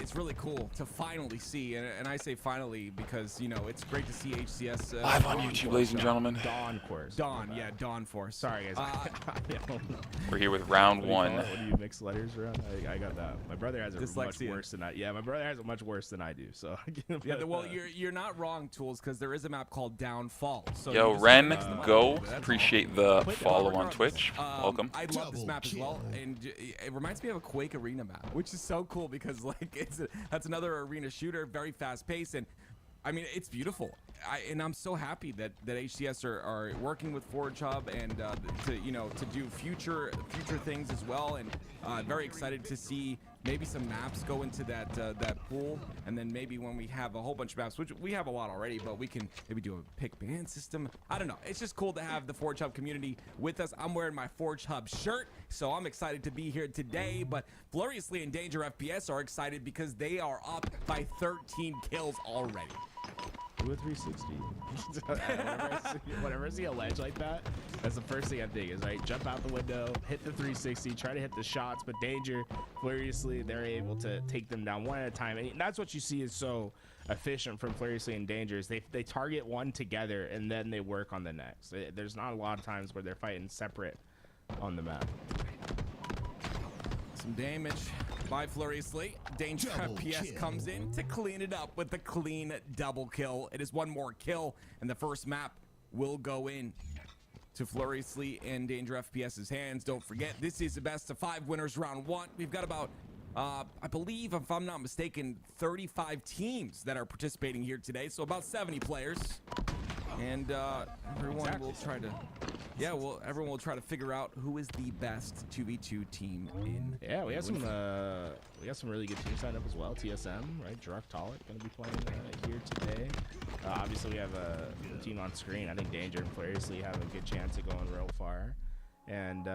it's really cool to finally see, and I say finally because, you know, it's great to see HCS live on YouTube, ladies and gentlemen. Dawn course. Dawn, yeah, Dawn Force. Sorry, guys. We're here with round one. What do you mix letters around? I got that. My brother has it much Dyslexia. worse than I. Yeah, my brother has it much worse than I do. So Yeah, well, you're not wrong, Tools, because there is a map called Downfall. So Yo, you just Ren, mix them up a go. little bit, that's Appreciate the all. follow on Regardless, Twitch. Welcome. I love this map as well, and it reminds me of a Quake Arena map, which is so cool because like that's another arena shooter, very fast paced, and I mean it's beautiful. I'm so happy that HCS are working with Forge Hub and to do future things as well, and very excited to see maybe some maps go into that pool, and then maybe when we have a whole bunch of maps, which we have a lot already, but we can maybe do a pick ban system. I don't know. It's just cool to have the Forge Hub community with us. I'm wearing my Forge Hub shirt, so I'm excited to be here today. But Furiously and Danger FPS are excited because they are up by 13 kills already. Do a 360. Whenever I see a ledge like that, that's the first thing I think is, right, jump out the window, hit the 360, try to hit the shots, but Danger, Furiously, they're able to take them down one at a time. And that's what you see is so efficient from Furiously and Danger is they target one together and then they work on the next. There's not a lot of times where they're fighting separate on the map. Some damage by Furiously. Danger FPS comes in to clean it up with the clean double kill. It is one more kill, and the first map will go in to Furiously and Danger FPS's hands. Don't forget, this is the best of 5 winners round 1. We've got about, I believe, if I'm not mistaken, 35 teams that are participating here today, so about 70 players. And everyone will try to, everyone will try to figure out who is the best 2v2 team in. Yeah, we have some really good teams signed up as well. TSM, right? Jarek Tollett going to be playing here today. Obviously, we have a team on screen. I think Danger and Furiously have a good chance of going real far. And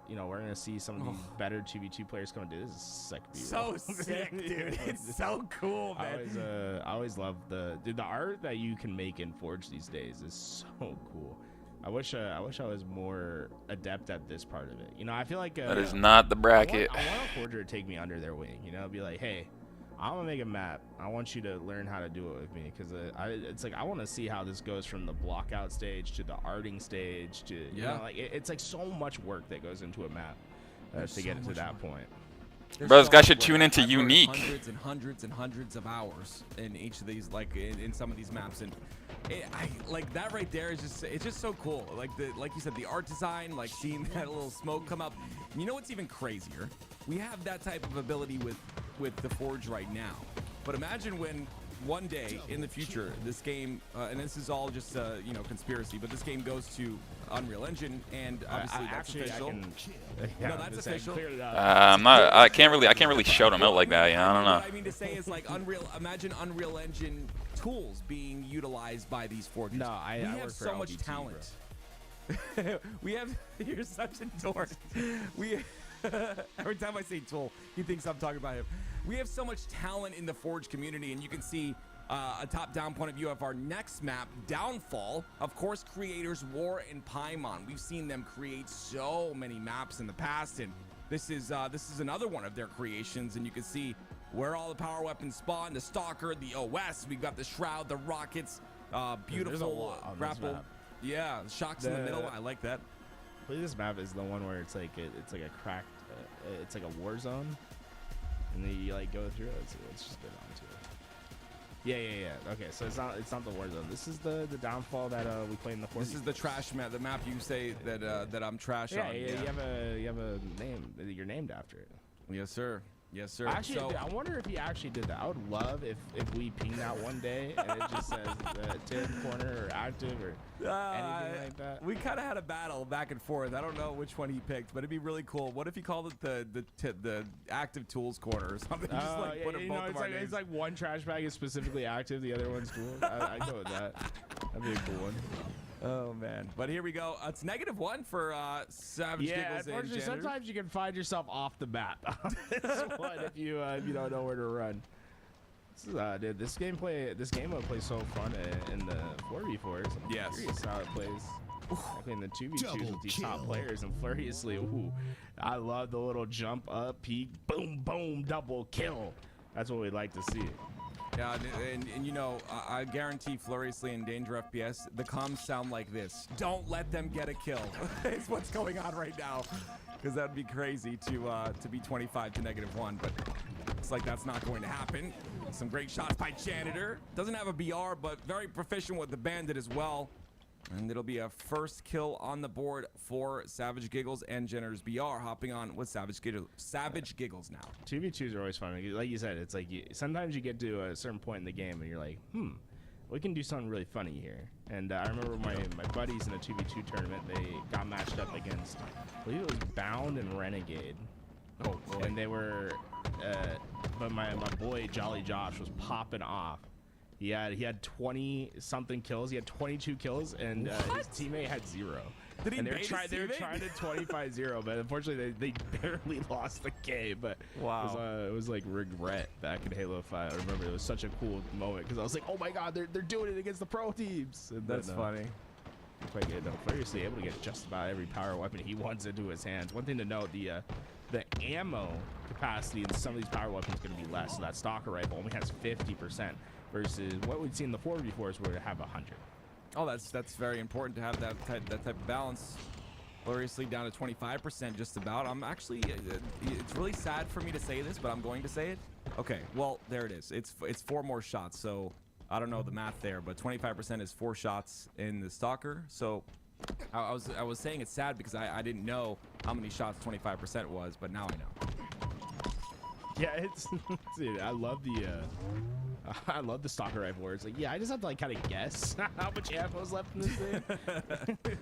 you know, we're gonna see some of these better 2v2 players come and do this. Is sick. So sick, dude. It's so cool, man. I always love the art that you can make in Forge these days is so cool. I wish I was more adept at this part of it. You know, I feel like that is not the bracket. I want a Forger to take me under their wing. You know, be like, hey, I'm gonna make a map. I want you to learn how to do it with me, because it's like I want to see how this goes from the block out stage to the arting stage to you know, like it's like so much work that goes into a map to get it to that point. Bro, this guy should tune into Unique. Hundreds and hundreds and hundreds of hours in each of these, like in some of these maps, and like that right there is it's just so cool. Like you said, the art design, like seeing that little smoke come up. You know what's even crazier? We have that type of ability with the Forge right now, but imagine when one day in the future this game, and this is all just you know, conspiracy, but this game goes to Unreal Engine, and obviously that's official. No, that's official. I can't really shout them out like that. Yeah, I don't know. What I mean to say is, like, imagine Unreal Engine tools being utilized by these forges. No, we have so much talent. We have. You're such a dork. Every time I say tool, he thinks I'm talking about him. We have so much talent in the Forge community, and you can see a top-down point of view of our next map, Downfall. Of course, creators War and Paimon. We've seen them create so many maps in the past, and this is another one of their creations. And you can see where all the power weapons spawn: the Stalker, the OS. We've got the Shroud, the rockets, beautiful grapple. Yeah, shocks in the middle. I like that. This map is the one where it's like a cracked, it's like a war zone, and then you like go through it. Let's just get on to it. Yeah. Okay, so it's not the war zone. This is the Downfall that we played in the 40s. This is the trash map. The map you say that I'm trash on. Yeah, you have a name. You're named after it. Yes, sir. Yes, sir. Actually, I wonder if he actually did that. I would love if we pinged out one day and it just says Tim Corner or active or anything like that. We kind of had a battle back and forth. I don't know which one he picked, but it'd be really cool. What if he called it the active tools corner or something? Just like put both of our names. It's like one trash bag is specifically active, the other one's tools. I go with that. That'd be a cool one. Oh man, but here we go. It's -1 for Savage Giggles. Unfortunately, sometimes you can find yourself off the map. This one, if you don't know where to run. Dude, this game will play so fun in the 4v4s. I'm curious how it plays. In the 2v2s with these top players, and Furiously, I love the little jump up, peek, boom, boom, double kill. That's what we'd like to see. Yeah, and you know, I guarantee Furiously in Danger FPS, the comms sound like this. Don't let them get a kill. It's what's going on right now. Because that would be crazy to be 25 to -1, but it's like that's not going to happen. Some great shots by Janitor. Doesn't have a BR, but very proficient with the Bandit as well. And it'll be a first kill on the board for Savage Giggles and Janitor's BR hopping on with Savage Giggles now. 2v2s are always fun. Like you said, it's like sometimes you get to a certain point in the game and you're like, we can do something really funny here. And I remember my buddies in a 2v2 tournament, they got matched up against, I believe it was Bound and Renegade. Oh boy. And they were, but my boy Jolly Josh was popping off. He had 20 something kills. He had 22 kills, and his teammate had 0. Did he and they were bait trying to 25-0, but unfortunately they barely lost the game. But wow, it was like regret back in Halo 5. I remember it was such a cool moment because I was like, oh my god, they're doing it against the pro teams. And that's funny. Quite good. Furiously able to get just about every power weapon he wants into his hands. One thing to note, the ammo capacity in some of these power weapons is going to be less. So that Stalker rifle only has 50%. Versus what we'd see in the 4v4s where to have 100. Oh, that's very important to have that type of balance. Gloriously down to 25% just about. I'm actually, it's really sad for me to say this, but I'm going to say it. Okay, well, there it is. It's 4 more shots, so I don't know the math there, but 25% is 4 shots in the Stalker. So I was saying it's sad because I didn't know how many shots 25% was, but now I know. Yeah, it's dude, I love the Stalker rifle where it's like, yeah, I just have to like kind of guess how much ammo is left in this thing.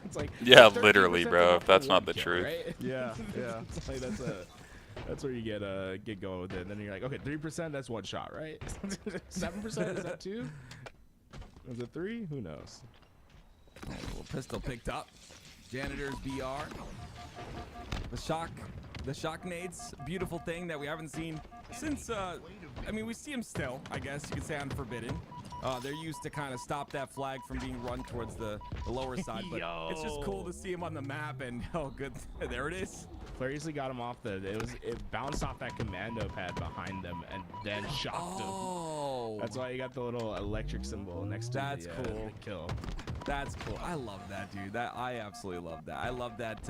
It's like, yeah, literally, bro. If that's not the truth. Right? Yeah. It's like that's where you get going with it. And then you're like, okay, 3%, that's 1 shot, right? 7%, is that 2? Is it 3? Who knows? A little pistol picked up. Janitor's BR. The shock nades, beautiful thing that we haven't seen since, I mean, we see them still, I guess you could say on Forbidden. They're used to kind of stop that flag from being run towards the lower side, but it's just cool to see him on the map, and oh, good, there it is. Furiously got him off it bounced off that commando pad behind them and then shocked him. That's why you got the little electric symbol next to the kill. That's cool. I love that, dude. I absolutely love that. I love that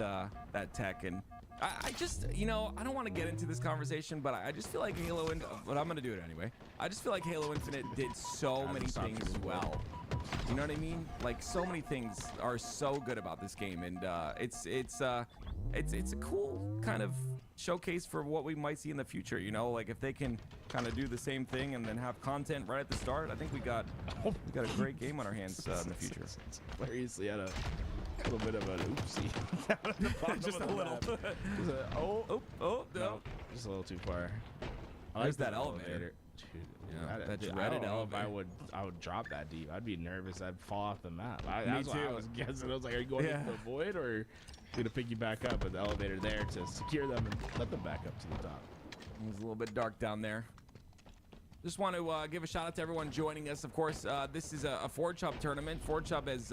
that tech, and I just, you know, I don't want to get into this conversation, but I just feel like Halo but I'm going to do it anyway. I just feel like Halo Infinite did so many things well. You know what I mean? Like, so many things are so good about this game, and it's a cool kind of showcase for what we might see in the future, you know? Like, if they can kind of do the same thing and then have content right at the start, I think we got a great game on our hands in the future. Furiously had a little bit of an oopsie. Just a little. No. Just a little too far. There's that elevator. Dude, Yeah, that dude, dreaded I don't know elevator. if I would drop that deep. I'd be nervous. I'd fall off the map. Me That's what too. I was guessing. I was like, are you going into the void or gonna pick you back up with the elevator there to secure them and let them back up to the top? It was a little bit dark down there. Just want to give a shout out to everyone joining us. Of course, this is a Forge Hub tournament. Forge Hub has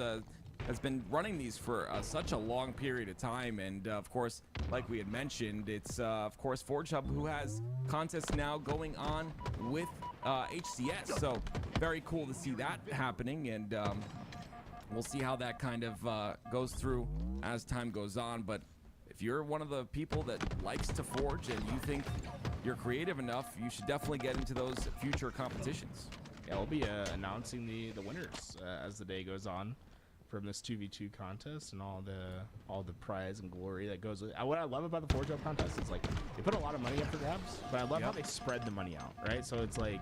been running these for such a long period of time, and of course, like we had mentioned, it's of course Forge Hub who has contests now going on with HCS. So very cool to see that happening, and we'll see how that kind of goes through as time goes on. But if you're one of the people that likes to forge and you think you're creative enough, you should definitely get into those future competitions. Yeah, we'll be announcing the winners as the day goes on from this 2v2 contest and all the prize and glory that goes with it. What I love about the Forge Hub contest is like they put a lot of money up for grabs, but I love how they spread the money out, right? So it's like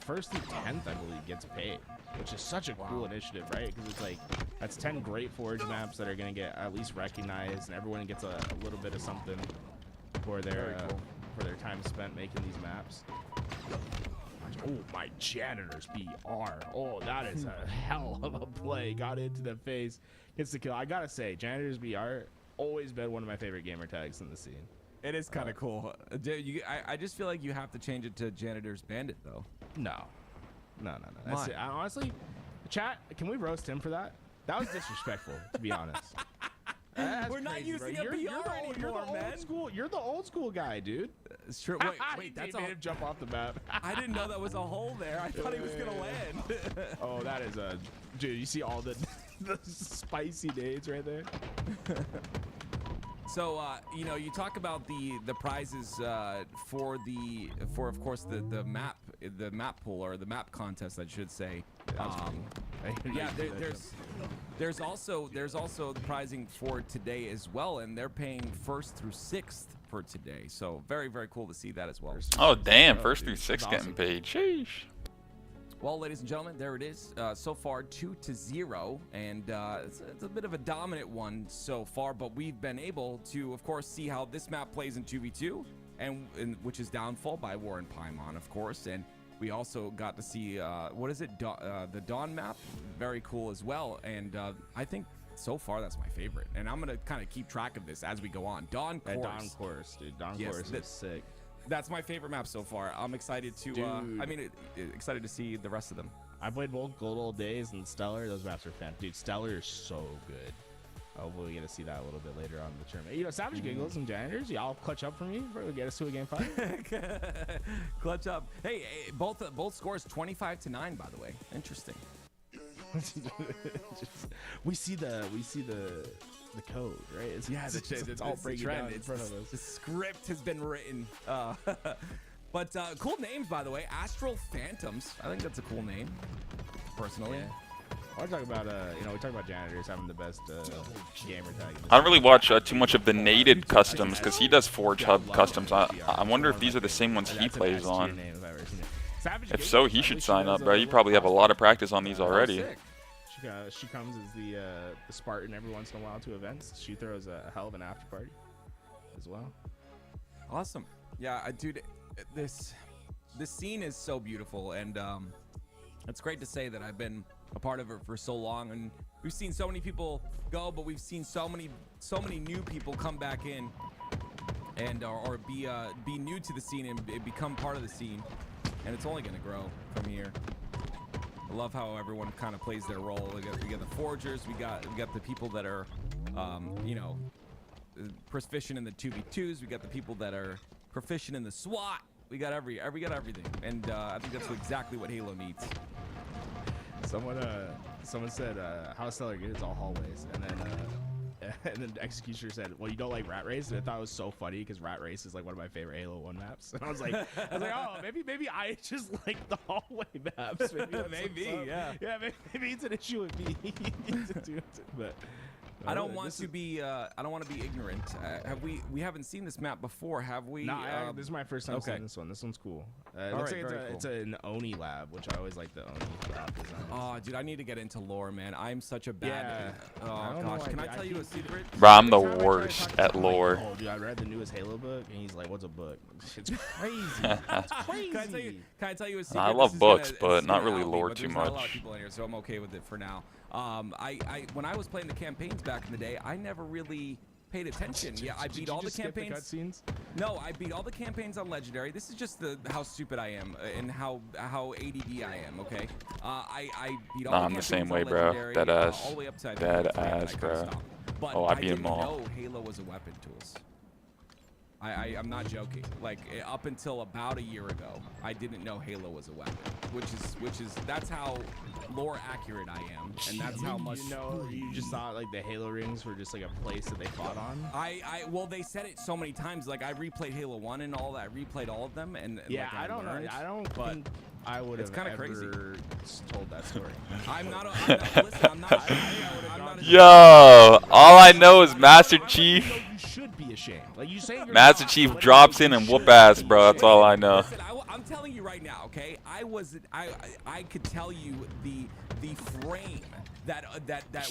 first through 10th, I believe, gets paid, which is such a cool initiative, right? Because it's like that's 10 great Forge maps that are gonna get at least recognized, and everyone gets a little bit of something for their time spent making these maps. Oh, my Janitor's BR. Oh, that is a hell of a play. Got into the face. Gets the kill. I gotta say, Janitor's BR always been one of my favorite gamer tags in the scene. It is kind of cool. I just feel like you have to change it to Janitor's Bandit, though. No. That's it. Honestly, chat, can we roast him for that? That was disrespectful, to be honest. That's We're not crazy, bro. using a BR anymore, man. You're the old school guy, dude. Sure. Wait, that's made him jump off the map. I didn't know that was a hole there. I thought he was gonna land. Oh, that is a dude. You see all the spicy nades right there. So you know, you talk about the prizes for of course the map pool, or the map contest, I should say. Yeah, there's also the prizing for today as well, and they're paying 1st through 6th for today. So very cool to see that as well. Oh damn, 1st through 6th getting paid. Sheesh. Well, ladies and gentlemen, there it is. So far, 2-0, and it's a bit of a dominant one so far. But we've been able to, of course, see how this map plays in 2v2, and which is Downfall by Warren Paimon, of course. And we also got to see what is it, the Dawn map, very cool as well. And I think so far that's my favorite. And I'm gonna kind of keep track of this as we go on. Dawn Course. Dawn Course, dude. Dawn Course is sick. That's my favorite map so far. I'm excited to, excited to see the rest of them. I played both Gold Old Days and Stellar. Those maps are fan. Dude, Stellar is so good. Hopefully we get to see that a little bit later on in the tournament. You know, Savage Giggles and Janitors, y'all clutch up for me. We'll get us to a game 5. Clutch up. Hey, both scores 25-9, by the way. Interesting. we see the code, right? It's all breaking down in front of us. The script has been written. But cool names, by the way. Astral Phantoms. I think that's a cool name, personally. Yeah. I want to talk about, we talk about Janitors having the best gamer tag. I don't really watch too much of the Nated customs because he does Forge Hub customs. I wonder if these are the same ones he plays on. If so, he should sign up, bro. You probably have a lot of practice on these already. She comes as the Spartan every once in a while to events. She throws a hell of an after party as well. Awesome. Yeah, dude, this scene is so beautiful, and it's great to say that I've been a part of it for so long, and we've seen so many people go, but we've seen so many new people come back in and or be new to the scene and become part of the scene, and it's only going to grow from here. I love how everyone kind of plays their role. We got the forgers, we got the people that are proficient in the 2v2s, we got the people that are proficient in the SWAT. We got everything, and I think that's exactly what Halo needs. Someone said how Stellar good is all hallways, and then Executioner said, well, you don't like Rat Race? And I thought it was so funny because Rat Race is like one of my favorite Halo 1 maps. And I was like, oh, maybe I just like the hallway maps. Maybe yeah, maybe it's an issue with me. But I don't want to be ignorant. We haven't seen this map before, have we? No, this is my first time seeing this one. This one's cool. It looks like it's an Oni lab, which I always like the Oni lab design. Oh, dude, I need to get into lore, man. I'm such a bad. Oh gosh, can I tell you a secret? Bro, I'm the worst at lore. Oh, dude, I read the newest Halo book, and he's like, "What's a book?" It's crazy. It's crazy. Can I tell you a secret? I love books, but not really lore too much. There's not a lot of people in here, so I'm okay with it for now. When I was playing the campaigns back in the day, I never really paid attention. Yeah, I beat all the campaigns. Cutscenes? No, I beat all the campaigns on Legendary. This is just how stupid I am and how ADD I am. Okay, I beat all the campaigns I'm the same way, on bro. Legendary, Dead ass. all the way up to Dead ass, bro. But oh, I beat them all. I didn't know Halo was a weapon tools. I'm not joking. Like up until about a year ago, I didn't know Halo was a weapon, which is that's how lore accurate I am, and that's how much. You just thought like the Halo rings were just like a place that they fought on. Well, they said it so many times. Like I replayed Halo 1 and all that. I replayed all of them, and yeah, like, I don't know. I don't think I would have ever crazy. told that story. I'm not. Listen, I'm not. I'm not Yo, all I know is Master Chief. You should be ashamed. Like you say, Master Chief drops in and whoop ass, bro. That's all I know. Listen, I'm telling you right now, okay? I could tell you the frame that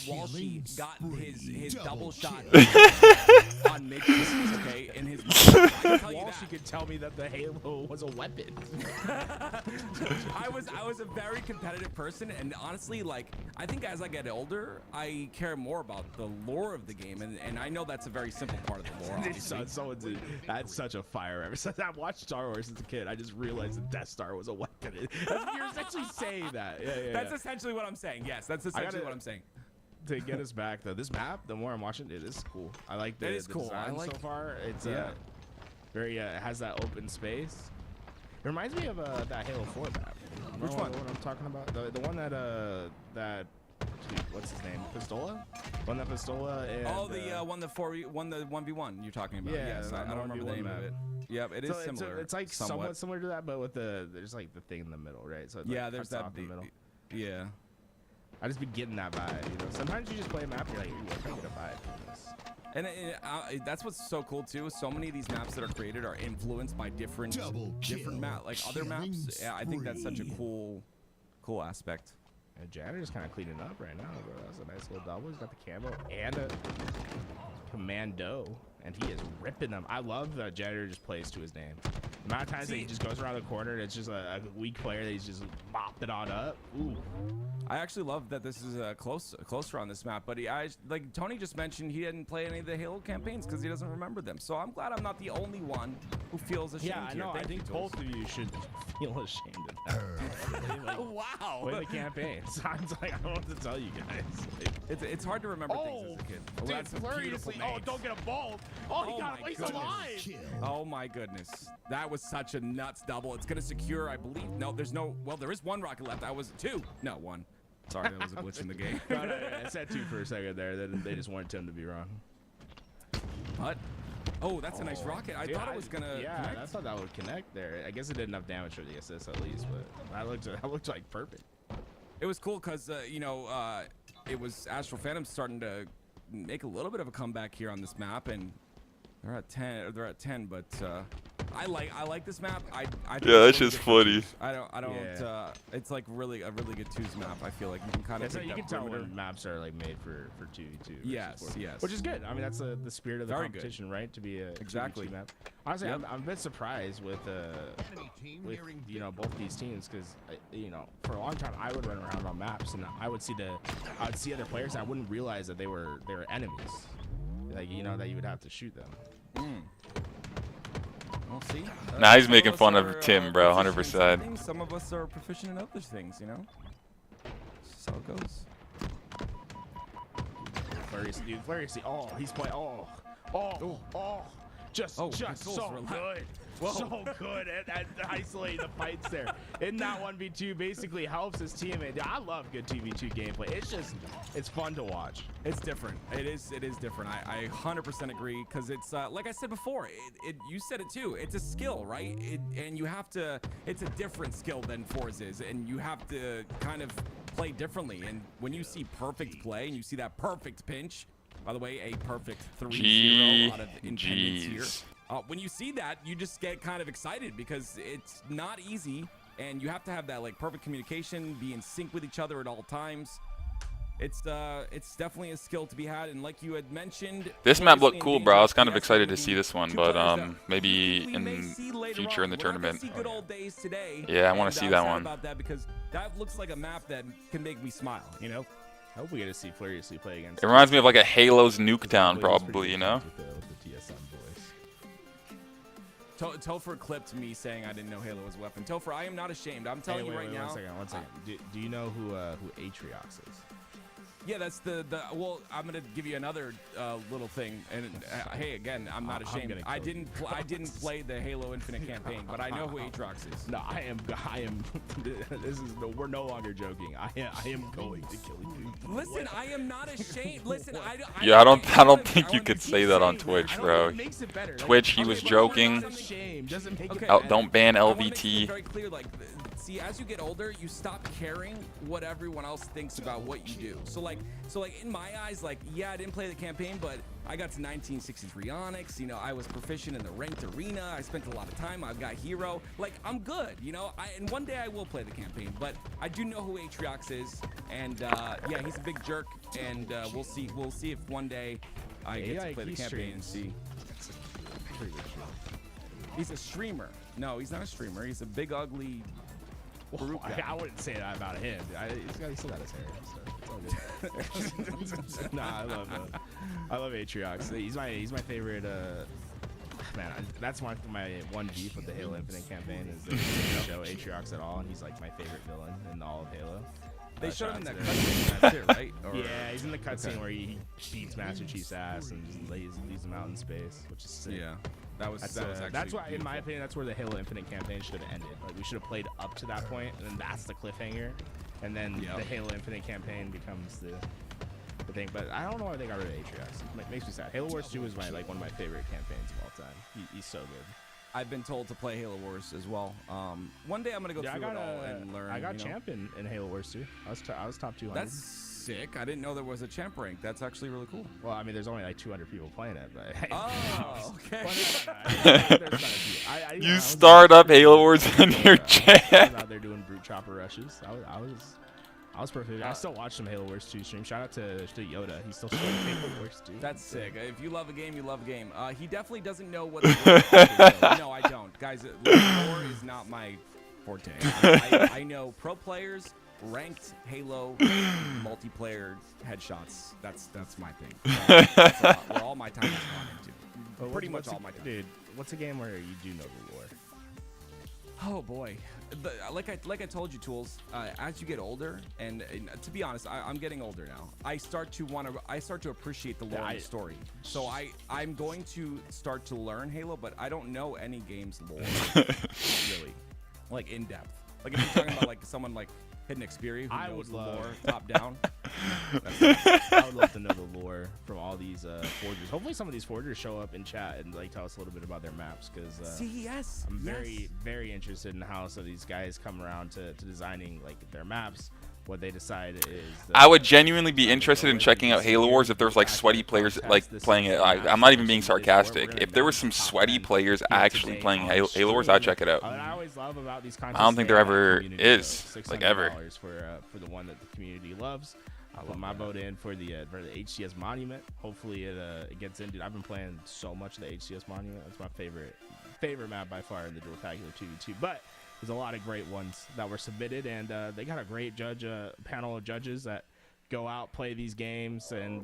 Walshy got his double shot on mid, okay? In his Walshy could tell me that the Halo was a weapon. I was a very competitive person, and honestly, like I think as I get older, I care more about the lore of the game, and I know that's a very simple part of the lore. Obviously. That's such a fire. Ever since I watched Star Wars as a kid, I just realized the Death Star was a weapon. You're essentially saying that. Yeah. That's essentially what I'm saying. Yes, that's essentially what I'm saying. to get us back though, this map, the more I'm watching it, this is cool. I like the, It is the cool. design I like so far. It's yeah. very it has that open space. It reminds me of that Halo 4 map. Which one? The one I'm talking about? The one that shoot, what's his name? Pistola? One that Pistola and the one the 1v1 you're talking about. Yeah, Yes, I don't remember the name of it. Yep, it is similar. It's like somewhat similar to that, but with there's like the thing in the middle, right? So it, like, there's cuts that off the middle. Yeah. I just be getting that vibe, you know. Sometimes you just play a map and you're like, ooh, I can get a vibe from this. And that's what's so cool too. So many of these maps that are created are influenced by different map, like other maps. Yeah, I think that's such a cool aspect. And Janitor's kind of cleaning up right now, bro. That's a nice little double. He's got the camo and a commando, and he is ripping them. I love that Janitor just plays to his name. The amount of times that he just goes around the corner and it's just a weak player that he's just mopped it on up. Ooh. I actually love that this is closer on this map, but like Tony just mentioned, he didn't play any of the Halo campaigns because he doesn't remember them. So I'm glad I'm not the only one who feels ashamed. Yeah, I know. I think both of you should feel ashamed of that. Like, wow. Play the campaigns. I'm like, I don't know what to tell you guys. Like, it's hard to remember things as a kid. Dude, That's a beautiful name. don't get a ball. Oh, he's alive. Oh my goodness. That was such a nuts double. It's gonna secure, I believe. No, there is one rocket left. I was two. No, one. Sorry, that was a glitch in the game. No, I said two for a second there. They just wanted him to be wrong. But that's a nice rocket. I thought it was gonna connect. I thought that would connect there. I guess it did enough damage for the assist at least, but that looked like perfect. It was cool because it was Astral Phantom starting to make a little bit of a comeback here on this map, and they're at 10. They're at 10, but I like this map. I that's just funny. I don't. It's like a really good twos map. I feel like you can kind of. So you can tell when maps are like made for 2v2. Yes. Which is good. I mean, that's the spirit of the competition, right? To be a exactly 2v2 map. Honestly, I'm a bit surprised with both these teams because for a long time I would run around on maps and I would see other players and I wouldn't realize that they were enemies. Like that you would have to shoot them. We'll see. Nah, he's making fun of Tim, bro, 100%. Some of us are proficient in other things, That's just how it goes. Fluriously. Oh, he's playing. Just so good. Whoa. So good at isolating the fights there. In that 1v2 basically helps his teammate. I love good 2v2 gameplay. It's fun to watch. It's different. It is different. I 100% agree because it's like I said before. You said it too. It's a skill, right? And you have to. It's a different skill than Forza's, and you have to kind of play differently. And when you see perfect play and you see that perfect pinch, by the way, a perfect 3-0 out of Independence here. When you see that, you just get kind of excited because it's not easy, and you have to have that like perfect communication, be in sync with each other at all times. It's definitely a skill to be had, and like you had mentioned, this map looked cool, bro. I was kind of excited to see this one, but maybe in future in the tournament. Yeah, I want to see that one. About that because that looks like a map that can make me smile. I hope we get to see Fluriously play against. It reminds me of like a Halo's Nuketown, probably, Topher clipped me saying I didn't know Halo was a weapon. Topher, I am not ashamed. I'm telling you right now. One second. Do you know who Atriox is? Yeah, that's the. Well, I'm gonna give you another little thing. And hey, again, I'm not ashamed. I didn't play the Halo Infinite campaign, but I know who Atriox is. No, I am. We're no longer joking. I am going to kill you. Listen, I am not ashamed. Listen, I don't think you could say that on Twitch, bro. Makes it better. Twitch, he was joking. Doesn't make it better. Don't ban LVT. Very clear, like. See, as you get older, you stop caring what everyone else thinks about what you do. So like in my eyes, like, yeah, I didn't play the campaign, but I got to 1963 Onyx. I was proficient in the ranked arena. I spent a lot of time. I've got hero. Like, I'm good. And one day I will play the campaign, but I do know who Atriox is, and yeah, he's a big jerk. And we'll see. We'll see if one day I get to play the campaign and see. He's a streamer. No, he's not a streamer. He's a big ugly. Well, I wouldn't say that about him. He's still got his hair. So it's all good. Nah, I love Atriox. He's my favorite. Man, that's my one beef with the Halo Infinite campaign is the show Atriox at all, and he's like my favorite villain in all of Halo. They showed him in shout that out to cutscene. That's it, right? Or, yeah, he's in the cutscene where he cheats Master Chief's ass and just leaves him out in space, which is sick. Yeah, that was actually. That's why, in beautiful. my opinion, that's where the Halo Infinite campaign should have ended. Like we should have played up to that point, and then that's the cliffhanger, and then the Halo Infinite campaign becomes the thing. But I don't know why they got rid of Atriox. It makes me sad. Halo Wars 2 is one of my favorite campaigns of all time. He's so good. I've been told to play Halo Wars as well. One day I'm gonna go through it all and learn. I got champ in Halo Wars 2. I was top 200. That's sick. I didn't know there was a champ rank. That's actually really cool. Well, I mean, there's only like 200 people playing it, but Oh, okay. You start up Halo Wars in your I chat. was out there doing brute chopper rushes. I was perfect. I still watch some Halo Wars 2 stream. Shout out to Yoda. He's still streaming Halo Wars 2. That's sick. If you love a game, you love a game. He definitely doesn't know what the lore is. No, I don't. Guys, lore is not my forte. I know pro players, ranked Halo, multiplayer headshots. That's my thing. That's where all my time has gone into. Pretty much all my time. Dude, what's a game where you do know the lore? Oh boy, like I told you, Tools. As you get older, and to be honest, I'm getting older now. I start to appreciate the lore and the story. So I'm going to start to learn Halo, but I don't know any game's lore really, like in depth. Like if you're talking about like someone like Hidden Xperia who knows the lore top down. I would love to know the lore from all these forgers. Hopefully, some of these forgers show up in chat and like tell us a little bit about their maps, because I'm very interested in how some of these guys come around to designing like their maps. What they decide is. I would genuinely be interested in checking out Halo Wars if there's like sweaty players like playing it. I'm not even being sarcastic. If there was some sweaty players actually playing Halo Wars, I'd check it out. I always love about these contests. I don't think there ever is, like ever. $600 for the one that the community loves. I'll put my vote in for the HCS Monument. Hopefully it gets in. Dude, I've been playing so much of the HCS Monument. It's my favorite map by far in the Dual-Tacular 2v2. But there's a lot of great ones that were submitted, and they got a great panel of judges that go out, play these games, and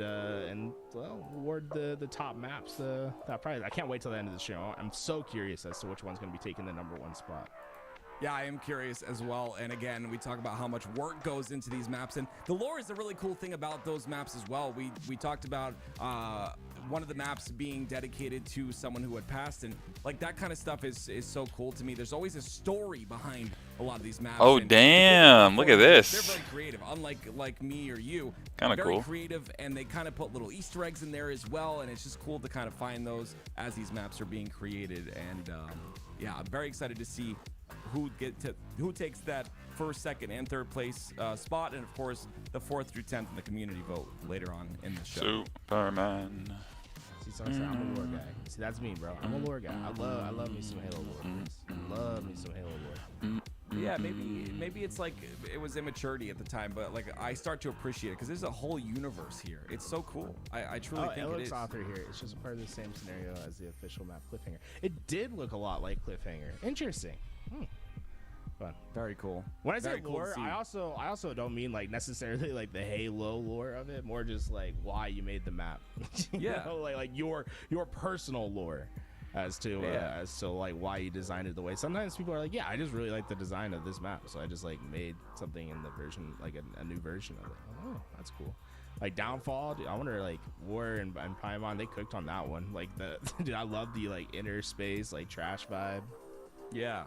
well, award the top maps that prize. I can't wait till the end of the show. I'm so curious as to which one's going to be taking the #1 spot. Yeah, I am curious as well. And again, we talk about how much work goes into these maps, and the lore is a really cool thing about those maps as well. We talked about one of the maps being dedicated to someone who had passed, and like that kind of stuff is so cool to me. There's always a story behind a lot of these maps. Oh damn! Look at this. They're very creative, unlike me or you. Kind of cool. Very creative, and they kind of put little Easter eggs in there as well, and it's just cool to kind of find those as these maps are being created. And yeah, I'm very excited to see who takes that first, second, and third place spot, and of course the 4th through 10th in the community vote later on in the show. Superman. See, so I'm a lore guy. See, that's me, bro. I'm a lore guy. I love me some Halo lore. I love me some Halo lore. Yeah, maybe it's like it was immaturity at the time, but like I start to appreciate it because there's a whole universe here. It's so cool. I truly think it is. Author here. It's just part of the same scenario as the official map Cliffhanger. It did look a lot like Cliffhanger. Interesting. Fun. Very cool. When I say Very cool lore, to see. I also don't mean like necessarily like the Halo lore of it. More just like why you made the map. Yeah. You know, like your personal lore as to like why you designed it the way. Sometimes people are like, yeah, I just really like the design of this map, so I just like made something in the version, like a new version of it. Oh, that's cool. Like Downfall, dude, I wonder like War and Paimon, they cooked on that one. Like dude, I love the like inner space like trash vibe. Yeah.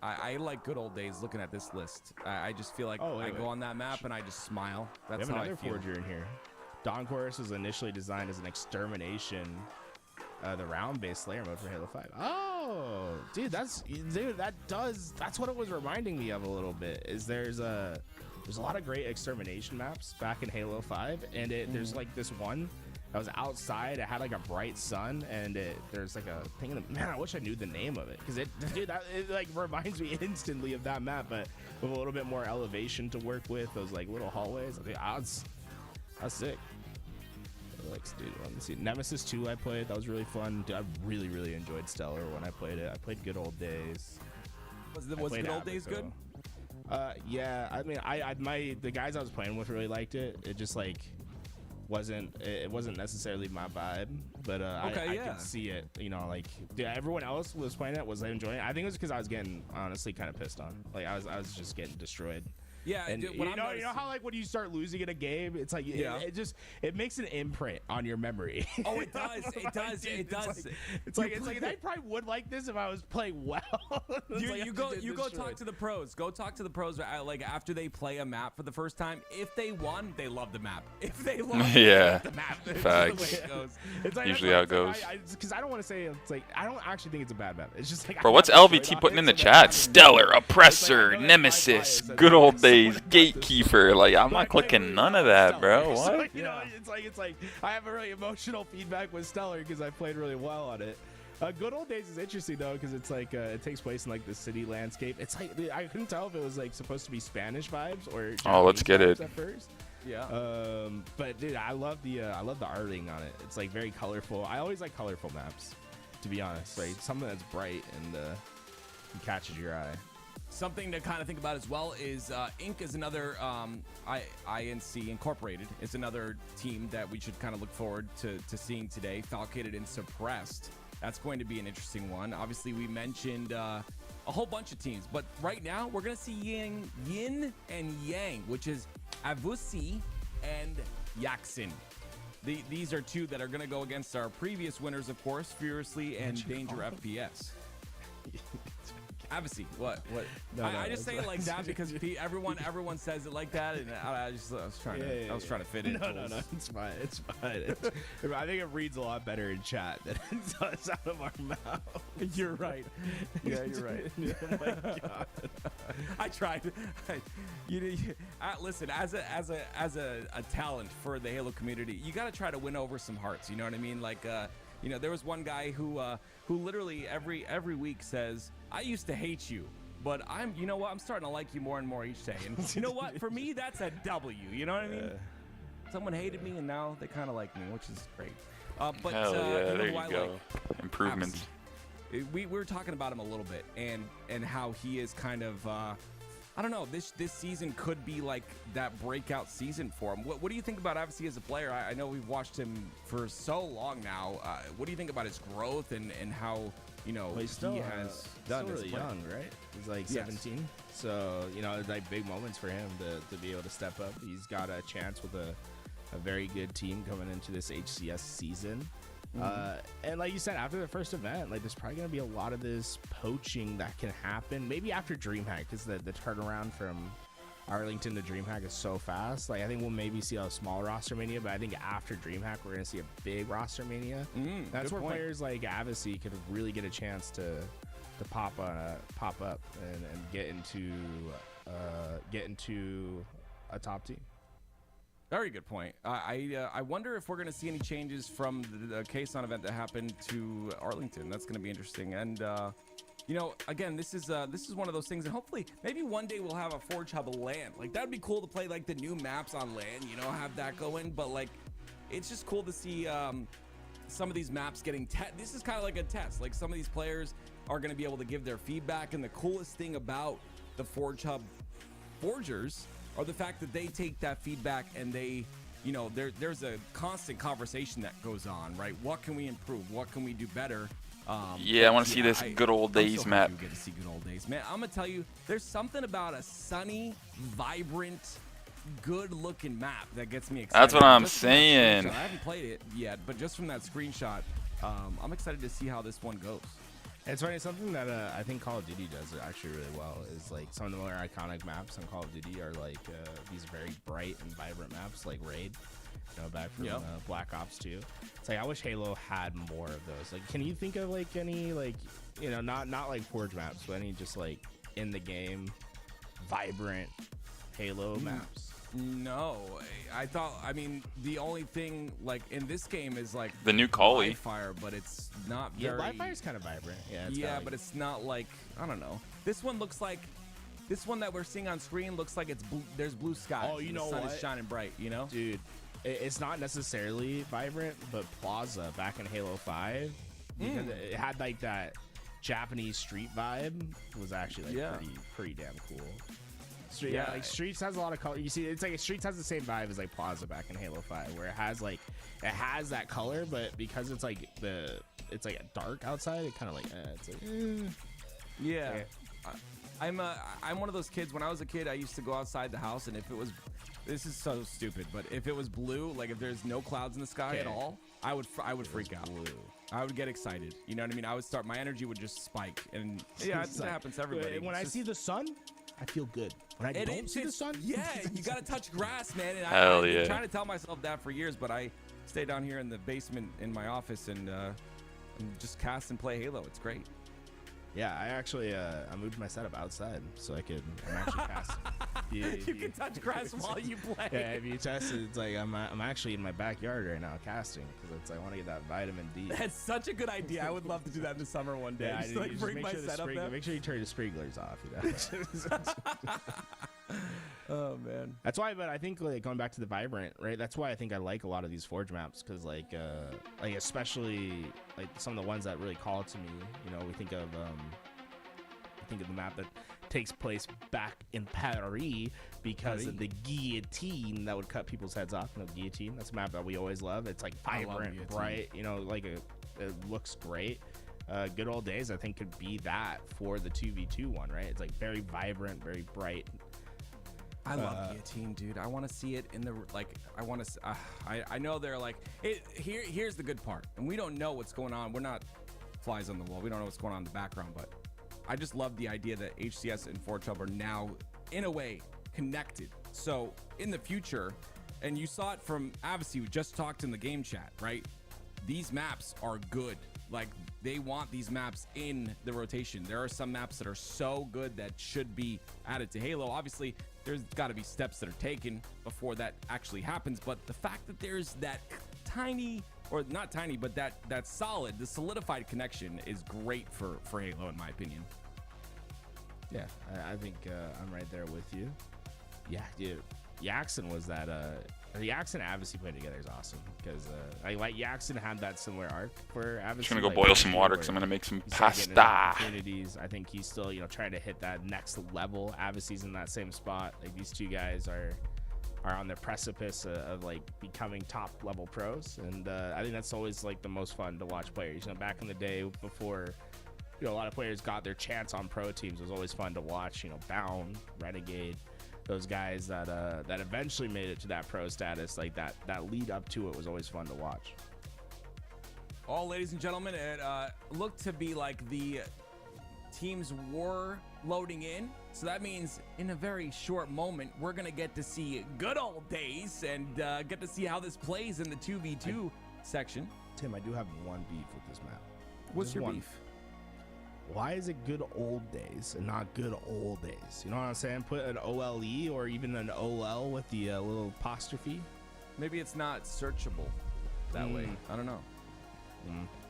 I like good old days looking at this list. I just feel like I go on that map and I just smile. That's how I feel. Forger in here. Dawn Chorus was initially designed as an extermination, the round-based Slayer mode for Halo 5. Oh, dude, that's what it was reminding me of a little bit. Is there's a lot of great extermination maps back in Halo 5, and there's like this one that was outside. It had like a bright sun, and there's like a thing in the man. I wish I knew the name of it, because it like reminds me instantly of that map, but with a little bit more elevation to work with. Those like little hallways. I think that's sick. Dude, let me see. Nemesis 2 I played. That was really fun. Dude, I really enjoyed Stellar when I played it. I played Good Old Days. Was Good Old Days good? Yeah. I mean, the guys I was playing with really liked it. It just like it wasn't necessarily my vibe, but Okay, I could see it. You know, like everyone else was playing it, was enjoying it. I think it was because I was getting honestly kind of pissed on. Like I was just getting destroyed. Yeah, and dude, you know how like when you start losing in a game, it's like it makes an imprint on your memory. Oh, it does. It does. It does. It's like I probably would like this if I was playing well. You go talk to the pros. Go talk to the pros. Like after they play a map for the first time, if they won, they love the map. If they lost, they love the map. Facts. It goes. It's like, Usually how it goes. Because I don't want to say it's like I don't actually think it's a bad map. It's just like Bro, what's LVT putting in the chat? Stellar, Oppressor, Nemesis, good old days, Gatekeeper. Like I'm not clicking none of that, bro. What? So, you know, it's like I have a really emotional feedback with Stellar because I played really well on it. Good Old Days is interesting though because it's like it takes place in like the city landscape. It's like I couldn't tell if it was like supposed to be Spanish vibes or Japanese let's get it at first. Yeah. But dude, I love the arting on it. It's like very colorful. I always like colorful maps, to be honest. Like something that's bright and catches your eye. Something to kind of think about as well is Inc. is another INC Incorporated. It's another team that we should kind of look forward to seeing today. Falcated and Suppressed. That's going to be an interesting one. Obviously, we mentioned a whole bunch of teams, but right now we're going to see Yin and Yang, which is Avusi and Yaxin. These are two that are going to go against our previous winners, of course, Furiously and Danger FPS. Avusi, what? No, I just say it like that because everyone says it like that, and I was trying to fit in. No, it's fine. It's fine. I think it reads a lot better in chat than it does out of our mouth. You're right. Yeah, you're right. Oh my God. I tried. Listen, as a talent for the Halo community, you got to try to win over some hearts. You know what I mean? Like, there was one guy who literally every week says, I used to hate you, but I'm starting to like you more and more each day. And you know what? For me, that's a W. You know what I mean? Someone hated me, and now they kind of like me, which is great. But hell yeah, there you go. Like, Improvements. We were talking about him a little bit, and how he is kind of I don't know. This season could be like that breakout season for him. What do you think about Avusi as a player? I know we've watched him for so long now. What do you think about his growth and how he has done? Still really young, right? He's like 17. So like big moments for him to be able to step up. He's got a chance with a very good team coming into this HCS season. And like you said, after the first event, like there's probably gonna be a lot of this poaching that can happen. Maybe after DreamHack, because the turnaround from Arlington to DreamHack is so fast. Like I think we'll maybe see a small roster mania, but I think after DreamHack we're gonna see a big roster mania. That's where players like Avusi could really get a chance to pop up and get into a top team. Very good point. I wonder if we're going to see any changes from the Quezon event that happened to Arlington. That's going to be interesting. And again, this is one of those things, and hopefully, maybe one day we'll have a Forge Hub LAN. Like that'd be cool to play like the new maps on LAN. Have that going. But like, it's just cool to see some of these maps getting this is kind of like a test. Like some of these players are going to be able to give their feedback. And the coolest thing about the Forge Hub Forgers or the fact that they take that feedback and they, there's a constant conversation that goes on, right? What can we improve? What can we do better? I want to see this good old days map. You get to see good old days, man. I'm gonna tell you, there's something about a sunny, vibrant, good-looking map that gets me excited. That's what I'm saying. I haven't played it yet, but just from that screenshot, I'm excited to see how this one goes. It's funny, something that I think Call of Duty does actually really well is like some of the more iconic maps on Call of Duty are like these very bright and vibrant maps like Raid, back from Black Ops 2. It's like I wish Halo had more of those. Like, can you think of like any like not like Forge maps, but any just like in the game vibrant Halo maps? No, I mean, the only thing like in this game is like the new Collie Fire, but it's not very. Yeah, Live Fire is kind of vibrant. But it's not like, I don't know. This one that we're seeing on screen looks like it's blue, there's blue sky. Oh, the sun is shining bright. Dude, it's not necessarily vibrant, but Plaza back in Halo 5 because it had like that Japanese street vibe was actually like pretty damn cool. Yeah, like Streets has a lot of color. You see, it's like Streets has the same vibe as like Plaza back in Halo 5, where it has that color, but because it's like it's like a dark outside, it kind of like it's like yeah. Okay. I'm one of those kids. When I was a kid, I used to go outside the house, and if it was, this is so stupid, but if it was blue, like if there's no clouds in the sky at all, I would freak out. Blue. I would get excited. You know what I mean? I would start. My energy would just spike, and yeah, it happens to everybody. When I see the sun, I feel good. When I don't see the sun, yeah, you gotta touch grass, man. And Hell I've yeah. been trying to tell myself that for years, but I stay down here in the basement in my office and just cast and play Halo. It's great. Yeah, I actually I moved my setup outside so I'm actually casting. You can touch grass while you play. Yeah, if you test it, it's like I'm actually in my backyard right now casting because it's I want to get that vitamin D. That's such a good idea. I would love to do that in the summer one day. Yeah, just like bring my setup there. Make sure you turn the sprinklers off. You know? Oh man. That's why, but I think like going back to the Vibrant, right? That's why I think I like a lot of these Forge maps because like especially like some of the ones that really call to me. You know, we think of the map that takes place back in Paris because of the guillotine that would cut people's heads off. You know, guillotine. That's a map that we always love. It's like vibrant, bright. You know, like it looks great. Good old days, I think, could be that for the 2v2 one, right? It's like very vibrant, very bright. I love guillotine, dude. I want to see it in the like. I want to. I know they're like. Here's the good part, and we don't know what's going on. We're not flies on the wall. We don't know what's going on in the background, but I just love the idea that HCS and Forge Hub are now, in a way, connected. So in the future, and you saw it from Avicii, who just talked in the game chat, right? These maps are good. Like, they want these maps in the rotation. There are some maps that are so good that should be added to Halo. Obviously, there's got to be steps that are taken before that actually happens. But the fact that there's that tiny, or not tiny, but that solid, the solidified connection is great for Halo, in my opinion. Yeah, I think I'm right there with you. Yeah, dude. Yaxon was that Yaxon and Avicii playing together is awesome because like Yaxon had that similar arc for Avicii. I'm just gonna go like, boil some water because I'm gonna make some pasta. Opportunities. I think he's still trying to hit that next level. Avicii's in that same spot. Like these two guys are on the precipice of like becoming top level pros, and I think that's always like the most fun to watch players. Back in the day before a lot of players got their chance on pro teams, it was always fun to watch. Bound, Renegade. Those guys that eventually made it to that pro status, like that lead up to it was always fun to watch. All ladies and gentlemen, it looked to be like the teams were loading in. So that means in a very short moment, we're going to get to see good old days and get to see how this plays in the 2v2 section. Tim, I do have one beef with this map. What's your beef? Why is it good old days and not good old days? You know what I'm saying? Put an OLE or even an OL with the little apostrophe. Maybe it's not searchable that way. I don't know.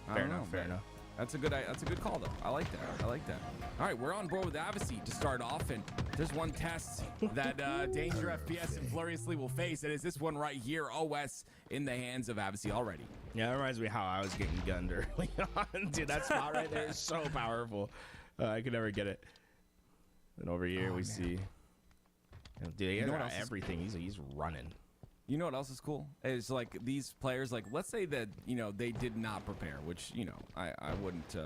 Fair enough. Fair enough. That's a good call though. I like that. All right, we're on board with Avicii to start off, and there's one test that Danger FPS and Fluriously will face, and it's this one right here. OS in the hands of Avicii already. Yeah, that reminds me how I was getting gunned early on. Dude, that spot right there is so powerful. I could never get it. And over here we see. Dude, he has everything. He's running. You know what else is cool? Is like these players, like let's say that, they did not prepare, which, I wouldn't,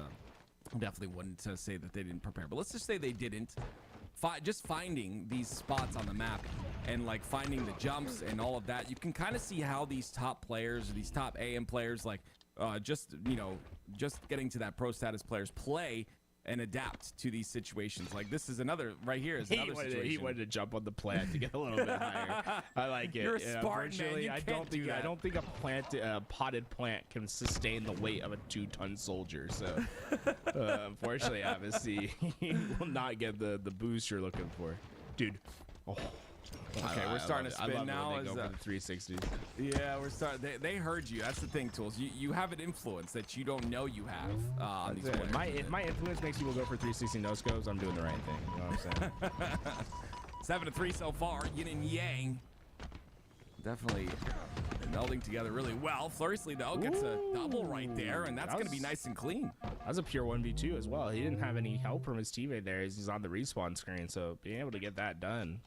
definitely wouldn't say that they didn't prepare, but let's just say they didn't. Just finding these spots on the map and like finding the jumps and all of that, you can kind of see how these top players, these top AM players, like just getting to that pro status players play and adapt to these situations. Like this is another right here is another situation. He wanted to jump on the plant to get a little bit higher. I like it. You're a Spartan, man. You can't do that. I don't think a potted plant can sustain the weight of a 2-ton soldier. So unfortunately, obviously, he will not get the boost you're looking for, dude. Oh. Okay, we're starting to spin now. When they go for the 360s. Yeah, we're starting. They heard you. That's the thing, Tools. You have an influence that you don't know you have on these players. If my influence makes people go for 360 no scopes, I'm doing the right thing. You know what I'm saying? 7-3 so far. Yin and Yang. Definitely melding together really well. Furiously, though, gets a double right there, and that's going to be nice and clean. That was a pure 1v2 as well. He didn't have any help from his teammate there as he's on the respawn screen, so being able to get that done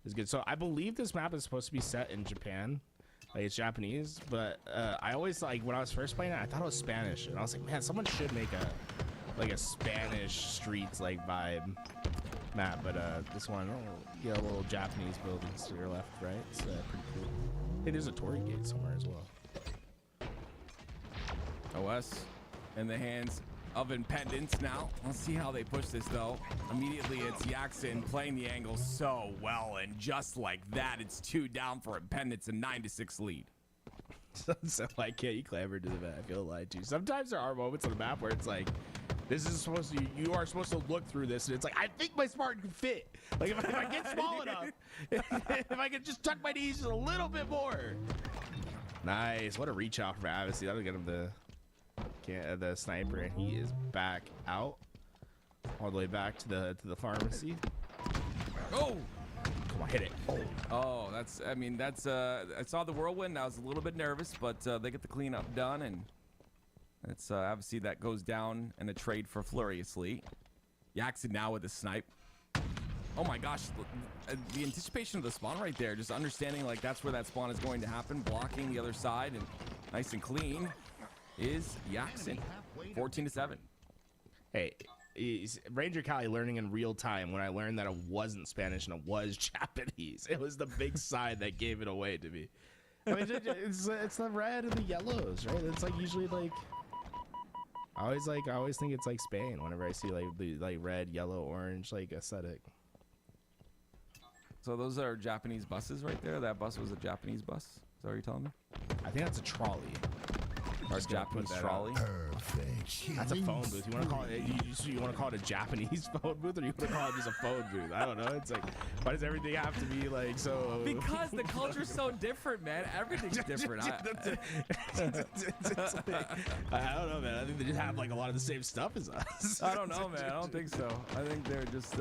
is good. So I believe this map is supposed to be set in Japan. Like, it's Japanese, but I always, like, when I was first playing it, I thought it was Spanish, and I was like, man, someone should make a Spanish streets like vibe map. But this one, you got a little Japanese buildings to your left, right? It's pretty cool. I think there's a Tourney gate somewhere as well. OS in the hands of Impendence now. Let's see how they push this, though. Immediately, it's Yaxin playing the angle so well, and just like that, it's 2 down for Impendence, a 9-6 lead. So I can't you clamber to the map. I feel lied to. Sometimes there are moments on the map where it's like, this is supposed to, you are supposed to look through this, and it's like, I think my Spartan can fit. Like, if I get small enough, if I can just tuck my knees just a little bit more. Nice. What a reach out from Avicii. That'll get him the sniper, and he is back out, all the way back to the pharmacy. Oh! Come on, hit it. Oh, that's, I mean, that's, I saw the whirlwind. I was a little bit nervous, but they get the cleanup done, and it's obviously that goes down in a trade for Furiously. Yaxin now with the snipe. Oh my gosh, the anticipation of the spawn right there, just understanding like that's where that spawn is going to happen, blocking the other side, and nice and clean is Yaxin. 14-7. Hey, Ranger Cali learning in real time when I learned that it wasn't Spanish and it was Japanese. It was the big sign that gave it away to me. I mean, it's the red and the yellows, right? It's like usually like I always think it's like Spain whenever I see like the red, yellow, orange like aesthetic. So those are Japanese buses right there. That bus was a Japanese bus. Is that what you're telling me? I think that's a trolley. Or a Japanese trolley. That's a phone booth. You want to call it? You want to call it a Japanese phone booth, or you want to call it just a phone booth? I don't know. It's like, why does everything have to be like so? Because the culture's so different, man. Everything's different. I don't know, man. I think they just have like a lot of the same stuff as us. I don't know, man. I don't think so. I think they're just.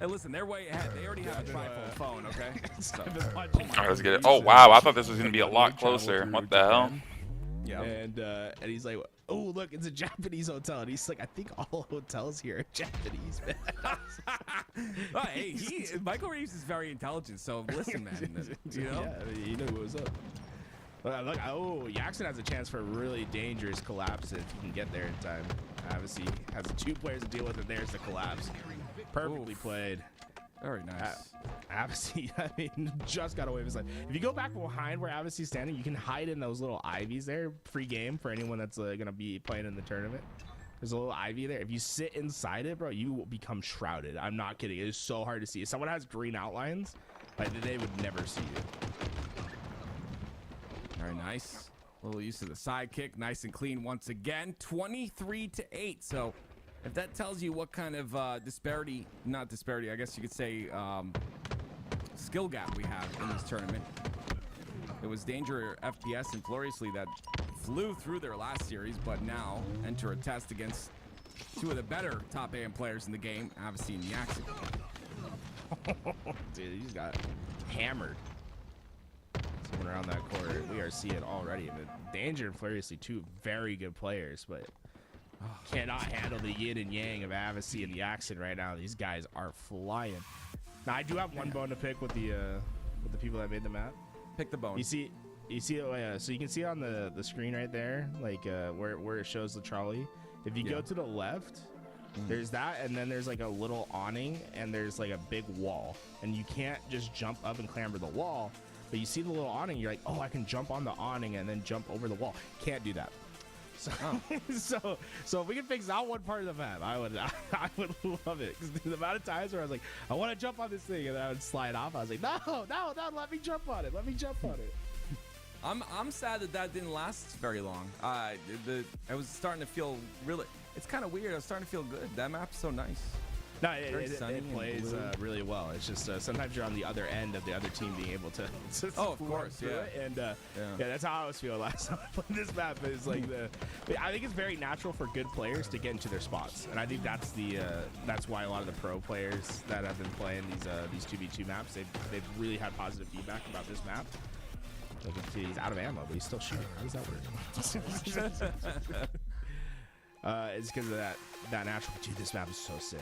Hey, listen, they're way ahead. They already have a trifold phone, okay? So. All right, let's get it. Oh wow, I thought this was gonna be a lot closer. What the hell? Yeah. And he's like, oh look, it's a Japanese hotel, and he's like, I think all hotels here are Japanese, man. Oh, hey, Michael Reeves is very intelligent, so listen, man. You know? Yeah, he knew what was up. Look, oh, Yaxin has a chance for a really dangerous collapse if he can get there in time. Obviously, has 2 players to deal with, and there's the collapse. Perfectly played. Very nice. Avicii, I mean, just got away with his life. If you go back behind where Avicii's standing, you can hide in those little ivies there. Free game for anyone that's going to be playing in the tournament. There's a little ivy there. If you sit inside it, bro, you will become shrouded. I'm not kidding. It is so hard to see. If someone has green outlines, like, they would never see you. Very nice. A little use of the sidekick. Nice and clean once again. 23-8. So if that tells you what kind of not disparity, I guess you could say skill gap we have in this tournament. It was Danger, FPS, and Furiously that flew through their last series, but now enter a test against 2 of the better top AM players in the game, Avicii and Yaxin. Dude, he just got hammered. Someone around that corner. We are seeing already. I mean, Danger and Furiously, 2 very good players, but cannot handle the yin and yang of Avicii and Yaxin right now. These guys are flying. Now, I do have one bone to pick with the people that made the map. Pick the bone. You see so you can see on the screen right there, like where it shows the trolley. If you go to the left, there's that, and then there's like a little awning, and there's like a big wall, and you can't just jump up and clamber the wall. But you see the little awning, you're like, oh, I can jump on the awning and then jump over the wall. Can't do that. So, so if we can fix that one part of the map, I would love it. Because the amount of times where I was like, I want to jump on this thing, and then I would slide off. I was like, no, let me jump on it. Let me jump on it. I'm sad that didn't last very long. I was starting to feel really. It's kind of weird. I was starting to feel good. That map's so nice. No, it plays really well. It's just sometimes you're on the other end of the other team being able to oh, of course, yeah. And yeah, that's how I always feel last time I played this map. Is like I think it's very natural for good players to get into their spots, and I think that's that's why a lot of the pro players that have been playing these 2v2 maps, they've really had positive feedback about this map. Look, he's out of ammo, but he's still shooting. How does that work? It's because of that natural. Dude, this map is so sick.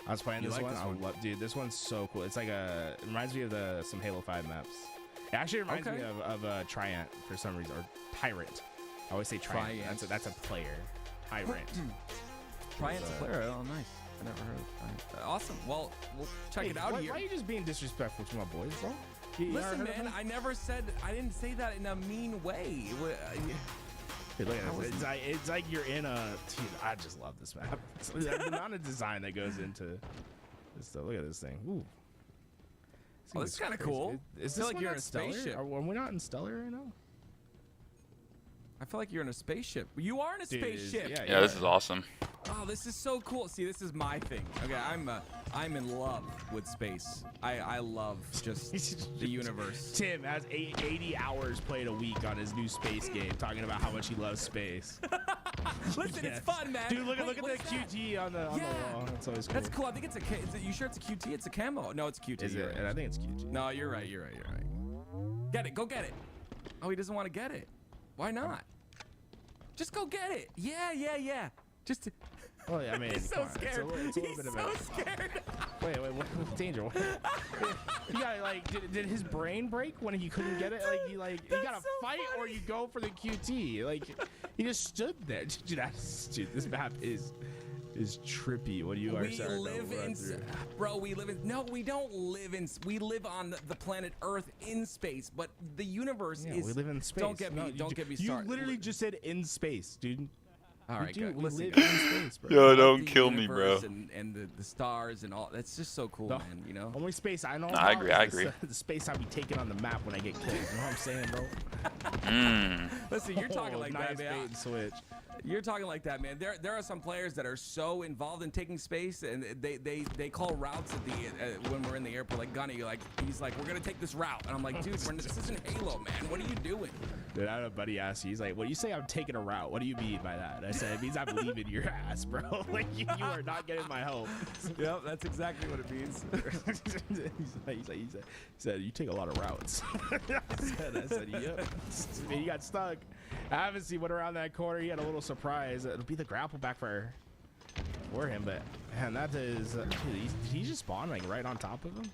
I was playing this one. Dude, this one's so cool. It's like it reminds me of some Halo 5 maps. It actually reminds me of Triant for some reason, or Tyrant. I always say Triant. That's a player. Tyrant. Triant's a player. Oh, nice. I never heard of Triant. Awesome. Well, we'll check it out here. Why are you just being disrespectful to my boys, bro? Listen, man, I didn't say that in a mean way. Dude, look at this. It's like you're in a. Dude, I just love this map. The amount of design that goes into this stuff. Look at this thing. Ooh. Oh, this is kind of cool. Is this like you're in a spaceship? Are we not in Stellar right now? I feel like you're in a spaceship. You are in a spaceship. Yeah, this is awesome. Oh, this is so cool. See, this is my thing. Okay, I'm in love with space. I love just the universe. Tim has 80 hours played a week on his new space game, talking about how much he loves space. Listen, it's fun, man. Dude, look at the QT on the wall. That's always cool. That's cool. I think it's a. You sure it's a QT? It's a camo. No, it's QT. Is it? I think it's QT. No, you're right. Get it. Go get it. Oh, he doesn't want to get it. Why not? Just go get it. Yeah. Just. Oh, yeah, I mean, he's so scared. It's a little bit of a. Scared. Wait, what danger? You got like, did his brain break when he couldn't get it? Like, you gotta so fight funny. Or you go for the QT. Like, he just stood there. Dude, this map is trippy. What you are starting to run through. Bro, we live in. No, we don't live in. We live on the planet Earth in space, but the universe is. We live in space. Don't get me started. You literally just said in space, dude. All right, good. We live in space, bro. Yo, don't kill me, bro. And the stars and all. That's just so cool, man. You know. Only space I know. I agree. The space I'll be taking on the map when I get killed. You know what I'm saying, bro? Listen, you're talking like nice that, man. Bait and switch. You're talking like that, man. There are some players that are so involved in taking space, and they call routes at the when we're in the airport. Like Gunny, he's like, we're gonna take this route, and I'm like, dude, this isn't Halo, man. What are you doing? Dude, I had a buddy ask me. He's like, well, you say I'm taking a route. What do you mean by that? I said, it means I'm leaving your ass, bro. Like you are not getting my help. Yep, that's exactly what it means. he said, you take a lot of routes. I said, yep. He got stuck. I haven't seen what around that corner. He had a little surprise. It'll be the grapple back for him, but man, that is. Dude, did he just spawn like right on top of him?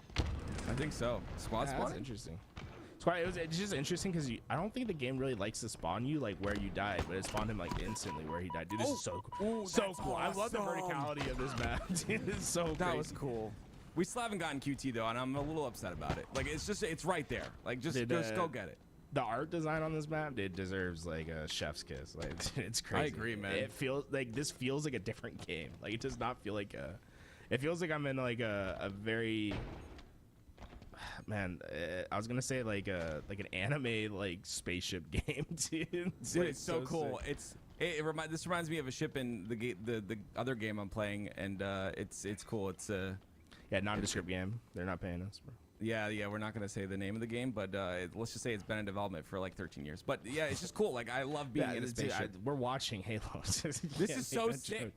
I think so. Spawn. That's interesting. It's just interesting because I don't think the game really likes to spawn you like where you died, but it spawned him like instantly where he died. Dude, this is so cool. So cool. Awesome. I love the verticality of this map. Dude, it's so crazy. That was cool. We still haven't gotten QT though, and I'm a little upset about it. Like it's right there. Like just go get it. The art design on this map, it deserves like a chef's kiss. Like it's crazy. I agree, man. It feels like this feels like a different game. Like it does not feel like a. It feels like I'm in like a very. Man, I was gonna say like an anime like spaceship game, dude. It's so cool. Sick. This reminds me of a ship in the other game I'm playing, and it's cool. It's nondescript game. They're not paying us, bro. Yeah, we're not gonna say the name of the game, but let's just say it's been in development for like 13 years. But yeah, it's just cool. Like I love being in a spaceship. We're watching Halo. This is so sick.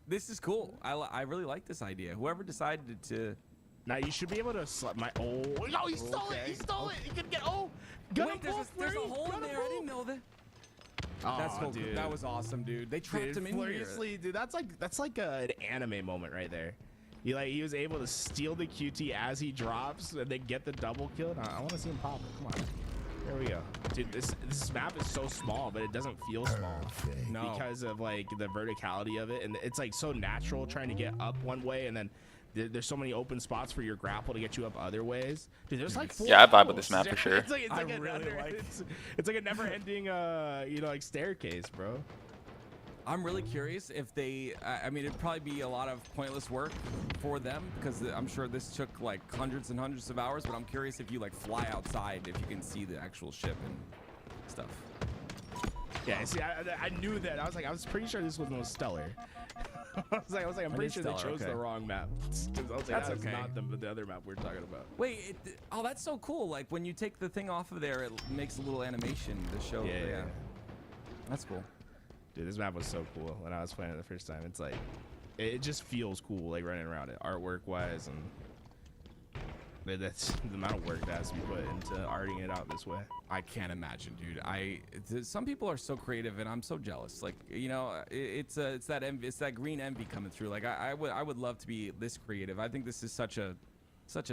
This is cool. I really like this idea. Whoever decided to. Now you should be able to slap my. Oh no! He stole it! He stole it! He could get. Oh, wait! There's a hole in there. I didn't know that. Oh, that's cool, dude. That was awesome, dude. They trapped him in here. Seriously, dude. That's like an anime moment right there. He was able to steal the QT as he drops and then get the double kill. I want to see him pop it. Come on. There we go. Dude, this map is so small, but it doesn't feel small. No. Because of like the verticality of it, and it's like so natural trying to get up one way and then. There's so many open spots for your grapple to get you up other ways. Dude, there's like 4 I vibe with this map for sure. It's like a never-ending, like staircase, bro. I'm really curious if they. I mean, it'd probably be a lot of pointless work for them because I'm sure this took like hundreds and hundreds of hours. But I'm curious if you like fly outside, if you can see the actual ship and stuff. Yeah, see, I knew that. I was pretty sure this was no Stellar. I was like, I'm pretty sure they chose the wrong map. I was like, that's okay. Not the other map we're talking about. Wait, that's so cool. Like when you take the thing off of there, it makes a little animation to show. Yeah. That's cool. Dude, this map was so cool when I was playing it the first time. It's like, it just feels cool, like running around it, artwork wise, and That's the amount of work that has to be put into arting it out this way. I can't imagine, dude. Some people are so creative, and I'm so jealous. Like, you know, it's that envy, it's that green envy coming through. Like, I would love to be this creative. I think this is such a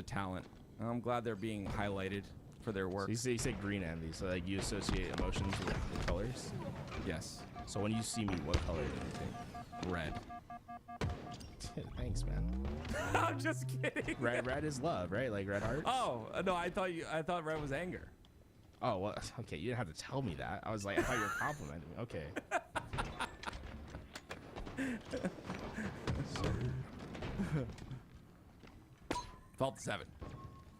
talent. I'm glad they're being highlighted for their work. So you say green envy, so like you associate emotions with the colors. Yes. So when you see me, what color do you think? Red. Thanks, man. I'm just kidding. Red is love, right? Like red hearts. Oh no, I thought red was anger. Oh well, okay. You didn't have to tell me that. I was like, I thought you were complimenting me. Okay. Fault 7.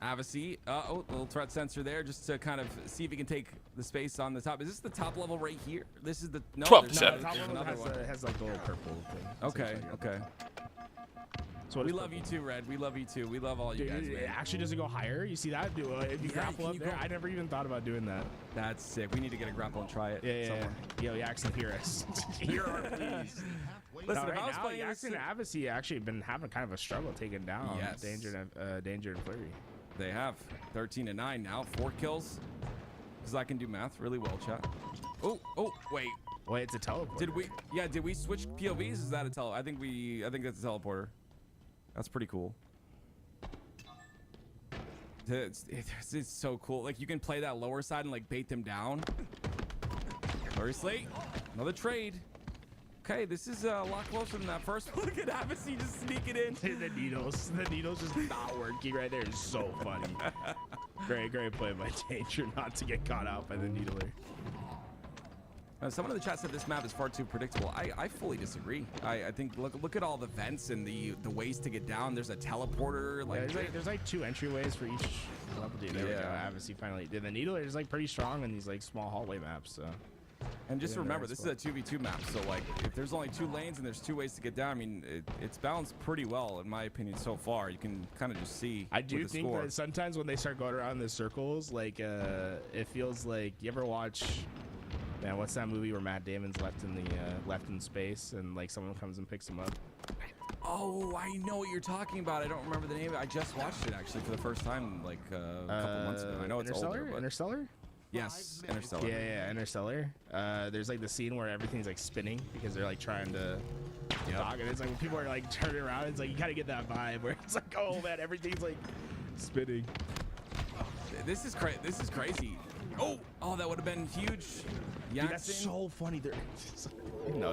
Avicii. Oh, little threat sensor there, just to kind of see if he can take the space on the top. Is this the top level right here? This is the 12-7. No, the top level has like the little purple thing. Okay. Okay. So We love you too, Red. We love you too. We love all you guys, It man. actually doesn't go higher. You see that? If you grapple up there, I never even thought about doing that. That's sick. We need to get a grapple and try it. Yeah. Yo, Jackson, hear us. Hear our pleas. Listen, if Right I was now, playing Jackson and Avicii actually been having kind of a struggle taking down Yes. Danger and Flurry. They have 13-9 now, 4 kills. Because I can do math really well, chat. Oh, wait. Wait, it's a teleport. Did we switch POVs? Is that a tele? I think that's a teleporter. That's pretty cool. It's so cool. Like, you can play that lower side and like bait them down. Flurry Slate, another trade. Okay, this is a lot closer than that first. Look at Avicii just sneaking in. The needles just not working right there. It's so funny. Great play by Danger not to get caught out by the needler. Someone in the chat said this map is far too predictable. I fully disagree. I think look at all the vents and the ways to get down. There's a teleporter. Like, there's like 2 entryways for each level. Dude, there we go. Avicii finally did. The needler is like pretty strong in these like small hallway maps. So. And just remember, this is a 2v2 map. So like, if there's only 2 lanes and there's 2 ways to get down, I mean, it's balanced pretty well in my opinion so far. You can kind of just see. I do think that sometimes when they start going around the circles, like it feels like, you ever watch? Man, what's that movie where Matt Damon's left in space and like someone comes and picks him up? Oh, I know what you're talking about. I don't remember the name. I just watched it actually for the first time like a couple months ago. I know it's older. But... Interstellar? Yes, Interstellar. Yeah, Interstellar. There's like the scene where everything's like spinning because they're like trying to dog it. It's like when people are like turning around, it's like you kind of get that vibe where it's like, oh man, everything's like spinning. This is crazy. Oh, that would have been huge. Dude, that's so funny.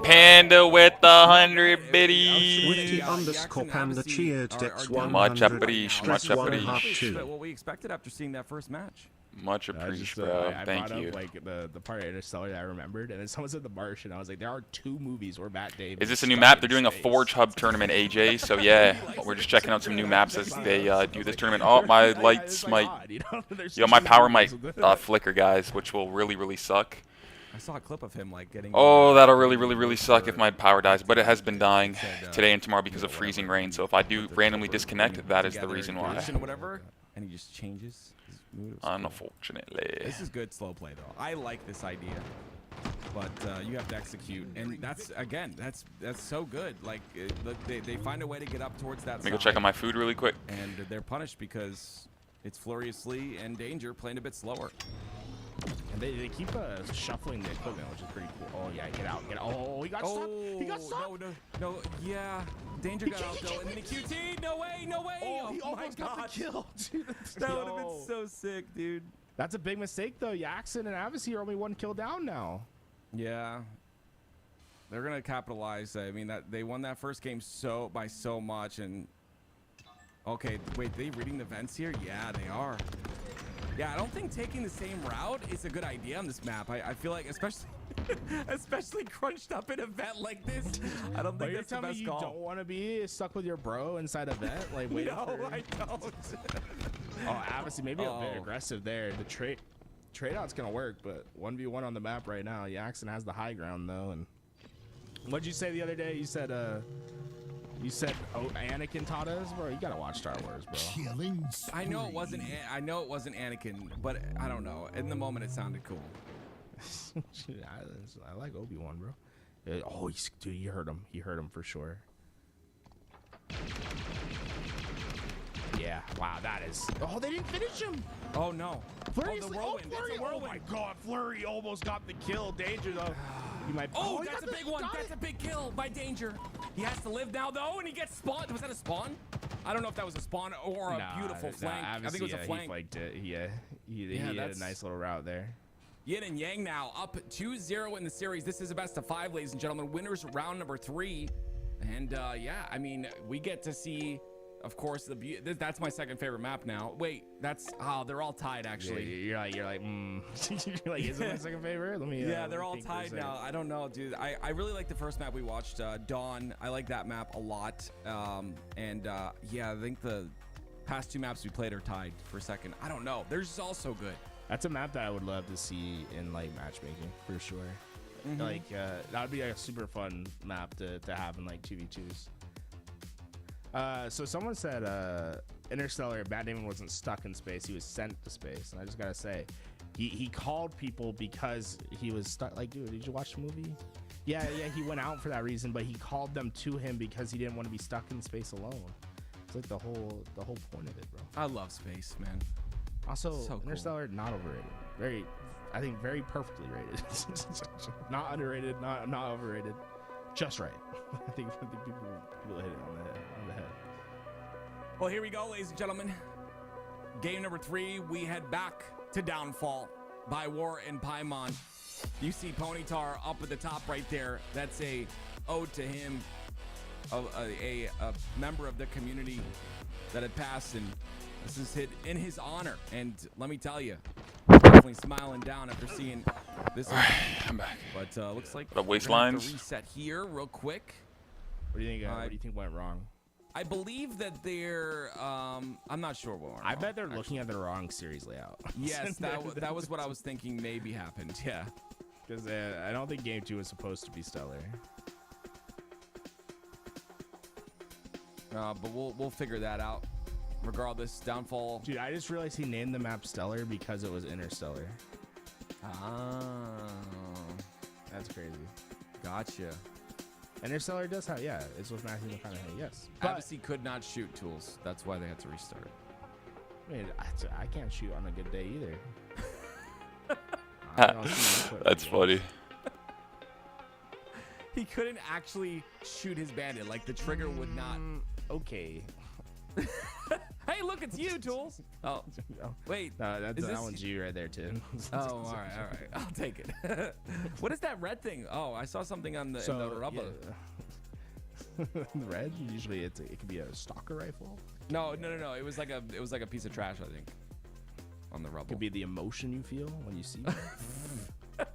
Panda with the 100 biddies. Witty_Panda cheered Dex100. Much appreciate, much appreciate. What we expected after seeing that first match. Much appreciate, bro. Thank you. Up, like the part of Interstellar that I remembered, and then someone said The Martian. I was like, there are 2 movies where Matt Damon. Is this a new map? They're doing a Forge Hub tournament, AJ. So yeah, we're just checking out some new maps as they do this tournament. Oh, my lights might. Yo, my power might flicker, guys, which will really suck. I saw a clip of him like getting. Oh, that'll really suck if my power dies. But it has been dying today and tomorrow because of freezing rain. So if I do randomly disconnect, that is the reason why. Whatever, and he just changes his moves. Unfortunately. This is good slow play though. I like this idea, but you have to execute, and that's so good. Like they find a way to get up towards that. Let me go check on my food really quick. And they're punished because it's Furiously and Danger playing a bit slower. And they keep shuffling the equipment, which is pretty cool. Oh yeah, get out. Oh, he got stuck. He got stuck. No, yeah. Danger got out though, and then the QT. No way. Oh, he almost got the kill. Dude, that would have been so sick, dude. That's a big mistake though. Jackson and Avicii are only 1 kill down now. Yeah. They're gonna capitalize. I mean, that they won that first game by so much, and okay, wait, they reading the vents here? Yeah, they are. Yeah, I don't think taking the same route is a good idea on this map. I feel like, especially crunched up in a vent like this, I don't think that's the best call. You don't want to be stuck with your bro inside a vent, like waiting no, for... I don't. Oh, Avicii, maybe a bit aggressive there. The trade out's gonna work, but 1v1 on the map right now. Jackson has the high ground though. And what'd you say the other day? You said Anakin taught us, bro. You gotta watch Star Wars, bro. I know it wasn't Anakin, but I don't know. In the moment, it sounded cool. I like Obi-Wan, bro. Oh, dude, he heard him. He heard him for sure. Yeah, Yeah. Wow, that is. Oh, they didn't finish him. Oh no. Flurry's the whirlwind. It's Flurry. a whirlwind. Oh my God, Flurry almost got the kill. Danger though. He might. Oh, he that's got a big one. That's a big kill by Danger. He has to live now though, and he gets spawned. Was that a spawn? I don't know if that was a spawn or a beautiful flank. I think it was a flank. He flanked it. He had a nice little route there. Yin and Yang now up 2-0 in the series. This is a best of 5, ladies and gentlemen. Winners round number 3. And yeah, I mean, we get to see, of course, that's my second favorite map now. Wait, they're all tied actually. Yeah, you're like, you're like, is it my second favorite? Let me. Yeah, they're all tied now. I don't know, dude. I really like the first map we watched, Dawn. I like that map a lot. Yeah, I think the past 2 maps we played are tied for second. I don't know. They're just all so good. That's a map that I would love to see in like matchmaking for sure. Like that would be like a super fun map to have in like 2v2s. So someone said Interstellar, Matt Damon wasn't stuck in space, he was sent to space. And I just gotta say, he called people because he was stuck. Like, dude, did you watch the movie? Yeah, he went out for that reason, but he called them to him because he didn't want to be stuck in space alone. It's like the whole point of it, bro. I love space, man. Also, so Interstellar, not overrated. I think very perfectly rated. Not underrated, not overrated, just right. I think people hit it on the head. Well, here we go, ladies and gentlemen. Game number 3, we head back to Downfall by War and Paimon. You see Ponytar up at the top right there. That's a ode to him, a member of the community that had passed, and this is hit in his honor. And let me tell you, definitely smiling down after seeing this. All right, I'm back. But looks like the waistlines. We're gonna have to reset here real quick. What do you think? What do you think went wrong? I believe that they're. I'm not sure what went wrong. I bet they're looking at the wrong series layout. Yes, that was what I was thinking maybe happened. Yeah, because I don't think Game 2 was supposed to be stellar. But we'll figure that out. Regardless, Downfall. Dude, I just realized he named the map Stellar because it was Interstellar. Oh, that's crazy. Gotcha. Interstellar does have, yeah, it's with Matthew McConaughey, yes. But Obviously could not shoot tools. That's why they had to restart. I mean, I can't shoot on a good day either. That's funny. He couldn't actually shoot his bandit. Like the trigger would not. Okay. Hey, look, it's you, Tools. Oh, wait. No, that one's you right there, too. Oh, all right. I'll take it. What is that red thing? Oh, I saw something on the, in the rubber. Yeah. Red? Usually it could be a stalker rifle. No. It was like a piece of trash, I think. On the rubble. Could be the emotion you feel when you see it.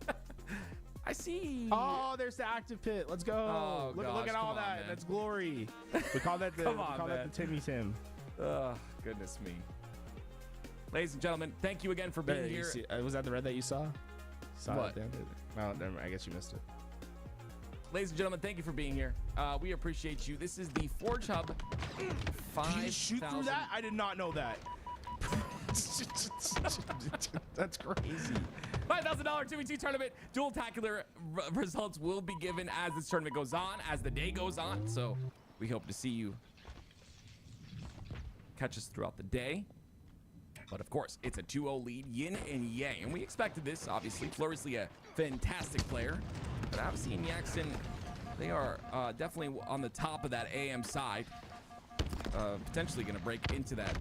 I see. Oh, there's the active pit. Let's go. Oh, look at all that. Man. That's glory. We call that the that the Timmy Tim. Oh, goodness me. Ladies and gentlemen, thank you again for being here. Was that the red that you saw? What? No, never mind. I guess you missed it. Ladies and gentlemen, thank you for being here. We appreciate you. This is the Forge Hub. 5,000. Did you shoot through that? I did not know that. That's crazy. $5,000 2v2 tournament. Dual-tacular results will be given as this tournament goes on, as the day goes on. So we hope to see you catch us throughout the day. But of course, it's a 2-0 lead, yin and yang. And we expected this, obviously. Fluriously a fantastic player. But obviously in Yaxon, they are definitely on the top of that AM side. Potentially going to break into that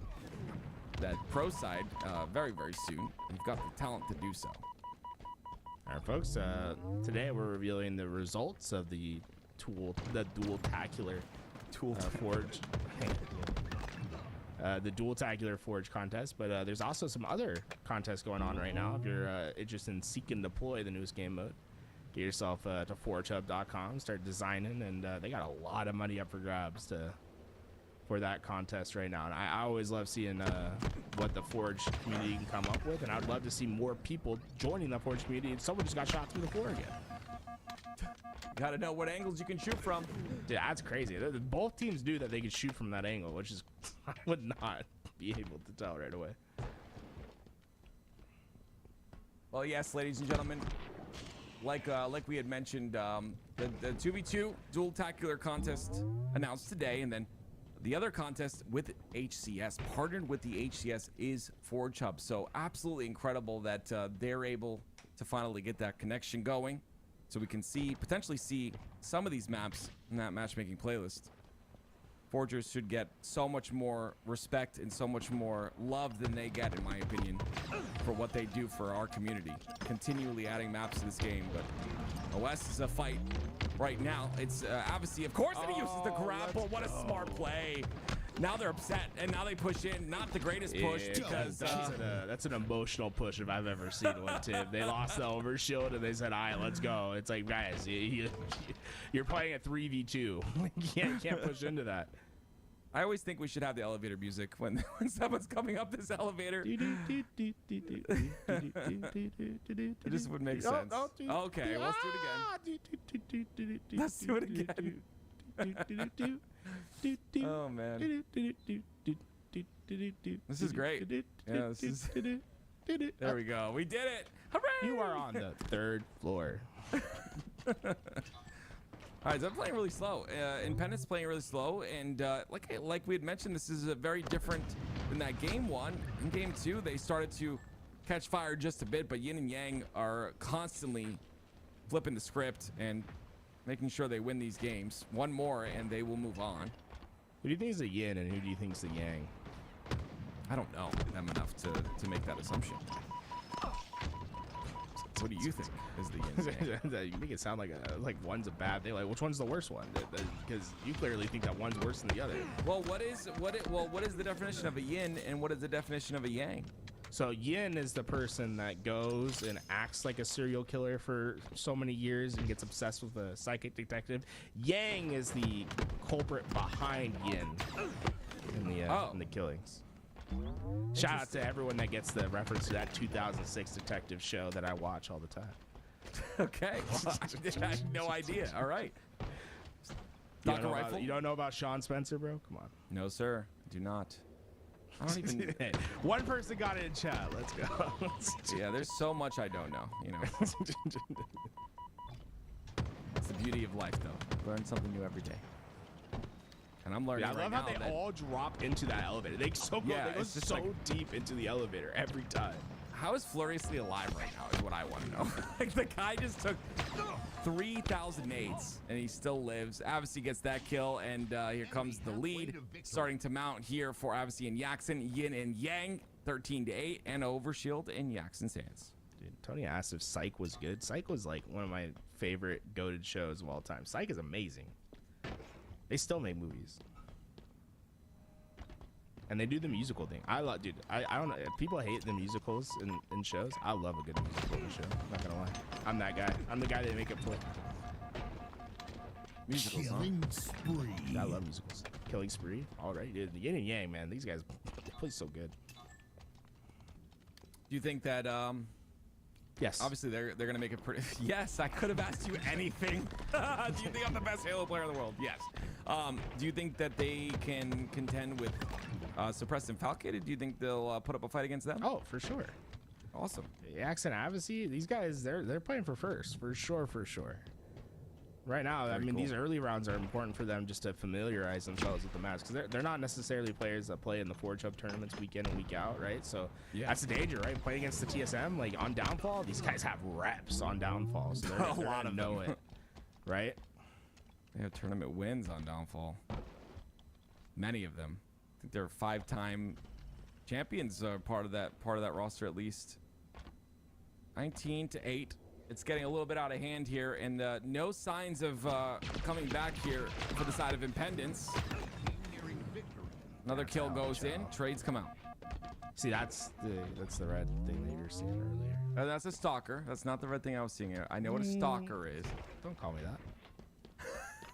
pro side very, very soon. You've got the talent to do so. All right, folks. Today we're revealing the results of the dual-tacular Forge. The dual-tacular Forge contest, but there's also some other contests going on right now. If you're interested in seek and deploy the newest game mode, get yourself to forgehub.com, start designing, and they got a lot of money up for grabs for that contest right now. And I always love seeing what the Forge community can come up with, and I'd love to see more people joining the Forge community. And someone just got shot through the floor again. Gotta know what angles you can shoot from. Dude, that's crazy. Both teams do that. They can shoot from that angle, which is I would not be able to tell right away. Well, yes, ladies and gentlemen, like we had mentioned, the 2v2 dual-tacular contest announced today, and then the other contest with HCS, partnered with the HCS, is Forge Hub. So absolutely incredible that they're able to finally get that connection going, so we can potentially see some of these maps in that matchmaking playlist. Forgers should get so much more respect and so much more love than they get, in my opinion, for what they do for our community. Continually adding maps to this game, but OS is a fight right now. It's Avicii, of course, and he uses the grapple. What a smart play. Now they're upset, and now they push in. Not the greatest push, because that's an emotional push if I've ever seen one, Tim. They lost the overshield, and they said, all right, let's go. It's like, guys, you're playing a 3v2. You can't push into that. I always think we should have the elevator music when someone's coming up this elevator. It just would make sense. Okay, let's do it again. Let's do it again. Oh, man. This is great. Yeah, this is... There we go. We did it. Hooray! You are on the 3rd floor. All right, so I'm playing really slow. Independent's playing really slow, and like we had mentioned, this is a very different than that game 1. In game 2, they started to catch fire just a bit, but Yin and Yang are constantly flipping the script and making sure they win these games. One more, and they will move on. Who do you think is the Yin, and who do you think is the Yang? I don't know them enough to make that assumption. What do you think is the Yin and Yang? You make it sound like one's a bad thing. Like, which one's the worst one? Because you clearly think that one's worse than the other. Well, what is the definition of a Yin, and what is the definition of a Yang? So Yin is the person that goes and acts like a serial killer for so many years and gets obsessed with a psychic detective. Yang is the culprit behind Yin in the killings. Shout out to everyone that gets the reference to that 2006 detective show that I watch all the time. Okay, well, I had no idea. All right. You don't know about Sean Spencer, bro? Come on. No, sir. I do not. I don't even. Hey, one person got it in chat. Let's go. Yeah, there's so much I don't know. You know. It's the beauty of life, though. Learn something new every day. And I'm learning. I love how they all drop into that elevator. They go so deep into the elevator every time. How is Furiously alive right now is what I want to know. Like, the guy just took 3,000 nades and he still lives. Avicii gets that kill, and here comes the lead starting to mount here for Avicii and Yaxen. Yin and Yang 13-8, and overshield in Yaxen's hands. Dude, Tony asked if Psych was good. Psych was like one of my favorite goated shows of all time. Psych is amazing. They still make movies. And they do the musical thing. I don't know. People hate the musicals in shows. I love a good musical in a show. I'm not gonna lie. I'm that guy. I'm the guy they make it for. Musicals, Killing spree. I love musicals. Killing Spree. All right, dude. The Yin and Yang, man. These guys play so good. Do you think that Yes. obviously they're gonna make it pretty? Yes, I could have asked you anything. Do you think I'm the best Halo player in the world? Yes. Do you think that they can contend with Suppressed and Falcated? Do you think they'll put up a fight against them? Oh, for sure. Awesome. Axe and Avicii, these guys, they're playing for first, for sure. Right now, I mean, cool. these early rounds are important for them just to familiarize themselves with the maps, because they're not necessarily players that play in the Forge Hub tournaments week in and week out, right? So that's the danger, right? Playing against the TSM, like on Downfall, these guys have reps on Downfall, so they're gonna know it, right? They have tournament wins on Downfall. Many of them. I think they're 5-time champions are part of that roster at least. 19-8. It's getting a little bit out of hand here, and no signs of coming back here for the side of Impendence. Another kill goes in. Trades come out. See, that's the red thing that you were seeing earlier. That's a stalker. That's not the red thing I was seeing. I know what a stalker is. Don't call me that.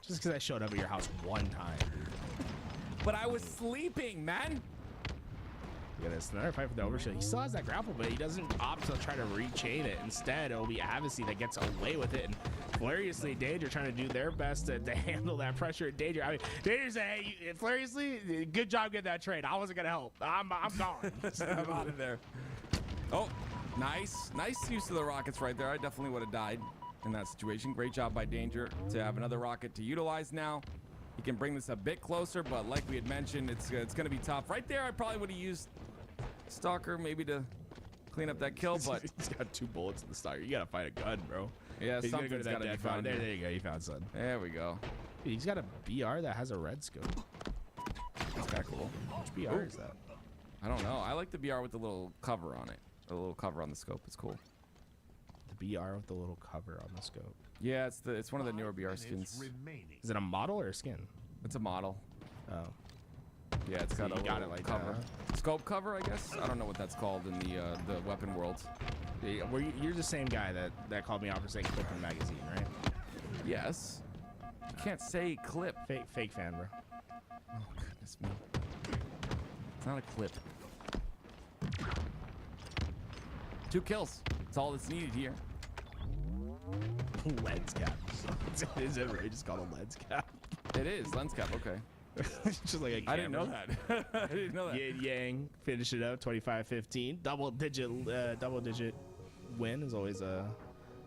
Just because I showed up at your house one time. But I was sleeping, man. Look at this. Another fight for the overshield. He still has that grapple, but he doesn't opt to try to rechain it. Instead, it'll be Avicii that gets away with it. And Furiously, Danger trying to do their best to handle that pressure. Danger, I mean, Danger said, hey, Furiously, good job getting that trade. I wasn't going to help. I'm gone. I'm out of there. Oh, nice. Nice use of the rockets right there. I definitely would have died in that situation. Great job by Danger to have another rocket to utilize now. He can bring this a bit closer, but like we had mentioned, it's going to be tough. Right there, I probably would have used Stalker maybe to clean up that kill, but he's got 2 bullets in the Stalker. You got to find a gun, bro. yeah, He's gonna something's go to got that to be dead found. There you go. You found something. There we go. Dude, he's got a BR that has a red scope. That's kind of cool. Which BR is that? I don't know. I like the BR with the little cover on it. The little cover on the scope. It's cool. The BR with the little cover on the scope. Yeah, it's one of the newer BR skins. Is it a model or a skin? It's a model. Oh. Yeah, it's got a you got little it like cover. that, Scope cover, I guess. I don't know what that's called in the weapon world. Yeah, you're the same guy that called me out for saying clip in the magazine, right? Yes. You can't say clip. Fake fan, bro. Oh goodness me. It's not a clip. 2 kills. That's all that's needed here. Lens cap. Is it really just called a lens cap? It is lens cap. Okay. It's just like a camera. I didn't know that. I didn't know that. Yin Yang finish it up 25-15. Double digit win is always a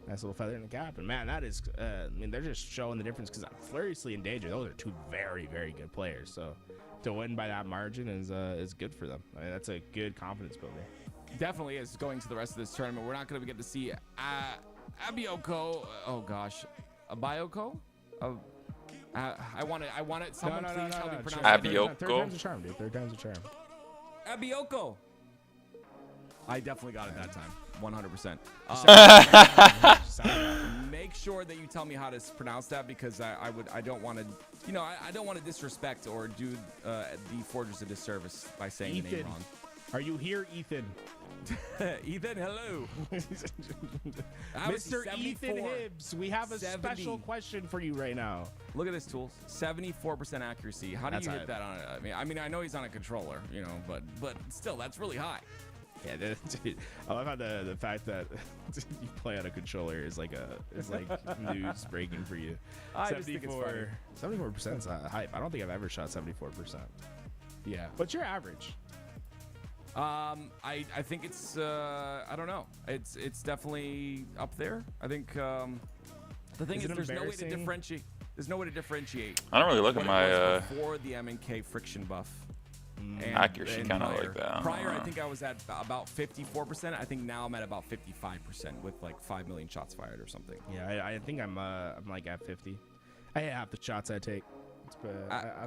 nice little feather in the cap. And man, that is I mean, they're just showing the difference because Furiously and Danger, those are 2 very, very good players. So to win by that margin is good for them. I mean, that's a good confidence builder. Definitely is going to the rest of this tournament. We're not going to get to see Abioko. Oh gosh, Abioko. I want it. Someone please help me pronounce it. Abioko. Third time's a charm, dude. Third time's a charm. Abioko. I definitely got it that time. 100%. Make sure that you tell me how to pronounce that because I don't want to, I don't want to disrespect or do the Forgers a disservice by saying the name wrong. Are you here, Ethan? Ethan, hello. Mr. Ethan Hibbs, we have a special question for you right now. Look at this, Tools. 74% accuracy. How do you hit that on it? I mean, I know he's on a controller, but still, that's really high. Yeah, dude, I love how the fact that you play on a controller is like news breaking for you. I just think it's funny. 74% is hype. I don't think I've ever shot 74%. Yeah. What's your average? I think it's I don't know. It's definitely up there. I think the thing is there's no way to differentiate. There's no way to differentiate. I don't really look at my before the M&K friction buff. Accuracy kind of like that. Prior, I think I was at about 54%. I think now I'm at about 55% with like 5 million shots fired or something. Yeah, I think I'm like at 50. I hit half the shots I take.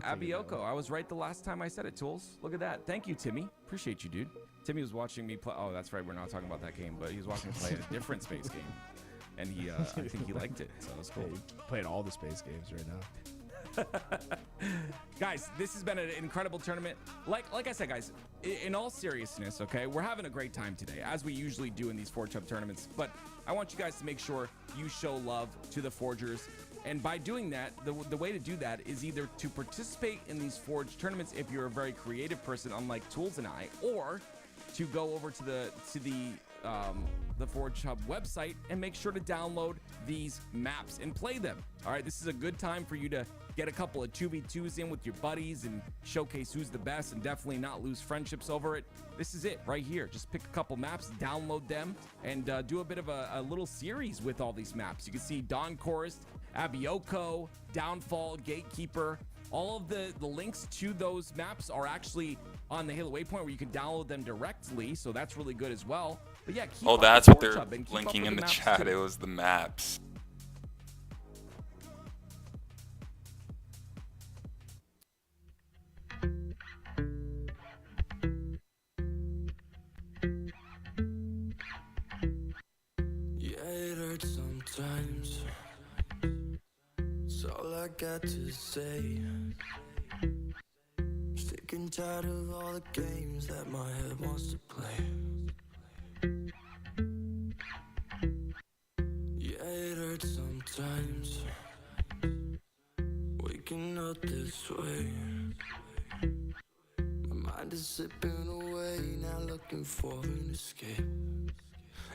Abioko, I was right the last time I said it, Tools. Look at that. Thank you, Timmy. Appreciate you, dude. Timmy was watching me play. Oh, that's right. We're not talking about that game, but he was watching me play a different space game. And I think he liked it, so it was cool. Yeah, he played all the space games right now. Guys, this has been an incredible tournament. Like I said, guys, in all seriousness, okay, we're having a great time today, as we usually do in these Forge Hub tournaments. But I want you guys to make sure you show love to the Forgers. And by doing that, the way to do that is either to participate in these Forge tournaments if you're a very creative person, unlike Tools and I, or to go over to the Forge Hub website and make sure to download these maps and play them. All right, this is a good time for you to get a couple of 2v2s in with your buddies and showcase who's the best and definitely not lose friendships over it. This is it right here. Just pick a couple maps, download them, and do a bit of a little series with all these maps. You can see Dawn Chorus, Abioko, Downfall, Gatekeeper. All of the links to those maps are actually on the Halo Waypoint where you can download them directly, so that's really good as well. But yeah, keep up that's the what Forge they're Hub and keep linking up in with the maps chat. too. It was the maps. Yeah, it hurts sometimes. It's all I got to say. Sick and tired of all the games that my head wants to play. Yeah, it hurts sometimes. Waking up this way. My mind is slipping away, now looking for an escape.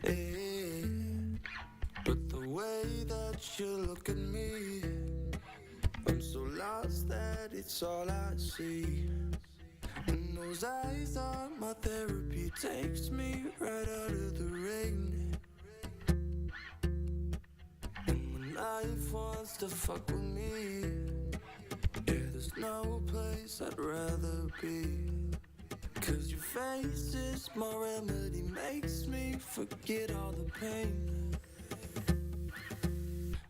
Yeah. But the way that you look at me, I'm so lost that it's all I see. And those eyes are my therapy, takes me right out of the rain. And when life wants to fuck with me, yeah, there's no place I'd rather be. 'Cause your face is my remedy, makes me forget all the pain.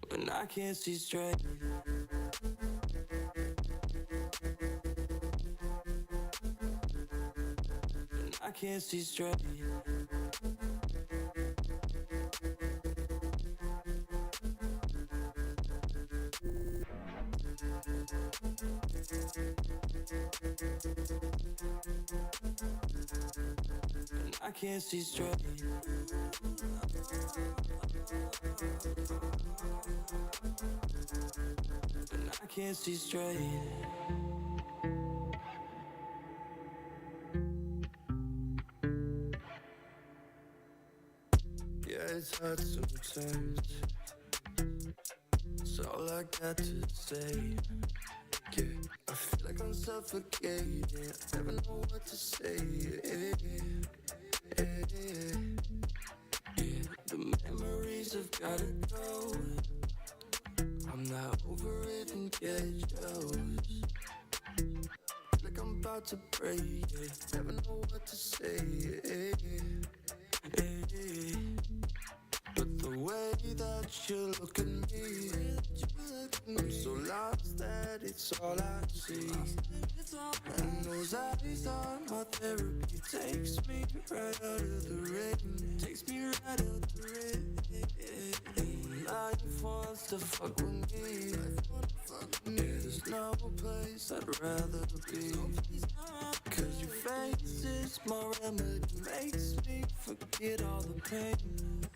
When I can't see straight. When I can't see straight. I can't see straight. And I can't see straight. Yeah, it's hard sometimes. It's all I got to say. Yeah, I feel like I'm suffocating. I never know what to say. Yeah. The memories have gotta go. I'm not over it and get jealous. Like I'm about to break. Never know what to say. But the way that you look at me, I'm so lost that it's all I see. And those eyes are my therapy. Takes me right out of the rain. Takes me right out of the rain. Life wants to fuck with me. There's no place I'd rather be. 'Cause your face is my remedy, makes me forget all the pain.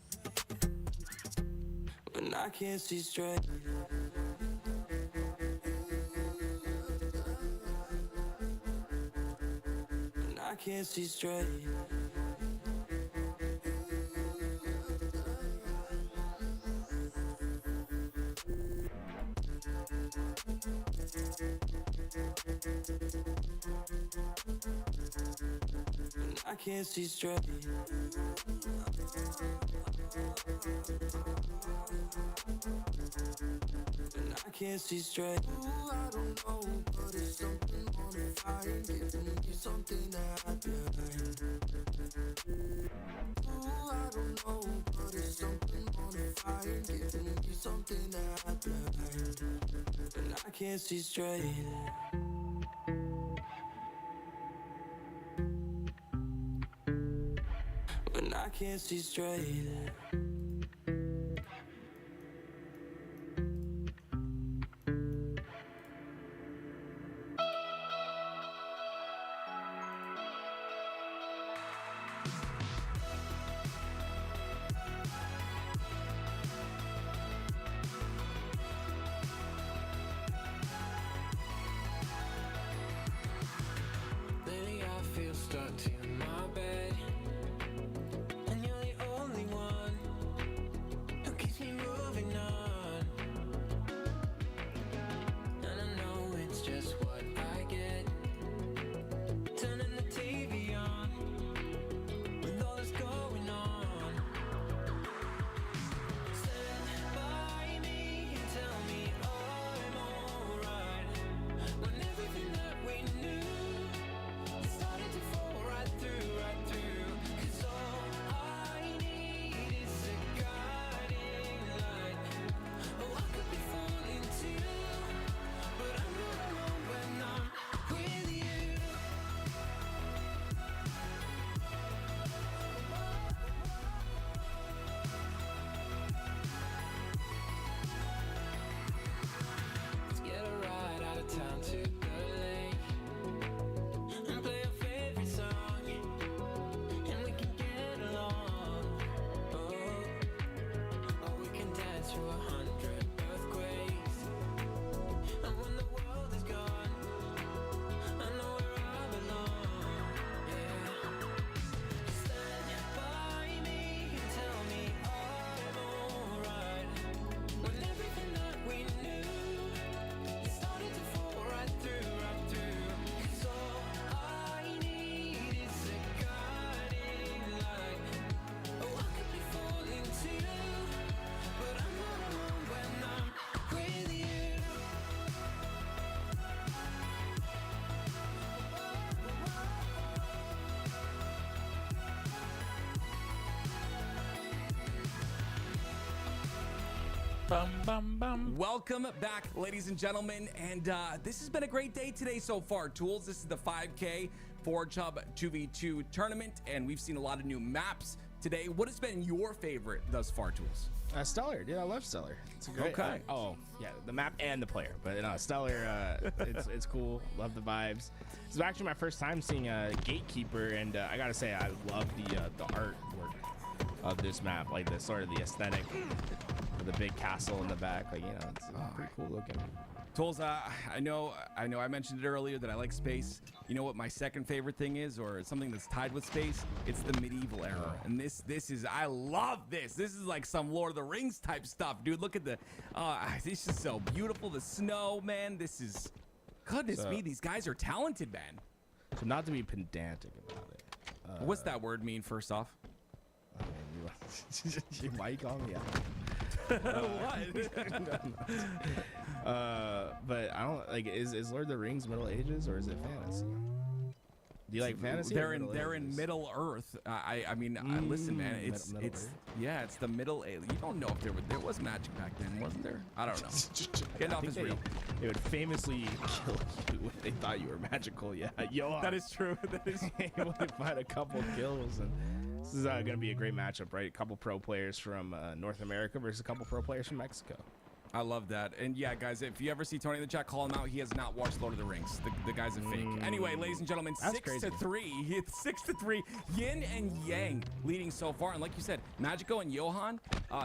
When I can't see straight. When I can't see straight. When I can't see straight. And I can't see straight. Ooh, I don't know, but it's something on the fire, giving you something that I behind. Ooh, I don't know, but it's something on the fire, giving you something that I behind. And I can't see straight. When I can't see straight. Lately I feel stuck in my bed, and you're the only one Bum, bum, bum. Welcome back, ladies and gentlemen, and this has been a great day today so far. Tools, this is the 5K Forge Hub 2v2 tournament, and we've seen a lot of new maps today. What has been your favorite thus far, Tools? Stellar, dude. I love Stellar. It's a great. Okay. Oh yeah, the map and the player, but no, Stellar. It's cool. Love the vibes. This is actually my first time seeing a Gatekeeper, and I gotta say I love the artwork of this map, like the sort of the aesthetic, with the big castle in the back. Like it's pretty cool looking. Tools, I know I mentioned it earlier that I like space. You know what my second favorite thing is, or something that's tied with space? It's the medieval era. And this is, I love this. This is like some Lord of the Rings type stuff, dude. Look at the, this is so beautiful. The snow, man. This is, goodness me, these guys are talented, man. So not to be pedantic about it. What's that word mean, first off? You might call me out. But I don't like. Is Lord of the Rings Middle Ages or is it fantasy? Do you like fantasy? They're in Middle Earth. I mean, listen, man. It's the Middle Age. You don't know if there was magic back then, wasn't there? I don't know. Gandalf is real. They would famously kill you if they thought you were magical. Yeah, yo. That is true. That is. Able to find a couple kills, and this is going to be a great matchup, right? A couple pro players from North America versus a couple pro players from Mexico. I love that. And yeah, guys, if you ever see Tony in the chat, call him out. He has not watched Lord of the Rings. The guy's a fake. Anyway, ladies and gentlemen, That's 6-3. It's 6-3. Yin and Yang leading so far. And like you said, Magico and Johan,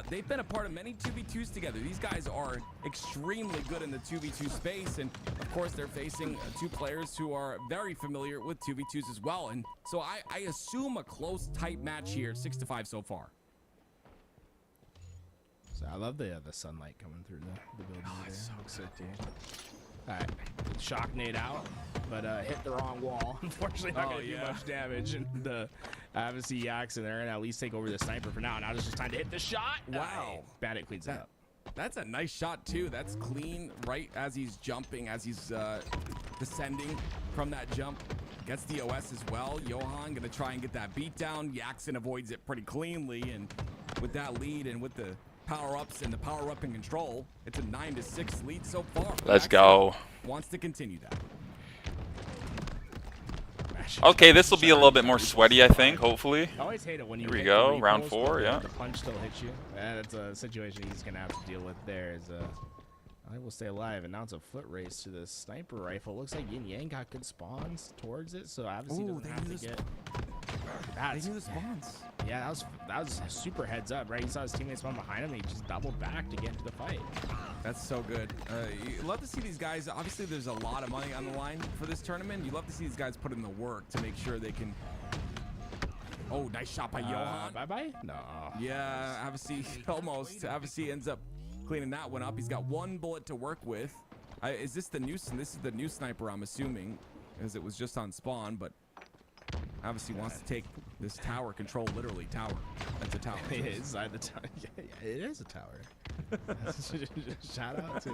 they've been a part of many 2v2s together. These guys are extremely good in the 2v2 space. And of course, they're facing two players who are very familiar with 2v2s as well. And so I assume a close, tight match here, 6-5 so far. So I love the sunlight coming through the building. Oh, it's so good, dude. All right, shock nade out, but hit the wrong wall. Unfortunately, not gonna do much damage. And obviously, Yaks and they're gonna at least take over the sniper for now. Now it's just time to hit the shot. Wow, Bandit cleans it up. That's a nice shot too. That's clean right as he's jumping, as he's descending from that jump. Gets the OS as well. Johan gonna try and get that beat down. Yaxon avoids it pretty cleanly, and with that lead and with the power-ups and the power-up and control, it's a 9-6 lead so far. Let's go. Wants to continue that. Okay, this will be a little bit more sweaty, I think, hopefully. I always hate it when you Here we hit go, the round recoils, 4, but yeah. the punch still hits you. That's a situation he's gonna have to deal with there. I will stay alive, and now it's a foot race to the sniper rifle. Looks like Yin Yang got good spawns towards it, so obviously doesn't have to get. They knew the spawns. Yeah, that was super heads up, right? He saw his teammates spawn behind him, and he just doubled back to get into the fight. That's so good. You love to see these guys. Obviously, there's a lot of money on the line for this tournament. You love to see these guys put in the work to make sure they can. Oh, nice shot by Johan. Bye-bye? No. Yeah, Avicii almost. Avicii ends up cleaning that one up. He's got one bullet to work with. Is this the new? This is the new sniper, I'm assuming, as it was just on spawn, but Avicii wants to take this tower control. Literally, tower. That's a tower. Inside the tower. Yeah, it is a tower. Shout out to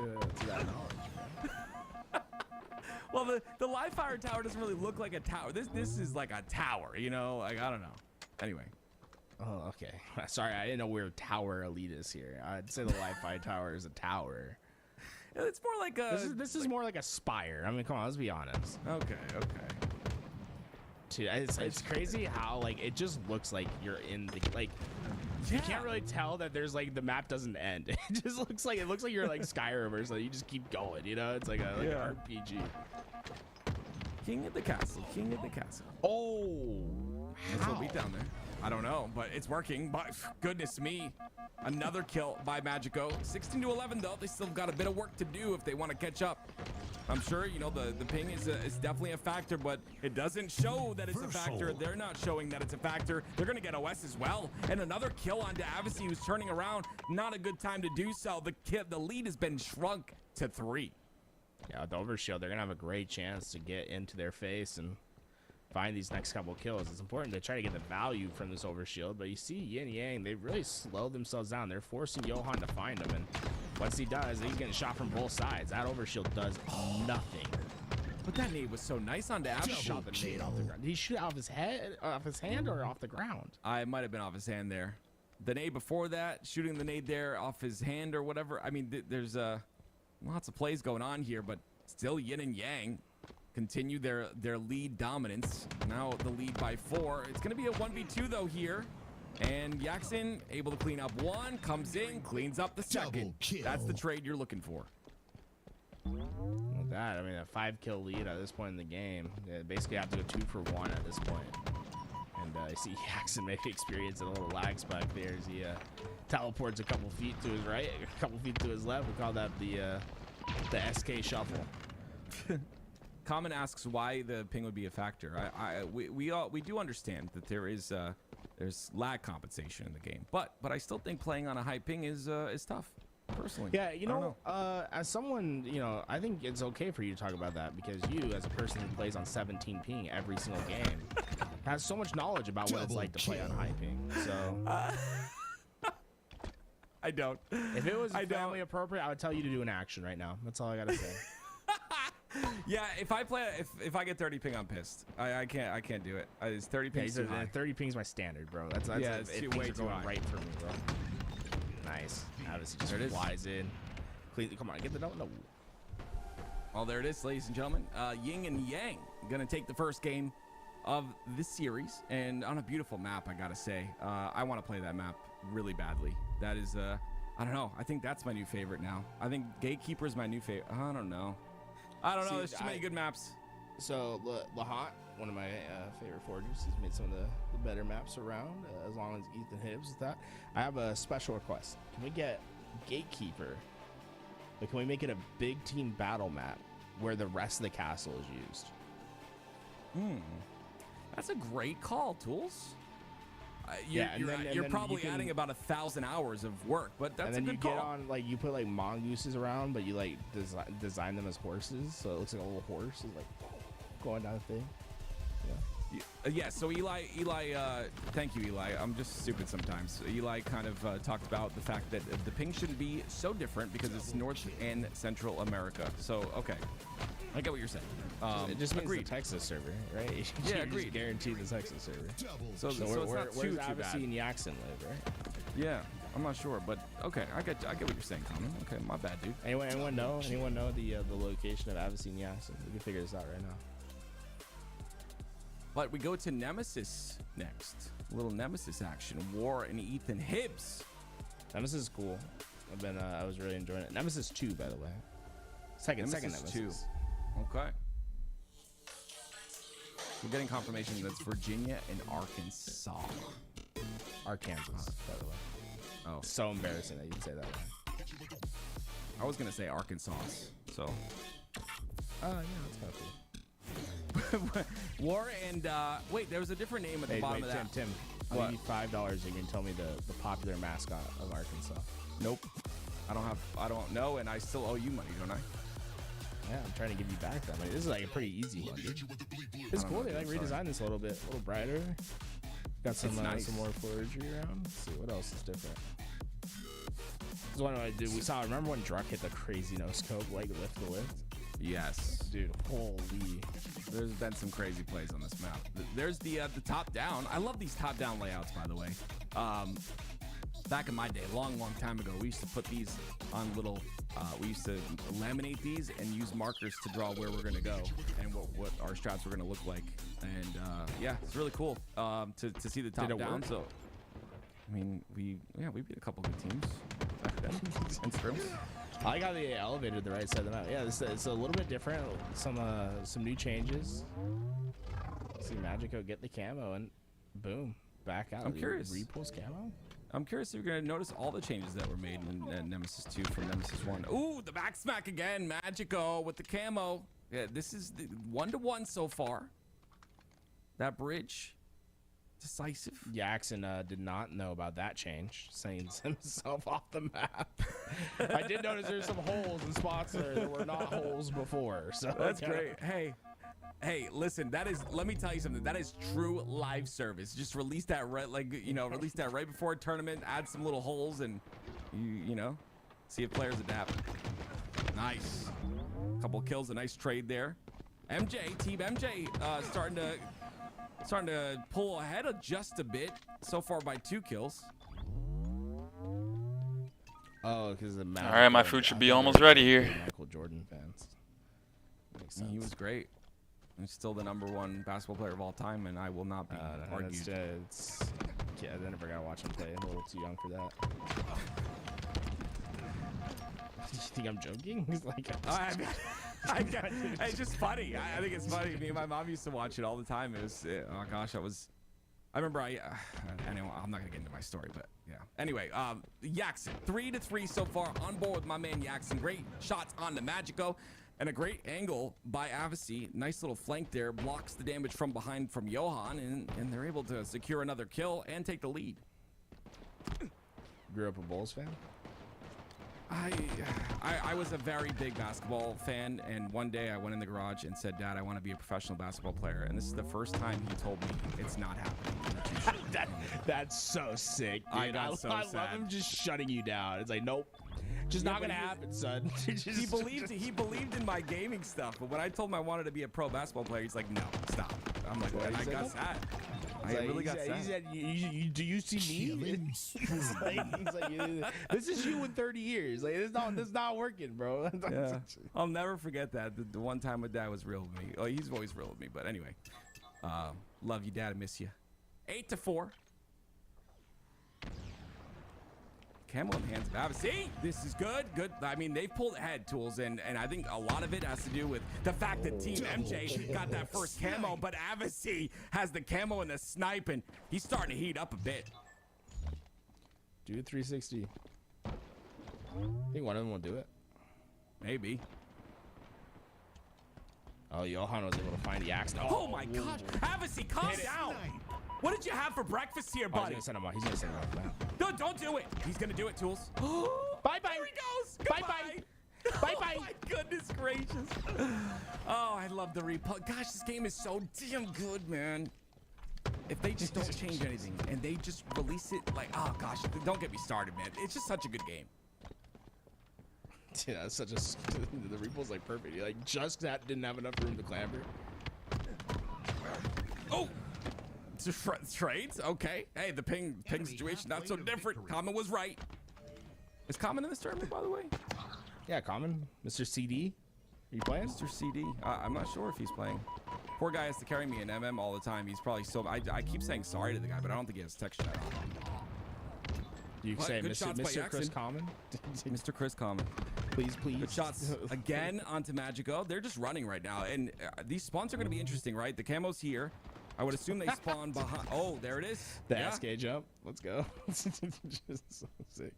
that knowledge, man. Well, the live fire tower doesn't really look like a tower. This is like a tower, you know? Like, I don't know. Anyway. Oh, okay. Sorry, I didn't know we were tower elitists here. I'd say the live fire tower is a tower. It's more like a. This is more like a spire. I mean, come on, let's be honest. Okay. Dude, it's crazy how like it just looks like you're in the like. You can't really tell that there's like the map doesn't end. It just looks like you're like Skyrim or something. You just keep going, you know? It's like an RPG. King of the castle. King of the castle. Oh, There's a beat down there. I don't know, but it's working. But goodness me, another kill by Magico. 16-11 though. They still got a bit of work to do if they want to catch up. I'm sure, you know, the ping is definitely a factor, but it doesn't show that it's a factor. They're not showing that it's a factor. They're going to get OS as well. And another kill onto Avicii, who's turning around. Not a good time to do so. The lead has been shrunk to 3. Yeah, with the overshield, they're going to have a great chance to get into their face and find these next couple kills. It's important to try to get the value from this overshield, but you see Yin Yang, they really slowed themselves down. They're forcing Johan to find him, and once he does, he's getting shot from both sides. That overshield does nothing. But that nade was so nice onto Avicii. Shot the nade off the ground. Did he shoot it off his head, off his hand, or off the ground? It might have been off his hand there. the nade before that, shooting the nade there off his hand or whatever. I mean, there's lots of plays going on here, but still Yin and Yang continue their lead dominance. Now the lead by 4. It's going to be a 1v2 though here. And Yaxin able to clean up one, comes in, cleans up the second. That's the trade you're looking for. With that, I mean, a 5-kill lead at this point in the game. They basically have to go 2 for 1 at this point. And I see Yaxin maybe experiencing a little lag spike there as he teleports a couple feet to his right, a couple feet to his left. We call that the SK shuffle. Common asks why the ping would be a factor. We do understand that there's lag compensation in the game, but I still think playing on a high ping is tough. Personally, yeah, you know, as someone, you know, I think it's okay for you to talk about that because you, as a person who plays on 17 ping every single game, has so much knowledge about what it's like to play on high ping. So I don't. If it was family appropriate, I would tell you to do an action right now. That's all I gotta say. Yeah, if I get 30 ping, I'm pissed. I can't do it. It's 30 ping. Yeah, 30 ping's my standard, bro. That's yeah, it's way too high. Right for me, bro. Nice. Obviously, just flies in. Clean. Come on, get the no. Well, there it is, ladies and gentlemen. Yin and Yang gonna take the first game of this series, and on a beautiful map, I gotta say. I want to play that map really badly. That is, I don't know. I think that's my new favorite now. I think Gatekeeper is my new favorite. I don't know. There's too many good maps. So Lahant, one of my favorite forgers, has made some of the better maps around. As long as Ethan Hibbs with that, I have a special request. Can we get Gatekeeper, but can we make it a big team battle map where the rest of the castle is used? That's a great call, Tools. You're probably adding about 1,000 hours of work, but that's a good call. And then you get on, like, you put like mongooses around, but you like design them as horses, so it looks like a little horse is like going down the thing. Yeah, so Eli, thank you, Eli. I'm just stupid sometimes. Eli kind of talked about the fact that the ping shouldn't be so different because it's North and Central America. So, okay. I get what you're saying. It just means the Texas server, right? Yeah, agreed. Guarantee the Texas server. So it's not where's too bad. Avicii and Yaxin live, right? Yeah, I'm not sure, but okay, I get what you're saying, Common. Okay, my bad, dude. Anyone know the location of Avicii and Yaxin? We can figure this out right now. But we go to Nemesis next. A little Nemesis action. War and Ethan Hibbs. Nemesis is cool. I was really enjoying it. Nemesis 2, by the way. Second Nemesis 2. Okay. We're getting confirmation that's Virginia and Arkansas. Arkansas, by the way. Oh. So embarrassing that you'd say that way. I was going to say Arkansas, so. Yeah, that's kind of cool. War and, wait, there was a different name at the bottom of that. Tim, I'll give you $5 you can tell me the popular mascot of Arkansas. Nope. I don't know, and I still owe you money, don't I? Yeah, I'm trying to give you back that money. This is like a pretty easy one, dude. It's cool. They like redesigned this a little bit, a little brighter. Got some more forestry around. Let's see what else is different. This is one I did. Remember when Druck hit the crazy no scope, like lift the lift? Yes, dude. Holy. There's been some crazy plays on this map. There's the top down. I love these top down layouts, by the way. Back in my day, long time ago, we used to put these on little. We used to laminate these and use markers to draw where we're gonna go and what our strats were gonna look like. And yeah, it's really cool to see the top down. Work? So, I mean, we beat a couple good teams back then. It's true. I like how they elevated the right side of the map. Yeah, it's a little bit different. Some new changes. See Magico get the camo and boom, back out. I'm curious. Repulse camo. I'm curious if you're gonna notice all the changes that were made in Nemesis 2 from Nemesis 1. Ooh, the back smack again, Magico with the camo. Yeah, this is the 1-to-1 so far. That bridge, decisive. Yaxin did not know about that change, saying himself off the map. I did notice there's some holes in spots there were not holes before. So that's great. Hey, listen, let me tell you something. That is true live service. Just release that release that right before a tournament, add some little holes and see if players adapt. Nice. Couple kills, a nice trade there. Team MJ starting to pull ahead of just a bit so far by 2 kills. Oh, because the All right, my food should be almost ready here. Michael Jordan fans. Makes sense. He was great. He's still the #1 basketball player of all time, and I will not be argued. Yeah, I never gotta watch him play. I'm a little too young for that. You think I'm joking? He's like, it's just funny. I think it's funny. Me and my mom used to watch it all the time. It was, oh gosh, I remember anyway, I'm not gonna get into my story, but yeah. Anyway, Yaxon, 3-3 so far on board with my man Yaxon. Great shots on the Magico. And a great angle by Avicii. Nice little flank there. Blocks the damage from behind from Johan. And they're able to secure another kill and take the lead. Grew up a Bulls fan? I was a very big basketball fan. And one day I went in the garage and said, Dad, I want to be a professional basketball player. And this is the first time he told me it's not happening. That's so sick, dude. I love him just shutting you down. It's like, nope. Just not gonna happen, son. He believed in my gaming stuff, but when I told him I wanted to be a pro basketball player, he's like, no, stop. I'm like, I got sad. I really got sad. He said, do you see me? He's like, this is you in 30 years. Like, this not working, bro. Yeah. I'll never forget that. The one time my dad was real with me. Oh, he's always real with me. But anyway, love you, Dad. I miss you. 8-4. Camo in the hands of Avicii. This is good. I mean, they've pulled ahead, Tools, and I think a lot of it has to do with the fact that Team MJ got that first camo, but Avicii has the camo and the snipe, and he's starting to heat up a bit. Do 360. I think one of them will do it. Maybe. Oh, Johan was able to find the axe. Oh my gosh. Avicii, calm down. What did you have for breakfast here, buddy? He's gonna send him off now. No, don't do it. He's gonna do it, Tools. Bye-bye. There he goes. Bye-bye. Bye-bye. Oh my goodness gracious. Oh, I love the replay. Gosh, this game is so damn good, man. If they just don't change anything and they just release it like, oh gosh, don't get me started, man. It's just such a good game. Yeah, that's such a the replay's like perfect. He like just didn't have enough room to clamber. Oh. Trades, okay. Hey, the ping situation not so different. Common was right. Is Common in this tournament, by the way? Yeah, Common. Mr. CD. Are you playing? Mr. CD. I'm not sure if he's playing. Poor guy has to carry me in MM all the time. He's probably so. I keep saying sorry to the guy, but I don't think he has text chat on. You say Mr. Chris Common? Mr. Chris Common. Please. Good shots again onto Magico. They're just running right now, and these spawns are going to be interesting, right? The camo's here. I would assume they spawn behind. Oh, there it is. The SK jump. Let's go. Just so sick.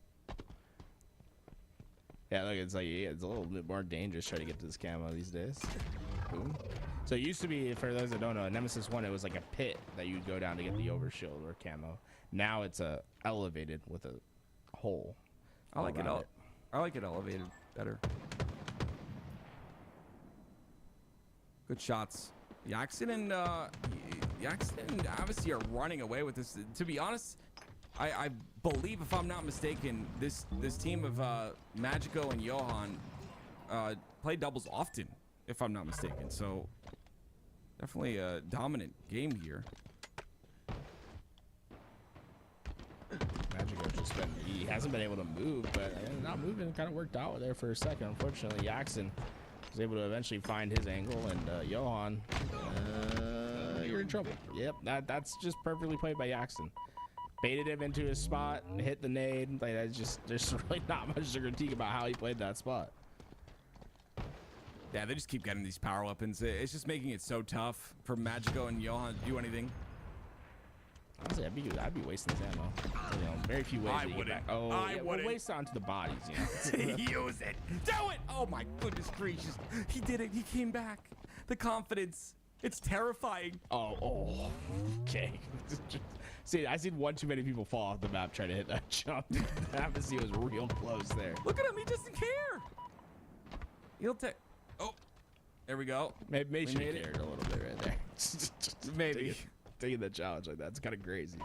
Yeah, look, it's like it's a little bit more dangerous trying to get to this camo these days. Boom. So it used to be, for those that don't know, Nemesis 1, it was like a pit that you'd go down to get the overshield or camo. Now it's elevated with a hole. I like it elevated better. Good shots. Yaxon and Avicii are running away with this. To be honest, I believe, if I'm not mistaken, this team of Magico and Johan play doubles often, if I'm not mistaken. So definitely a dominant game here. Magico he hasn't been able to move, but not moving kind of worked out there for a second. Unfortunately, Yaxon was able to eventually find his angle, and Johan, you're in trouble. Yep, that's just perfectly played by Yaxon. Baited him into his spot and hit the nade. Like, there's really not much to critique about how he played that spot. Yeah, they just keep getting these power weapons. It's just making it so tough for Magico and Johan to do anything. Honestly, I'd be wasting his ammo. You know, very few ways to get back. Oh, I wouldn't. We'll waste it onto the bodies, you know. Use it. Do it. Oh my goodness gracious. He did it. He came back. The confidence. It's terrifying. Oh. Okay. See, I seen one too many people fall off the map trying to hit that jump. Avicii was real close there. Look at him. He doesn't care. He'll take. Oh, there we go. Maybe she cared a little bit right there. Maybe. Taking the challenge like that's kind of crazy.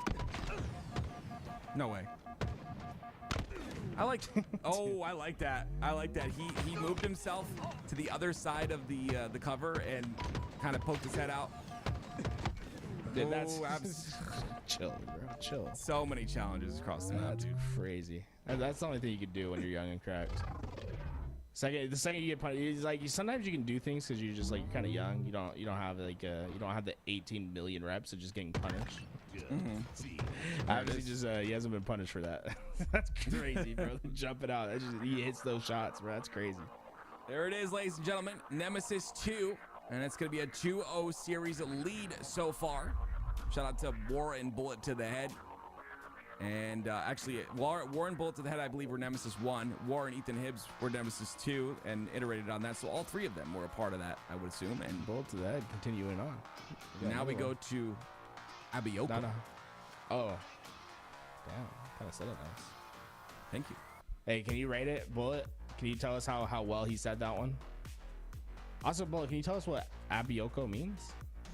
No way. I like that. I like that. He moved himself to the other side of the cover and kind of poked his head out. Dude, that's chill, bro. Chill. So many challenges across the map, dude. Crazy. And that's the only thing you can do when you're young and cracked. The second you get punished, it's like sometimes you can do things because you're just like kind of young. You don't have like you don't have the 18 million reps of just getting punished. Obviously, just he hasn't been punished for that. That's crazy, bro. Jumping out, he hits those shots, bro. That's crazy. There it is, ladies and gentlemen. Nemesis 2, and it's gonna be a 2-0 series lead so far. Shout out to Warren Bullet to the head. And actually, Warren Bullet to the head, I believe, were Nemesis 1. Warren Ethan Hibbs were Nemesis 2 and iterated on that. So all three of them were a part of that, I would assume. And Bullet to the head, continuing on. now we go to Abioko. No. Oh. Damn. Kind of said it nice. Thank you. Hey, can you rate it, Bullet? Can you tell us how well he said that one? Also, Bullet, can you tell us what Abioko means?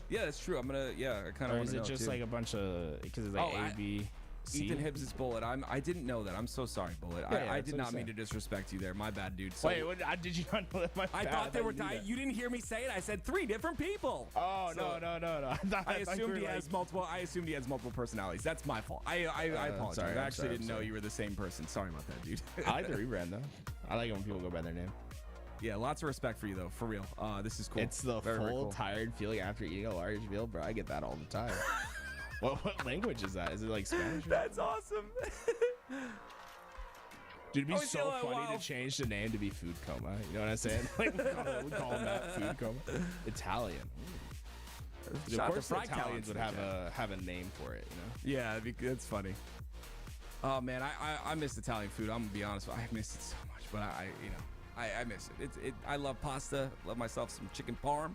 Yeah, that's true. I'm going to, I kind of Or want to know, is it just too. like a bunch of, because it's like A, B, C? Ethan Hibbs is Bullet. I didn't know that. I'm so sorry, Bullet. Yeah, I did not mean to disrespect you there. My bad, dude. So, Wait, did you not know that? I thought they were you didn't hear me say it. I said 3 different people. Oh, So, no. I assumed he has multiple. I assumed he has multiple personalities. That's my fault. I apologize. sorry, I I'm actually sorry, didn't know you were the same person. Sorry about that, dude. I like the rebrand, though. I like it when people go by their name. Yeah, lots of respect for you, though. For real. This is cool. It's the Very, very full, cool. tired feeling after eating a large meal, bro. I get that all the time. What language is that? Is it like Spanish? That's awesome. Dude, it'd be I was so yelling, funny wow. to change the name to be Food Coma. You know what I'm saying? Like we call him that Food Coma. Italian. Dude, Shout of out course, to the Fry Italians would Talents, have a name for it. You know? Yeah, that's funny. Oh man, I miss Italian food. I'm gonna be honest. I miss it so much, but I miss it. I love pasta. Love myself some chicken parm.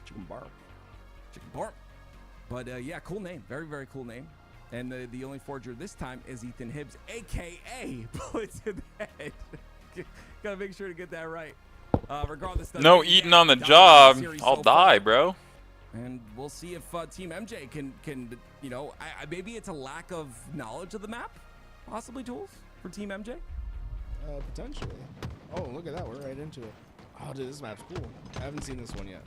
Chicken parm. But yeah, cool name. Very, very cool name. And the only forger this time is Ethan Hibbs, a.k.a. Bullet to the head. Gotta make sure to get that right. Regardless. No eating on the job. I'll die, bro. And we'll see if Team MJ can maybe it's a lack of knowledge of the map, possibly, Tools, for Team MJ. Potentially. Oh, look at that. We're right into it. Oh, dude, this map's cool. I haven't seen this one yet.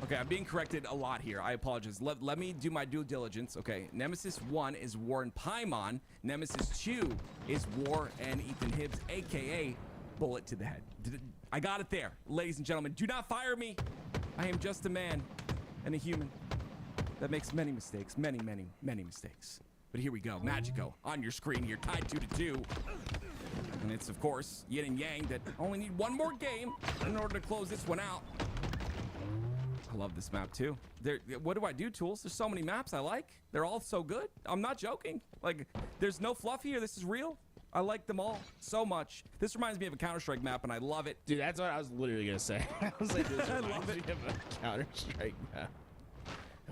Okay, I'm being corrected a lot here. I apologize. Let me do my due diligence. Okay, Nemesis 1 is Warren Paimon. Nemesis 2 is War and Ethan Hibbs, a.k.a. Bullet to the head. I got it there. Ladies and gentlemen, do not fire me. I am just a man and a human that makes many mistakes. Many, many, many mistakes. But here we go. Magico on your screen here, tied 2-2. And it's, of course, yin and yang that only need one more game in order to close this one out. I love this map too. What do I do, Tools? There's so many maps I like. They're all so good. I'm not joking. Like, there's no fluff here. This is real. I like them all so much. This reminds me of a Counter-Strike map, and I love it. Dude, that's what I was literally gonna say. I was like, this reminds me of a Counter-Strike map.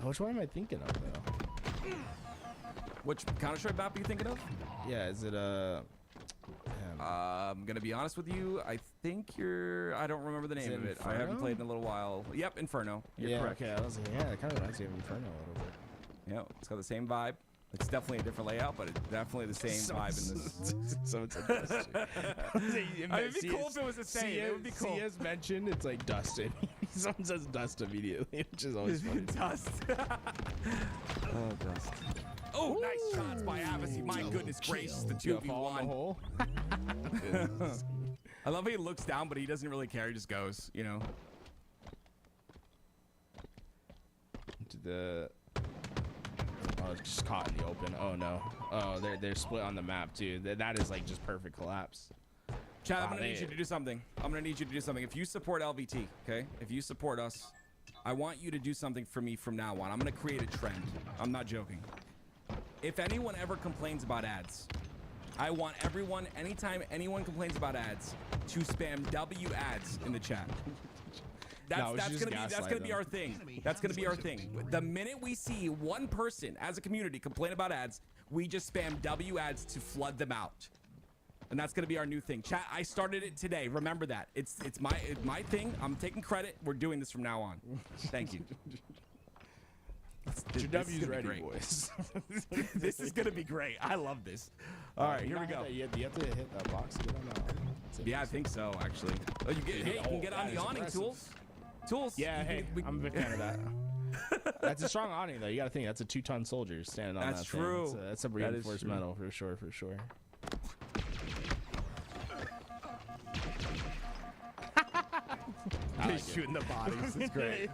Which one am I thinking of, though? Which Counter-Strike map are you thinking of? Yeah, is it I'm gonna be honest with you. I think I don't remember the name of it. I haven't played in a little while. Yep, Inferno. You're correct. Okay. I was like, yeah, it kind of reminds me of Inferno a little bit. Yeah, it's got the same vibe. It's definitely a different layout, but it's definitely the same vibe in this. So it's a It'd be cool if it was the same. It would be cool. CS mentioned, it's like Dustin. Someone says Dust immediately, which is always funny. Dust. Oh, Dust. Oh, nice shots by Avicii. My goodness gracious, the 2v1. I love how he looks down, but he doesn't really care. He just goes, you know. Oh, it's just caught in the open. Oh no. Oh, they're split on the map too. That is like just perfect collapse. Chad, I'm gonna need you to do something. If you support LVT, okay? If you support us, I want you to do something for me from now on. I'm gonna create a trend. I'm not joking. If anyone ever complains about ads, I want everyone, anytime anyone complains about ads, to spam W ads in the chat. That's gonna be our thing. That's gonna be our thing. The minute we see one person as a community complain about ads, we just spam W ads to flood them out. And that's gonna be our new thing. Chat, I started it today. Remember that. It's my thing. I'm taking credit. We're doing this from now on. Thank you. Your W's ready, boys. This is gonna be great. I love this. All right, here we go. You have to hit that box to get on that. Yeah, I think so, actually. Oh, you can get on the awning, Tools. Tools. Yeah, hey, I'm a big fan of that. That's a strong awning, though. You got to think that's a 2-ton soldier standing on That's that thing. true. That's a That is reinforced true. metal for sure. I like it. Shooting the bodies. It's great.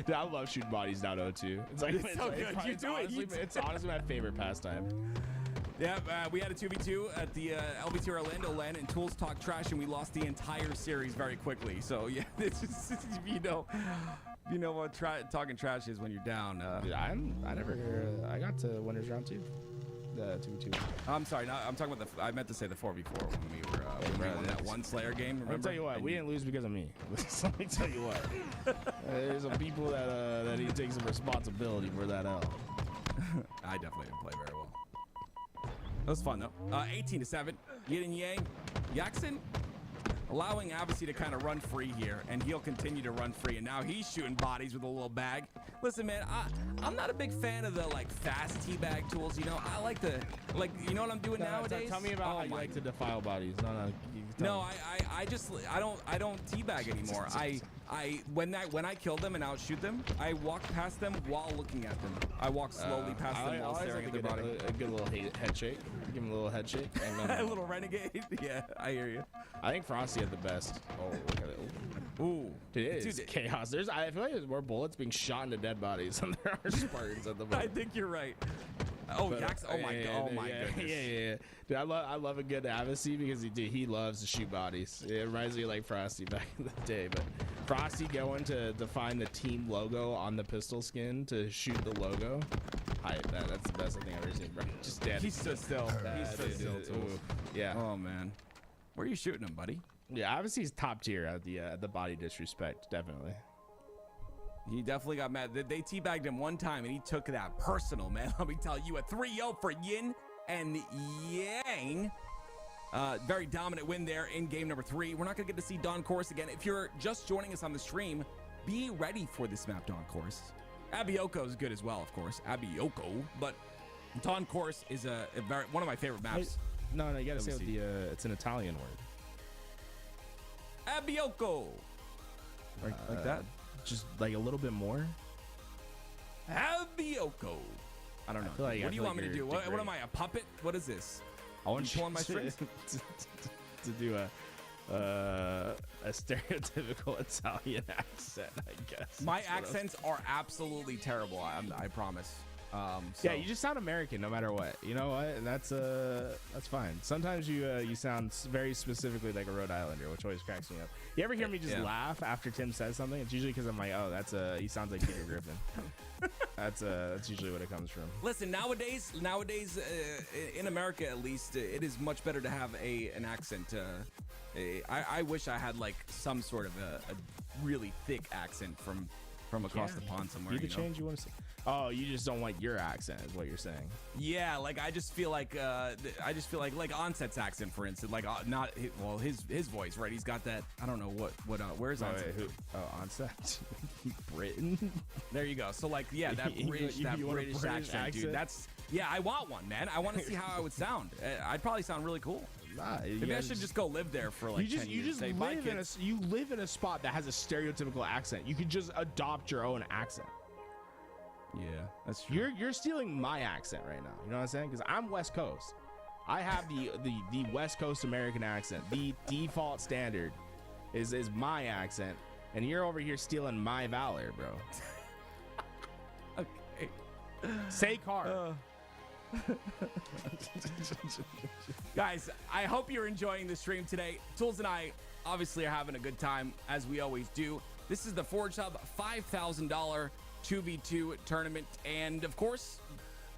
Dude, I love shooting bodies down 0-2. It's like It's so good. You do it. It's honestly my favorite pastime. Yeah, we had a 2v2 at the LBT Orlando LAN, and Tools talked trash, and we lost the entire series very quickly. So yeah, it's just you know what talking trash is when you're down. Dude, I got to winners round 2. The 2v2. I'm sorry, I'm talking about I meant to say the 4v4 when we won that one Slayer game. Remember? I'll tell you what, we didn't lose because of me. Let me tell you what. There's some people that need to take some responsibility for that L. I definitely didn't play very well. That was fun though. 18-7. Yin and Yang. Yaxin allowing Abasi to kind of run free here, and he'll continue to run free. And now he's shooting bodies with a little bag. Listen, man, I'm not a big fan of the like fast teabag tools. You know, I like the you know what I'm doing nowadays. Tell me about how you like to defile bodies. No, I don't teabag anymore. When I kill them and outshoot them, I walk past them while looking at them. I walk slowly past them while staring at their body. A good little head shake. Give him a little head shake. And A little renegade. Yeah, I hear you. I think Frosty had the best. Oh, look at it. Ooh, Dude, it is chaos. I feel like there's more bullets being shot into dead bodies than there are Spartans at the moment. I think you're right. Oh, Yax. Oh my god. Oh my goodness. Yeah. Dude, I love a good Avicii because he loves to shoot bodies. It reminds me of like Frosty back in the day. But Frosty going to find the team logo on the pistol skin to shoot the logo. That's the best thing I've ever seen, bro. Just dead. He stood still. He stood still too. Yeah. Oh man. Where are you shooting him, buddy? Yeah, Avicii's top tier at the body disrespect, definitely. He definitely got mad. They teabagged him one time, and he took that personal, man. Let me tell you, a 3-0 for Yin and Yang. Very dominant win there in game number 3. We're not going to get to see Dawn Course again. If you're just joining us on the stream, be ready for this map, Dawn Course. Abioko is good as well, of course. Abioko, but Dawn Course is one of my favorite maps. No, you got to say it's an Italian word. Abioko. Like that? Just like a little bit more. Abioko. I don't know. What do you want me to do? What am I, a puppet? What is this? I want you pulling my strings to do a stereotypical Italian accent, I guess. My accents are absolutely terrible. I promise. Yeah, you just sound American no matter what. You know what? And that's fine. Sometimes you sound very specifically like a Rhode Islander, which always cracks me up. You ever hear me just laugh after Tim says something? It's usually because I'm like, oh, he sounds like Peter Griffin. That's usually what it comes from. Listen, nowadays, in America at least, it is much better to have an accent. I wish I had like some sort of a really thick accent from across the pond somewhere. Be the change you want to see. Oh, you just don't like your accent, is what you're saying. Yeah, like I just feel like Onset's accent, for instance, like his voice, right? He's got that. I don't know where's Onset? Onset? Britain? There you go. So like, yeah, that British accent, dude. I want one, man. I want to see how I would sound. I'd probably sound really cool. Maybe I should just go live there for like 10 years. You live in a spot that has a stereotypical accent. You could just adopt your own accent. Yeah, that's true. You're stealing my accent right now. You know what I'm saying? Because I'm West Coast. I have the West Coast American accent. The default standard is my accent, and you're over here stealing my valor, bro. Okay. Say car. Guys, I hope you're enjoying the stream today. Tools and I obviously are having a good time, as we always do. This is the Forge Hub $5,000 2v2 tournament, and of course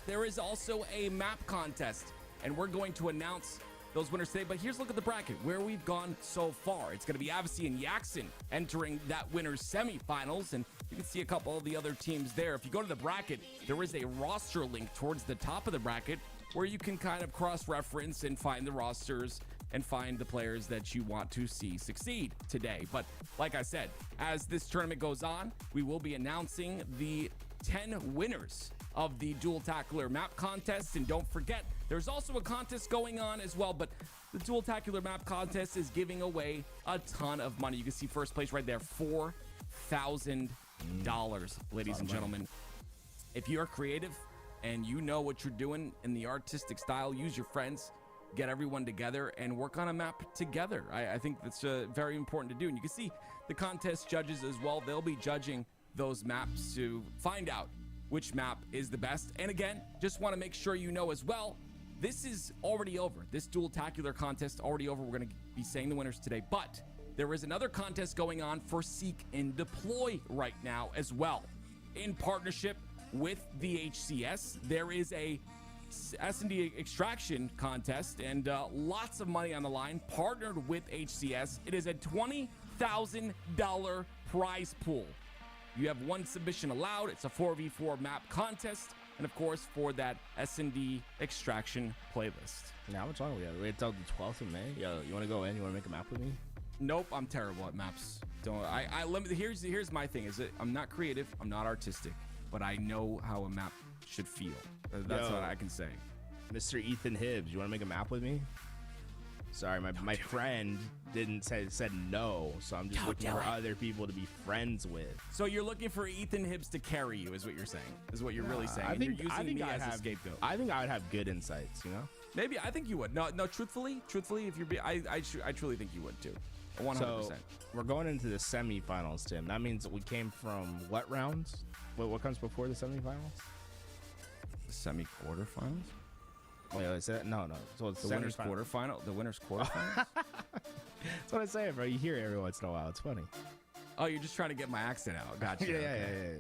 there is also a map contest, and we're going to announce those winners today. But here's a look at the bracket where we've gone so far. It's going to be Avicii and Yaxin entering that winner's semifinals, and you can see a couple of the other teams there. If you go to the bracket, there is a roster link towards the top of the bracket where you can kind of cross-reference and find the rosters and find the players that you want to see succeed today. But like I said, as this tournament goes on, we will be announcing the 10 winners of the Dual Tacular map contest. And don't forget, there's also a contest going on as well, but the Dual Tacular map contest is giving away a ton of money. You can see first place right there, $4,000. ladies and gentlemen. If you're creative and you know what you're doing in the artistic style, use your friends, get everyone together and work on a map together. I think that's very important to do. And you can see the contest judges as well. They'll be judging those maps to find out which map is the best. And again, just want to make sure you know as well, this is already over. This Duel-tacular contest already over. We're going to be saying the winners today, but there is another contest going on for Seek and Deploy right now as well. In partnership with the HCS, there is a S&D extraction contest and lots of money on the line, partnered with HCS. It is a $20,000 prize pool. You have one submission allowed. It's a 4v4 map contest, and of course for that S&D extraction playlist. Now how much longer we have? Wait till the 12th of May. Yo, you want to go in? You want to make a map with me? Nope, I'm terrible at maps. Don't I limit. Here's my thing. Is that I'm not creative. I'm not artistic, but I know how a map should feel. That's what I can say. Mr. Ethan Hibbs, you want to make a map with me? Sorry, my friend said no, so I'm just looking for other people to be friends with. So you're looking for Ethan Hibbs to carry you, is what you're saying? Is what you're really saying? You're using me as a scapegoat. I think I would have good insights, you know? Maybe I think you would. No. Truthfully, if you're, I truly think you would too. 100%. So we're going into the semifinals, Tim. That means we came from what rounds? What comes before the semifinals? The semi-quarterfinals. Wait, is that no? So it's the winner's quarterfinal. The winner's quarterfinals. That's what I say, bro. You hear it every once in a while. It's funny. Oh, you're just trying to get my accent out. Gotcha. Yeah.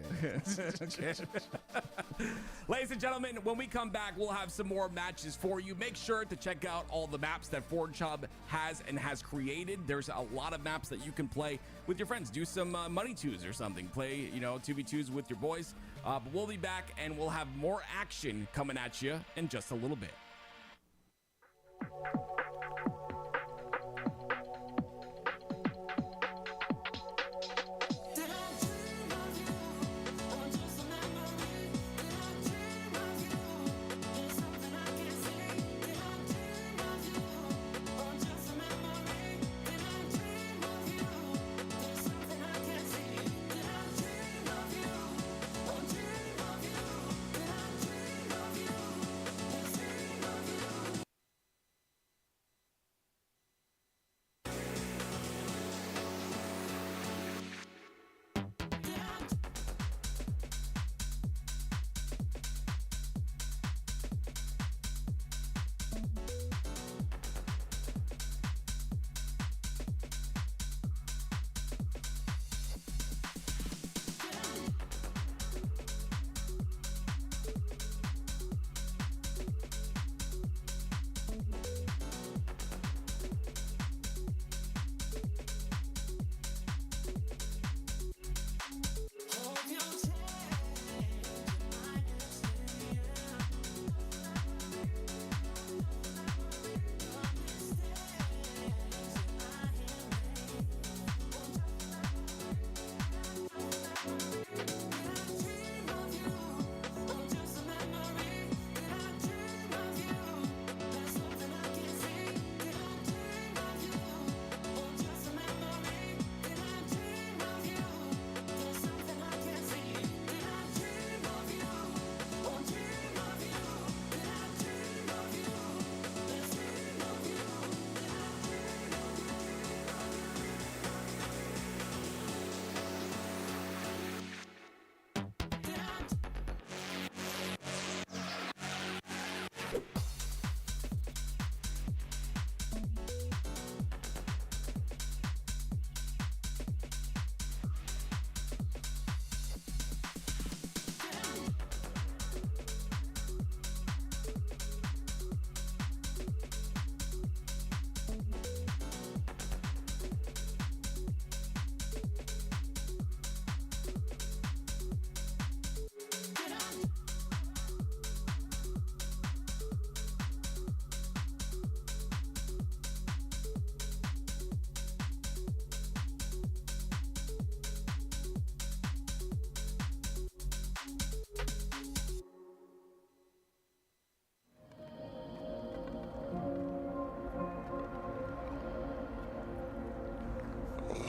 Ladies and gentlemen, when we come back, we'll have some more matches for you. Make sure to check out all the maps that Forge Hub has created. There's a lot of maps that you can play with your friends. Do some money twos or something. Play, 2v2s with your boys. But we'll be back and we'll have more action coming at you in just a little bit.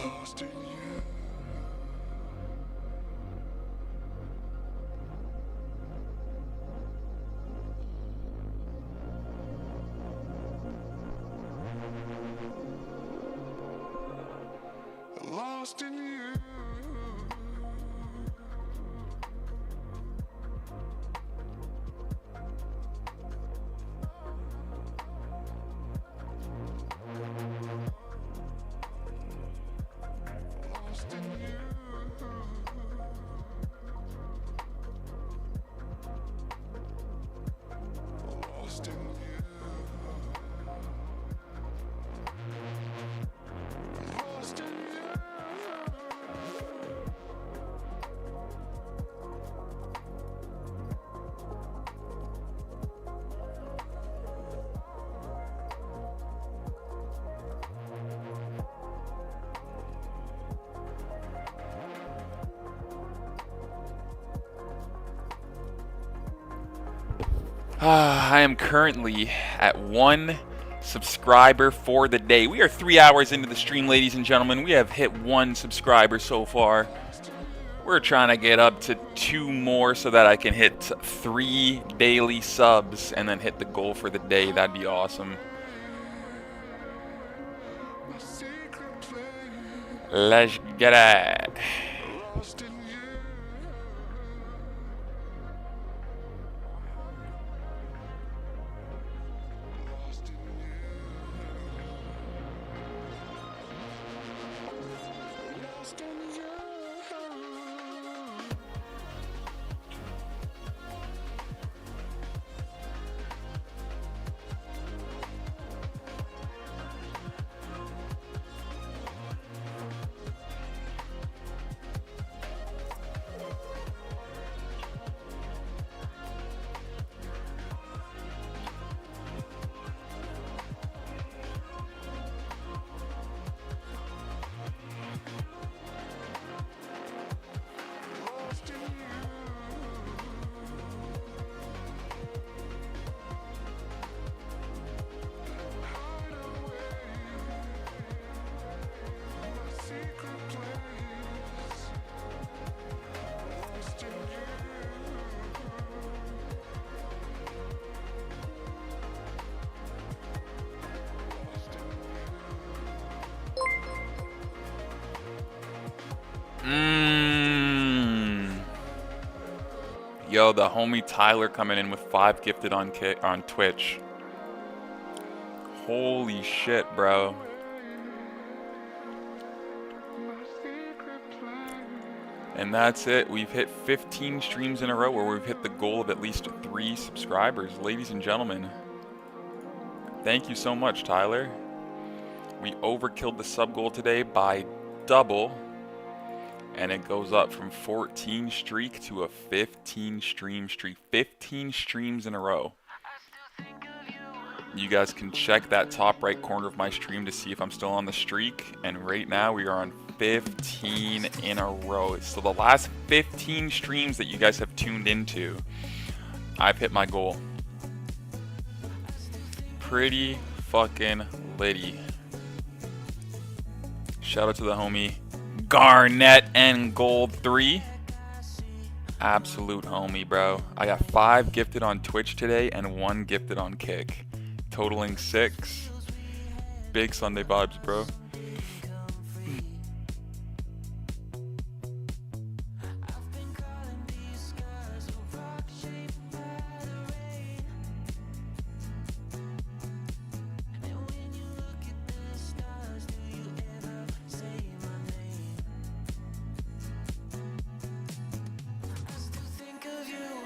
Lost in you. lost in you. Lost in you. Lost in you. Lost in you. I am currently at 1 subscriber for the day. We are 3 hours into the stream, ladies and gentlemen. We have hit 1 subscriber so far. We're trying to get up to 2 more so that I can hit 3 daily subs and then hit the goal for the day. That'd be awesome. My secret place. Let's get it. Lost in you. Lost in you. Lost in you. Lost in you. Hide away. My secret place. Lost in you. Lost in Yo, the homie Tyler coming in with 5 gifted on Twitch. Holy shit, bro. And that's it. We've hit 15 streams in a row where we've hit the goal of at least 3 subscribers. Ladies and gentlemen, thank you so much, Tyler. We overkilled the sub goal today by double. And it goes up from 14 streak to a 15 stream streak. 15 streams in a row. You guys can check that top right corner of my stream to see if I'm still on the streak. And right now we are on 15 in a row. So the last 15 streams that you guys have tuned into, I've hit my goal. Pretty fucking litty. Shout out to the homie Garnett and Gold 3. Absolute homie, bro. I got 5 gifted on Twitch today and 1 gifted on Kick, totaling 6. Big Sunday vibes, bro.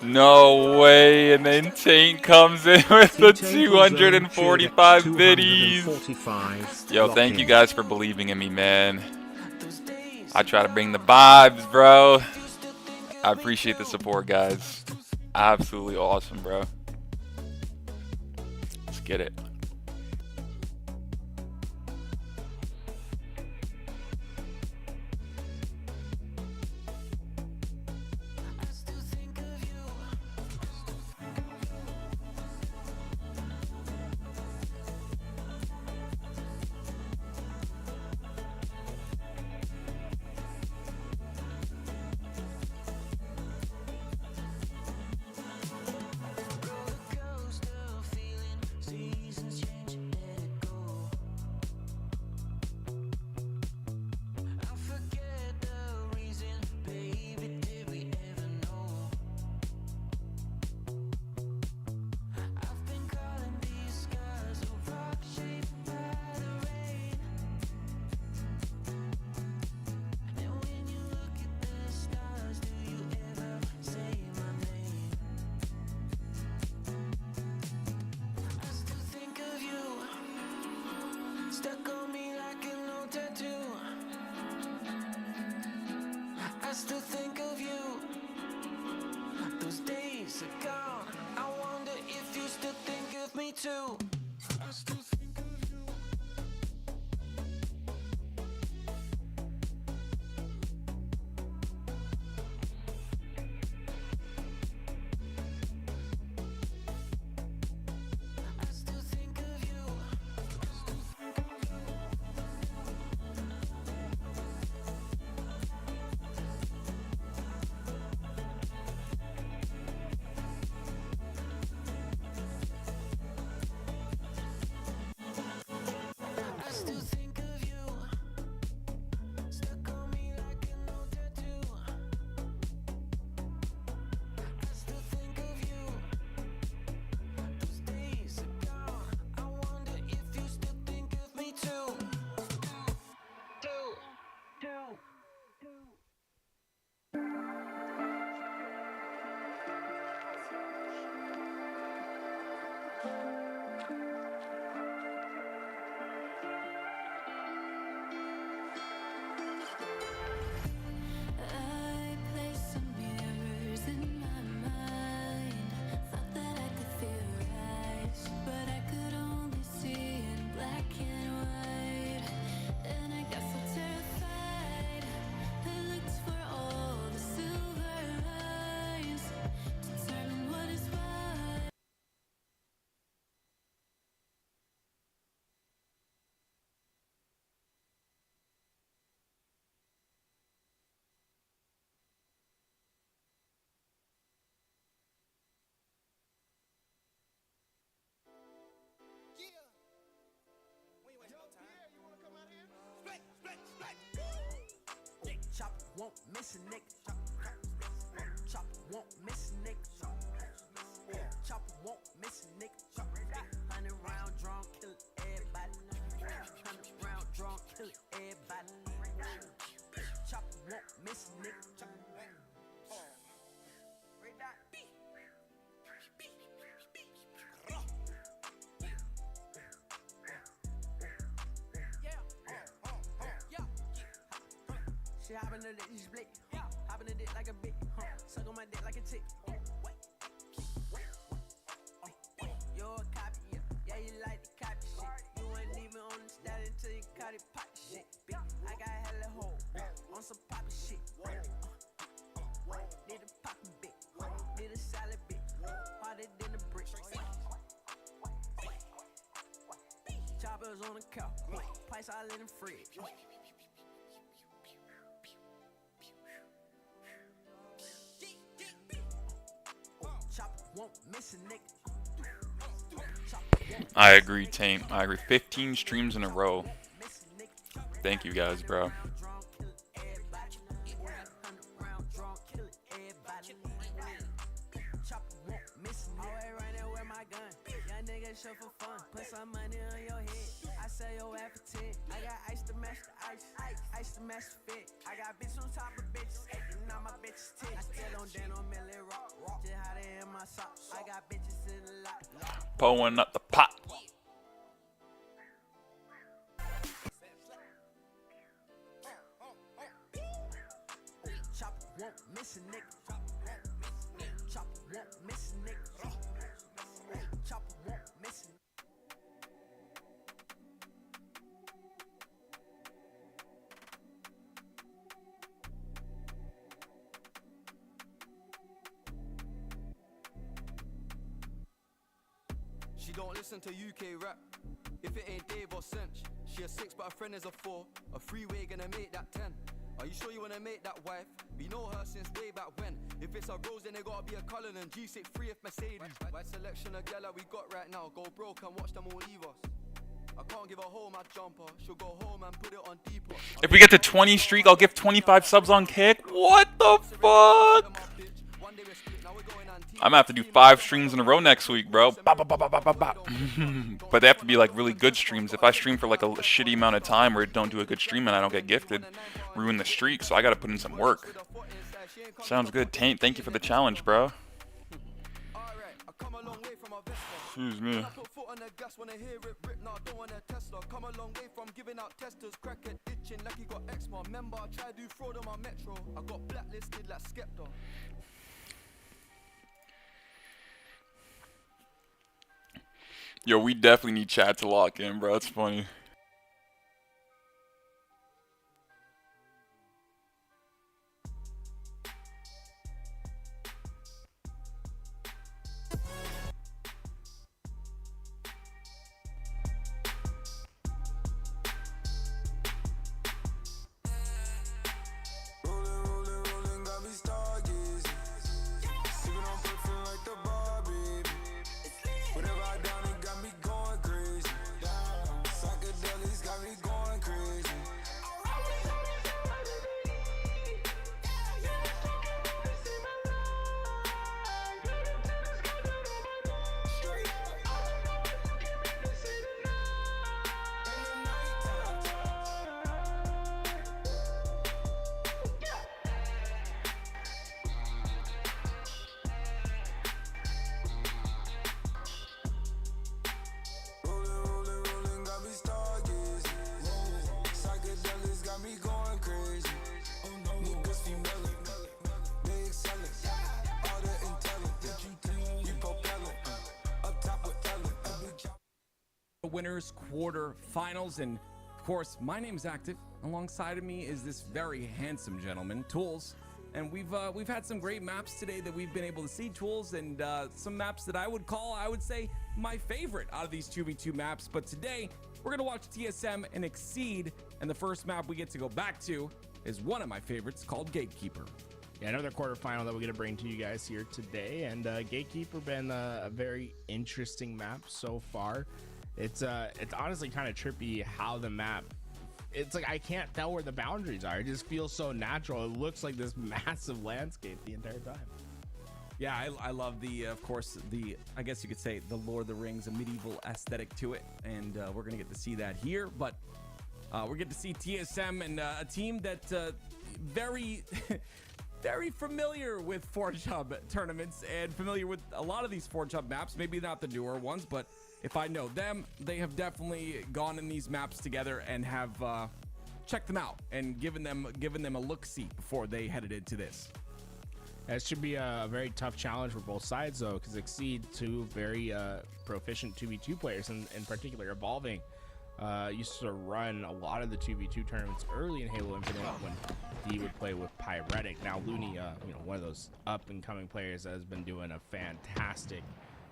No way, and then Taint comes in with the 245 biddies. Yo, thank you guys for believing in me, man. I try to bring the vibes, bro. I appreciate the support, guys. Absolutely awesome, bro. Let's get it. won't miss a nigga. Chopper won't miss a nigga. Chopper won't miss a nigga. 100 round drum, kill everybody. 100 round drum, kill everybody. Chopper won't miss a nigga. Right that beat. She hoppin' the dick, she split. Hoppin' the dick like a bitch. Suck on my dick like a tick. You a copy, yeah, you like the copy shit. You ain't even on the stat until you caught it pop shit. I got hella hoe on some poppin' shit. Need a poppin' bit, need a salad bit, harder than a brick. Choppers on the couch, price all in the fridge. I agree, Taint. I agree. 15 streams in a row. Thank you guys, bro. I got bitch on top of bitches, and all my bitches tick. I still don't dance on Millie Rock. Just how they in my socks. I got bitches in the lot. Pulling up the pot. Chopper won't miss a nigga. Chopper won't miss a nigga. Chopper won't miss a nigga. She don't listen to UK rap. If it ain't Dave or Cinch, she a 6 but a friend is a 4. A freeway gonna make that 10. Are you sure you wanna make that wife? We know her since way back when. If it's a Rose, then it gotta be a Cullen and G63 if Mercedes. Wide selection of gala we got right now. Go broke and watch them all leave us. I can't give her home my jumper. She'll go home and put it on depot. If we get to 20 streak, I'll give 25 subs on Kick. What the fuck? I'm gonna have to do 5 streams in a row next week, bro. Bop, bop, bop, bop, bop, bop. But they have to be like really good streams. If I stream for like a shitty amount of time or don't do a good stream and I don't get gifted, ruin the streak. So I gotta put in some work. Sounds good, Taint. Thank you for the challenge, bro. Excuse me. Come a long way from giving out testers, crackhead itching like he got eczema. Remember, I tried to do fraud on my metro. I got blacklisted like Skepta. Yo, we definitely need chat to lock in, bro. It's funny. Winners quarterfinals, and of course my name's Active. Alongside of me is this very handsome gentleman, Tools, and we've had some great maps today that we've been able to see, Tools, and some maps that I would say my favorite out of these 2v2 maps. But today we're gonna watch TSM and Exceed, and the first map we get to go back to is one of my favorites called Gatekeeper. Yeah, another quarterfinal that we're gonna bring to you guys here today, and Gatekeeper been a very interesting map so far. It's honestly kind of trippy how the map it's like I can't tell where the boundaries are. It just feels so natural. It looks like this massive landscape the entire time. Yeah, I love the, of course, the, I guess you could say, the Lord of the Rings, a medieval aesthetic to it, and we're gonna get to see that here. But we're getting to see TSM and a team that very, very familiar with Forge Hub tournaments and familiar with a lot of these Forge Hub maps. Maybe not the newer ones, but if I know them, they have definitely gone in these maps together and have checked them out and given them a look-see before they headed into this. That should be a very tough challenge for both sides, though, because Exceed, two very proficient 2v2 players, in particular Evolving, used to run a lot of the 2v2 tournaments early in Halo Infinite when he would play with Pyretic. Now Looney, one of those up-and-coming players that has been doing a fantastic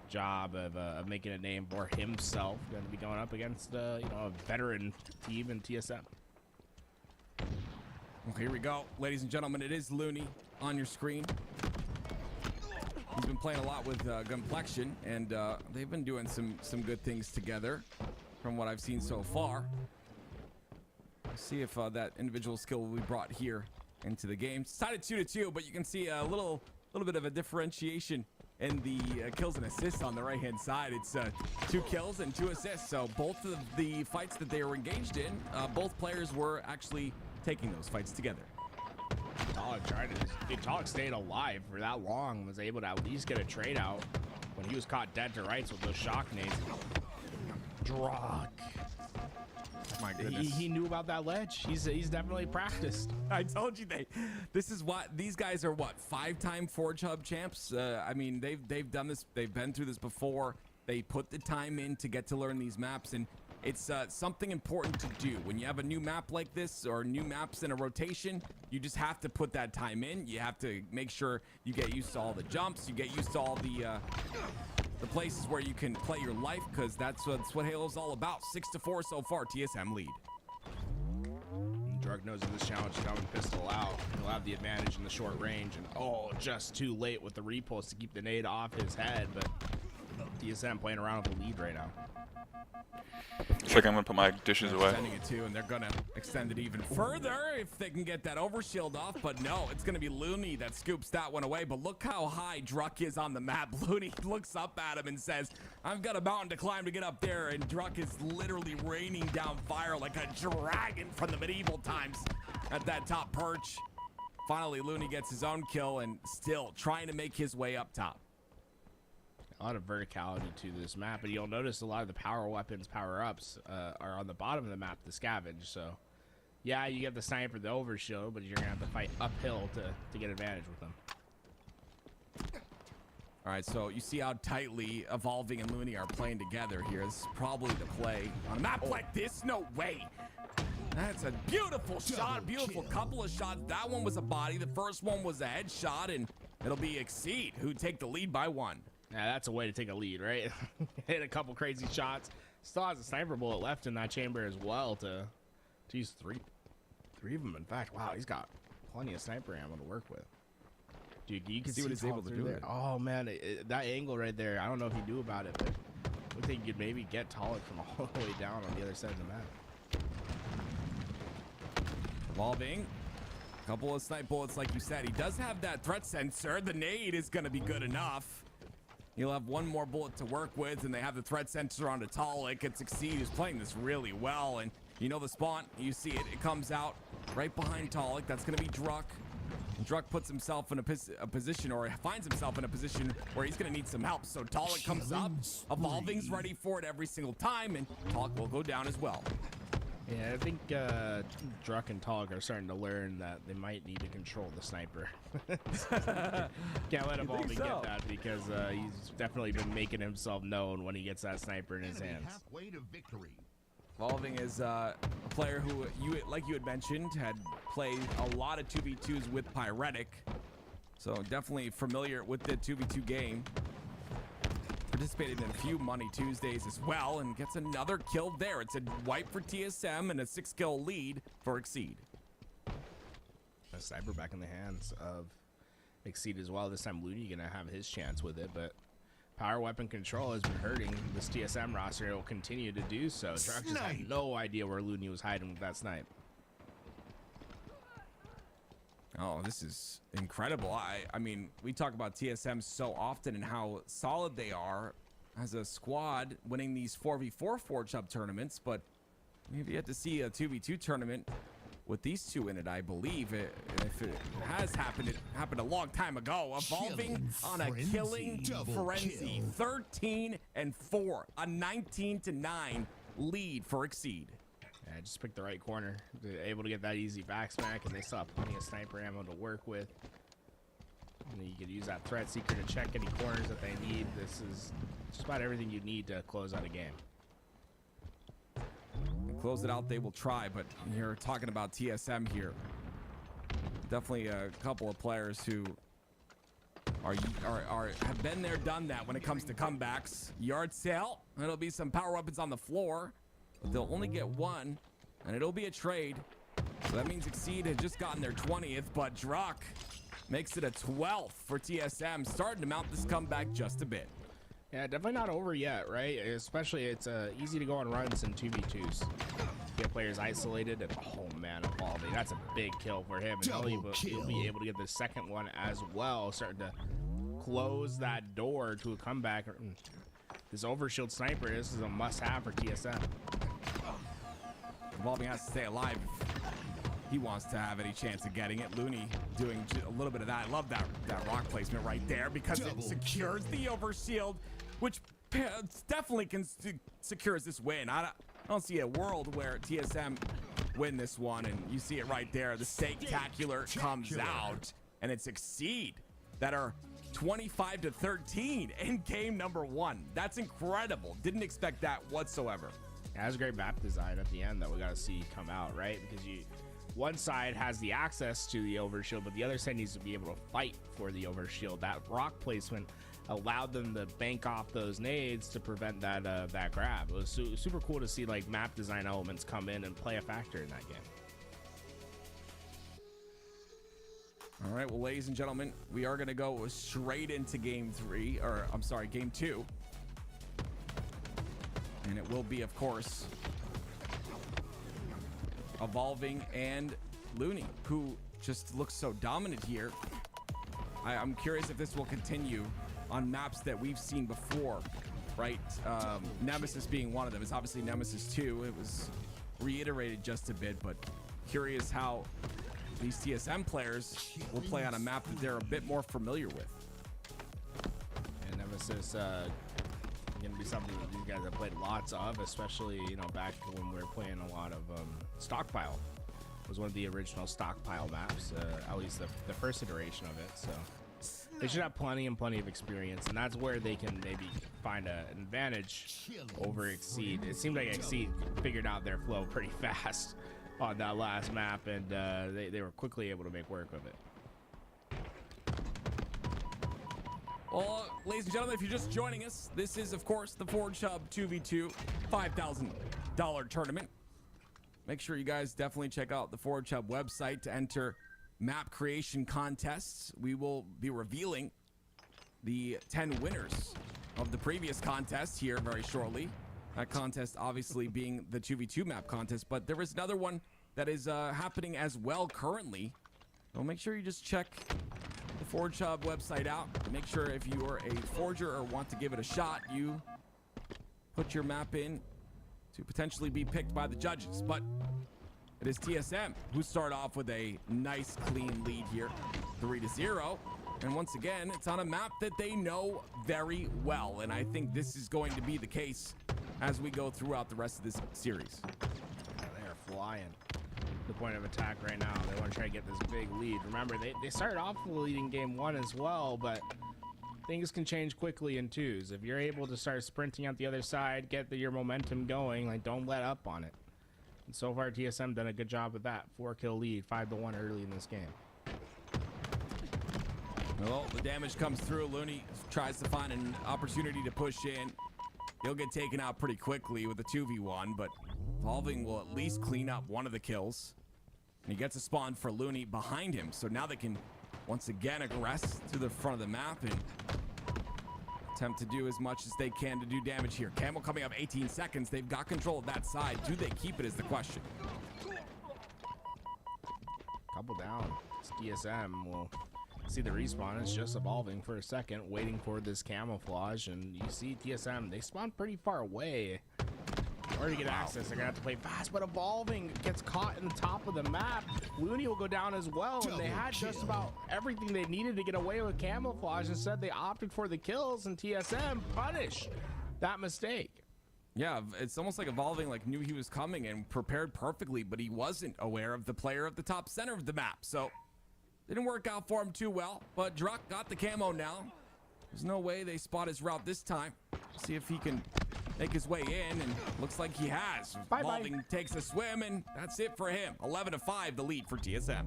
job of making a name for himself. Going to be going up against a veteran team in TSM. Well, here we go, ladies and gentlemen. It is Looney on your screen. He's been playing a lot with Gunplexion, and they've been doing some good things together from what I've seen so far. Let's see if that individual skill will be brought here into the game. It's tied at 2-2, but you can see a little bit of a differentiation in the kills and assists on the right hand side. It's 2 kills and 2 assists. So both of the fights that they were engaged in, both players were actually taking those fights together. Tolic stayed alive for that long, was able to at least get a trade out when he was caught dead to rights with those shock nades. Drog. My goodness. He knew about that ledge. He's definitely practiced. I told you this is what these guys are. What, 5-time Forge Hub champs? I mean, they've done this. They've been through this before. They put the time in to get to learn these maps, and it's something important to do when you have a new map like this or new maps in a rotation. You just have to put that time in. You have to make sure you get used to all the jumps. You get used to all the places where you can play your life, because that's what Halo's all about. 6-4 so far. TSM lead. Drug knows that this challenge is coming pistol out. He'll have the advantage in the short range, and just too late with the repulse to keep the nade off his head. But TSM playing around with the lead right now. Looks like I'm gonna put my dishes away. Extending it too, and they're gonna extend it even further if they can get that overshield off. But no, it's gonna be Looney that scoops that one away. But look how high Druck is on the map. Looney looks up at him and says, "I've got a mountain to climb to get up there." And Druck is literally raining down fire like a dragon from the medieval times at that top perch. Finally, Looney gets his own kill and still trying to make his way up top. A lot of verticality to this map, but you'll notice a lot of the power weapons, power-ups are on the bottom of the map to scavenge. So, yeah, you get the sniper, the overshield, but you're going to have to fight uphill to get advantage with them. All right, so you see how tightly Evolving and Looney are playing together here. This is probably the play on a map like this. No way. That's a beautiful shot, beautiful couple of shots. That one was a body. The first one was a headshot, and it'll be Exceed who take the lead by 1. Yeah, that's a way to take a lead, right? Hit a couple crazy shots. Still has a sniper bullet left in that chamber as well to use three of them. In fact, wow, he's got plenty of sniper ammo to work with. Dude, you can see what he's able to do there. Oh man, that angle right there. I don't know if he knew about it, but looks like you could maybe get Tolic from all the way down on the other side of the map. Evolving. Couple of snipe bullets, like you said. He does have that threat sensor. The nade is going to be good enough. He'll have one more bullet to work with, and they have the threat sensor onto Tolic. It's Exceed who's playing this really well, and you know the spawn. You see it. It comes out right behind Tolic. That's going to be Druck. And Druck puts himself in a position, or finds himself in a position where he's going to need some help. So Tolic comes up. Evolving's ready for it every single time, and Tolic will go down as well. Yeah, I think Druck and Tolic are starting to learn that they might need to control the sniper. Can't let Evolving get that, because he's definitely been making himself known when he gets that sniper in his hands. Halfway to victory. Evolving is a player who, like you had mentioned, had played a lot of 2v2s with Pyretic. So definitely familiar with the 2v2 game. Participated in a few Money Tuesdays as well, and gets another kill there. It's a wipe for TSM and a 6-kill lead for Exceed. A sniper back in the hands of Exceed as well. This time Looney gonna have his chance with it, but Power weapon control has been hurting this TSM roster. It will continue to do so. Druck just had no idea where Looney was hiding with that snipe. Oh, this is incredible. I mean, we talk about TSM so often and how solid they are as a squad winning these 4v4 Forge Hub tournaments, but we've yet to see a 2v2 tournament with these two in it, I believe. If it has happened, it happened a long time ago. Evolving on a killing frenzy. 13-4, a 19-9 lead for Exceed. Yeah, just picked the right corner. They're able to get that easy back smack, and they still have plenty of sniper ammo to work with. And you can use that threat seeker to check any corners that they need. This is just about everything you need to close out a game. Close it out, they will try, but you're talking about TSM here. Definitely a couple of players who have been there, done that when it comes to comebacks. Yard sale, it'll be some power weapons on the floor, but they'll only get one, and it'll be a trade. So that means Exceed had just gotten their 20th, but Druck makes it a 12th for TSM, starting to mount this comeback just a bit. Yeah, definitely not over yet, right? Especially, it's easy to go on runs in 2v2s. Get players isolated, and oh man, Evolving, that's a big kill for him. And he'll be able to get the second one as well, starting to close that door to a comeback. This overshield sniper, this is a must-have for TSM. Evolving has to stay alive if he wants to have any chance of getting it. Looney doing a little bit of that. I love that rock placement right there because it secures the overshield, which definitely secures this win. I don't see a world where TSM win this one, and you see it right there. The Steak-tacular comes out, and it's Exceed that are 25-13 in game number 1. That's incredible. Didn't expect that whatsoever. Yeah, that's a great map design at the end that we got to see come out, right? Because one side has the access to the overshield, but the other side needs to be able to fight for the overshield. That rock placement allowed them to bank off those nades to prevent that that grab. It was super cool to see like map design elements come in and play a factor in that game. All right, well, ladies and gentlemen, we are going to go straight into game 2. And it will be, of course, Evolving and Looney, who just looks so dominant here. I'm curious if this will continue on maps that we've seen before, right? Nemesis being one of them. It's obviously Nemesis 2. It was reiterated just a bit, but curious how these TSM players will play on a map that they're a bit more familiar with. And Nemesis going to be something that these guys have played lots of, especially, you know, back when we were playing a lot of Stockpile. It was one of the original Stockpile maps, at least the first iteration of it. So they should have plenty of experience, and that's where they can maybe find an advantage over Exceed. It seemed like Exceed figured out their flow pretty fast on that last map, and they were quickly able to make work of it. Well, ladies and gentlemen, if you're just joining us, this is, of course, the Forge Hub 2v2 $5,000 tournament. Make sure you guys definitely check out the Forge Hub website to enter map creation contests. We will be revealing the 10 winners of the previous contest here very shortly. That contest obviously being the 2v2 map contest, but there is another one that is happening as well currently. So make sure you just check the Forge Hub website out. Make sure if you are a forger or want to give it a shot, you put your map in to potentially be picked by the judges. But it is TSM who start off with a nice clean lead here, 3-0. And once again, it's on a map that they know very well. And I think this is going to be the case as we go throughout the rest of this series. They're flying. The point of attack right now. They want to try to get this big lead. Remember, they started off leading game 1 as well, but things can change quickly in 2s. If you're able to start sprinting out the other side, get your momentum going, like, don't let up on it. And so far, TSM done a good job with that. 4-kill lead, 5-1 early in this game. Well, the damage comes through. Looney tries to find an opportunity to push in. He'll get taken out pretty quickly with a 2v1, but Evolving will at least clean up one of the kills. And he gets a spawn for Looney behind him. So now they can once again aggress to the front of the map and attempt to do as much as they can to do damage here. Camel coming up 18 seconds. They've got control of that side. Do they keep it is the question. Couple down. It's DSM. We'll see the respawn. It's just evolving for a second, waiting for this camouflage. And you see TSM, they spawn pretty far away. In order to get access, they're gonna have to play fast, but evolving gets caught in the top of the map. Looney will go down as well, and they had just about everything they needed to get away with camouflage. Instead, they opted for the kills, and TSM punished that mistake. Yeah, it's almost like evolving like knew he was coming and prepared perfectly, but he wasn't aware of the player at the top center of the map. So didn't work out for him too well, but Druck got the camo now. There's no way they spot his route this time. See if he can make his way in, and looks like he has. Evolving takes a swim, and that's it for him. 11-5, the lead for TSM.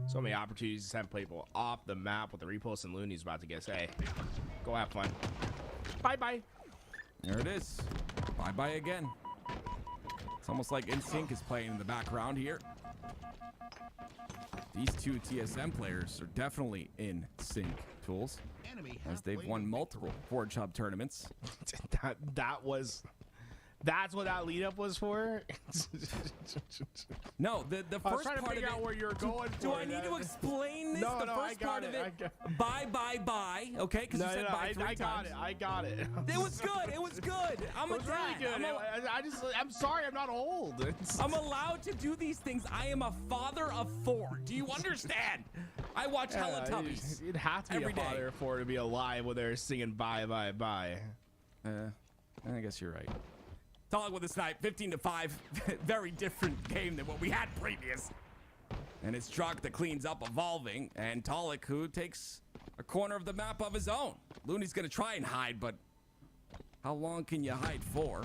So many opportunities to send people off the map with the repulse, and Looney's about to guess, hey, go have fun. Bye-bye. There it is. Bye-bye again. It's almost like NSYNC is playing in the background here. These two TSM players are definitely in sync, Tools, as they've won multiple Forge Hub tournaments. That's what that lead up was for. No, the first trying to part figure of out it, where you're going. Do I need to explain this? No, the no, first part of it. Bye, bye, bye. Okay, because you said bye 3 times. I got it. It was good. It was good. I'm a It was really dad. good. I'm sorry, I'm not old. I'm allowed to do these things. I am a father of 4. Do you understand? I watch Teletubbies. You'd have to be every a father of 4 to be alive when they're singing bye, bye, bye. I guess you're right. Talik with a snipe, 15-5. Very different game than what we had previous. And it's Druck that cleans up evolving, and Talik who takes a corner of the map of his own. Looney's gonna try and hide, but how long can you hide for?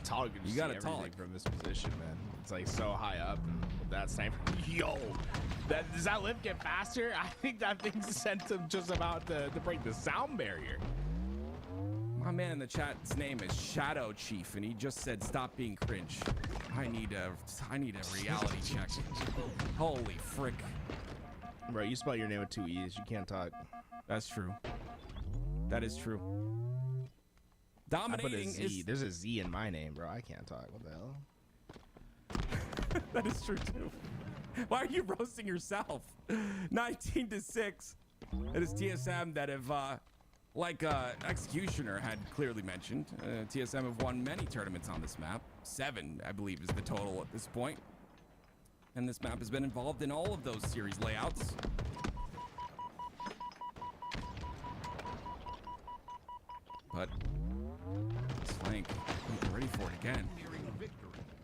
Talik, You gotta see everything Talik. from this position, man. It's like so high up. With that sniper, yo, does that lift get faster? I think that thing sent him just about to break the sound barrier. My man in the chat's name is Shadow Chief, and he just said, "Stop being cringe." I need a reality check. Holy frick! Bro, you spell your name with 2 E's. You can't talk. That's true. That is true. I put a Dominating Z. is There's a Z in my name, bro. I can't talk. What the hell? that is true too. Why are you roasting yourself? 19-6. It is TSM that have, like Executioner had clearly mentioned, TSM have won many tournaments on this map. 7, I believe, is the total at this point. And this map has been involved in all of those series layouts. But this flank, get ready for it again.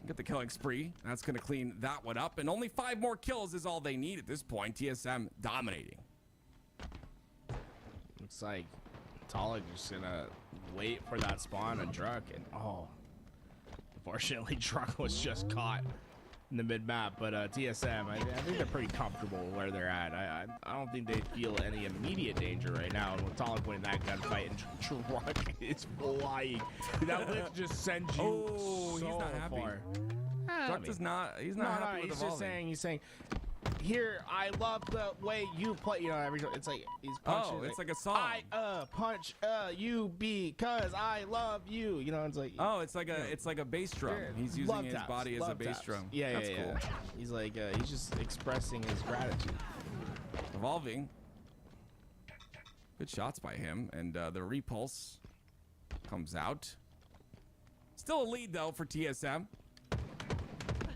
Get the killing spree. That's going to clean that one up. And only 5 more kills is all they need at this point. TSM dominating. Looks like Talik just gonna wait for that spawn on Druck, and unfortunately Druck was just caught in the mid map. But TSM, I think they're pretty comfortable where they're at. I don't think they feel any immediate danger right now. And with Talik winning that gunfight and Druck is flying, that lift just sends you so he's not happy. far. Druck does not. He's not happy with he's evolving. just saying. He's saying, "Here, I love the way you play." You know, every it's like he's punching. Oh, it's like a song. I punch you because I love you. You know, it's like it's like a bass drum. Yeah, He's using love his taps, body as a love bass taps. drum. Yeah, That's yeah, cool. yeah. He's like he's just expressing his gratitude. Evolving. Good shots by him, and the repulse comes out. Still a lead though for TSM.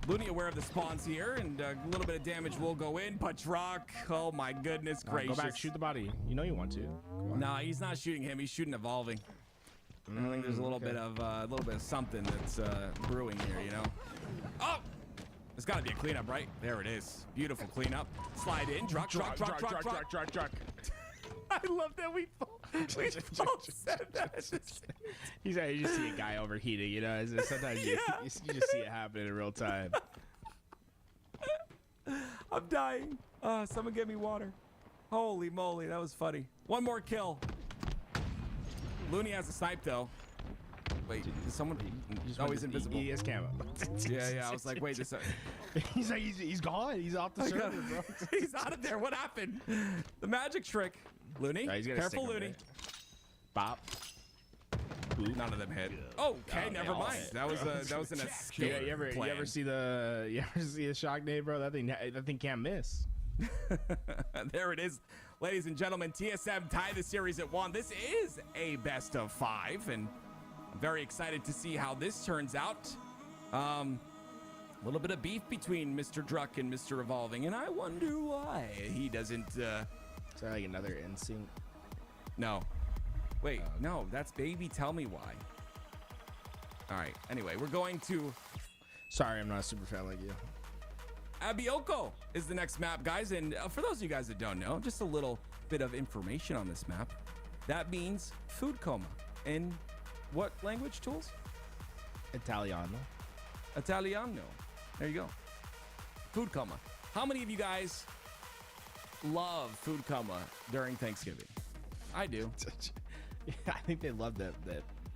Looney aware of the spawns here, and a little bit of damage will go in, but Druck, oh my goodness gracious. Go back, shoot the body. You know you want to. Come on. No, he's not shooting him. He's shooting evolving. I think there's a little bit of something that's brewing here, you know. Oh, there's got to be a cleanup, right? There it is. Beautiful cleanup. Slide in. Druck. I love that we both said that. You just see a guy overheating, you know. Sometimes you just see it happen in real time. I'm dying. Someone get me water. Holy moly, that was funny. One more kill. Looney has a snipe though. Wait, is someone? Oh, he's invisible. He is camo. Yeah. I was like, wait, this. He's like, he's gone. He's off the server, bro. He's out of there. What happened? The magic trick. Looney, He's gonna careful, stick him Looney. Bop. Boop. None of them hit. Oh, okay, Oh, they never all mind. hit. That was an escape. Yeah, you ever see the shock nade, bro? That thing can't miss. There it is, ladies and gentlemen. TSM tie the series at 1. This is a best of 5, and I'm very excited to see how this turns out. A little bit of beef between Mr. Druck and Mr. Evolving, and I wonder why he doesn't. Is that like another NSYNC? No. Wait, no, that's Baby Tell Me Why. All right, anyway, we're going to... Sorry, I'm not a super fan like you. Abioko is the next map, guys. And for those of you guys that don't know, just a little bit of information on this map. That means food coma. In what language, Tools? Italiano. Italiano. There you go. Food coma. How many of you guys love food coma during Thanksgiving? I do. Yeah, I think they love that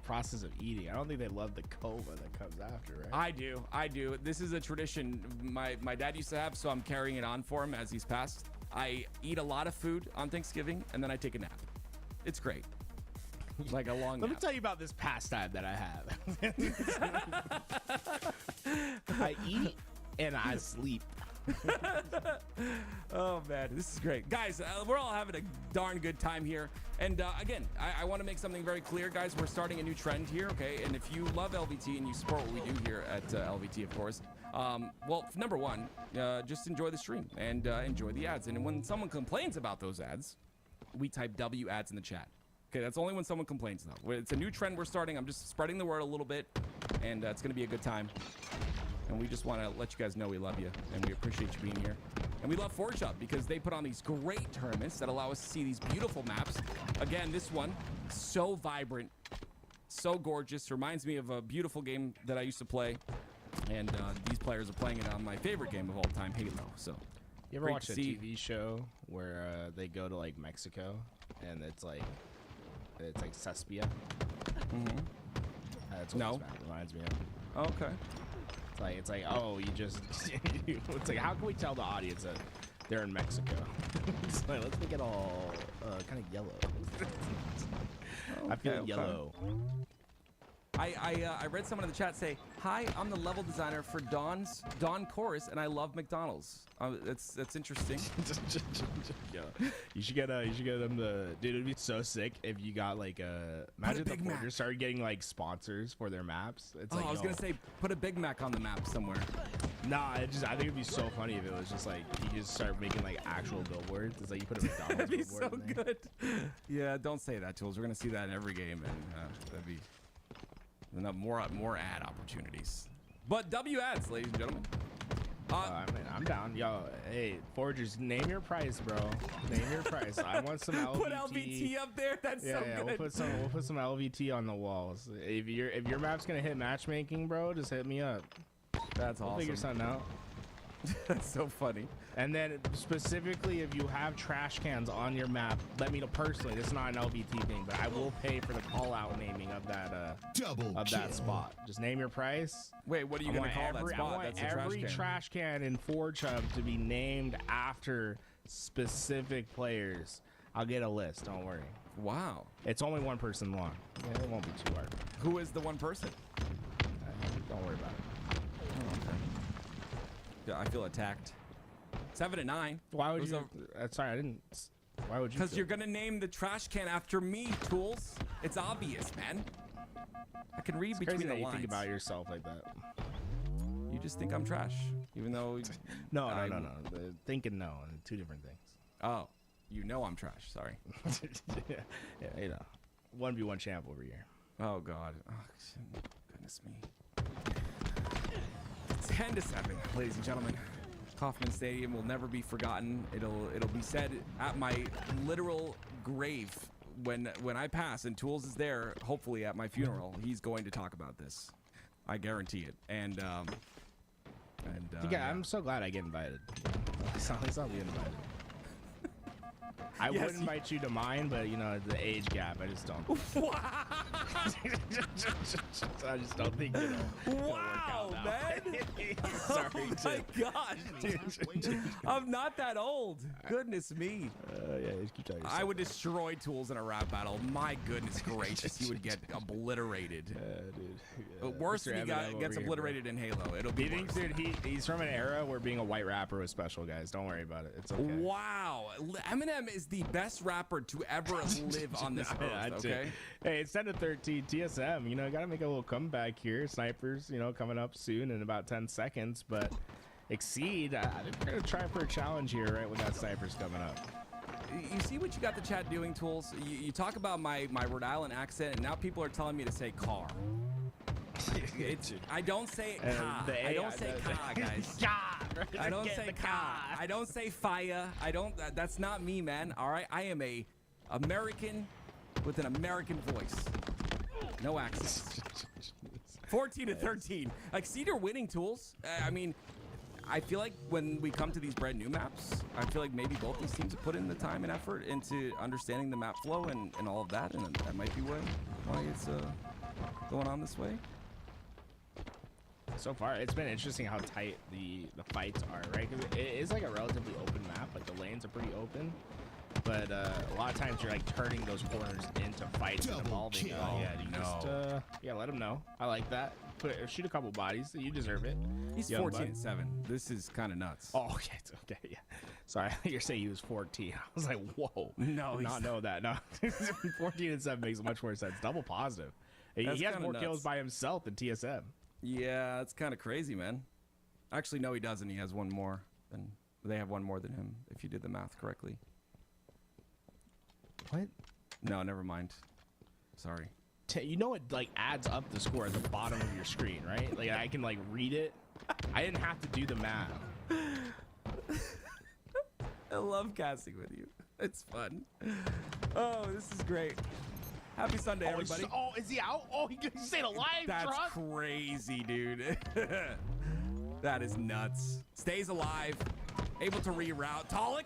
process of eating. I don't think they love the coma that comes after, right? I do. This is a tradition my dad used to have, so I'm carrying it on for him as he's passed. I eat a lot of food on Thanksgiving, and then I take a nap. It's great. Like a long Let me nap. tell you about this pastime that I have. I eat and I sleep. Oh man, this is great, guys. We're all having a darn good time here, and again, I want to make something very clear, guys. We're starting a new trend here, okay? And if you love LVT and you support what we do here at LVT, of course, well, number one, just enjoy the stream and enjoy the ads. And when someone complains about those ads, we type W ads in the chat. Okay, that's only when someone complains, though. It's a new trend we're starting. I'm just spreading the word a little bit, and it's going to be a good time. And we just want to let you guys know we love you, and we appreciate you being here. And we love Forge Up because they put on these great tournaments that allow us to see these beautiful maps. Again, this one, so vibrant, so gorgeous. Reminds me of a beautiful game that I used to play. And these players are playing it on my favorite game of all time, Halo. So, You ever great watch to a see. TV show where they go to like Mexico and it's like Cespia? Mm-hmm. That's what No. this map reminds me of. Okay. It's like, oh, you just, it's like, how can we tell the audience that they're in Mexico? It's like, let's make it all kind of yellow. I feel Okay. yellow. I read someone in the chat say, "Hi, I'm the level designer for Dawn Chorus, and I love McDonald's." That's interesting. Yeah. You should get them to, dude. It'd be so sick if you got like imagine the Big Mac. Forgers started getting like sponsors for their maps. It's like, I was gonna say, put a Big Mac on the map somewhere. nah. I think it'd be so funny if it was just like you just start making like actual billboards. It's like you put a McDonald's That'd be billboard so in there. good. Yeah, don't say that, Tools. We're gonna see that in every game, and that'd be more ad opportunities. But W ads, ladies and gentlemen. I mean, I'm down. Yo, hey, Forgers, name your price, bro. Name your price. I want some LVT. Put LVT up there. That's Yeah, so yeah, good. we'll put some LVT on the walls. If your map's gonna hit matchmaking, bro, just hit me up. That's We'll figure something out. That's so funny. And then specifically, if you have trash cans on your map, let me know personally. This is not an LVT thing, but I will pay for the call out naming of that spot. Just name your price. Wait, what are you I gonna want call that every- I spot? want That's a every trash can in Forge Hub to be named after specific players. I'll get a list. Don't worry. Wow. It's only one person long. Yeah, it won't be too hard. Who is the one person? Don't worry about it. Oh, okay. Yeah, I feel attacked. 7 and 9. Why would Those you? Sorry, I didn't. Why would you? Because feel- you're gonna name the trash can after me, Tools. It's obvious, man. I can read It's between crazy the that you lines. think about yourself like that. You just think I'm trash, even though. No. I'm- The think and know, and two different things. Oh, you know I'm trash. Sorry. yeah, you know, 1v1 champ over here. Oh God. Oh, goodness me. 10-7, ladies and gentlemen. Kauffman Stadium will never be forgotten. It'll be said at my literal grave when I pass and Tools is there. Hopefully at my funeral, he's going to talk about this. I guarantee it. And Yeah, I'm so glad I get invited. At least I'll be invited. I Yes, wouldn't invite you to mine, but you know the age gap. I just don't. Wow. I just don't think it'll work Wow, out man. Sorry, Oh my gosh, dude. I'm not that old. Goodness me. yeah, just keep telling yourself. I would destroy Tools in a rap battle. My goodness gracious, he would get obliterated. dude. But worse Mr. than he Eminem gets over here, obliterated in Halo. It'll be He thinks, worse. dude, he's from an era where being a white rapper was special, guys. Don't worry about it. It's okay. Wow, Eminem is the best rapper to ever live on this earth. Okay. Hey, it's 10-13 TSM. You know, got to make a little comeback here. Snipers, you know, coming up soon in about 10 seconds. But Exceed, I think we're gonna try for a challenge here, right when that sniper's coming up. You see what you got the chat doing, Tools? You talk about my Rhode Island accent, and now people are telling me to say car. I don't say car. I don't say car, guys. I don't say car. I don't say fire. I don't. That's not me, man. All right. I am a American with an American voice. No accent. 14-13. Like, Cedar winning, Tools. I mean, I feel like when we come to these brand new maps, I feel like maybe both these teams have put in the time and effort into understanding the map flow and all of that, and that might be why it's going on this way. So far, it's been interesting how tight the fights are, right? 'Cause it is like a relatively open map. Like the lanes are pretty open, but a lot of times you're like turning those corners into fights and evolving. Yeah, you just yeah, let them know. I like that. Shoot a couple bodies. You deserve it. He's 14-7. This is kind of nuts. Oh, okay, yeah. Sorry, you're saying he was 14. I was like, whoa. No, did not know that. No, 14-7 makes much more sense. Double positive. He has more kills by himself than TSM. Yeah, that's kind of crazy, man. Actually, no, he doesn't. He has one more than they have one more than him. If you did the math correctly. What? No, never mind. Sorry. You know it like adds up the score at the bottom of your screen, right? Like I can like read it. I didn't have to do the math. I love casting with you. It's fun. Oh, this is great. Happy Sunday, everybody. Is he out? Oh, he stayed alive. That's crazy, dude. That is nuts. Stays alive. Able to reroute. Talik.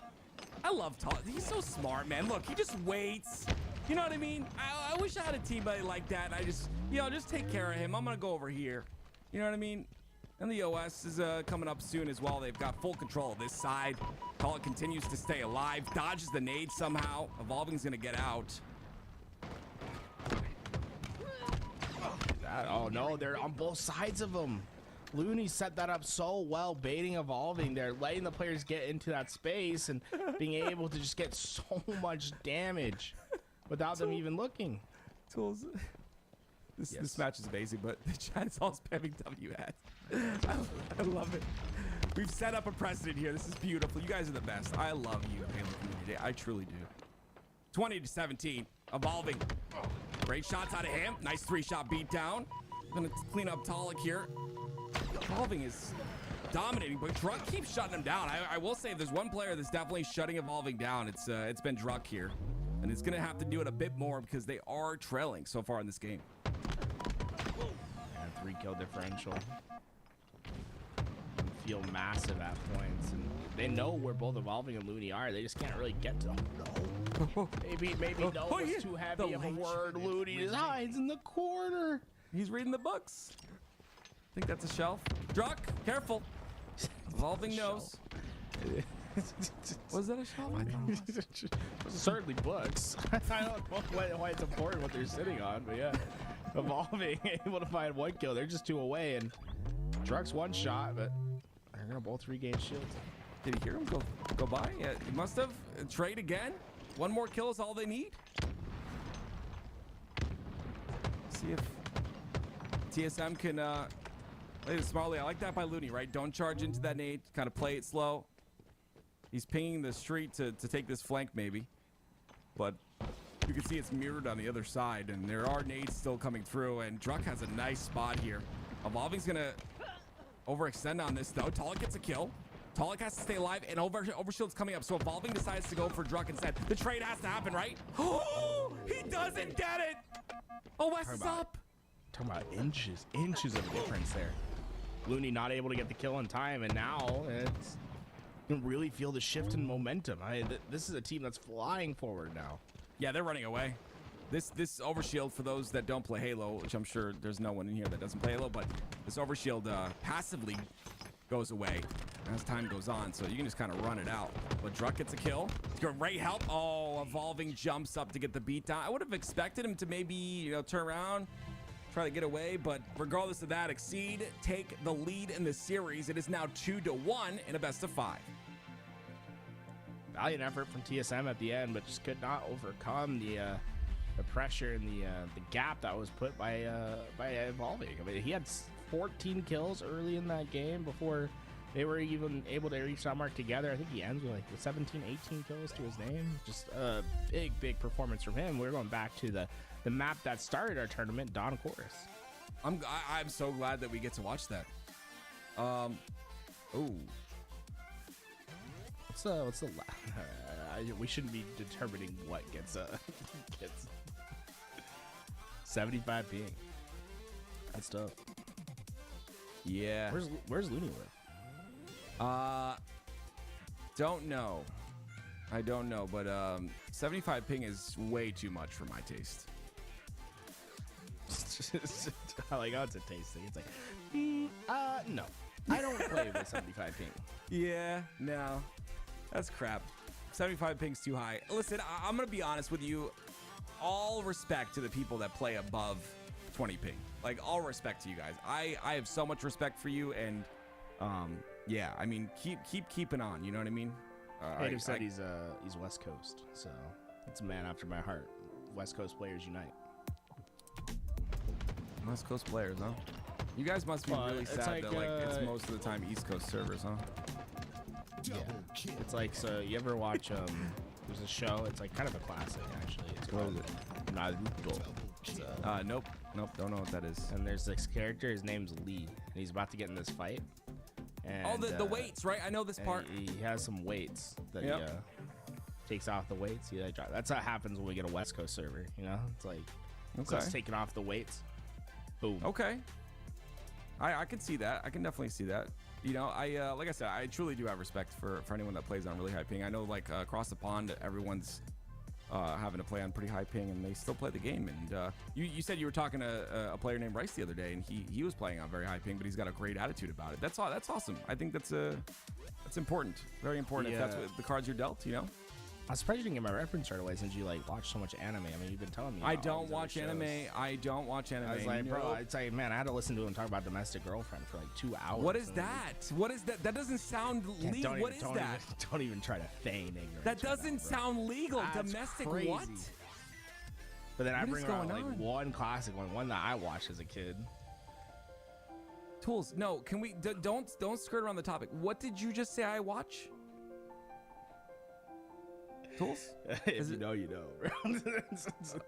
I love Talik. He's so smart, man. Look, he just waits. You know what I mean? I wish I had a teammate like that. I just, just take care of him. I'm going to go over here. You know what I mean? And the OS is coming up soon as well. They've got full control of this side. Talik continues to stay alive. Dodges the nade somehow. Evolving's going to get out. Oh, no. They're on both sides of him. Looney set that up so well, baiting Evolving there, letting the players get into that space and being able to just get so much damage without them even looking. Tools. This match is amazing, but the chat is all spamming WS. I love it. We've set up a precedent here. This is beautiful. You guys are the best. I love you, Halo community. I truly do. 20-17. Evolving. Great shots out of him. Nice 3-shot beatdown. Gonna clean up Talik here. Evolving is dominating, but Druk keeps shutting him down. I will say, if there's one player that's definitely shutting Evolving down, it's been Druk here, and it's gonna have to do it a bit more because they are trailing so far in this game. Yeah, 3-kill differential. Feel massive at points, and they know where both Evolving and Looney are. They just can't really get to them. No. Maybe no was too heavy of a word. Looney just hides in the corner. He's reading the books. I think that's a shelf. Druk, careful. Evolving knows. Was that a shelf? I thought it was. Certainly books. I don't know why it's important what they're sitting on, but yeah. Evolving, able to find 1 kill. They're just 2 away, and Druk's 1 shot, but they're gonna both regain shields. Did he hear him go by? Yeah, he must have. Trade again. 1 more kill is all they need. See if TSM can play this smartly. I like that by Looney, right? Don't charge into that nade. Kind of play it slow. He's pinging the street to take this flank maybe. But you can see it's mirrored on the other side, and there are nades still coming through, and Druk has a nice spot here. Evolving's gonna overextend on this though. Talik gets a kill. Talik has to stay alive, and Overshield's coming up, so Evolving decides to go for Druk instead. The trade has to happen, right? Oh, he doesn't get it! OS is up! Talking about inches of difference there. Looney not able to get the kill in time, and now it's You can really feel the shift in momentum. This is a team that's flying forward now. Yeah, they're running away. This overshield, for those that don't play Halo, which I'm sure there's no one in here that doesn't play Halo, but this overshield passively goes away as time goes on, so you can just kind of run it out. But Druck gets a kill. Great help. Oh, Evolving jumps up to get the beat down. I would have expected him to maybe, turn around, try to get away, but regardless of that, Exceed take the lead in the series. It is now 2-1 in a best of 5. Valiant effort from TSM at the end, but just could not overcome the pressure and the gap that was put by Evolving. I mean, he had 14 kills early in that game before they were even able to reach that mark together. I think he ends with like 17, 18 kills to his name. Just a big performance from him. We're going back to the map that started our tournament, Dawn Chorus. I'm so glad that we get to watch that. What's the we shouldn't be determining what gets 75 ping. That's tough. Yeah. Where's Looney live? Don't know. I don't know, but 75 ping is way too much for my taste. Like, oh, it's a taste thing. It's like, no, I don't play with 75 ping. Yeah, no, that's crap. 75 ping's too high. Listen, I'm gonna be honest with you. All respect to the people that play above 20 ping. Like, all respect to you guys. I have so much respect for you, and yeah, I mean, keep keeping on. You know what I mean? Native said he's West Coast, so it's a man after my heart. West Coast players unite. West Coast players, huh? You guys must be really sad that it's most of the time East Coast servers, huh? Yeah. It's like, so you ever watch there's a show, it's like kind of a classic actually. It's called Naruto. Nope, don't know what that is. And there's this character, his name's Lee, and he's about to get in this fight. And, the weights, right? I know this part. He has some weights that he takes off the weights. That's what happens when we get a West Coast server, you know? It's like, so it's taking off the weights. Boom. Okay. I can see that. I can definitely see that. You know, like I said, I truly do have respect for anyone that plays on really high ping. I know, like, across the pond, everyone's having to play on pretty high ping, and they still play the game. And you said you were talking to a player named Rice the other day, and he was playing on very high ping, but he's got a great attitude about it. That's awesome. I think that's important, very important. If that's what the cards you're dealt, you know. I was surprised you didn't get my reference right away since you like watch so much anime. I mean, you've been telling me. I don't watch anime. I don't watch anime. I was like, bro, it's like, man, I had to listen to him talk about Domestic Girlfriend for like 2 hours. What is that? What is that? That doesn't sound legal. What is that? Don't even try to feign ignorance. That doesn't sound legal. That's Domestic crazy. What? But then I bring around going like on? one classic one that I watched as a kid. Tools, no. Can we don't skirt around the topic? What did you just say? I watch. Tools? If you know, you know.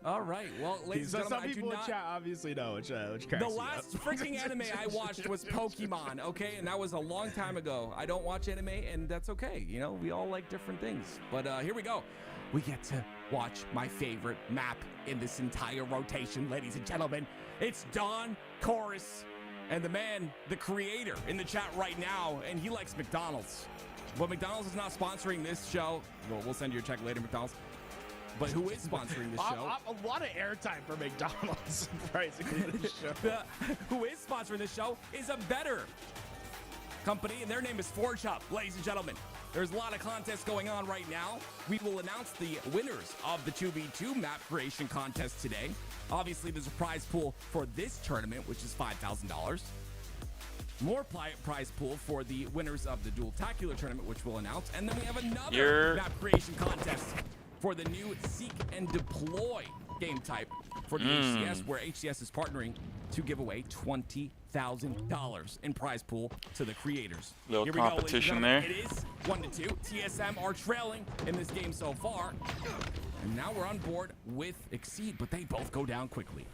All right. Well, ladies and some gentlemen, people in chat obviously know which cracks the me last up. freaking anime I watched was Pokemon, okay? And that was a long time ago. I don't watch anime, and that's okay. You know, we all like different things. But here we go. We get to watch my favorite map in this entire rotation, ladies and gentlemen. It's Dawn Chorus, and the man, the creator, in the chat right now, and he likes McDonald's. But McDonald's is not sponsoring this show. Well, we'll send you a check later, McDonald's. But who is sponsoring this show? A lot of airtime for McDonald's, surprisingly, this show. Who is sponsoring this show is a better company, and their name is Forge Hub, ladies and gentlemen. There's a lot of contests going on right now. We will announce the winners of the 2v2 map creation contest today. Obviously, there's a prize pool for this tournament, which is $5,000. More prize pool for the winners of the Dual-Tacular tournament, which we'll announce. And then we have another map creation contest for the new Seek and Deploy game type for the HCS, where HCS is partnering to give away $20,000 in prize pool to the creators. Little Here competition we go, there. It is 1-2. TSM are trailing in this game so far. And now we're on board with Exceed, but they both go down quickly.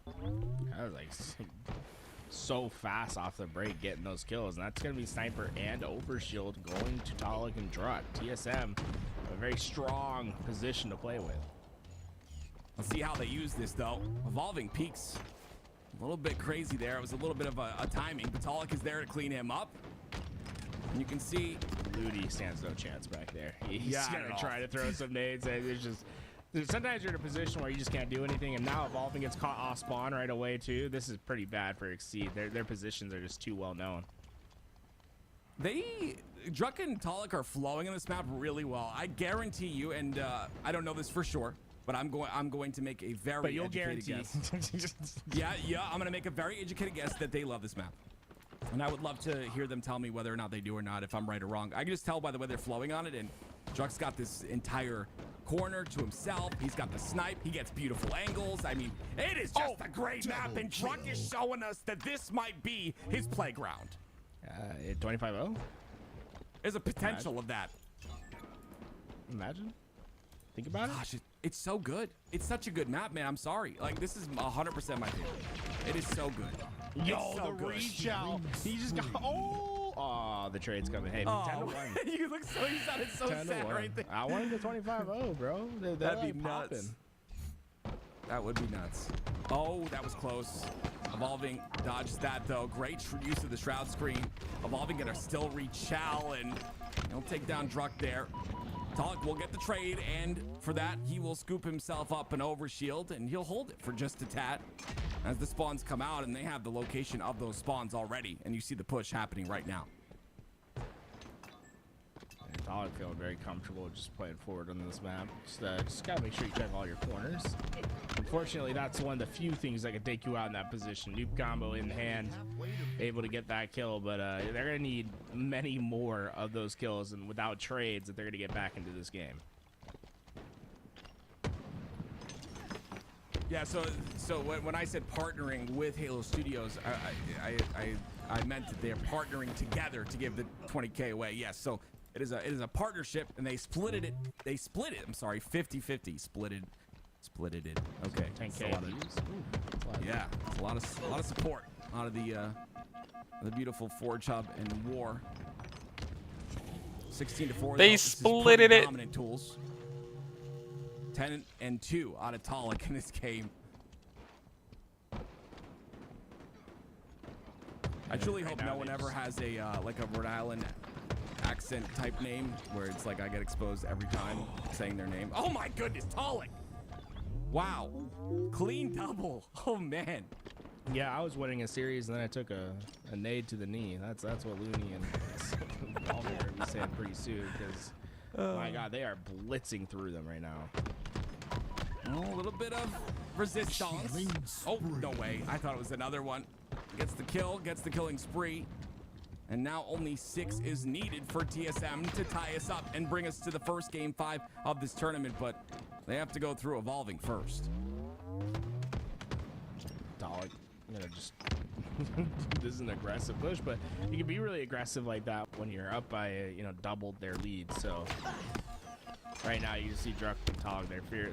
I was like so fast off the break getting those kills, and that's going to be Sniper and Overshield going to Talik and Druck. TSM, a very strong position to play with. Let's see how they use this, though. Evolving peaks. A little bit crazy there. It was a little bit of a timing. Batalik is there to clean him up. You can see Ludi stands no chance back there. He's Yeah, gonna not at try all. to throw some nades, and it's just sometimes you're in a position where you just can't do anything. And now Evolving gets caught off spawn right away too. This is pretty bad for Exceed. Their positions are just too well known. Druk and Talik are flowing in this map really well. I guarantee you, and I don't know this for sure, but I'm going to make a very But you'll educated guarantee. guess. Yeah, I'm gonna make a very educated guess that they love this map. And I would love to hear them tell me whether or not they do or not, if I'm right or wrong. I can just tell by the way they're flowing on it, and Druk's got this entire corner to himself. He's got the snipe. He gets beautiful angles. I mean, it is just a great map, and Druk is showing us that this might be his playground. 25-0? There's a potential of that. Imagine. Think about it. Gosh, it's so good. It's such a good map, man. I'm sorry. Like, this is 100% my favorite. It is so good. Yo, It's so the good. reach out. He just got. Oh, the trade's coming. Hey, 10 to 1. You look so, you sounded so 10 to sad 1. right there. I wanted the 25-0, bro. They're That'd be like nuts. popping. That would be nuts. Oh, that was close. Evolving dodges that, though. Great use of the Shroud screen. Evolving gonna still reach Chow, and he'll take down Druk there. Talik will get the trade, and for that, he will scoop himself up an overshield, and he'll hold it for just a tad as the spawns come out, and they have the location of those spawns already, and you see the push happening right now. Talik feeling very comfortable just playing forward on this map. Just gotta make sure you check all your corners. Unfortunately, that's one of the few things that can take you out in that position. Nuke combo in hand, able to get that kill, but they're gonna need many more of those kills, and without trades, that they're gonna get back into this game. Yeah, so when I said partnering with Halo Studios, I meant that they're partnering together to give the 20K away. Yes, so it is a partnership, and they split it. I'm sorry, 50-50. Split it. Okay. 10K views. Yeah, it's a lot of support out of the beautiful Forge Hub and War. 16-4. They though. This is splitted pretty it. Dominant tools. 10-2 out of Talik in this game. I truly hope no one ever has a like a Rhode Island accent type name where it's like I get exposed every time saying their name. Oh my goodness, Talik! Wow, clean double. Oh man. Yeah, I was winning a series, and then I took a nade to the knee. That's what Looney and Balmer are saying pretty soon, because my God, they are blitzing through them right now. Oh, a little bit of resistance. Oh, no way. I thought it was another one. Gets the kill, gets the killing spree. And now only 6 is needed for TSM to tie us up and bring us to the first game 5 of this tournament, but they have to go through Evolving first. Talik, you know, just this is an aggressive push, but you can be really aggressive like that when you're up by doubled their lead. So right now you just see Druk and Tog.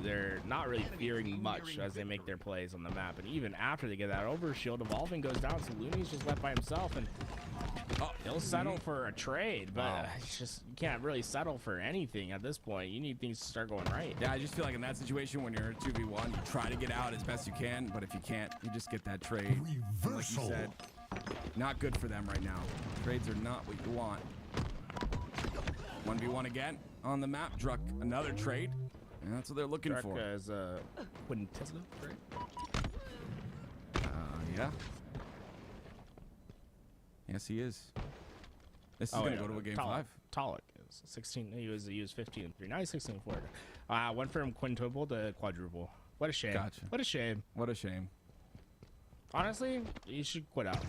They're not really fearing much as they make their plays on the map, and even after they get that overshield, Evolving goes down, so Looney's just left by himself, and he'll settle for a trade, but it's just you can't really settle for anything at this point. You need things to start going right. Yeah, I just feel like in that situation when you're 2v1, you try to get out as best you can, but if you can't, you just get that trade. And like you said, not good for them right now. Trades are not what you want. 1v1 again on the map. Druk, another trade. And that's what they're looking Druk for. as Quintessence, right? Yeah. Yes, he is. This is going to go to a game 5. Talik is 16. He was 15-3. Now he's 16-4. Went from quintuple to quadruple. What a shame. Gotcha. What a shame. What a shame. Honestly, you should quit out.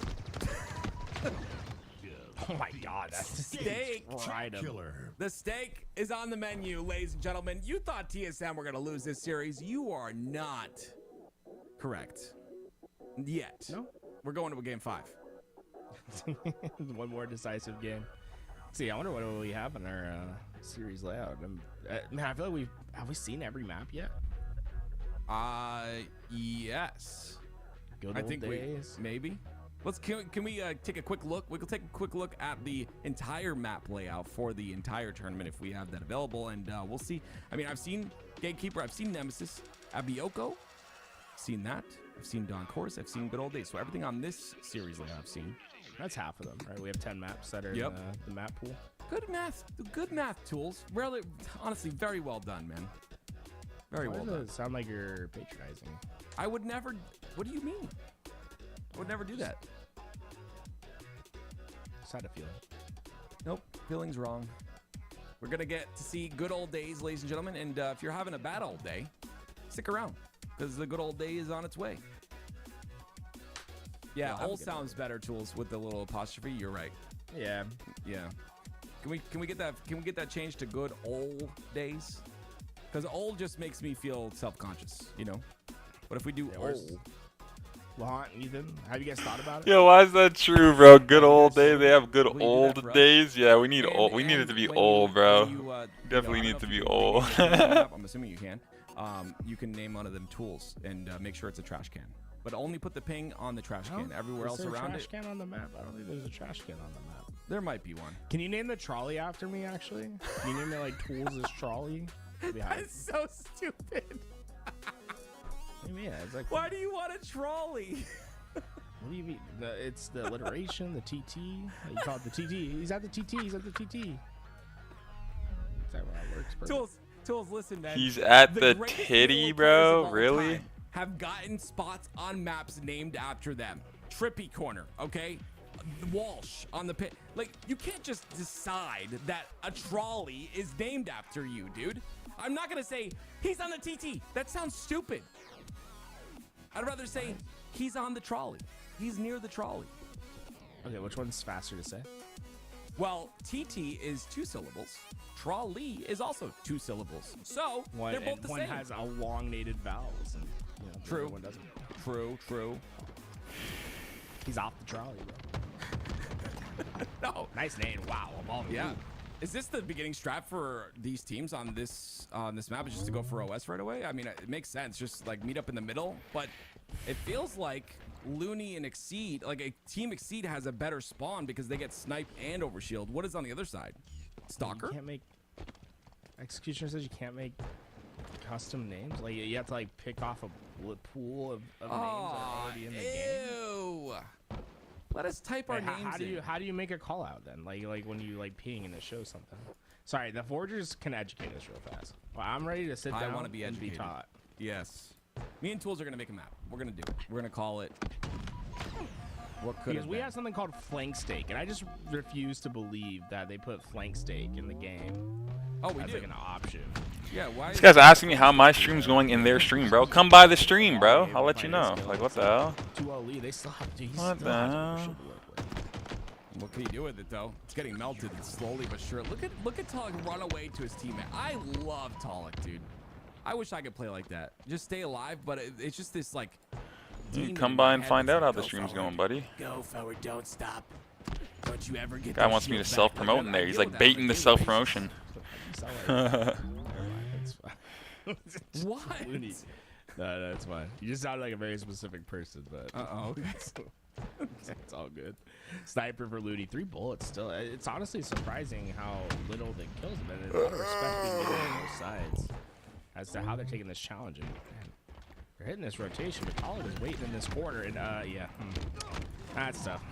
Oh my God, that's Steak killer. The steak is on the menu, ladies and gentlemen. You thought TSM were going to lose this series. You are not correct. Yet. No. We're going to a game 5. One more decisive game. See, I wonder what we have in our series layout. Man, I feel like have we seen every map yet? Yes. Good I old think days. maybe. Can we take a quick look? We can take a quick look at the entire map layout for the entire tournament if we have that available, and we'll see. I mean, I've seen Gatekeeper, I've seen Nemesis, Abioko, seen that. I've seen Dawn Course, I've seen Good Old Days. So everything on this series layout I've seen. That's half of them, right? We have 10 maps that are Yep. in the map pool. Good math tools. Really, honestly, very well done, man. Very Why well does done. it sound like you're patronizing? I would never. What do you mean? I would never do that. Just had a feeling. Nope, feeling's wrong. We're gonna get to see good old days, ladies and gentlemen. And if you're having a bad old day, stick around because the good old day is on its way. Yeah, Well, old sounds better, tools with the little apostrophe. You're right. Yeah. Yeah. Can we get that? Can we get that changed to good old days? Because old just makes me feel self-conscious, you know. But if we do old, Laurent, Ethan, have you guys thought about it? Yo, why is that true, bro? Good old days. They have good Will you do that old for us? days. Yeah, we need And- old. We need it and to be when old, you- bro. when you, Definitely I don't need know to if be you old. can name it. I'm assuming you can. You can name one of them tools and make sure it's a trash can. But only put the ping on the trash can. Everywhere else around trash it, can on the map? I don't think there's a trash can on the map. there might be one. Can you name the trolley after me, actually? Can you name it like Tools' trolley? That's so stupid. Yeah, it's like, Why do you want a trolley? what do you mean? It's the alliteration, the TT. You call it the TT. He's at the TT. He's at the TT. Is that how it works? Bro? Tools, listen, man. He's at the greatest titty, little players of bro. all Really? time have gotten spots on maps named after them. Trippy Corner, okay? Walsh on the pit. Like, you can't just decide that a trolley is named after you, dude. I'm not gonna say he's on the TT. That sounds stupid. I'd rather say he's on the trolley. He's near the trolley. Okay, which one's faster to say? Well, TT is 2 syllables. Trolley is also 2 syllables. So One, they're both and the one same. has elongated vowels. And, you know, the True. other one doesn't. True. He's off the trolley, bro. No. Nice name. Wow. I'm all Yeah. Is this the beginning strat for these teams on this map? Is just to go for OS right away? I mean, it makes sense. Just like meet up in the middle. But it feels like Looney and Exceed, like a team Exceed has a better spawn because they get sniped and overshield. What is on the other side? Stalker? You can't make. Executioner says you can't make custom names. Like you have to like pick off a pool of names that are already in the game. Ew. Let us type our Wait, names in. how do you make a call out then? Like when you like ping and it shows something. Sorry, the forgers can educate us real fast. Well, I'm ready to sit I down wanna be and be educated. taught. Yes. Me and Tools are going to make a map. We're going to do it. We're going to call it... What could Because have we been. have something called flank stake, and I just refuse to believe that they put flank stake in the game Oh, we as do. like an option. Yeah, why? This guy's asking me how my stream's going in their stream, bro. Come by the stream, bro. I'll let you know. Like, what the hell? 2-0 lead, they still have to. What the hell? What can you do with it though? It's getting melted slowly but sure. Look at Talik run away to his teammate. I love Talik, dude. I wish I could play like that. Just stay alive, but it's just this like. demon Come in by my and head find that's out like, how the "Go stream's forward. going, buddy. Go forward, don't stop. Don't you ever get Guy that wants me to shield back." self-promote in there. He's like baiting the self-promotion. What? Looney. No, it's fine. You just sound like a very specific person, but Uh-oh. it's all good. Sniper for Looney, 3 bullets still. It's honestly surprising how little the kills have been. There's a lot of respect being given on both sides as to how they're taking this challenge. And man, they're hitting this rotation, but Pollard is waiting in this corner, and that's tough.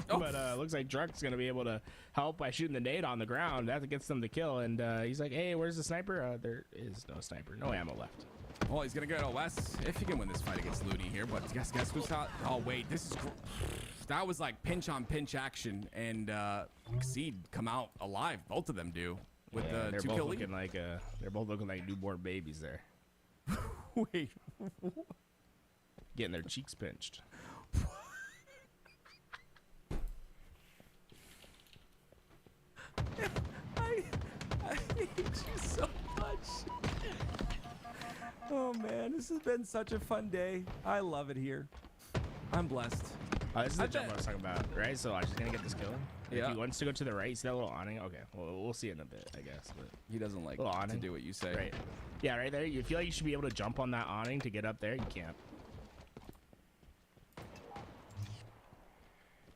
But looks like Druck's gonna be able to help by shooting the nade on the ground. That gets them the kill, and he's like, "Hey, where's the sniper?" There is no sniper, no ammo left. Well, he's gonna go to West if he can win this fight against Looney here. But guess who's not? Oh wait, this is that was like pinch on pinch action, and Exceed come out alive. Both of them do with Yeah, the they're 2 both kill looking lead. like they're both looking like newborn babies there, Wait, getting their cheeks pinched. I hate you so much. Oh man, this has been such a fun day. I love it here. I'm blessed. This is the I jump I bet- was talking about, right? So I'm just gonna get this kill. Yeah. If he wants to go to the right, you see that little awning? Okay, well, we'll see in a bit, I guess. But He doesn't like Little to awning. do what you say. right, yeah, right there. You feel like you should be able to jump on that awning to get up there. You can't.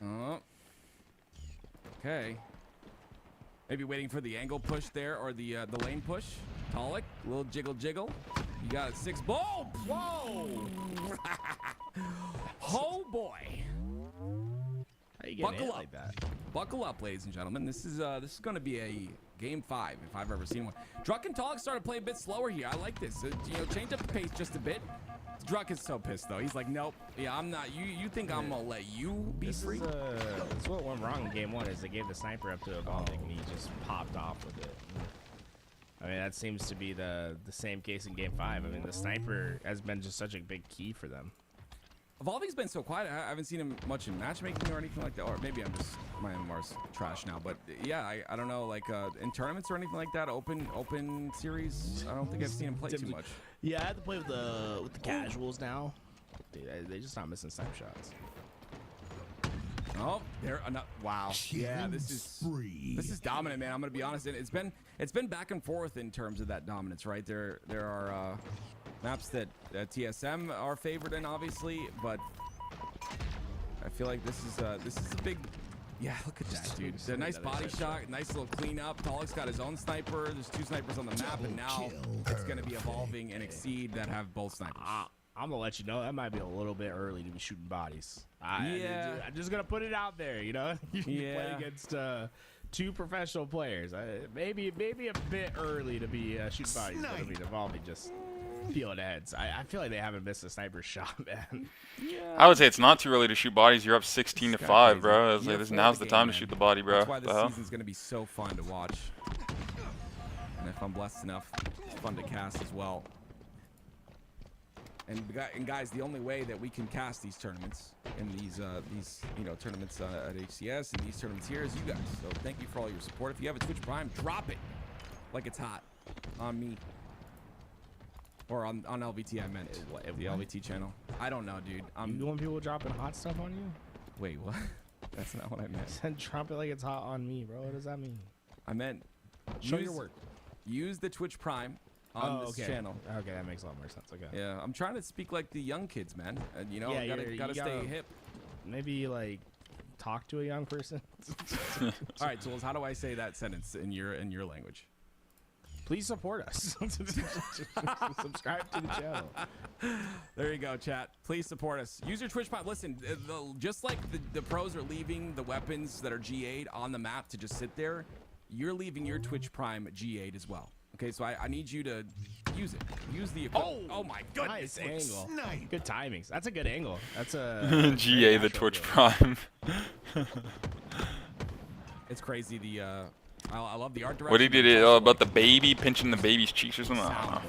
Oh. Okay. Maybe waiting for the angle push there or the lane push. Talik, little jiggle jiggle. You got 6. Boom! Whoa! Oh boy! How you buckle up. like that. Buckle up, ladies and gentlemen. This is going to be a game 5 if I've ever seen one. Druck and Tog started to play a bit slower here. I like this. Change up the pace just a bit. Druck is so pissed though. He's like, nope. Yeah, I'm not. You think I'm gonna let you be free? This is what went wrong in game 1 is they gave the sniper up to Evolving and he just popped off with it. I mean, that seems to be the same case in game 5. I mean, the sniper has been just such a big key for them. Evolving's been so quiet. I haven't seen him much in matchmaking or anything like that. Or maybe I'm just my MMR's trash now. But yeah, I don't know. Like in tournaments or anything like that, open series. I don't think I've seen him play too much. Yeah, I have to play with the casuals now. They just not missing snipe shots. Oh, there. Wow. Yeah, this is dominant, man. I'm gonna be honest. It's been back and forth in terms of that dominance, right? There are maps that TSM are favored in, obviously, but I feel like this is a big. Yeah, look at that, dude. It's a nice body shot, nice little cleanup. Tollick's got his own sniper. There's 2 snipers on the map, and now it's gonna be Evolving and Exceed that have both snipers. I'm gonna let you know that might be a little bit early to be shooting bodies. Yeah, I'm just gonna put it out there. You know, you play against 2 professional players. Maybe a bit early to be shooting bodies. But I mean, Evolving just peeling heads. I feel like they haven't missed a sniper shot, man. Yeah. I would say it's not too early to shoot bodies. You're up 16 to 5, bro. I was like, now's the time to shoot the body, bro. That's why this season's gonna be so fun to watch. And if I'm blessed enough, it's fun to cast as well. And guys, the only way that we can cast these tournaments and these tournaments at HCS and these tournaments here is you guys. So thank you for all your support. If you have a Twitch Prime, drop it like it's hot on me. Or on LVT, I meant the LVT channel. I don't know, dude. You want people dropping hot stuff on you? Wait, what? That's not what I meant. Said drop it like it's hot on me, bro. What does that mean? I meant show your work. Use the Twitch Prime on this channel. Okay, that makes a lot more sense. Okay. Yeah, I'm trying to speak like the young kids, man. You know, Yeah, gotta stay hip. Maybe like talk to a young person. All right, Tools. How do I say that sentence in your language? Please support us. Subscribe to the channel. There you go, chat. Please support us. Use your Twitch Prime. Listen, just like the pros are leaving the weapons that are G8 on the map to just sit there, you're leaving your Twitch Prime G8 as well. Okay, so I need you to use it. Use the equipment. Oh my goodness. Nice angle. Good timings. That's a good angle. That's a GA the Twitch Prime. It's crazy. I love the art direction. What he did about the baby pinching the baby's cheeks or something. I don't know.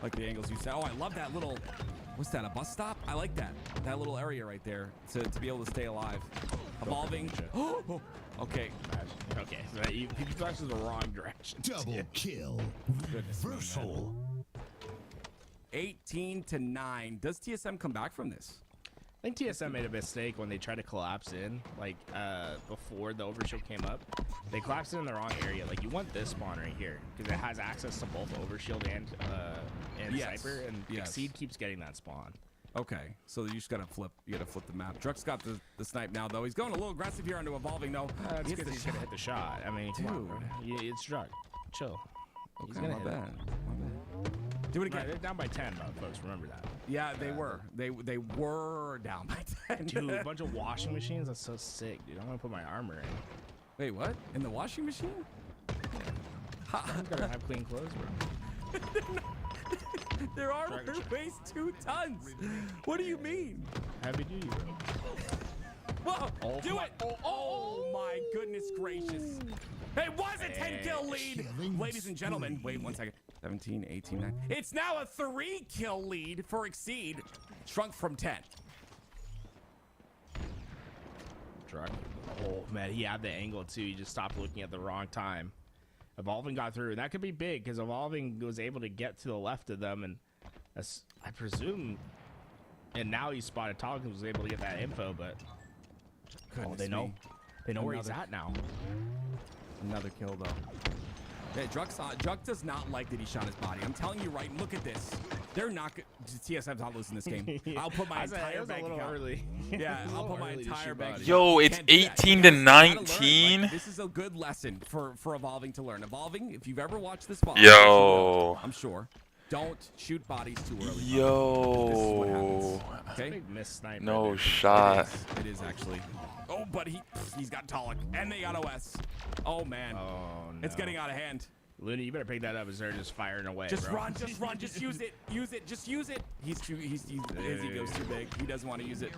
Like the angles you said. Oh, I love that little. What's that? A bus stop? I like that. That little area right there to be able to stay alive. Evolving. Oh, okay. Okay. So you flashed in the wrong direction. Double kill. Versal. 18-9. Does TSM come back from this? I think TSM made a mistake when they tried to collapse in, like before the overshield came up. They collapsed in the wrong area. Like you want this spawn right here because it has access to both overshield and sniper, and Exceed keeps getting that spawn. Okay, so you just gotta flip. You gotta flip the map. Druck's got the snipe now, though. He's going a little aggressive here onto Evolving, though. It's because he's gonna hit the shot. I mean, come on, bro. It's Druck. Chill. Okay, He's gonna my hit bad. Do it again. Right, they're down by 10, folks. Remember that. Yeah, they were. They were down by 10. Dude, a bunch of washing machines. That's so sick, dude. I'm gonna put my armor in. Wait, what? In the washing machine? I'm gonna have clean clothes, bro. Their armor weighs 2 tons. What do you mean? Heavy duty, bro. Whoa! Do it! Oh my goodness gracious! It was a 10-kill lead, ladies and gentlemen. Wait 1 second. 17, 18, 9. It's now a 3-kill lead for Exceed, shrunk from 10. Druck. Oh man, he had the angle too. He just stopped looking at the wrong time. Evolving got through, and that could be big because Evolving was able to get to the left of them, and I presume. And now he spotted Tog and was able to get that info, but they know where he's at now. Another kill though. Yeah, Druck does not like that he shot his body. I'm telling you right. Look at this. They're not. TSM's not losing this game. I'll put my entire bank account. Early. Yeah, I'll put my entire bank. Yo, it's 18-19. Like, this is a good lesson for Evolving to learn. Evolving, if you've ever watched this ball, yo, I'm sure. Don't shoot bodies too early. Yo. This is what happens. Okay. Miss sniper. No shot. It is actually. Oh Oh, but he's got Talik, and they got OS. Oh, man. Oh, no. It's getting out of hand. Looney, you better pick that up as they're just firing away, Just bro. run, just run, just use it. Use it, just use it. His ego's too big. He doesn't want to use it.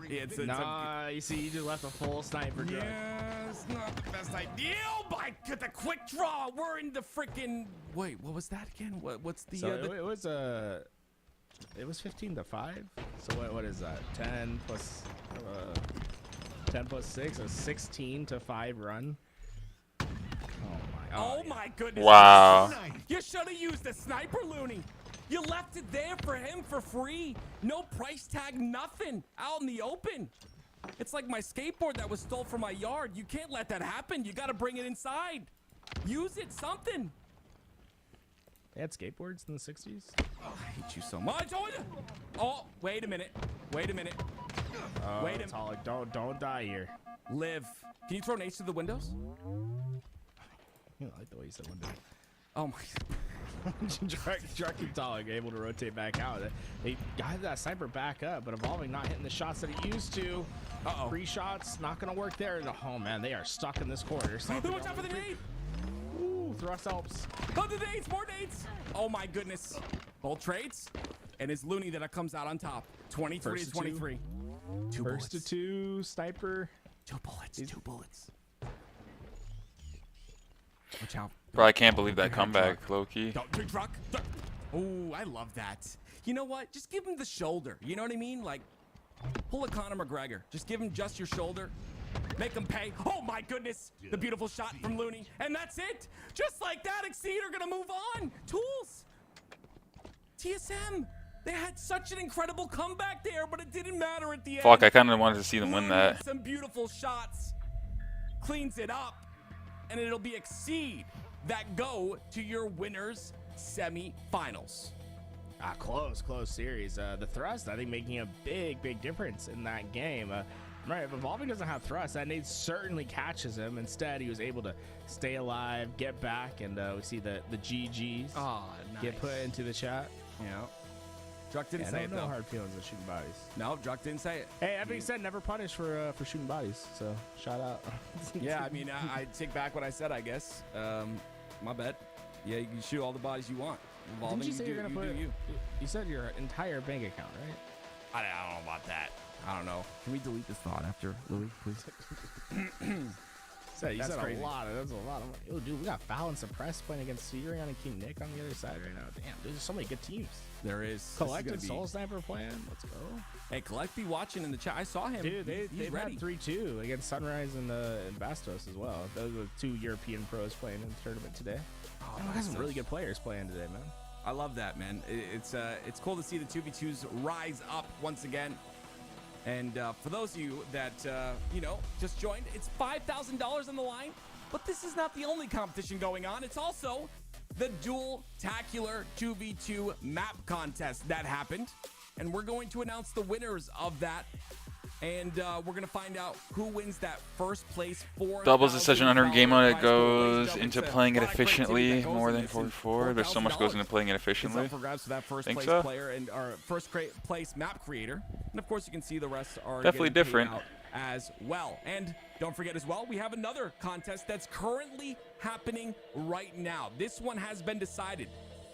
Nah, you see, you just left a full sniper drug. Yeah, it's not the best idea. Oh, my God, the quick draw. We're in the freaking... Wait, what was that again? What's the... So it was 15 to 5. So what is that? 10 plus 6, a 16 to 5 run. Oh my goodness. Wow. You should have used the sniper, Looney. You left it there for him for free. No price tag, nothing. Out in the open. It's like my skateboard that was stole from my yard. You can't let that happen. You got to bring it inside. Use it, something. They had skateboards in the 60s? Oh, I hate you so much. Oh, wait a minute. Wait a minute. Wait a minute. Don't die here. Live. Can you throw nades through the windows? I like the way you said window. Oh my. Drucky Talik able to rotate back out. They got that sniper back up, but Evolving not hitting the shots that he used to. Uh-oh. Free shots, not going to work there. Oh, man, they are stuck in this corner. Watch out for the nade. Ooh, thrust helps. Oh, the nades, more nades. Oh my goodness. Both trades. And it's Looney that comes out on top. 23 to 23. First to 2, sniper. 2 bullets, 2 bullets. Watch out. Bro, I can't believe that comeback, low-key. Don't do truck. Oh, I love that. You know what? Just give him the shoulder. You know what I mean? Like, pull a Conor McGregor. Just give him just your shoulder. Make him pay. Oh, my goodness. The beautiful shot from Looney. And that's it. Just like that, Exceed are going to move on. Tools. TSM. They had such an incredible comeback there, but it didn't matter at the end. Fuck, I kind of wanted to see them win that. Some beautiful shots. Cleans it up. And it'll be Exceed that go to your winners semi-finals. Close series. The thrust, I think, making a big difference in that game. Right, if Evolving doesn't have thrust, that nade certainly catches him. Instead, he was able to stay alive, get back, and we see the GGs get put into the chat. Yeah. Druck didn't say it, though. No hard feelings of shooting bodies. No, Druck didn't say it. Hey, that being said, never punished for shooting bodies. So shout out. Yeah, I mean, I take back what I said, I guess. My bad. Yeah, you can shoot all the bodies you want. Didn't you say you're gonna put? You said your entire bank account, right? I don't know about that. I don't know. Can we delete this thought after, Louis, please? You said crazy. a lot. That's a lot of money. Oh, dude, we got Foul and Suppress playing against Sirion and King Nick on the other side right now. Damn, there's so many good teams. There is. Collect and Soul Sniper playing. Let's go. Hey, Collect be watching in the chat. I saw him. Dude, they've ready. had 3-2 against Sunrise and Bastos as well. Those are 2 European pros playing in the tournament today. Oh, we got some really good players playing today, man. I love that, man. It's cool to see the 2v2s rise up once again. And for those of you that, just joined, it's $5,000 on the line. But this is not the only competition going on. It's also the Dual-tacular 2v2 map contest that happened. And we're going to announce the winners of that. And we're going to find out who wins that first place for Doubles is such an under game mode that goes into playing it efficiently more than 44. There's so much goes into playing it efficiently. Up for grabs for that first Think place so? player and our first place map creator. And of course, you can see the rest are Definitely getting paid different. out as well. And don't forget as well, we have another contest that's currently happening right now. This one has been decided,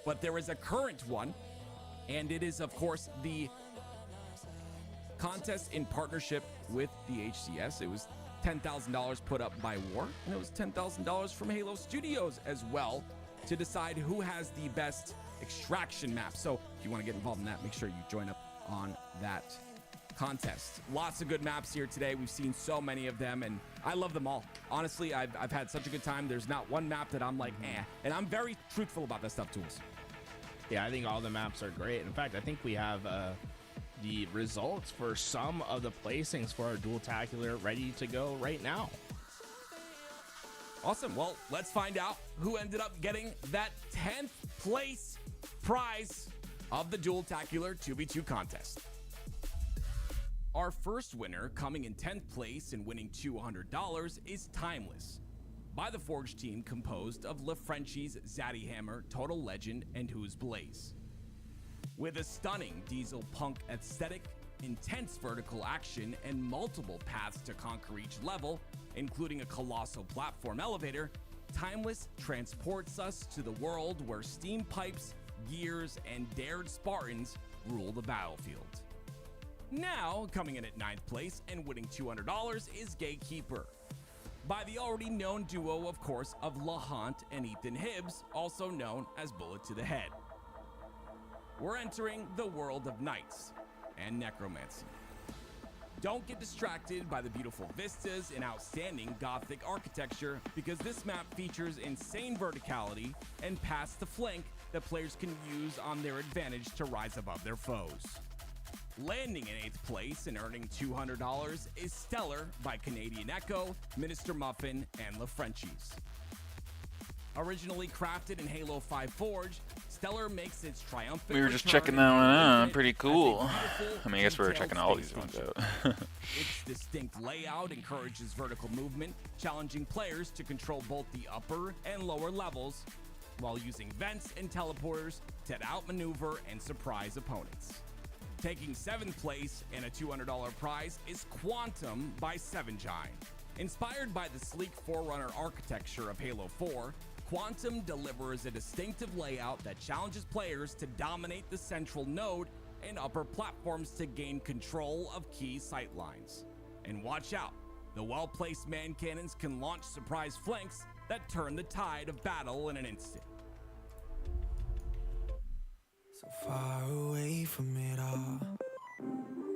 but there is a current one, and it is, of course, the contest in partnership with the HCS. It was $10,000 put up by War, and it was $10,000 from Halo Studios as well to decide who has the best extraction map. So if you want to get involved in that, make sure you join up on that contest. Lots of good maps here today. We've seen so many of them, and I love them all. Honestly, I've had such a good time. There's not one map that I'm like, and I'm very truthful about that stuff, Tools. Yeah, I think all the maps are great. In fact, I think we have the results for some of the placings for our Dual-tacular ready to go right now. Awesome. Well, let's find out who ended up getting that 10th place prize of the Dual-tacular 2v2 contest. Our first winner, coming in 10th place and winning $200, is Timeless, by the Forge team composed of LaFrenchie's Zaddy Hammer, Total Legend, and Who's Blaze. With a stunning diesel punk aesthetic, intense vertical action, and multiple paths to conquer each level, including a colossal platform elevator, Timeless transports us to the world where steam pipes, gears, and dared Spartans rule the battlefield. Now, coming in at 9th place and winning $200 is Gatekeeper, by the already known duo, of course, of Lahant and Ethan Hibbs, also known as Bullet to the Head. We're entering the world of knights and necromancy. Don't get distracted by the beautiful vistas and outstanding Gothic architecture, because this map features insane verticality and paths to flank that players can use on their advantage to rise above their foes. Landing in 8th place and earning $200 is Stellar by Canadian Echo, Minister Muffin, and La Frenchies. Originally crafted in Halo 5 Forge, Stellar makes its triumphant We were just return checking that one out. as Pretty a cool. beautiful, I mean, I guess we were detailed checking all space these ones station. out. Its distinct layout encourages vertical movement, challenging players to control both the upper and lower levels, while using vents and teleporters to outmaneuver and surprise opponents. Taking 7th place and a $200 prize is Quantum by 7Gine. Inspired by the sleek Forerunner architecture of Halo 4, Quantum delivers a distinctive layout that challenges players to dominate the central node and upper platforms to gain control of key sightlines. And watch out, the well-placed man cannons can launch surprise flanks that turn the tide of battle in an instant. So far away from it all,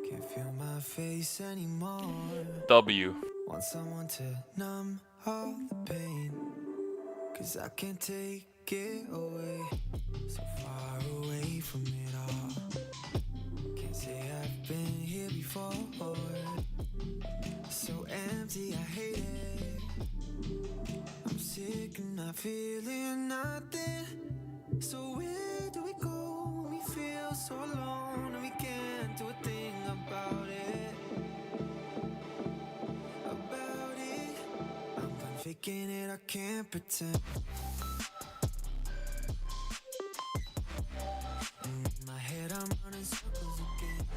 can't feel my face anymore. W. Want someone to numb all the pain, 'cause I can't take it away. So far away from it all, can't say I've been here before. So empty, I hate it. I'm sick and not feeling nothing. So where do we go when we feel so alone and we can't do a thing about it? About it, I'm done faking it, I can't pretend. And in my head I'm running circles again.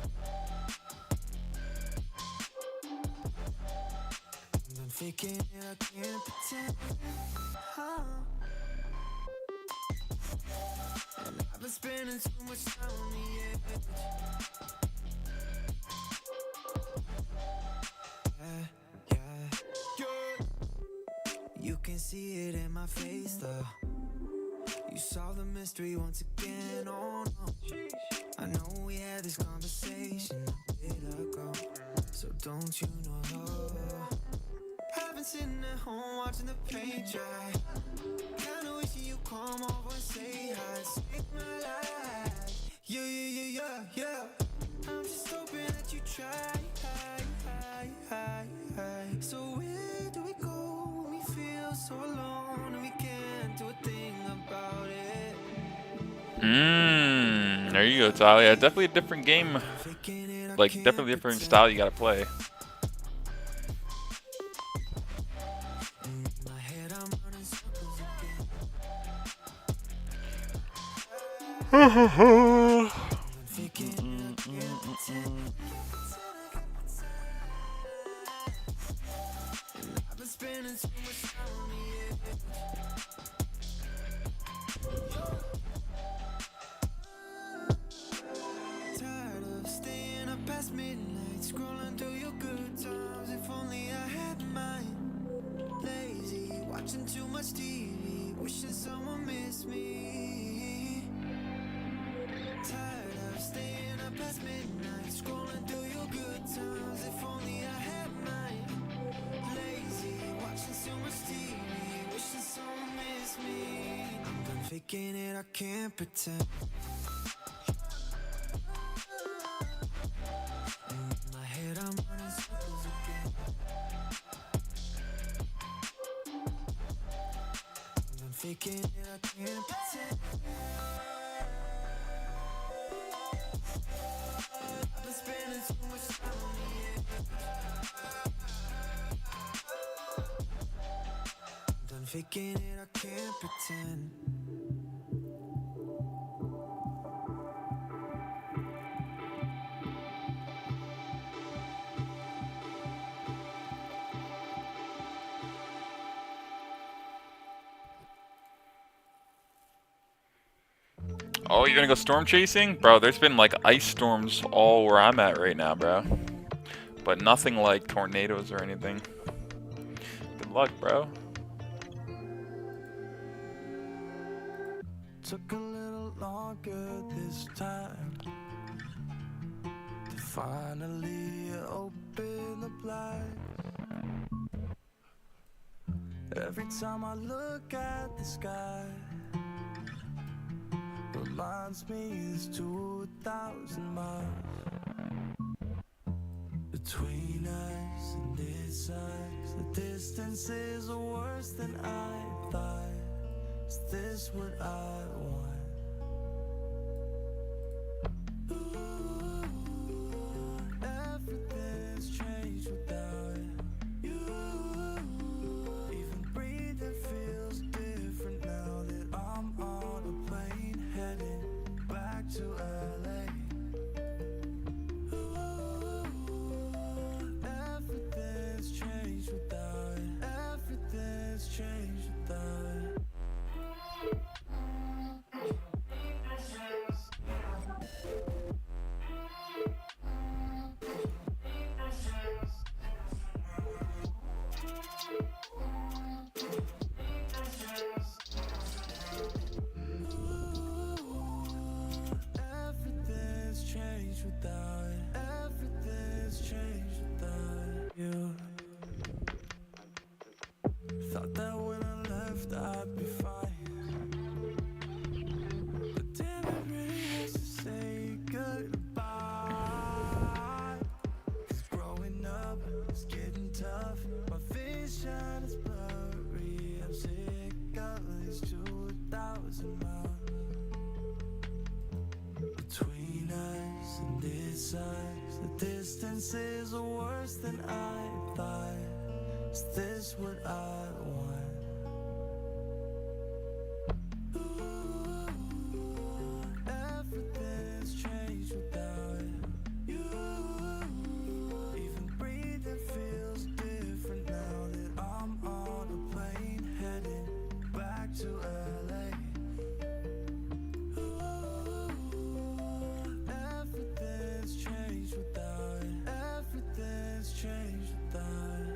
I'm done faking it, I can't pretend. And I've been spending too much time on the edge. You can see it in my face though. You saw the mystery once again, oh no. I know we had this conversation a bit ago, so don't you know? I've been sitting at home watching the paint dry, kinda wishing you come over and say hi, save my life. Yeah. I'm just hoping that you try. So where do we go when we feel so alone and we can't do a thing about it? There you go, Tyler. Yeah, definitely a different game. Like, definitely a different style you gotta play. Tired of staying up past midnight, scrolling through your good times. If only I had mine. Lazy, watching too much TV, wishing someone missed me. Tired of staying up past midnight, scrolling through your good times. If only I had mine. Lazy, watching so much TV, wishing someone missed me. I'm done faking it, I can't pretend. In my head I'm running circles again. I'm faking it, I can't pretend. I've been spending too much time on the edge. I'm done faking it, I can't pretend. Oh, you're gonna go storm chasing? Bro, there's been like ice storms all where I'm at right now, bro. But nothing like tornadoes or anything. Good luck, bro. Took a little longer this time to finally open the blinds. Every time I look at the sky, reminds me it's 2,000 miles between us and this eyes. The distances are worse than I thought. Is this what I want? Ooh, everything's changed without you. Even breathing feels different now that I'm on a plane heading back to LA. Ooh, everything's changed without it. Everything's changed without it. Everything's changed without it. Everything's changed without you. Thought that when I left I'd be fine, but damn, it really has to say goodbye. 'Cause growing up is getting tough. My vision is blurry. I'm sick of these 2,000 miles between us and this eyes. The distances are worse than I thought. Is this what I want? Ooh, everything's changed without you. Even breathing feels different now that I'm on a plane heading back to LA. Ooh, everything's changed without it. Everything's changed without it.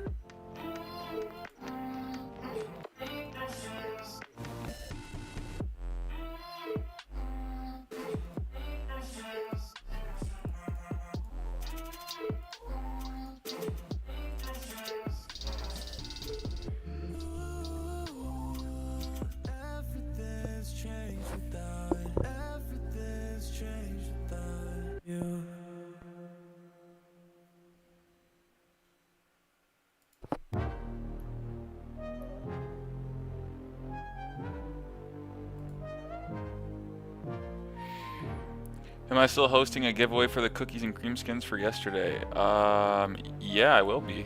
Everything's changed without it. Everything's changed without you. Am I still hosting a giveaway for the cookies and cream skins for yesterday? Yeah, I will be.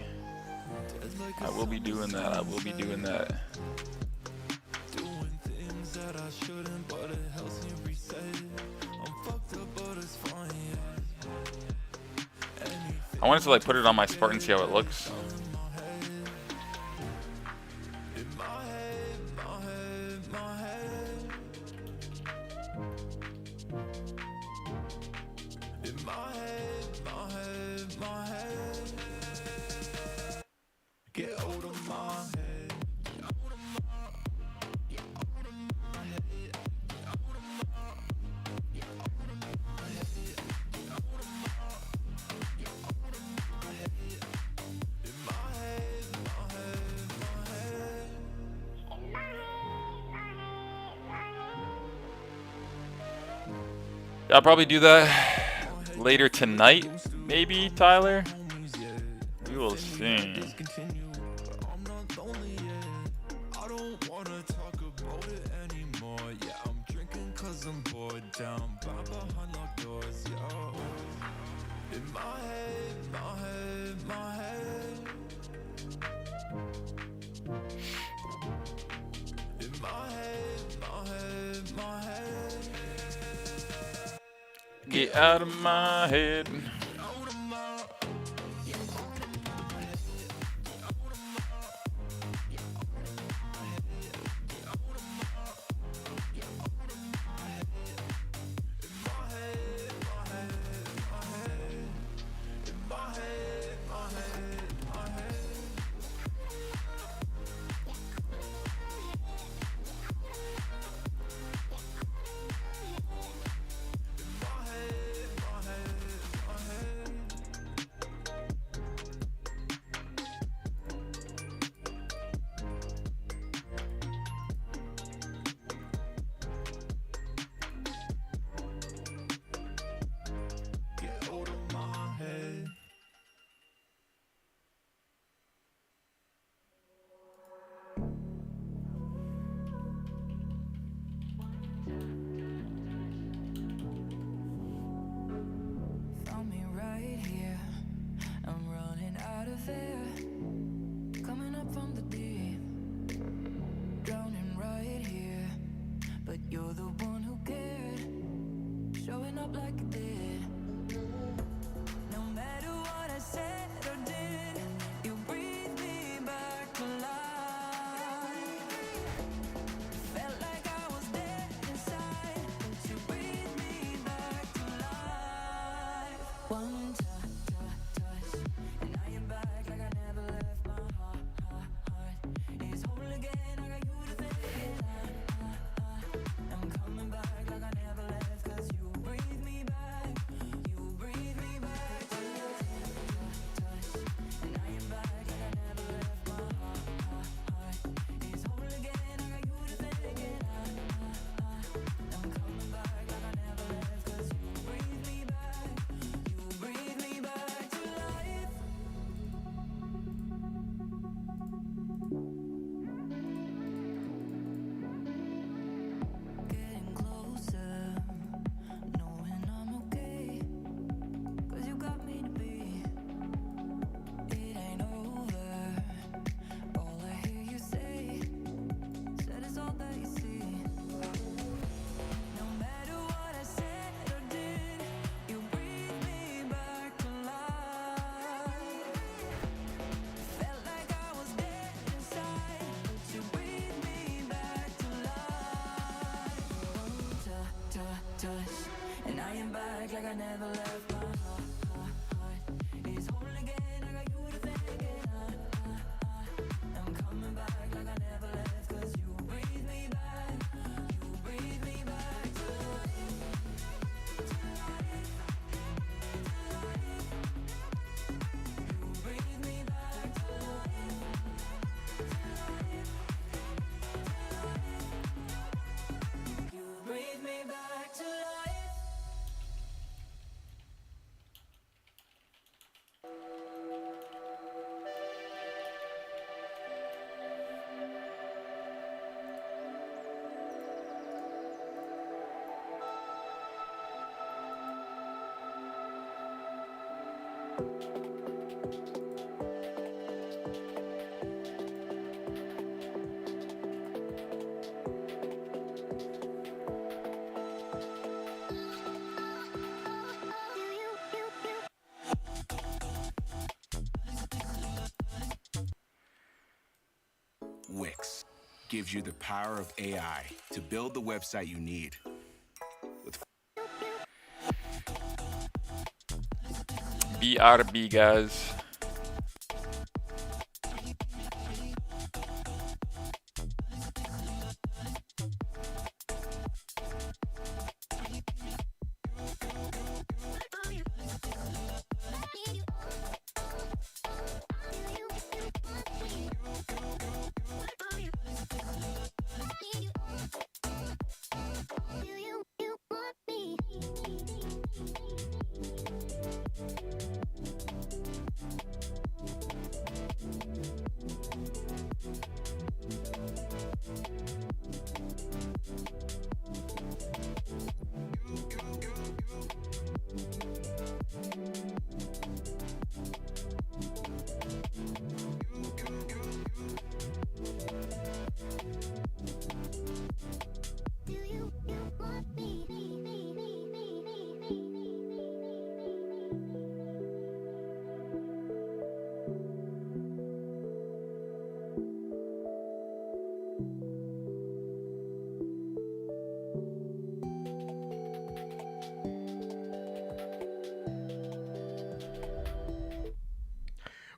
I will be doing that. I will be doing that. Doing things that I shouldn't, but it helps me reset. I'm fucked up, but it's fine, yeah. I wanted to like put it on my Spartan and see how it looks. In my head, my head, my head. In my head, my head, my head. Get out of my head. Get out of my head. Get out of my head. Get out of my head. Get out of my head. Get out of my head. In my head, my head, my head. Yeah, I'll probably do that later tonight, maybe, Tyler. We will see. Continue, but I'm not lonely yet. I don't wanna talk about it anymore. Yeah, I'm drinking 'cause I'm bored, down by behind locked doors, yo. In my head, my head, my head. In my head, my head, my head. Get out of my head. Out of my up like it did. No matter what I said or did, you breathe me back to life. Felt like I was dead inside, but you breathe me back to life. One touch, and now you're back like I never left. My heart is whole again. I got you to thank. I'm coming back like I never left, 'cause you breathe me back. You breathe me back to life. And now you're back like I never left. My heart is whole again. I got you to thank. I'm coming back like I never left, 'cause you breathe me back. You breathe me back to life. Getting closer, knowing I'm okay, 'cause you got me to be. It ain't over, all I hear you say, said it's all that you see. No matter what I said or did, you breathe me back to life. Felt like I was dead inside, but you breathe me back to life. Touch, and I am back like I never left. My heart is whole again. I got you to thank. I'm coming back like I never left, 'cause you breathe me back. You breathe me back to life. You breathe me back to life. You breathe me back to life. Wix gives you the power of AI to build the website you need. BRB, guys.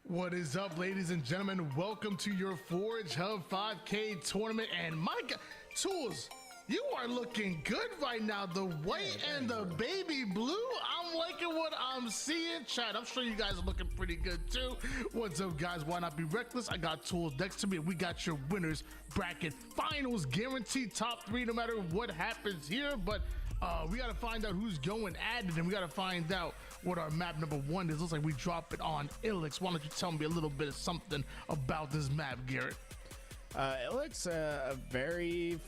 What is up, ladies and gentlemen? Welcome to your Forge Hub 5K tournament. And my God, Tools, you are looking good right now. The white and the baby blue, I'm liking what I'm seeing. Chat, I'm sure you guys are looking pretty good too. What's up, guys? Why not be reckless? I got Tools next to me. We got your winners bracket finals, guaranteed top 3 no matter what happens here. But we got to find out who's going added, and we got to find out what our map number 1 is. Looks like we drop it on Ilix. Why don't you tell me a little bit of something about this map, Garrett? Ilix, a very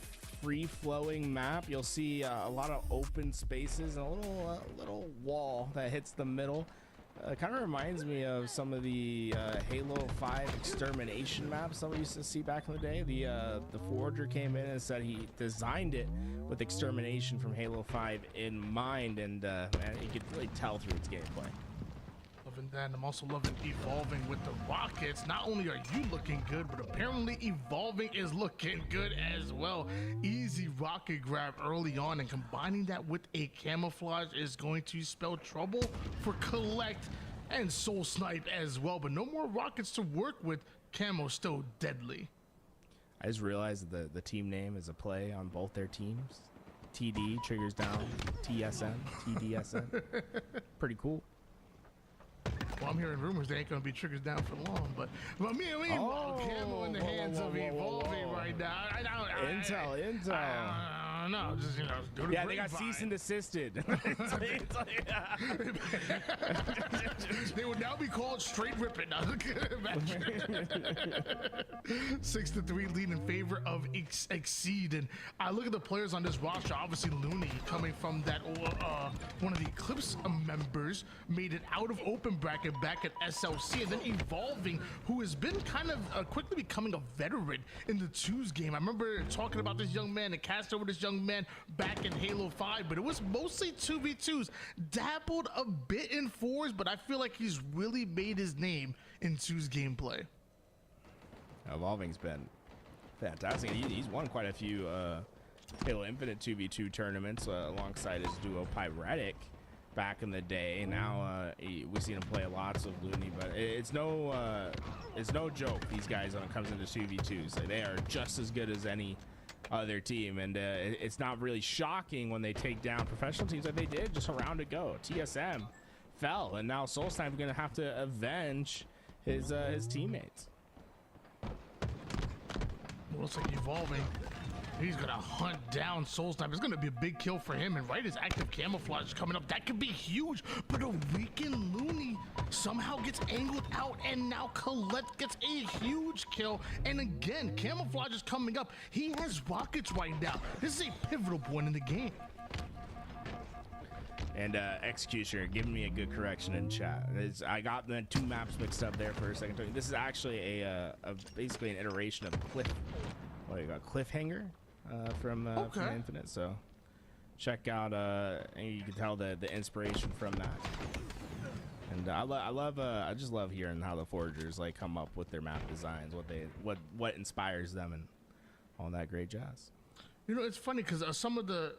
free-flowing map. You'll see a lot of open spaces and a little wall that hits the middle. Kind of reminds me of some of the Halo 5 extermination maps that we used to see back in the day. The forger came in and said he designed it with extermination from Halo 5 in mind, and man, you could really tell through its gameplay. Loving that. I'm also loving evolving with the rockets. Not only are you looking good, but apparently evolving is looking good as well. Easy rocket grab early on, and combining that with a camouflage is going to spell trouble for Collect and Soul Snipe as well. But no more rockets to work with. Camo still deadly. I just realized that the team name is a play on both their teams. TD triggers down, TSN, TDSN. Pretty cool. Well, I'm hearing rumors they ain't gonna be triggers down for long, but Camo in the hands of evolving right now. Intel. No, just do the they got cease and desisted. They would now be called straight ripping. 6-3 lead in favor of Exceed, and I look at the players on this roster. Obviously, Looney coming from that one of the Eclipse members made it out of open bracket back at SLC, and then Evolving, who has been kind of quickly becoming a veteran in the 2s game. I remember talking about this young man and cast over this young man back in Halo 5, but it was mostly 2v2s. Dabbled a bit in 4s, but I feel like he's really made his name in 2s gameplay. Evolving's been fantastic. He's won quite a few Halo Infinite 2v2 tournaments alongside his duo Pyretic back in the day. Now we seen him play lots of Looney, but it's no joke. These guys when it comes into 2v2s, they are just as good as any other team, and it's not really shocking when they take down professional teams like they did just a round ago. TSM fell, and now Soul Snipe going to have to avenge his teammates. Looks like Evolving. He's gonna hunt down Soul Snipe. It's gonna be a big kill for him, and right as active camouflage coming up, that could be huge. But a weakened Looney somehow gets angled out, and now Colette gets a huge kill. And again, camouflage is coming up. He has rockets right now. This is a pivotal point in the game. And Executioner giving me a good correction in chat. I got the 2 maps mixed up there for a second. This is actually basically an iteration of Cliffhanger from Infinite. So check out, and you can tell the inspiration from that. And I just love hearing how the Forgers like come up with their map designs, what inspires them, and all that great jazz. You know, it's funny because some of the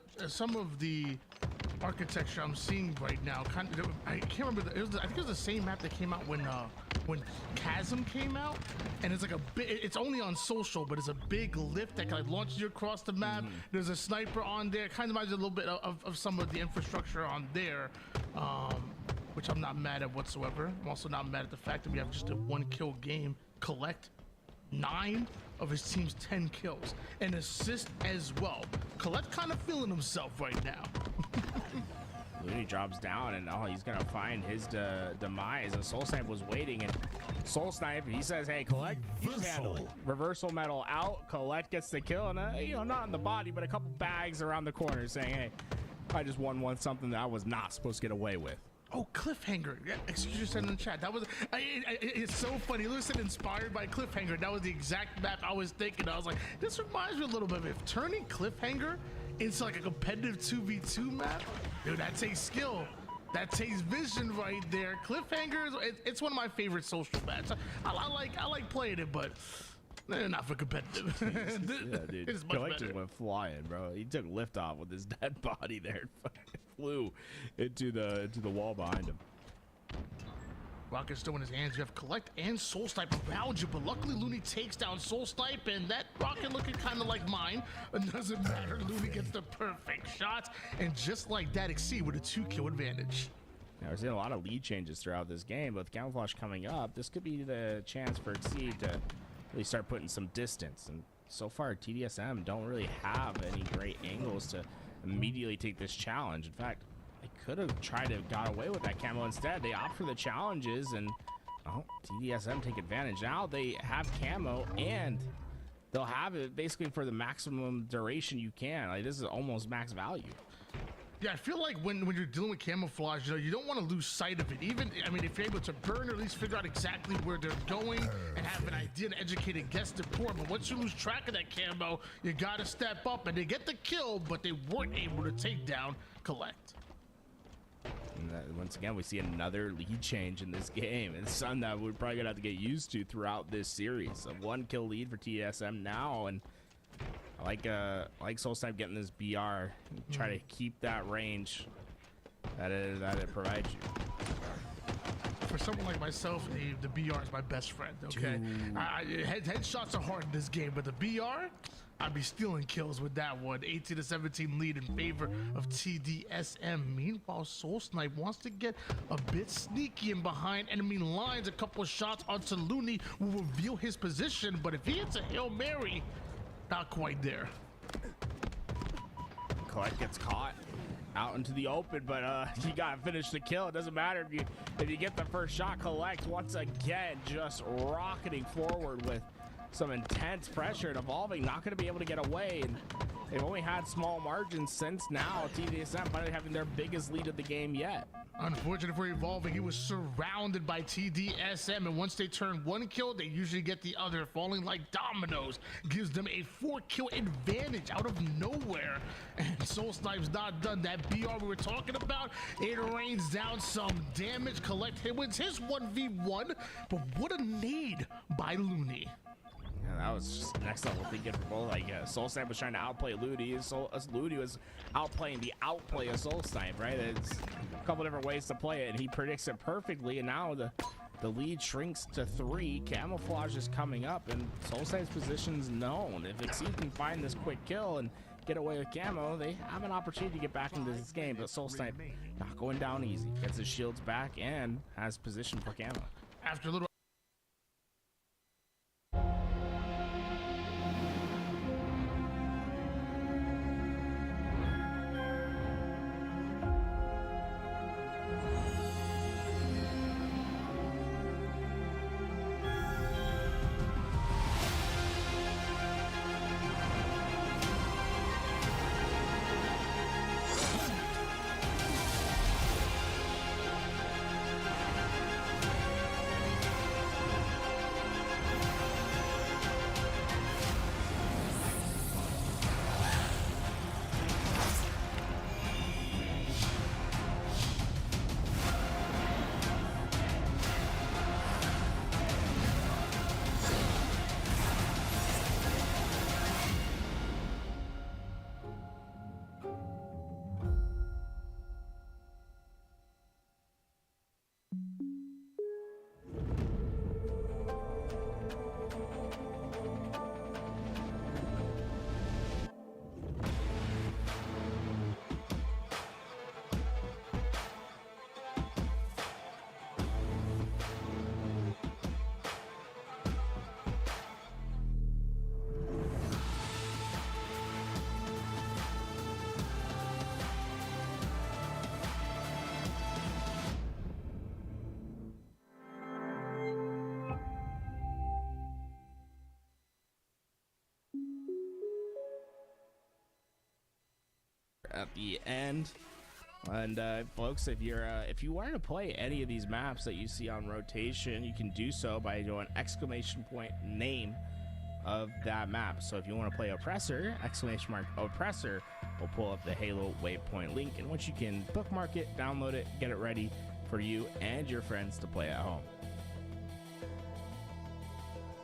architecture I'm seeing right now, I can't remember. I think it was the same map that came out when Chasm came out, and it's like it's only on social, but it's a big lift that kind of launches you across the map. There's a sniper on there. Kind of reminds you a little bit of some of the infrastructure on there, which I'm not mad at whatsoever. I'm also not mad at the fact that we have just a 1-kill game. Collect 9 of his team's 10 kills and assist as well. Collect kind of feeling himself right now. Looney drops down, and he's gonna find his demise. And Soul Snipe was waiting, and Soul Snipe, he says, "Hey, Collect, you handle it." Reversal metal out. Collect gets the kill, and not in the body, but a couple bags around the corner, saying, "Hey, I just won something that I was not supposed to get away with." Oh, Cliffhanger. Yeah, Executioner said in the chat. That was, it's so funny. Listen, inspired by Cliffhanger. That was the exact map I was thinking. I was like, this reminds me a little bit of if turning Cliffhanger into like a competitive 2v2 map. Dude, that takes skill. That takes vision right there. Cliffhanger, it's one of my favorite social maps. I like playing it, but not for competitive. Yeah, dude. It's much Collect better. just went flying, bro. He took liftoff with his dead body there. And fucking flew into the wall behind him. Rocket's still in his hands. You have Collect and Soul Snipe around you, but luckily Looney takes down Soul Snipe, and that Rocket looking kind of like mine. It doesn't matter. Looney gets the perfect shot, and just like that, Exceed with a 2-kill advantage. Yeah, we're seeing a lot of lead changes throughout this game, but with Camouflage coming up, this could be the chance for Exceed to really start putting some distance. And so far, TDSM don't really have any great angles to immediately take this challenge. In fact, they could have tried to got away with that camo instead. They opt for the challenges, and TDSM take advantage. Now they have camo, and they'll have it basically for the maximum duration you can. Like, this is almost max value. Yeah, I feel like when you're dealing with camouflage, you don't want to lose sight of it. Even, I mean, if you're able to burn or at least figure out exactly where they're going and have an idea and educated guess the port. But once you lose track of that camo, you got to step up, and they get the kill, but they weren't able to take down Collect. And once again, we see another lead change in this game, and something that we're probably gonna have to get used to throughout this series. A 1 kill lead for TSM now, and I like Soul Snipe getting this BR, try to keep that range that it provides you. For someone like myself, the BR is my best friend. Okay, headshots are hard in this game, but the BR, I'd be stealing kills with that one. 18-17 lead in favor of TDSM. Meanwhile, Soul Snipe wants to get a bit sneaky in behind enemy lines. A couple of shots onto Looney will reveal his position, but if he hits a Hail Mary, not quite there. Collect gets caught out into the open, but you gotta finish the kill. It doesn't matter if you get the first shot. Collect once again just rocketing forward with some intense pressure and evolving, not going to be able to get away, and they've only had small margins since now. TDSM finally having their biggest lead of the game yet. Unfortunate for Evolving, he was surrounded by TDSM, and once they turn 1 kill, they usually get the other, falling like dominoes. Gives them a 4 kill advantage out of nowhere, and Soul Snipe's not done. That BR we were talking about, it rains down some damage. Collect him wins his 1v1, but what a nade by Looney. Yeah, that was just next level thinking for both. Like Soul Snipe was trying to outplay Ludi, and Ludi was outplaying the outplay of Soul Snipe, right? It's a couple different ways to play it, and he predicts it perfectly, and now the lead shrinks to 3. Camouflage is coming up, and Soul Snipe's position's known. If Exceed can find this quick kill and get away with camo, they have an opportunity to get back into this game, but Soul Snipe not going down easy. Gets his shields back and has position for camo. After a little at the end, and folks, if you want to play any of these maps that you see on rotation, you can do so by doing ! name of that map. So if you want to play Oppressor, !Oppressor will pull up the Halo Waypoint link, and once you can bookmark it, download it, get it ready for you and your friends to play at home.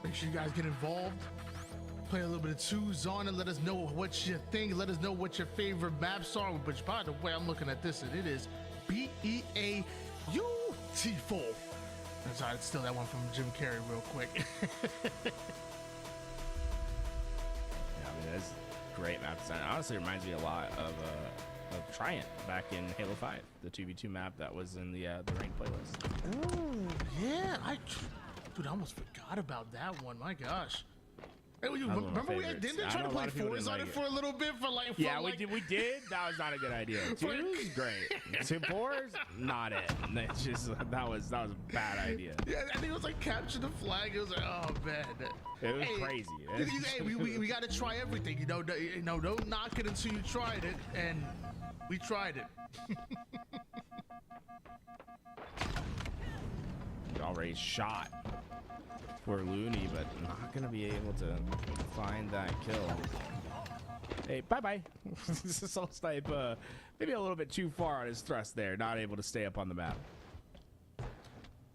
Make sure you guys get involved. Play a little bit of twos on and let us know what you think. Let us know what your favorite maps are. But by the way, I'm looking at this and it is BEAUtiful. That's right, it's still that one from Jim Carrey real quick. Yeah, I mean, it's great map design. It honestly reminds me a lot of Triumph back in Halo 5, the 2v2 map that was in the ranked playlist. Oh, yeah. Dude, I almost forgot about that one. My gosh. Hey, remember didn't they try to play fours on it for a little bit? We did. That was not a good idea. Twos, great. 2 fours, not it. It's just that was a bad idea. Yeah, I think it was like capture the flag. It was like, oh man, it was crazy. Hey, we got to try everything. You know, don't knock it until you tried it. And We tried it. Already shot for Looney, but not gonna be able to find that kill. Hey, bye-bye. Soul Snipe, maybe a little bit too far on his thrust there, not able to stay up on the map.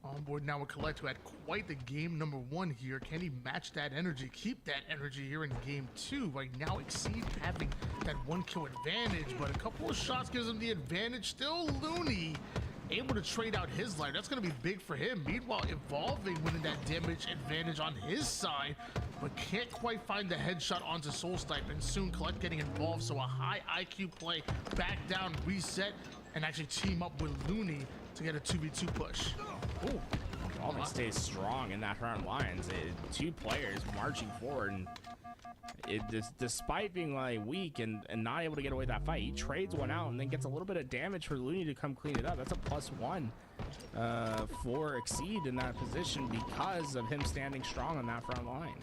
On board now with Collect, who had quite the game number 1 here. Can he match that energy, keep that energy here in game 2? Right now, Exceed having that 1 kill advantage, but a couple of shots gives him the advantage. Still Looney able to trade out his life. That's going to be big for him. Meanwhile, Evolving winning that damage advantage on his side, but can't quite find the headshot onto Soul Snipe, and soon Collect getting involved. So a high IQ play, back down, reset, and actually team up with Looney to get a 2v2 push. Ooh, Evolving stays strong in that front lines. 2 players marching forward, and despite being like weak and not able to get away with that fight, he trades one out and then gets a little bit of damage for Looney to come clean it up. That's a +1 for Exceed in that position because of him standing strong on that front line.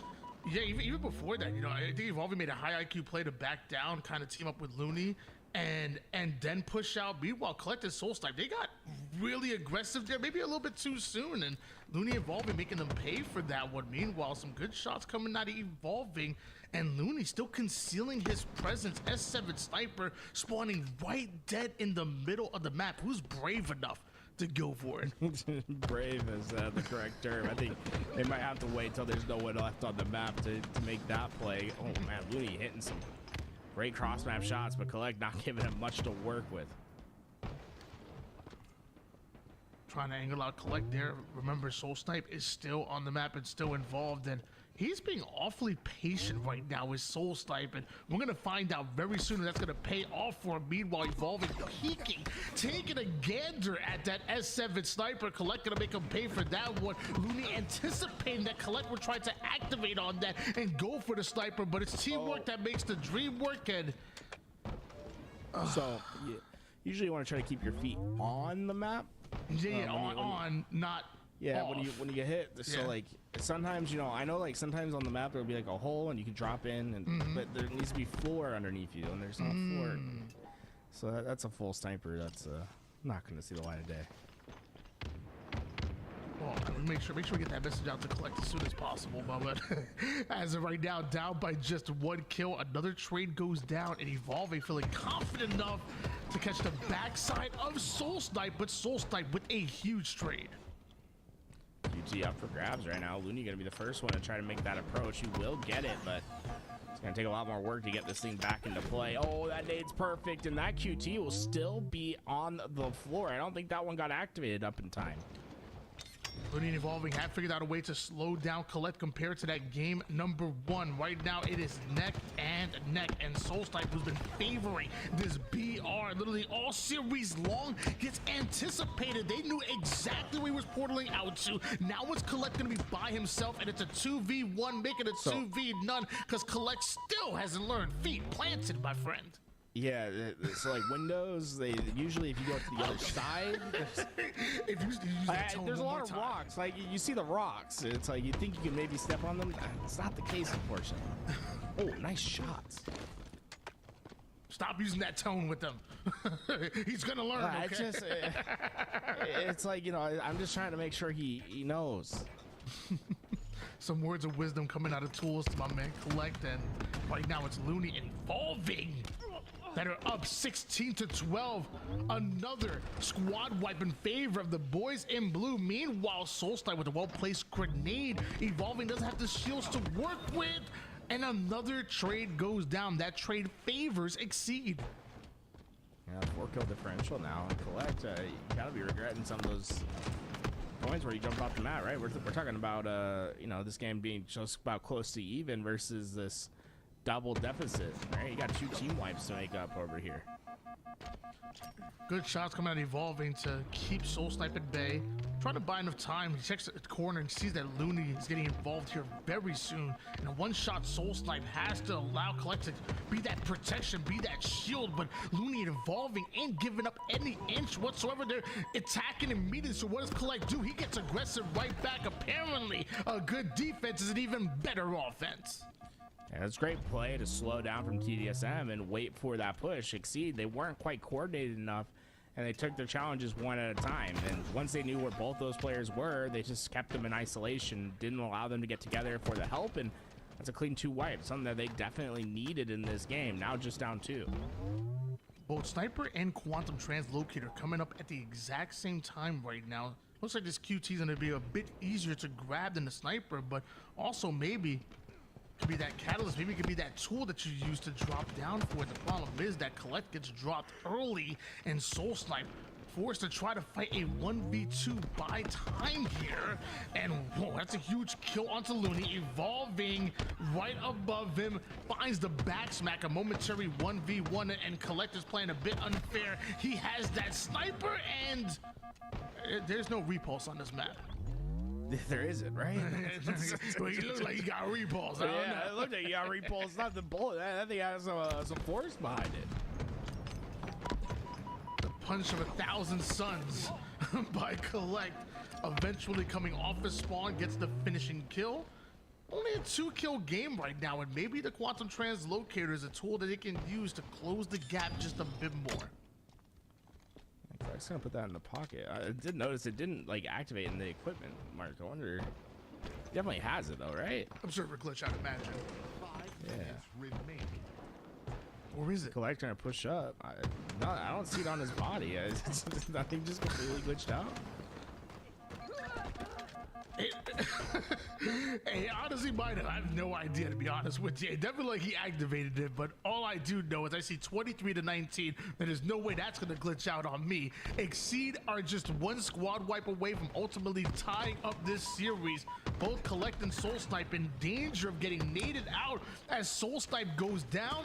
Yeah, even before that, you know, I think Evolving made a high IQ play to back down, kind of team up with Looney, and then push out. Meanwhile, Collected Soul Snipe, they got really aggressive there, maybe a little bit too soon, and Looney Evolving making them pay for that one. Meanwhile, some good shots coming out of Evolving, and Looney still concealing his presence. S7 Sniper spawning right dead in the middle of the map. Who's brave enough to go for it? Brave is the correct term. I think they might have to wait till there's no one left on the map to make that play. Oh man, Looney hitting some great cross map shots, but Collect not giving him much to work with. Trying to angle out Collect there. Remember, Soul Snipe is still on the map and still involved, and he's being awfully patient right now with Soul Snipe, and we're gonna find out very soon if that's gonna pay off for him. Meanwhile, Evolving, peeking, taking a gander at that S7 Sniper. Collect gonna make him pay for that one. Looney anticipating that Collect will try to activate on that and go for the Sniper, but it's teamwork that makes the dream work. And so usually you want to try to keep your feet on the map. Not yeah, off. when you get hit. So like sometimes, you know, I know like sometimes on the map there'll be like a hole and you can drop in, and but there needs to be floor underneath you, and there's no floor. So that's a full sniper. That's not going to see the light of day. Well, make sure we get that message out to Collect as soon as possible, but as of right now, down by just 1 kill. Another trade goes down, and Evolving feeling confident enough to catch the backside of Soul Snipe, but Soul Snipe with a huge trade. QT up for grabs right now. Looney gonna be the first one to try to make that approach. He will get it, but it's gonna take a lot more work to get this thing back into play. Oh, that nade's perfect, and that QT will still be on the floor. I don't think that one got activated up in time. Looney and Evolving have figured out a way to slow down Collect compared to that game number 1. Right now, it is neck and neck, and Soul Snipe, who's been favoring this BR literally all series long, gets anticipated. They knew exactly where he was portaling out to. Now it's Collect gonna be by himself, and it's a 2v1, making a 2v none, because Collect still hasn't learned. Feet planted, my friend. Yeah, so like windows, they usually, if you go to the other side, there's a lot of rocks. Like you see the rocks, it's like you think you can maybe step on them. It's not the case, unfortunately. Oh, nice shots. Stop using that tone with them. He's gonna learn. Okay? It's like, you know, I'm just trying to make sure he knows. Some words of wisdom coming out of Tools to my man Collect, and right now it's Looney and Evolving that are up 16-12. Another squad wipe in favor of the boys in blue. Meanwhile, Soul Snipe with a well-placed grenade. Evolving doesn't have the shields to work with, and another trade goes down. That trade favors Exceed. Yeah, 4-kill differential now. Collect, you gotta be regretting some of those points where you jumped off the mat, right? We're talking about you know, this game being just about close to even versus this double deficit, right? You got 2 team wipes to make up over here. Good shots coming out Evolving to keep Soul Snipe at bay. Trying to buy enough time. He checks the corner and sees that Looney is getting involved here very soon. And a one-shot Soul Snipe has to allow Collect to be that protection, be that shield. But Looney and Evolving ain't giving up any inch whatsoever. They're attacking immediately. So what does Collect do? He gets aggressive right back. Apparently, a good defense is an even better offense. Yeah, That's great play to slow down from TDSM and wait for that push. Exceed, they weren't quite coordinated enough, and they took their challenges one at a time. And once they knew where both those players were, they just kept them in isolation, didn't allow them to get together for the help, and that's a clean 2 wipe, something that they definitely needed in this game. Now just down 2. Both Sniper and Quantum Translocator coming up at the exact same time right now. Looks like this QT is going to be a bit easier to grab than the Sniper, but also maybe could be that catalyst, maybe it could be that tool that you use to drop down for it. The problem is that Collect gets dropped early, and Soul Snipe forced to try to fight a 1v2 by time here. And whoa, that's a huge kill onto Looney. Evolving right above him, finds the back smack, a momentary 1v1, and Collect is playing a bit unfair. He has that Sniper, and there's no repulse on this map. There isn't, right? Well, you look like you got repulse. Yeah, it looked like you got repulse, not the bullet. That thing has some force behind it. The punch of 1,000 suns by Collect, eventually coming off his spawn, gets the finishing kill. Only a 2-kill game right now, and maybe the Quantum Translocator is a tool that it can use to close the gap just a bit more. I'm just gonna put that in the pocket. I did notice it didn't like activate in the equipment mark. I wonder. Definitely has it though, right? I'm sure of a glitch, I'd imagine. Yeah. Or is it? Collect trying to push up. I don't see it on his body. I think just completely glitched out. Hey, honestly, I have no idea, to be honest with you. It definitely like he activated it, but all I do know is I see 23-19. There's no way that's going to glitch out on me. Exceed are just 1 squad wipe away from ultimately tying up this series. Both Collect and Soul Snipe in danger of getting naded out as Soul Snipe goes down.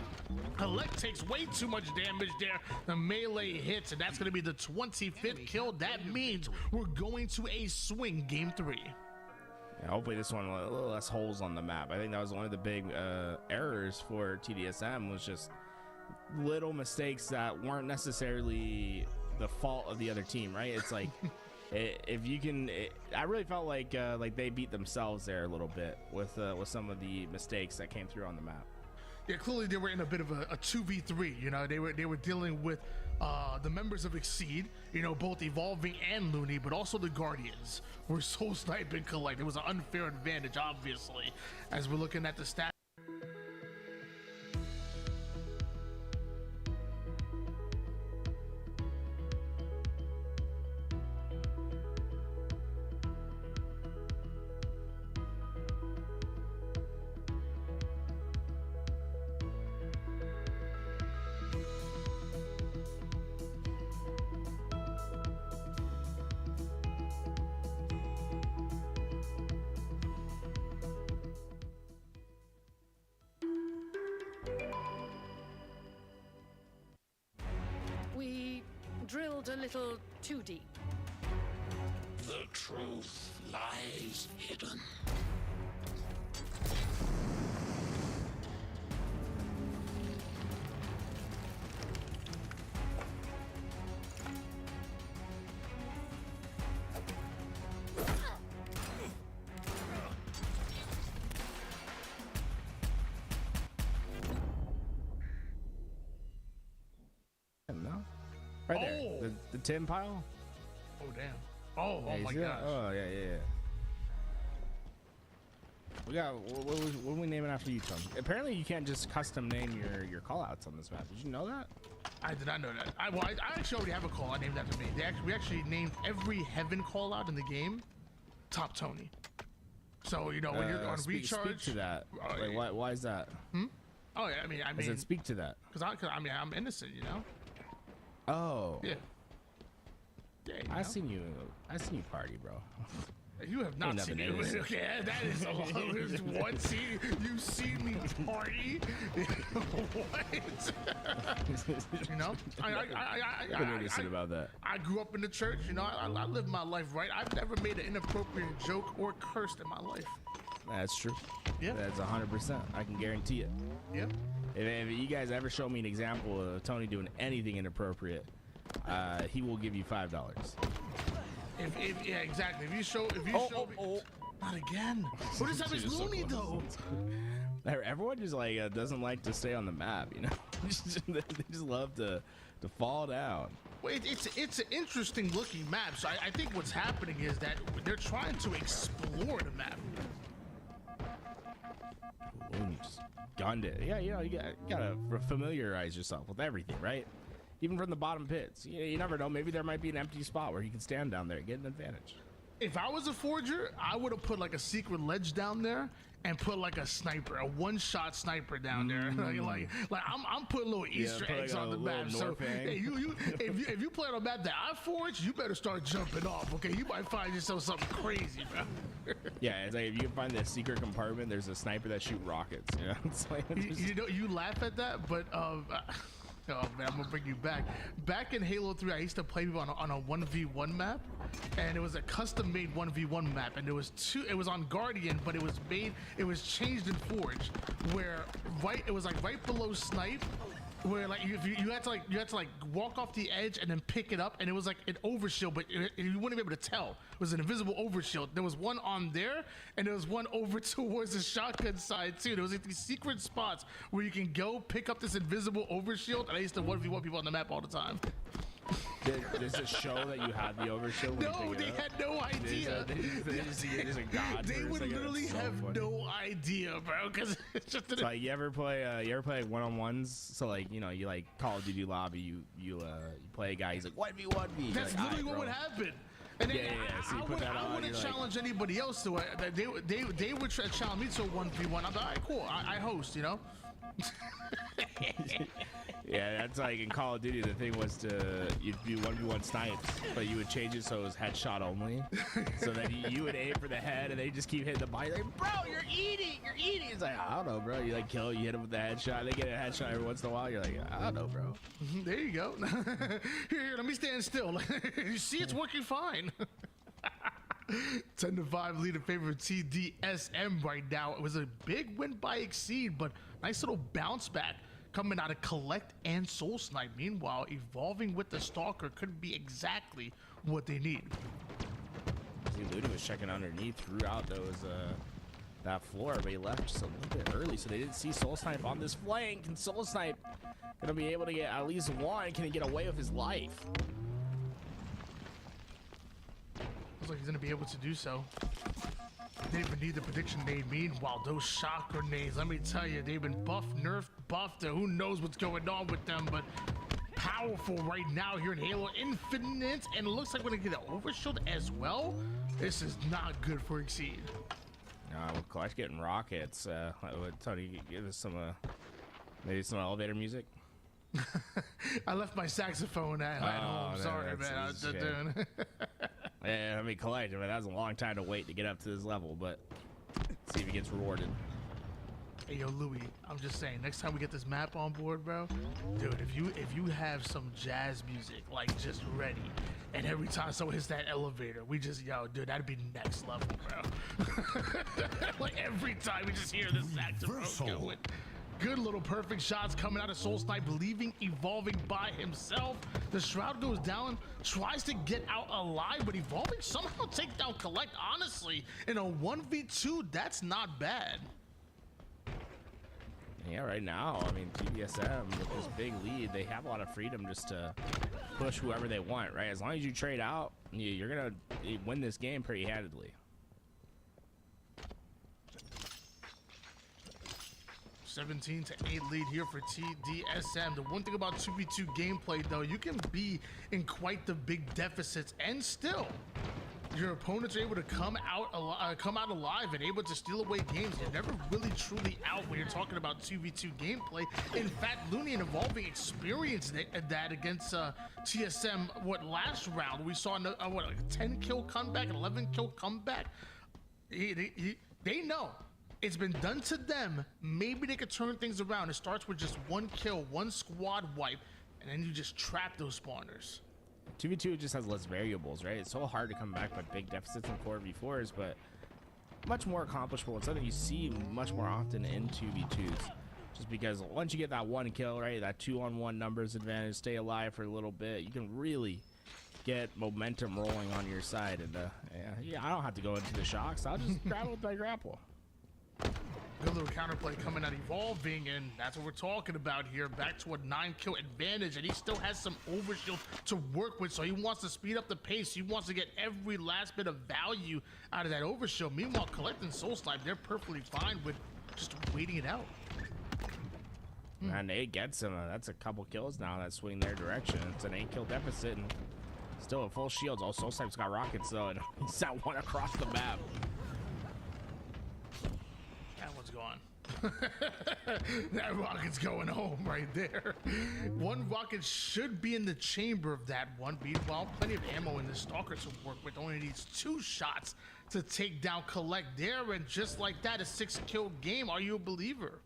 Collect takes way too much damage there. The melee hits, and that's going to be the 25th kill. That means we're going to a swing game 3. Yeah, hopefully this one a little less holes on the map. I think that was one of the big errors for TDSM, was just little mistakes that weren't necessarily the fault of the other team, right? It's like if you can, I really felt like they beat themselves there a little bit with some of the mistakes that came through on the map. Yeah, clearly they were in a bit of a 2v3. You know, they were dealing with the members of Exceed, you know, both Evolving and Looney, but also the Guardians were Soul Snipe and Collect. It was an unfair advantage, obviously, as we're looking at the stats. We drilled a little too deep. The truth lies hidden. Right there, the tin pile. Oh damn! Oh my gosh! Oh yeah. We got what are we naming after you, Tom? Apparently you can't just custom name your callouts on this map. Did you know that? I did not know that. I actually already have a call out named after me. We actually named every Heaven call out in the game Top Tony. So you know when you're on recharge. Speak to that. Like, why is that? Oh yeah, I mean. I said speak to that. Because I'm innocent, you know. Oh. Yeah. I seen you party, bro. You have not seen me. Okay, that is a lot. What? You see me party? What? You know? I'm innocent about that. I grew up in the church. You know, I live my life right. I've never made an inappropriate joke or cursed in my life. That's true. Yeah. That's 100%. I can guarantee it. Yep. If you guys ever show me an example of Tony doing anything inappropriate, he will give you $5. Yeah, exactly. If you show, not again. What does that with Looney though? Everyone just like doesn't like to stay on the map, you know. They just love to fall down. Well, it's an interesting looking map. So I think what's happening is that they're trying to explore the map. Ooh, you just gunned it. Yeah, you know, you gotta familiarize yourself with everything, right? Even from the bottom pits. You never know. Maybe there might be an empty spot where you can stand down there and get an advantage. If I was a forger, I would have put like a secret ledge down there and put like a sniper, a one-shot sniper down there. like I'm putting little Easter eggs on the map. So hey, if you play on a map that I forged, you better start jumping off. Okay, you might find yourself something crazy, bro. Yeah, it's like if you can find that secret compartment, there's a sniper that shoot rockets. You know, it's like you know, you laugh at that, but oh man, I'm gonna bring you back. Back in Halo 3, I used to play on a 1v1 map, and it was a custom-made 1v1 map, and there was it was on Guardian, but it was changed in Forge, where it was like right below Snipe, where like you had to like walk off the edge and then pick it up, and it was like an overshield, but you wouldn't be able to tell. It was an invisible overshield. There was one on there, and there was one over towards the shotgun side too. There was like these secret spots where you can go pick up this invisible overshield, and I used to 1v1 people on the map all the time. Does it show that you had the overshield? No, they had no idea. They would literally have no idea, bro. Because it's just so, like, you ever play one-on-ones? So like, you know, you like Call of Duty lobby, you play a guy. He's like 1v1 me. That's like, literally what would happen. And then So you put that on, I wouldn't challenge anybody else to it. They would challenge me to a 1v1. I'm like, all right, cool. I host, you know. Yeah, that's like in Call of Duty. The thing was you'd do 1v1 snipes, but you would change it so it was headshot only. So then you would aim for the head, and they just keep hitting the body. Like, bro, you're eating. It's like, I don't know, bro. You like kill, you hit them with the headshot. They get a headshot every once in a while. You're like, I don't know, bro. There you go. Here, let me stand still. You see, it's working fine. 10-5 lead in favor of TDSM right now. It was a big win by Exceed, but nice little bounce back coming out of Collect and Soul Snipe. Meanwhile, evolving with the Stalker could be exactly what they need. See, Luna was checking underneath throughout that floor, but he left just a little bit early, so they didn't see Soul Snipe on this flank. And Soul Snipe gonna be able to get at least one. Can he get away with his life? Looks like he's gonna be able to do so. Didn't even need the prediction made. Meanwhile, those shock grenades, let me tell you, they've been buffed, nerfed, buffed, and who knows what's going on with them, but powerful right now here in Halo Infinite, and it looks like we're gonna get an overshield as well. This is not good for Exceed. With Collect getting rockets, Tony, give us some maybe some elevator music. I left my saxophone at home. Sorry, man. I was just doing. Yeah, I mean, Collect. I mean, that was a long time to wait to get up to this level, but let's see if he gets rewarded. Hey, yo, Louis, I'm just saying, next time we get this map on board, bro, dude, if you have some jazz music, like, just ready, and every time someone hits that elevator, we just, yo, dude, that'd be next level, bro. Like, every time we just hear the saxophone going. Good little perfect shots coming out of Soul Snipe, leaving Evolving by himself. The Shroud goes down, tries to get out alive, but Evolving somehow takes down Collect. Honestly, in a 1v2, that's not bad. Yeah, right now, I mean, TDSM with this big lead, they have a lot of freedom just to push whoever they want, right? As long as you trade out, you're going to win this game pretty handedly. 17-8 lead here for TDSM. The one thing about 2v2 gameplay, though, you can be in quite the big deficits, and still, your opponents are able to come out alive and able to steal away games. You're never really truly out when you're talking about 2v2 gameplay. In fact, Looney and Evolving experienced that against TSM. Last round we saw like a 10-kill comeback, an 11-kill comeback. They know. It's been done to them. Maybe they could turn things around. It starts with just one kill, one squad wipe, and then you just trap those spawners. 2v2 just has less variables, right? It's so hard to come back by big deficits in 4v4s, but much more accomplishable. It's something you see much more often in 2v2s. Just because once you get that one kill, right, that 2-on-1 numbers advantage, stay alive for a little bit, you can really get momentum rolling on your side. And yeah, I don't have to go into the shocks. I'll just grapple with my grapple. Good little counterplay coming out Evolving, and that's what we're talking about here. Back to a 9-kill advantage, and he still has some overshield to work with, so he wants to speed up the pace. He wants to get every last bit of value out of that overshield. Meanwhile, Collect and Soul Snipe, they're perfectly fine with just waiting it out. And Nate gets him. That's a couple kills now that swing their direction. It's an 8-kill deficit, and still at full shields. Oh, Soul Snipe's got rockets, though, and he's got one across the map. That one's gone. That rocket's going home right there. One rocket should be in the chamber of that one. Meanwhile, plenty of ammo in the Stalker to work with. Only needs 2 shots to take down Collect there, and just like that, a 6-kill game. Are you a believer?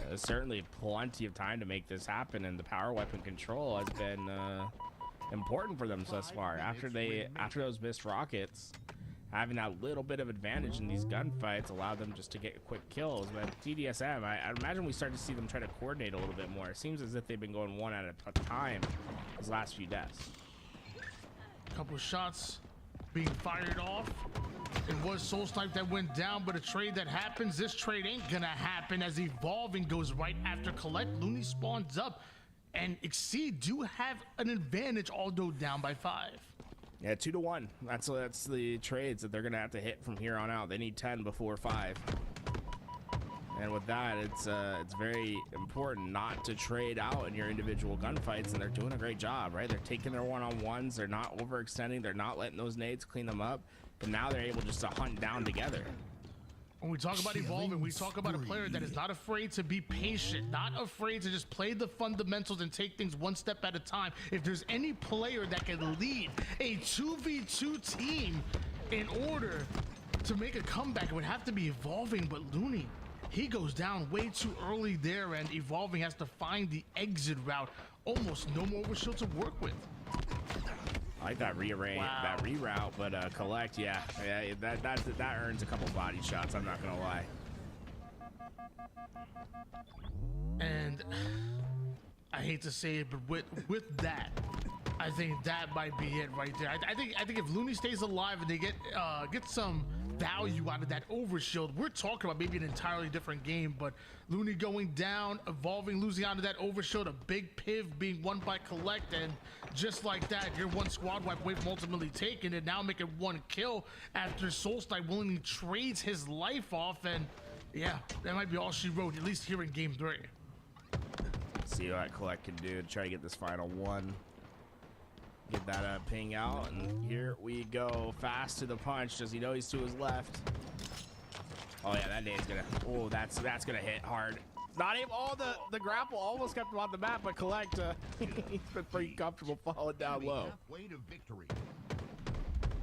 There's certainly plenty of time to make this happen, and the power weapon control has been important for them thus far. After those missed rockets, having that little bit of advantage in these gunfights allowed them just to get quick kills. But TDSM, I imagine we start to see them try to coordinate a little bit more. It seems as if they've been going one at a time these last few deaths. Couple of shots being fired off. It was Soul Snipe that went down, but a trade that happens, this trade ain't gonna happen as Evolving goes right after Collect. Looney spawns up, and Exceed do have an advantage, although down by 5. Yeah, 2-1. That's the trades that they're gonna have to hit from here on out. They need 10 before 5. And with that, it's very important not to trade out in your individual gunfights, and they're doing a great job, right? They're taking their one-on-ones, they're not overextending, they're not letting those nades clean them up, but now they're able just to hunt down together. When we talk about Evolving, we talk about a player that is not afraid to be patient, not afraid to just play the fundamentals and take things one step at a time. If there's any player that can lead a 2v2 team in order to make a comeback, it would have to be Evolving, but Looney, he goes down way too early there, and Evolving has to find the exit route. Almost no more overshield to work with. I like that that reroute, but Collect, yeah, that earns a couple body shots. I'm not gonna lie. And I hate to say it, but with that, I think that might be it right there. I think if Looney stays alive and they get some value out of that overshield, we're talking about maybe an entirely different game. But Looney going down, Evolving losing out of that overshield, a big piv being won by Collect, and just like that, your one squad wipe away from ultimately taking it, now making 1 kill after Soul Snipe willingly trades his life off. And yeah, that might be all she wrote, at least here in game 3. See what Collect can do to try to get this final 1. Get that ping out, and here we go. Fast to the punch. Does he know he's to his left? Oh yeah, that nade's gonna. Oh, that's gonna hit hard. Not even. Oh, the grapple almost kept him on the map, but Collect, he's been pretty comfortable falling down low. I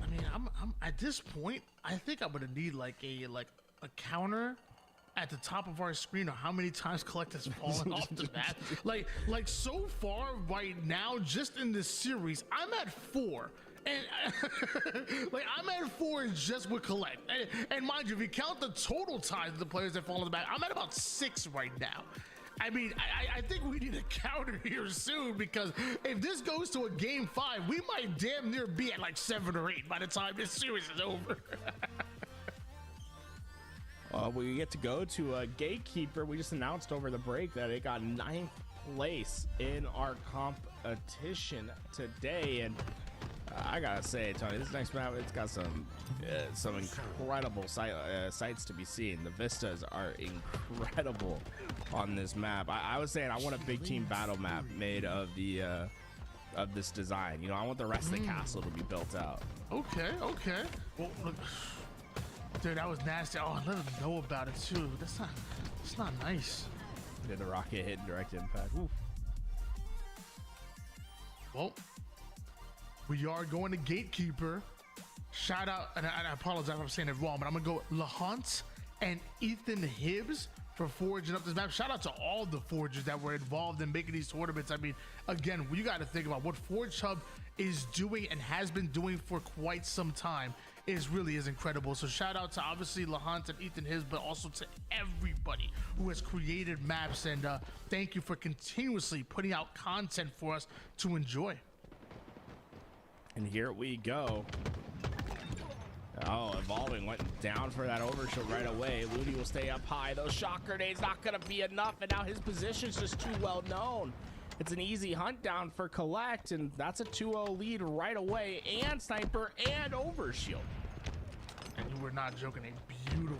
mean, I'm at this point, I think I'm gonna need like a counter at the top of our screen, or how many times Collect has fallen off the map. Like so far right now, just in this series, I'm at 4. And like I'm at 4 just with Collect. And mind you, if you count the total times the players that fall on the map, I'm at about 6 right now. I mean, I think we need a counter here soon, because if this goes to a game 5, we might damn near be at like 7 or 8 by the time this series is over. We get to go to a Gatekeeper. We just announced over the break that it got 9th place in our competition today, and I gotta say, Tony, this next map, it's got some incredible sights to be seen. The vistas are incredible on this map. I was saying I want a big team battle map made of this design. You know, I want the rest of the castle to be built out. Okay. Well, look. Dude, that was nasty. Oh, let him know about it too. It's not nice. Did the rocket hit direct impact? Oof. Well, we are going to Gatekeeper. Shout out, and I apologize if I'm saying it wrong, but I'm gonna go Lahant and Ethan Hibbs for forging up this map. Shout out to all the forgers that were involved in making these tournaments. I mean, again, you got to think about what Forge Hub is doing and has been doing for quite some time. Really is incredible. So shout out to obviously Lahant and Ethan Hibbs, but also to everybody who has created maps, and thank you for continuously putting out content for us to enjoy. And here we go. Oh, Evolving went down for that overshield right away. Looney will stay up high. Those shock grenades not going to be enough, and now his position's just too well known. It's an easy hunt down for Collect, and that's a 2-0 lead right away, and Sniper and overshield. And you were not joking, a beautiful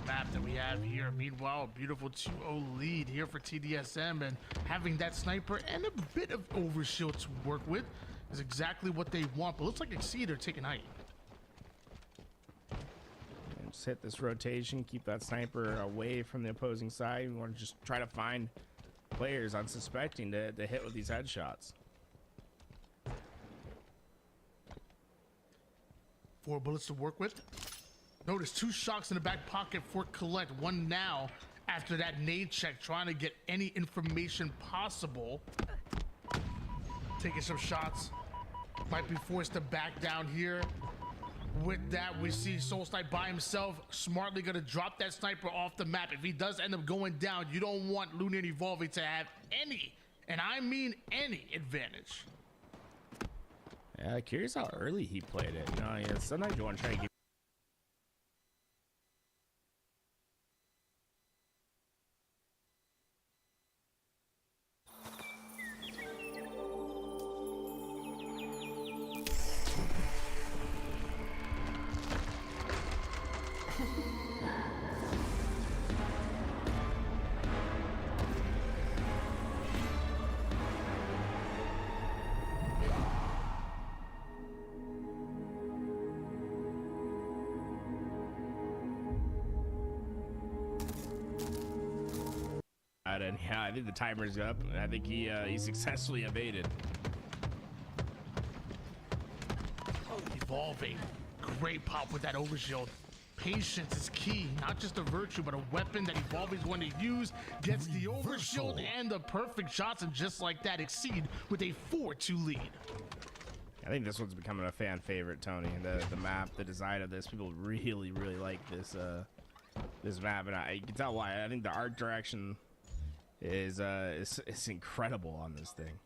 map that we have here. Meanwhile, a beautiful 2-0 lead here for TDSM, and having that Sniper and a bit of overshield to work with is exactly what they want, but looks like Exceed are taking height. And just hit this rotation, keep that Sniper away from the opposing side. We want to just try to find players unsuspecting to hit with these headshots. 4 bullets to work with. Notice 2 shocks in the back pocket for Collect. 1 now after that nade check, trying to get any information possible. Taking some shots. Might be forced to back down here. With that, we see SoulSnipe by himself, smartly gonna drop that Sniper off the map. If he does end up going down, you don't want Looney and Evolving to have any, and I mean any, advantage. Yeah, curious how early he played it. You know, yeah, sometimes you want to try to give. And yeah, I think the timer's up. I think he successfully evaded. Evolving, great pop with that overshield. Patience is key, not just a virtue, but a weapon that Evolving is going to use. Gets the overshield and the perfect shots, and just like that, Exceed with a 4-2 lead. I think this one's becoming a fan favorite, Tony. The map, the design of this, people really like this this map, and you can tell why. I think the art direction is incredible on this thing.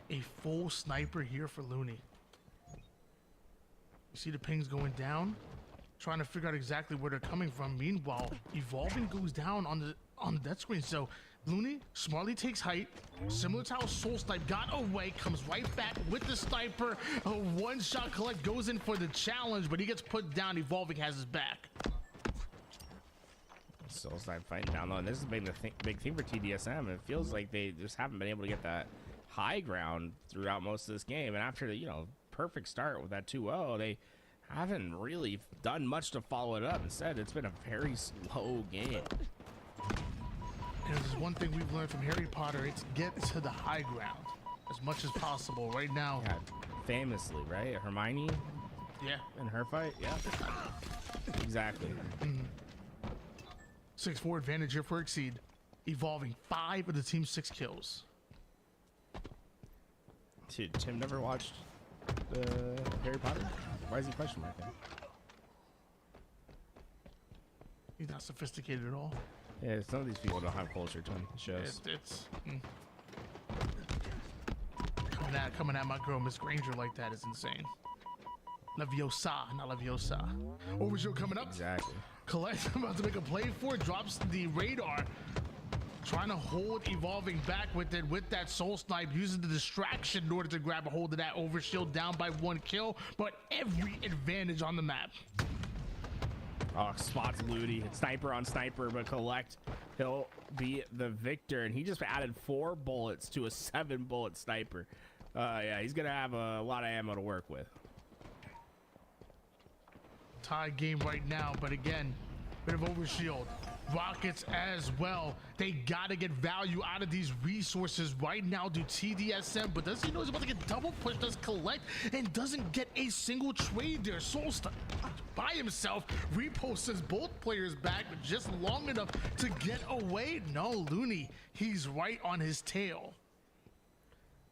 A full Sniper here for Looney. You see the pings going down, trying to figure out exactly where they're coming from. Meanwhile, Evolving goes down on the death screen. So Looney smartly takes height, similar to how SoulSnipe got away, comes right back with the Sniper. A one-shot Collect goes in for the challenge, but he gets put down. Evolving has his back. SoulSnipe fighting down low, and this has been the big thing for TDSM. It feels like they just haven't been able to get that high ground throughout most of this game, and after the perfect start with that 2-0, they haven't really done much to follow it up. Instead, it's been a very slow game. And if there's one thing we've learned from Harry Potter, it's get to the high ground as much as possible. Right now, yeah, famously, right? Hermione, yeah, in her fight, yeah, exactly. 6-4 advantage here for Exceed. Evolving 5 of the team's 6 kills. Dude, Tim never watched Harry Potter? Why is he question marking? He's not sophisticated at all. Yeah, some of these people don't have culture, Tony. It shows. Coming at my girl Miss Granger like that is insane. Leviosa, not Leviosa. Overshield coming up. Exactly. Collect about to make a play for it, drops the radar. Trying to hold Evolving back with it, with that SoulSnipe, using the distraction in order to grab a hold of that overshield, down by 1 kill, but every advantage on the map. Oh, spots Looney. Sniper on Sniper, but Collect, he'll be the victor, and he just added 4 bullets to a 7-bullet Sniper. Yeah, he's gonna have a lot of ammo to work with. Tie game right now, but again, bit of overshield. Rockets as well. They gotta get value out of these resources right now to TDSM, but does he know he's about to get double pushed? Does Collect and doesn't get a single trade there. SoulSnipe by himself reposts both players back, but just long enough to get away. No, Looney, he's right on his tail.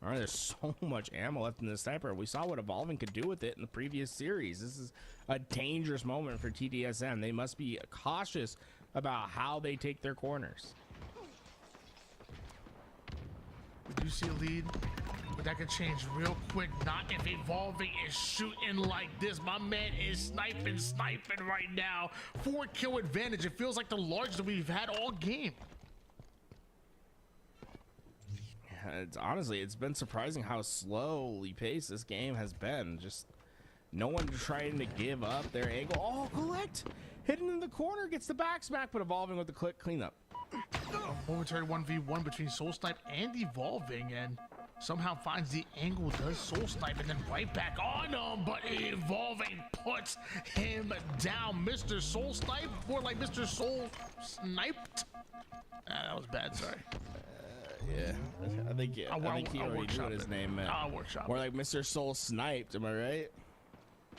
All right, there's so much ammo left in the Sniper. We saw what Evolving could do with it in the previous series. This is a dangerous moment for TDSM. They must be cautious about how they take their corners. We do see a lead with that could change real quick. Not if Evolving is shooting like this. My man is sniping right now. 4-kill advantage. It feels like the largest we've had all game. Honestly, it's been surprising how slowly paced this game has been. Just no one trying to give up their angle. Oh, Collect hidden in the corner, gets the back smack, but Evolving with the quick cleanup. Momentary 1v1 between Soul Snipe and Evolving, and somehow finds the angle, does Soul Snipe, and then right back on him, but Evolving puts him down. Mr. Soul Snipe, more like Mr. Soul Sniped. That was bad, sorry. Yeah, I think he already knew what his name meant. I'll workshop. More like Mr. Soul Sniped, am I right?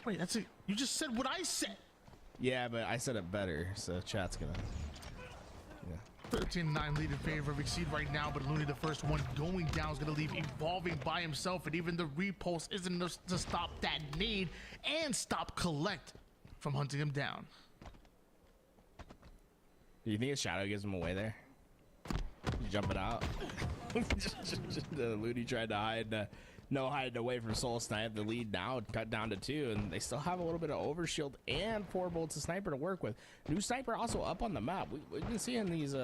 Wait, that's it. You just said what I said. Yeah, but I said it better, so chat's gonna. 13-9 lead in favor of Exceed right now, but Looney, the first one going down, is going to leave Evolving by himself, and even the repulse isn't enough to stop that need and stop Collect from hunting him down. Do you think his shadow gives him away there? You jump it out. Looney tried to hide, no hiding away from Soul Snipe. The lead now cut down to 2, and they still have a little bit of overshield and 4 bullets of sniper to work with. New sniper also up on the map. We've been seeing these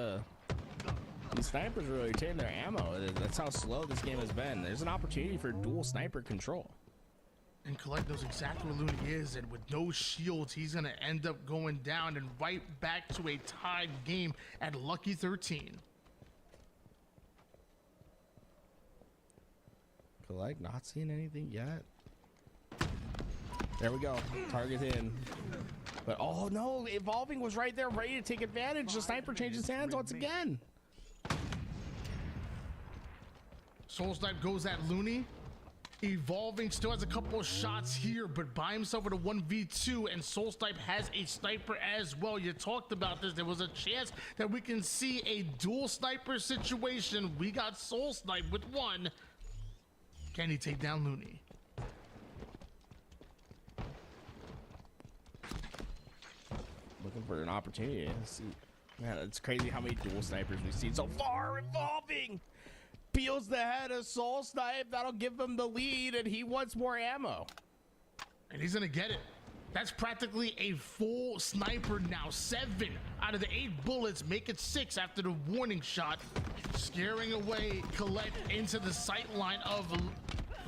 snipers really retain their ammo. That's how slow this game has been. There's an opportunity for dual sniper control. And Collect knows exactly where Looney is, and with no shields, he's going to end up going down and right back to a tied game at Lucky 13. Collect not seeing anything yet. There we go. Target in. But oh no, Evolving was right there ready to take advantage. The sniper changes hands once again. Soul Snipe goes at Looney. Evolving still has a couple of shots here, but by himself with a 1v2, and Soul Snipe has a sniper as well. You talked about this. There was a chance that we can see a dual sniper situation. We got Soul Snipe with one. Can he take down Looney? Looking for an opportunity. Let's see. Man, it's crazy how many dual snipers we've seen so far. Evolving peels the head of Soul Snipe. That'll give him the lead, and he wants more ammo. And he's gonna get it. That's practically a full sniper now. 7 out of the 8 bullets make it 6 after the warning shot, scaring away Collect into the sight line of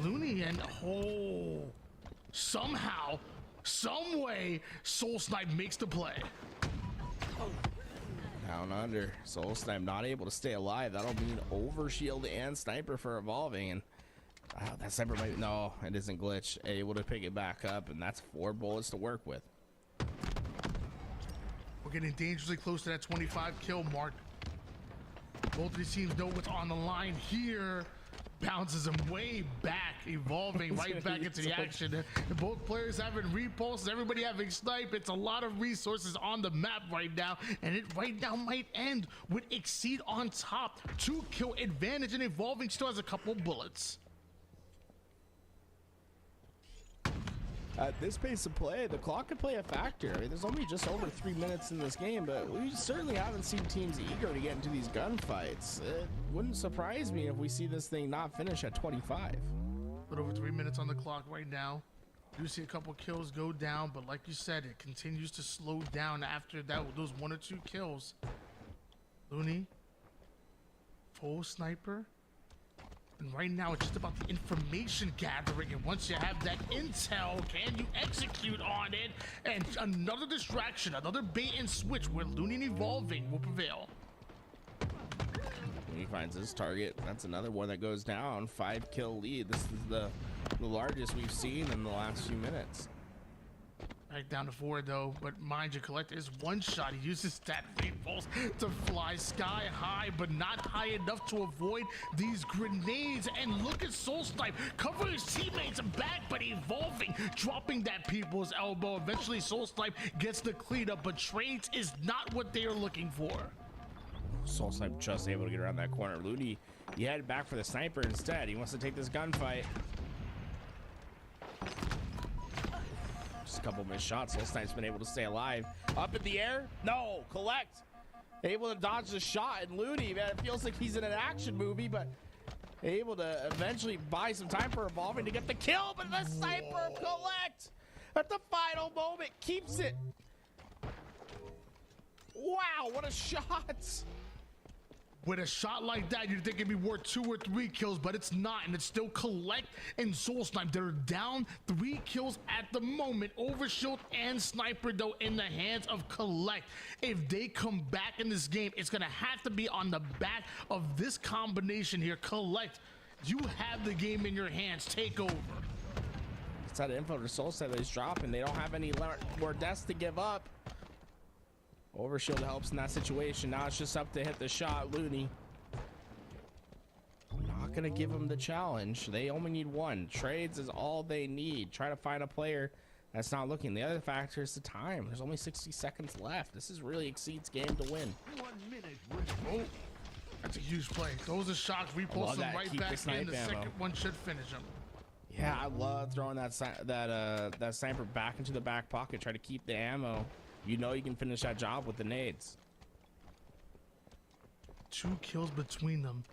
Looney, and somehow, some way, Soul Snipe makes the play. Down under. Soul Snipe not able to stay alive. That'll mean overshield and sniper for Evolving, and that sniper might, no, it isn't glitch. Able to pick it back up, and that's 4 bullets to work with. We're getting dangerously close to that 25 kill mark. Both of these teams know what's on the line here. Bounces him way back, Evolving right back into the action. And both players having repulses, everybody having snipe. It's a lot of resources on the map right now, and it right now might end with Exceed on top. 2-kill advantage, and Evolving still has a couple bullets. At this pace of play, the clock could play a factor. I mean, there's only just over 3 minutes in this game, but we certainly haven't seen teams eager to get into these gunfights. It wouldn't surprise me if we see this thing not finish at 25. A little over 3 minutes on the clock right now. You see a couple kills go down, but like you said, it continues to slow down after that. Those 1 or 2 kills. Looney, full sniper. And right now, it's just about the information gathering. And once you have that intel, can you execute on it? And another distraction, another bait and switch where Looney and Evolving will prevail. When he finds his target, that's another one that goes down. 5-kill lead. This is the largest we've seen in the last few minutes. Back down to 4 though, but mind you, Collect is one shot. He uses that repulse to fly sky high, but not high enough to avoid these grenades. And look at Soul Snipe cover his teammates back, but Evolving, dropping that people's elbow. Eventually Soul Snipe gets the cleanup, but trades is not what they are looking for. Soul Snipe just able to get around that corner. Looney, he headed back for the sniper instead. He wants to take this gunfight. Just a couple missed shots. Soul Snipe's been able to stay alive. Up in the air? No. Collect. Able to dodge the shot. And Looney, man, it feels like he's in an action movie, but able to eventually buy some time for Evolving to get the kill, but the Sniper collect at the final moment keeps it. Wow, what a shot. With a shot like that, you'd think it'd be worth 2 or 3 kills, but it's not, and it's still Collect and Soul Snipe. They're down 3 kills at the moment. Overshield and Sniper, though, in the hands of Collect. If they come back in this game, it's gonna have to be on the back of this combination here. Collect, you have the game in your hands. Take over. It's that info to Soul Snipe that he's dropping. They don't have any more deaths to give up. Overshield helps in that situation. Now it's just up to hit the shot. Looney not gonna give him the challenge. They only need 1. Trades is all they need. Try to find a player that's not looking. The other factor is the time. There's only 60 seconds left. This is really Exceed's game to win. 1 minute. Oh, that's a huge play. Those are shots. Repost them right back in. The second one should finish him. Yeah, I love throwing that sniper back into the back pocket. Try to keep the ammo. You know you can finish that job with the nades. 2 kills between them.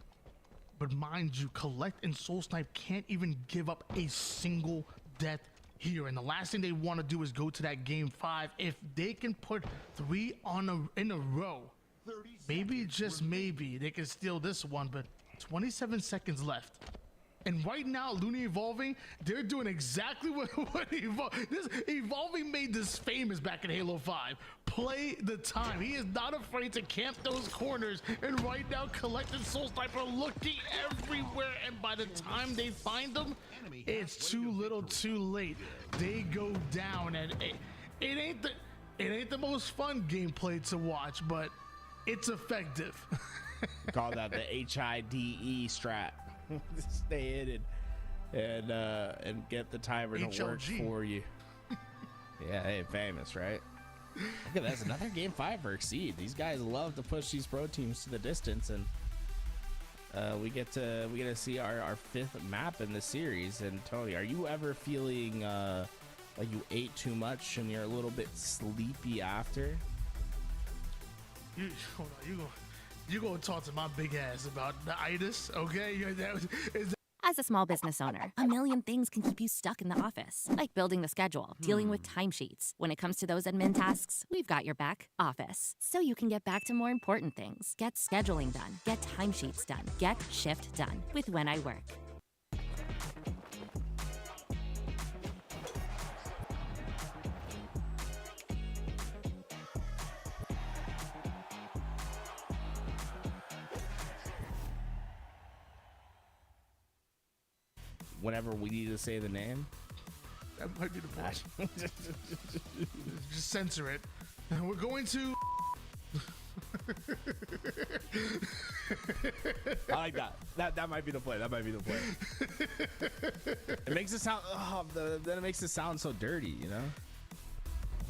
But mind you, Collect and Soul Snipe can't even give up a single death here. And the last thing they want to do is go to that game 5. If they can put 3 in a row, maybe, just maybe, they can steal this one. But 27 seconds left. And right now, Looney Evolving, they're doing exactly what Evolving made this famous back in Halo 5. Play the time. He is not afraid to camp those corners. And right now, Collect and Soul Sniper are looking everywhere. And by the time they find them, it's too little too late. They go down. And it ain't the most fun gameplay to watch, but it's effective. Call that the HIDE strat. Stay in it and get the timer to work for you. Yeah, hey, famous, right? Look at that. That's another game 5 for Exceed. These guys love to push these pro teams to the distance, and we get to see our 5th map in the series. And Tony, are you ever feeling like you ate too much and you're a little bit sleepy after? Hold on, you gonna talk to my big ass about the itis, okay? As a small business owner, a million things can keep you stuck in the office, like building the schedule, dealing with timesheets. When it comes to those admin tasks, we've got your back office, so you can get back to more important things. Get scheduling done, get timesheets done, get shift done with When I Work. Whenever we need to say the name, that might be the point. Just censor it. We're going to. I like that. That might be the play. That might be the play. It makes it sound. Then it makes it sound so dirty, you know.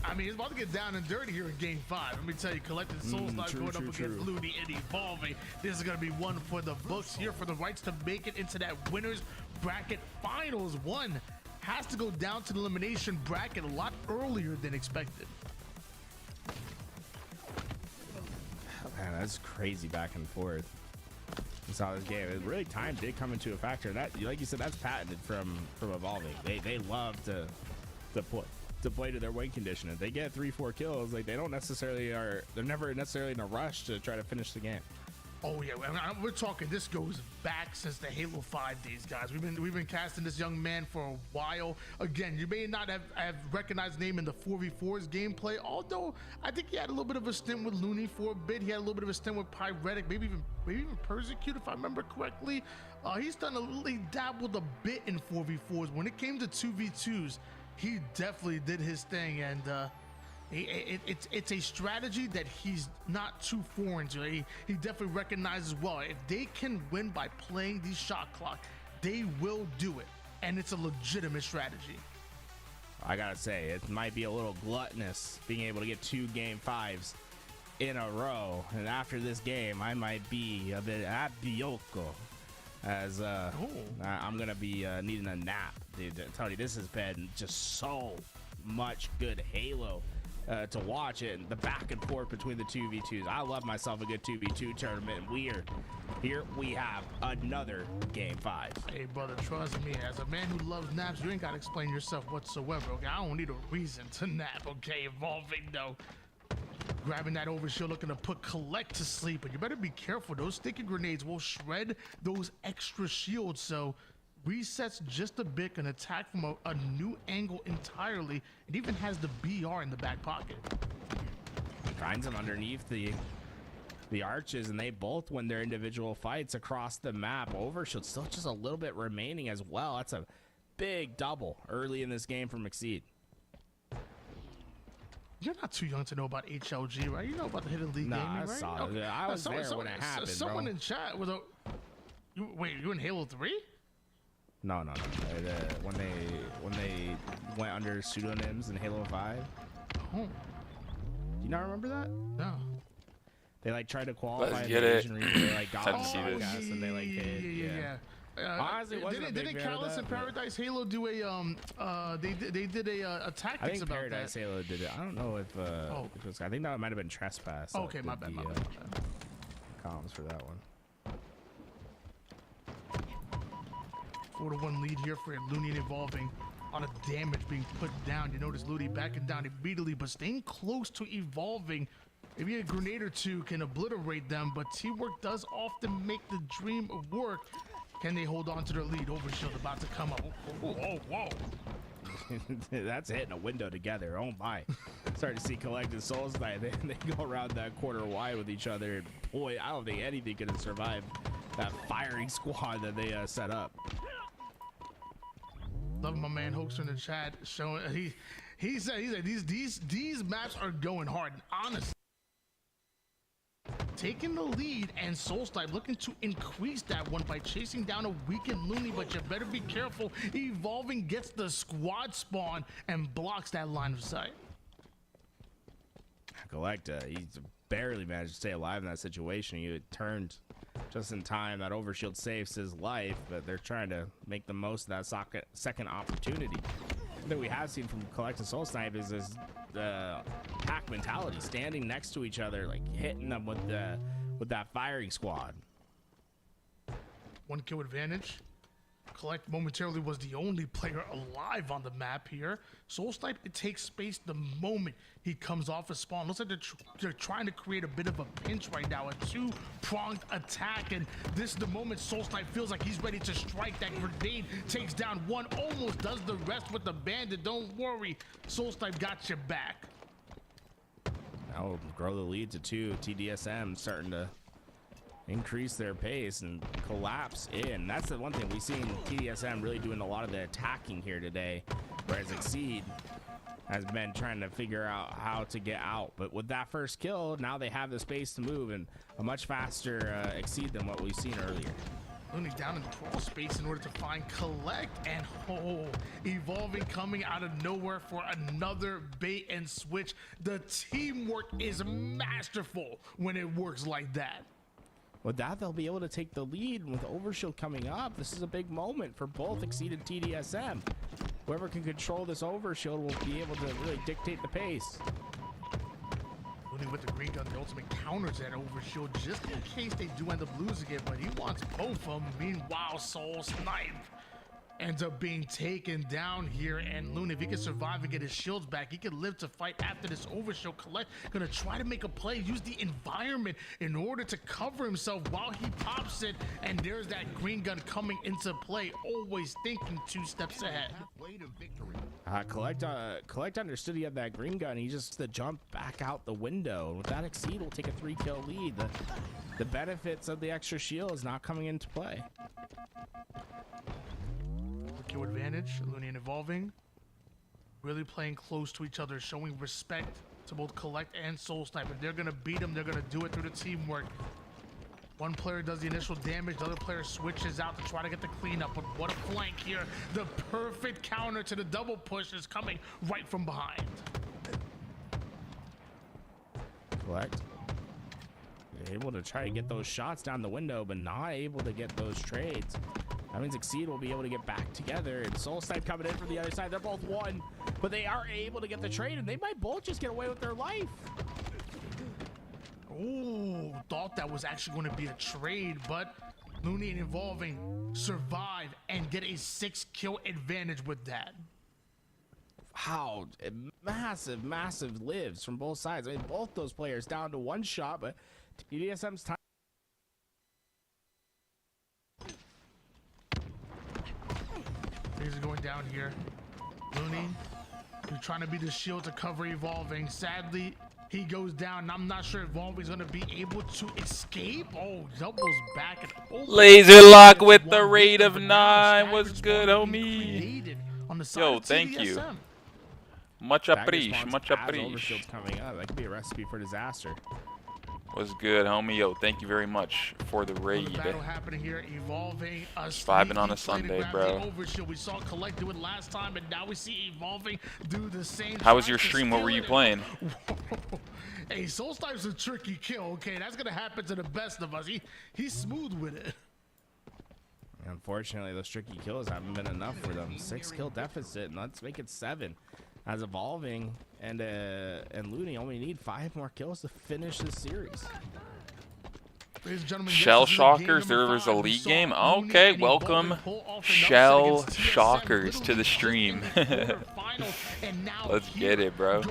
I mean, it's about to get down and dirty here in Game 5. Let me tell you, Collected Soul Snipe going up against Looney and Evolving. This is going to be one for the books here for the rights to make it into that winner's bracket finals. One has to go down to the elimination bracket a lot earlier than expected. Man, that's crazy back and forth. You saw this game. Really, time did come into a factor. That, like you said, that's patented from Evolving. They love to play to their win condition. If they get 3-4 kills, like they're never necessarily in a rush to try to finish the game. Oh yeah, we're talking. This goes back since the Halo 5 days, guys. We've been casting this young man for a while. Again, you may not have recognized the name in the 4v4's gameplay, although I think he had a little bit of a stint with Looney for a bit. He had a little bit of a stint with Pyretic, maybe even Persecute, if I remember correctly. He's dabbled a bit in 4v4s. When it came to 2v2s, he definitely did his thing, and it's a strategy that he's not too foreign to. He definitely recognizes well. If they can win by playing the shot clock, they will do it, and it's a legitimate strategy. I gotta say, it might be a little gluttonous being able to get 2 game 5s in a row, and after this game, I might be a bit abioco, as I'm gonna be needing a nap. Dude, Tony, this has been just so much good Halo to watch it, the back and forth between the 2v2s. I love myself a good 2v2 tournament. Here we have another game 5. Hey, brother, trust me. As a man who loves naps, you ain't got to explain yourself whatsoever, okay? I don't need a reason to nap, okay? Evolving, though. Grabbing that overshield, looking to put Collect to sleep. But you better be careful. Those sticky grenades will shred those extra shields. So resets just a bit, an attack from a new angle entirely. It even has the BR in the back pocket. Finds him underneath the arches, and they both win their individual fights across the map. Overshield still just a little bit remaining as well. That's a big double early in this game from Exceed. You're not too young to know about HLG, right? You know about the Hidden League gaming, right? I saw it. I was there when it happened, Someone bro. in chat was a... Wait, you in Halo 3? No. When they went under pseudonyms in Halo 5. Oh. Do you not remember that? No. They like tried to qualify. Let's in get the it. Asian region. They like got Didn't see on this. podcast and they like hid. Yeah. Honestly, wasn't a big didn't fan of Callus that, and but- Paradise Halo do a they did a I tactics think about Paradise that? Halo did it. I don't know if it was, I think that might have been Trespass. Okay, my bad. Columns for that one. 4-1 lead here for Looney and Evolving. A lot of damage being put down. You notice Looney backing down immediately, but staying close to Evolving. Maybe a grenade or two can obliterate them, but teamwork does often make the dream work. Can they hold on to their lead? Overshield about to come up. Whoa. That's hitting a window together. Oh my. Starting to see Collected Souls tonight. They go around that corner wide with each other. And boy, I don't think anything could have survived that firing squad that they set up. Love my man Hoaxer in the chat showing he said these maps are going hard. Honestly, taking the lead, and Soulstipe looking to increase that one by chasing down a weakened Looney, but you better be careful. Evolving gets the squad spawn and blocks that line of sight. Collecta, he's barely managed to stay alive in that situation. He had turned just in time. That overshield saves his life, but they're trying to make the most of that second opportunity. That we have seen from Collective Soul Snipe is this pack mentality, standing next to each other, like hitting them with that firing squad. 1 kill advantage. Collect momentarily was the only player alive on the map here. Soulstipe, it takes space the moment he comes off a spawn. Looks like they're trying to create a bit of a pinch right now, a 2-pronged attack, and this is the moment Soulstipe feels like he's ready to strike. That grenade takes down one, almost does the rest with the bandit. Don't worry, Soulstipe got your back. Now grow the lead to 2. TDSM starting to increase their pace and collapse in. That's the one thing we've seen TDSM really doing a lot of the attacking here today, whereas Exceed has been trying to figure out how to get out. But with that first kill, now they have the space to move and a much faster Exceed than what we've seen earlier. Looney down in the crawl space in order to find Collect, and Evolving coming out of nowhere for another bait and switch. The teamwork is masterful when it works like that. With that, they'll be able to take the lead. With Overshield coming up, this is a big moment for both Exceed and TDSM. Whoever can control this Overshield will be able to really dictate the pace. Looney with the green gun, the ultimate counters that Overshield just in case they do end up losing it, but he wants both of them. Meanwhile, Soul Snipe ends up being taken down here, and Looney, if he can survive and get his shields back, he can live to fight after this Overshield. Collect gonna try to make a play, use the environment in order to cover himself while he pops it, and there's that green gun coming into play, always thinking 2 steps ahead. Collect understood he had that green gun. He just the jump back out the window. With that, Exceed will take a 3-kill lead. The benefits of the extra shield is not coming into play. Kill advantage, Looney and Evolving really playing close to each other, showing respect to both Collect and Soulstipe. If they're gonna beat them, they're gonna do it through the teamwork. One player does the initial damage, the other player switches out to try to get the cleanup, but what a flank here. The perfect counter to the double push is coming right from behind. Collect. They're able to try to get those shots down the window, but not able to get those trades. That means Exceed will be able to get back together, and Soul Snipe coming in from the other side. They're both one, but they are able to get the trade, and they might both just get away with their life. Oh, thought that was actually going to be a trade, but Looney and Evolving survive and get a 6-kill advantage with that. Wow, massive, massive lives from both sides. I mean, both those players down to 1 shot, but TDSM's time. Things are going down here. Looney, you're trying to be the shield to cover Evolving. Sadly, he goes down, and I'm not sure Evolving's going to be able to escape. Oh, doubles back. And Laser lock with the rate of 9. What's good, homie? Yo, thank you. Much appreciate, much appreciate. Coming up, that could be a recipe for disaster. What's good, homie? Yo, thank you very much for the raid. Battle happening here, Evolving. Vibing on a Sunday, bro. We saw Collect do it last time, and now we see Evolving do the same. How was your stream? What were you playing? Hey, Soul Snipe's a tricky kill. Okay, that's gonna happen to the best of us. He's smooth with it. Unfortunately, those tricky kills haven't been enough for them. 6-kill deficit, and let's make it 7. As Evolving and Looney only need 5 more kills to finish this series. Shell Shockers, there was a league game. Okay, welcome Shell Shockers to the stream. Let's get it, bro. I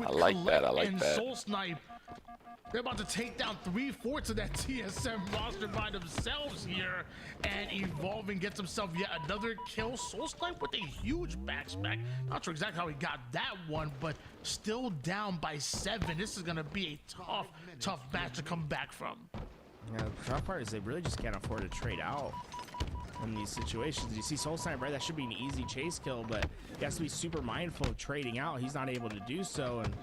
like that. I like that. They're about to take down 3/4 of that TSM roster by themselves here. And Evolving gets himself yet another kill. Soul Snipe with a huge backsmack. Not sure exactly how he got that one, but still down by 7. This is going to be a tough match to come back from. Yeah, the tough part is they really just can't afford to trade out in these situations. You see Soul Snipe, right? That should be an easy chase kill, but he has to be super mindful of trading out. He's not able to do so, and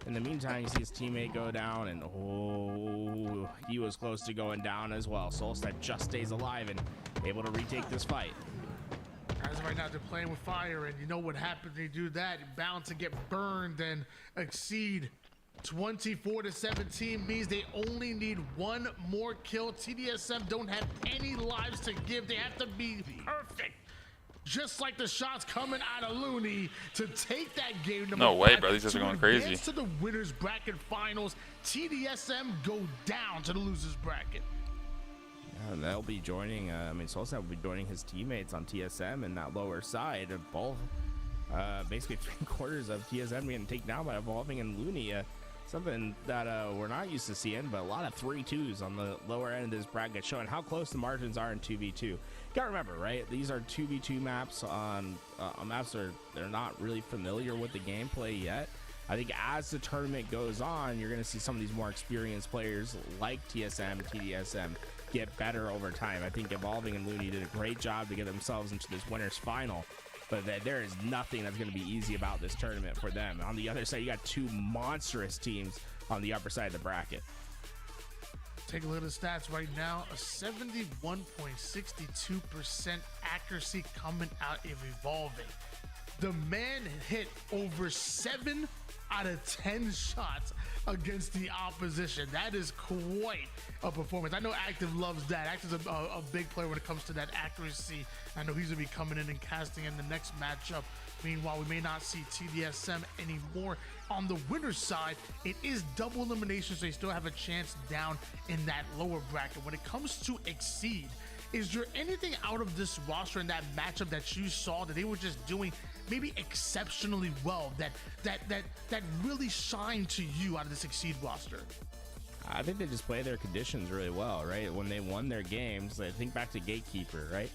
in the meantime, you see his teammate go down, and oh, he was close to going down as well. Soul Snipe just stays alive and able to retake this fight. As right now, they're playing with fire, and you know what happens when you do that. You're bound to get burned and Exceed. 24-17 means they only need 1 more kill. TDSM don't have any lives to give. They have to be perfect. Just like the shots coming out of Looney to take that game. No way, bro. These guys are going crazy. To the winners bracket finals, TDSM go down to the losers bracket. Yeah, and they'll be joining. I mean, Soul Snipe will be joining his teammates on TSM in that lower side of both. Basically, 3/4 of TSM getting taken down by Evolving and Looney. Something that we're not used to seeing, but a lot of 3-2s on the lower end of this bracket, showing how close the margins are in 2v2. You gotta remember, right? These are 2v2 maps on maps they're not really familiar with the gameplay yet. I think as the tournament goes on, you're gonna see some of these more experienced players like TSM, TDSM get better over time. I think Evolving and Looney did a great job to get themselves into this winners final. But there is nothing that's going to be easy about this tournament for them. On the other side, you got 2 monstrous teams on the upper side of the bracket. Take a look at the stats right now. A 71.62% accuracy coming out of Evolving. The man hit over 7 out of 10 shots against the opposition. That is quite a performance. I know Active loves that. Active's a big player when it comes to that accuracy. I know he's going to be coming in and casting in the next matchup. Meanwhile, we may not see TDSM anymore. On the winner's side, it is double elimination, so you still have a chance down in that lower bracket. When it comes to Exceed, is there anything out of this roster in that matchup that you saw that they were just doing maybe exceptionally well that really shined to you out of this Exceed roster? I think they just play their conditions really well, right? When they won their games, I think back to Gatekeeper, right?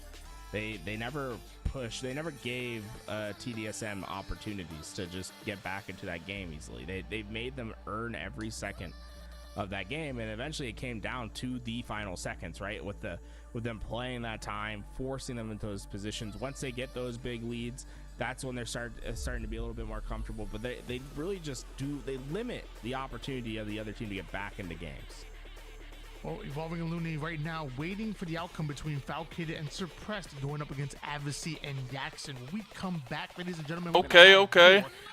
They never pushed, they never gave TDSM opportunities to just get back into that game easily. They made them earn every second of that game, and eventually it came down to the final seconds, right? With them playing that time, forcing them into those positions. Once they get those big leads, that's when they're starting to be a little bit more comfortable. But they really just they limit the opportunity of the other team to get back into games. Well, Evolving and Looney right now waiting for the outcome between Falcated and Suppressed going up against Advocacy and Jackson. When we come back, ladies and gentlemen, okay.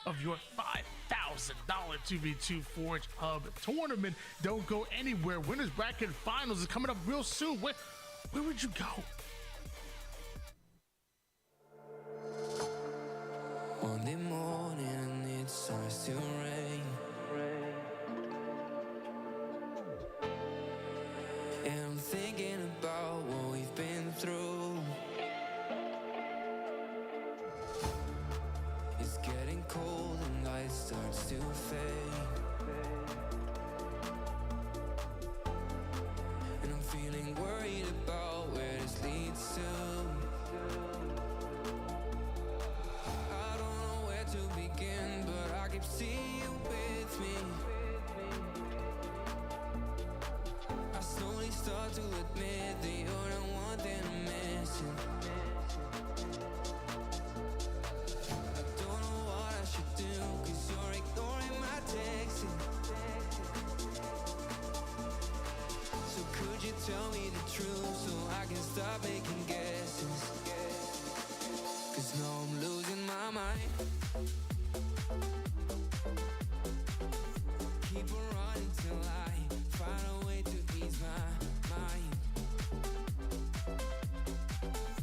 Of your $5,000 2v2 Forge Hub tournament. Don't go anywhere. Winners Bracket Finals is coming up real soon. Where would you go? Monday morning and it starts to rain. And I'm thinking about what we've been through. It's getting cold and light starts to fade. And I'm feeling worried about where this leads to. I don't know where to begin, but I keep seeing you with me. I slowly start to admit that you're the one that I'm missing. I don't know what I should do, 'cause you're ignoring my texting. So could you tell me the truth so I can stop making guesses? 'Cause now I'm losing my mind. Keep on running till I find a way to ease my mind.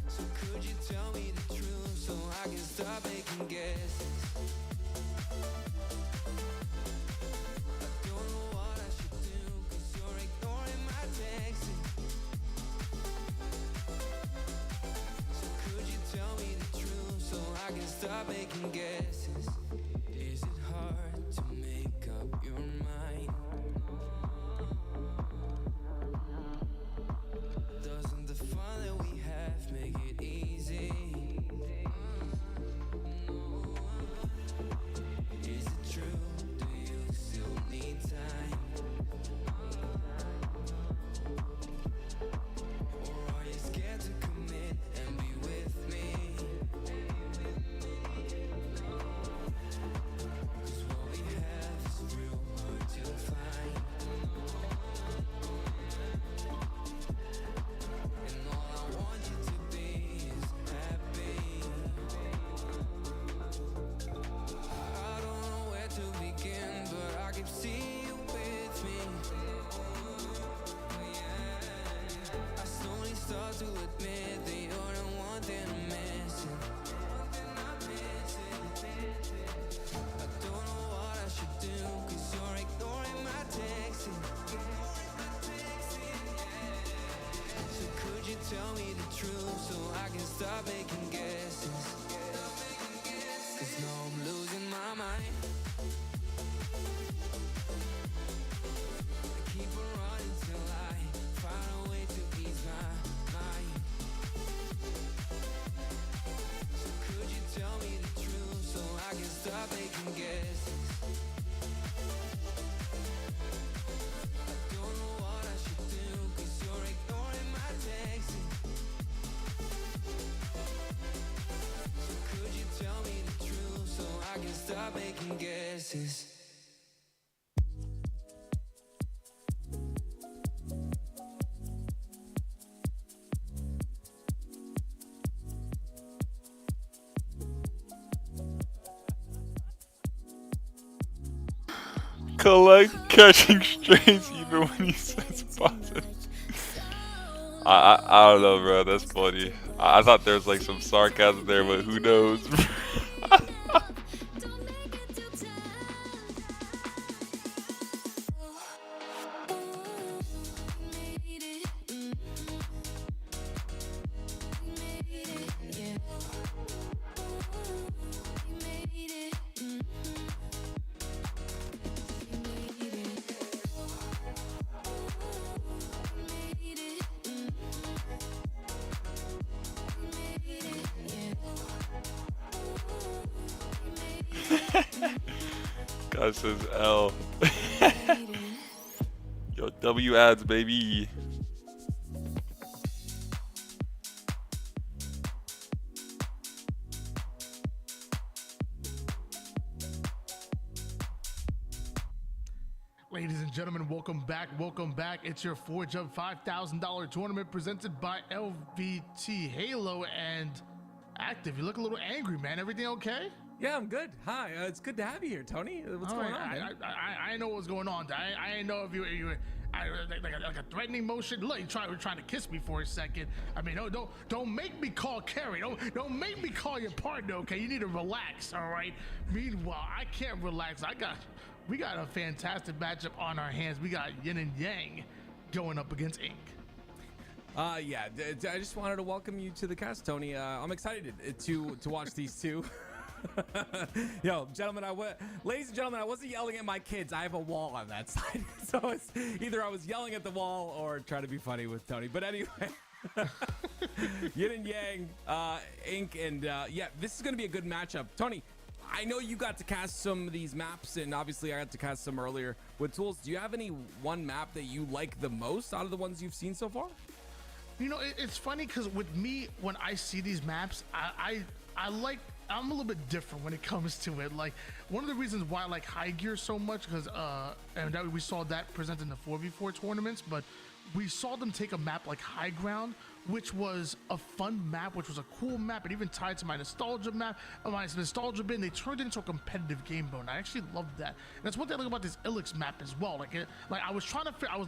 So could you tell me the truth so I can stop making guesses? I don't know what I should do, 'cause you're ignoring my texting. So could you tell me the truth so I can stop making guesses? Is it hard to make up your mind? Doesn't the fun that we have make it easy? Is it true? Do you still need time? Or are you scared to commit and be with me? 'Cause what we have is real hard to find. And all I want you to be is happy. I don't know where to begin, but I keep seeing you with me. I slowly start to admit that you're the one that I'm missing. I don't know what I should do, 'cause you're ignoring my texting. So could you tell me the truth so I can stop making guesses? 'Cause now I'm losing my mind. I keep on running till I find a way to ease my mind. So could you tell me the truth so I can stop making guesses? I don't know what I should do, 'cause you're ignoring my texting. So could you tell me the truth so I can stop making guesses? Collect catching strays even when he says positive. I don't know, bro. That's funny. I thought there was like some sarcasm there, but who knows? Guy says L. Yo, W ads, baby. Ladies and gentlemen, welcome back. Welcome back. It's your Forge Up $5,000 tournament presented by LVT Halo and Active. You look a little angry, man. Everything okay? Yeah, I'm good. Hi, it's good to have you here, Tony. What's going on, man? I know what's going on. I didn't know if you were like a threatening motion. Look, you're trying to kiss me for a second. I mean, don't make me call Carrie. Don't make me call your partner. Okay, you need to relax. All right. Meanwhile, I can't relax. We got a fantastic matchup on our hands. We got Yin and Yang going up against Ink. Yeah, I just wanted to welcome you to the cast, Tony. I'm excited to watch these two. Yo, gentlemen, ladies and gentlemen, I wasn't yelling at my kids. I have a wall on that side. So it's either I was yelling at the wall or trying to be funny with Tony. But anyway, Yin and Yang, Ink, and yeah, this is going to be a good matchup. Tony, I know you got to cast some of these maps, and obviously I got to cast some earlier with tools. Do you have any one map that you like the most out of the ones you've seen so far? You know, it's funny because with me, when I see these maps, I'm a little bit different when it comes to it. Like, one of the reasons why I like high gear so much, because and we saw that presented in the 4v4 tournaments, but we saw them take a map like High Ground, which was a fun map, which was a cool map. It even tied to my nostalgia map, my nostalgia bin. They turned it into a competitive game mode, and I actually loved that. And that's one thing I like about this Ilix map as well. Like I was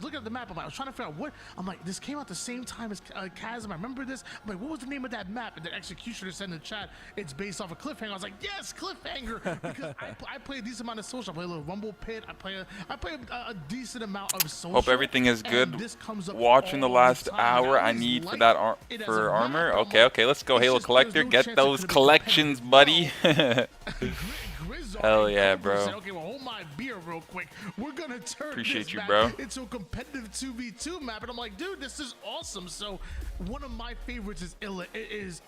looking at the map, I was trying to figure out what. I'm like, this came out the same time as Chasm. I remember this. I'm like, what was the name of that map? And the Executioner said in the chat, it's based off a Cliffhanger. I was like, yes, Cliffhanger, because I play a decent amount of social. I play a little Rumble Pit. I play a decent amount of social. Hope everything is good. Watching the last hour, I need for that for armor. Okay, let's go, Halo Collector. Get those collections, buddy. Hell yeah, bro. Okay, well, hold my beer real quick. We're gonna turn Appreciate you, this bro. map into a competitive 2v2 map, and I'm like, dude, this is awesome. So one of my favorites is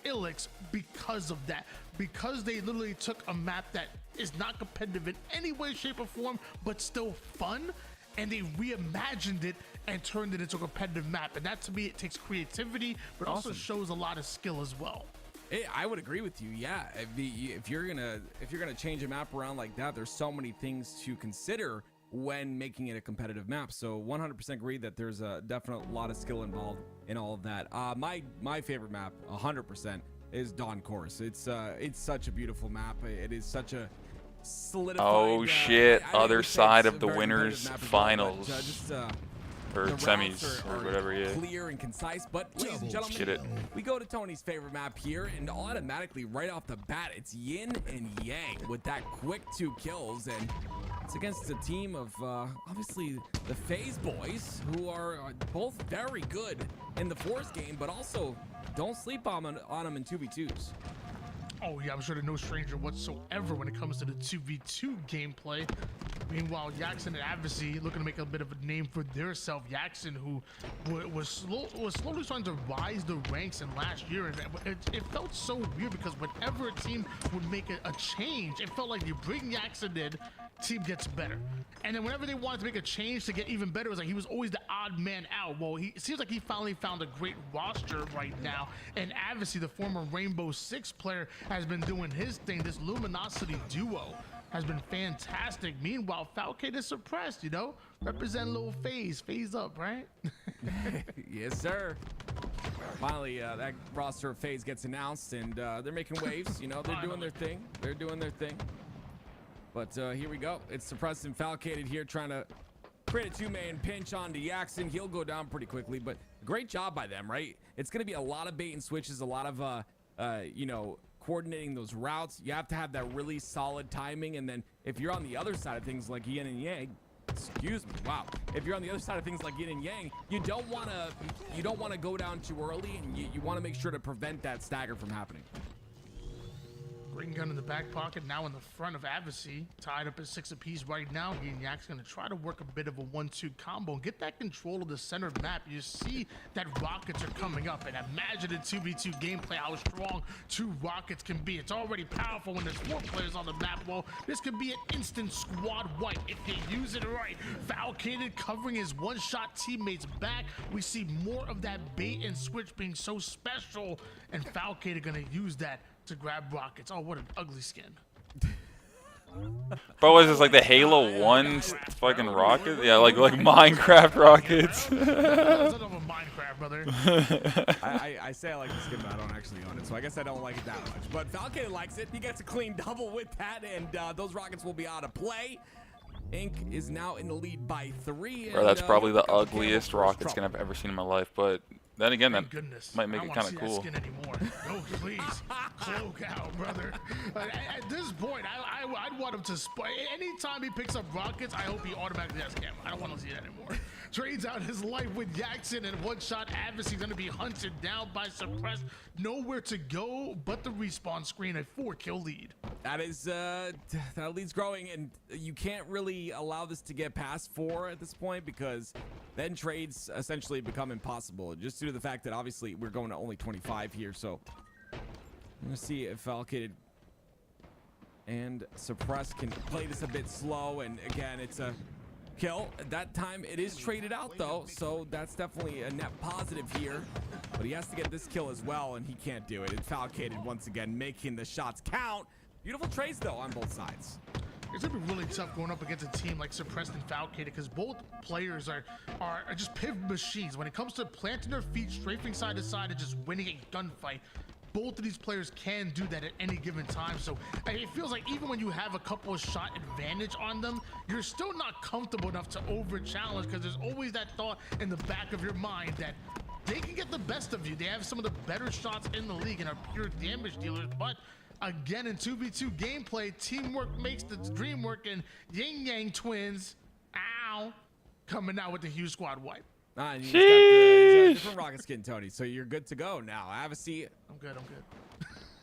Ilix because of that. Because they literally took a map that is not competitive in any way, shape, or form, but still fun, and they reimagined it and turned it into a competitive map. And that, to me, it takes creativity, but also shows a lot of skill as well. I would agree with you. Yeah, if you're gonna change a map around like that, there's so many things to consider when making it a competitive map. So 100% agree that there's a definite lot of skill involved in all of that. My favorite map, 100%, is Dawn Course. It's such a beautiful map. It is such a solidified. Oh shit! Other side of the winners finals. Or semis, or whatever, yeah. Clear and concise, but ladies and gentlemen, we go to Tony's favorite map here, and automatically, right off the bat, it's Yin and Yang with that quick 2 kills, and it's against a team of, obviously, the FaZe boys, who are both very good in the Force game, but also don't sleep on them in 2v2s. Oh yeah, I'm sure they're no stranger whatsoever when it comes to the 2v2 gameplay. Meanwhile, Yaxon and Advocacy looking to make a bit of a name for themselves. Yaxon, who was slowly starting to rise the ranks in last year, and it felt so weird because whenever a team would make a change, it felt like you bring Yaxon in, team gets better. And then whenever they wanted to make a change to get even better, it was like he was always the odd man out. Well, it seems like he finally found a great roster right now. And Advocacy, the former Rainbow Six player, has been doing his thing. This Luminosity duo has been fantastic. Meanwhile, Falcade is suppressed, you know? Represent a little phase up, right? Yes, sir. Finally, that roster of FaZe gets announced, and they're making waves. You know, they're doing their thing. But here we go. It's suppressed and Falcated here, trying to create a 2-man pinch onto Yaxon. He'll go down pretty quickly, but great job by them, right? It's going to be a lot of bait and switches, a lot of, you know, coordinating those routes. You have to have that really solid timing, and then if you're on the other side of things like Yin and Yang, excuse me, wow. If you're on the other side of things like Yin and Yang, you don't want to go down too early, and you want to make sure to prevent that stagger from happening. Green gun in the back pocket, now in the front of Advocacy, tied up at 6 apiece right now. He and Yak's gonna try to work a bit of a 1-2 combo and get that control of the center map. You see that rockets are coming up, and imagine in 2v2 gameplay how strong 2 rockets can be. It's already powerful when there's 4 players on the map. Well, this could be an instant squad wipe if they use it right. Falcated covering his one-shot teammates back. We see more of that bait and switch being so special, and Falcated gonna use that to grab rockets. Oh, what an ugly skin. Bro, is this like the Halo 1 fucking rocket? Yeah, like Minecraft rockets. Minecraft, brother. I say I like the skin, but I don't actually own it, so I guess I don't like it that much. But Falcon likes it. He gets a clean double with that, and those rockets will be out of play. Ink is now in the lead by 3. Bro, that's probably the ugliest rocket skin I've ever seen in my life. But then again, that might make it kind of cool. Skin anymore. No, please. Cloak out, brother. At this point, I'd want him to anytime he picks up rockets, I hope he automatically has camo. I don't want to see that anymore. Trades out his life with Jackson, and one-shot adversary going to be hunted down by Suppressed. Nowhere to go but the respawn screen. A 4-kill lead. That is that lead's growing, and you can't really allow this to get past 4 at this point, because then trades essentially become impossible, just due to the fact that obviously we're going to only 25 here. So I'm gonna see if Falcated and Suppressed can play this a bit slow, and again, it's a kill. At that time, it is traded out though, so that's definitely a net positive here. But he has to get this kill as well, and he can't do it. It's Falcated once again, making the shots count. Beautiful trades though on both sides. It's gonna be really tough going up against a team like Suppressed and Falcated, because both players are just pivot machines. When it comes to planting their feet, strafing side to side, and just winning a gunfight, both of these players can do that at any given time. So it feels like even when you have a couple of shot advantage on them, you're still not comfortable enough to over challenge, because there's always that thought in the back of your mind that they can get the best of you. They have some of the better shots in the league and are pure damage dealers. But again, in 2v2 gameplay, teamwork makes the dream work, and Yin Yang twins, ow, coming out with the huge squad wipe. And he's got a different rocket skin, Tony, so you're good to go now. Avicii, I'm good.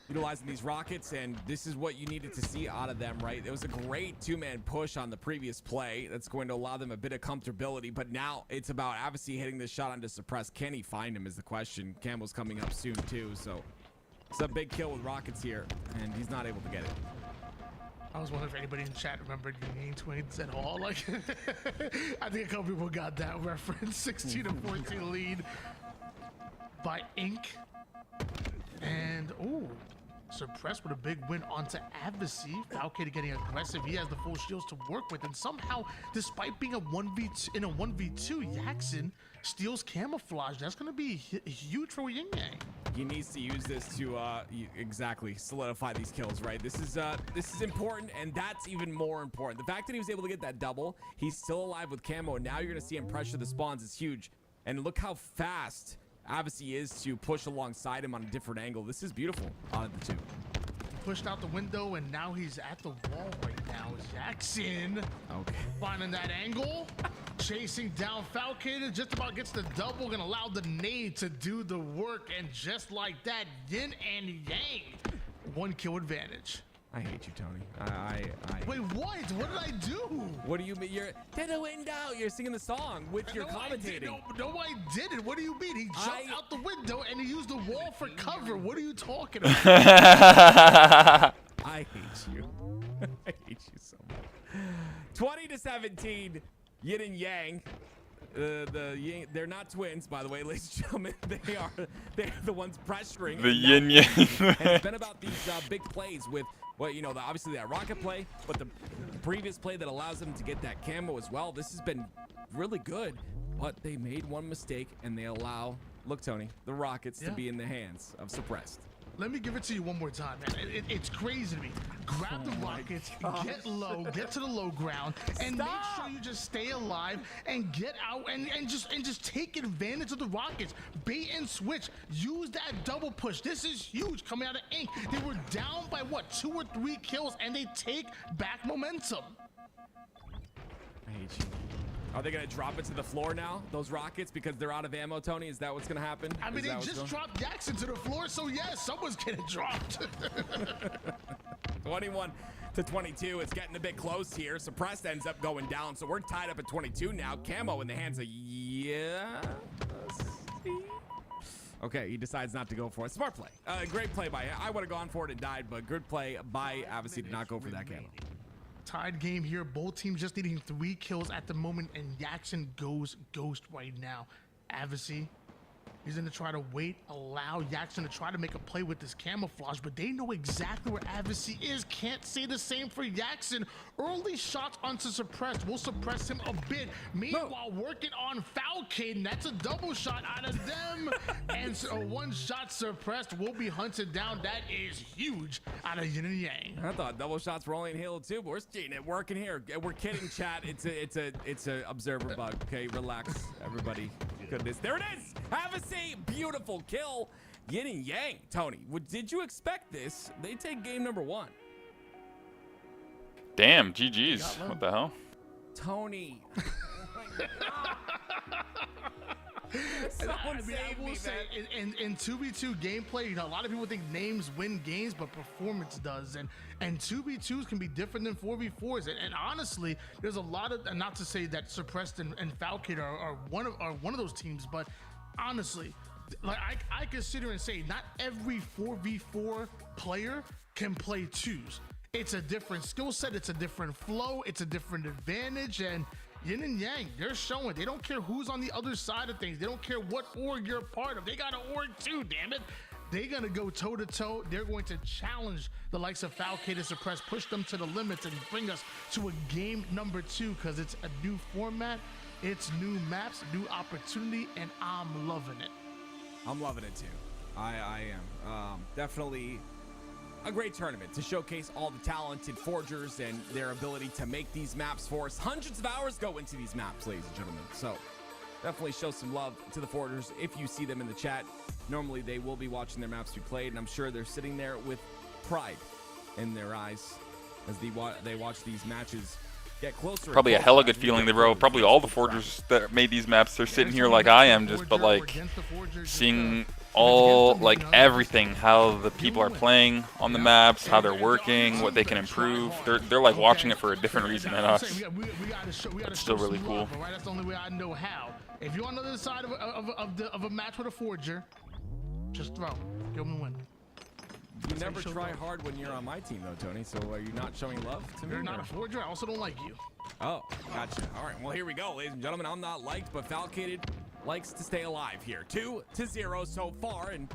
utilizing these rockets, and this is what you needed to see out of them, right? It was a great 2-man push on the previous play that's going to allow them a bit of comfortability, but now it's about Avicii hitting this shot onto Suppressed. Can he find him is the question. Camel's coming up soon too, so it's a big kill with rockets here, and he's not able to get it. I was wondering if anybody in chat remembered Yin twins at all. Like, I think a couple people got that reference. 16-14 lead by Ink. And, ooh, Suppressed with a big win onto Avicii. Falcated getting aggressive. He has the full shields to work with. And somehow, despite being a 1v2 in a 1v2, Jackson steals camouflage. That's going to be huge for Yin Yang. He needs to use this to exactly solidify these kills, right? This is important, and that's even more important. The fact that he was able to get that double, he's still alive with camo, and now you're going to see him pressure the spawns is huge. And look how fast Avicii is to push alongside him on a different angle. This is beautiful out of the two. Pushed out the window, and now he's at the wall right now. Jackson, okay, finding that angle, chasing down Falcated, just about gets the double, gonna allow the nade to do the work, and just like that, Yin and Yang, 1 kill advantage. I hate you, Tony. Wait, what? What did I do? What do you mean? You're to the window. You're singing the song with your commentating. No, I didn't. What do you mean? He jumped out the window and he used the wall for cover. What are you talking about? I hate you. I hate you so much. 20-17, Yin and Yang. They're not twins, by the way, ladies and gentlemen. They're the ones pressuring. The Yin Yang. It's been about these big plays with, well, you know, obviously that rocket play, but the previous play that allows them to get that camo as well. This has been really good, but they made one mistake, and they allow, look, Tony, the rockets to be in the hands of Suppressed. Let me give it to you one more time, man. It's crazy to me. Grab the rockets, get low, get to the low ground, and make sure you just stay alive and get out and just take advantage of the rockets. Bait and switch. Use that double push. This is huge coming out of Ink. They were down by what, 2 or 3 kills, and they take back momentum. I hate you. Are they going to drop it to the floor now, those rockets, because they're out of ammo, Tony? Is that what's going to happen? I mean, they just dropped Jackson to the floor, so yes, someone's getting dropped. 21-22. It's getting a bit close here. Suppressed ends up going down, so we're tied up at 22 now. Camo in the hands of Okay, he decides not to go for it. Smart play. Great play by him. I would have gone for it and died, but good play by Avicii to not go for that camo. Tied game here. Both teams just needing 3 kills at the moment, and Jackson goes ghost right now. Avicii He's going to try to wait, allow Jackson to try to make a play with this camouflage, but they know exactly where Advocacy is. Can't say the same for Jackson. Early shots onto Suppressed will suppress him a bit. Meanwhile, working on Falcon, that's a double shot out of them. And so a one-shot Suppressed will be hunted down. That is huge out of Yin and Yang. I thought double shots were only in Halo 2, but we're seeing it working here. We're kidding, chat. It's a observer bug. Okay, relax, everybody. Goodness, there it is. Advocacy, beautiful kill. Yin and Yang. Tony, did you expect this? They take game number 1. Damn, GG's. What the hell? Tony. I will say, in 2v2 gameplay, a lot of people think names win games, but performance does. And 2v2s can be different than 4v4s. And honestly, there's a lot of, and not to say that Suppressed and Falcon are one of those teams, but honestly, like I consider and say, not every 4v4 player can play 2s. It's a different skill set, it's a different flow, it's a different advantage, and Yin and Yang, they're showing. They don't care who's on the other side of things. They don't care what org you're part of. They got an org too, damn it. They're going to go toe-to-toe. They're going to challenge the likes of Falcon and Suppress, push them to the limits, and bring us to a game number 2, because it's a new format, it's new maps, new opportunity, and I'm loving it. I'm loving it too. I am. Definitely a great tournament to showcase all the talented forgers and their ability to make these maps for us. Hundreds of hours go into these maps, ladies and gentlemen. So definitely show some love to the forgers if you see them in the chat. Normally they will be watching their maps be played, and I'm sure they're sitting there with pride in their eyes as they watch these matches get closer. Probably a hella good feeling, bro. Probably all the forgers that made these maps, they're sitting here like I am, just but like seeing all like everything, how the people are playing on the maps, how they're working, what they can improve. They're like watching it for a different reason than us. It's still really cool. That's the only way I know how. If you're on the other side of a match with a forger, just throw. Give them a win. You never try hard when you're on my team, though, Tony. So are you not showing love to me? You're not a forger. I also don't like you. Oh, gotcha. All right. Well, here we go, ladies and gentlemen. I'm not liked, but Falcated likes to stay alive here. 2-0 so far, and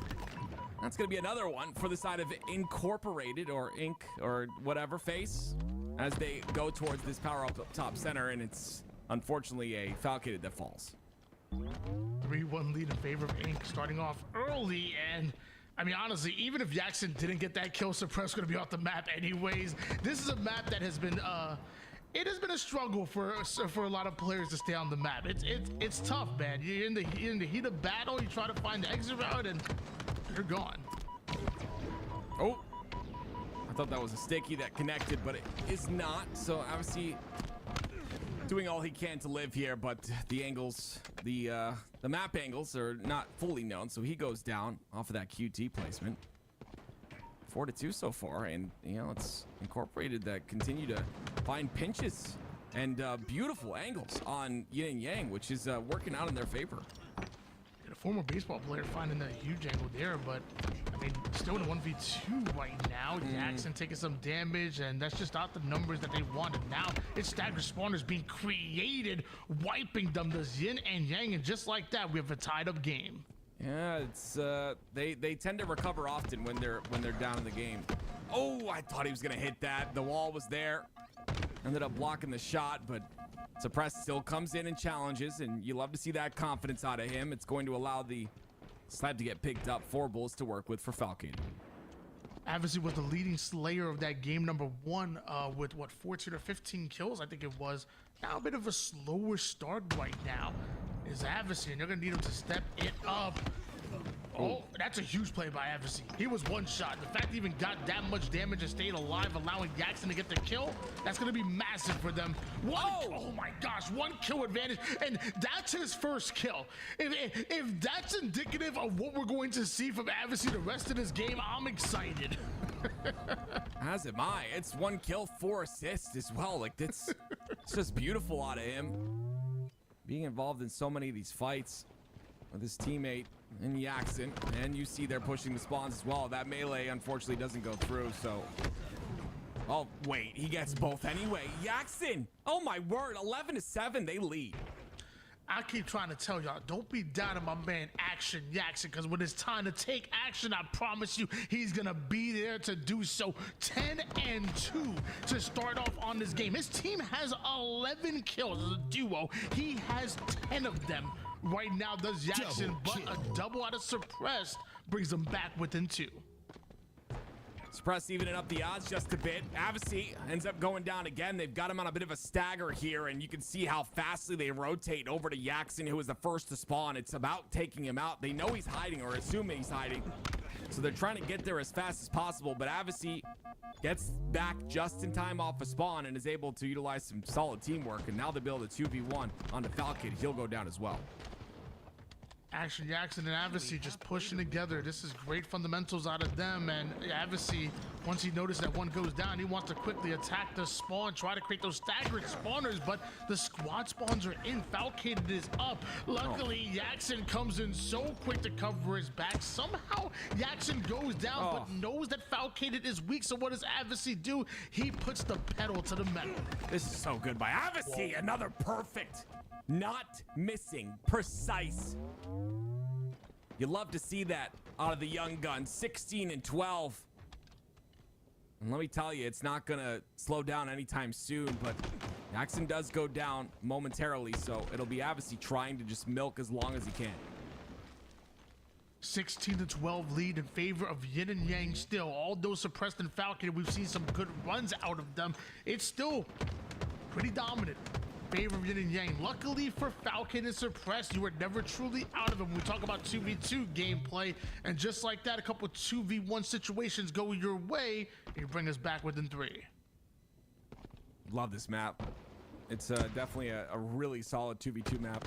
that's going to be another one for the side of Incorporated or Inc. or whatever face as they go towards this power up top center, and it's unfortunately a Falcated that falls. 3-1 lead in favor of Inc. starting off early, and I mean, honestly, even if Jackson didn't get that kill, Suppress going to be off the map anyways. This is a map that has been, it has been a struggle for a lot of players to stay on the map. It's tough, man. You're in the heat of battle. You try to find the exit route, and you're gone. Oh, I thought that was a sticky that connected, but it is not. So obviously doing all he can to live here, but the angles, the map angles are not fully known, so he goes down off of that QT placement. 4-2 so far, and you know, it's Incorporated that continue to find pinches and beautiful angles on Yin and Yang, which is working out in their favor. A former baseball player finding a huge angle there, but I mean, still in a 1v2 right now. Jackson taking some damage, and that's just not the numbers that they wanted. Now it's staggered spawners being created, wiping them. Does Yin and Yang, and just like that, we have a tied up game. Yeah, it's they tend to recover often when they're down in the game. Oh, I thought he was gonna hit that. The wall was there. Ended up blocking the shot, but Suppress still comes in and challenges, and you love to see that confidence out of him. It's going to allow the slab to get picked up. 4 bullets to work with for Falcon. Advocacy was the leading slayer of that game number 1 with what, 14 or 15 kills, I think it was. Now a bit of a slower start right now is Advocacy, and they're gonna need him to step it up. Oh, that's a huge play by Advocacy. He was one shot. The fact he even got that much damage and stayed alive, allowing Jackson to get the kill, that's going to be massive for them. Oh my gosh, 1 kill advantage, and that's his first kill. If that's indicative of what we're going to see from Advocacy the rest of this game, I'm excited. As am I. It's 1 kill, 4 assists as well. Like, it's just beautiful out of him. Being involved in so many of these fights with his teammate and Jackson, and you see they're pushing the spawns as well. That melee unfortunately doesn't go through, so oh wait, he gets both anyway. Jackson, oh my word, 11-7, they lead. I keep trying to tell y'all, don't be down on my man Action Jackson, because when it's time to take action, I promise you, he's going to be there to do so. 10-2 to start off on this game. His team has 11 kills as a duo. He has 10 of them right now, does Jackson, but a double out of Suppressed brings him back within 2. Suppress evening up the odds just a bit. Avicii ends up going down again. They've got him on a bit of a stagger here, and you can see how fastly they rotate over to Jackson, who was the first to spawn. It's about taking him out. They know he's hiding, or assuming he's hiding, so they're trying to get there as fast as possible, but Avicii gets back just in time off a spawn and is able to utilize some solid teamwork, and now they build a 2v1 onto Falcon. He'll go down as well. Action Jackson and Avicii just pushing together. This is great fundamentals out of them. And Avicii, once he noticed that one goes down, he wants to quickly attack the spawn, try to create those staggered spawners, but the squad spawns are in. Falcated is up. Luckily, Jackson comes in so quick to cover his back. Somehow, Jackson goes down, but knows that Falcated is weak. So what does Avicii do? He puts the pedal to the metal. This is so good by Avicii. Another perfect, not missing, precise. You love to see that out of the young gun. 16 and 12. And let me tell you, it's not gonna slow down anytime soon, but Jackson does go down momentarily, so it'll be Avicii trying to just milk as long as he can. 16-12 lead in favor of Yin and Yang still. Although Suppressed and Falcon, we've seen some good runs out of them. It's still pretty dominant. Favor of Yin and Yang. Luckily for Falcon and Suppressed, you were never truly out of them. We talk about 2v2 gameplay, and just like that, a couple 2v1 situations go your way, and you bring us back within 3. Love this map. It's definitely a really solid 2v2 map.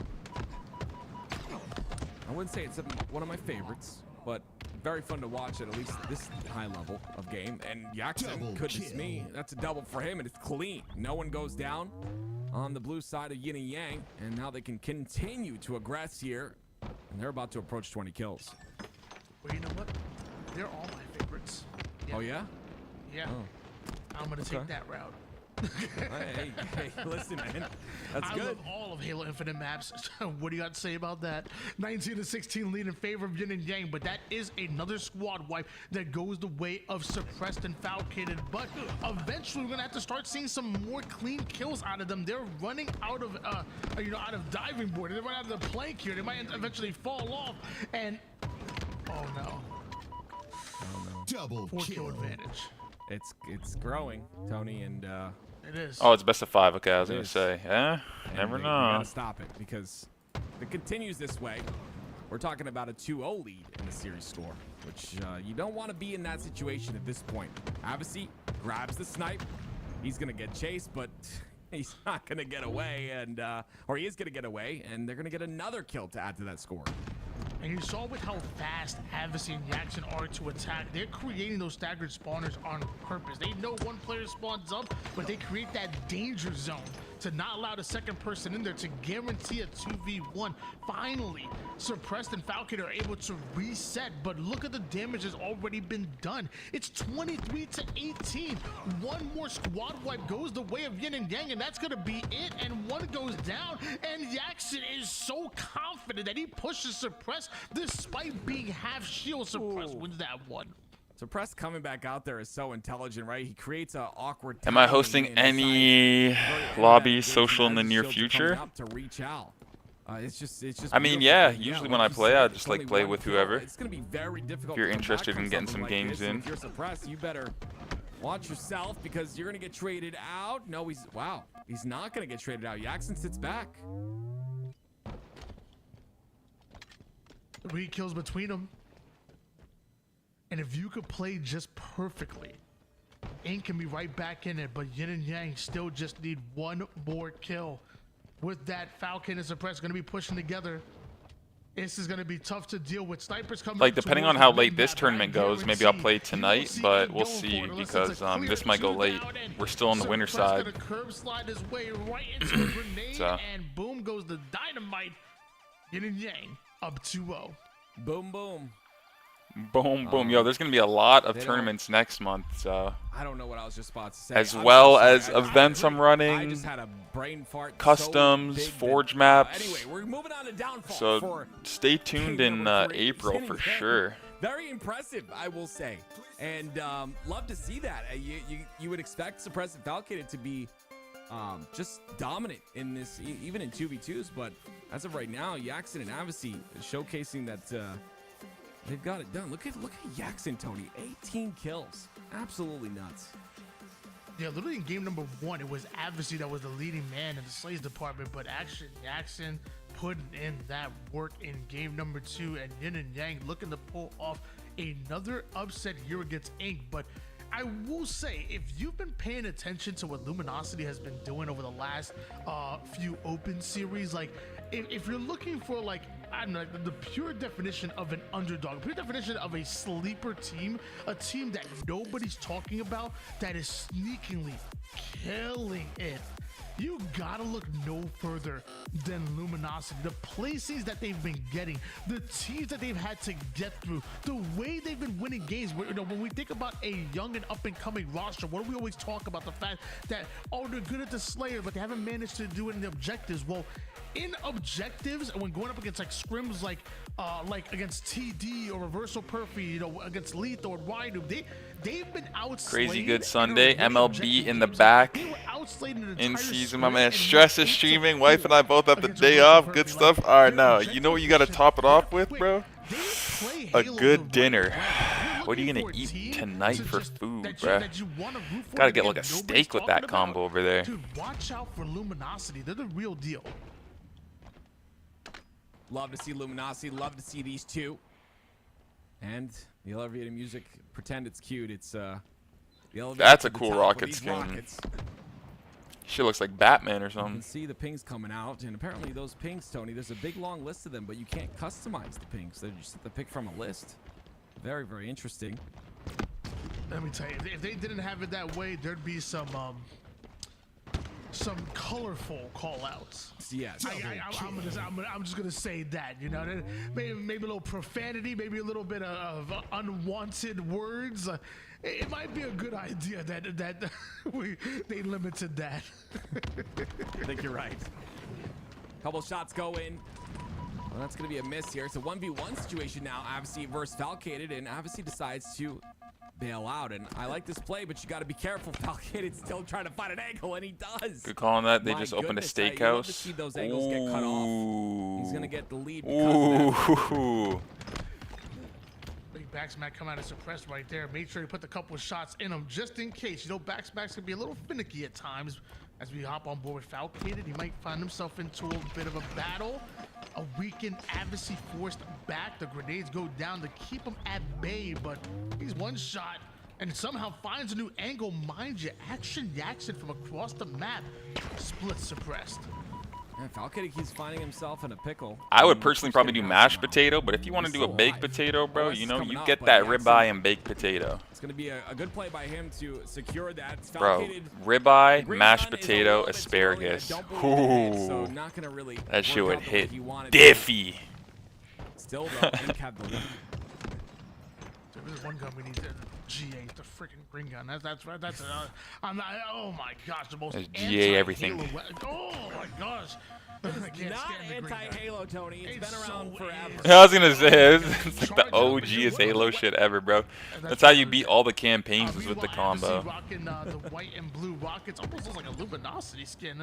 I wouldn't say it's one of my favorites, but very fun to watch at least this high level of game. And Jackson, goodness me, that's a double for him, and it's clean. No one goes down on the blue side of Yin and Yang, and now they can continue to aggress here, and they're about to approach 20 kills. Well, you know what? They're all my favorites. Yeah. Oh, yeah? Yeah. Oh. I'm going to take that route. hey, listen, man. That's good. I love all of Halo Infinite maps. What do you got to say about that? 19-16 lead in favor of Yin and Yang, but that is another squad wipe that goes the way of Suppressed and Falcated. But eventually, we're gonna have to start seeing some more clean kills out of them. They're running out of, out of diving board. They're running out of the plank here. They might eventually fall off. And oh no, double 4-kill advantage. It's growing, Tony, and it is. Oh, it's best of 5. Okay, I was gonna say, never know. You gotta stop it, because if it continues this way, we're talking about a 2-0 lead in the series score, which you don't want to be in that situation at this point. Avicii grabs the snipe. He's gonna get chased, but he's not gonna get away, and or he is gonna get away, and they're gonna get another kill to add to that score. And you saw with how fast Avicii and Jackson are to attack. They're creating those staggered spawners on purpose. They know one player spawns up, but they create that danger zone to not allow the second person in there to guarantee a 2v1. Finally, Suppressed and Falcon are able to reset, but look at the damage that's already been done. It's 23-18. One more squad wipe goes the way of Yin and Yang, and that's gonna be it. And one goes down, and Jackson is so confident that he pushes Suppressed despite being half shield. Suppressed wins that one. Suppressed coming back out there is so intelligent, right? He creates an awkward. Am I hosting any lobby social in the near future? To reach out. It's just. I mean, yeah. Usually when I play, I just like play with whoever. It's gonna be very difficult. If you're interested in getting some games in. If you're Suppressed, you better watch yourself, because you're gonna get traded out. No, he's not gonna get traded out. Jackson sits back. 3 kills between them. And if you could play just perfectly, Ink can be right back in it, but Yin and Yang still just need one more kill. With that, Falcon and Suppressed going to be pushing together. This is going to be tough to deal with. Snipers coming. Like, depending on how late this tournament goes, maybe I'll play tonight, but we'll see, because this might go late. We're still on the winner side. Curb slide his way right into a grenade, and boom goes the dynamite. Yin and Yang up 2-0. Boom, boom. Boom, boom. Yo, there's going to be a lot of they tournaments next month, so. I don't know what I was just about to say. As I'm well so sorry. as events I'm running, I just had a brain fart customs, so big Forge that, maps. Anyway, we're moving on to downfall. So for stay tuned game in number 3. April for sure. Very impressive, I will say, and love to see that. You would expect Suppressive Falcon to be just dominant in this, even in 2v2s, but as of right now, Yaxin and Avicii showcasing that they've got it done. Look at Yaxin, Tony, 18 kills, absolutely nuts. Yeah, literally in game number 1, it was Avicii that was the leading man in the Slays department, but actually Yaxin putting in that work in game number 2, and Yin and Yang looking to pull off another upset here against Ink. But I will say, if you've been paying attention to what Luminosity has been doing over the last few open series, like if you're looking for, like, I don't know, the pure definition of an underdog, pure definition of a sleeper team, a team that nobody's talking about, that is sneakingly killing it, you gotta look no further than Luminosity. The placings that they've been getting, the teams that they've had to get through, the way they've been winning games. You know, when we think about a young and up-and-coming roster, what do we always talk about? The fact that, oh, they're good at the Slayer, but they haven't managed to do it in the objectives. Well, in objectives, when going up against like scrims like against TD or Reversal Perfy, you know, against Lethal or Rydu, they've been outslayed. Crazy good Sunday, MLB in the back. In season, my man Stress is streaming. Wife and I both have the day off. Good stuff. All right, now you know what you got to top it off with, bro? A good dinner. What are you gonna eat tonight for food, bro? Gotta get like a steak with that combo over there. Dude, watch out for Luminosity. They're the real deal. Love to see Luminosity. Love to see these two. And the elevator music. Pretend it's cute. It's the elevator. That's a to the cool top rocket with these skin. rockets. She looks like Batman or You something. can see the pings coming out, and apparently those pings, Tony, there's a big long list of them, but you can't customize the pings. They just have to pick from a list. Very, very interesting. Let me tell you, if they didn't have it that way, there'd be some colorful call-outs. Yes. I'm just gonna say that, you know, maybe a little profanity, maybe a little bit of unwanted words. It might be a good idea that they limited that. I think you're right. Couple shots go in. Well, that's gonna be a miss here. It's a 1v1 situation now. Avicii versus Falcated, and Avicii decides to bail out. And I like this play, but you got to be careful. Falcated's still trying to find an angle, and he does. Good call on that. They My just opened a goodness, you love to steakhouse. see those angles get cut off. He's gonna get the lead because of that. Ooh. Big backsmack come out of suppressed right there. Make sure you put a couple of shots in him just in case. You know, backsmacks can be a little finicky at times. As we hop on board with Falcated, he might find himself into a bit of a battle. A weakened Avicii forced back. The grenades go down to keep him at bay, but he's one shot and somehow finds a new angle. Mind you, Action Yaxin from across the map. Split suppressed. Yeah, Falcated keeps finding himself in a pickle. I would personally probably do mashed potato, but if you want to do a baked potato, bro, you know, you get that ribeye and baked potato. It's going to be a good play by him to secure that. Bro, ribeye, mashed potato, asparagus. Ooh. That shit would hit diffy. Still, though, Ink had the lead. There's one gun we need to GA, the freaking green gun. That's right. That's I'm not. Oh my gosh, the most. That's GA everything. Oh my gosh. Not anti-Halo, Tony. It's been around forever. I was gonna say, it's like the OGest Halo shit ever, bro. That's how you beat all the campaigns is with the combo. Rocking the white and blue rockets, almost looks like a Luminosity skin.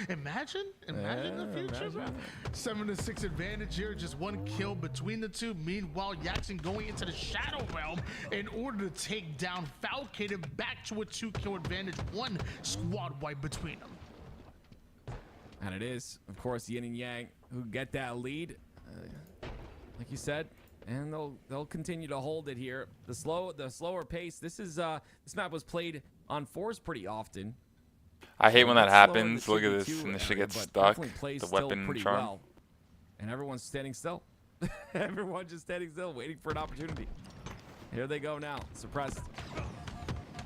Imagine the future, bro. 7-6 advantage here, just one kill between the two. Meanwhile, Yaxin going into the Shadow Realm in order to take down Falcated, back to a 2-kill advantage, one squad wipe between them. And it is, of course, Yin and Yang who get that lead, like you said, and they'll continue to hold it here. The slower pace. This map was played on 4s pretty often. I hate when that happens. Look at this, and the shit gets stuck. The weapon charm. Well. And everyone's standing still. Everyone's just standing still, waiting for an opportunity. Here they go now, suppressed.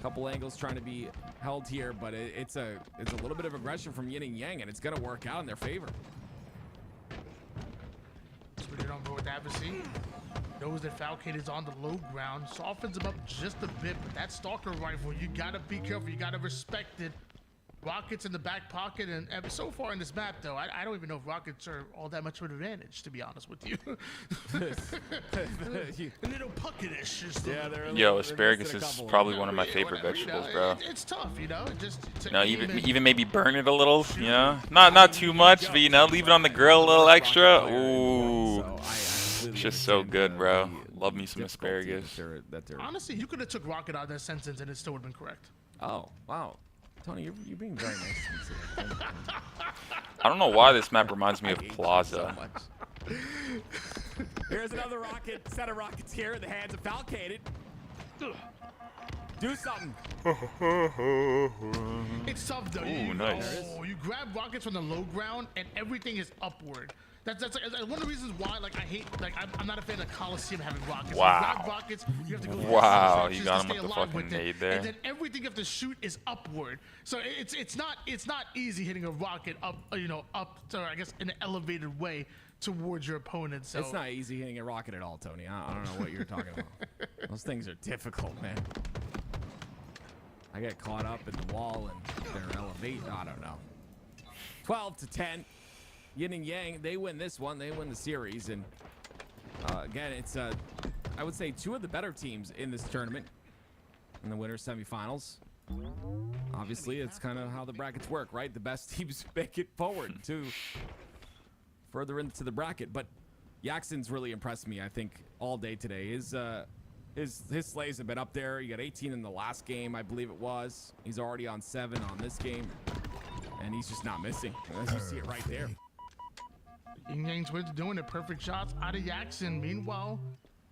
Couple angles trying to be held here, but it's a little bit of aggression from Yin and Yang, and it's gonna work out in their favor. Let's put it on board with Avicii. knows that Falcade is on the low ground, softens him up just a bit, but that Stalker rifle, you gotta be careful, you gotta respect it. Rockets in the back pocket, and so far in this map, though, I don't even know if rockets are all that much of an advantage, to be honest with you. A little pucketish. Yo, asparagus is probably one of my favorite vegetables, bro. It's tough, you know. Even maybe burn it a little, you know, not too much, but you know, leave it on the grill a little extra. Ooh, it's just so good, bro. Love me some asparagus. Honestly, you could have took rocket out of that sentence, and it still would have been correct. Oh, wow. Tony, you're being very nice to me. I don't know why this map reminds me of Plaza. So here's another rocket. Set of rockets here in the hands of Falcated. Do something. It's tough though. Ooh, nice. You grab rockets from the low ground and everything is upward. That's one of the reasons why I'm not a fan of Coliseum having rockets. Wow. You grab rockets, you have to go wow, you got him with the fucking nade there. And then everything you have to shoot is upward. So it's not easy hitting a rocket up, up to, I guess, in an elevated way towards your opponent. So it's not easy hitting a rocket at all, Tony. I don't know what you're talking about. Those things are difficult, man. I get caught up in the wall and they're elevate. I don't know. 12-10. Yin and Yang, they win this one. They win the series. And again, it's, I would say, two of the better teams in this tournament in the winners semifinals. Obviously, it's kind of how the brackets work, right? The best teams make it forward to further into the bracket. But Yaxon's really impressed me, I think, all day today. His slays have been up there. He got 18 in the last game, I believe it was. He's already on 7 on this game. And he's just not missing. As you see it right there. Yin Yang Twins doing it. Perfect shots out of Yaxon. Meanwhile,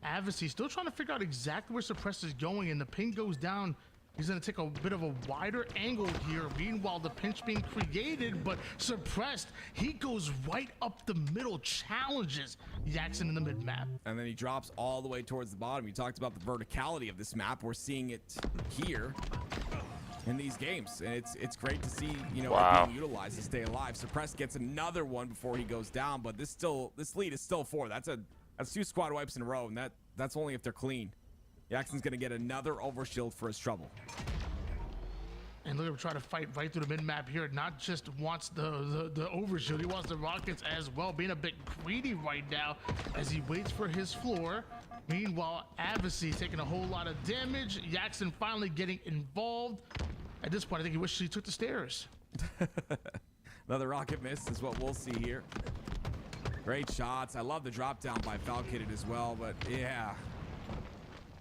Avicii still trying to figure out exactly where Suppressed is going, and the ping goes down. He's going to take a bit of a wider angle here. Meanwhile, the pinch being created, but Suppressed, he goes right up the middle, challenges Yaxon in the mid-map. And then he drops all the way towards the bottom. You talked about the verticality of this map. We're seeing it here in these games, and it's great to see, you know, it being utilized to stay alive. Suppressed gets another one before he goes down, but this lead is still 4. That's 2 squad wipes in a row, and that's only if they're clean. Yaxon's gonna get another overshield for his trouble. And look at him trying to fight right through the mid-map here. Not just wants the overshield, he wants the rockets as well, being a bit greedy right now as he waits for his floor. Meanwhile, Avicii taking a whole lot of damage. Yaxon finally getting involved. At this point, I think he wishes he took the stairs. Another rocket miss is what we'll see here. Great shots. I love the drop down by Falcated as well, but yeah.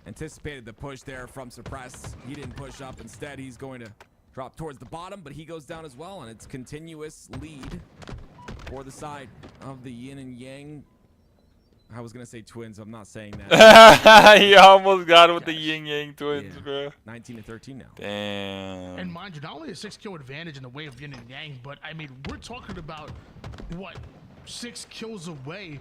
Anticipated the push there from Suppressed. He didn't push up. Instead, he's going to drop towards the bottom, but he goes down as well, and it's continuous lead for the side of the Yin and Yang. I was gonna say twins. I'm not saying that. You almost got it with the Yin Yang twins, bro. 19-13 now. Damn. And mind you, not only a 6-kill advantage in the way of Yin and Yang, but I mean, we're talking about what, 6 kills away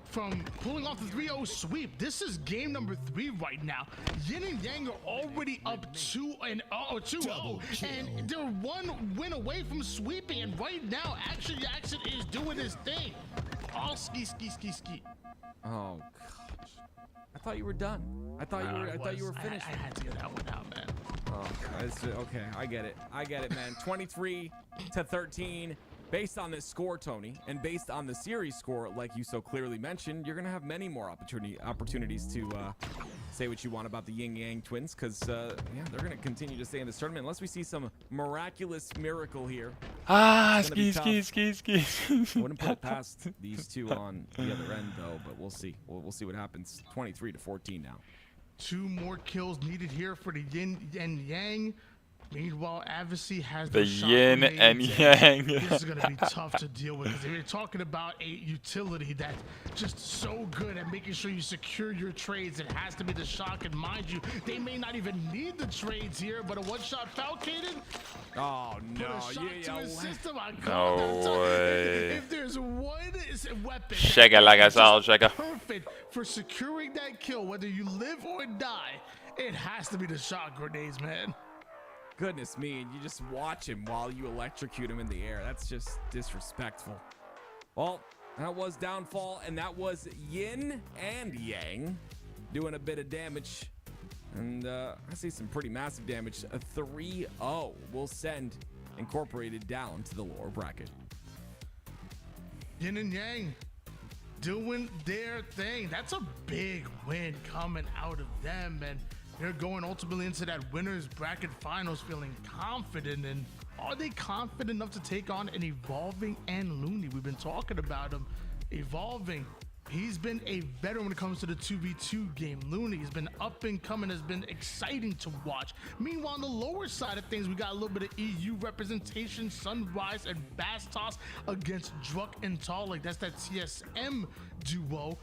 from pulling off the 3-0 sweep. This is game number 3 right now. Yin and Yang are already up 2-0, and they're 1 win away from sweeping. And right now, Action Yaxon is doing his thing. All ski. Oh gosh, I thought you were done. I thought you were finished. I had to get that one out, man. Oh, okay. I get it, man. 23-13. Based on this score, Tony, and based on the series score, like you so clearly mentioned, you're gonna have many more opportunities to say what you want about the Yin Yang twins, because yeah, they're gonna continue to stay in this tournament unless we see some miraculous miracle here. Ski. Wouldn't put it past these two on the other end though, but we'll see. We'll see what happens. 23-14 now. 2 more kills needed here for the Yin and Yang. Meanwhile, Avicii has the Yin and Yang. This is going to be tough to deal with, because if you're talking about a utility that's just so good at making sure you secure your trades, it has to be the shock. And mind you, they may not even need the trades here, but a one-shot Falcated. Oh no! Put a shot to his system. No way. If there's one weapon, shake it like I saw, shake it. Perfect for securing that kill, whether you live or die, it has to be the shot grenades, man. Goodness me, and you just watch him while you electrocute him in the air. That's just disrespectful. Well, That was Downfall, and that was Yin and Yang doing a bit of damage. And I see some pretty massive damage. A 3-0 will send Incorporated down to the lower bracket. Yin and Yang doing their thing. That's a big win coming out of them, and they're going ultimately into that winners bracket finals feeling confident. And are they confident enough to take on an Evolving and Looney? We've been talking about him evolving. He's been a veteran when it comes to the 2v2 game. Looney has been up and coming, has been exciting to watch. Meanwhile, on the lower side of things, we got a little bit of EU representation. Sunrise and Bastos against Druck and Talik. That's that TSM duo.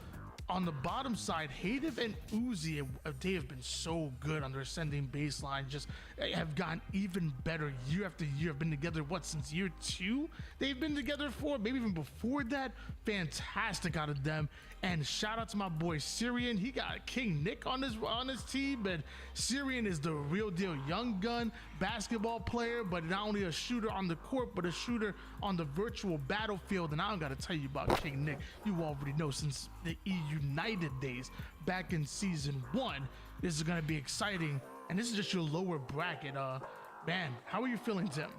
On the bottom side, Hative and Uzi, they have been so good on their ascending baseline, just have gotten even better year after year. Have been together, what, since year 2? They've been together for, maybe even before that. Fantastic out of them. And shout out to my boy Syrian. He got King Nick on his team, and Syrian is the real deal young gun basketball player, but not only a shooter on the court, but a shooter on the virtual battlefield. And I don't gotta tell you about King Nick. You already know since the United days back in season 1. This is gonna be exciting, and this is just your lower bracket. Man, how are you feeling, Tim?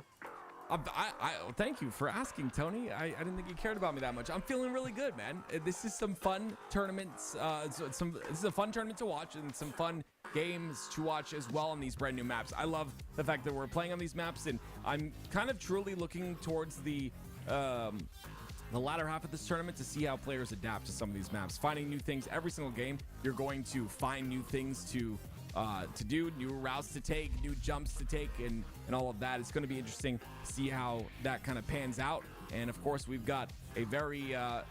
Thank you for asking, Tony. I didn't think you cared about me that much. I'm feeling really good, man. This is some fun tournaments. This is a fun tournament to watch, and some fun games to watch as well on these brand new maps. I love the fact that we're playing on these maps, and I'm kind of truly looking towards the latter half of this tournament to see how players adapt to some of these maps. Finding new things every single game. You're going to find new things to do, new routes to take, new jumps to take, and all of that. It's going to be interesting to see how that kind of pans out. And of course, we've got a very, I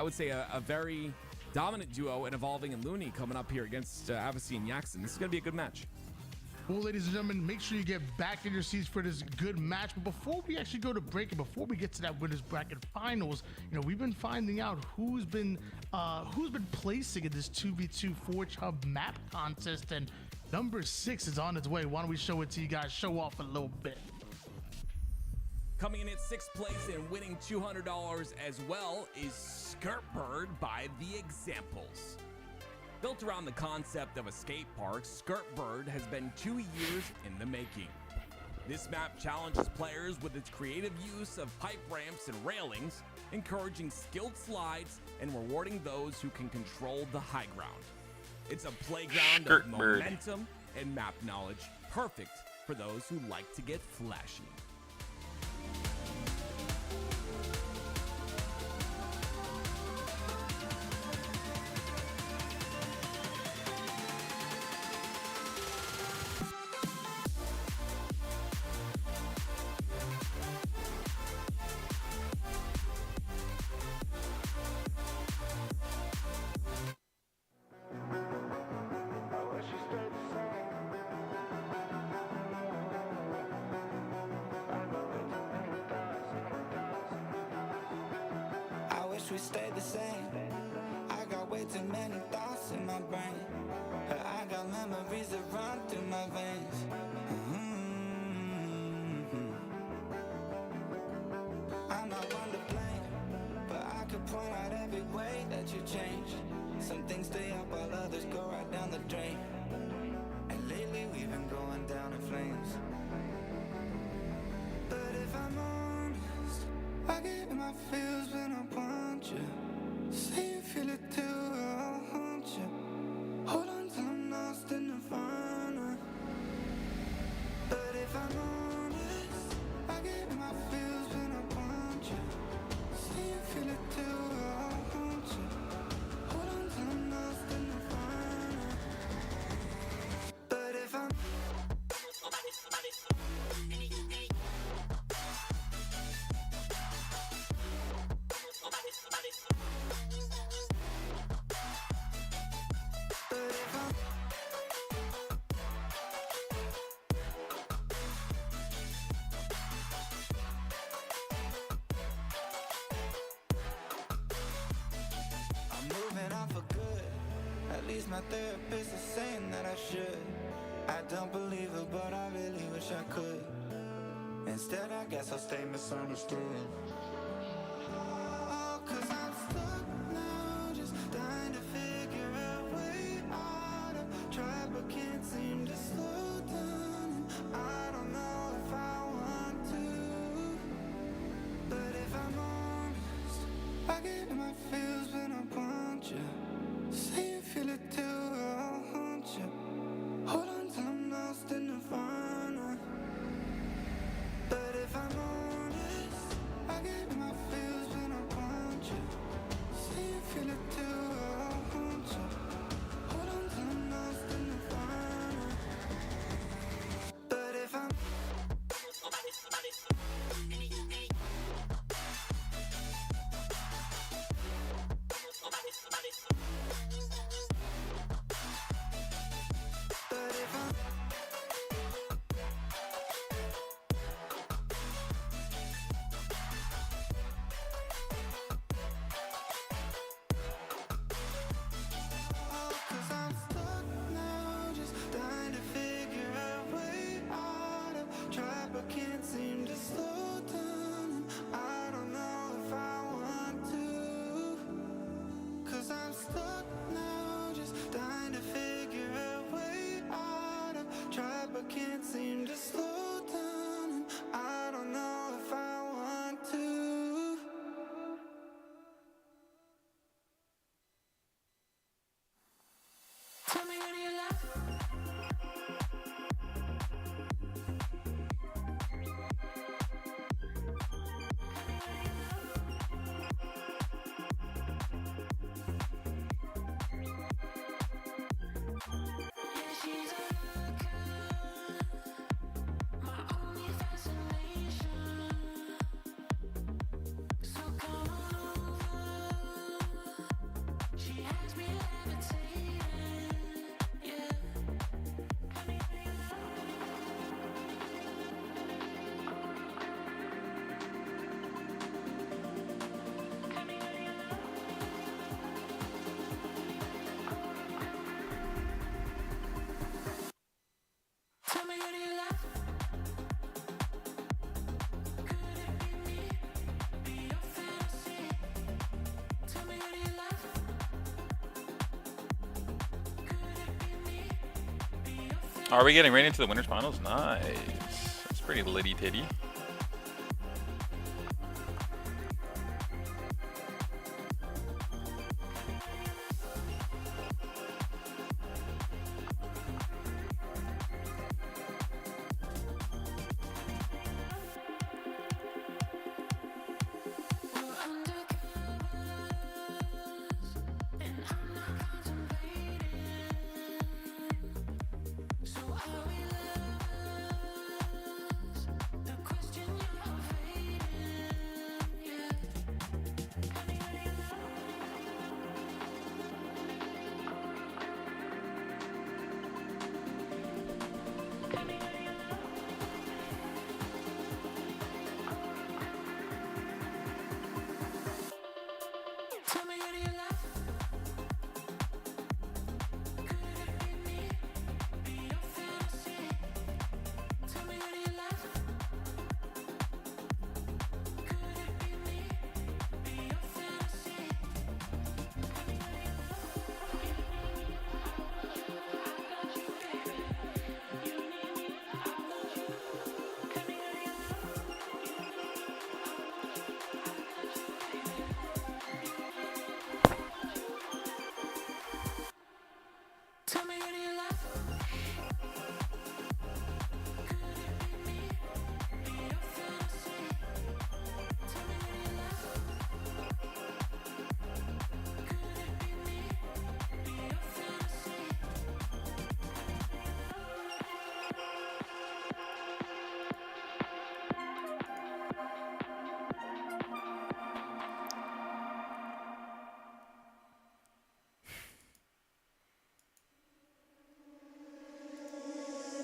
would say a very dominant duo in Evolving and Looney coming up here against Avicii and Yaxon. This is going to be a good match. Well, ladies and gentlemen, make sure you get back in your seats for this good match. But before we actually go to break, and before we get to that winners bracket finals, we've been finding out who's been placing in this 2v2 Forge Hub map contest, and number 6 is on its way. Why don't we show it to you guys? Show off a little bit. Coming in at 6th place and winning $200 as well is Skirtbird by The Examples. Built around the concept of a skate park, Skirtbird has been 2 years in the making. This map challenges players with its creative use of pipe ramps and railings, encouraging skilled slides and rewarding those who can control the high ground. It's a playground of momentum and map knowledge, perfect for those who like to get flashy. We stay the same. I got way too many thoughts in my brain. I got memories that run through my veins. I'm not one to blame, but I could point out every way that you change. Some things stay up while others go right down the drain. And lately we've been going down in flames. But if I'm honest, I get in my feels when I want you. Say you feel it too, I'll haunt you. Hold on till I'm lost in nirvana. But if I'm honest, I get in my feels when I want you. Say you feel it too, I'll haunt you. Hold on till I'm lost in nirvana. But if I'm moving on for good. At least my therapist is saying that I should. I don't believe it, but I really wish I could. Instead, I guess I'll stay misunderstood. Oh, 'cause I'm still my feels when I want you. Say you feel it too, I'll haunt you. Hold on till I'm lost in nirvana. But if I'm honest, I get my feels when I want you. Say you feel it too, I'll haunt you. Hold on till I'm lost in nirvana. But if I'm can't seem to slow down, and I don't know if I want to. Tell me when you love. Yeah, she's a tell me who do you love? Could it be me? Be your fantasy? Tell me who do you love? Could it be me? Be your fantasy? Are we getting right into the winners finals? Nice. That's pretty litty titty. Tell me who do you love? Could it be me? Be your fantasy? Tell me who do you love? Could it be me? Be your fantasy? Tell me who do you love? Could it be me? Be your fantasy? Tell me who do you love? Could it be me? Be your fantasy?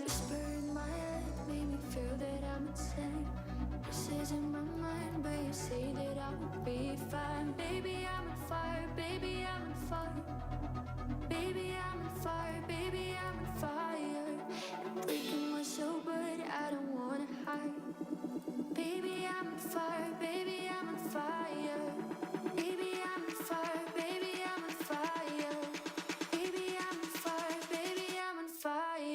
Whisper in my head, made me feel that I'm insane. Voices in my mind, but you say that I will be fine. Baby, I'm on fire, baby, I'm on fire. Baby, I'm on fire, baby, I'm on fire. I'm breaking my soul, but I don't wanna hide. Baby, I'm on fire, baby, I'm on fire. Baby, I'm on fire, baby, I'm on fire. Baby, I'm on fire, baby, I'm on fire.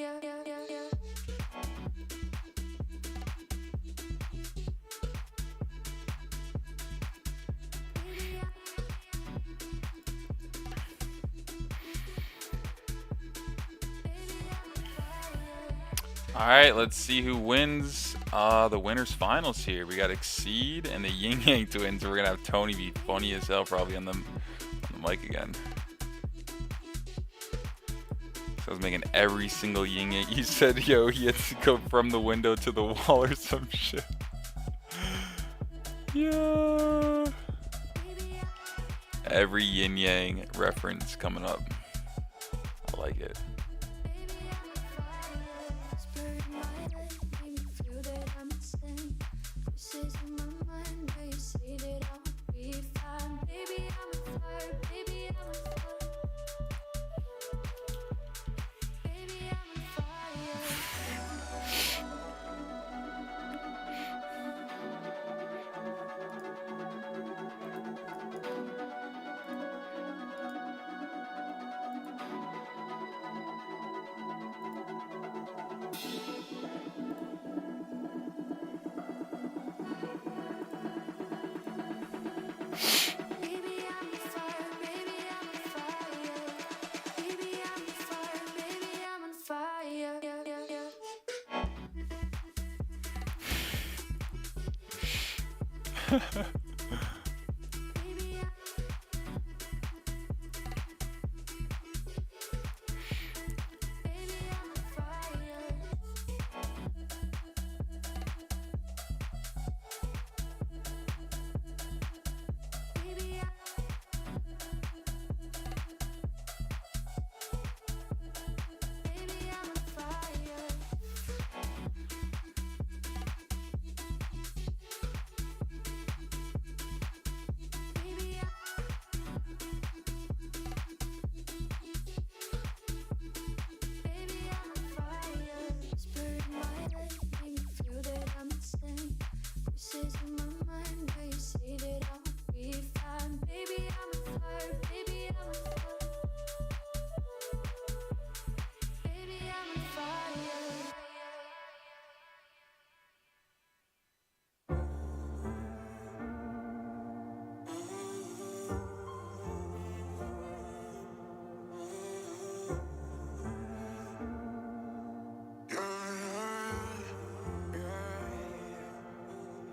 All right, let's see who wins the winners finals here. We got Exceed and the Yin Yang Twins. We're gonna have Tony be funny as hell probably on the mic again. So I was making every single Yin Yang. He said, yo, he had to go from the window to the wall or some shit. Yeah. Every Yin Yang reference coming up. I like it.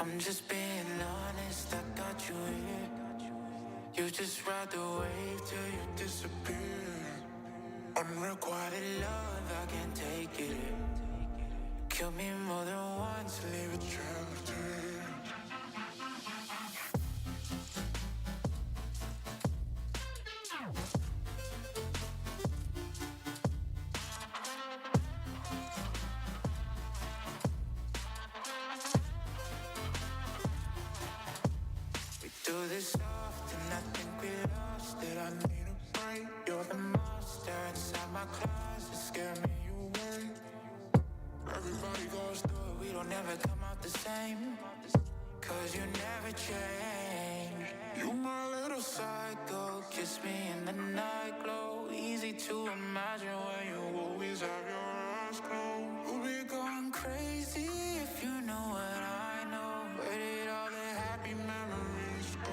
I'm just being honest, I got you here. You just ride the wave till you disappear. Unrequited love, I can't take it. Kill me more than once, leave a trail of tears. Do this often, I think we lost it. I need a break. You're the monster inside my closet, scare me away. Everybody goes through it, we don't ever come out the same. Cause you never change. You my little psycho, kiss me in the night glow. Easy to imagine when you always have your eyes closed. We'll be going crazy if you know what I know. Where did all the happy memories go?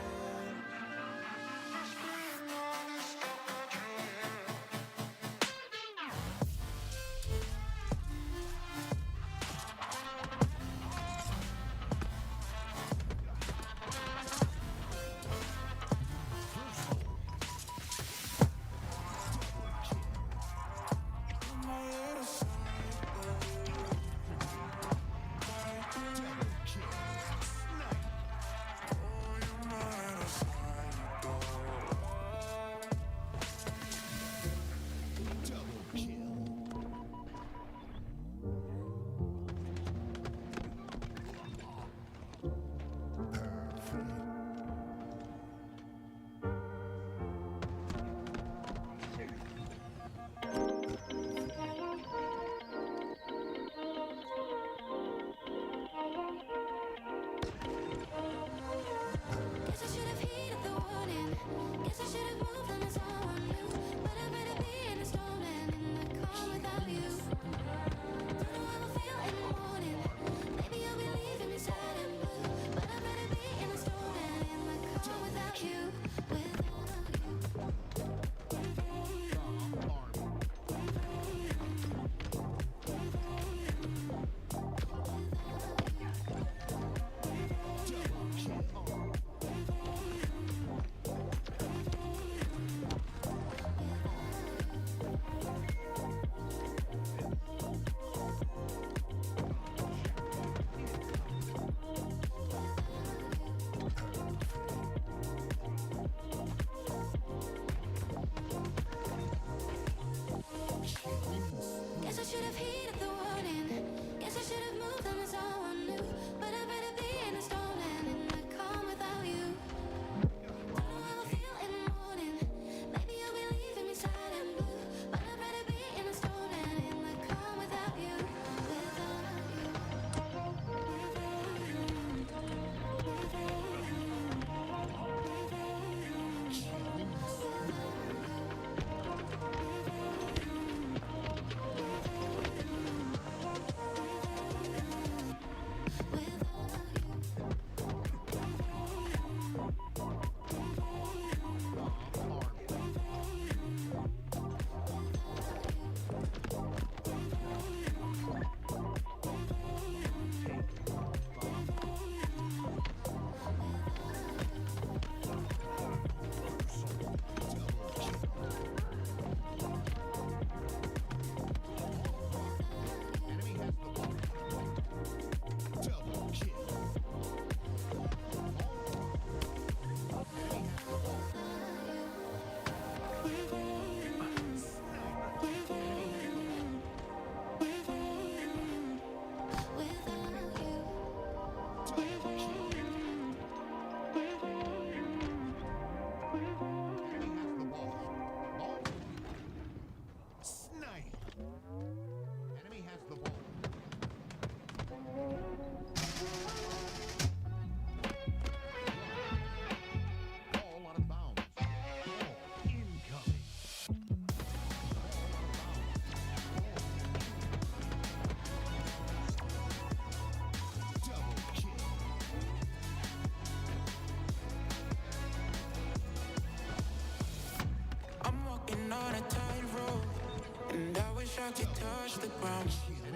And I wish I could touch the ground.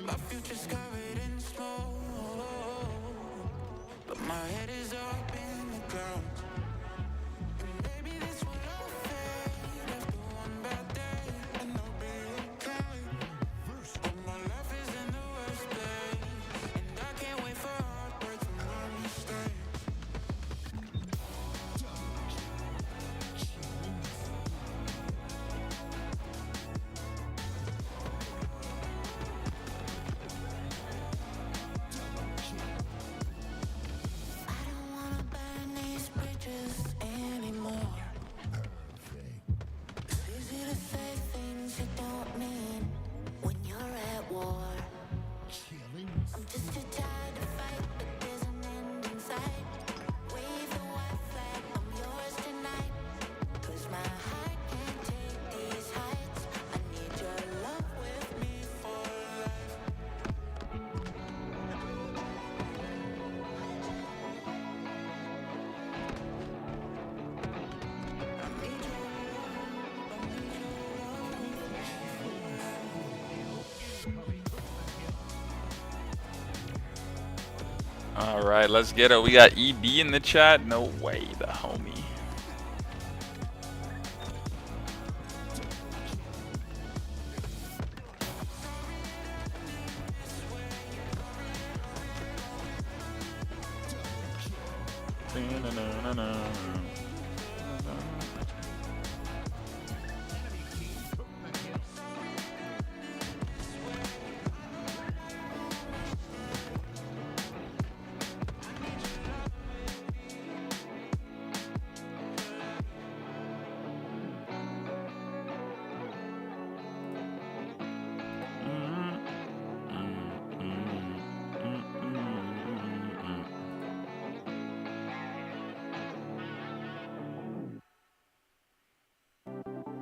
My future's covered in smoke, but my head is up in the ground. And maybe this will all fade after one bad day, and I'll be okay. But my life is in the worst place, and I can't wait for heartbreak to learn to stay. All right, let's get it. We got EB in the chat. No way, the homie.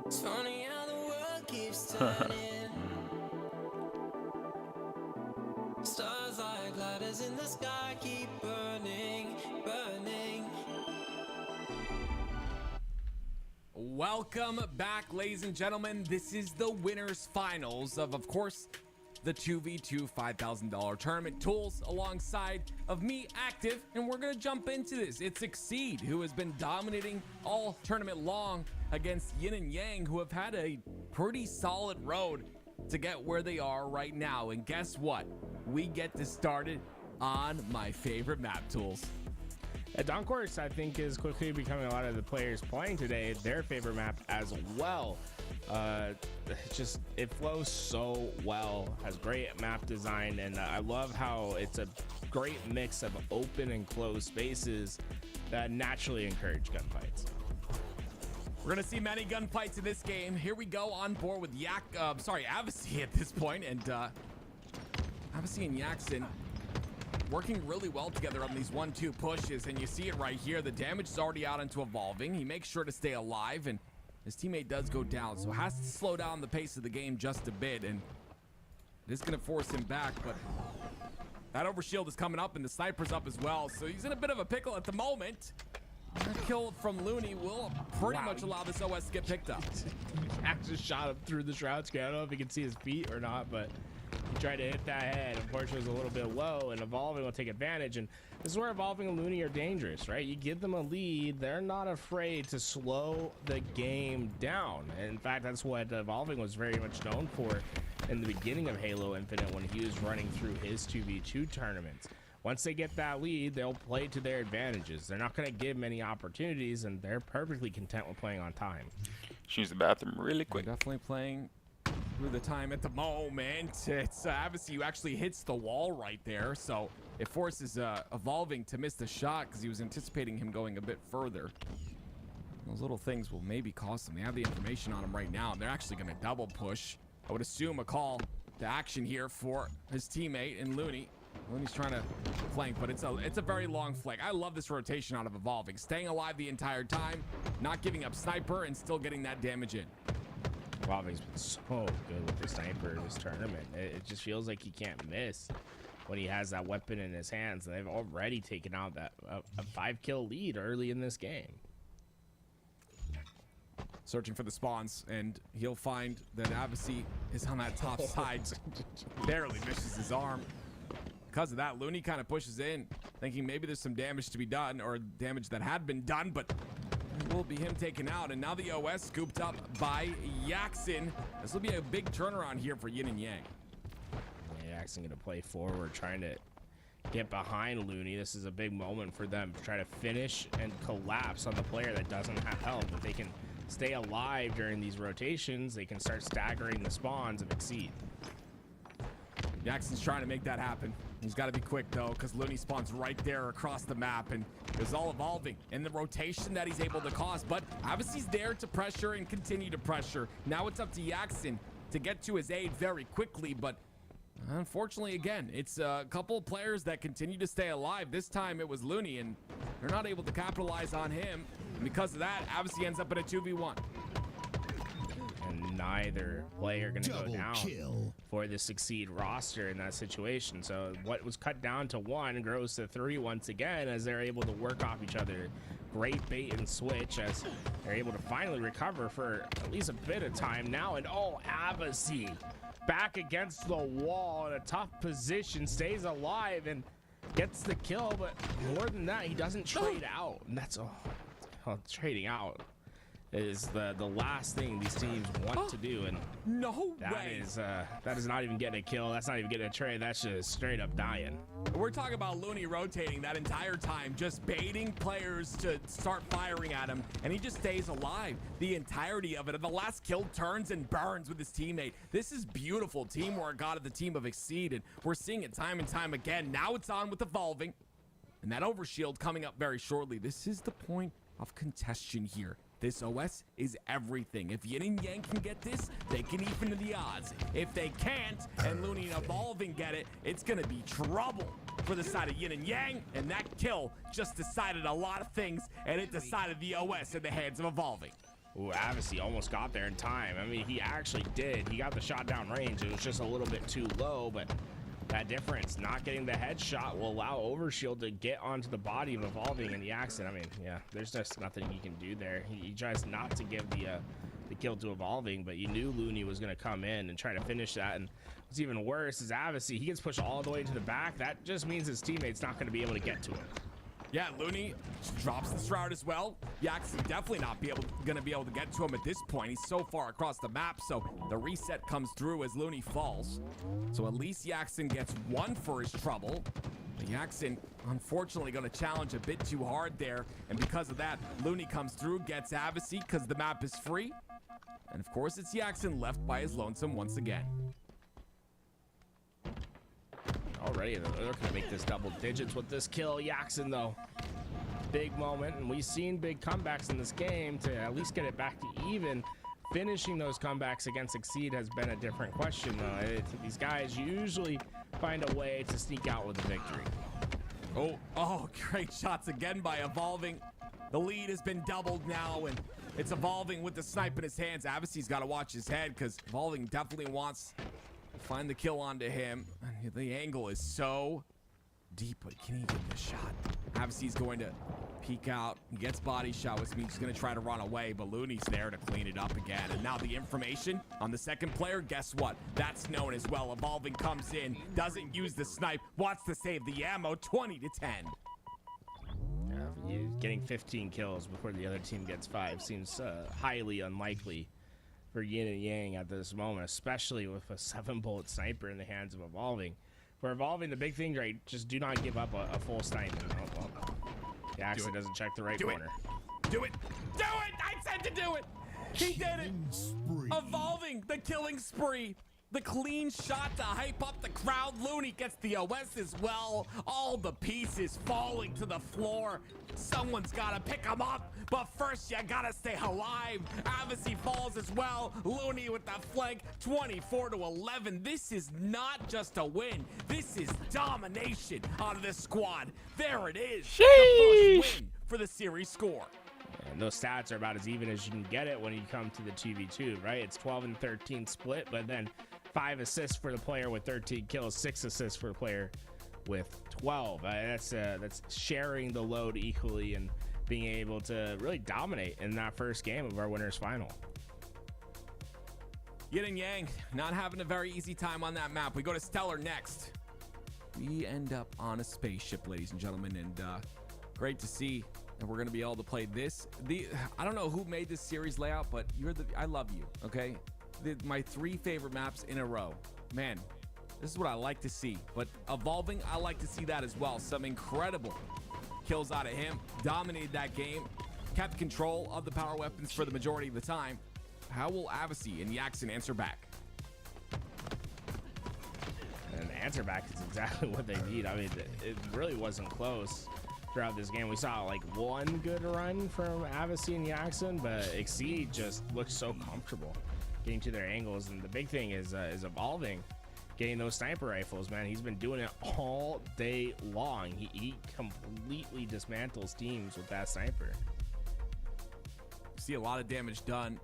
It's funny how the world keeps turning. Stars like ladders in the sky keep burning, burning. Welcome back, ladies and gentlemen. This is the winners finals of course, the 2v2 $5,000 tournament. Tools alongside of me, Active, and we're gonna jump into this. It's Exceed, who has been dominating all tournament long against Yin and Yang, who have had a pretty solid road to get where they are right now. And guess what? We get this started on my favorite map, Tools. Dawn Course, I think, is quickly becoming a lot of the players playing today their favorite map as well. It flows so well, has great map design, and I love how it's a great mix of open and closed spaces that naturally encourage gunfights. We're gonna see many gunfights in this game. Here we go on board with Avicii at this point, and Avicii and Yaxon working really well together on these 1-2 pushes, and you see it right here. The damage is already out into Evolving. He makes sure to stay alive, and his teammate does go down, so has to slow down the pace of the game just a bit, and it is gonna force him back, but that overshield is coming up, and the sniper's up as well, so he's in a bit of a pickle at the moment. That kill from Looney will pretty much allow this OS to get picked up. Actually shot him through the shroud screen. I don't know if you can see his feet or not, but he tried to hit that head. Unfortunately, it was a little bit low, and Evolving will take advantage. And this is where Evolving and Looney are dangerous, right? You give them a lead, they're not afraid to slow the game down. And in fact, that's what Evolving was very much known for in the beginning of Halo Infinite when he was running through his 2v2 tournaments. Once they get that lead, they'll play to their advantages. They're not going to give many opportunities, and they're perfectly content with playing on time. Should use the bathroom really quick. Definitely playing through the time at the moment. It's Avicii who actually hits the wall right there, so it forces Evolving to miss the shot because he was anticipating him going a bit further. Those little things will maybe cost him. They have the information on him right now, and they're actually going to double push. I would assume a call to action here for his teammate and Looney. Looney's trying to flank, but it's a very long flank. I love this rotation out of Evolving. Staying alive the entire time, not giving up sniper, and still getting that damage in. Evolving's been so good with the sniper this tournament. It just feels like he can't miss when he has that weapon in his hands. And they've already taken out that a 5-kill lead early in this game. Searching for the spawns, and he'll find that Avicii is on that top side. Barely misses his arm. Because of that, Looney kind of pushes in, thinking maybe there's some damage to be done, or damage that had been done, but it will be him taken out. And now the OS scooped up by Yaxin. This will be a big turnaround here for Yin and Yang. Yeah, Yaxin going to play forward, trying to get behind Looney. This is a big moment for them to try to finish and collapse on the player that doesn't have help. If they can stay alive during these rotations, they can start staggering the spawns and exceed. Jackson's trying to make that happen. He's got to be quick, though, because Looney spawns right there across the map, and it's all Evolving in the rotation that he's able to cause. But Avicii's there to pressure and continue to pressure. Now it's up to Yaxin to get to his aid very quickly, but unfortunately, again, it's a couple players that continue to stay alive. This time it was Looney, and they're not able to capitalize on him. And because of that, Avicii ends up in a 2v1. And neither player going to go down for the Succeed roster in that situation. So what was cut down to 1 grows to 3 once again as they're able to work off each other. Great bait and switch as they're able to finally recover for at least a bit of time now. And oh, Avicii back against the wall in a tough position, stays alive and gets the kill. But more than that, he doesn't trade out. And that's trading out is the last thing these teams want to do, and that is not even getting a kill. That's not even getting a trade. That's just straight up dying. We're talking about Looney rotating that entire time, just baiting players to start firing at him, and he just stays alive the entirety of it. And the last kill turns and burns with his teammate. This is beautiful teamwork out of the team of Exceed, and we're seeing it time and time again. Now it's on with Evolving, and that overshield coming up very shortly. This is the point of contention here. This OS is everything. If Yin and Yang can get this, they can even the odds. If they can't, and Looney and Evolving get it, it's gonna be trouble for the side of Yin and Yang, and that kill just decided a lot of things, and it decided the OS in the hands of Evolving. Ooh, Avicii almost got there in time. I mean, he actually did. He got the shot down range. It was just a little bit too low, but that difference, not getting the headshot, will allow Overshield to get onto the body of Evolving in the accident. I mean, yeah, there's just nothing he can do there. He tries not to give the kill to Evolving, but you knew Looney was going to come in and try to finish that. And what's even worse is Avicii, he gets pushed all the way to the back. That just means his teammate's not going to be able to get to him. Yeah, Looney drops the Shroud as well. Yaxin definitely not gonna be able to get to him at this point. He's so far across the map, so the reset comes through as Looney falls. So at least Yaxin gets 1 for his trouble. But Yaxin, unfortunately, gonna challenge a bit too hard there. And because of that, Looney comes through, gets Avicii because the map is free. And of course, it's Yaxin left by his lonesome once again. Already, they're looking to make this double digits with this kill. Yaxin, though, big moment, and we've seen big comebacks in this game to at least get it back to even. Finishing those comebacks against Exceed has been a different question, though. These guys usually find a way to sneak out with a victory. Oh, great shots again by Evolving. The lead has been doubled now, and it's Evolving with the snipe in his hands. Avicii's got to watch his head because Evolving definitely wants find the kill onto him. The angle is so deep, but can he get the shot? Avicii's going to peek out. He gets body shot, which means he's going to try to run away, but Looney's there to clean it up again. And now the information on the second player, guess what? That's known as well. Evolving comes in, doesn't use the snipe, wants to save the ammo, 20 to 10. Getting 15 kills before the other team gets 5 seems highly unlikely for Yin and Yang at this moment, especially with a 7-bullet sniper in the hands of Evolving. For Evolving, the big thing, right, just do not give up a full sniper. The Axel doesn't check the right corner. Do it! Do it! I said to do it! He did it! Evolving the killing spree. The clean shot to hype up the crowd. Looney gets the OS as well. All the pieces falling to the floor. Someone's gotta pick him up, but first you gotta stay alive. Avicii falls as well. Looney with the flank, 24-11. This is not just a win. This is domination out of this squad. There it is. The first win for the series score. And those stats are about as even as you can get it when you come to the 2v2, right? It's 12 and 13 split, but then 5 assists for the player with 13 kills, 6 assists for the player with 12. That's sharing the load equally and being able to really dominate in that first game of our winners final. Yin and Yang not having a very easy time on that map. We go to Stellar next. We end up on a spaceship, ladies and gentlemen, and great to see that we're going to be able to play this. I don't know who made this series layout, but I love you, okay? My 3 favorite maps in a row. Man, this is what I like to see. But Evolving, I like to see that as well. Some incredible kills out of him. Dominated that game. Kept control of the power weapons for the majority of the time. How will Avicii and Yaxin answer back? And the answer back is exactly what they need. I mean, it really wasn't close throughout this game. We saw like one good run from Avicii and Yaxin, but Exceed just looks so comfortable getting to their angles. And the big thing is Evolving, getting those sniper rifles, man. He's been doing it all day long. He completely dismantles teams with that sniper. See a lot of damage done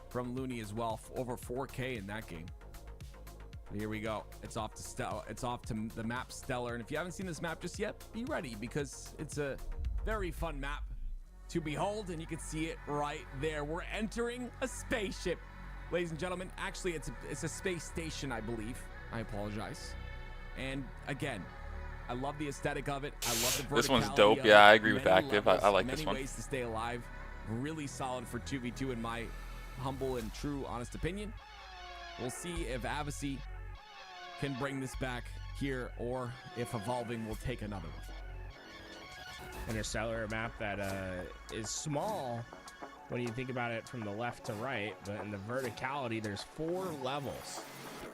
from Looney as well, over 4K in that game. But here we go. It's off to the map Stellar. And if you haven't seen this map just yet, be ready, because it's a very fun map to behold, and you can see it right there. We're entering a spaceship, ladies and gentlemen. Actually, it's a space station, I believe. I apologize. And again, I love the aesthetic of it. I love the verticality. This one's dope. Yeah, I agree with Active. I like this one. Many ways to stay alive. Really solid for 2v2 in my humble and true honest opinion. We'll see if Avicii can bring this back here, or if Evolving will take another one. Interstellar map that is small when you think about it from the left to right, but in the verticality, there's 4 levels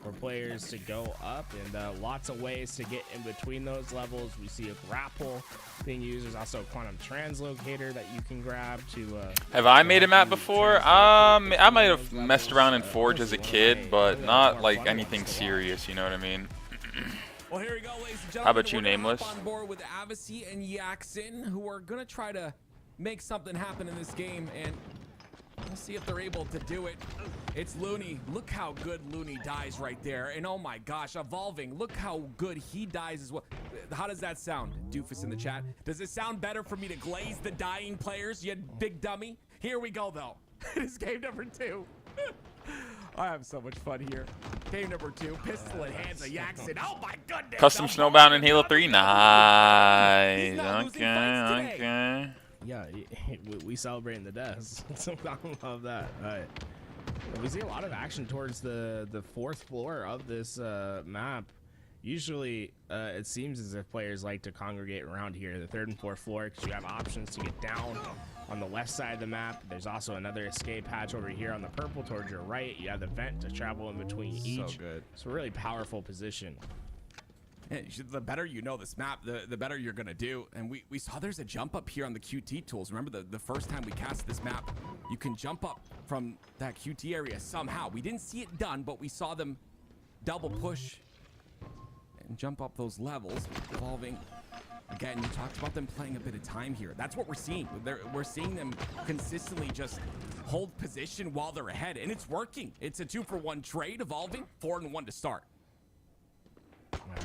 for players to go up, and lots of ways to get in between those levels. We see a grapple being used. There's also a quantum translocator that you can grab to have I made a map before? I might have messed around in Forge as a kid, but not like anything serious, you know what I mean? Well, here we go, ladies and gentlemen. How about you, Nameless? On board with Avicii and Yaxin, who are gonna try to make something happen in this game, and we'll see if they're able to do it. It's Looney. Look how good Looney dies right there. And oh my gosh, Evolving, look how good he dies as well. How does that sound, Doofus in the chat? Does it sound better for me to glaze the dying players, you big dummy? Here we go, though. It is game number 2. I have so much fun here. Game number 2, pistol in hands of Yaxin. Oh my goodness. Custom Snowbound in Halo 3. Nice. Okay. Yeah, we celebrating the deaths. So I love that. All right. We see a lot of action towards the 4th floor of this map. Usually, it seems as if players like to congregate around here, the 3rd and 4th floor, because you have options to get down on the left side of the map. There's also another escape hatch over here on the purple towards your right. You have the vent to travel in between each. So good. It's a really powerful position. The better you know this map, the better you're gonna do. And we saw there's a jump up here on the QT tools. Remember the first time we cast this map, you can jump up from that QT area somehow. We didn't see it done, but we saw them double push and jump up those levels. Evolving. Again, you talked about them playing a bit of time here. That's what we're seeing. We're seeing them consistently just hold position while they're ahead, and it's working. It's a 2-for-1 trade. Evolving 4-1 to start.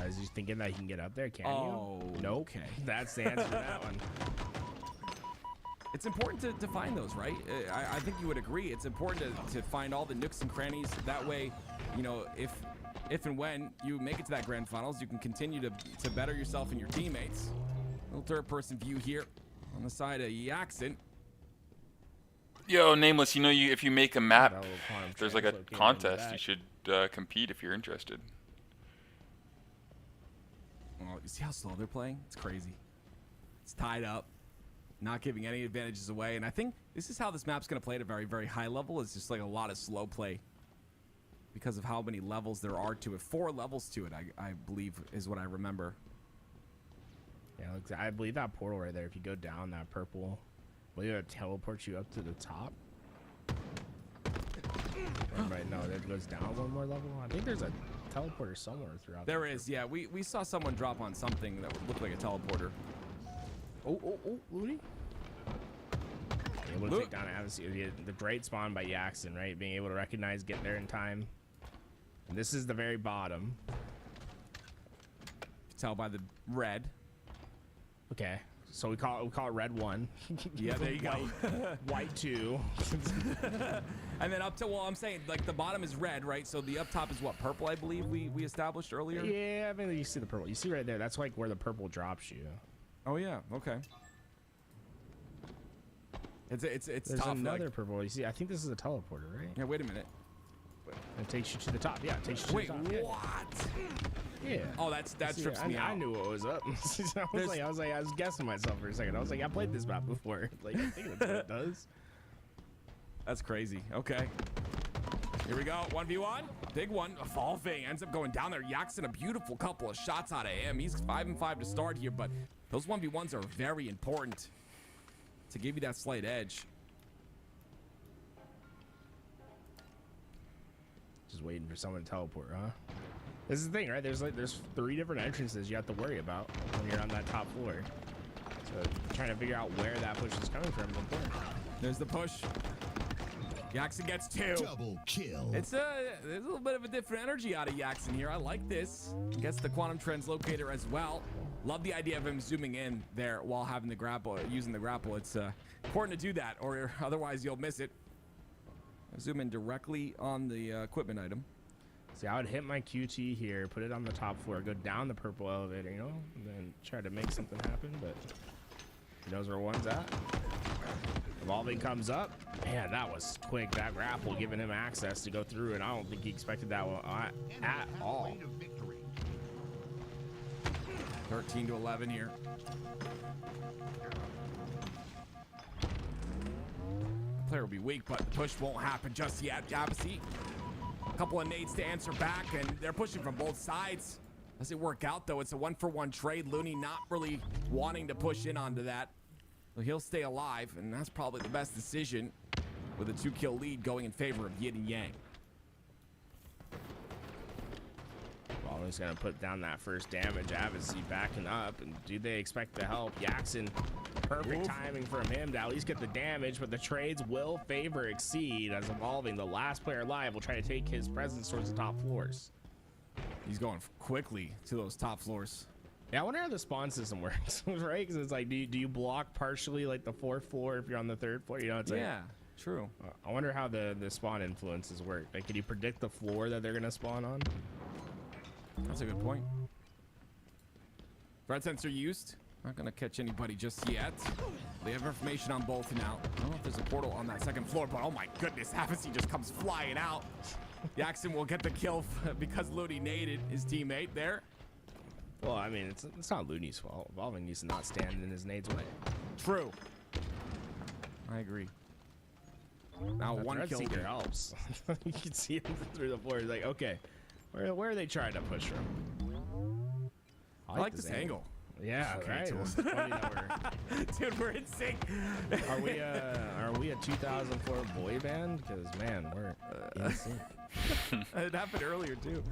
Is he thinking that he can get up there? Can you? Nope. Okay. That's the answer to that one. It's important to find those, right? I think you would agree. It's important to find all the nooks and crannies. That way, you know, if and when you make it to that grand finals, you can continue to better yourself and your teammates. Little third-person view here on the side of Yaxin. Yo, Nameless, you know, if you make a map, if there's like a contest, you should compete if you're interested. Well, you see how slow they're playing? It's crazy. It's tied up. not giving any advantages away. And I think this is how this map's going to play at a very, very high level. It's just like a lot of slow play because of how many levels there are to it. 4 levels to it, I believe, is what I remember. Yeah, I believe that portal right there, if you go down that purple, will it teleport you up to the top? Right, no, that goes down one more level. I think there's a teleporter somewhere throughout. There is, yeah. We saw someone drop on something that would look like a teleporter. Oh, Looney. Able to take down the great spawn by Yaxon, right? Being able to recognize, get there in time. And this is the very bottom. You can tell by the red. Okay, so we call it red 1. Yeah, there you go. White 2. And then up to, well, I'm saying like the bottom is red, right? So the up top is what, purple? I believe we established earlier. Yeah, I mean you see the purple. You see right there. That's like where the purple drops you. Oh yeah, okay. It's There's tough. another purple. You see, I think this is a teleporter, right? Yeah, wait a minute. It takes you to the top. Yeah, it takes you to Wait, the top. Yeah. what? Yeah. Oh, that trips me out. I knew what was up. I was guessing myself for a second. I was like, I played this map before. Like, I think that's what it does. That's crazy. Okay. Here we go. 1v1. Big one. Evolving. Ends up going down there. Yaxon a beautiful couple of shots out of him. He's 5-5 to start here, but those 1v1s are very important to give you that slight edge. Just waiting for someone to teleport, huh? This is the thing, right? There's 3 different entrances you have to worry about when you're on that top floor. So trying to figure out where that push is coming from. There's the push. Yaxon gets 2. Double kill. There's a little bit of a different energy out of Yaxon here. I like this. Gets the quantum translocator as well. Love the idea of him zooming in there while having the grapple, using the grapple. It's important to do that, or otherwise you'll miss it. Zoom in directly on the equipment item. See, I would hit my QT here, put it on the top floor, go down the purple elevator, you know, and then try to make something happen, but he knows where one's at. Evolving comes up. Man, that was quick. That grapple giving him access to go through, and I don't think he expected that one at all. 13-11 here. Player will be weak, but the push won't happen just yet. Obviously, a couple of nades to answer back, and they're pushing from both sides. Does it work out, though? It's a 1-for-1 trade. Looney not really wanting to push in onto that. So he'll stay alive, and that's probably the best decision with a 2-kill lead going in favor of Yin and Yang. Always going to put down that first damage. Avicii backing up, and do they expect the help? Yaxon, perfect timing from him to at least get the damage, but the trades will favor Exceed as Evolving, the last player alive, will try to take his presence towards the top floors. He's going quickly to those top floors. Yeah, I wonder how the spawn system works, right? Because it's like, do you block partially like the 4th floor if you're on the 3rd floor? You know, it's like, yeah, true. I wonder how the spawn influences work. Like, can you predict the floor that they're gonna spawn on? That's a good point. Threat sensor used. Not gonna catch anybody just yet. They have information on both now. I don't know if there's a portal on that 2nd floor, but oh my goodness, Avicii just comes flying out. Yaxon will get the kill because Looney naded his teammate there. Well, I mean, it's not Looney's fault. Evolving needs to not stand in his nades way. True. I agree. Now That 1 kill Seeker helps. You can see him through the floor. He's like, okay, where are they trying to push from? I like this angle. Yeah, Okay, right. tools. It's funny that Dude, we're in sync. are we a 2004 boy band? Because man, we're in sync. It happened earlier too.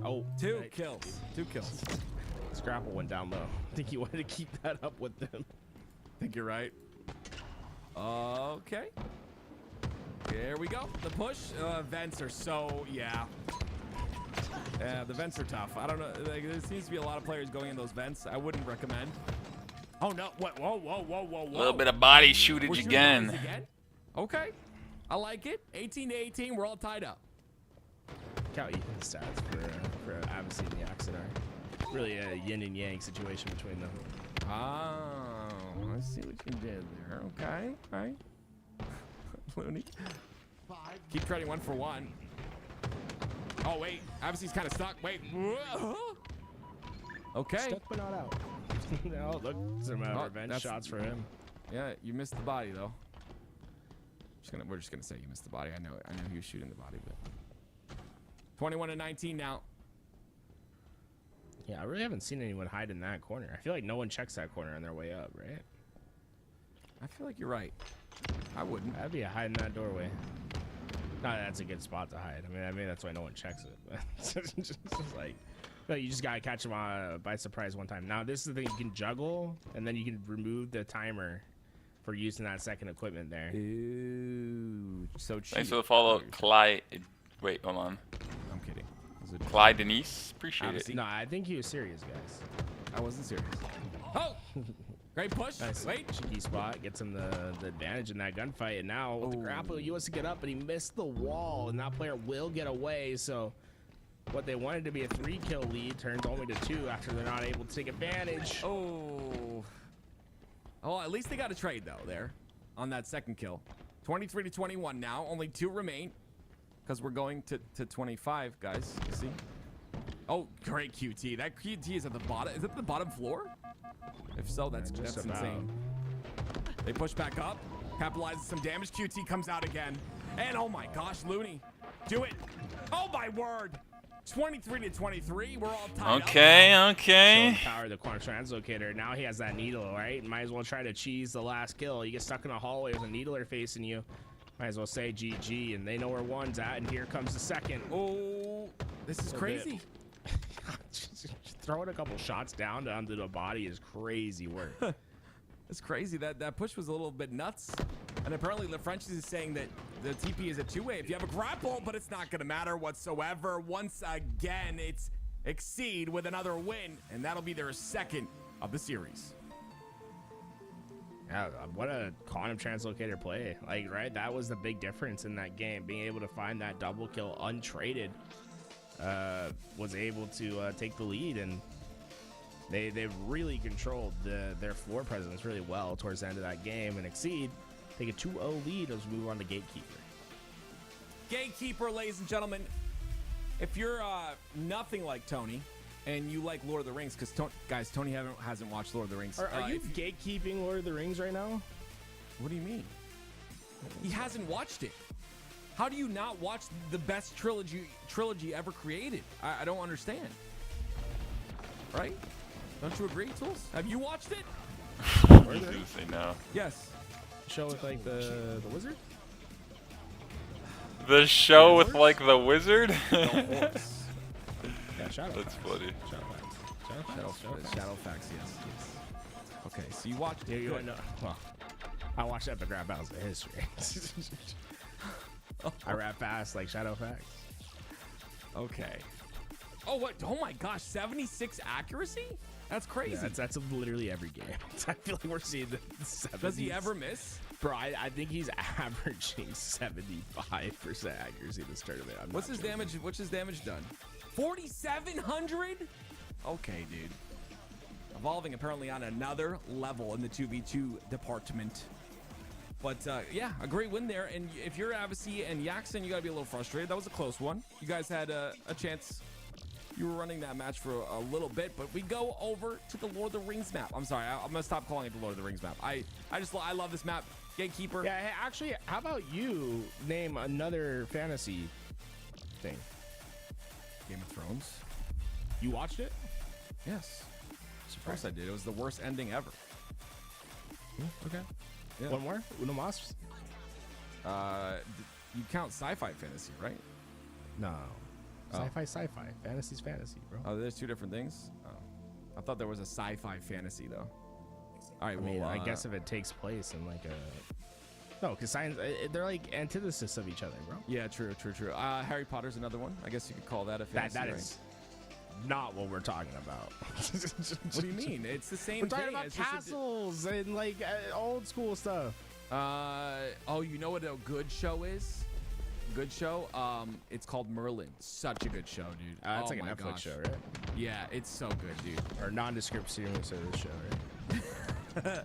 Oh, 2 right. kills. 2 kills. Scrapple went down low. I think he wanted to keep that up with them. I think you're right. Okay. Here we go. The push. Vents are so, yeah. Yeah, the vents are tough. I don't know. Like, there seems to be a lot of players going in those vents. I wouldn't recommend. Oh, no. What? Whoa. A little bit of body shootage We're again. shooting bodies again? Okay. I like it. 18-18. We're all tied up. Count even the stats for Avicii and Yaxon are really a yin and yang situation between them. Oh, I see what you did there. Okay. All right. Looney. Keep trading 1 for 1. Oh, wait. Avicii's kind of stuck. Wait. Whoa. Okay. Stuck but not out. Oh, look, some revenge that's- shots for him. Yeah, you missed the body though. We're just gonna say you missed the body. I know he was shooting the body, but 21-19 now. Yeah, I really haven't seen anyone hide in that corner. I feel like no one checks that corner on their way up, right? I feel like you're right. I wouldn't. I'd be hiding that doorway. No, that's a good spot to hide. I mean that's why no one checks it. But it's just like, you just gotta catch them by surprise one time. Now this is the thing, you can juggle, and then you can remove the timer for using that second equipment there. Ooh, so cheap. Thanks for the follow, Clyde. Wait, hold on. I'm kidding. Clyde Denise, appreciate it. No, I think he was serious, guys. I wasn't serious. Oh, great push. Nice. Wait, cheeky spot gets him the advantage in that gunfight, and now with the grapple, he wants to get up, but he missed the wall, and that player will get away. So what they wanted to be a 3-kill lead turns only to 2 after they're not able to take advantage. Oh, at least they got a trade though there on that second kill. 23-21 now. Only 2 remain because we're going to 25, guys. You see? Oh, great QT. That QT is at the bottom. Is it the bottom floor? If so, that's insane. They push back up, capitalizes some damage. QT comes out again, and oh my gosh, Looney, do it! Oh my word! 23-23. We're all tied up. Okay. Showing power of the quantum translocator. Now he has that needle, right? Might as well try to cheese the last kill. You get stuck in a hallway with a needler facing you. Might as well say GG, and they know where one's at, and here comes the second. Oh, this is crazy. Throwing a couple shots down onto the body is crazy work. It's crazy. That push was a little bit nuts. And apparently the French is saying that the TP is a 2-way if you have a grapple, but it's not going to matter whatsoever. Once again, it's Exceed with another win, and that'll be their second of the series. Yeah, what a quantum translocator play. Like, right? That was the big difference in that game. Being able to find that double kill untraded was able to take the lead, and they've really controlled their floor presence really well towards the end of that game, and Exceed take a 2-0 lead as we move on to Gatekeeper. Gatekeeper, ladies and gentlemen, if you're nothing like Tony and you like Lord of the Rings, because guys, Tony hasn't watched Lord of the Rings. Are you gatekeeping Lord of the Rings right now? What do you mean? He hasn't watched it. How do you not watch the best trilogy ever created? I don't understand. Right? Don't you agree, Tools? Have you watched it? I do say no. Yes. Show with like the wizard? The show with like the wizard? Yeah, Shadow. That's funny. Shadow Facts, yes. Okay, so you watched it. You know, well, I watched Epigraph Battles of History. I rap fast like Shadow Facts. Okay. Oh, what? Oh my gosh, 76 accuracy? That's crazy. Yeah, that's literally every game. I feel like we're seeing the 70s. Does he ever miss? Bro, I think he's averaging 75% accuracy this tournament. What's his damage? What's his damage done? 4,700? Okay, dude. Evolving apparently on another level in the 2v2 department. But yeah, a great win there. And if you're Avicii and Yaxon, you gotta be a little frustrated. That was a close one. You guys had a chance. You were running that match for a little bit, but we go over to the Lord of the Rings map. I'm sorry, I'm gonna stop calling it the Lord of the Rings map. I love this map. Gatekeeper. Yeah, hey, actually, how about you name another fantasy thing? Game of Thrones. You watched it? Yes. Of course I did. It was the worst ending ever. Okay. Yeah. One more? Uno mas? You count sci-fi fantasy, right? No. Oh. Sci-fi. Fantasy's fantasy, bro. Oh, there's two different things? Oh. I thought there was a sci-fi fantasy, though. All right, I mean, I guess if it takes place in like a... No, because science, they're like antithesis of each other, bro. Yeah, true. Harry Potter's another one. I guess you could call that a fantasy, That right? is not what we're talking about. What do you mean? It's the same We're thing. talking about It's just castles and like old school stuff. Oh, you know what a good show is? Good show? It's called Merlin. Such a good show, dude. It's oh like a my Netflix gosh. show, right? Yeah, it's so good, dude. Or nondescript streaming service show, right?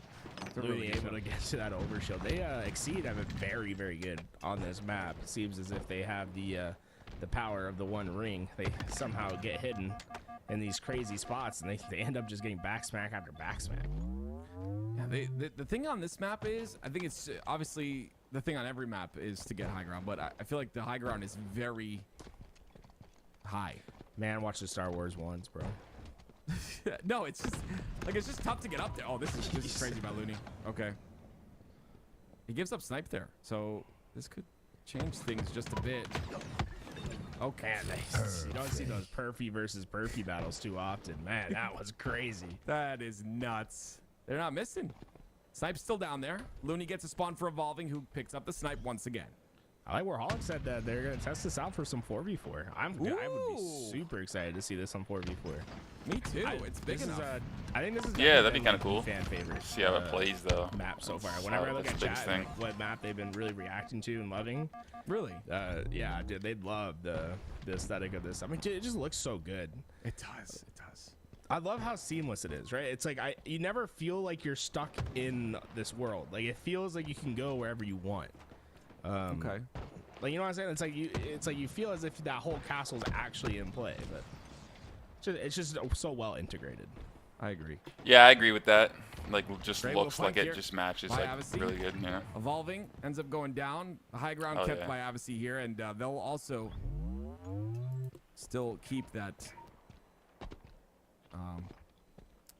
Really able to get to that overshield. They Exceed have it very, very good on this map. It seems as if they have the power of the One Ring. They somehow get hidden in these crazy spots, and they end up just getting back smack after back smack. Yeah, the thing on this map is, I think it's obviously the thing on every map is to get high ground, but I feel like the high ground is very high. Man, watch the Star Wars ones, bro. No, it's just tough to get up there. Oh, this is crazy about Looney. Okay. He gives up snipe there, so this could change things just a bit. Okay. Man, you don't see those Perfy versus Perfy battles too often. Man, that was crazy. That is nuts. They're not missing. Snipe's still down there. Looney gets a spawn for Evolving, who picks up the snipe once again. I like where Holic said that they're going to test this out for some 4v4. I would be super excited to see this on 4v4. Me too. It's big enough. I think this is that'd be kind of cool. Fan favorite. See how it plays though. Map so far. Whenever I look at chat, like, what map they've been really reacting to and loving. Really? Yeah, dude, they love the aesthetic of this. I mean, dude, it just looks so good. It does. It does. I love how seamless it is, right? It's like you never feel like you're stuck in this world. Like it feels like you can go wherever you want. Okay. Like, you know what I'm saying? It's like you feel as if that whole castle's actually in play, but it's just so well integrated. I agree. Yeah, I agree with that. Like, just Great looks like here it just matches by like Avicii. really good. Yeah. Evolving ends up going down. High ground kept by Avicii here, and they'll also still keep that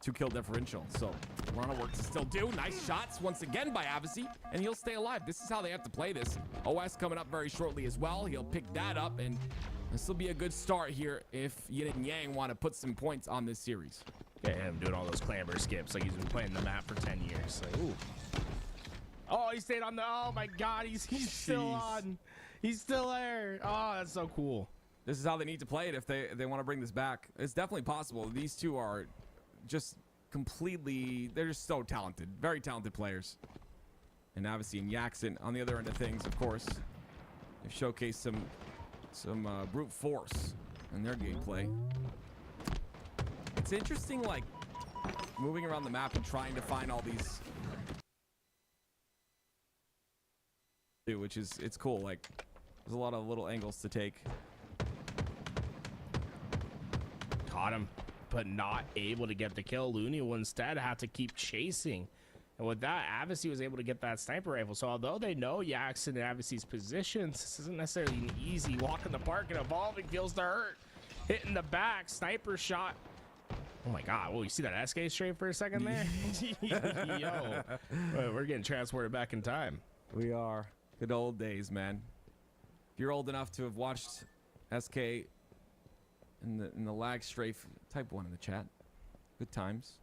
2-kill differential. So a lot of work to still do. Nice shots once again by Avicii, and he'll stay alive. This is how they have to play this. OS coming up very shortly as well. He'll pick that up, and this will be a good start here if Yin and Yang want to put some points on this series. Yeah, him doing all those clamber skips like he's been playing the map for 10 years. Like, ooh. Oh, he stayed on the. Oh my God, he's still on. He's still there. Oh, that's so cool. This is how they need to play it if they want to bring this back. It's definitely possible. These two are just completely, they're just so talented. Very talented players. And Avicii and Yaxon on the other end of things, of course. They've showcased some brute force in their gameplay. It's interesting, like, moving around the map and trying to find all these, which is, it's cool. Like, there's a lot of little angles to take. Caught him, but not able to get the kill. Looney will instead have to keep chasing. And with that, Avicii was able to get that sniper rifle. So although they know Yaxon and Avicii's positions, this isn't necessarily an easy walk in the park, and Evolving feels the hurt. Hitting the back, sniper shot. Oh my God, well, you see that SK straight for a second there? Yo, we're getting transported back in time. We are. Good old days, man. If you're old enough to have watched SK in the lag strafe, type 1 in the chat. Good times.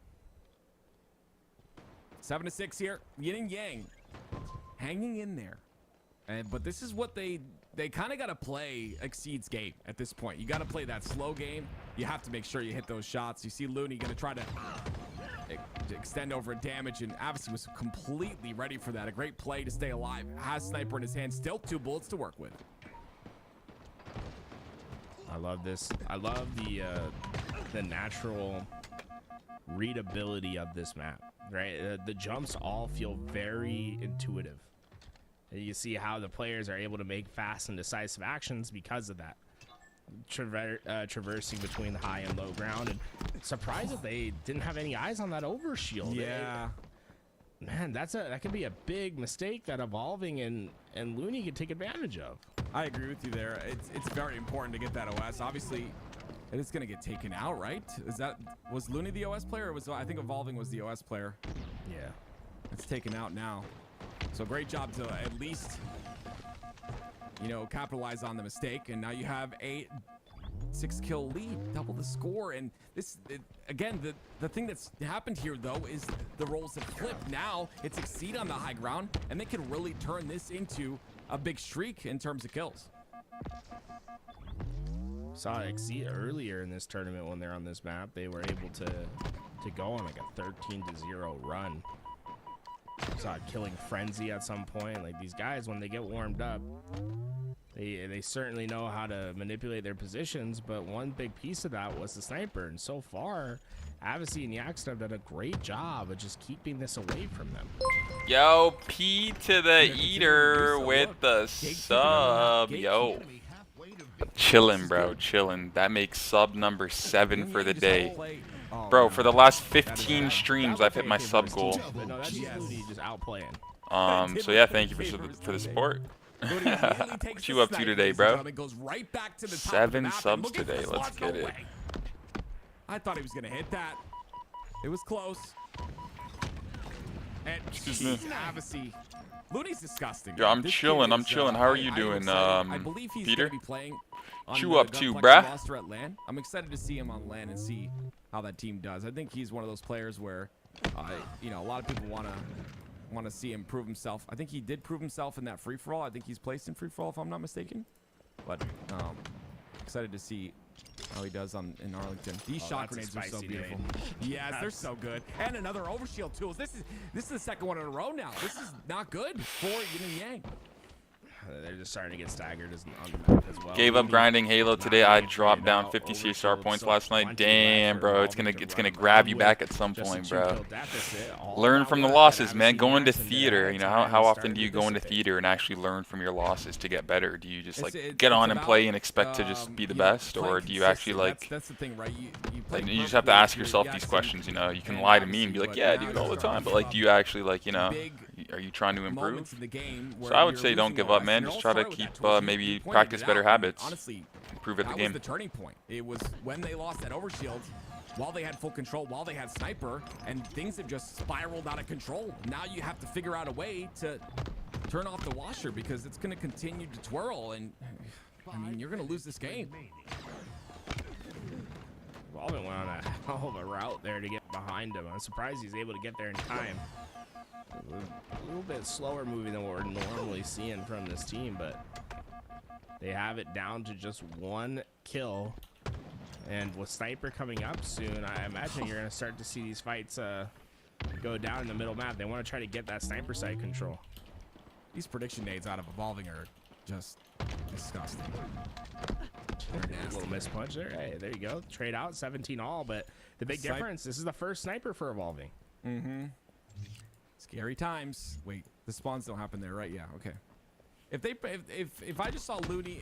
7-6 here. Yin and Yang hanging in there. But this is what they kind of got to play Exceed's game at this point. You got to play that slow game. You have to make sure you hit those shots. You see Looney going to try to extend over damage, and Avicii was completely ready for that. A great play to stay alive. Has sniper in his hand. Still 2 bullets to work with. I love this. I love the natural readability of this map, right? The jumps all feel very intuitive. And you see how the players are able to make fast and decisive actions because of that. Traversing between the high and low ground, and surprised that they didn't have any eyes on that overshield. Yeah. Man, that could be a big mistake that Evolving and Looney could take advantage of. I agree with you there. It's very important to get that OS. Obviously, it is going to get taken out, right? Was Looney the OS player, or was I think Evolving was the OS player? Yeah. It's taken out now. So great job to at least, you know, capitalize on the mistake, and now you have a 6-kill lead, double the score. And this, again, the thing that's happened here though is the roles have flipped. Now it's Exceed on the high ground, and they can really turn this into a big streak in terms of kills. Saw Exceed earlier in this tournament when they're on this map. They were able to go on like a 13-0 run. Saw Killing Frenzy at some point. Like, these guys, when they get warmed up, they certainly know how to manipulate their positions, but one big piece of that was the sniper. And so far, Avicii and Yaxon have done a great job of just keeping this away from them. Yo, P to the Eater with the sub. Yo. Chillin', bro, chillin'. That makes sub number 7 for the day. Bro, for the last 15 streams, I've hit my sub goal. No, that's Looney just outplaying. So yeah, thank you for the support. What you up to today, bro? 7 subs today. Let's get it. I thought he was gonna hit that. It was close. And Avicii. Looney's disgusting. Yo, I'm chilling. I'm chilling. How are you doing, I believe he's Peter? gonna be playing on What you the up to, Gunplex bruh? roster at LAN. I'm excited to see him on LAN and see how that team does. I think he's one of those players where, you know, a lot of people want to see him prove himself. I think he did prove himself in that free for all. I think he's placed in free for all if I'm not mistaken. But excited to see how he does in Arlington. These shot grenades are so beautiful. Yes, they're so good. And another overshield tools. This is the second one in a row now. This is not good for Yin and Yang. They're just starting to get staggered on the map as well. Gave up grinding Halo today. I dropped down 50 CSR points last night. Damn, bro, it's gonna grab you back at some point, bro. Learn from the losses, man. Go into theater. You know, how often do you go into theater and actually learn from your losses to get better? Do you just like get on and play and expect to just be the best, or do you actually like? That's the thing, right? You just have to ask yourself these questions. You know, you can lie to me and be like, yeah, I do it all the time, but like, do you actually like, you know, are you trying to improve? So I would say don't give up, man. Just try to keep maybe practice better habits. Honestly, improve at the game. That was the turning point. It was when they lost that overshield, while they had full control, while they had sniper, and things have just spiraled out of control. Now you have to figure out a way to turn off the washer because it's going to continue to twirl, and I mean you're going to lose this game. Evolving went on a hell of a route there to get behind him. I'm surprised he's able to get there in time. A little bit slower moving than what we're normally seeing from this team, but they have it down to just 1 kill. And with Sniper coming up soon, I imagine you're going to start to see these fights go down in the middle map. They want to try to get that Sniper side control. These prediction nades out of Evolving are just disgusting. A little miss punch there. Hey, there you go. Trade out 17 all, but the big difference, this is the first Sniper for Evolving. Mm-hmm. Scary times. Wait, the spawns don't happen there, right? Yeah, okay. If I just saw Looney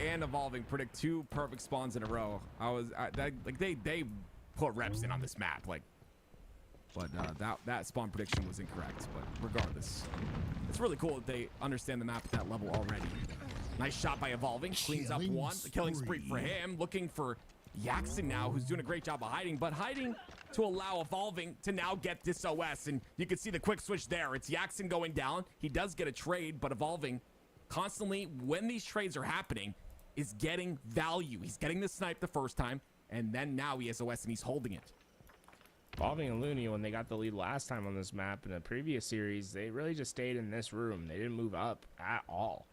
and Evolving predict 2 perfect spawns in a row, they put reps in on this map, like. But that spawn prediction was incorrect. But regardless, it's really cool that they understand the map at that level already. Nice shot by Evolving, cleans up 1. The killing spree for him, looking for Yaxon now, who's doing a great job of hiding, but hiding to allow Evolving to now get this OS. And you can see the quick switch there. It's Yaxon going down. He does get a trade, but Evolving constantly, when these trades are happening, is getting value. He's getting the snipe the first time, and then now he has OS and he's holding it. Evolving and Looney, when they got the lead last time on this map in the previous series, they really just stayed in this room. They didn't move up at all.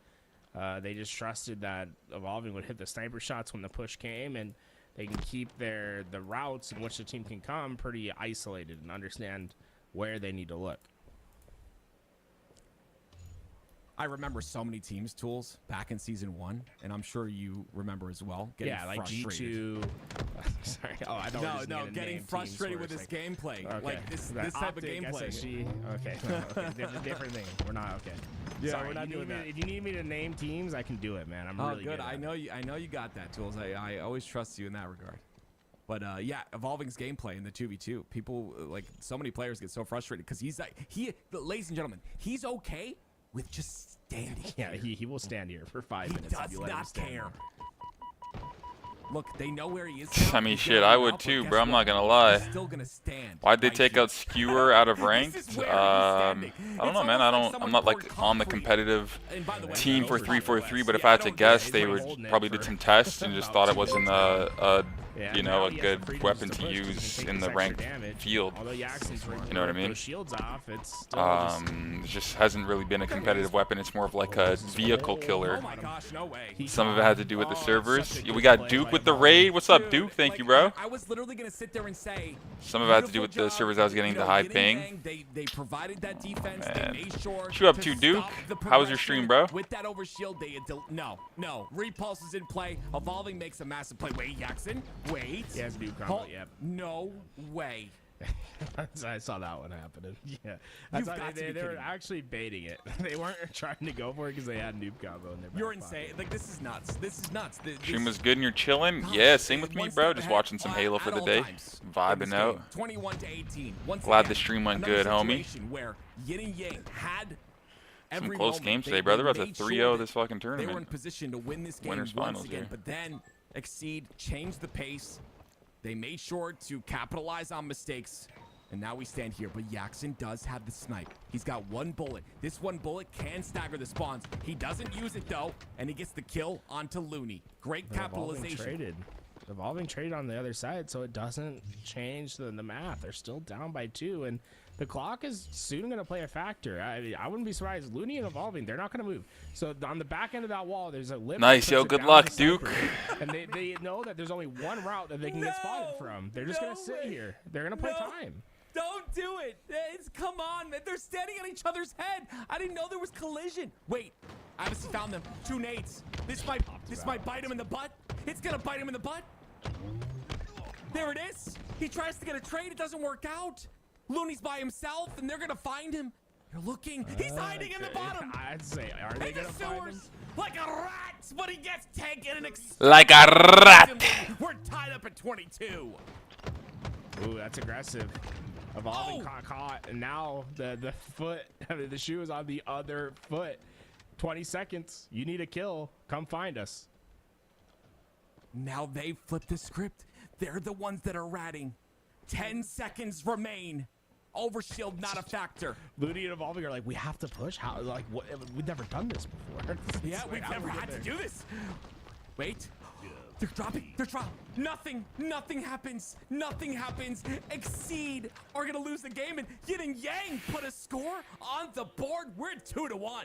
They just trusted that Evolving would hit the sniper shots when the push came, and they can keep the routes in which the team can come pretty isolated and understand where they need to look. I remember so many teams tools back in season 1, and I'm sure you remember as well. Yeah, like G2. Sorry. Oh, I don't. No, getting frustrated with this gameplay. Okay. Like this type of gameplay. SSG. Okay. No, okay. Different thing. We're not okay. Yeah, sorry, we're not doing that. If you need me to name teams, I can do it, man. I'm really good. I know you got that, tools. I always trust you in that regard. But yeah, Evolving's gameplay in the 2v2. People like so many players get so frustrated because he's like ladies and gentlemen, he's okay with just standing. Yeah, he will stand here for 5 minutes. He does not care. Look, they know where he is. I mean, shit, I would too, bro. I'm not gonna lie. Still gonna stand. Why'd they take out Skewer out of ranked? I don't know, man. I'm not like on the competitive team for 343, but if I had to guess, they would probably did some tests and just thought it wasn't a good weapon to use in the ranked field. You know what I mean? It just hasn't really been a competitive weapon. It's more of like a vehicle killer. Some of it had to do with the servers. We got Duke with the raid. What's up, Duke? Thank you, bro. I was literally gonna sit there and say some of it had to do with the servers I was getting the high ping. They provided that defense. They made sure. What you up to, Duke? How was your stream, bro? With that overshield, no. Repulse is in play. Evolving makes a massive play. Wait, Yaxon. Wait. He has Duke combo, yep. No way. I saw that one happening. Yeah, You've got to be they were kidding me. actually baiting it. They weren't trying to go for it because they had noob combo in their back You're pocket. insane. Like, this is nuts. This is nuts. Stream was good and you're chilling? Yeah, same with me, bro. Just watching some Halo for the day. Vibing out. 21 to 18. Once Glad again, the stream went another good, homie. situation Where Yin and Yang had Some every close moment. games They today, brother. About to made 3-0 sure this that fucking They were in tournament. position to win this game Winners once finals again, here. but then Exceed changed the pace. They made sure to capitalize on mistakes. And now we stand here, but Yaxon does have the snipe. He's got one bullet. This one bullet can stagger the spawns. He doesn't use it, though, and he gets the kill onto Looney. Great capitalization. Evolving traded on the other side, so it doesn't change the math. They're still down by 2, and the clock is soon going to play a factor. I wouldn't be surprised. Looney and Evolving, they're not going to move. So on the back end of that wall, there's a limit. Nice, yo. Good luck, Duke. And they know that there's only one route that they can get spotted from. They're just going to sit here. They're going to play time. Don't do it. Come on, man. They're standing on each other's head. I didn't know there was collision. Wait, I obviously found them. 2 nades. This might bite him in the butt. It's going to bite him in the butt. There it is. He tries to get a trade. It doesn't work out. Looney's by himself, and they're going to find him. They're looking. He's hiding in the bottom. I'd say, are they going to find him? Like a rat, but he gets taken and like a rat. We're tied up at 22. Ooh, that's aggressive. Evolving caught, and now the foot, the shoe is on the other foot. 20 seconds. You need a kill. Come find us. Now they flip the script. They're the ones that are ratting. 10 seconds remain. Overshield not a factor. Looney and Evolving are like, we have to push. How? Like, what? We've never done this before. Yeah, we've never had to do this. Wait. They're dropping. They're dropping. Nothing happens. Nothing happens. Exceed are going to lose the game, and Yin and Yang put a score on the board. We're at 2-1.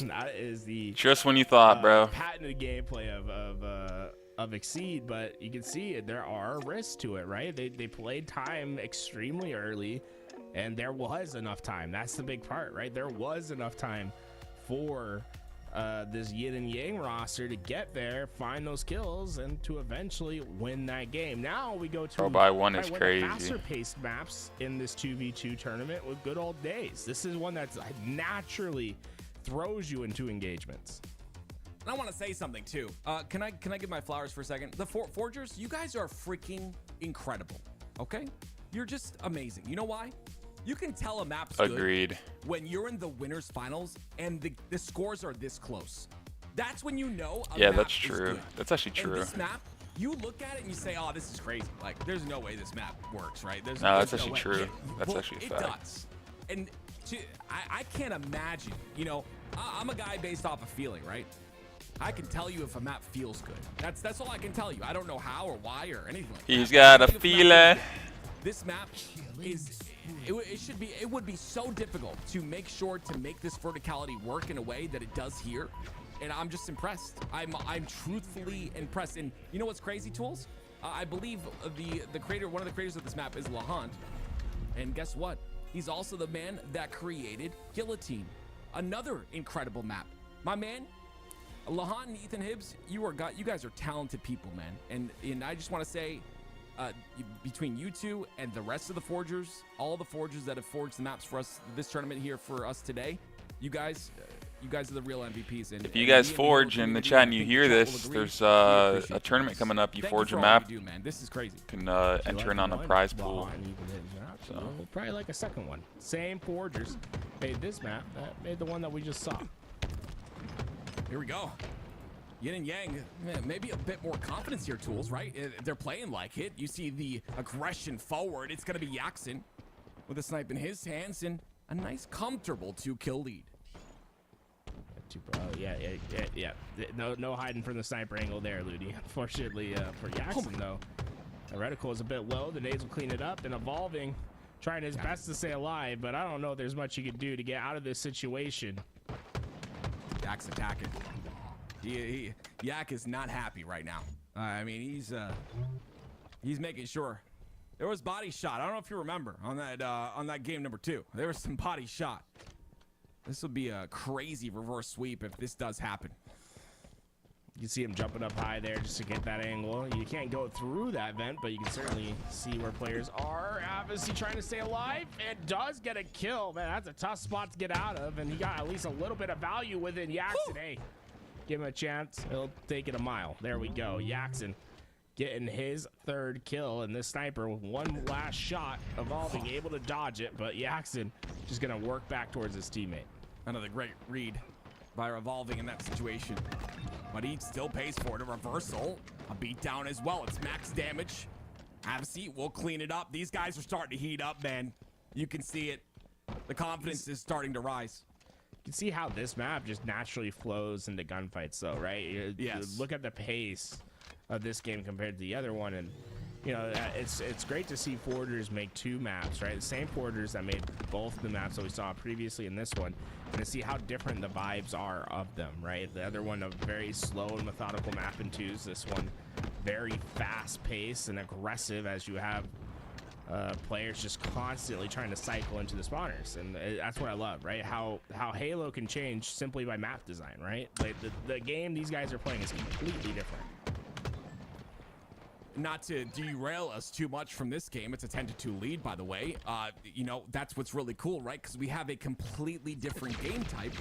That is the Just when you thought, bro. patented gameplay of Exceed, but you can see it. There are risks to it, right? They played time extremely early, and there was enough time. That's the big part, right? There was enough time for this Yin and Yang roster to get there, find those kills, and to eventually win that game. Now we go to by one is one of the crazy. faster-paced maps in this 2v2 tournament with good old days. This is one that's naturally throws you into engagements. And I want to say something too. Can I give my flowers for a second? The Forgers, you guys are freaking incredible. Okay, you're just amazing. You know why? You can tell a map's Agreed. good when you're in the winners finals and the scores are this close. That's when you know a Yeah, map that's is true. good. That's actually And true. this map, you look at it and you say, "Oh, this is crazy. Like, there's no way this map works, right?" No, There's that's no actually way. true. Yeah, That's well, actually a it fact. does. And I can't imagine. You know, I'm a guy based off of feeling, right? I can tell you if a map feels good. That's all I can tell you. I don't know how or why or anything like He's that. got a feeling. This map is it would be so difficult to make sure to make this verticality work in a way that it does here. And I'm just impressed. I'm truthfully impressed. And you know what's crazy, Tools? I believe the creator, one of the creators of this map is Lahant. And guess what? He's also the man that created Guillotine, another incredible map. My man, Lahant and Ethan Hibbs, you guys are talented people, man. And I just want to say, between you two and the rest of the Forgers, all the Forgers that have forged the maps for us this tournament here for us today, you guys are the real MVPs. And If you guys forge in the chat and you hear this, there's a tournament coming up. You forge a map. Man. This is crazy. Can enter in on a prize pool. So probably like a second one. Same Forgers made this map. That made the one that we just saw. Here we go. Yin and Yang, maybe a bit more confidence here, Tools, right? They're playing like it. You see the aggression forward. It's going to be Yaxon with a snipe in his hands and a nice, comfortable 2-kill lead. Yeah. No hiding from the sniper angle there, Ludi. Unfortunately for Yaxon, though, the reticle is a bit low. The nades will clean it up, and Evolving trying his best to stay alive, but I don't know if there's much he can do to get out of this situation. Yak's attacking. Yak is not happy right now. I mean, he's making sure. There was body shot. I don't know if you remember on that game number 2. There was some body shot. This will be a crazy reverse sweep if this does happen. You can see him jumping up high there just to get that angle. You can't go through that vent, but you can certainly see where players are. Obviously trying to stay alive and does get a kill. Man, that's a tough spot to get out of, and he got at least a little bit of value within Yaxon. Hey, give him a chance. He'll take it a mile. There we go. Yaxon getting his 3rd kill, and this sniper with one last shot, Evolving able to dodge it, but Yaxon just gonna work back towards his teammate. Another great read by Evolving in that situation. But he still pays for it. A reversal, a beatdown as well. It's max damage. Have a seat. We'll clean it up. These guys are starting to heat up, man. You can see it. The confidence is starting to rise. You can see how this map just naturally flows into gunfights, though, right? Yes. Look at the pace of this game compared to the other one, and you know it's great to see Forgers make 2 maps, right? The same Forgers that made both the maps that we saw previously in this one, and to see how different the vibes are of them, right? The other one a very slow and methodical map in 2s. This one very fast paced and aggressive, as you have players just constantly trying to cycle into the spawners, and that's what I love, right? How Halo can change simply by map design, right? Like the game these guys are playing is completely different. Not to derail us too much from this game, it's a 10-2 lead, by the way. You know, that's what's really cool, right? Because we have a completely different game type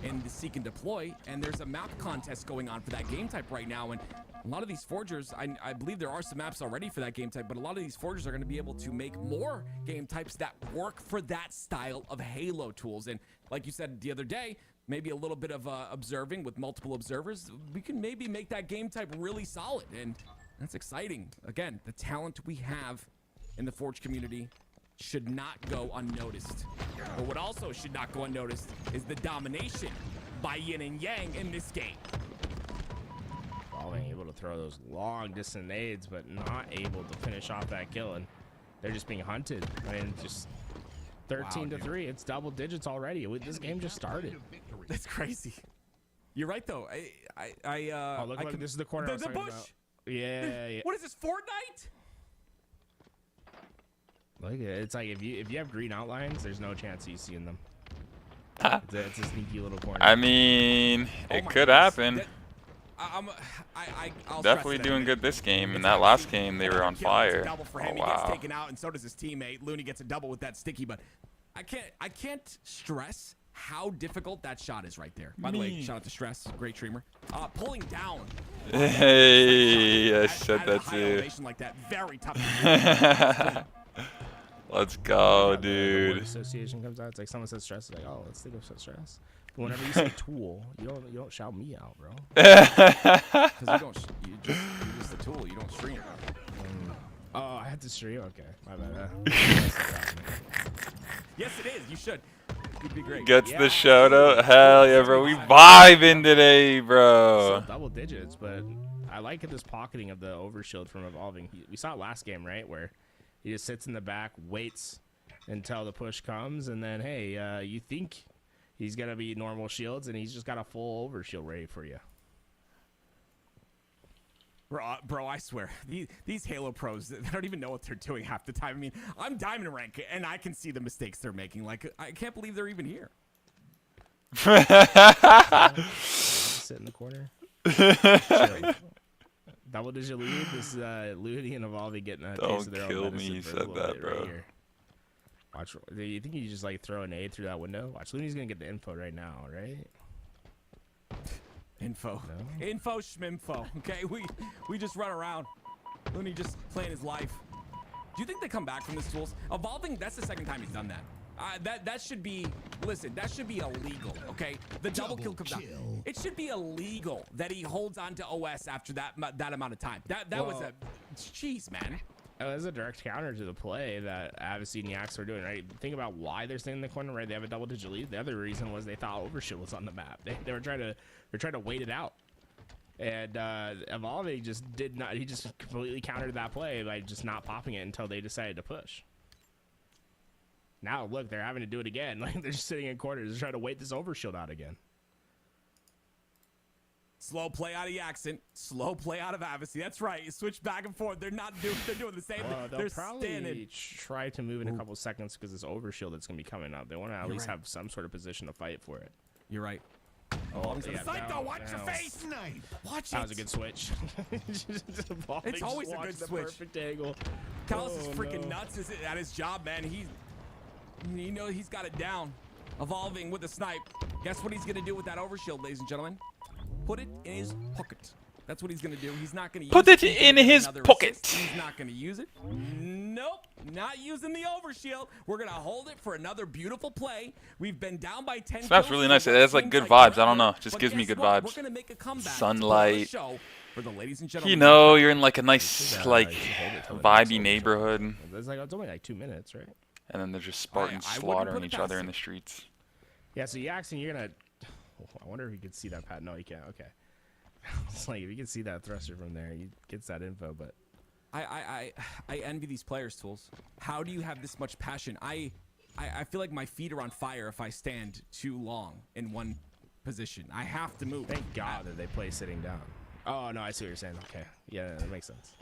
in the Seek and Deploy, and there's a map contest going on for that game type right now. And a lot of these Forgers, I believe there are some maps already for that game type, but a lot of these Forgers are going to be able to make more game types that work for that style of Halo tools. And like you said the other day, maybe a little bit of observing with multiple observers, we can maybe make that game type really solid. And that's exciting. Again, the talent we have in the Forge community should not go unnoticed. But what also should not go unnoticed is the domination by Yin and Yang in this game. Being able to throw those long distance nades, but not able to finish off that kill, and they're just being hunted. I mean, just 13-3. It's double digits already. This game just started. That's crazy. You're right though. Oh, look! This is the corner. The bush. About. Yeah. What is this, Fortnite? Look, it's like if you have green outlines, there's no chance of you seeing them. It's a sneaky little corner. I mean, it could happen. I'll definitely doing good this game. In that last game, they were on fire. Double for him. He gets taken out, and so does his teammate. Looney gets a double with that sticky, but I can't stress how difficult that shot is right there. By the way, shout out to Stress, great streamer. Pulling down. Hey, I said that too. Like that, very tough. Let's go, The dude. word association comes out. It's like someone says stress. It's like, oh, let's think of stress. But whenever you say tool, you don't shout me out, bro. Because you're just the tool. You don't stream. Oh, I had to stream. Okay, my bad. Yes, it is. You should. You'd be great. Gets the shout out. Hell yeah, bro. We vibing today, bro. Still double digits, but I like this pocketing of the overshield from Evolving. We saw it last game, right, where he just sits in the back, waits until the push comes, and then, hey, you think he's going to be normal shields, and he's just got a full overshield ready for you. Bro, I swear, these Halo pros, they don't even know what they're doing half the time. I mean, I'm diamond rank, and I can see the mistakes they're making. Like, I can't believe they're even here. Sit in the corner. Double digit lead. This is Looney and Evolving getting a taste of their own medicine. Don't kill me, you said that, bro. Right here. Watch. Do you think you just like throw an aid through that window? Watch. Looney's gonna get the info right now, right? Info. No? Info schmimfo. Okay, we just run around. Looney just playing his life. Do you think they come back from this tools? Evolving, that's the second time he's done that. That should be, listen, that should be illegal, okay? The double kill comes out. It should be illegal that he holds on to OS after that amount of time. That was a, jeez, man. As a direct counter to the play that Avicii and Yax were doing, right? Think about why they're staying in the corner, right? They have a double digit lead. The other reason was they thought Overshield was on the map. They were trying to wait it out. And Evolving just did not. He just completely countered that play by just not popping it until they decided to push. Now look, they're having to do it again. Like they're just sitting in corners, they're trying to wait this Overshield out again. Slow play out of Yaxon, slow play out of Avicii. That's right. You switch back and forth. They're not doing. They're doing the same thing. They'll probably try to move in a couple seconds because this Overshield that's gonna be coming up. They want to at least have some sort of position to fight for it. You're right. Oh, yeah, snipe though. Watch your no. face. Watch it. That was a good switch. It's always a good switch. Perfect angle. Callus is Oh, freaking no. nuts at his job, man. You know he's got it down. Evolving with a snipe. Guess what he's gonna do with that overshield, ladies and gentlemen? Put it in his pocket. That's what he's gonna do. He's not gonna use Put it in his pocket. He's not gonna use it. Nope, not using the overshield. We're gonna hold it for another beautiful play. We've been down by 10. That's really nice. It has like good vibes. I don't know. Just gives me good vibes. We're gonna make a comeback. Sunlight. For the ladies and gentlemen. You know, you're in like a nice, like, vibey neighborhood. It's only like 2 minutes, right? And then they're just Spartans slaughtering each other in the streets. Yeah, so Jackson, you're gonna. I wonder if you could see that pat. No, you can't. Okay. It's like if you can see that thruster from there, he gets that info. But I envy these players, Tools. How do you have this much passion? I feel like my feet are on fire if I stand too long in one position. I have to move. Thank God that they play sitting down. Oh no, I see what you're saying. Okay, yeah, that makes sense.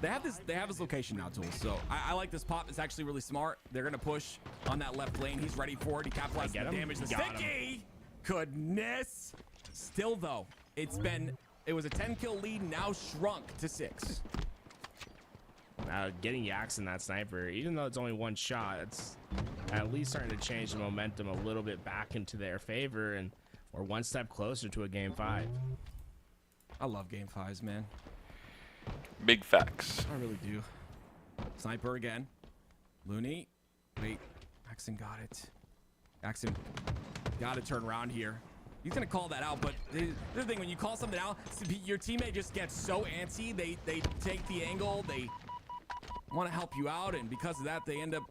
They have this location now, Tools. So I like this pop. It's actually really smart. They're gonna push on that left lane. He's ready for it. He capitalized on the damage. The sticky. Goodness. Still though, it was a 10-kill lead, now shrunk to 6. Now getting Jackson that sniper, even though it's only one shot, it's at least starting to change the momentum a little bit back into their favor, and we're one step closer to a game 5. I love game 5s, man. Big facts. I really do. Sniper again. Looney. Wait. Jackson got it. Jackson got to turn around here. He's going to call that out, but the other thing, when you call something out, your teammate just gets so antsy. They take the angle. They want to help you out, and because of that, they end up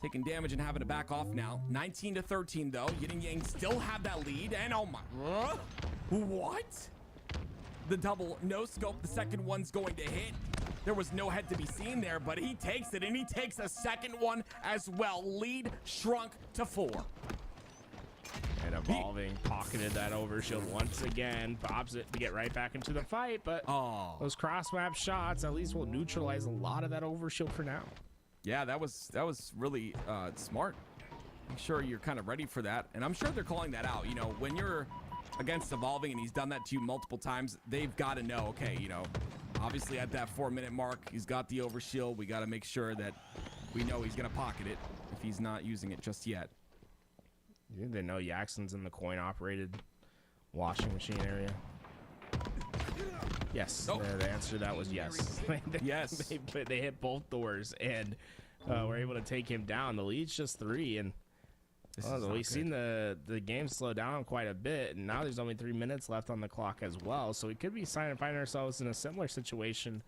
taking damage and having to back off now. 19-13, though. Yin and Yang still have that lead, and oh my... What? The double no-scope. The second one's going to hit. There was no head to be seen there, but he takes it, and he takes a second one as well. Lead shrunk to 4. And Evolving pocketed that overshield once again, pops it to get right back into the fight, but those cross-map shots at least will neutralize a lot of that overshield for now. Yeah, that was really smart. I'm sure you're kind of ready for that, and I'm sure they're calling that out. You know, when you're against Evolving and he's done that to you multiple times, they've got to know, okay, you know, obviously at that 4-minute mark, he's got the overshield. We got to make sure that we know he's going to pocket it if he's not using it just yet. They know Jackson's in the coin-operated washing machine area. Yes, the answer to that was yes. Yes. They hit both doors and were able to take him down. The lead's just 3, and we've seen the game slow down quite a bit, and now there's only 3 minutes left on the clock as well. So we could be finding ourselves in a similar situation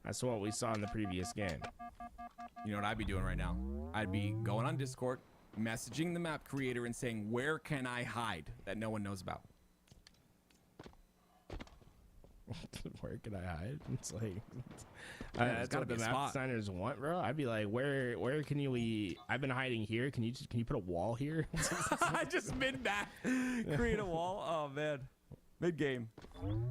as to what we saw in the previous game. You know what I'd be doing right now? I'd be going on Discord, messaging the map creator and saying, where can I hide that no one knows about? Where can I hide? It's like that's what the map designers want, bro. I'd be like, where can you? I've been hiding here. Can you put a wall here? Just mid-map, create a wall. Oh man, mid-game.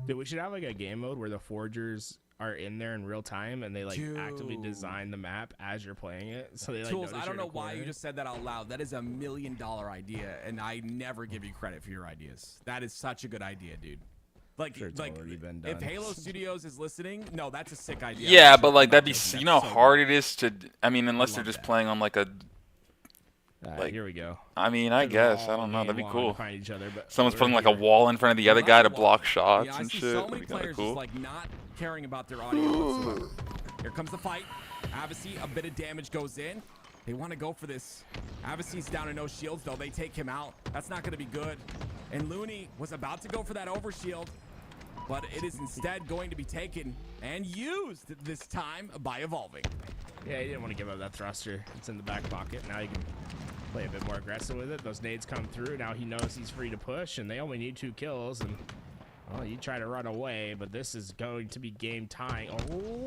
Dude, we should have like a game mode where the forgers are in there in real time and they like actively design the map as you're playing it. So they like Tools, I don't know why you just said that out loud. That is $1 million idea, and I never give you credit for your ideas. That is such a good idea, dude. Like, sure if Halo Studios is listening, no, that's a sick idea. Yeah, but like that'd be, you know how hard it is to, I mean, unless they're just playing on like a, like, here we go. I mean, I guess, I don't know, that'd be cool. Find each other, but someone's putting like a wall in front of the other guy to block shots and shit. So many players just like not caring about their audio whatsoever. Here comes the fight. Avicii, a bit of damage goes in. They want to go for this. Avicii's down to no shields, though. They take him out. That's not going to be good. And Looney was about to go for that overshield, but it is instead going to be taken and used this time by Evolving. Yeah, he didn't want to give up that thruster. It's in the back pocket. Now you can play a bit more aggressive with it. Those nades come through. Now he knows he's free to push, and they only need 2 kills. And well, you try to run away, but this is going to be game tying.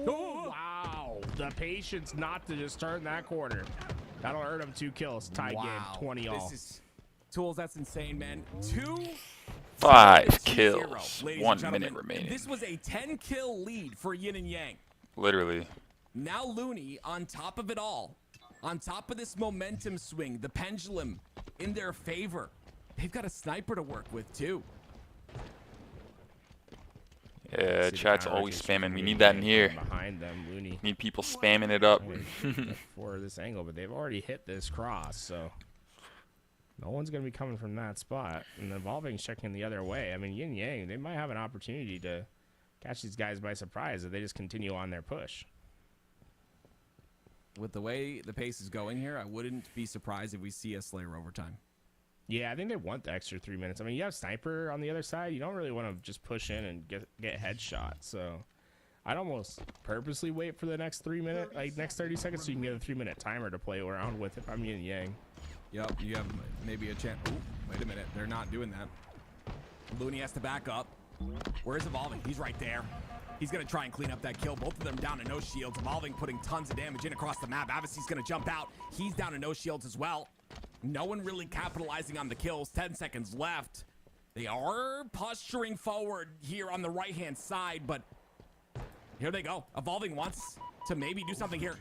Oh, wow. The patience not to just turn that corner. That'll earn him 2 kills. Tie game, 20 all. This is, Tools, that's insane, man. 5 kills, 1 minute remaining. This was a 10-kill lead for Yin and Yang. Literally. Now Looney on top of it all, on top of this momentum swing, the pendulum in their favor, they've got a sniper to work with too. Yeah, chat's always spamming. We need that in here. Behind them, Looney. Need people spamming it up. For this angle, but they've already hit this cross, so no one's going to be coming from that spot. And Evolving's checking the other way. I mean, Yin Yang, they might have an opportunity to catch these guys by surprise if they just continue on their push. With the way the pace is going here, I wouldn't be surprised if we see a Slayer overtime. Yeah, I think they want the extra 3 minutes. I mean, you have Sniper on the other side. You don't really want to just push in and get headshot. So I'd almost purposely wait for the next 3 minute, like next 30 seconds, so you can get a 3-minute timer to play around with if I'm Yin Yang. Yep, you have maybe a chance. Ooh, wait a minute. They're not doing that. Looney has to back up. Where's Evolving? He's right there. He's going to try and clean up that kill. Both of them down to no shields. Evolving putting tons of damage in across the map. Avisy's going to jump out. He's down to no shields as well. No one really capitalizing on the kills. 10 seconds left. They are posturing forward here on the right-hand side, but here they go. Evolving wants to maybe do something here.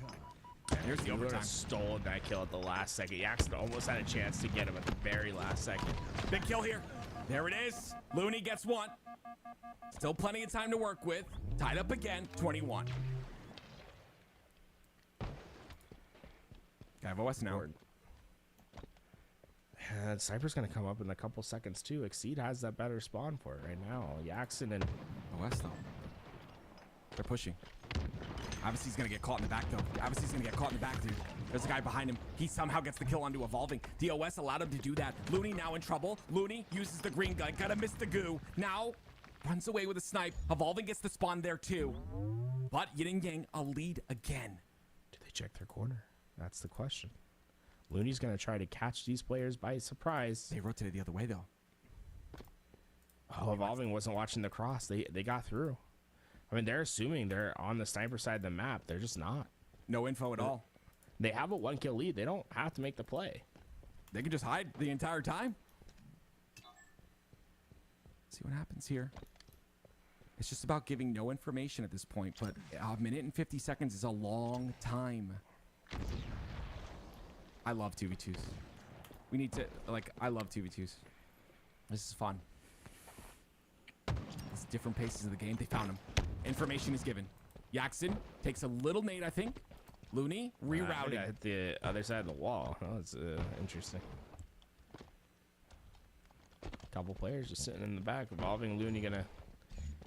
And here's the overtime. Stole that kill at the last second. Jackson almost had a chance to get him at the very last second. Big kill here. There it is. Looney gets one. Still plenty of time to work with. Tied up again, 21. Guy of OS now. Sniper's going to come up in a couple seconds, too. Exceed has that better spawn for it right now. Jackson and OS, though. They're pushing. Avisy's going to get caught in the back, though. Avisy's going to get caught in the back, dude. There's a guy behind him. He somehow gets the kill onto Evolving. The OS allowed him to do that. Looney now in trouble. Looney uses the green gun. Gotta miss the goo. Now runs away with a snipe. Evolving gets the spawn there, too. But Yin and Yang a lead again. Do they check their corner? That's the question. Looney's going to try to catch these players by surprise. They rotated the other way, though. Oh, Evolving wasn't watching the cross. They got through. I mean, they're assuming they're on the sniper side of the map. They're just not. No info at all. They have a 1-kill lead. They don't have to make the play. They can just hide the entire time. See what happens here. It's just about giving no information at this point, but a minute and 50 seconds is a long time. I love 2v2s. We need to, like, I love 2v2s. This is fun. It's different paces of the game. They found him. Information is given. Jackson takes a little nade, I think. Looney rerouting. Hit the other side of the wall. Oh, that's interesting. Couple players just sitting in the back. Evolving. Looney gonna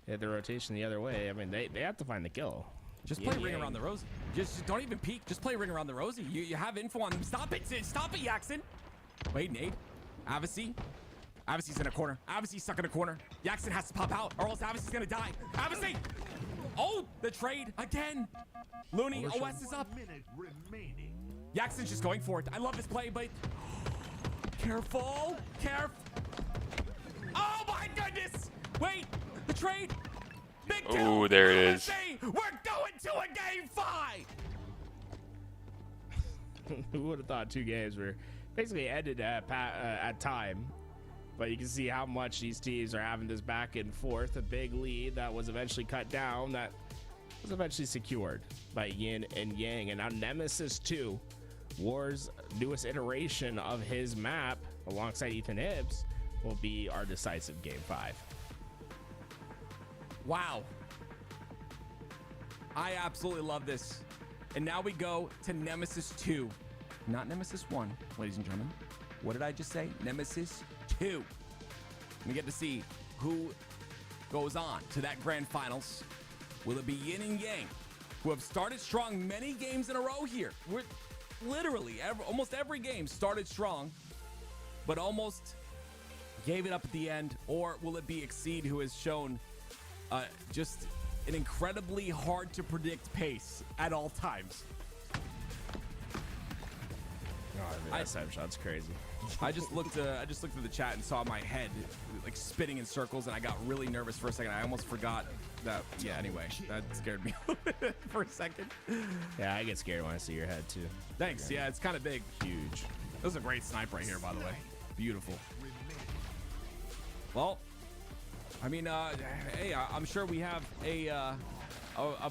hit the rotation the other way. I mean, they have to find the kill. Just play ring around the rosy. Just don't even peek. Just play ring around the rosy. You have info on them. Stop it. Stop it, Jackson. Wait, nade. Avysy. Avisy's in a corner. Avisy's stuck in a corner. Jackson has to pop out or else Avisy's gonna die. Avysy! Oh, the trade again. Looney, OS is up. Jackson's just going for it. I love this play, but careful. Oh my goodness! Wait, the trade. Big kill. Oh, there it is. We're going to a game 5. Who would have thought 2 games were basically ended at time? But you can see how much these teams are having this back and forth. A big lead that was eventually cut down, that was eventually secured by Yin and Yang. And now Nemesis 2, War's newest iteration of his map, alongside Ethan Hibbs, will be our decisive game 5. Wow. I absolutely love this. And now we go to Nemesis 2. Not Nemesis 1, ladies and gentlemen. What did I just say? Nemesis 2. We get to see who goes on to that grand finals. Will it be Yin and Yang, who have started strong many games in a row here? We're literally almost every game started strong, but almost gave it up at the end. Or will it be Exceed, who has shown just an incredibly hard to predict pace at all times? Oh, that snapshot's crazy. I just looked at the chat and saw my head like spinning in circles, and I got really nervous for a second. I almost forgot that. Yeah. Anyway, that scared me for a second. Yeah, I get scared when I see your head too. Thanks. Yeah, it's kind of big. Huge. That was a great snipe right here, by the way. Beautiful. Well, I mean, hey, I'm sure we have a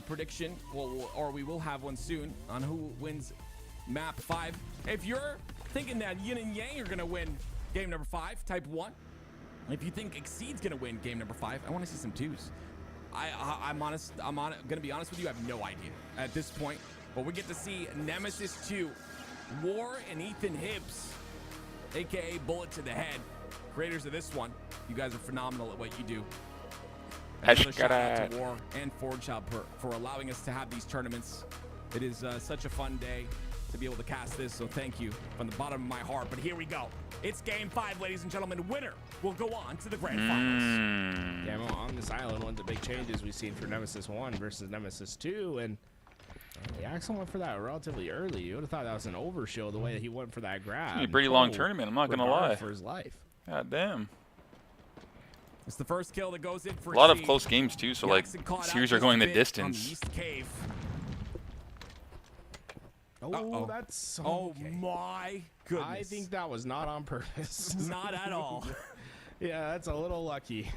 prediction, or we will have one soon on who wins map 5. If you're thinking that Yin and Yang are gonna win Game number 5, type 1. If you think Exceed's gonna win game number 5, I want to see some 2s. I'm gonna be honest with you. I have no idea at this point. But we get to see Nemesis 2, War and Ethan Hibbs, aka Bullet to the Head, creators of this one. You guys are phenomenal at what you do. Another shout out to War and Forge Hub for allowing us to have these tournaments. It is such a fun day to be able to cast this, so thank you from the bottom of my heart. But here we go. It's game 5, ladies and gentlemen. Winner will go on to the grand finals. Yeah, well, on this island, one of the big changes we've seen for Nemesis 1 versus Nemesis 2, and the Axel went for that relatively early. You would have thought that was an overshield the way that he went for that grab. It's a pretty long tournament, I'm not going to lie. For his life. God damn. It's the first kill that goes in for a lot of close games, too, so, like, series are going the distance. On the East Cave. Oh, that's... Oh, my goodness. I think that was not on purpose. Not at all. Yeah, that's a little lucky.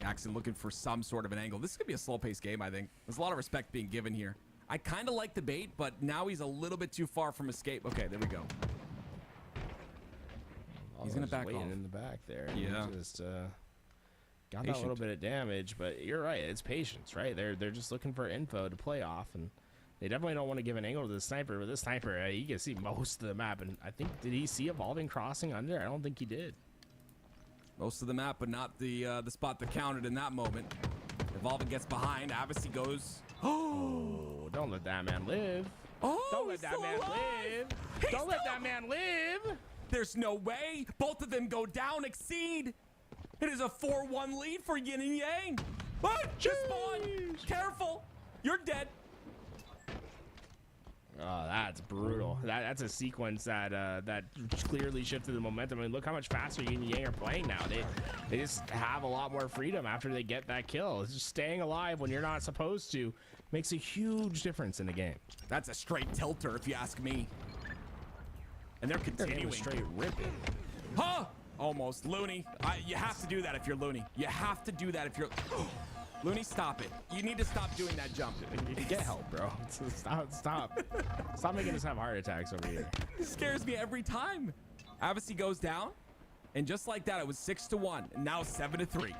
Jackson looking for some sort of an angle. This is going to be a slow-paced game, I think. There's a lot of respect being given here. I kind of like the bait, but now he's a little bit too far from escape. Okay, there we go. He's going to back off. In the back there. Yeah. Just got that little bit of damage, but you're right. It's patience, right? They're just looking for info to play off, and they definitely don't want to give an angle to the sniper. But this sniper, he can see most of the map, and I think, did he see Evolving crossing under? I don't think he did. Most of the map, but not the spot that counted in that moment. Evolving gets behind. Avicii goes. Oh, don't let that man live. Oh, don't let that man live. Don't let that man live. There's no way. Both of them go down. Exceed. It is a 4-1 lead for Yin and Yang. What? Just spawn. Careful. You're dead. Oh, that's brutal. That's a sequence that that clearly shifted the momentum. I mean, look how much faster Yin and Yang are playing now. They just have a lot more freedom after they get that kill. It's just staying alive when you're not supposed to makes a huge difference in the game. That's a straight tilter, if you ask me. And they're continuing. Straight ripping. Huh? Almost. Looney. You have to do that if you're Looney. You have to do that if you're... Looney, stop it. You need to stop doing that jump. Get help, bro. Stop making us have heart attacks over here. It scares me every time. Avicii goes down, and just like that, it was 6-1, and now 7-3.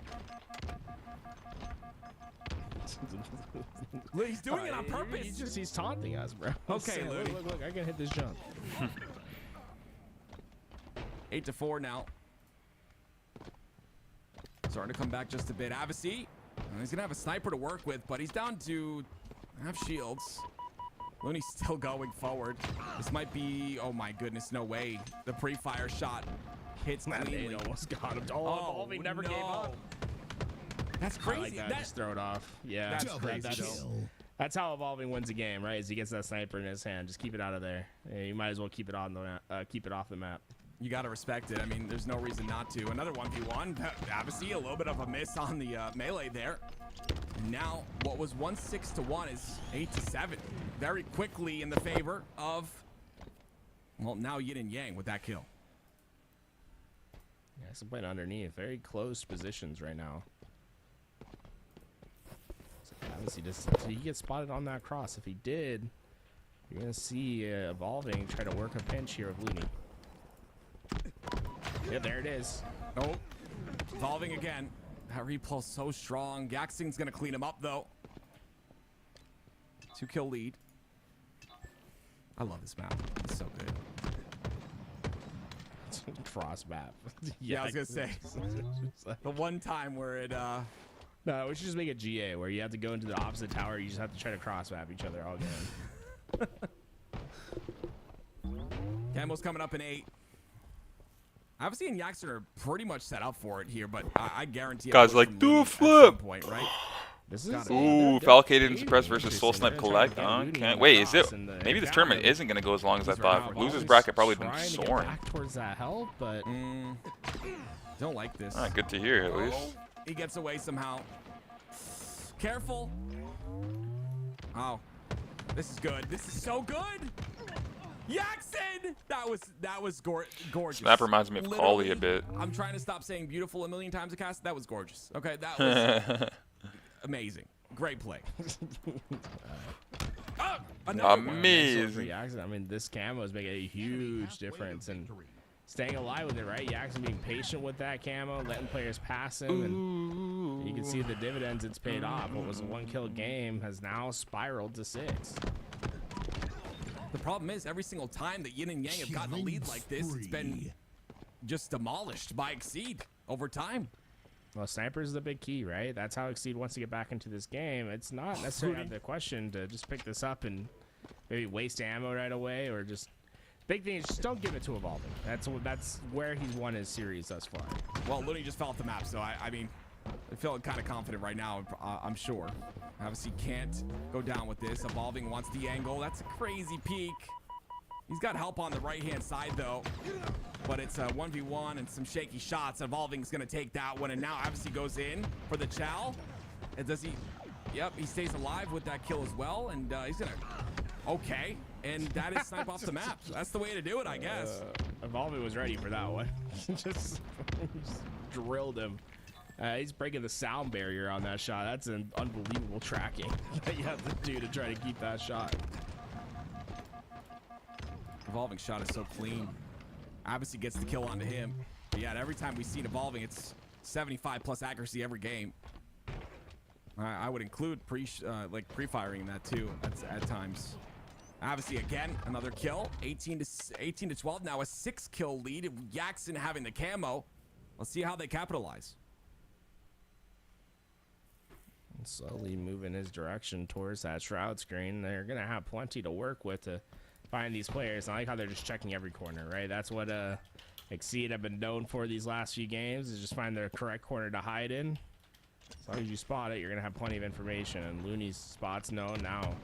He's doing it on purpose. He's taunting us, bro. Okay, Looney. Look, I can hit this jump. 8-4 now. Starting to come back just a bit. Avicii. He's going to have a sniper to work with, but he's down to half shields. Looney's still going forward. This might be... Oh, my goodness. No way. The pre-fire shot hits cleanly. Almost got him. Oh, he never gave up. That's crazy. I like that. Just throw it off. Yeah. That's crazy. That's how Evolving wins a game, right? Is he gets that sniper in his hand. Just keep it out of there. Yeah, you might as well keep it on the keep it off the map. You got to respect it. I mean, there's no reason not to. Another 1v1. Avicii, a little bit of a miss on the melee there. Now, what was 6-1 is 8-7. Very quickly in the favor of, well, now Yin and Yang with that kill. Yeah, some playing underneath. Very close positions right now. So Avicii, did he get spotted on that cross? If he did, you're going to see Evolving try to work a pinch here of Looney. Yeah, there it is. Oh, Evolving again. That repulse so strong. Yaxing's gonna clean him up though. 2-kill lead. I love this map. It's so good. Cross map. Yeah, I was gonna say. The one time where it No, we should just make a GA where you have to go into the opposite tower. You just have to try to cross map each other all game. Camo's coming up in 8. Avicii and Yaxon are pretty much set up for it here, but I guarantee it. Guys, like, do a flip! Point, right? This is ooh, Falcated and Suppress versus Soul Snipe Collect. Okay. Wait, is it? Maybe this tournament isn't going to go as long as I thought. Losers bracket probably been soaring. Back towards that help, but don't like this. All right, good to hear at least. He gets away somehow. Careful. Oh, this is good. This is so good. Yaxon! That was gorgeous. That reminds me of Ollie a bit. I'm trying to stop saying beautiful a million times a cast. That was gorgeous. Okay, that was amazing. Great play. Amazing. I mean, this camo is making a huge difference and staying alive with it, right? Jackson being patient with that camo, letting players pass him, and you can see the dividends it's paid off. What was a 1-kill game has now spiraled to 6. The problem is, every single time that Yin and Yang have gotten a lead like this, it's been just demolished by Exceed over time. Well, sniper is the big key, right? That's how Exceed wants to get back into this game. It's not necessarily out of the question to just pick this up and maybe waste ammo right away, or just big thing is just don't give it to Evolving. That's where he's won his series thus far. Well, Looney just fell off the map, so I mean, I feel kind of confident right now. I'm sure. Obviously, can't go down with this. Evolving wants the angle. That's a crazy peek. He's got help on the right-hand side, though. But it's a 1v1 and some shaky shots. Evolving's going to take that one. And now, obviously, goes in for the chow. And does he? Yep, he stays alive with that kill as well. And he's going to... Okay. And that is snipe off the map. So that's the way to do it, I guess. Evolving was ready for that one. just drilled him. He's breaking the sound barrier on that shot. That's an unbelievable tracking that you have to do to try to keep that shot. Evolving shot is so clean. Obviously gets the kill onto him. But yeah, every time we've seen Evolving, it's 75+ accuracy every game. I would include pre-firing that too at times. Obviously, again, another kill. 18 to 12. Now a 6-kill lead. Jackson having the camo. Let's see how they capitalize. Slowly moving his direction towards that shroud screen. They're gonna have plenty to work with to find these players. I like how they're just checking every corner, right? That's what Exceed have been known for these last few games, is just find the correct corner to hide in. As long as you spot it, you're gonna have plenty of information. And Looney's spot's known now.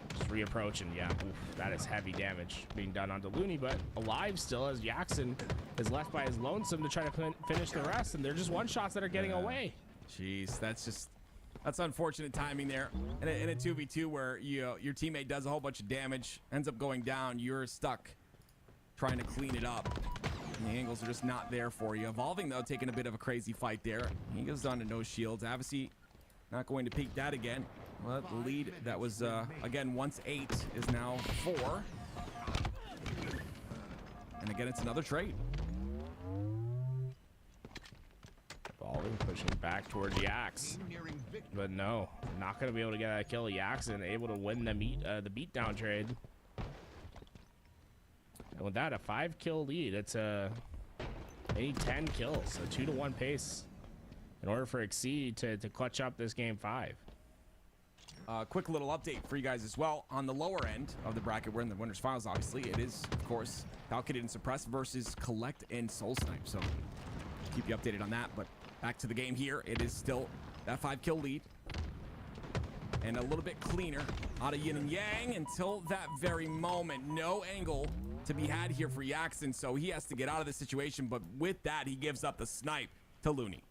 Just reapproaching. Yeah, oof, that is heavy damage being done onto Looney, but alive still, as Jackson is left by his lonesome to try to finish the rest, and they're just one-shots that are getting away. Jeez, that's unfortunate timing there. In a 2v2 where your teammate does a whole bunch of damage, ends up going down, you're stuck trying to clean it up. And the angles are just not there for you. Evolving, though, taking a bit of a crazy fight there. He goes down to no shields. Obviously, not going to peek that again. Well, the lead that was, again, once 8 is now 4. And again, it's another trade. Evolving pushing back towards Yax, but no, not going to be able to get that kill. Jackson able to win the beatdown trade, and with that, a 5-kill lead. It's they need 10 kills, a 2-to-1 pace in order for Exceed to clutch up this game 5. Quick little update for you guys as well. On the lower end of the bracket, we're in the winners finals, obviously. It is, of course, Falcon and Suppress versus Collect and Soul Snipe. So keep you updated on that. But back to the game here. It is still that 5-kill lead. And a little bit cleaner out of Yin and Yang until that very moment. No angle to be had here for Jackson, so he has to get out of the situation. But with that, he gives up the snipe to Looney.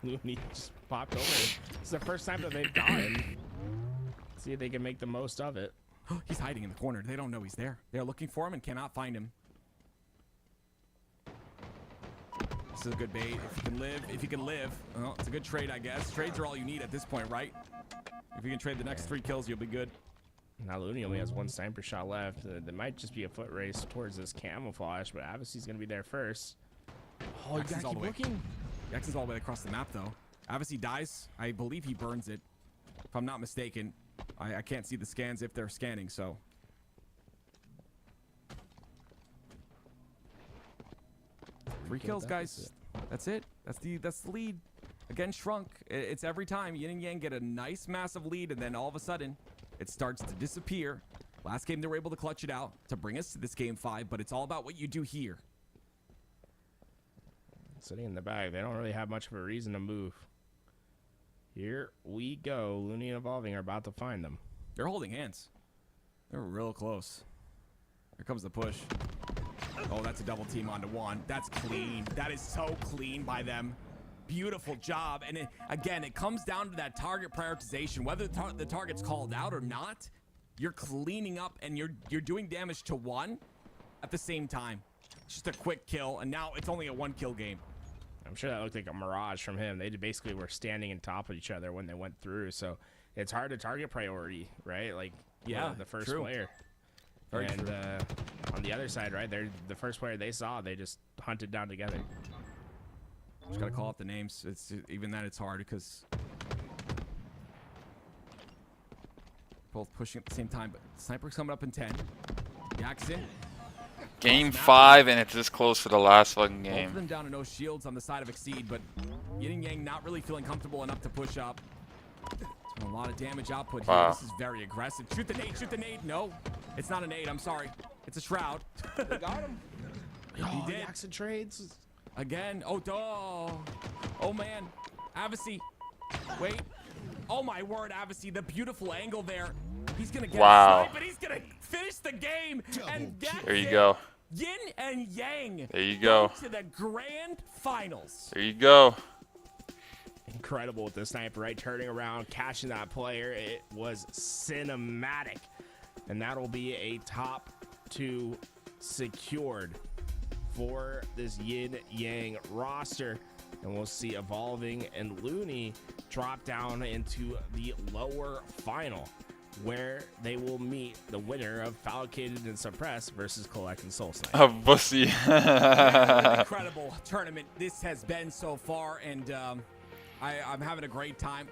Looney just popped over. It's the first time that they've gotten. See if they can make the most of it. He's hiding in the corner. They don't know he's there. They're looking for him and cannot find him. This is a good bait. If you can live. Well, it's a good trade, I guess. Trades are all you need at this point, right? If you can trade the next 3 kills, you'll be good. Now Looney only has 1 sniper shot left. There might just be a foot race towards this camouflage, but Avisy's going to be there first. Oh, you gotta keep looking. Jackson's all the way across the map, though. Avisy dies. I believe he burns it, if I'm not mistaken. I can't see the scans if they're scanning, so. Three kills, guys. That's it. That's the lead. Again, shrunk. It's every time Yin and Yang get a nice, massive lead, and then all of a sudden, it starts to disappear. Last game, they were able to clutch it out to bring us to this game 5, but it's all about what you do here. Sitting in the bag, they don't really have much of a reason to move. Here we go. Looney and Evolving are about to find them. They're holding hands. They're real close. Here comes the push. Oh, that's a double team onto 1. That's clean. That is so clean by them. Beautiful job. And again, it comes down to that target prioritization. Whether the target's called out or not, you're cleaning up and you're doing damage to 1 at the same time. Just a quick kill, and now it's only a 1-kill game. I'm sure that looked like a mirage from him. They basically were standing on top of each other when they went through. So it's hard to target priority, right? Like, Yeah, the first true. player. Very and true. On the other side, right, they're the first player they saw, they just hunted down together. Just gotta call out the names. It's even that it's hard because both pushing at the same time. But Sniper's coming up in 10. Jackson. Game 5, and it's this close to the last fucking Both of game. them down to no shields on the side of Exceed, but Yin and Yang not really feeling comfortable enough to push up. A lot of damage output here. Wow. This is very aggressive. Shoot the nade, shoot the nade. No, it's not a nade. I'm sorry. It's a shroud. They got him. He did. Jackson trades. Again. Oh man. Avicii. Wait. Oh my word, Avicii. The beautiful angle there. He's gonna get Wow. a snipe, but he's gonna finish the game. And that's There you it. go. Yin and Yang. There you go. To the grand finals. There you go. Incredible with the sniper, right? Turning around, catching that player. It was cinematic. And that'll be a top 2 secured for this Yin Yang roster. And we'll see Evolving and Looney drop down into the lower final, where they will meet the winner of Falcated and Suppressed versus Collect and Soul Sniper. A pussy. Incredible tournament this has been so far, and I'm having a great time.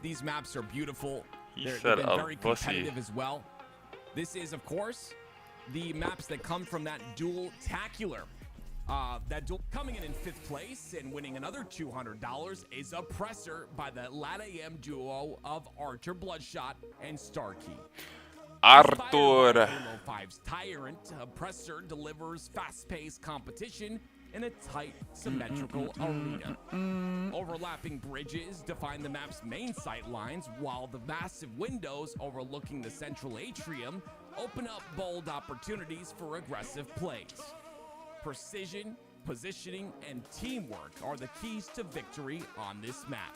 These maps are beautiful. They've been very competitive as well. This is, of course, the maps that come from that dual-tacular. That duel coming in 5th place and winning another $200 is Oppressor by the Lat AM duo of Archer Bloodshot and Starkey. Arthur. Halo 5's Tyrant, Oppressor delivers fast-paced competition in a tight, symmetrical arena. Overlapping bridges define the map's main sight lines, while the massive windows overlooking the central atrium open up bold opportunities for aggressive plays. Precision, positioning, and teamwork are the keys to victory on this map.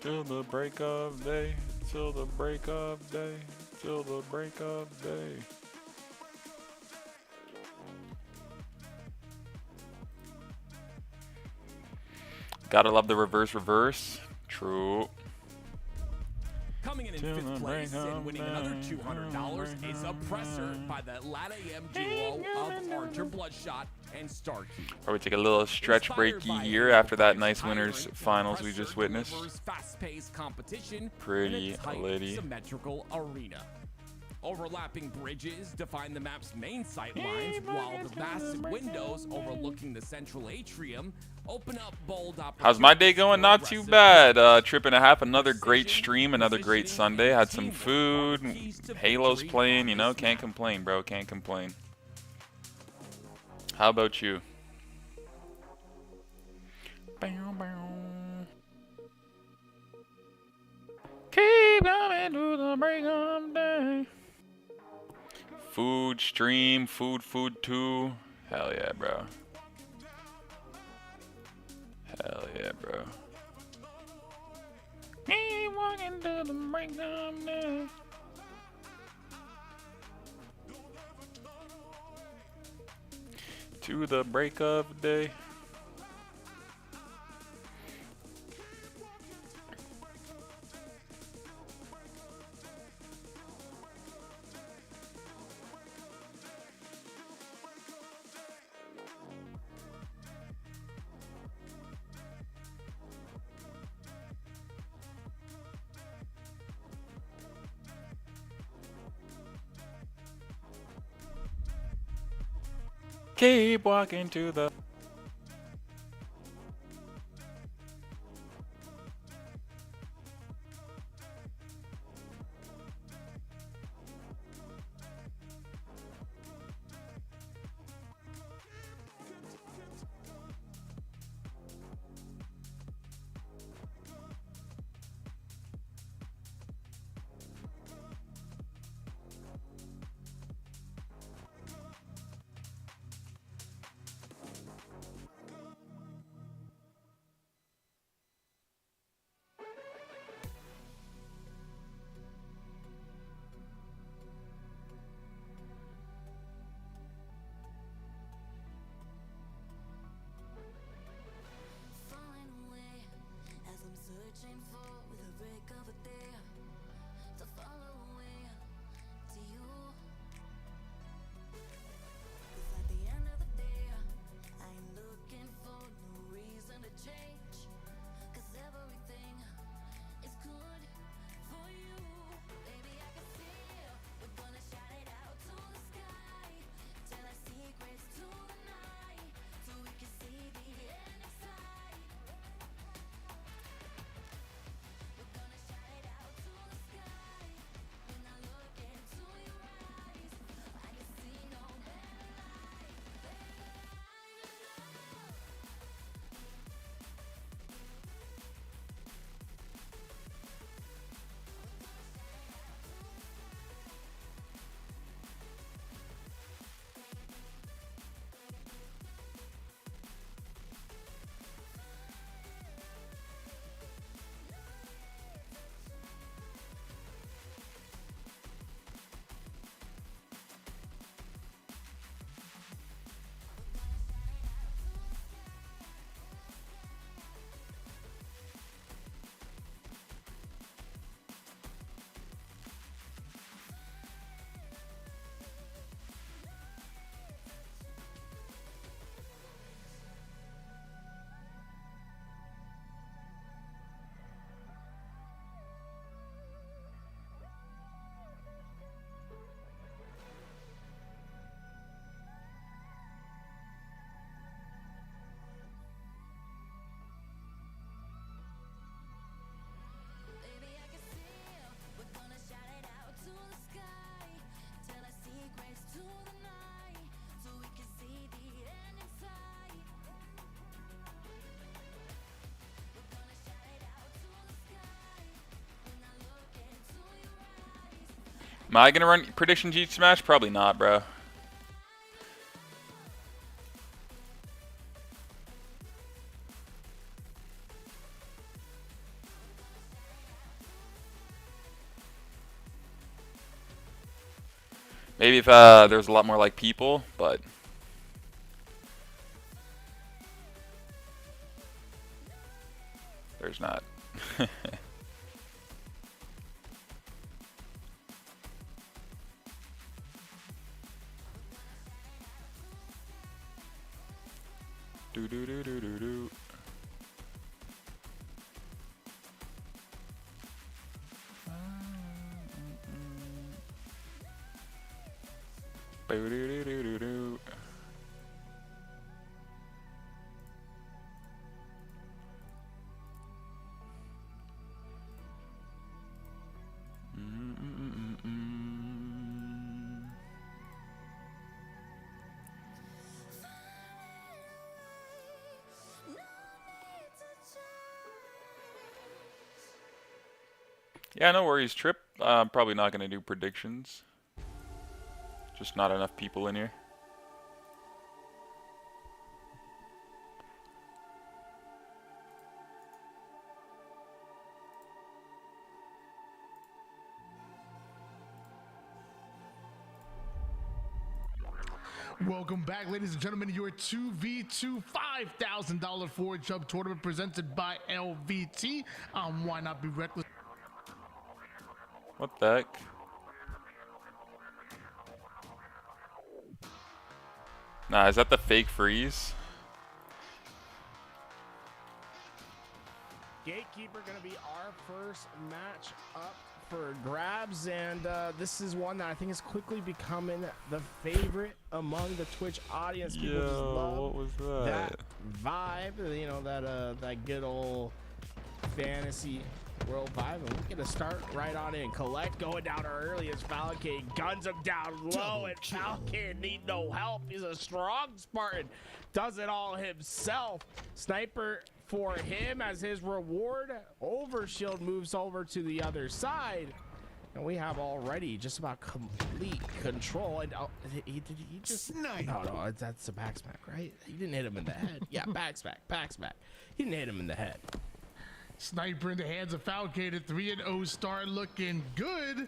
Till the break of day, till the break of day, till the break of day. Gotta love the reverse. True. Coming in 5th place and winning another $200 is Oppressor by the Lat AM duo of Archer Bloodshot and Starkey. Probably take a little stretch breaky here after that nice winners finals we just witnessed. Fast-paced competition Pretty in a tight, lady. symmetrical arena. Overlapping bridges define the map's main sight lines, while the massive windows overlooking the central atrium open up bold opportunities. How's my day going? Not too bad. Trip and a half. Another great stream. Another great Sunday. Had some food. Halo's playing. You know, can't complain, bro. Can't complain. How about you? Keep coming to the break of day. Food stream, food too. Hell yeah, bro. Hell yeah, bro. Keep walking to the break of day. To the break of day. Keep walking to the... Am I gonna run prediction G Smash? Probably not, bro. Maybe if there's a lot more like people, but there's not. Do do do do do do. Do do do do do do. Yeah, no worries, Trip. I'm probably not going to do predictions. Just not enough people in here. Welcome back, ladies and gentlemen, your 2v2 $5,000 Forge Hub tournament presented by LVT. Why not be reckless? What the heck? Nah, is that the fake freeze? Gatekeeper gonna be our first match up for grabs, and this is one that I think is quickly becoming the favorite among the Twitch audience. People just love what was that? Vibe, you know, that good old fantasy world vibe. And we're gonna start right on in. Collect going down early as Falcon guns him down low, and Falcon need no help. He's a strong Spartan, does it all himself. Sniper for him as his reward. Overshield moves over to the other side, and we have already just about complete control. And he just snipe. No, that's a back smack, right? He didn't hit him in the head. Yeah, back smack. He didn't hit him in the head. Sniper in the hands of Falcon, a 3-0 start, looking good.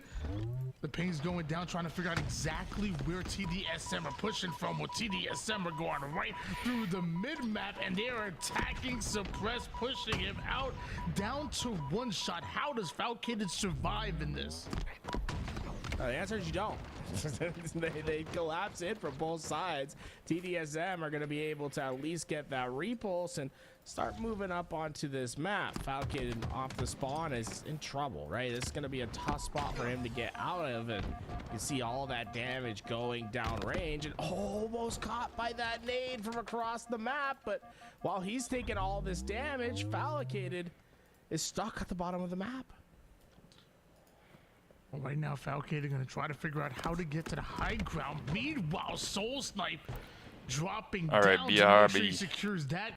The ping's going down, trying to figure out exactly where TDSM are pushing from. Well, TDSM are going right through the mid-map, and they are attacking Suppress, pushing him out down to one shot. How does Falcon survive in this? The answer is you don't. they collapse in from both sides. TDSM are going to be able to at least get that repulse and start moving up onto this map. Falcon off the spawn is in trouble, right? It's going to be a tough spot for him to get out of, and you see all that damage going down range, and almost caught by that nade from across the map. But while he's taking all this damage, Falcon is stuck at the bottom of the map. Well, right now, Falcon are going to try to figure out how to get to the high ground. Meanwhile, Soul Snipe dropping all right, down BRB. to make sure he secures that.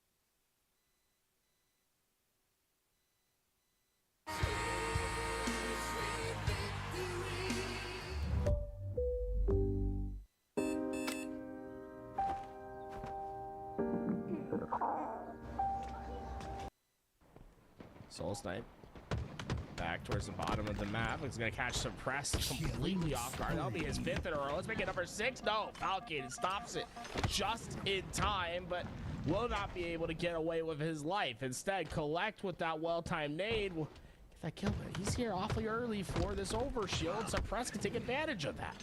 Soul Snipe back towards the bottom of the map. It's gonna catch Suppress completely off guard. That'll be his 5th in a row. Let's make it number 6. No, Falcon stops it just in time, but will not be able to get away with his life. Instead, Collect with that well-timed nade will get that kill. But he's here awfully early for this overshield. Suppress can take advantage of that.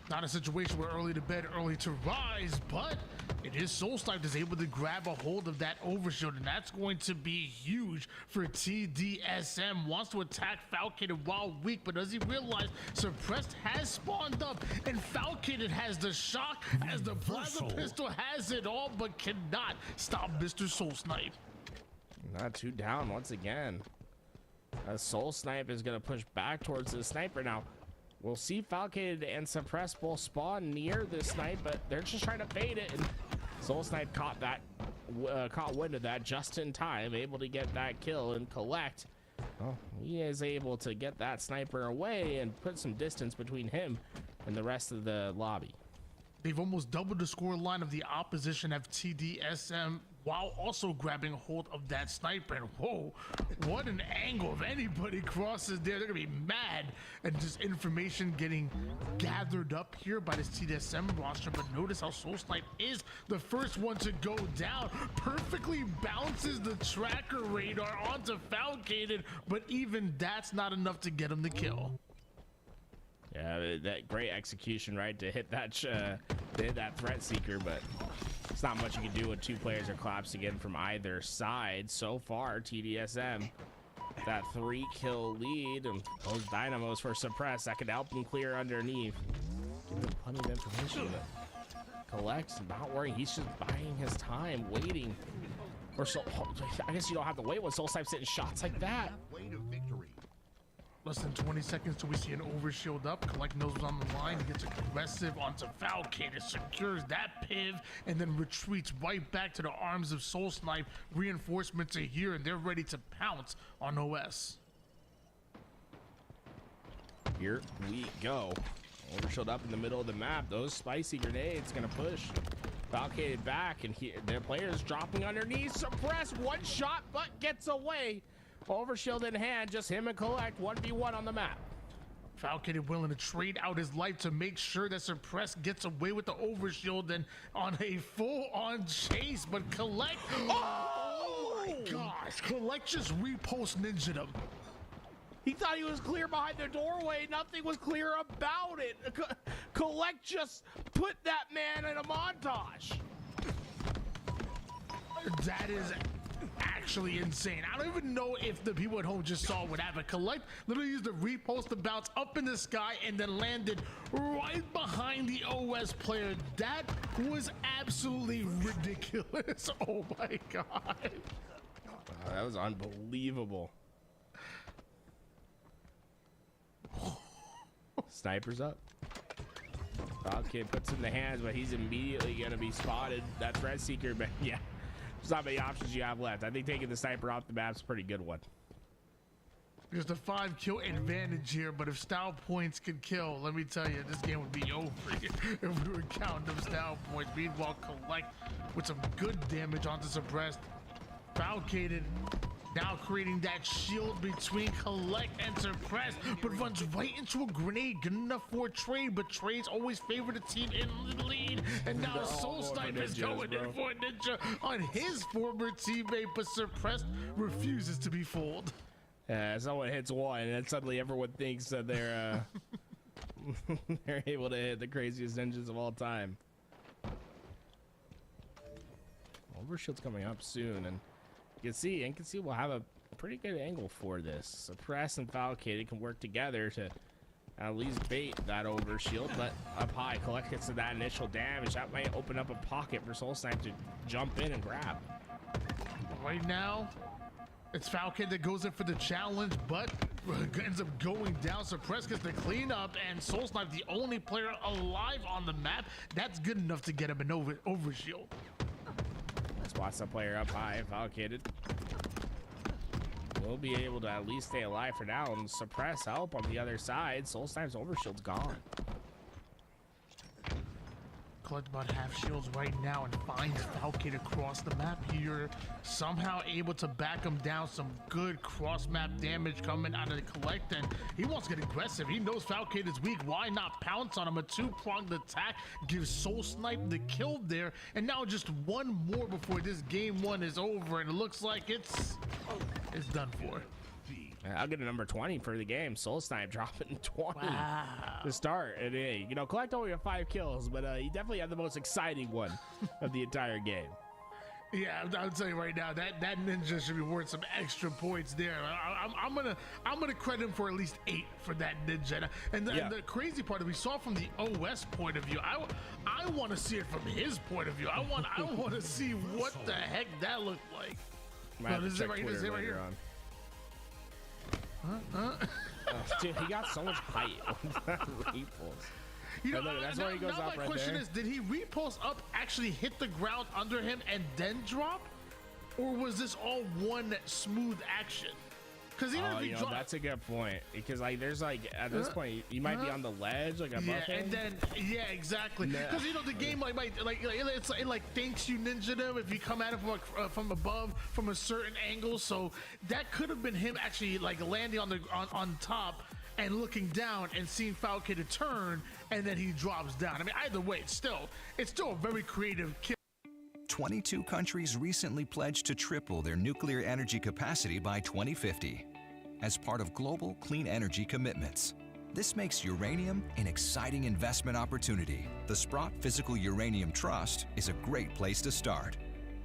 Not a situation where early to bed, early to rise, but it is Soul Snipe that's able to grab a hold of that overshield, and that's going to be huge for TDSM. Wants to attack Falcon while weak, but does he realize Suppressed has spawned up, and Falcon has the shock as the plasma pistol has it all, but cannot stop Mr. Soul Snipe. Not too down once again. Soul Snipe is going to push back towards the sniper now. We'll see Falcon and Suppress both spawn near this snipe, but they're just trying to bait it. And Soul Snipe caught wind of that just in time, able to get that kill and Collect Well, he is able to get that sniper away and put some distance between him and the rest of the lobby. They've almost doubled the score line of the opposition FTDSM while also grabbing hold of that sniper. And whoa, what an angle. If anybody crosses there, they're gonna be mad. And just information getting gathered up here by this TDSM roster. But notice how Soul Snipe is the first one to go down. Perfectly bounces the tracker radar onto Falcated, but even that's not enough to get him the kill. Yeah, that great execution, right, to hit that threat seeker, but it's not much you can do when two players are collapsing in from either side. So far, TDSM, that 3-kill lead, and those dynamos for suppress that could help them clear underneath. Give them plenty of information. Collect, not worrying, he's just buying his time, waiting. Or so, I guess you don't have to wait when Soul Snipe's hitting shots like that. Less than 20 seconds till we see an overshield up. Collect knows what's on the line. He gets aggressive onto Falcated, secures that piv, and then retreats right back to the arms of Soul Snipe. Reinforcements are here, and they're ready to pounce on OS. Here we go. Overshield up in the middle of the map. Those spicy grenades gonna push Falcated back, and their players dropping underneath. Suppress, one shot, but gets away. Overshield in hand, just him and Collect, 1v1 on the map. Falcated willing to trade out his life to make sure that Suppress gets away with the overshield and on a full-on chase, but Collect, oh my gosh, Collect just repost ninja'd him. He thought he was clear behind the doorway. Nothing was clear about it. Collect just put that man in a montage. That is actually insane. I don't even know if the people at home just saw what happened. Collect literally used a repost to bounce up in the sky and then landed right behind the OS player. That was absolutely ridiculous. Oh my god. Oh, that was unbelievable. Sniper's up. Falcated puts it in the hands, but he's immediately gonna be spotted. That threat seeker, but yeah. There's not many options you have left. I think taking the sniper off the map's a pretty good one. There's the 5-kill advantage here, but if style points could kill, let me tell you, this game would be over if we were counting them style points. Meanwhile, Collect with some good damage onto Suppressed. Falcated now creating that shield between Collect and Suppress, but runs right into a grenade. Good enough for a trade, but trades always favor the team in the lead. And now Soul Snipe is going in for a ninja on his former teammate, but Suppressed refuses to be fooled. Someone hits one, and then suddenly everyone thinks that they're they're able to hit the craziest ninjas of all time. Overshield's coming up soon, and you can see we'll have a pretty good angle for this. Suppress and Falcated can work together to at least bait that overshield, but up high, Collect gets to that initial damage. That might open up a pocket for Soul Snipe to jump in and grab. Right now, it's Falcated that goes in for the challenge, but ends up going down. Suppress gets the cleanup, and Soul Snipe, the only player alive on the map. That's good enough to get him an overshield. Spots the player up high. Falcated will be able to at least stay alive for now and Suppress help on the other side. Soul Snipe's overshield's gone. Collect about half shields right now and finds Falcated across the map here. Somehow able to back him down. Some good cross map damage coming out of the Collect, and he wants to get aggressive. He knows Falcated is weak. Why not pounce on him? A two-pronged attack gives Soul Snipe the kill there, and now just one more before this game one is over, and it looks like it's done for. I'll get a number 20 for the game. Soul Snipe dropping 20 to start. And you know, Collect only have 5 kills, but he definitely had the most exciting one of the entire game. Yeah, I'll tell you right now, that ninja should be worth some extra points there. I'm gonna credit him for at least 8 for that ninja. And the crazy part is we saw from the OS point of view. I want to see it from his point of view. I want to see what the heck that looked like. No, this is it right here. This is it right here. Dude, he got so much height on that repulse. You know, that's where he goes up my right question there. is, did he repulse up, actually hit the ground under him and then drop? Or was this all one smooth action? Because even if you drop, that's a good point. Because like, there's like at this point, you might be on the ledge, like above him. And then exactly. Because you know the game might it like thinks you ninja them if you come at it from above from a certain angle. So that could have been him actually like landing on top and looking down and seeing Falcon turn, and then he drops down. I mean, either way, it's still a very creative kill. 22 countries recently pledged to triple their nuclear energy capacity by 2050 as part of global clean energy commitments. This makes uranium an exciting investment opportunity. The Sprott Physical Uranium Trust is a great place to start.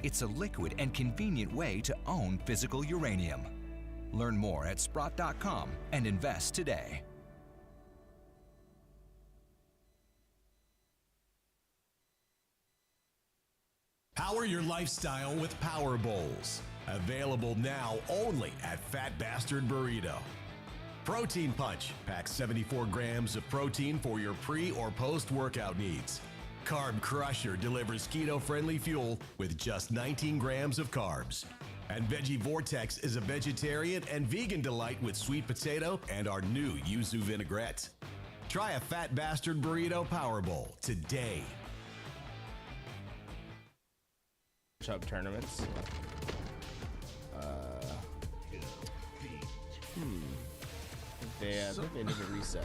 It's a liquid and convenient way to own physical uranium. Learn more at sprott.com and invest today. Power your lifestyle with Power Bowls. Available now only at Fat Bastard Burrito. Protein Punch packs 74 grams of protein for your pre or post workout needs. Carb Crusher delivers keto-friendly fuel with just 19 grams of carbs. And Veggie Vortex is a vegetarian and vegan delight with sweet potato and our new yuzu vinaigrette. Try a Fat Bastard Burrito Power Bowl today. Chub tournaments. I think they need to reset.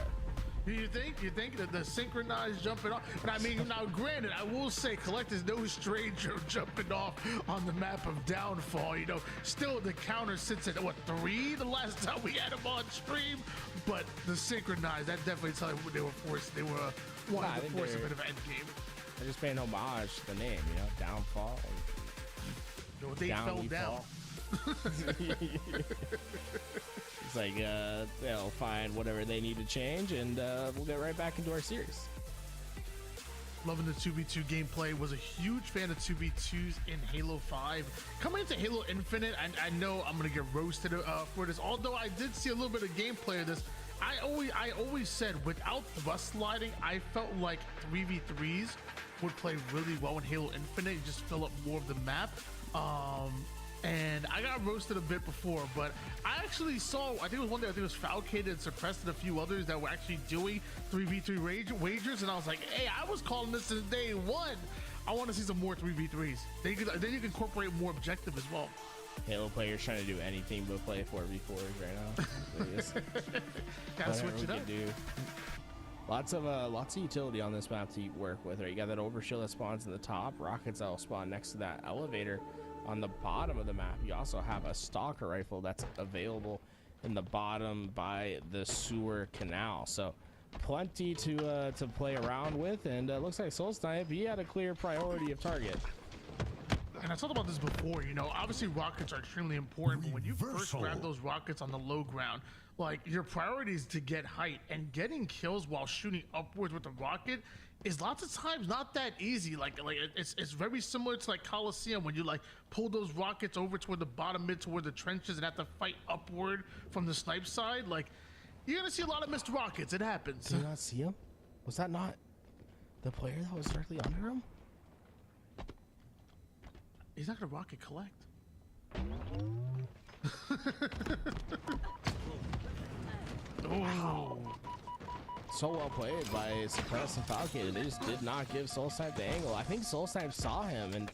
You think that the synchronized jumping off? But I mean, now granted, I will say Collect is no stranger jumping off on the map of Downfall. You know, still the counter sits at what, 3 the last time we had him on stream. But the synchronized, that definitely tells you they were forced. They were wanting to force a bit of an end game. They're just paying homage to the name, you know, Downfall. They fell down. It's like they'll find whatever they need to change, and we'll get right back into our series. Loving the 2v2 gameplay. Was a huge fan of 2v2s in Halo 5. Coming into Halo Infinite, I know I'm gonna get roasted for this. Although I did see a little bit of gameplay of this. I always said without thrust sliding, I felt like 3v3s would play really well in Halo Infinite. You just fill up more of the map. And I got roasted a bit before, but I actually saw, I think it was one day, I think it was Falcade and Suppressed and a few others that were actually doing 3v3 wagers, and I was like, hey, I was calling this since day one. I want to see some more 3v3s. Then you can incorporate more objective as well. Halo players trying to do anything but play 4v4s right now. Gotta switch it up. Lots of utility on this map to work with. Right, you got that overshield that spawns in the top, rockets that will spawn next to that elevator on the bottom of the map. You also have a stalker rifle that's available in the bottom by the sewer canal. So plenty to play around with, and it looks like Soul Snipe, he had a clear priority of target. And I talked about this before, you know, obviously rockets are extremely important, but when you first grab those rockets on the low ground, like your priority is to get height, and getting kills while shooting upwards with the rocket is lots of times not that easy. Like it's very similar to like Coliseum when you like pull those rockets over toward the bottom mid toward the trenches and have to fight upward from the snipe side. Like you're gonna see a lot of missed rockets. It happens. Did you not see him? Was that not the player that was directly under him? He's not gonna rocket collect. Oh. So well played by Suppress and Falcon. They just did not give Soul Snipe the angle. I think Soul Snipe saw him and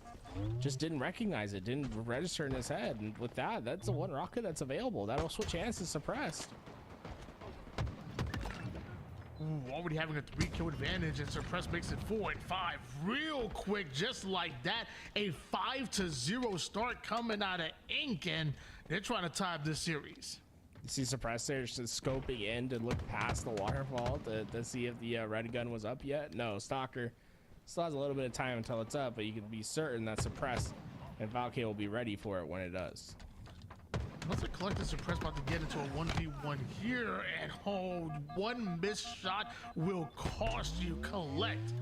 just didn't recognize it, didn't register in his head. And with that, that's the one rocket that's available. That'll switch hands to Suppressed. Ooh, already having a 3-kill advantage, and Suppress makes it 4 and 5 real quick, just like that. A 5-0 start coming out of Ink, and they're trying to tie up this series. You see Suppressed there just scoping in to look past the waterfall to see if the red gun was up yet. No, Stalker still has a little bit of time until it's up, but you can be certain that Suppressed and Valkyrie will be ready for it when it does. Looks like Collected Suppress about to get into a 1v1 here, and one missed shot will cost you. Collect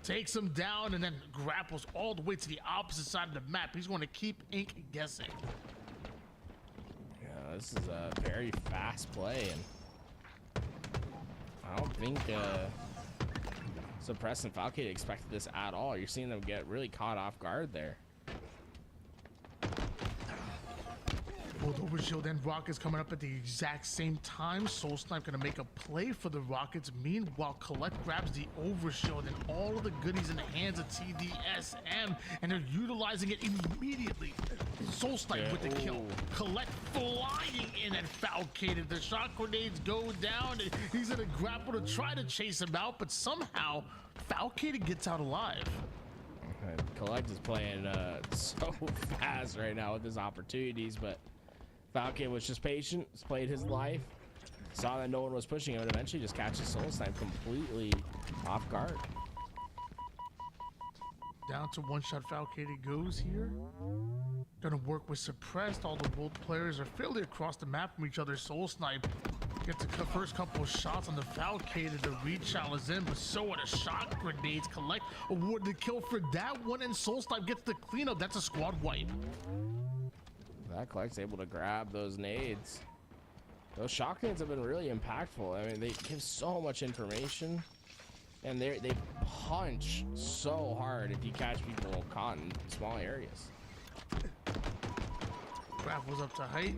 takes him down and then grapples all the way to the opposite side of the map. He's going to keep Ink guessing. Yeah, this is a very fast play, and I don't think Suppress and Valkyrie expected this at all. You're seeing them get really caught off guard there. Both Overshield and Rockets coming up at the exact same time. Soul Snipe gonna make a play for the Rockets. Meanwhile, Collect grabs the Overshield and all of the goodies in the hands of TDSM, and they're utilizing it immediately. Soul Snipe with the kill. Collect flying in at Falcated. The shot grenades go down, and he's gonna grapple to try to chase him out, but somehow Falcated gets out alive. Collect is playing so fast right now with his opportunities, but Falcon was just patient, played his life, saw that no one was pushing him, and eventually just catches Soul Snipe completely off guard. Down to one shot Falcated goes here. Gonna work with Suppressed. All the both players are fairly across the map from each other. Soul Snipe gets the first couple of shots on the Falcated. The rechal is in, but so are the shot grenades. Collect awarded the kill for that one, and Soul Snipe gets the cleanup. That's a squad wipe. That Collect's able to grab those nades. Those shot grenades have been really impactful. I mean, they give so much information, and they punch so hard if you catch people caught in small areas. Grapples up to height.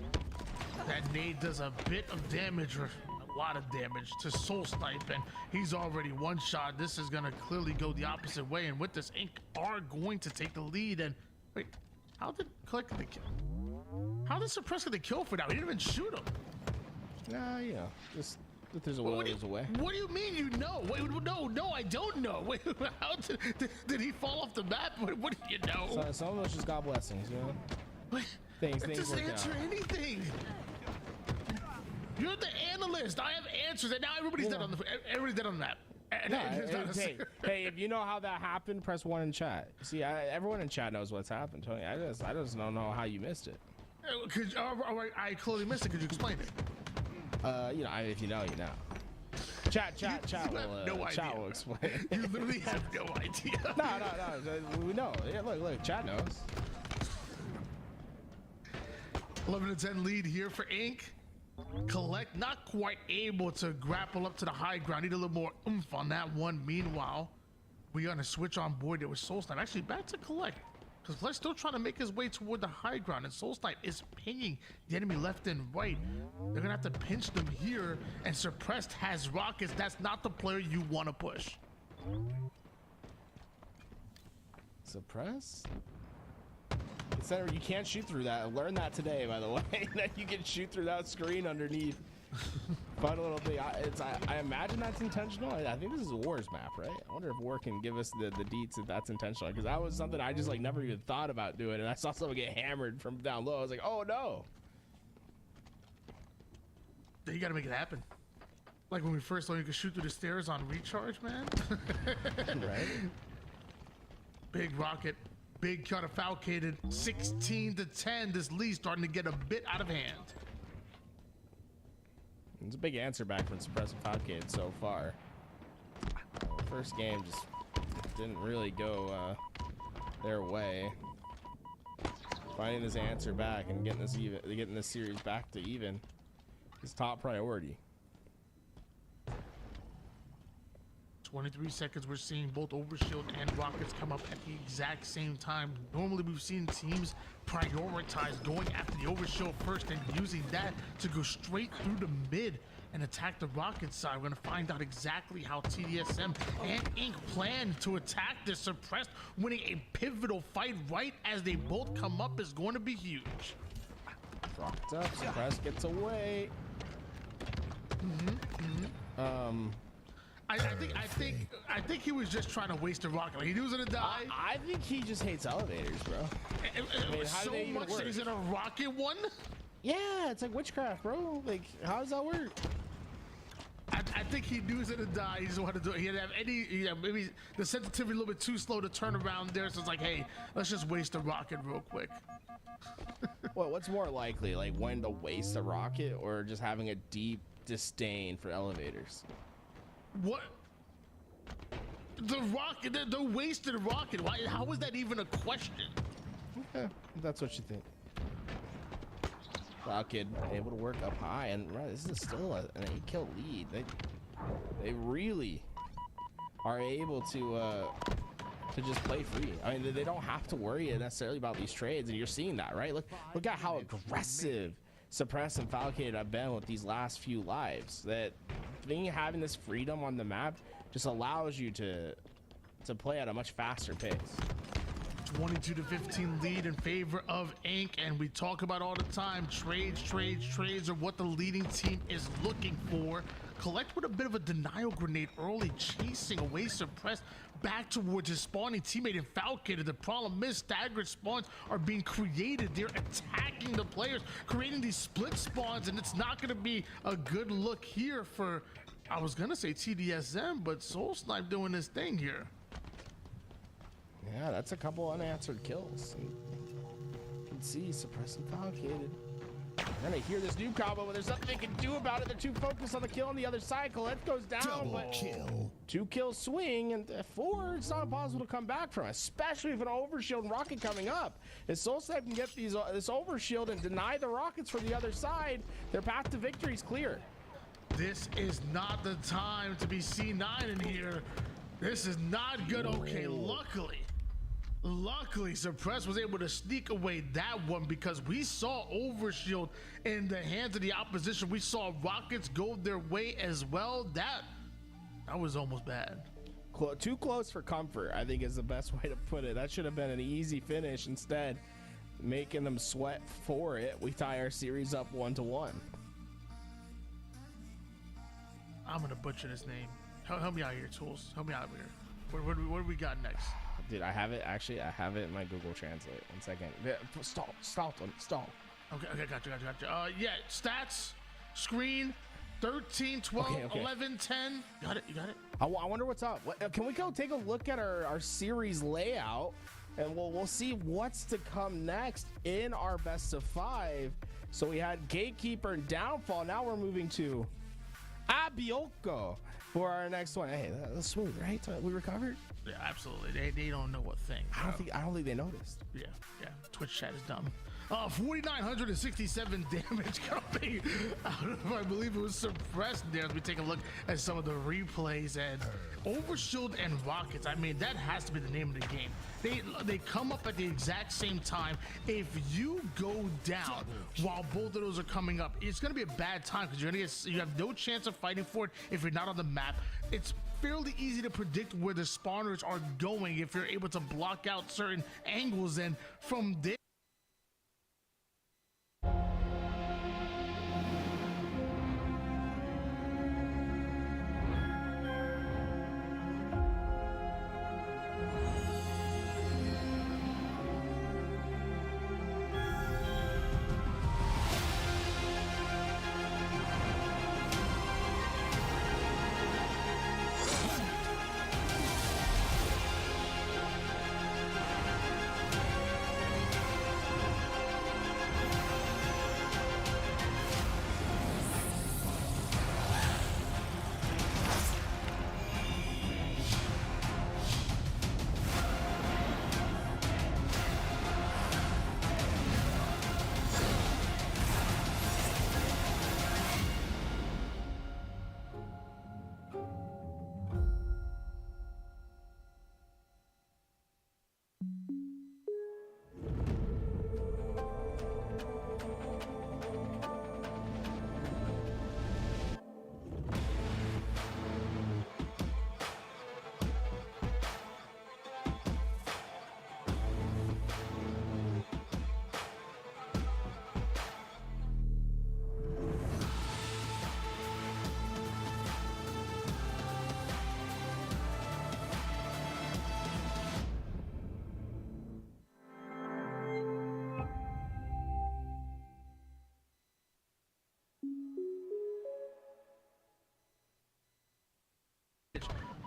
That nade does a bit of damage, or a lot of damage, to Soul Snipe, and he's already one shot. This is gonna clearly go the opposite way, and with this, Ink are going to take the lead. And wait, how did Collect get the kill? How did Suppress get the kill for that? He didn't even shoot him. Nah, you know, just if there's a will, there's a way. What do you mean you know? Wait, no, I don't know. Wait, how did he fall off the map? What do you know? So, some of us just got blessings, you know? Wait, things just work answer out. anything. You're the analyst. I have answers, and now everybody's dead on the map. No, hey, if you know how that happened, press 1 in chat. See, everyone in chat knows what's happened, Tony. I just don't know how you missed it. I clearly missed it. Could you explain it? You know, if you know, you know. Chat will explain. You literally have no idea. No. We know. Yeah, look, chat knows. 11-10 lead here for Ink. Collect not quite able to grapple up to the high ground. Need a little more oomph on that one. Meanwhile, we gonna switch on board there with Soul Snipe. Actually, back to Collect, because Collect's still trying to make his way toward the high ground, and Soul Snipe is pinging the enemy left and right. They're gonna have to pinch them here, and Suppressed has rockets. That's not the player you want to push. Suppress? You can't shoot through that. Learn that today, by the way. That you can shoot through that screen underneath. Fun little thing. I imagine that's intentional. I think this is a Wars map, right? I wonder if War can give us the deets if that's intentional, because that was something I just like never even thought about doing, and I saw someone get hammered from down low. I was like, oh no. You gotta make it happen. Like when we first learned you could shoot through the stairs on recharge, man. Right? Big rocket. Big cut of Falcated. 16-10. This lead starting to get a bit out of hand. It's a big answer back from Suppressive Falcated so far. First game just didn't really go their way. Finding this answer back and getting this series back to even is top priority. 23 seconds, we're seeing both Overshield and Rockets come up at the exact same time. Normally we've seen teams prioritize going after the Overshield first and using that to go straight through the mid and attack the Rocket side. We're gonna find out exactly how TDSM and Ink plan to attack this. Suppressed winning a pivotal fight right as they both come up is going to be huge. Rockets up, Suppressed gets away. I think he was just trying to waste a rocket. Like, he was gonna die. I think he just hates elevators, bro. I mean, how so much that he's in a rocket one? Yeah, it's like witchcraft, bro. Like, how does that work? I think he knew he was gonna die. He just wanted to do it. He didn't have any, maybe the sensitivity a little bit too slow to turn around there. So it's like, hey, let's just waste a rocket real quick. Well, what's more likely, like when to waste a rocket or just having a deep disdain for elevators? What? The rocket, the wasted rocket. Why? How is that even a question? Okay, that's what you think. Rocket able to work up high, and right, this is still an 8-kill lead. They really are able to to just play free. I mean, they don't have to worry necessarily about these trades, and you're seeing that, right? Look at how aggressive Suppress and Falcated have been with these last few lives. That having this freedom on the map just allows you to play at a much faster pace. 22-15 lead in favor of Inc. And we talk about all the time, trades are what the leading team is looking for. Collect with a bit of a denial grenade early, chasing away Suppressed back towards his spawning teammate in Falcated. The problem is staggered spawns are being created. They're attacking the players, creating these split spawns, and it's not going to be a good look here for, I was going to say TDSM, but Soul Snipe doing this thing here. Yeah, that's a couple unanswered kills. And you can see Suppressed and Falcated. Then they hear this new combo, but there's nothing they can do about it. They're too focused on the kill on the other side. Colette goes down, Double but kill. 2-kill swing, and 4, it's not impossible to come back from, especially with an overshield and rocket coming up. If Soul Snipe can get these this overshield and deny the rockets from the other side, their path to victory is clear. This is not the time to be C9 in here. This is not good. Okay, luckily Suppress was able to sneak away that one, because we saw overshield in the hands of the opposition. We saw rockets go their way as well. That was almost bad. Too close for comfort, I think, is the best way to put it. That should have been an easy finish. Instead, making them sweat for it. We tie our series up 1-1. I'm gonna butcher this name. Help me out here, Tools. Help me out here. What do we got next? Dude, I have it. Actually, I have it in my Google Translate. 1 second. Stall. Okay, gotcha. Yeah, stats, screen, 13, 12, Okay. 11, 10. You got it? I wonder what's up. Can we go take a look at our series layout, and we'll see what's to come next in our best of 5. So we had Gatekeeper and Downfall. Now we're moving to Abioco for our next one. Hey, that's smooth, right? We recovered. Yeah, absolutely. They don't know what thing. I don't think they noticed. Yeah. Twitch chat is dumb. 4,967 damage coming out of, I believe it was Suppressed there, as we take a look at some of the replays. And overshield and rockets, I mean, that has to be the name of the game. They come up at the exact same time. If you go down while both of those are coming up, it's going to be a bad time, because you have no chance of fighting for it if you're not on the map. It's fairly easy to predict where the spawners are going if you're able to block out certain angles, and from there.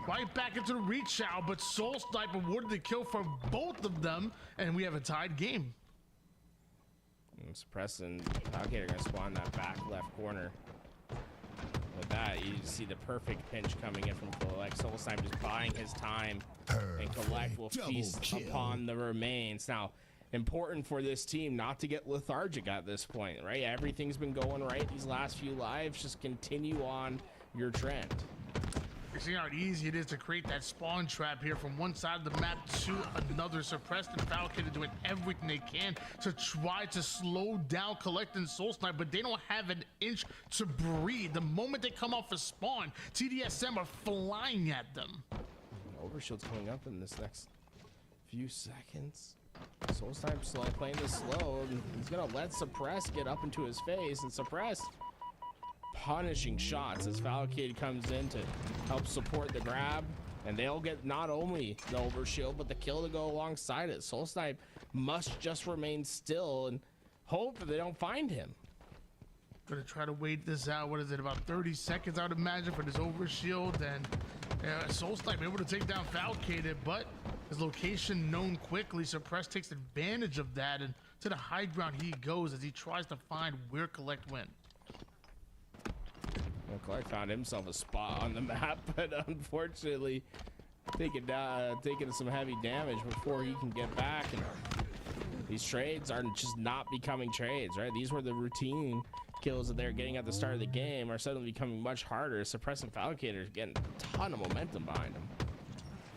Right back into the reach out, but Soul Snipe awarded the kill for both of them, and we have a tied game. Suppress and Falcated are going to spawn that back left corner. With that, you see the perfect pinch coming in from Collect. Soul Snipe just buying his time, and Collect will feast upon the remains. Now, important for this team not to get lethargic at this point, right? Everything's been going right these last few lives. Just continue on your trend. You're seeing how easy it is to create that spawn trap here from one side of the map to another. Suppressed and Falcon doing everything they can to try to slow down Collect and Soul Snipe, but they don't have an inch to breathe. The moment they come off a spawn, TDSM are flying at them. Overshield's coming up in this next few seconds. Soul Snipe playing this slow, and he's gonna let Suppress get up into his face, and Suppress punishing shots as Falcade comes in to help support the grab, and they'll get not only the overshield but the kill to go alongside it. Soul Snipe must just remain still and hope that they don't find him. Gonna try to wait this out. What is it, about 30 seconds I would imagine for this overshield, and Soul Snipe able to take down Falcade, but his location known quickly. Suppress takes advantage of that, and to the high ground he goes as he tries to find where Collect went. Well, Clark found himself a spot on the map, but unfortunately taking some heavy damage before he can get back. And these trades are just not becoming trades, right? These were the routine kills that they're getting at the start of the game are suddenly becoming much harder. Suppress and Falcator getting a ton of momentum behind them.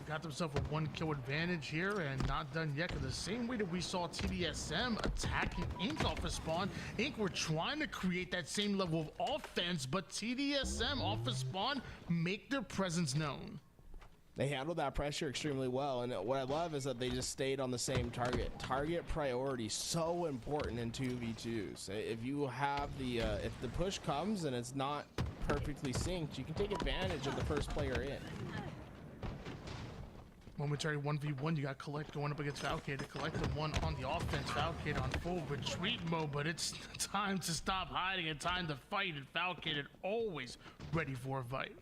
Got themselves a 1-kill advantage here, and not done yet, because the same way that we saw TDSM attacking Inc off a spawn, Inc were trying to create that same level of offense, but TDSM off a spawn make their presence known. They handled that pressure extremely well, and what I love is that they just stayed on the same target. Target priority, so important in 2v2s. If you have the, if the push comes and it's not perfectly synced, you can take advantage of the first player in. Momentary 1v1, you got Collect going up against Falcade. Collect the one on the offense. Falcade on full retreat mode, but it's time to stop hiding and time to fight, and Falcade always ready for a fight.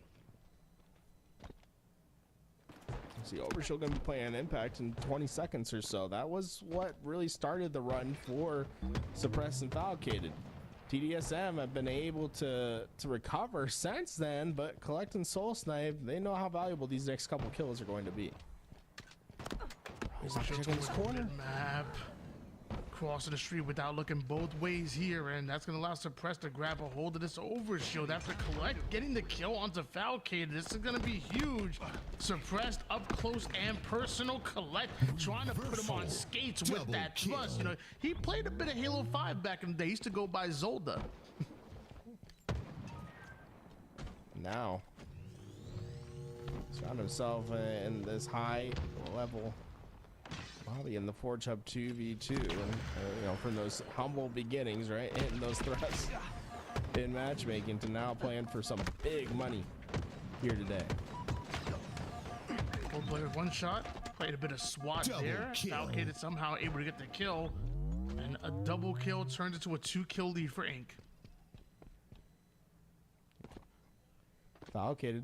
See, Overshield gonna be playing an impact in 20 seconds or so. That was what really started the run for Suppress and Falcade. TDSM have been able to recover since then, but Collect and Soul Snipe, they know how valuable these next couple kills are going to be. He's not checking this corner. Map. Crossing the street without looking both ways here, and that's going to allow Suppress to grab a hold of this overshield after Collect getting the kill onto Falcade. This is going to be huge. Suppressed up close and personal. Collect trying to put him on skates with that thrust. You know, he played a bit of Halo 5 back in the day. He used to go by Zolda. Now he's found himself in this high level, probably in the Forge Hub 2v2, and you know, from those humble beginnings, right, hitting those threats in matchmaking to now playing for some big money here today. Full player one shot, played a bit of SWAT there. Falcade is somehow able to get the kill, and a double kill turns into a 2-kill lead for Inc. Falcade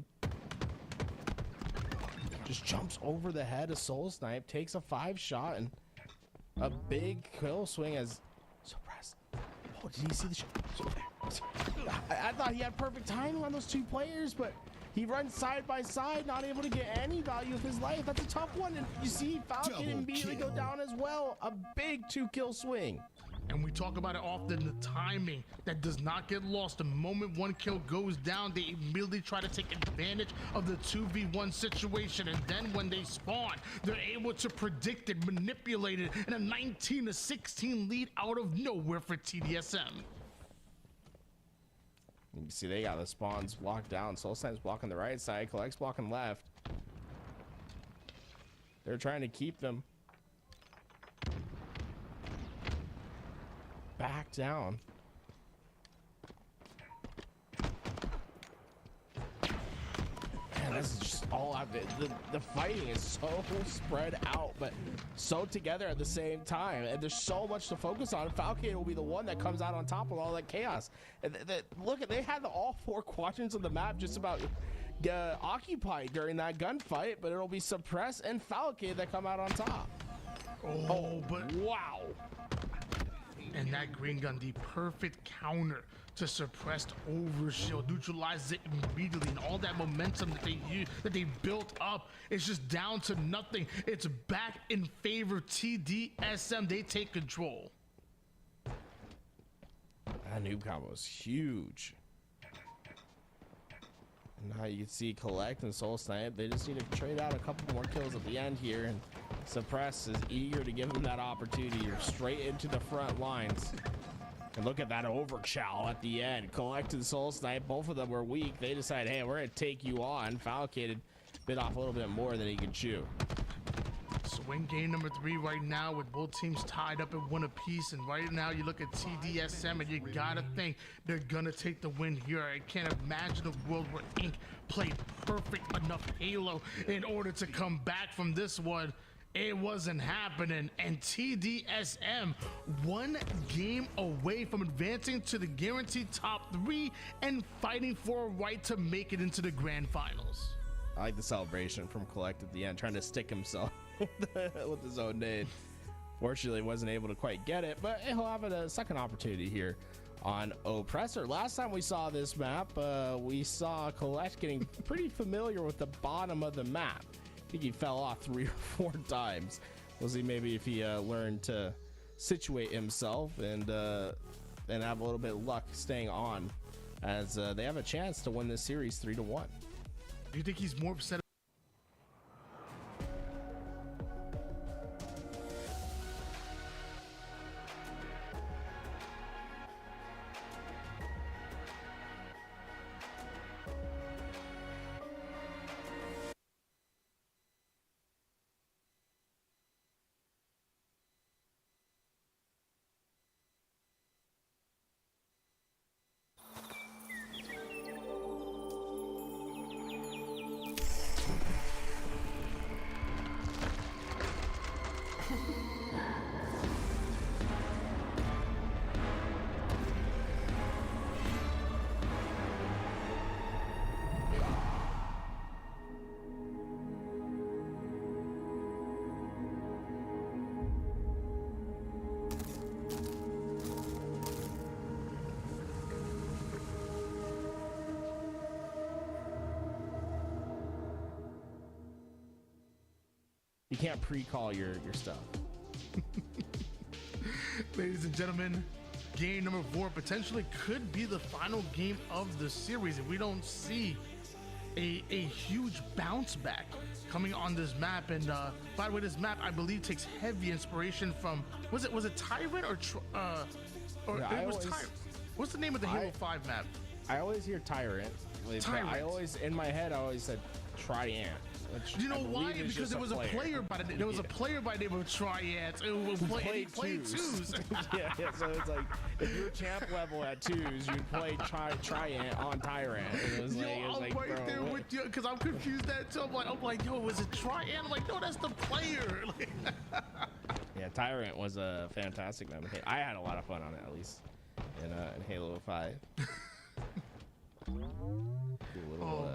just jumps over the head of Soul Snipe, takes a 5 shot, and a big kill swing as Suppressed. Oh, did he see the shot? I thought he had perfect timing on those two players, but he runs side by side, not able to get any value of his life. That's a tough one, and you see Falcon immediately go down as well. A big 2-kill swing. And we talk about it often, the timing that does not get lost. The moment one kill goes down, they immediately try to take advantage of the 2v1 situation. And then when they spawn, they're able to predict it, manipulate it, and a 19-16 lead out of nowhere for TDSM. You can see they got the spawns blocked down. Soul Snipe's blocking the right side, Collect's blocking left. They're trying to keep them back down. Man, this is just all out there. The fighting is so spread out, but so together at the same time. And there's so much to focus on. Falcade will be the one that comes out on top of all that chaos. And look, they had all 4 quadrants of the map just about occupied during that gunfight, but it'll be Suppress and Falcade that come out on top. Oh, but wow. And that green gun, the perfect counter to Suppressed overshield, neutralizes it immediately, and all that momentum that they built up is just down to nothing. It's back in favor of TDSM. They take control. That noob combo is huge. Now you can see Collect and Soul Snipe. They just need to trade out a couple more kills at the end here, and Suppress is eager to give them that opportunity straight into the front lines. And look at that overchow at the end. Collect and Soul Snipe, both of them were weak. They decide, hey, we're gonna take you on. Falcated bit off a little bit more than he could chew. Swing game number 3 right now with both teams tied up at 1 apiece, and right now you look at TDSM and you gotta think they're gonna take the win here. I can't imagine a world where Inc played perfect enough Halo in order to come back from this one. It wasn't happening, and TDSM 1 game away from advancing to the guaranteed top 3 and fighting for a right to make it into the grand finals. I like the celebration from Collect at the end, trying to stick himself with his own nade. Fortunately, wasn't able to quite get it, but he'll have a second opportunity here on Oppressor. Last time we saw this map, we saw Collect getting pretty familiar with the bottom of the map. I think he fell off 3 or 4 times. We'll see maybe if he learned to situate himself and have a little bit of luck staying on, as they have a chance to win this series 3-1. Do you think he's more upset? You can't pre-call your stuff. Ladies and gentlemen, game number 4 potentially could be the final game of the series if we don't see a huge bounce back coming on this map. And by the way, this map I believe takes heavy inspiration from, was it Tyrant or Yeah, it was Tyrant? What's the name of the Halo 5 map? I always hear Tyrant. Tyrant. I always, in my head, I always said Triant. Do you know why? Because there was a player by the name of Triant who played twos. yeah, so it's like if you're champ level at 2s, you'd play Triant on Tyrant. It was I'm right there with you because I'm confused that too. I'm like, yo, was it Triant? I'm like, no, that's the player. Yeah, Tyrant was a fantastic map. I had a lot of fun on it, at least in Halo 5.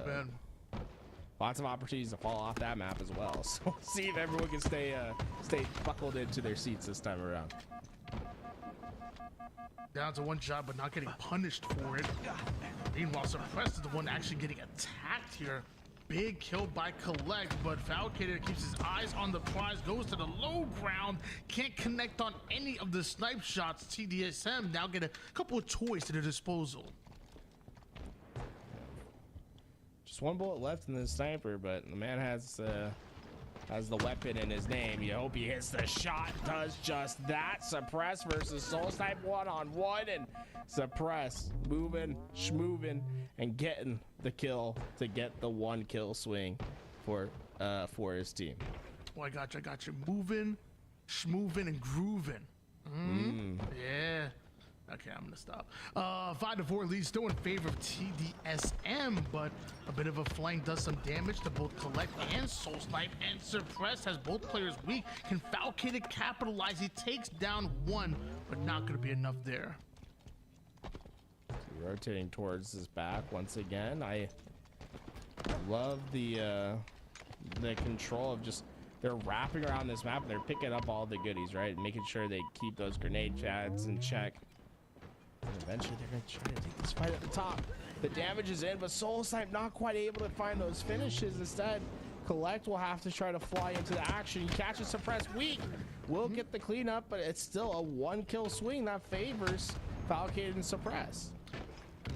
Man. Lots of opportunities to fall off that map as well. So we'll see if everyone can stay buckled into their seats this time around. Down to 1 shot, but not getting punished for it. Meanwhile, Suppress is the one actually getting attacked here. Big kill by Collect, but Falcated keeps his eyes on the prize, goes to the low ground, can't connect on any of the snipe shots. TDSM now get a couple of toys to their disposal. Just 1 bullet left in the sniper, but the man has the weapon in his name. You hope he hits the shot. Does just that. Suppress versus Soul Snipe 1-on-1, and Suppress moving, schmoving, and getting the kill to get the 1 kill swing for his team. Oh, I got you. Moving, schmoving, and grooving. Yeah. Okay, I'm gonna stop. 5-4 lead, still in favor of TDSM, but a bit of a flank does some damage to both Collect and Soul Snipe, and Suppress has both players weak. Can Falcated capitalize? He takes down 1, but not gonna be enough there. Rotating towards his back once again. I love the control of just, they're wrapping around this map and they're picking up all the goodies, right? And making sure they keep those grenade pads in check. And eventually they're going to try to take this fight at the top. The damage is in, but Soul Snipe not quite able to find those finishes. Instead, Collect will have to try to fly into the action. He catches Suppress weak. Will get the cleanup, but it's still a 1 kill swing that favors Falcated and Suppress.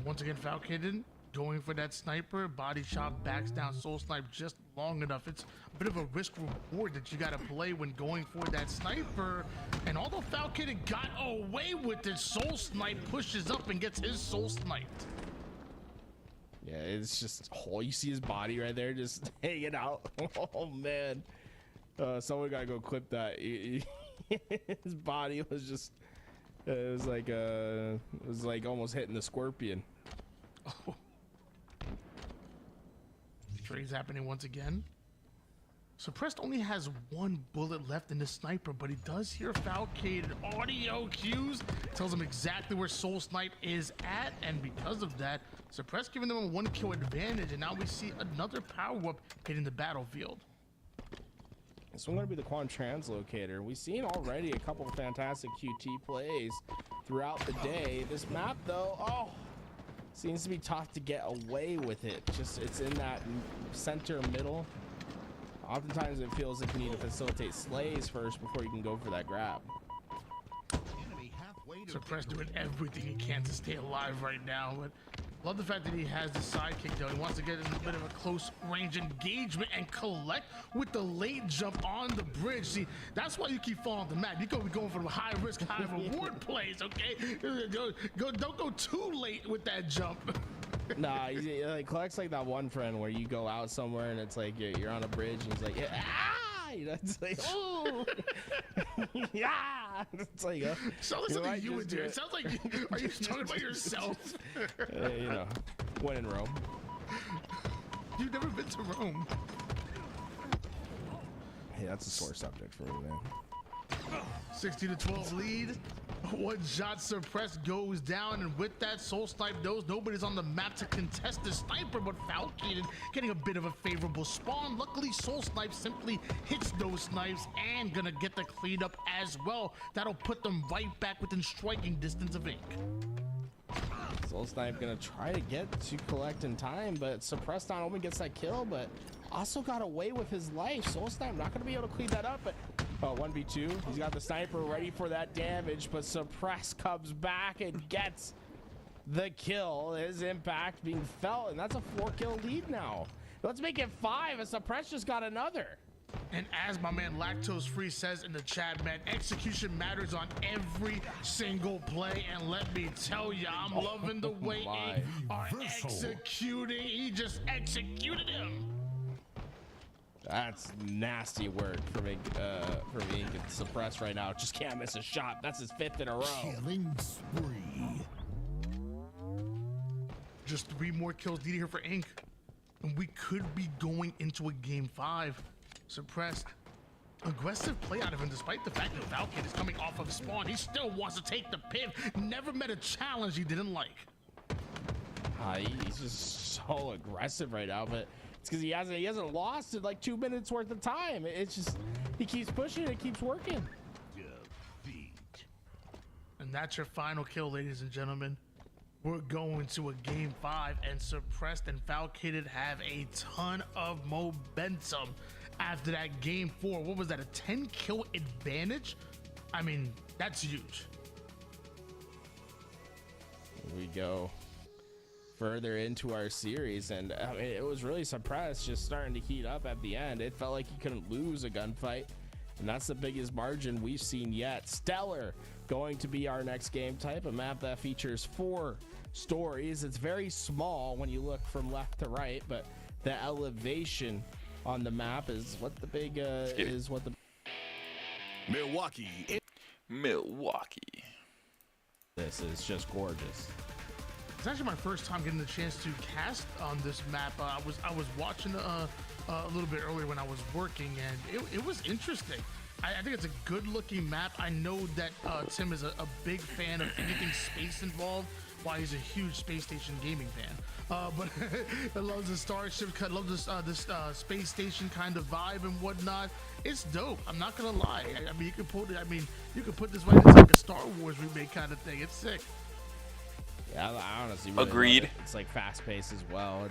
Once again, Falcated going for that sniper. Body shot, backs down, soul snipe just long enough. It's a bit of a risk reward that you got to play when going for that sniper. And although Falcon got away with it, soul snipe pushes up and gets his soul sniped. Yeah, it's just, oh, you see his body right there just hanging out. Oh man, someone gotta go clip that. His body was just, it was like almost hitting the scorpion. Oh. Trade's happening once again. Suppressed only has one bullet left in the sniper, but he does hear Falcade audio cues. Tells him exactly where Soul Snipe is at, and because of that, Suppressed giving them a 1-kill advantage, and now we see another power-up hitting the battlefield. This one's going to be the Quan Translocator. We've seen already a couple of fantastic QT plays throughout the day. This map, though, seems to be tough to get away with it. Just, it's in that center middle. Oftentimes it feels like you need to facilitate slays first before you can go for that grab. Suppressed doing everything he can to stay alive right now, but love the fact that he has the sidekick though. He wants to get in a bit of a close range engagement and collect with the late jump on the bridge. See, that's why you keep falling off the map. You go be going for the high risk, high reward plays, okay? Don't go too late with that jump. Nah, he like collects like that one friend where you go out somewhere and it's like you're on a bridge and he's like, you know, it's like, oh, yeah. It's like, sounds like something you would do. It sounds like, are you talking about yourself? You know, when in Rome. You've never been to Rome. Hey, that's a sore subject for me, man. 16-12 lead. One shot Suppressed goes down, and with that, Soul Snipe knows nobody's on the map to contest the sniper, but Falcon getting a bit of a favorable spawn. Luckily, Soul Snipe simply hits those snipes and gonna get the cleanup as well. That'll put them right back within striking distance of Ink. Soul Snipe gonna try to get to collect in time, but Suppressed not only gets that kill, but also got away with his life. Soul Snipe not gonna be able to clean that up, but 1v2. He's got the sniper ready for that damage, but Suppressed comes back and gets the kill. His impact being felt, and that's a 4-kill lead now. Let's make it 5, and Suppressed just got another. And as my man Lactose Free says in the chat, man, execution matters on every single play. And let me tell you, I'm loving the way Ink are executing. He just executed him. That's nasty work from Ink and Suppressed right now. Just can't miss a shot. That's his 5th in a row. Killing spree. Just 3 more kills needed here for Ink, and we could be going into a game 5. Suppressed. Aggressive play out of him, despite the fact that Falcon is coming off of spawn. He still wants to take the piv. Never met a challenge he didn't like. He's just so aggressive right now, but it's because he hasn't lost in like 2 minutes worth of time. It's just he keeps pushing, it keeps working. And that's your final kill, ladies and gentlemen. We're going to a game 5, and Suppressed and Falcated have a ton of momentum after that game 4. What was that, a 10-kill advantage? I mean, that's huge. Here we go further into our series, and I mean, it was really Suppressed just starting to heat up at the end. It felt like he couldn't lose a gunfight, and that's the biggest margin we've seen yet. Stellar going to be our next game type, a map that features 4 stories. It's very small when you look from left to right, but the elevation on the map is what the big Milwaukee. This is just gorgeous. It's actually my first time getting the chance to cast on this map. I was watching a little bit earlier when I was working, and it was interesting. I think it's a good-looking map. I know that Tim is a big fan of anything space involved. Why he's a huge Space Station gaming fan. But I love the starship, I love this space station kind of vibe and whatnot. It's dope. I'm not gonna lie. I mean, you could put this right into like a Star Wars remake kind of thing. It's sick. Yeah, I honestly really agreed. Love it. It's like fast-paced as well.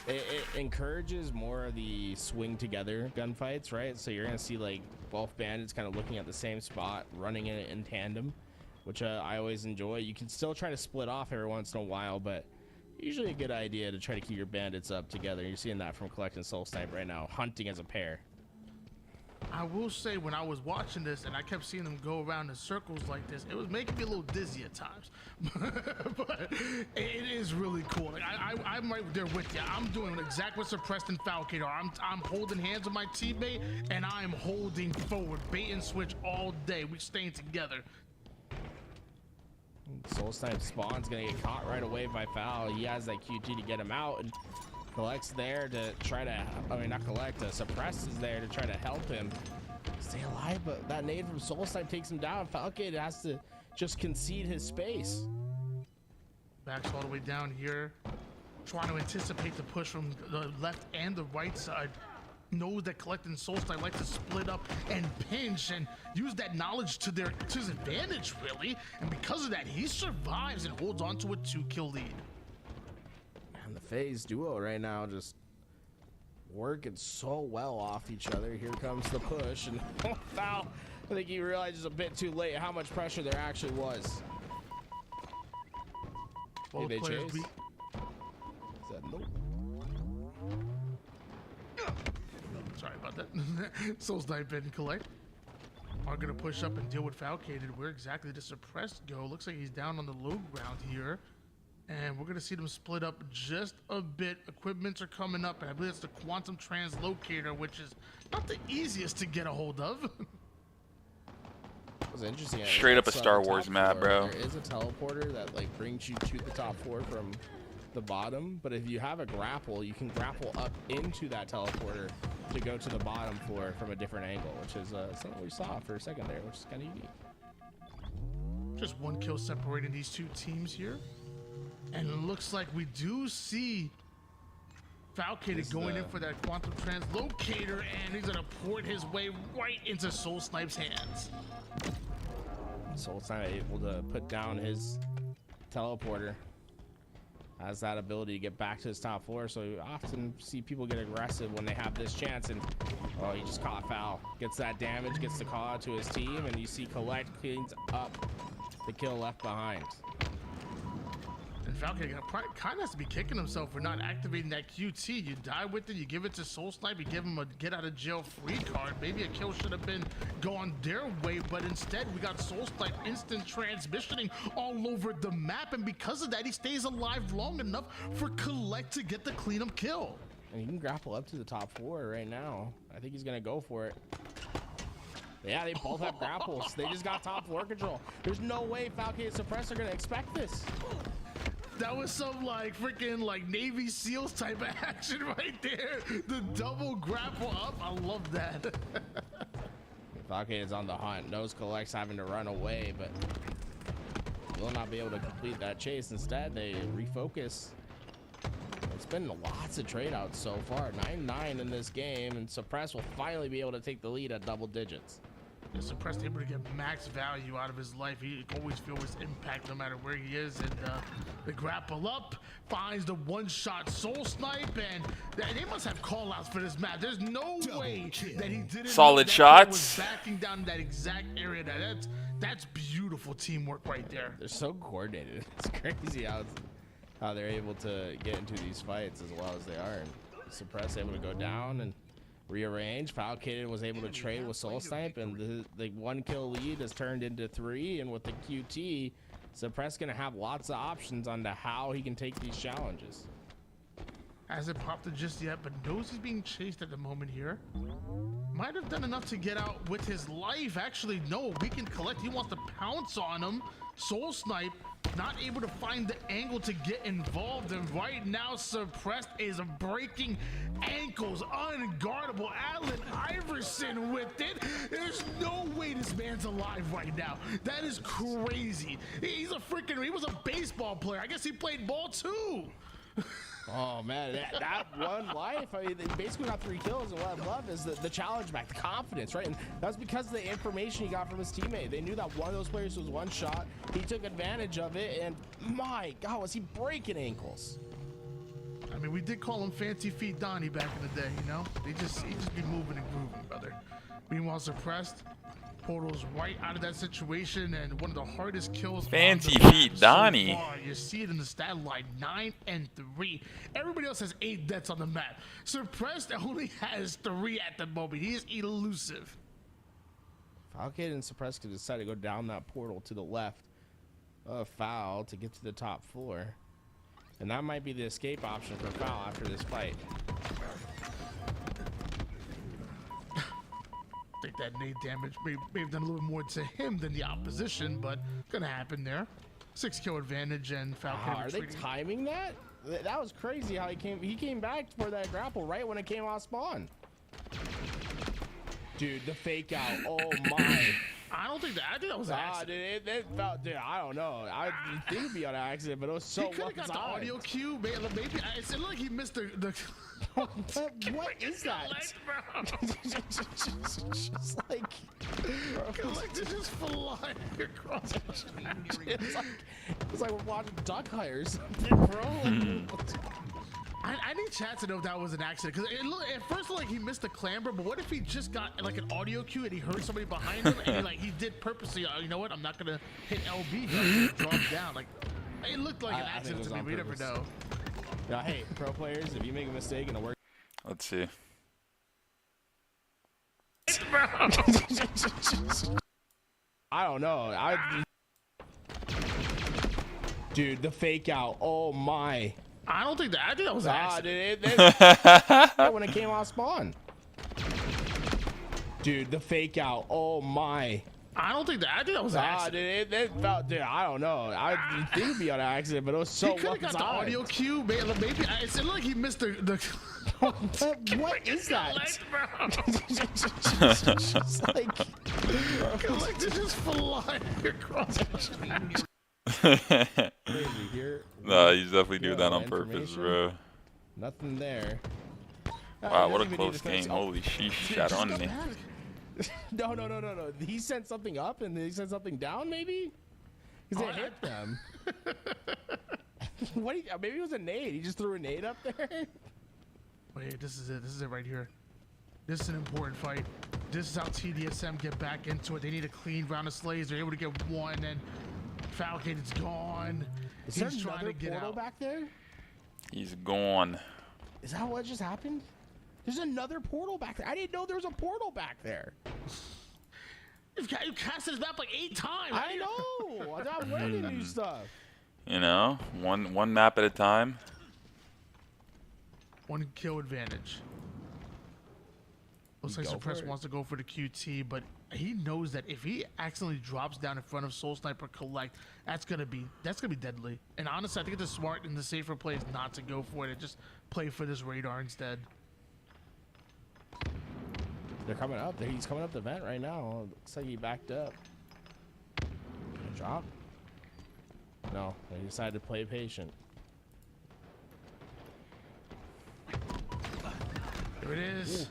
It encourages more of the swing together gunfights, right? So you're gonna see like both bandits kind of looking at the same spot, running in tandem, which I always enjoy. You can still try to split off every once in a while, but usually a good idea to try to keep your bandits up together. You're seeing that from Collect and Soul Snipe right now, hunting as a pair. I will say, when I was watching this and I kept seeing them go around in circles like this, it was making me a little dizzy at times. But it is really cool. Like, I'm right there with you. I'm doing exactly what Suppressed and Falcator are. I'm holding hands with my teammate, and I'm holding forward. Bait and switch all day. We're staying together. Soul Snipe Spawn's gonna get caught right away by Foul. He has that QT to get him out, and Collect's there to try to, I mean, not Collect, Suppress is there to try to help him stay alive, but that nade from Soul Snipe takes him down. Falcade has to just concede his space. Backs all the way down here, trying to anticipate the push from the left and the right side. Knows that Collect and Soul Snipe like to split up and pinch and use that knowledge to his advantage, really. And because of that, he survives and holds on to a 2-kill lead. And the FaZe duo right now just working so well off each other. Here comes the push, and Foul, I think he realizes a bit too late how much pressure there actually was. Both they players chase? Is that nope? Sorry about that. Soul Snipe and Collect are gonna push up and deal with Falcated. Where exactly did Suppressed go? Looks like he's down on the low ground here. And we're gonna see them split up just a bit. Equipments are coming up, and I believe it's the Quantum Translocator, which is not the easiest to get a hold of. It was interesting. Straight up a Star Wars map, bro. There is a teleporter that like brings you to the top floor from the bottom, but if you have a grapple, you can grapple up into that teleporter to go to the bottom floor from a different angle, which is something we saw for a second there, which is kind of unique. Just 1 kill separating these two teams here. And it looks like we do see Falcated going in for that Quantum Translocator, and he's gonna port his way right into Soul Snipe's hands. Soul Snipe able to put down his teleporter. Has that ability to get back to his top floor, so you often see people get aggressive when they have this chance, and oh, he just caught Foul. Gets that damage, gets the call out to his team, and you see Collect cleans up the kill left behind. And Falcon kind of has to be kicking himself for not activating that QT. You die with it, you give it to Soul Snipe, you give him a get out of jail free card. Maybe a kill should have been going their way, but instead we got Soul Snipe instant transmissioning all over the map, and because of that, he stays alive long enough for Collect to get the clean up kill. And he can grapple up to the top floor right now. I think he's gonna go for it. Yeah, they both have grapples. They just got top floor control. There's no way Falcon and Suppress are gonna expect this. That was some like freaking like Navy SEALs type of action right there. The double grapple up. I love that. Falcon is on the hunt. Knows Collect's having to run away, but will not be able to complete that chase. Instead, they refocus. It's been lots of trade outs so far. 9-9 in this game, and Suppress will finally be able to take the lead at double digits. Suppressed able to get max value out of his life. He always feels his impact no matter where he is, and the grapple up finds the one-shot Soul Snipe, and they must have call-outs for this map. There's no way that he didn't solid that shots was backing down that exact area. That's beautiful teamwork right there. They're so coordinated. It's crazy how they're able to get into these fights as well as they are, and Suppress able to go down and rearrange. Falcated was able to trade with Soul Snipe, and the 1 kill lead has turned into 3, and with the QT, Suppress gonna have lots of options on to how he can take these challenges. Hasn't popped it just yet, but knows he's being chased at the moment here. Might have done enough to get out with his life. Actually, no, we can Collect. He wants to pounce on him. Soul Snipe not able to find the angle to get involved, and right now Suppressed is breaking ankles, unguardable. Allen Iverson with it. There's no way this man's alive right now. That is crazy. He was a baseball player. I guess he played ball too. Oh man, that one life, I mean, they basically got 3 kills, and what I love is the challenge back, the confidence, right? And that's because of the information he got from his teammate. They knew that one of those players was one shot. He took advantage of it, and my God, was he breaking ankles. I mean, we did call him Fancy Feet Donnie back in the day, you know? He just be moving and grooving, brother. Meanwhile, Suppressed Portal's right out of that situation, and one of the hardest kills. Fancy on the feet, map Donnie. So far. You see it in the stat line, 9 and 3. Everybody else has 8 deaths on the map. Suppressed only has 3 at the moment. He is elusive. Falcade and Suppress could decide to go down that portal to the left of Foul to get to the top floor. And that might be the escape option for Foul after this fight. I think that nade damage may have done a little more to him than the opposition, but gonna happen there. 6 kill advantage and Falcon. Are they timing that? That was crazy how he came back for that grapple right when it came off spawn. Dude, the fake out. Oh my. I think that was an accident. Dude, dude, I don't know. I didn't think it'd be on accident, but it was so well He could have got the audio cue. Maybe it seemed like he missed the what is that? Just like Collector just flying across the street. It's like we're watching duck hire or something, bro. I need chat to know if that was an accident, because at first it looked like he missed the clamber, but what if he just got like an audio cue and he heard somebody behind him and he did purposely, you know what, I'm not gonna hit LB here, drop down. Like it looked like an accident to me. We never know. Yeah, hey, pro players, if you make a mistake and it works. Let's see. I don't know. Dude, the fake out. Oh my. I think that was an accident. Dude, when it came off spawn. Dude, the fake out. Oh my. I think that was an accident. Dude, I don't know. I didn't think it'd be on accident, but it was so he well got the audio cue. Maybe it seemed like he missed the what is that? Just like Collector just flying across the street. No, he's definitely doing that on purpose, bro. Nothing there. Wow, what a close game. Holy sheesh, shot on me. No. He sent something up and he sent something down, maybe? Because it hit them. Maybe it was a nade. He just threw a nade up there. Wait, this is it. This is it right here. This is an important fight. This is how TDSM get back into it. They need a clean round of slays. They're able to get one, and Falcon is gone. Is there another portal back there? He's gone. Is that what just happened? There's another portal back there. I didn't know there was a portal back there. You casted his map like 8 times. I know. I'm learning new stuff. You know, one map at a time. 1 kill advantage. Looks like Suppress wants to go for the QT, but he knows that if he accidentally drops down in front of Soul Sniper Collect, that's gonna be deadly. And honestly, I think the smart and the safer play is not to go for it and just play for this radar instead. They're coming up. He's coming up the vent right now. Looks like he backed up. Drop? No, they decided to play patient. There it is. Ooh.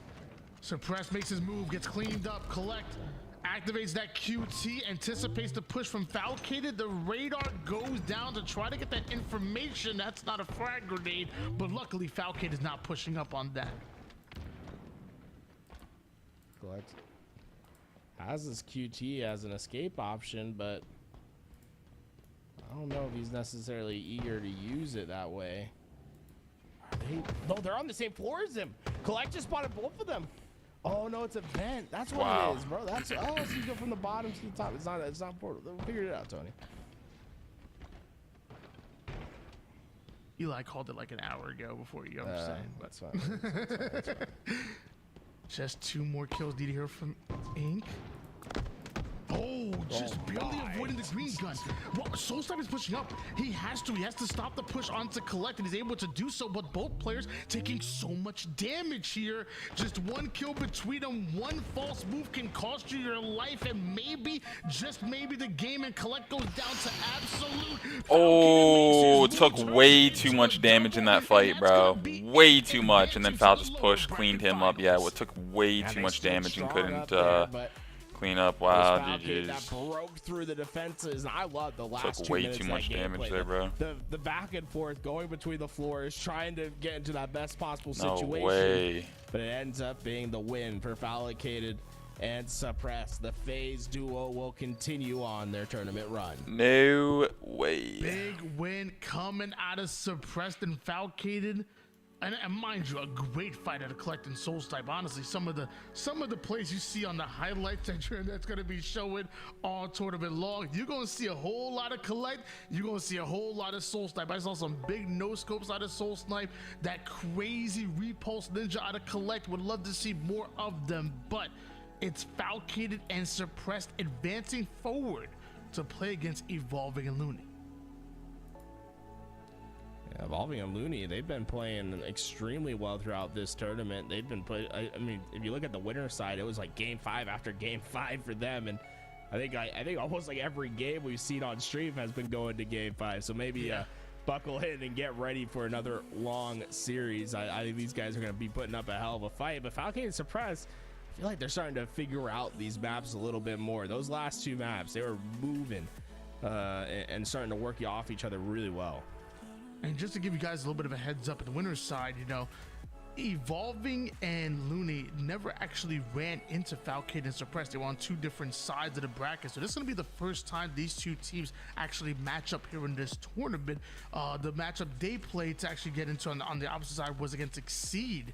Suppress makes his move, gets cleaned up. Collect activates that QT, anticipates the push from Falcated. The radar goes down to try to get that information. That's not a frag grenade, but luckily Falcated is not pushing up on that. Collect has this QT as an escape option, but I don't know if he's necessarily eager to use it that way. No, they're on the same floor as him. Collect just spotted both of them. Oh no, it's a vent. That's what it is, bro. That's so you go from the bottom to the top. It's not portal. We'll figure it out, Tony. Eli called it like an hour ago before you understand. That's fine. That's fine. Just 2 more kills needed here from Ink. Oh, just barely avoiding the green gun. Well, Soul Sniper is pushing up. He has to stop the push onto Collect, and he's able to do so, but both players taking so much damage here. Just 1 kill between them. 1 false move can cost you your life, and maybe, just maybe, the game, and Collect goes down to absolute. Oh, took way too much damage in that fight, bro. Way too much, and then Foul just pushed, cleaned him up. Yeah, it took way too much damage and couldn't clean up. Wow, GG's. That broke through the defenses. I love the last took 2 way minutes too of much that damage gameplay. there, bro. The back and forth, going between the floors, trying to get into that best possible No situation. way. But it ends up being the win for Falcated. and Suppress. The FaZe duo will continue on their tournament run. No way. Big win coming out of Suppressed and Falcated. And mind you, a great fight at a collecting soul type. Honestly, some of the plays you see on the highlights that's gonna be showing all tournament long. You're gonna see a whole lot of collect. You're gonna see a whole lot of soul snipe. I saw some big no scopes out of soul snipe. That crazy repulse ninja out of collect. Would love to see more of them, but it's Falcated and Suppressed advancing forward to play against Evolving and Looney. Evolving and Looney, they've been playing extremely well throughout this tournament. They've been playing. I mean, if you look at the winner side, it was like game 5 after game 5 for them, and I think almost like every game we've seen on stream has been going to game 5. So maybe buckle in and get ready for another long series. I think these guys are going to be putting up a hell of a fight. But Falcon and Suppress, I feel like they're starting to figure out these maps a little bit more. Those last 2 maps, they were moving and starting to work off each other really well. And just to give you guys a little bit of a heads up at the winner's side, you know, Evolving and Looney never actually ran into Falcade and Suppressed. They were on 2 different sides of the bracket. So this is going to be the first time these 2 teams actually match up here in this tournament. The matchup they played to actually get into on the opposite side was against Exceed.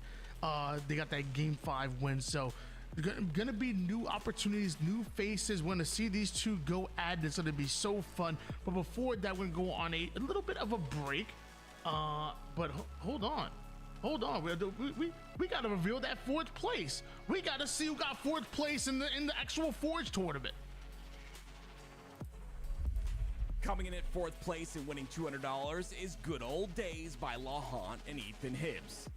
They got that game 5 win. So gonna be new opportunities, new faces. We're gonna see these 2 go at it. It's gonna be so fun. But before that, we're gonna go on a little bit of a break. But hold on. We gotta reveal that 4th place. We gotta see who got 4th place in the actual Forge tournament. Coming in at 4th place and winning $200 is Good Old Days by Lahant and Ethan Hibbs.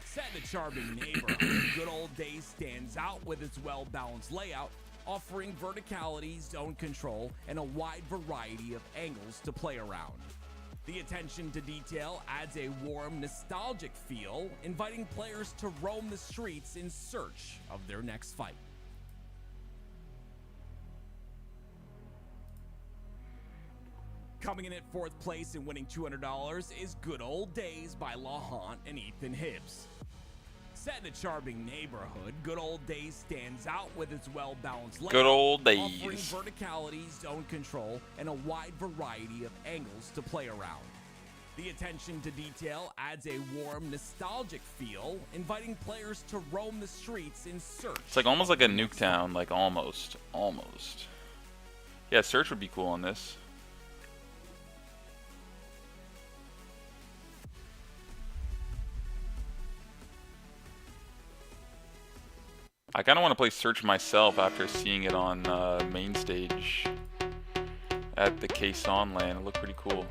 Set in a charming neighborhood, Good Old Days stands out with its well-balanced layout, offering verticality, zone control, and a wide variety of angles to play around. The attention to detail adds a warm, nostalgic feel, inviting players to roam the streets in search of their next fight. Coming in at 4th place and winning $200 is Good Old Days by Lahant and Ethan Hibbs. Set in a charming neighborhood, Good Old Days stands out with its well-balanced layout, Good Old Days, offering verticality, zone control, and a wide variety of angles to play around. The attention to detail adds a warm, nostalgic feel, inviting players to roam the streets in search. It's like almost like a Nuketown, like almost. Yeah, search would be cool on this. I kind of want to play Search myself after seeing it on main stage at the Quezon LAN. It looked pretty cool.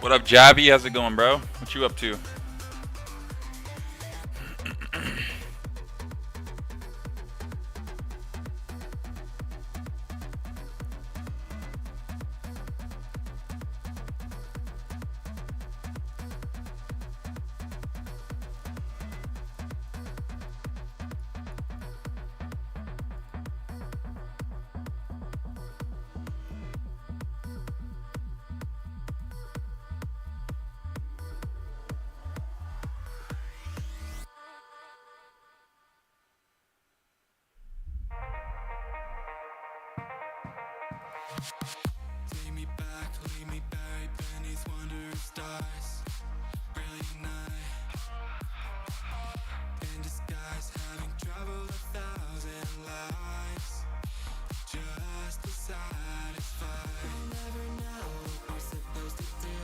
What up, Jabby? How's it going, bro? What you up to? Take me back, leave me buried beneath wandering stars. Brilliant night. In disguise, having traveled 1,000 lives. Just to satisfy. I'll never know what we're supposed to do.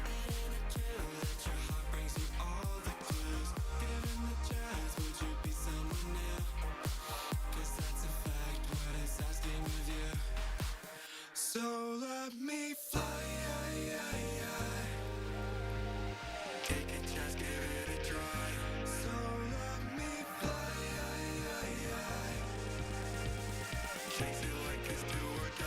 It ain't a kill that your heart brings you all the clues. Given the chance, would you be someone new? 'Cause that's a fact, what it's asking of you. So let me fly, take a chance, give it a try. So let me fly, chase it like it's do or die.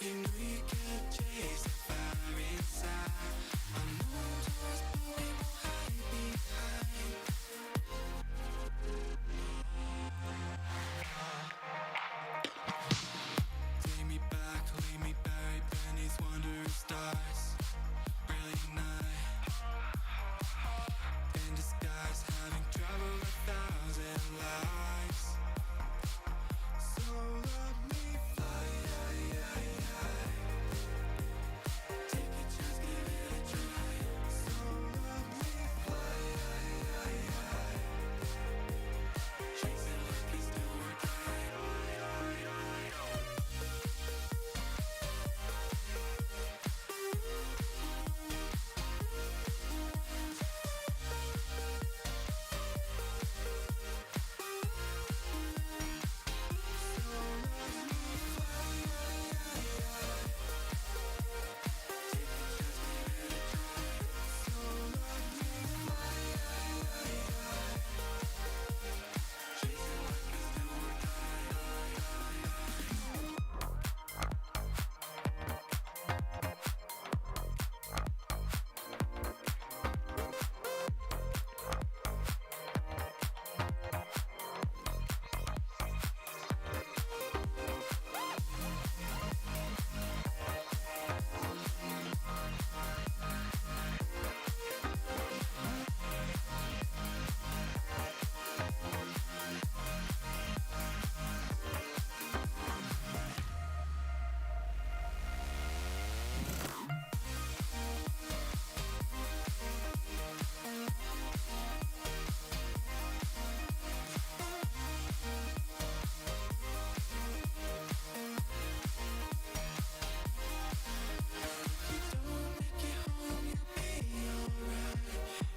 You know you can't chase the fire inside. I'm moving towards, but we won't hide behind. Take me back, leave me buried beneath wandering stars. Brilliant night. In disguise, having traveled 1,000 lives. So let me fly. Take a chance, give it a try. So let me fly. Chase it like it's do or die.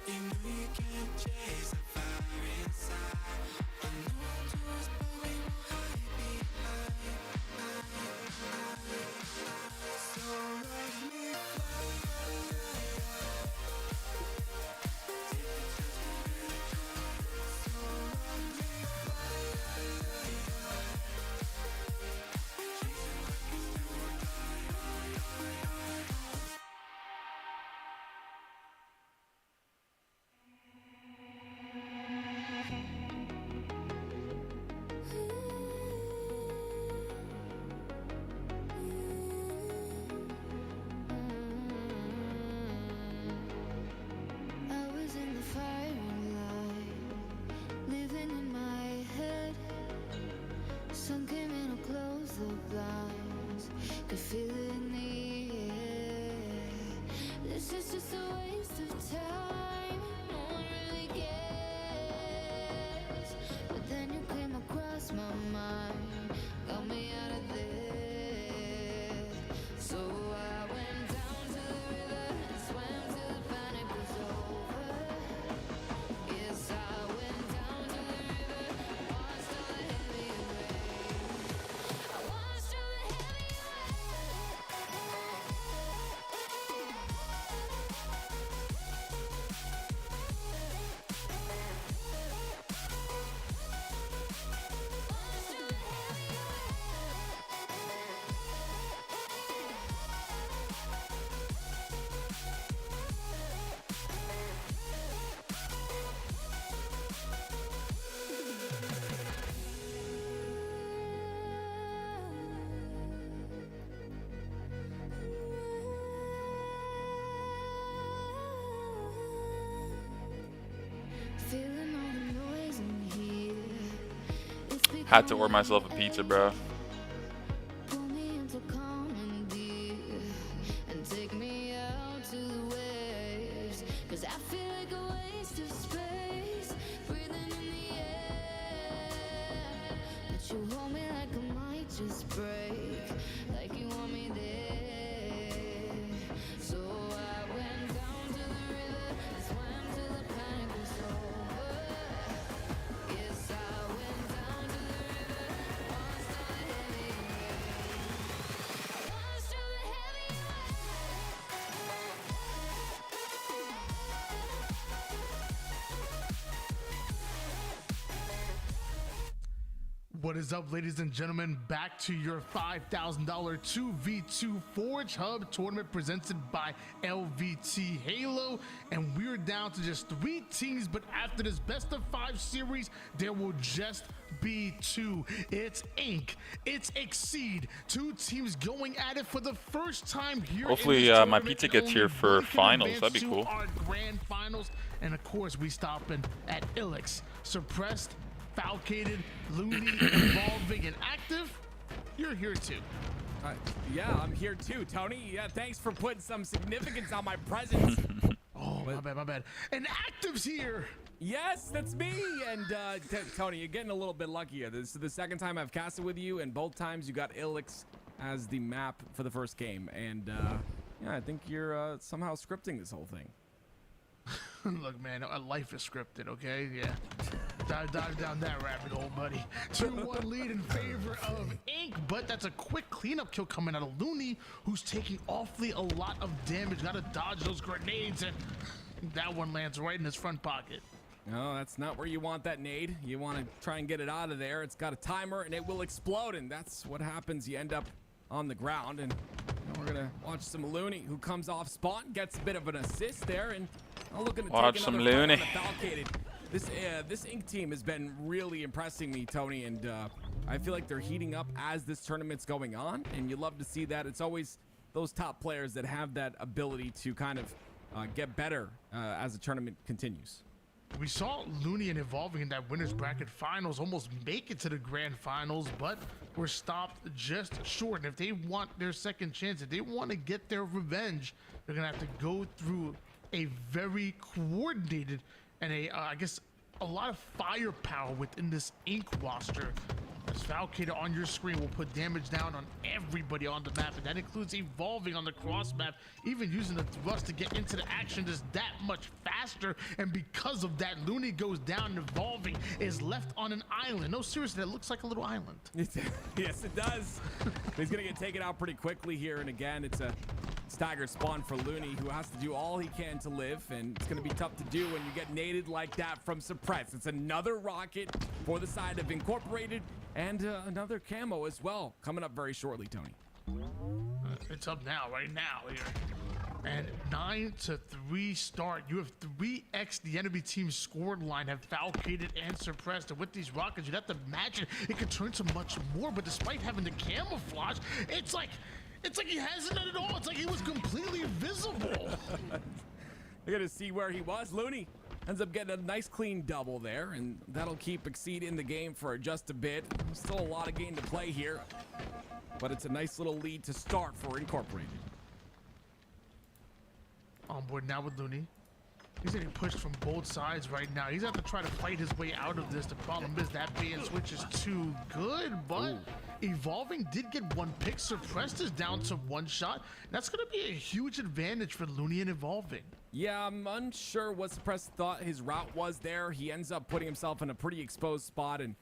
You know you can't chase the fire inside. I'm moving towards, but we won't hide behind. So let me fly. Take a chance, give it a try. So let me fly. Chase it like it's do or die. I was in the firing line, living in my head. Sun came in, I'll close the blinds. Could feel it in the air. This is just a waste of time. No one really cares. But then you came across my mind, got me out. Had to order myself a pizza, bro. Pull me into comedy and take me out to the waves. 'Cause I feel like a waste of space, breathing in the air. But you hold me like I might just break, like you want me there. So I went down to the river and swam till the panic was over. Yes, I went down to the river, washed all the heavy away. Washed all the heavy What is up, ladies and gentlemen? Back to your $5,000 2v2 Forge Hub tournament presented by LVT Halo. And we're down to just 3 teams, but after this best of 5 series, there will just be 2. It's Inc. It's Exceed. 2 teams going at it for the first time here. Hopefully, my pizza gets here for finals. That'd be cool. Our grand finals. And of course, we stopping at Ilix. Suppressed, Falcated, Looney, Evolving, and Active. You're here too. Yeah, I'm here too, Tony. Yeah, thanks for putting some significance on my presence. Oh, my bad. And Active's here. Yes, that's me. And Tony, you're getting a little bit lucky here. This is the second time I've casted with you, and both times you got Ilix as the map for the first game. And yeah, I think you're somehow scripting this whole thing. Look, man, life is scripted, okay? Yeah. Dive down that rabbit hole, buddy. 2-1 lead in favor of Inc. But that's a quick cleanup kill coming out of Looney, who's taking awfully a lot of damage. Got to dodge those grenades, and that one lands right in his front pocket. No, that's not where you want that nade. You want to try and get it out of there. It's got a timer, and it will explode, and that's what happens. You end up on the ground, and now we're going to watch some Looney, who comes off spawn, gets a bit of an assist there, and looking to watch take some another Looney. Falcated. This Inc team has been really impressing me, Tony, and I feel like they're heating up as this tournament's going on, and you love to see that. It's always those top players that have that ability to kind of get better as the tournament continues. We saw Looney and Evolving in that winner's bracket finals almost make it to the grand finals, but were stopped just short. And if they want their second chance, if they want to get their revenge, they're going to have to go through a very coordinated and I guess a lot of firepower within this Inc roster. As Falcated on your screen will put damage down on everybody on the map, and that includes Evolving on the cross map, even using the thrust to get into the action just that much faster. And because of that, Looney goes down and Evolving is left on an island. No, seriously, that looks like a little island. Yes, it does. He's gonna get taken out pretty quickly here, and again, it's a staggered spawn for Looney, who has to do all he can to live, and it's gonna be tough to do when you get naded like that from Suppress. It's another rocket for the side of Incorporated, and another camo as well, coming up very shortly, Tony. It's up now, right now here. And 9-3 start. You have 3x the enemy team's scored line, have Falcated and Suppressed. And with these rockets, you'd have to imagine it could turn to much more. But despite having the camouflage, it's like he hasn't done it all. It's like he was completely invisible. We're gonna see where he was. Looney ends up getting a nice clean double there, and that'll keep Exceed in the game for just a bit. Still a lot of game to play here, but it's a nice little lead to start for Incorporated. On board now with Looney. He's getting pushed from both sides right now. He's going to have to try to fight his way out of this. The problem is that ban switch is too good, but Evolving did get one pick. Suppressed is down to one shot. That's going to be a huge advantage for Looney and Evolving. Yeah, I'm unsure what Suppressed thought his route was there. He ends up putting himself in a pretty exposed spot and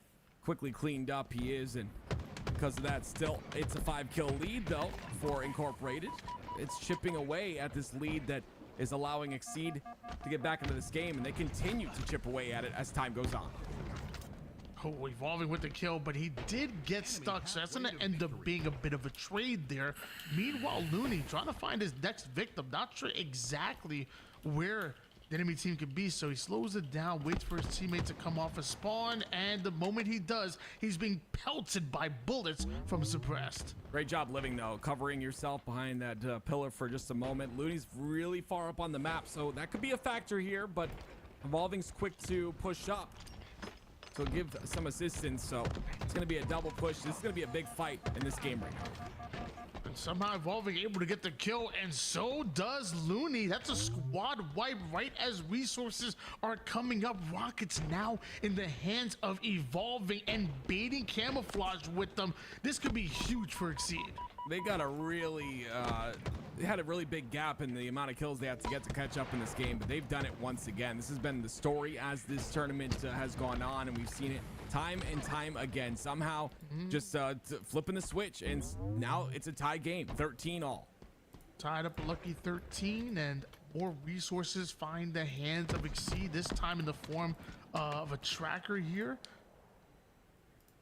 quickly cleaned up he is. And because of that, still, it's a 5-kill lead, though, for Incorporated. It's chipping away at this lead that is allowing Exceed to get back into this game, and they continue to chip away at it as time goes on. Oh, Evolving with the kill, but he did get stuck, so that's going to end up being a bit of a trade there. Meanwhile, Looney trying to find his next victim, not sure exactly where the enemy team could be, so he slows it down, waits for his teammate to come off a spawn, and the moment he does, he's being pelted by bullets from Suppressed. Great job living, though, covering yourself behind that pillar for just a moment. Looney's really far up on the map, so that could be a factor here, but Evolving's quick to push up. to give some assistance. So it's going to be a double push. This is going to be a big fight in this game right now. And somehow Evolving able to get the kill, and so does Looney. That's a squad wipe right as resources are coming up. Rockets now in the hands of Evolving and baiting camouflage with them. This could be huge for Exceed. They got a really, they had a really big gap in the amount of kills they had to get to catch up in this game, but they've done it once again. This has been the story as this tournament has gone on, and we've seen it time and time again. Somehow just flipping the switch, and now it's a tie game, 13 all. Tied up a lucky 13, and more resources find the hands of Exceed, this time in the form of a tracker here.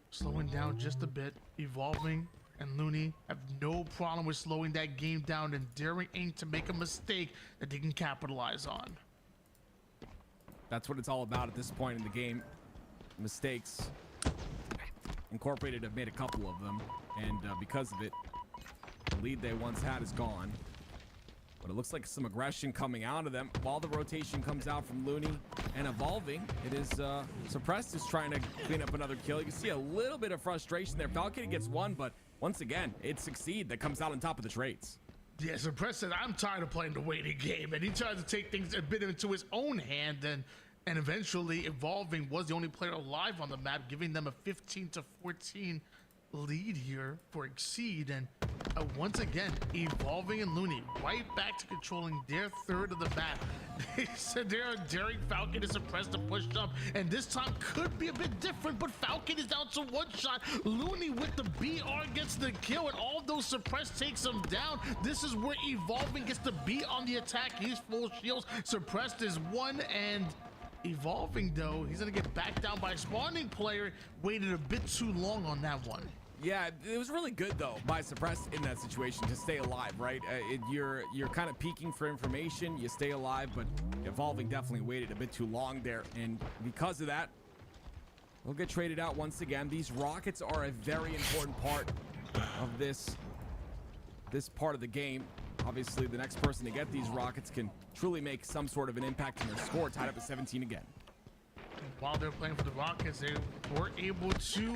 Slowing down just a bit. Evolving and Looney have no problem with slowing that game down and daring Inc to make a mistake that they can capitalize on. That's what it's all about at this point in the game. Mistakes. Incorporated have made a couple of them, and because of it, the lead they once had is gone. But it looks like some aggression coming out of them while the rotation comes out from Looney and Evolving. It is Suppressed is trying to clean up another kill. You can see a little bit of frustration there. Falcon gets one, but once again, it's Succeed that comes out on top of the trades. Yeah, Suppressed said, I'm tired of playing the waiting game, and he tries to take things a bit into his own hand, and eventually Evolving was the only player alive on the map, giving them a 15-14 lead here for Exceed. And once again, Evolving and Looney right back to controlling their third of the map. They said they're daring Falcon to suppress the push up, and this time could be a bit different, but Falcon is down to one shot. Looney with the BR gets the kill, and all those suppress takes him down. This is where Evolving gets to be on the attack. He's full shields. Suppressed is one, and Evolving, though, he's gonna get backed down by a spawning player. Waited a bit too long on that one. Yeah, it was really good though by Suppressed in that situation to stay alive, right? You're kind of peeking for information, you stay alive, but Evolving definitely waited a bit too long there, and because of that, we'll get traded out once again. These rockets are a very important part of this part of the game. Obviously, the next person to get these rockets can truly make some sort of an impact in their score, tied up at 17 again. While they're playing for the Rockets, they were able to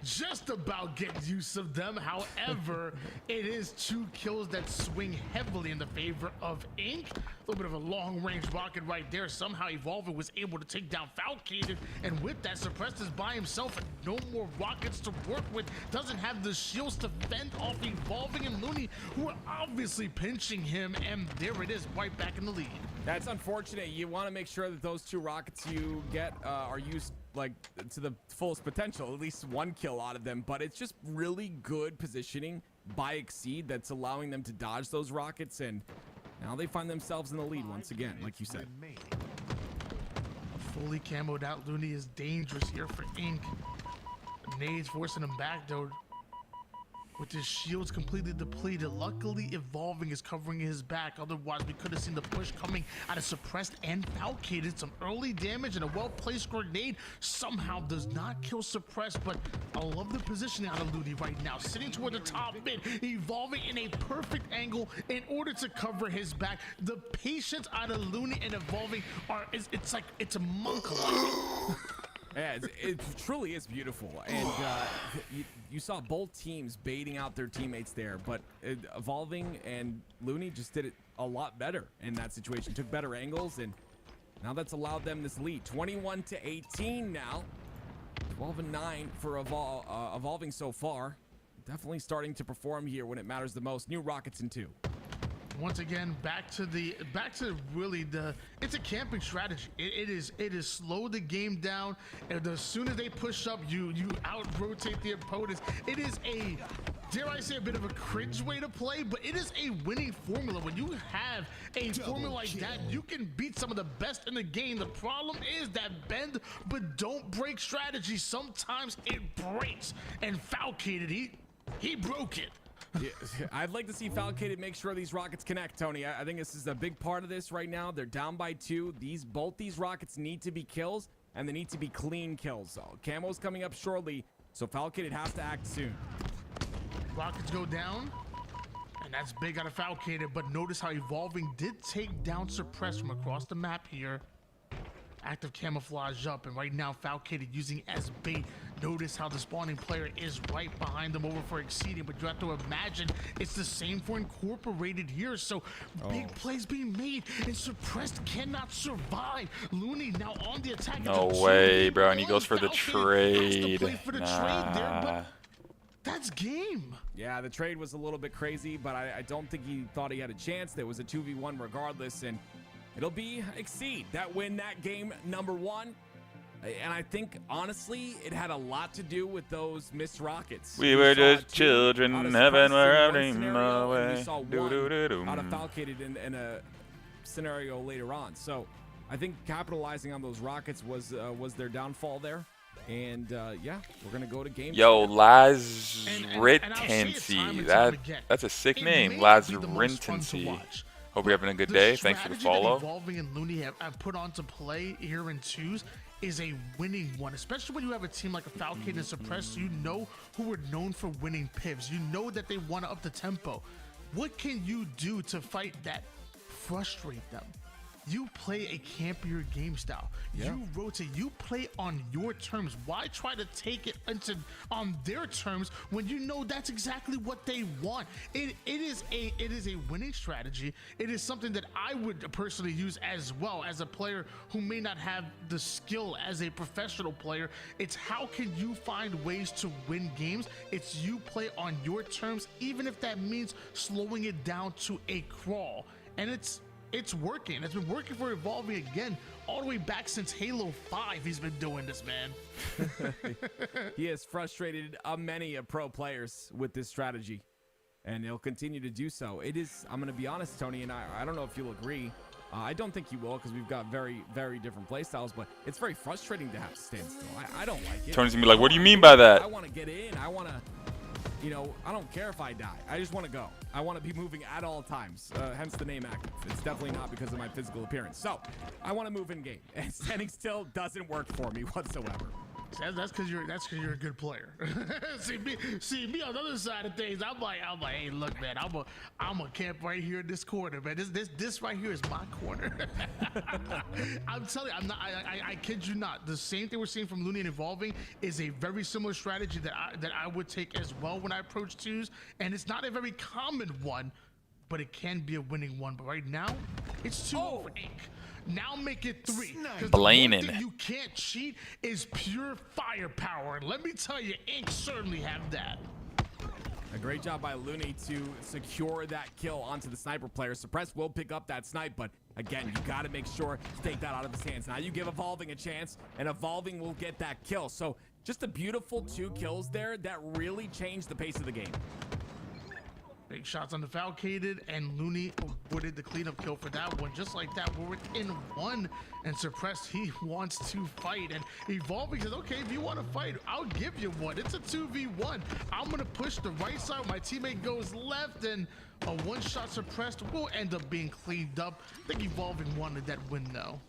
just about get use of them. However, it is 2 kills that swing heavily in the favor of Inc. A little bit of a long-range rocket right there. Somehow Evolving was able to take down Falcated, and with that, Suppressed is by himself and no more rockets to work with. Doesn't have the shields to fend off Evolving and Looney, who are obviously pinching him, and there it is, right back in the lead. That's unfortunate. You want to make sure that those 2 rockets you get are used like to the fullest potential, at least 1 kill out of them, but it's just really good positioning by Exceed that's allowing them to dodge those rockets, and now they find themselves in the lead once again, like you said. Fully camoed out Looney is dangerous here for Inc. Nades forcing him back though, with his shields completely depleted. Luckily, Evolving is covering his back. Otherwise, we could have seen the push coming out of Suppressed and Falcated. Some early damage and a well-placed grenade somehow does not kill Suppressed, but I love the positioning out of Looney right now. Sitting toward the top mid, Evolving in a perfect angle in order to cover his back. The patience out of Looney and Evolving it's like it's a monk-like. Yeah, it truly is beautiful, and you saw both teams baiting out their teammates there, but Evolving and Looney just did it a lot better in that situation, took better angles, and now that's allowed them this lead. 21-18 now, 12-9 for Evolving so far. Definitely starting to perform here when it matters the most. New rockets in 2. Once again, back to really it's a camping strategy. It is slow the game down, and as soon as they push up, you out rotate the opponents. It is a, dare I say, a bit of a cringe way to play, but it is a winning formula. When you have a formula like that, you can beat some of the best in the game. The problem is that bend but don't break strategy. Sometimes it breaks, and Falcated, he broke it. Yeah, I'd like to see Falcated make sure these rockets connect, Tony. I think this is a big part of this right now. They're down by 2. Both these rockets need to be kills, and they need to be clean kills. So Camo's coming up shortly, so Falcated has to act soon. Rockets go down, and that's big out of Falcated, but notice how Evolving did take down Suppressed from across the map here. active camouflage up, and right now Falcated using as bait. Notice how the spawning player is right behind them over for exceeding, but you have to imagine it's the same for incorporated here. So big plays being made, and Suppressed cannot survive. Looney now on the attack. No way, bro. And he goes for the trade. Nah. That's game. Yeah, the trade was a little bit crazy, but I don't think he thought he had a chance. There was a 2v1 regardless, and it'll be Exceed that win that game number 1. And I think, honestly, it had a lot to do with those missed rockets. We were just children, heaven were running away. away. We saw one out of Falcated in a scenario later on. So I think capitalizing on those rockets was their downfall there. And yeah, we're gonna go to game. Yo, Lazrintensi. That's a sick name, Lazrintensi. Hope you're having a good day. Thanks for the follow. Evolving and Looney have put on to play here in 2s is a winning one, especially when you have a team like a Falcon and Suppressed. You know who are known for winning pivs. You know that they want to up the tempo. What can you do to fight that? Frustrate them. You play a campier game style. Yeah. You rotate. You play on your terms. Why try to take it on their terms when you know that's exactly what they want? It is a winning strategy. It is something that I would personally use as well as a player who may not have the skill as a professional player. It's how can you find ways to win games? It's you play on your terms, even if that means slowing it down to a crawl. And it's working. It's been working for Evolving again all the way back since Halo 5. He's been doing this, man. He has frustrated many pro players with this strategy, and he'll continue to do so. It is, I'm going to be honest, Tony, and I don't know if you'll agree. I don't think you will, because we've got very, very different play styles, but it's very frustrating to have to stand still. I don't like it. Tony's going to be like, what do you mean by that? I want to get in. I want to... You know, I don't care if I die. I just want to go. I want to be moving at all times. Hence the name active. It's definitely not because of my physical appearance. So I want to move in game, and standing still doesn't work for me whatsoever. That's because you're a good player. see me on the other side of things. I'm like, hey, look, man, I'm a camp right here in this corner, man. This right here is my corner. I'm telling you, I kid you not. The same thing we're seeing from Looney and Evolving is a very similar strategy that I would take as well when I approach 2s, and it's not a very common one, but it can be a winning one. But right now, it's 2-0 for Ink. Now make it 3. Because the one thing you can't cheat is pure firepower. And let me tell you, Ink certainly have that. A great job by Looney to secure that kill onto the sniper player. Suppressed will pick up that snipe, but again, you got to make sure to take that out of his hands. Now you give Evolving a chance, and Evolving will get that kill. So just a beautiful 2 kills there that really changed the pace of the game. Big shots on the Falcated, and Looney awarded the cleanup kill for that one. Just like that, we're within 1, and Suppressed, he wants to fight. And Evolving says, okay, if you want to fight, I'll give you one. It's a 2v1. I'm going to push the right side. My teammate goes left, and a one-shot Suppressed will end up being cleaned up. I think Evolving wanted that win, though.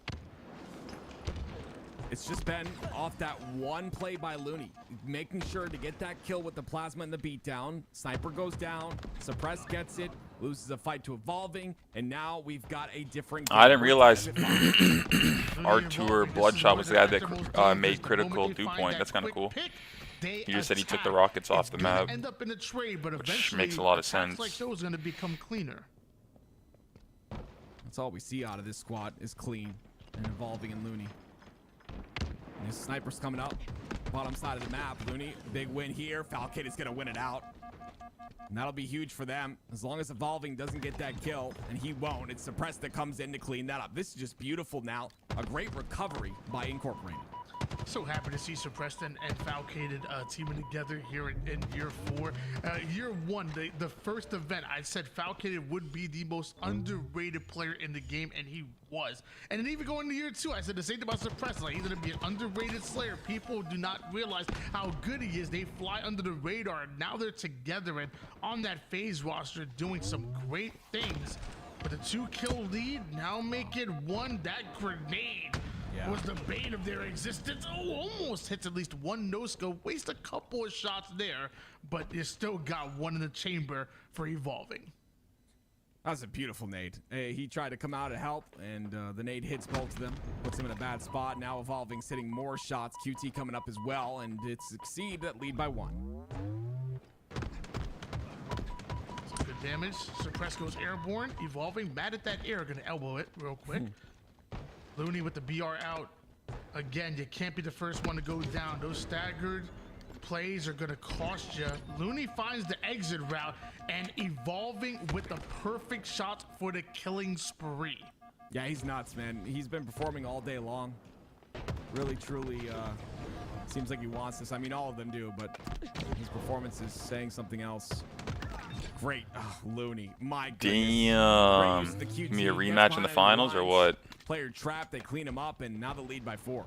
It's just been off that one play by Looney, making sure to get that kill with the plasma and the beatdown. Sniper goes down, Suppressed gets it, loses a fight to Evolving, and now we've got a different game. I didn't realize R2 Bloodshot was the guy that made critical dew point. That's kind of cool. He just said he took the rockets off the map, which makes a lot of sense. Like those are going to become cleaner. That's all we see out of this squad is clean and Evolving and Looney. And his sniper's coming up, bottom side of the map. Looney, big win here. Falcade is gonna win it out, and that'll be huge for them as long as Evolving doesn't get that kill, and he won't. It's Suppressed that comes in to clean that up. This is just beautiful now. A great recovery by Incorporated. So happy to see Suppressed and Falcated teaming together here in year 4. Year 1, the first event, I said Falcated would be the most underrated player in the game, and he was. And then even going into year 2, I said the same thing about Suppressed. Like, he's going to be an underrated slayer. People do not realize how good he is. They fly under the radar. Now they're together and on that phase roster doing some great things. But the 2-kill lead now make it 1. That grenade was the bane of their existence. Oh, almost hits at least 1 no-scope. Waste a couple of shots there, but you still got 1 in the chamber for Evolving. That's a beautiful nade. He tried to come out and help, and the nade hits both of them, puts him in a bad spot. Now Evolving sitting more shots. QT coming up as well, and it's Exceed that lead by 1. Some good damage. Suppress goes airborne. Evolving, mad at that air, gonna elbow it real quick. Looney with the BR out. Again, you can't be the first one to go down. Those staggered plays are gonna cost you. Looney finds the exit route, and Evolving with the perfect shot for the killing spree. Yeah, he's nuts, man. He's been performing all day long. Really, truly, seems like he wants this. I mean, all of them do, but his performance is saying something else. Great, Looney. My goodness. Damn. Give me a rematch in the finals or what? Player trap, they clean him up, and now the lead by 4.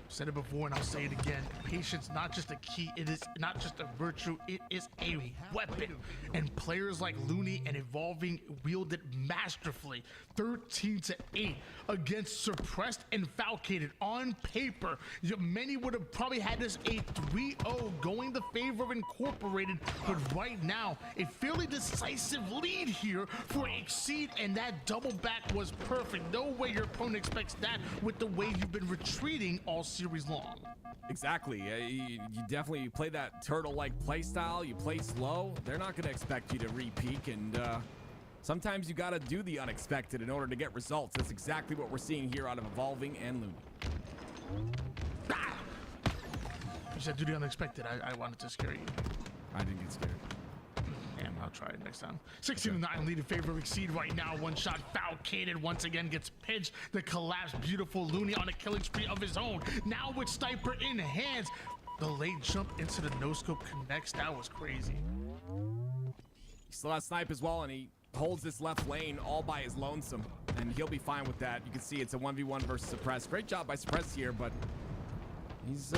Said it before and I'll say it again. Patience, not just a key, it is not just a virtue, it is a weapon. And players like Looney and Evolving wield it masterfully. 13-8 against Suppressed and Falcated. On paper, many would have probably had this a 3-0 going the favor of Incorporated, but right now, a fairly decisive lead here for Exceed, and that double back was perfect. No way your opponent expects that with the way you've been retreating all series long. Exactly. You definitely play that turtle-like play style. You play slow. They're not going to expect you to re-peak, and sometimes you got to do the unexpected in order to get results. That's exactly what we're seeing here out of Evolving and Looney. You said do the unexpected. I wanted to scare you. I didn't get scared. Damn, I'll try it next time. 16-9 lead in favor of Exceed right now. One shot, Falcated once again gets pitched. The collapse, beautiful Looney on a killing spree of his own. Now with Sniper in hands. The late jump into the no-scope connects. That was crazy. He still has Snipe as well, and he holds this left lane all by his lonesome, and he'll be fine with that. You can see it's a 1v1 versus Suppress. Great job by Suppress here, but he's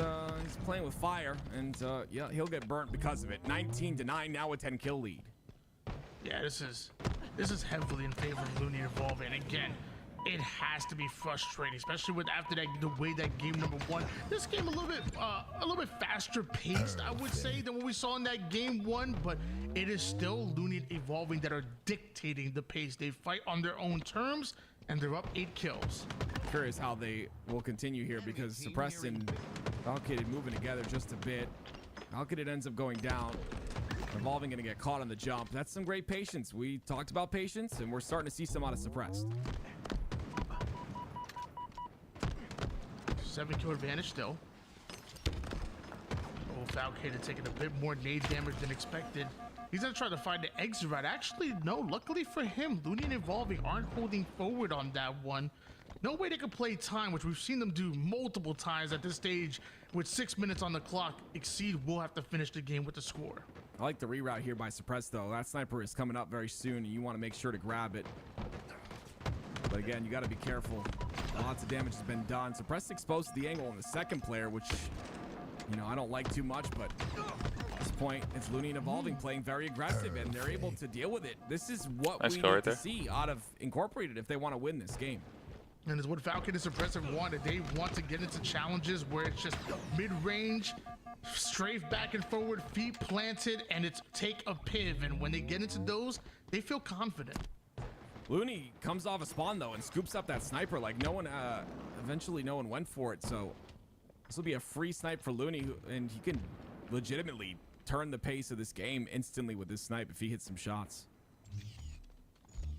playing with fire, and yeah, he'll get burnt because of it. 19-9 now with 10 kill lead. Yeah, this is heavily in favor of Looney Evolving. And again, it has to be frustrating, especially with after that the way that game number 1. This game a little bit faster paced, I would say, than what we saw in that game 1, but it is still Looney and Evolving that are dictating the pace. They fight on their own terms, and they're up 8 kills. Curious how they will continue here, because Suppressed and Falcated moving together just a bit. Falcated ends up going down. Evolving gonna get caught on the jump. That's some great patience. We talked about patience, and we're starting to see some out of Suppressed. 7 kill advantage still. Oh, Falcated taking a bit more nade damage than expected. He's gonna try to find the exit route. Actually, no, luckily for him, Looney and Evolving aren't holding forward on that one. No way they could play time, which we've seen them do multiple times at this stage. With 6 minutes on the clock, Exceed will have to finish the game with the score. I like the reroute here by Suppressed, though. That sniper is coming up very soon, and you want to make sure to grab it. But again, you got to be careful. Lots of damage has been done. Suppressed exposed to the angle on the second player, which, you know, I don't like too much, but at this point, it's Looney and Evolving playing very aggressive, and they're able to deal with it. This is what we need to see out of Incorporated if they want to win this game. And it's what Falcon and Suppressive wanted. They want to get into challenges where it's just mid-range, strafe back and forward, feet planted, and it's take a piv. And when they get into those, they feel confident. Looney comes off a spawn, though, and scoops up that sniper like no one, eventually no one went for it. So this will be a free snipe for Looney, and he can legitimately turn the pace of this game instantly with this snipe if he hits some shots.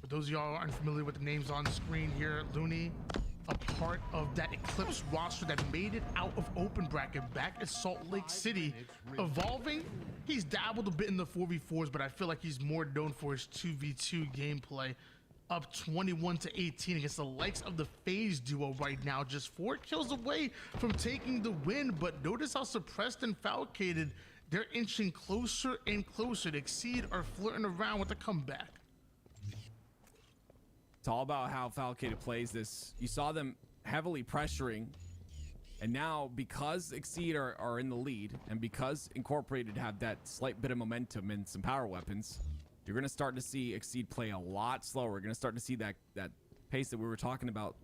For those of y'all who aren't familiar with the names on the screen here, Looney, a part of that Eclipse roster that made it out of open bracket back at Salt Lake City. Evolving, he's dabbled a bit in the 4v4s, but I feel like he's more known for his 2v2 gameplay. Up 21-18 against the likes of the FaZe duo right now, just 4 kills away from taking the win. But notice how Suppressed and Falcated, they're inching closer and closer to Exceed, are flirting around with the comeback. It's all about how Falcated plays this. You saw them heavily pressuring, and now because Exceed are in the lead, and because Incorporated have that slight bit of momentum and some power weapons, you're going to start to see Exceed play a lot slower. You're going to start to see that pace that we were talking about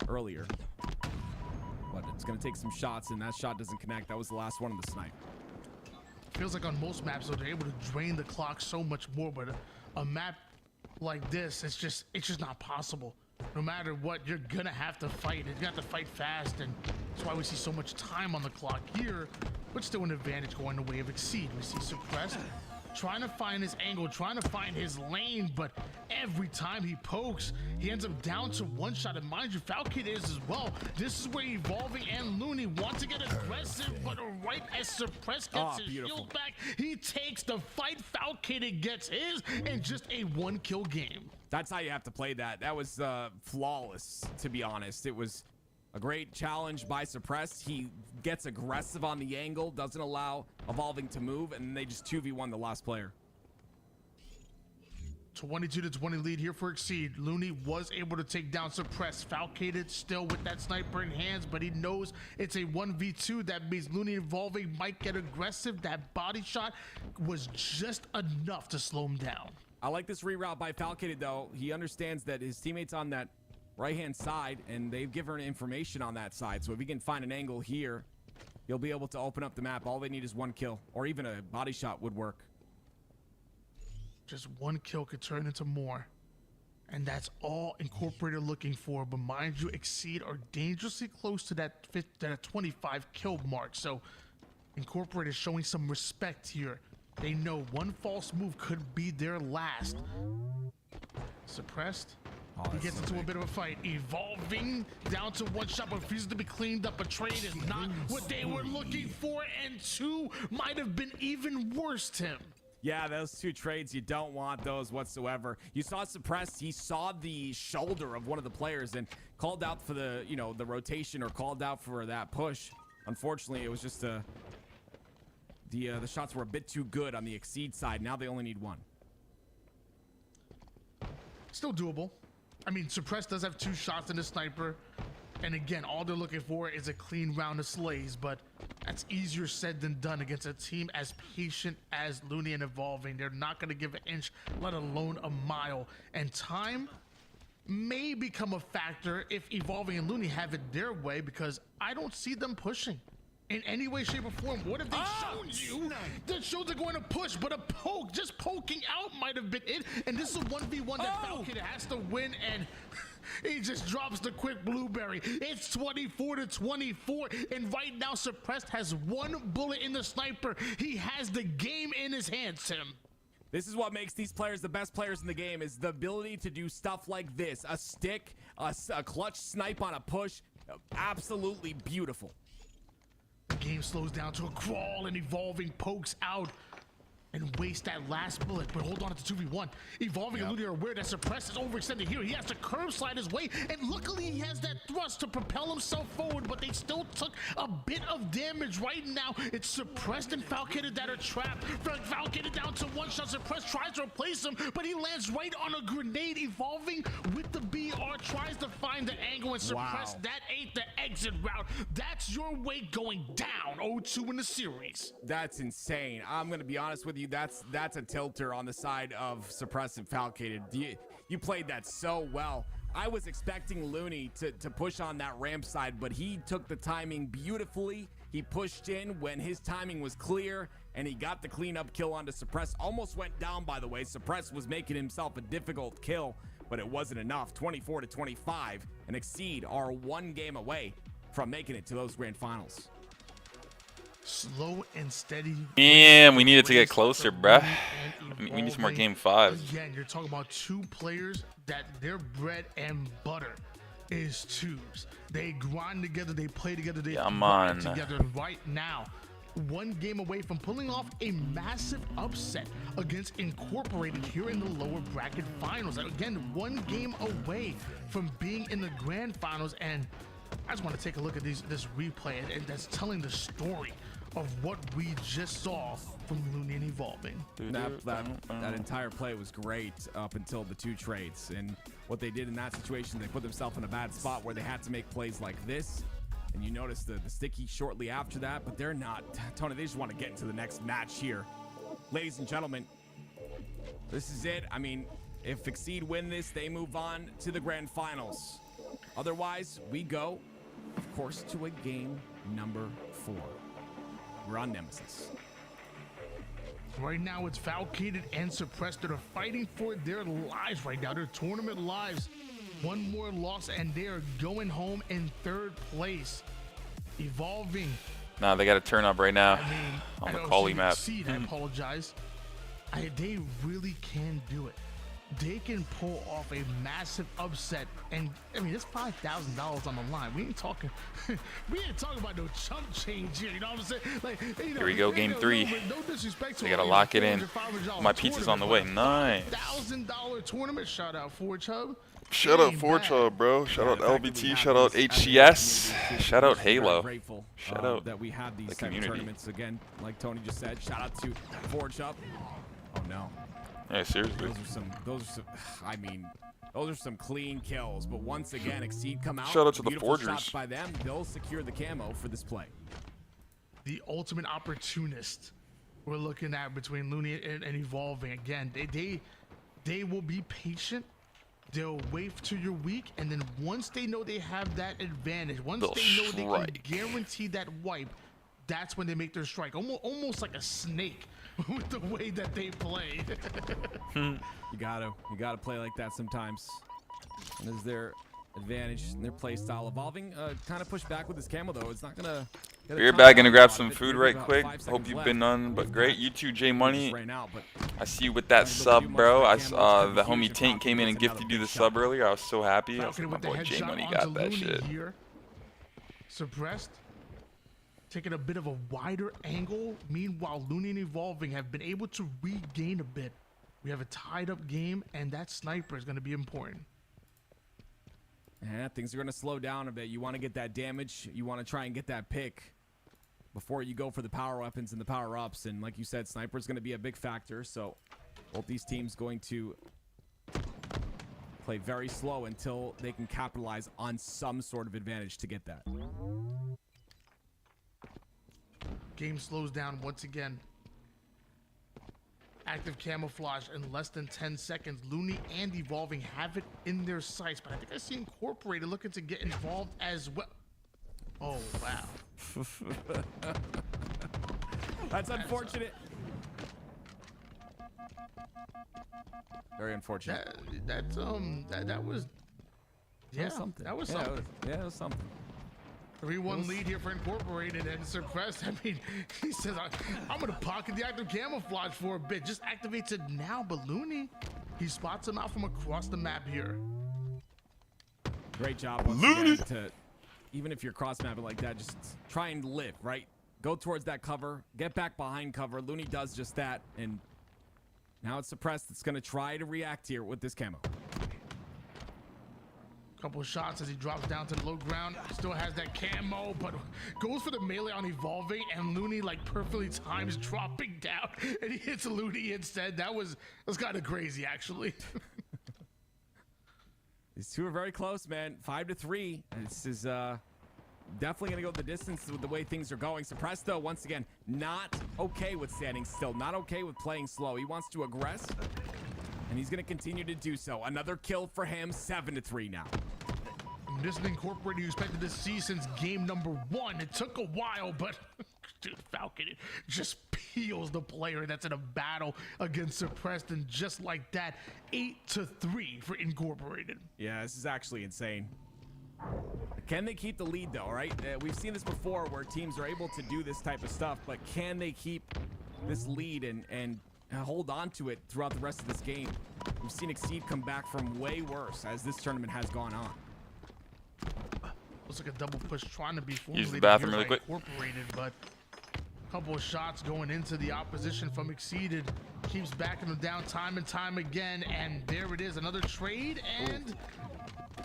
earlier. But it's going to take some shots, and that shot doesn't connect. That was the last one of the snipe. Feels like on most maps, though, they're able to drain the clock so much more, but a map like this, it's just not possible. No matter what, you're gonna have to fight. You're gonna have to fight fast, and that's why we see so much time on the clock here, but still an advantage going the way of Exceed. We see Suppressed trying to find his angle, trying to find his lane, but every time he pokes, he ends up down to one shot. And mind you, Falcon is as well. This is where Evolving and Looney want to get aggressive, but right as Suppressed gets his shield back, he takes the fight. Falcon gets his, and just a 1-kill game. That's how you have to play that. That was flawless, to be honest. It was a great challenge by Suppressed. He gets aggressive on the angle, doesn't allow Evolving to move, and they just 2v1 the last player. 22-20 lead here for Exceed. Looney was able to take down Suppressed. Falcated still with that sniper in hands, but he knows it's a 1v2. That means Looney Evolving might get aggressive. That body shot was just enough to slow him down. I like this reroute by Falcated, though. He understands that his teammates on that right-hand side, and they've given information on that side. So if he can find an angle here, he'll be able to open up the map. All they need is 1 kill, or even a body shot would work. Just 1 kill could turn into more. And that's all Incorporated looking for. But mind you, Exceed are dangerously close to that 25 kill mark. So Incorporated showing some respect here. They know one false move could be their last. Suppressed. He gets into a bit of a fight. Evolving down to 1 shot, but refuses to be cleaned up. A trade is not what they were looking for, and 2 might have been even worse, Tim. Yeah, those 2 trades, you don't want those whatsoever. You saw Suppressed, he saw the shoulder of one of the players and called out for the, the rotation, or called out for that push. Unfortunately, it was just the shots were a bit too good on the Exceed side. Now they only need 1. Still doable. I mean, Suppressed does have 2 shots in the sniper. And again, all they're looking for is a clean round of slays, but that's easier said than done against a team as patient as Looney and Evolving. They're not going to give an inch, let alone a mile. And time may become a factor if Evolving and Looney have it their way, because I don't see them pushing in any way, shape, or form. What have they shown you that shows they're going to push? But a poke, just poking out might have been it. And this is a 1v1 that Falcon has to win, and he just drops the quick blueberry. It's 24-24, and right now Suppressed has 1 bullet in the sniper. He has the game in his hands, Tim. This is what makes these players the best players in the game, is the ability to do stuff like this. A stick, a clutch snipe on a push. Absolutely beautiful. The game slows down to a crawl, and Evolving pokes out and waste that last bullet. But hold on, it's a 2v1. Evolving and Looney are aware that Suppressed is overextended here. He has to curve slide his way, and luckily he has that thrust to propel himself forward, but they still took a bit of damage. Right now, it's Suppressed and Falcated that are trapped. Falcated down to 1 shot. Suppressed tries to replace him, but he lands right on a grenade. Evolving with the BR tries to find the angle, and Suppressed, that ain't the exit route. That's your way going down 0-2 in the series. That's insane. I'm going to be honest with you. That's a tilter on the side of Suppressed and Falcated. You played that so well. I was expecting Looney to push on that ramp side, but he took the timing beautifully. He pushed in when his timing was clear, and he got the cleanup kill onto Suppressed. Almost went down, by the way. Suppressed was making himself a difficult kill, but it wasn't enough. 24-25, and Exceed are 1 game away from making it to those grand finals. Slow and steady. Damn, we needed to get closer, bruh. We need some more game 5s. Again, you're talking about 2 players that their bread and butter is 2s. They grind together, they play together, they fight together. Right now, 1 game away from pulling off a massive upset against Incorporated here in the lower bracket finals. Again, 1 game away from being in the grand finals, and I just want to take a look at this replay, and that's telling the story of what we just saw from Looney and Evolving. That entire play was great up until the 2 trades, and what they did in that situation, they put themselves in a bad spot where they had to make plays like this, and you notice the sticky shortly after that, but they're not. Tony, they just want to get into the next match here. Ladies and gentlemen, this is it. I mean, if Exceed win this, they move on to the grand finals. Otherwise, we go, of course, to a game number 4. We're on Nemesis. Right now, it's Falcated and Suppressed that are fighting for their lives right now. Their tournament lives. One more loss, and they are going home in 3rd place. Evolving. Nah, they got to turn up right now on the Collie map. I apologize. They really can do it. They can pull off a massive upset, and I mean it's $5,000 on the line. We ain't talking about no chump change here. You know what I'm saying? Like, Here we go, game 3. No disrespect to They gotta lock it in. My pizza's on the way. Nice. $1,000 tournament. Shout out Forge Hub. Shout out Forge Hub, bro. Shout out LBT. Shout out HCS. Shout out Halo. Shout out that we have these the community. tournaments again. Like Tony just said, shout out to Forge Hub. Oh no. Yeah, seriously. I mean, those are some clean kills. But once again, Exceed come out. Shout out to the Beautiful Forgers. shots by them. They'll secure the camo for this play. The ultimate opportunist we're looking at between Looney and Evolving. Again, they will be patient. They'll wait till you're weak, and then once they know they have that advantage, once they know they can guarantee that wipe, that's when they make their strike. Almost like a snake with the way that they play. You gotta play like that sometimes. And is their advantage in their play style. Evolving kind of push back with his camo though. It's not gonna. We're back, gonna grab some food right quick. Hope you've been on, but great. You too, J Money. I see you with that sub, bro. I saw the homie Tank came in and gifted you the sub earlier. I was so happy. I was like, my boy J Money got that shit. Suppressed. Taking a bit of a wider angle. Meanwhile, Looney and Evolving have been able to regain a bit. We have a tied up game, and that sniper is going to be important. Yeah, things are going to slow down a bit. You want to get that damage. You want to try and get that pick before you go for the power weapons and the power ups. And like you said, sniper is going to be a big factor. So both these teams going to play very slow until they can capitalize on some sort of advantage to get that. Game slows down once again. Active camouflage in less than 10 seconds. Looney and Evolving have it in their sights, but I think I see Incorporated looking to get involved as well. Oh, wow. That's unfortunate. Very unfortunate. That was... Yeah, that was something. It was something. 3-1 lead here for Incorporated and Suppressed. I mean, he says, I'm going to pocket the active camouflage for a bit. Just activates it now, but Looney, he spots him out from across the map here. Great job once again to, even if you're cross-mapping like that, just try and live, right? Go towards that cover, get back behind cover. Looney does just that, and now it's Suppressed. It's going to try to react here with this camo. Couple of shots as he drops down to the low ground. Still has that camo, but goes for the melee on Evolving, and Looney like perfectly times dropping down, and he hits Looney instead. That's kind of crazy, actually. These two are very close, man. 5-3. This is definitely gonna go the distance with the way things are going. Suppressed though, once again, not okay with standing still, not okay with playing slow. He wants to aggress, and he's gonna continue to do so. Another kill for him. 7-3 now. This is Incorporated you expected to see since game number 1. It took a while, but dude, Falcon just peels the player that's in a battle against Suppressed, and just like that, 8-3 for Incorporated. Yeah, this is actually insane. Can they keep the lead though, right? We've seen this before where teams are able to do this type of stuff, but can they keep this lead and hold on to it throughout the rest of this game? We've seen Exceed come back from way worse as this tournament has gone on. Looks like a double push trying to be use the bathroom really quick. Incorporated, but a couple of shots going into the opposition from Exceeded. Keeps backing them down time and time again, and there it is, another trade, and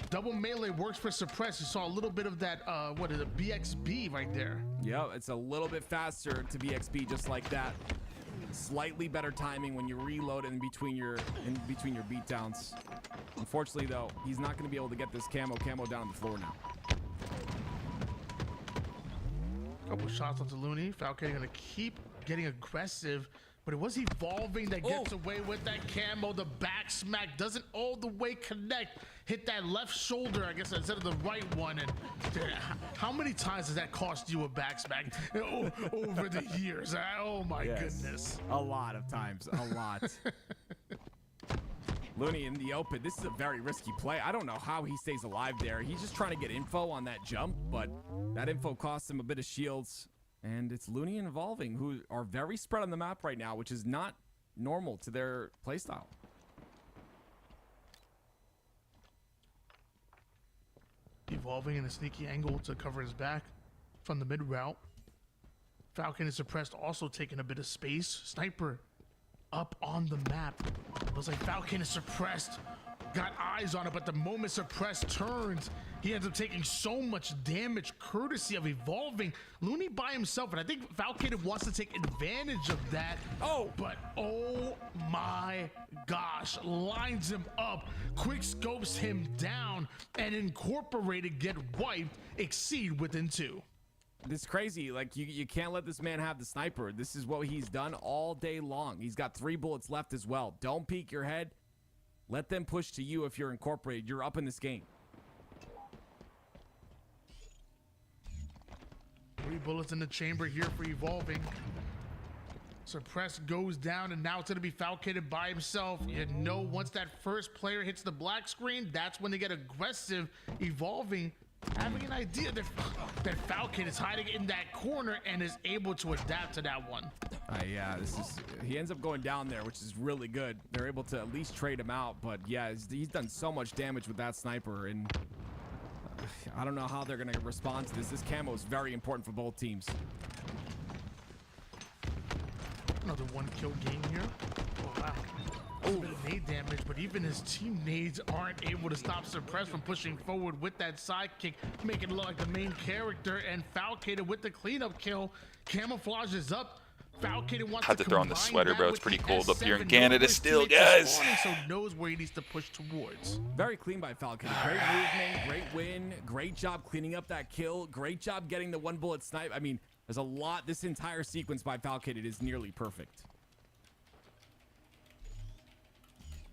double melee works for Suppress. You saw a little bit of that, what is it, BXB right there. Yeah, it's a little bit faster to BXB just like that. Slightly better timing when you reload in between your beatdowns. Unfortunately though, he's not going to be able to get this camo down the floor now. Couple shots onto Looney. Falcon gonna keep getting aggressive, but But it was Evolving that gets away with that camo. The back smack doesn't all the way connect. Hit that left shoulder, I guess, instead of the right one. And how many times does that cost you a back smack over the years? Oh my goodness. A lot of times, a lot. Looney in the open. This is a very risky play. I don't know how he stays alive there. He's just trying to get info on that jump, but that info costs him a bit of shields. And it's Looney and Evolving, who are very spread on the map right now, which is not normal to their playstyle. Evolving in a sneaky angle to cover his back from the mid route. Falcon is suppressed, also taking a bit of space. Sniper up on the map. Looks like Falcon is suppressed. Got eyes on it, but the moment suppressed turns, he ends up taking so much damage courtesy of Evolving. Looney by himself, and I think Falcon wants to take advantage of that. But oh my gosh, lines him up, quick scopes him down, and Incorporated get wiped, Exceed within 2. This is crazy. Like, you can't let this man have the sniper. This is what he's done all day long. He's got 3 bullets left as well. Don't peek your head. Let them push to you if you're Incorporated. You're up in this game. 3 bullets in the chamber here for Evolving. Suppress goes down, and now it's going to be Falcated by himself. You know, once that first player hits the black screen, that's when they get aggressive. Evolving having an idea that Falcon is hiding in that corner and is able to adapt to that one. Yeah, he ends up going down there, which is really good. They're able to at least trade him out, but yeah, he's done so much damage with that sniper, and I don't know how they're going to respond to this. This camo is very important for both teams. Another 1 kill game here. Oh, wow. A bit of nade damage, but even his teammates aren't able to stop Suppress from pushing forward with that sidekick, making it look like the main character. And Falcated with the cleanup kill. Camouflage is up. Falcated wants had to throw on the sweater, bro. It's pretty cold up here in Canada still, guys. So knows where he needs to push towards. Very clean by Falcated. Great movement, great win, great job cleaning up that kill, great job getting the 1 bullet snipe. I mean, there's a lot. This entire sequence by Falcated is nearly perfect.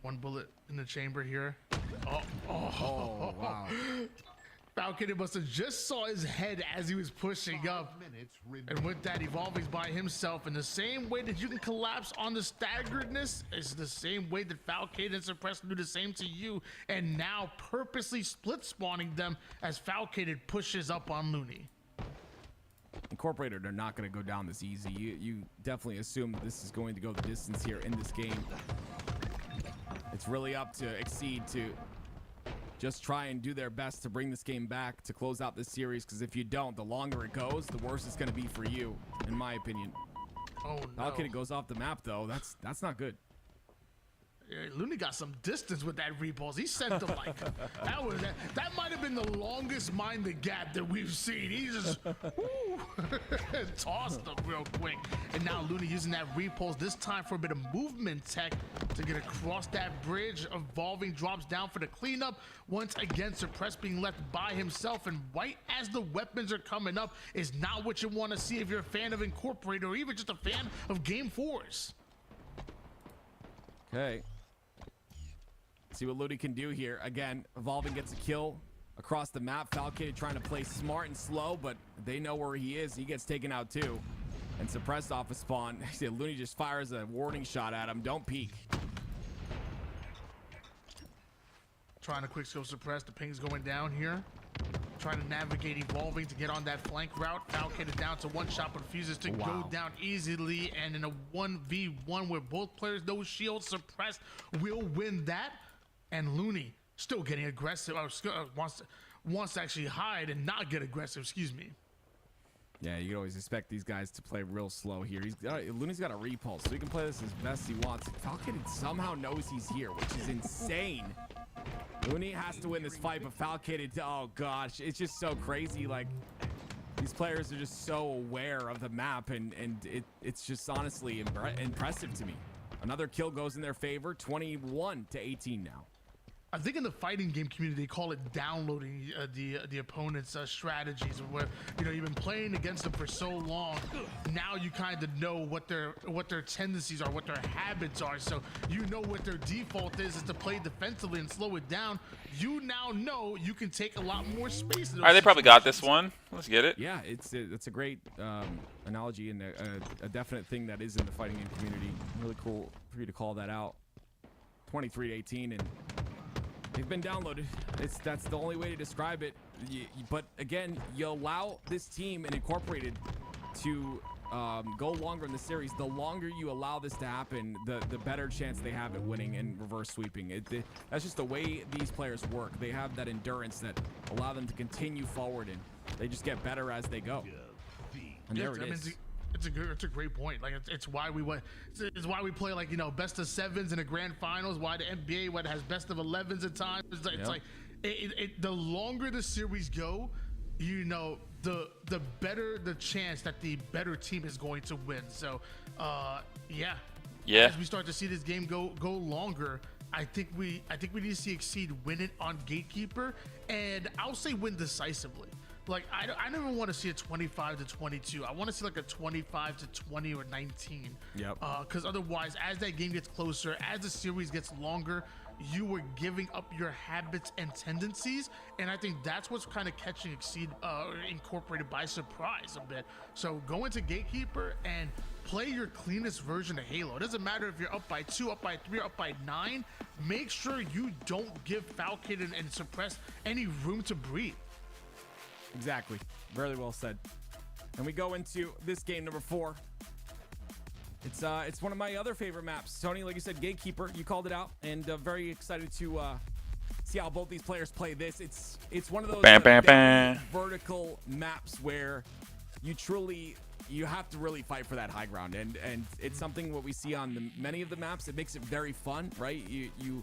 1 bullet in the chamber here. Oh, wow. Falcon must have just saw his head as he was pushing up. And with that, Evolving's by himself. In the same way that you can collapse on the staggeredness, it's the same way that Falcon and Suppress do the same to you. And now purposely split spawning them as Falcon pushes up on Looney. Incorporated are not going to go down this easy. You definitely assume that this is going to go the distance here in this game. It's really up to Exceed to just try and do their best to bring this game back to close out this series, because if you don't, the longer it goes, the worse it's going to be for you, in my opinion. Oh, no. Falcon goes off the map, though. That's not good. Looney got some distance with that repulse. He sent them like that might have been the longest mind the gap that we've seen. He just tossed them real quick. And now Looney using that repulse this time for a bit of movement tech to get across that bridge. Evolving drops down for the cleanup. Once again, Suppress being left by himself, and right as the weapons are coming up is not what you want to see if you're a fan of Incorporated or even just a fan of Game 4s. Okay. See what Looney can do here. Again, Evolving gets a kill across the map. Falcated trying to play smart and slow, but they know where he is. He gets taken out too. And Suppressed off a spawn. Looney just fires a warning shot at him. Don't peek. Trying to quick scope Suppress. The ping's going down here. Trying to navigate Evolving to get on that flank route. Falcated down to 1 shot, but refuses to go down easily. And in a 1v1 where both players no shield, Suppressed will win that. And Looney still getting aggressive. Wants to actually hide and not get aggressive. Excuse me. Yeah, you can always expect these guys to play real slow here. Looney's got a repulse, so he can play this as best he wants. Falcon somehow knows he's here, which is insane. Looney has to win this fight, but Falcated, oh gosh, it's just so crazy. Like, these players are just so aware of the map, and it's just honestly impressive to me. Another kill goes in their favor, 21-18 now. I think in the fighting game community, they call it downloading the opponent's strategies, where you've been playing against them for so long. Now you kind of know what their tendencies are, what their habits are. So you know what their default is to play defensively and slow it down. You now know you can take a lot more space. All right, they probably got this one. Let's get it. Yeah, it's a great analogy and a definite thing that is in the fighting game community. Really cool for you to call that out. 23-18 and. They've been downloaded. That's the only way to describe it. But again, you allow this team and Incorporated to go longer in the series. The longer you allow this to happen, the better chance they have at winning and reverse sweeping. That's just the way these players work. They have that endurance that allow them to continue forward, and they just get better as they go. And there it is. It's a great point. Like it's why we play like best of sevens in the grand finals. Why the NBA has best of 11s at times. It's like the longer the series go, the better the chance that the better team is going to win. So yeah. As we start to see this game go longer, I think we need to see Exceed win it on Gatekeeper, and I'll say win decisively. Like I never want to see a 25-22. I want to see like a 25-20 or 19. Yep. Because otherwise, as that game gets closer, as the series gets longer, you are giving up your habits and tendencies, and I think that's what's kind of catching Exceed Incorporated by surprise a bit. So go into Gatekeeper and play your cleanest version of Halo. It doesn't matter if you're up by 2, up by 3, up by 9. Make sure you don't give Falcon and Suppress any room to breathe. Exactly. Very well said. And we go into this game number 4. It's one of my other favorite maps. Tony, like you said, Gatekeeper, you called it out, and very excited to see how both these players play this. It's one of those vertical maps where you have to really fight for that high ground, and it's something what we see on many of the maps. It makes it very fun, right? You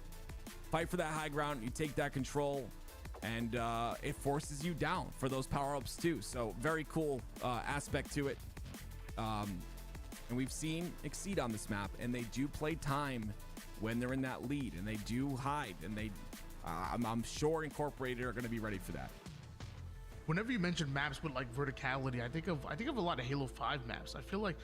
fight for that high ground, you take that control, and it forces you down for those power-ups too. So very cool aspect to it. And we've seen Exceed on this map, and they do play time when they're in that lead, and they do hide, and I'm sure Incorporated are going to be ready for that. Whenever you mention maps with like verticality, I think of a lot of Halo 5 maps. I feel like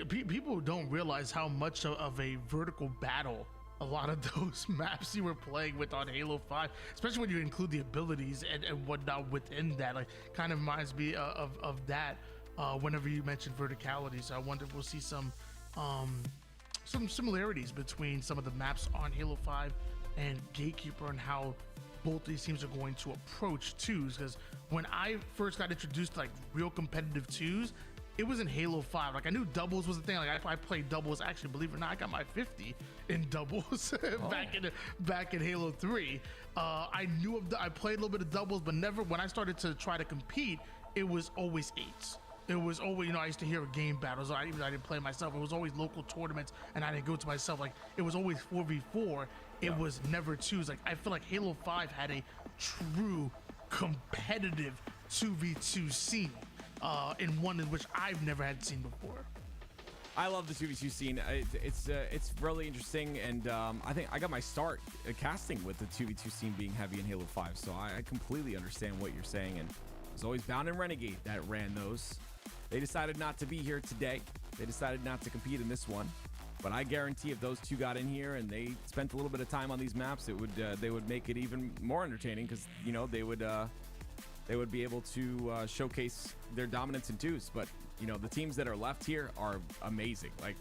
people don't realize how much of a vertical battle a lot of those maps you were playing with on Halo 5, especially when you include the abilities and whatnot within that. Like, kind of reminds me of that whenever you mention verticality. So I wonder if we'll see some similarities between some of the maps on Halo 5 and Gatekeeper, and how both these teams are going to approach twos. Because when I first got introduced to like real competitive twos, it was in Halo 5. Like, I knew doubles was a thing. Like, I played doubles. Actually, believe it or not, I got my 50 in doubles back in Halo 3. I played a little bit of doubles, but never, when I started to try to compete, it was always 8s. It was always, I used to hear game battles. I didn't play myself. It was always local tournaments, and I didn't go to myself. Like, it was always 4v4. It was never 2s. Like, I feel like Halo 5 had a true competitive 2v2 scene. In one in which I've never had seen before. I love the 2v2 scene. It's really interesting, and I think I got my start casting with the 2v2 scene being heavy in Halo 5, so I completely understand what you're saying. And there's always Bound and Renegade that ran those. They decided not to be here today. They decided not to compete in this one, but I guarantee if those two got in here and they spent a little bit of time on these maps, they would make it even more entertaining, because they would be able to showcase their dominance in twos. But the teams that are left here are amazing. Like,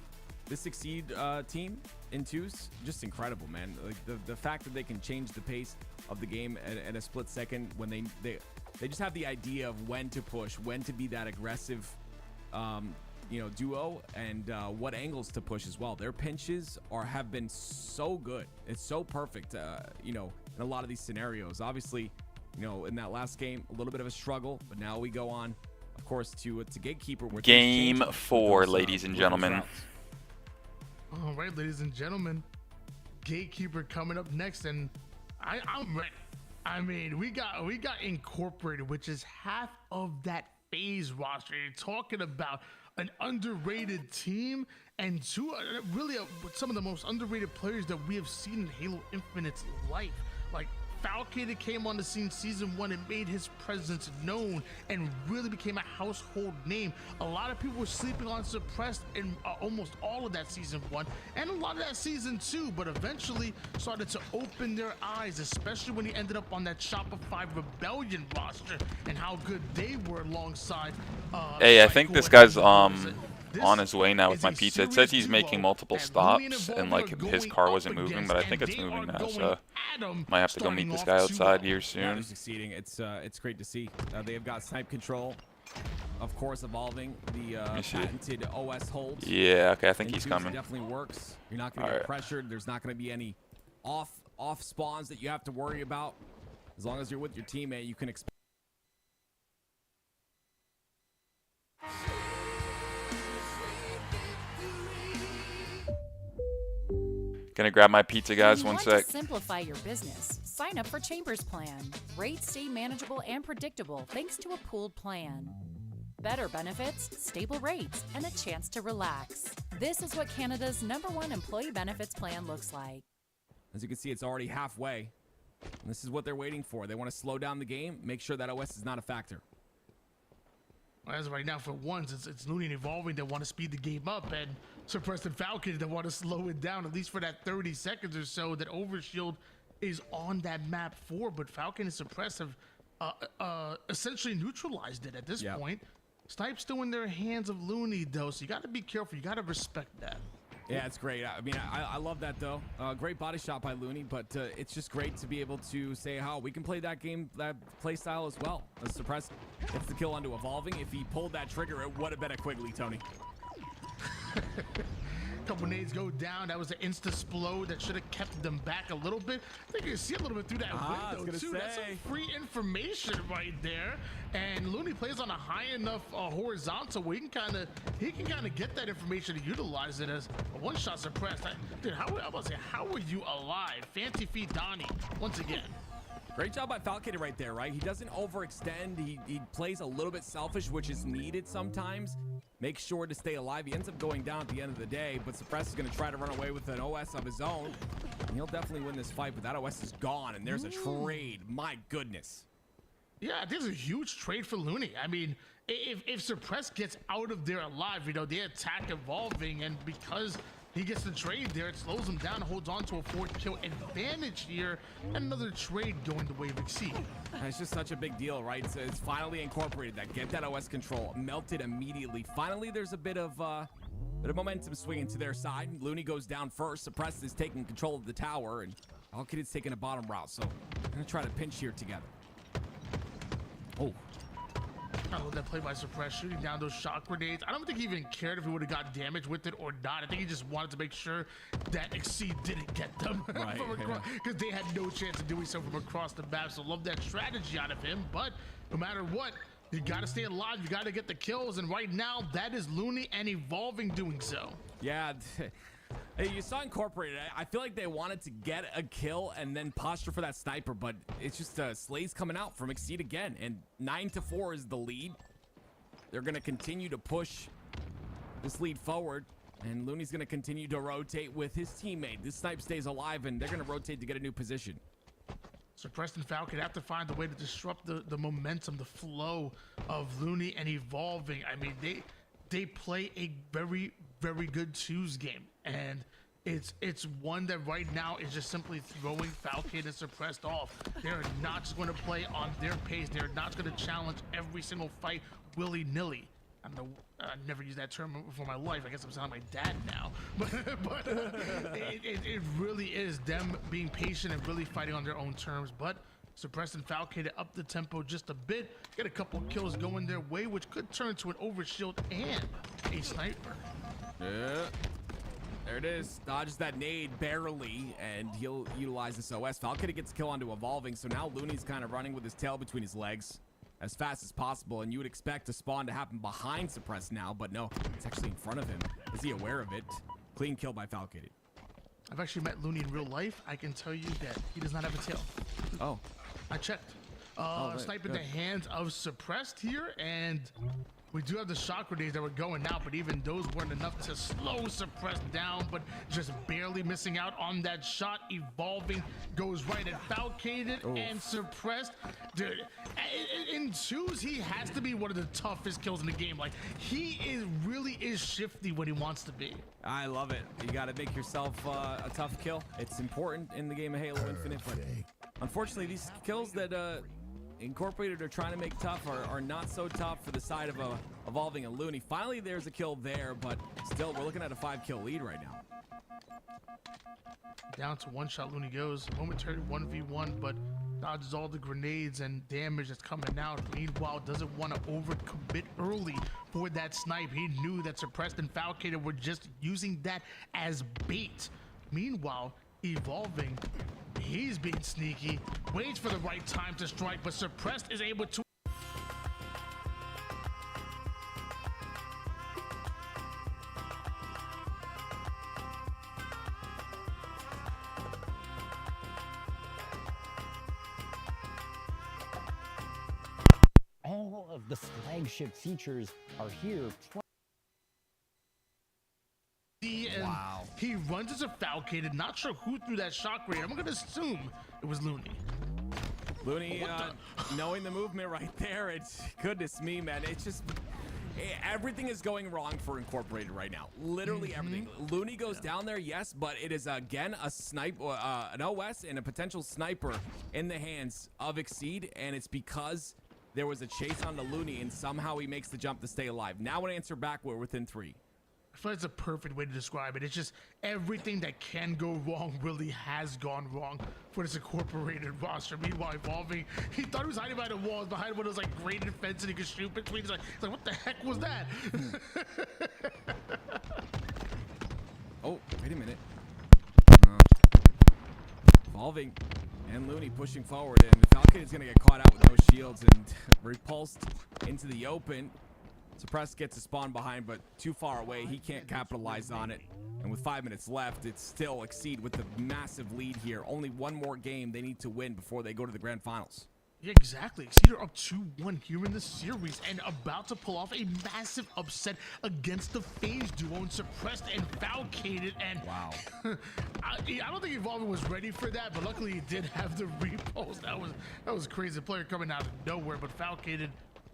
this Exceed team in twos, just incredible, man. Like, the fact that they can change the pace of the game at a split second, when they just have the idea of when to push, when to be that aggressive duo, and what angles to push as well. Their pinches have been so good. It's so perfect in a lot of these scenarios. Obviously, in that last game, a little bit of a struggle, but now we go on, of course, to Gatekeeper. Game 4, ladies and gentlemen. All right, ladies and gentlemen, Gatekeeper coming up next, and I'm ready. I mean, we got Incorporated, which is half of that FaZe roster. You're talking about an underrated team, and two really some of the most underrated players that we have seen in Halo Infinite's life. Like, Falcated came on the scene season 1 and made his presence known and really became a household name. A lot of people were sleeping on Suppressed in almost all of that season 1 and a lot of that season 2, but eventually started to open their eyes, especially when he ended up on that Shopify Rebellion roster and how good they were alongside. Hey, I think this guy's on his way now with my pizza. It says he's making multiple stops and like his car wasn't moving, but I think it's moving now, so might have to go meet this guy outside here soon. Succeeding. It's great to see. They have got snipe control, of course, evolving the patented OS holds. Yeah, okay, I think he's coming. Definitely works. You're not going to get pressured. There's not going to be any off spawns that you have to worry about. As long as you're with your teammate, you can expect. Gonna grab my pizza, guys. One sec. To simplify your business, sign up for Chambers Plan. Rates stay manageable and predictable thanks to a pooled plan. Better benefits, stable rates, and a chance to relax. This is what Canada's #1 employee benefits plan looks like. As you can see, it's already halfway. And this is what they're waiting for. They want to slow down the game, make sure that OS is not a factor. As of right now, for once, it's Looney and Evolving that want to speed the game up, and Suppressed and Falcon that want to slow it down, at least for that 30 seconds or so that Overshield is on that map for. But Falcon and Suppressed have essentially neutralized it at this point. Snipe's still in their hands of Looney, though, so you got to be careful. You got to respect that. Yeah, it's great. I mean, I love that, though. Great body shot by Looney, but it's just great to be able to say how we can play that game, that play style as well. Suppressed gets the kill onto Evolving. If he pulled that trigger, it would have been a Quigley, Tony. Couple nades go down. That was an insta-splode that should have kept them back a little bit. I think you can see a little bit through that window, too. That's some free information right there. And Looney plays on a high enough horizontal where he can kind of get that information and utilize it as a one-shot Suppressed. Dude, how are you alive? Fancy feet Donnie, once again. Great job by Falcated right there, right? He doesn't overextend. He plays a little bit selfish, which is needed sometimes. Makes sure to stay alive. He ends up going down at the end of the day, but Suppress is going to try to run away with an OS of his own. And he'll definitely win this fight, but that OS is gone, and there's a trade. My goodness. Yeah, this is a huge trade for Looney. I mean, if Suppress gets out of there alive, you know, they attack Evolving, and because he gets the trade there, it slows him down, holds on to a 4-kill advantage here. Another trade going the way of Exceed. It's just such a big deal, right? So it's finally incorporated that. Get that OS control. Melted immediately. Finally, there's a bit of momentum swinging to their side. Looney goes down first. Suppressed is taking control of the tower, and Falcated's taking a bottom route. So I'm going to try to pinch here together. Oh. I love that play by Suppress, shooting down those shock grenades. I don't think he even cared if he would have got damage with it or not. I think he just wanted to make sure that Exceed didn't get them because they had no chance of doing so from across the map. So love that strategy out of him. But no matter what, you got to stay alive. You got to get the kills. And right now, that is Looney and Evolving doing so. Yeah. Hey, you saw Incorporated. I feel like they wanted to get a kill and then posture for that sniper, but it's just Slay's coming out from Exceed again, and 9-4 is the lead. They're going to continue to push this lead forward, and Looney's going to continue to rotate with his teammate. This snipe stays alive, and they're going to rotate to get a new position. Suppressed and Falcon have to find a way to disrupt the momentum, the flow of Looney and Evolving. I mean, they play a very, very good twos game, and it's one that right now is just simply throwing Falcon and Suppressed off. They're not just going to play on their pace. They're not going to challenge every single fight willy-nilly. I don't know, I never used that term before my life. I guess I'm sounding like dad now. But it really is them being patient and really fighting on their own terms. But Suppressed and Falcated up the tempo just a bit, get a couple kills going their way, which could turn to an overshield and a sniper. Yeah, there it is. Dodges that nade barely, and he'll utilize this OS. Falcated gets a kill onto Evolving, so now Looney's kind of running with his tail between his legs as fast as possible, and you would expect a spawn to happen behind Suppressed now, but no, it's actually in front of him. Is he aware of it? Clean kill by Falcated. I've actually met Looney in real life. I can tell you that he does not have a tail. Oh. I checked. Snipe in the hands of Suppressed here, and We do have the shock grenades that were going out, but even those weren't enough to slow Suppress down, but just barely missing out on that shot. Evolving goes right at Falcated and Suppressed. Dude, in twos, he has to be one of the toughest kills in the game. Like, he really is shifty when he wants to be. I love it. You got to make yourself a tough kill. It's important in the game of Halo Infinite, but unfortunately, these kills that Incorporated are trying to make tough are not so tough for the side of Evolving and Looney. Finally, there's a kill there, but still, we're looking at a 5-kill lead right now. Down to one shot, Looney goes. Momentary 1v1, but dodges all the grenades and damage that's coming out. Meanwhile, doesn't want to overcommit early for that snipe. He knew that Suppressed and Falcated were just using that as bait. Meanwhile, Evolving, he's being sneaky, waits for the right time to strike, but Suppressed is able to. All of the flagship features are here. Wow. He runs into Falcated, not sure who threw that shock grenade. I'm gonna assume it was Looney. Looney, knowing the movement right there, it's goodness me, man. It's just everything is going wrong for Incorporated right now. Literally everything. Looney goes down there, yes, but it is again a snipe, an OS and a potential sniper in the hands of Exceed, and it's because there was a chase on the Looney, and somehow he makes the jump to stay alive. Now an answer back, we're within 3. I feel like it's a perfect way to describe it. It's just everything that can go wrong really has gone wrong for this Incorporated roster. Meanwhile, Evolving, he thought he was hiding behind the walls, behind one of those like graded fences he could shoot between. He's like, what the heck was that? Oh, wait a minute. Evolving and Looney pushing forward, and Falcon is going to get caught out with no shields and repulsed into the open. Suppressed gets a spawn behind, but too far away. He can't capitalize on it. And with 5 minutes left, it's still Exceed with the massive lead here. Only one more game they need to win before they go to the grand finals. Yeah, exactly. Exceed are up 2-1 here in the series and about to pull off a massive upset against the FaZe duo and Suppressed and Falcated. And wow, I don't think Evolving was ready for that, but luckily he did have the repulse. That was a crazy player coming out of nowhere, but Falcated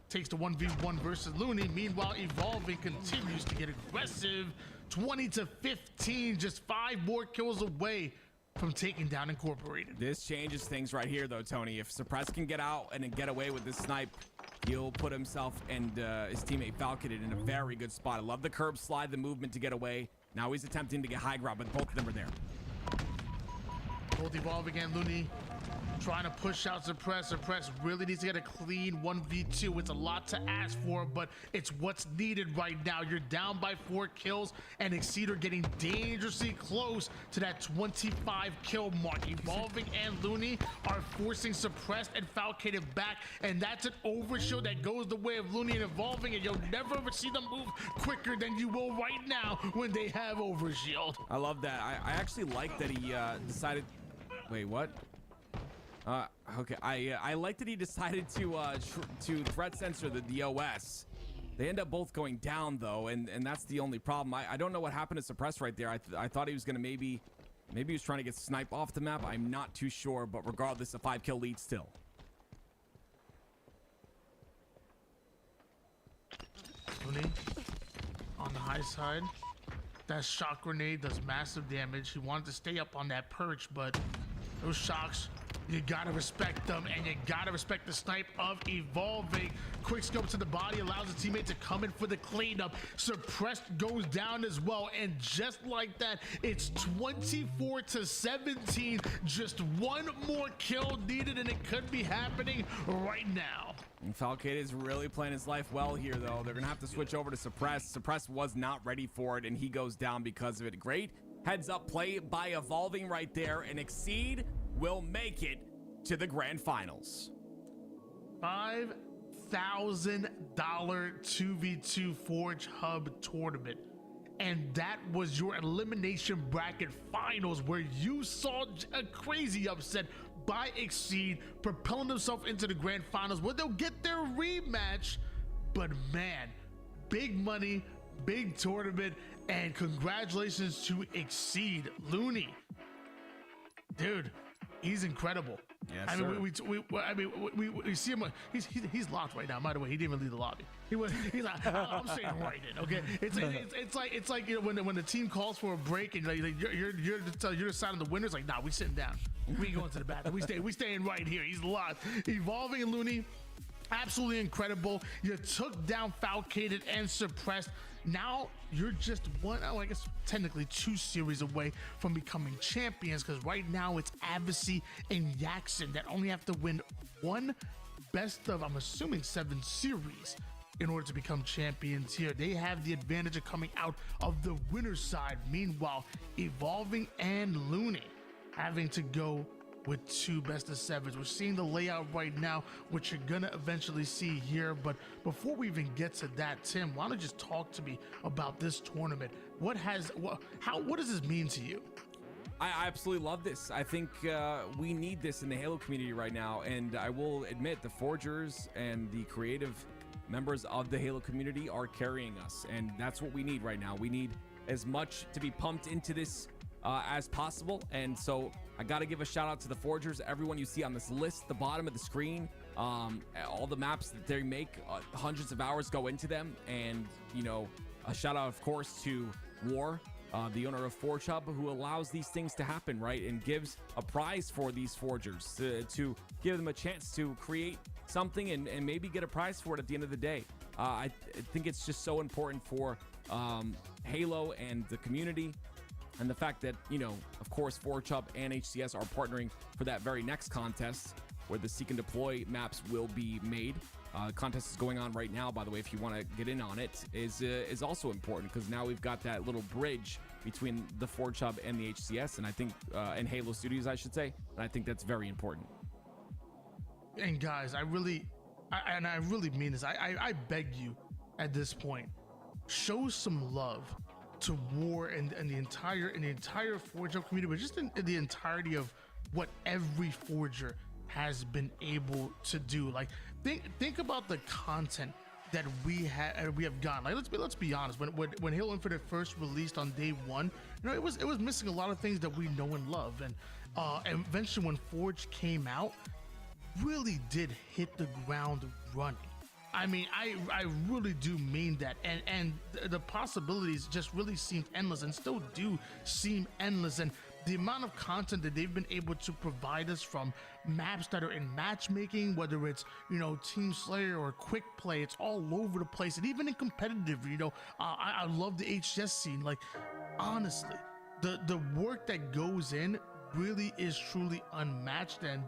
takes the 1v1 versus Looney. Meanwhile, Evolving continues to get aggressive. 20-15, just 5 more kills away from taking down Incorporated. This changes things right here, though, Tony. If Suppress can get out and get away with this snipe, he'll put himself and his teammate Falcated in a very good spot. I love the curb slide, the movement to get away. Now he's attempting to get high ground, but both of them are there. Both Evolving and Looney trying to push out Suppress. Suppress really needs to get a clean 1v2. It's a lot to ask for, but it's what's needed right now. You're down by 4 kills, and Exceed are getting dangerously close to that 25 kill mark. Evolving and Looney are forcing Suppressed and Falcated back, and that's an overshield that goes the way of Looney and Evolving, and you'll never ever see them move quicker than you will right now when they have overshield. I love that. I actually like that he decided. Wait, what? Okay, I like that he decided to threat censor the DOS. They end up both going down though, and that's the only problem. I don't know what happened to Suppress right there. I thought he was gonna maybe he was trying to get sniped off the map. I'm not too sure, but regardless, a 5-kill lead still. Looney on the high side. That shock grenade does massive damage. He wanted to stay up on that perch, but those shocks, you gotta respect them, and you gotta respect the snipe of Evolving. Quick scope to the body allows the teammate to come in for the cleanup. Suppressed goes down as well, and just like that, it's 24-17. Just one more kill needed, and it could be happening right now. And Falcated is really playing his life well here, though. They're gonna have to switch over to Suppress. Suppress was not ready for it, and he goes down because of it. Great heads up play by Evolving right there, and Exceed will make it to the grand finals. $5,000 2v2 Forge Hub tournament. And that was your elimination bracket finals, where you saw a crazy upset by Exceed, propelling themselves into the grand finals, where they'll get their rematch. But man, big money, big tournament, and congratulations to Exceed Looney. Dude, he's incredible. Yes, I mean, sir. we see him. He's locked right now. By the way, he didn't even leave the lobby. He's like, I'm staying right in. Okay, it's like you know, when the team calls for a break and you're deciding the winners. Like, nah, we sitting down. We going to the bathroom. We staying right here. He's locked. Evolving and Looney, absolutely incredible. You took down Falcated and Suppressed. Now you're just I guess technically 2 series away from becoming champions, because right now it's Advocacy and Yaxon that only have to win one best of, I'm assuming, 7 series in order to become champions here. They have the advantage of coming out of the winner's side. Meanwhile, Evolving and Looney having to go with 2 best of 7s. We're seeing the layout right now, which you're gonna eventually see here. But before we even get to that, Tim, why don't you just talk to me about this tournament? What does this mean to you? I absolutely love this. I think we need this in the Halo community right now. And I will admit, the Forgers and the creative members of the Halo community are carrying us. And that's what we need right now. We need as much to be pumped into this as possible. And so I got to give a shout out to the Forgers. Everyone you see on this list, the bottom of the screen, all the maps that they make, hundreds of hours go into them. And, you know, a shout out, of course, to War, the owner of Forge Hub, who allows these things to happen, right? And gives a prize for these Forgers to give them a chance to create something and maybe get a prize for it at the end of the day. I think it's just so important for Halo and the community. And the fact that, you know, of course, Forge Hub and HCS are partnering for that very next contest where the Seek and Deploy maps will be made. The contest is going on right now, by the way, if you want to get in on it, is also important, because now we've got that little bridge between the Forge Hub and the HCS, and I think, and Halo Studios, I should say, and I think that's very important. And guys, I really mean this. I beg you at this point, show some love to War and the entire Forge Hub community, but just in the entirety of what every Forger has been able to do. Like, think about the content that we have gotten. Like, let's be honest. When Halo Infinite first released on day 1, you know, it was missing a lot of things that we know and love. And eventually, when Forge came out, really did hit the ground running. I mean, I really do mean that, and the possibilities just really seemed endless, and still do seem endless. And the amount of content that they've been able to provide us, from maps that are in matchmaking, whether it's, you know, Team Slayer or Quick Play, it's all over the place. And even in competitive, you know, I love the HCS scene. Like, honestly, the work that goes in really is truly unmatched, and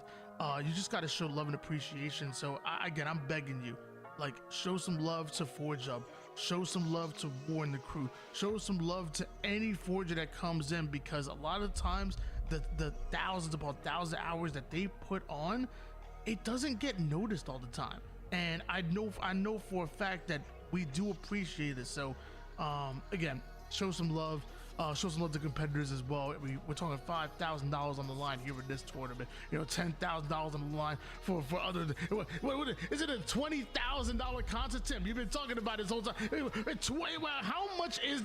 you just got to show love and appreciation. So again, I'm begging you. Like, show some love to Forge Hub, show some love to War and the crew, show some love to any Forger that comes in, because a lot of times the thousands upon thousand hours that they put on, it doesn't get noticed all the time. And I know for a fact that we do appreciate it. So again, show some love. Show some love to competitors as well. We're talking $5,000 on the line here with this tournament. You know, $10,000 on the line for other. What is it, a $20,000 contest, Tim? You've been talking about this whole time.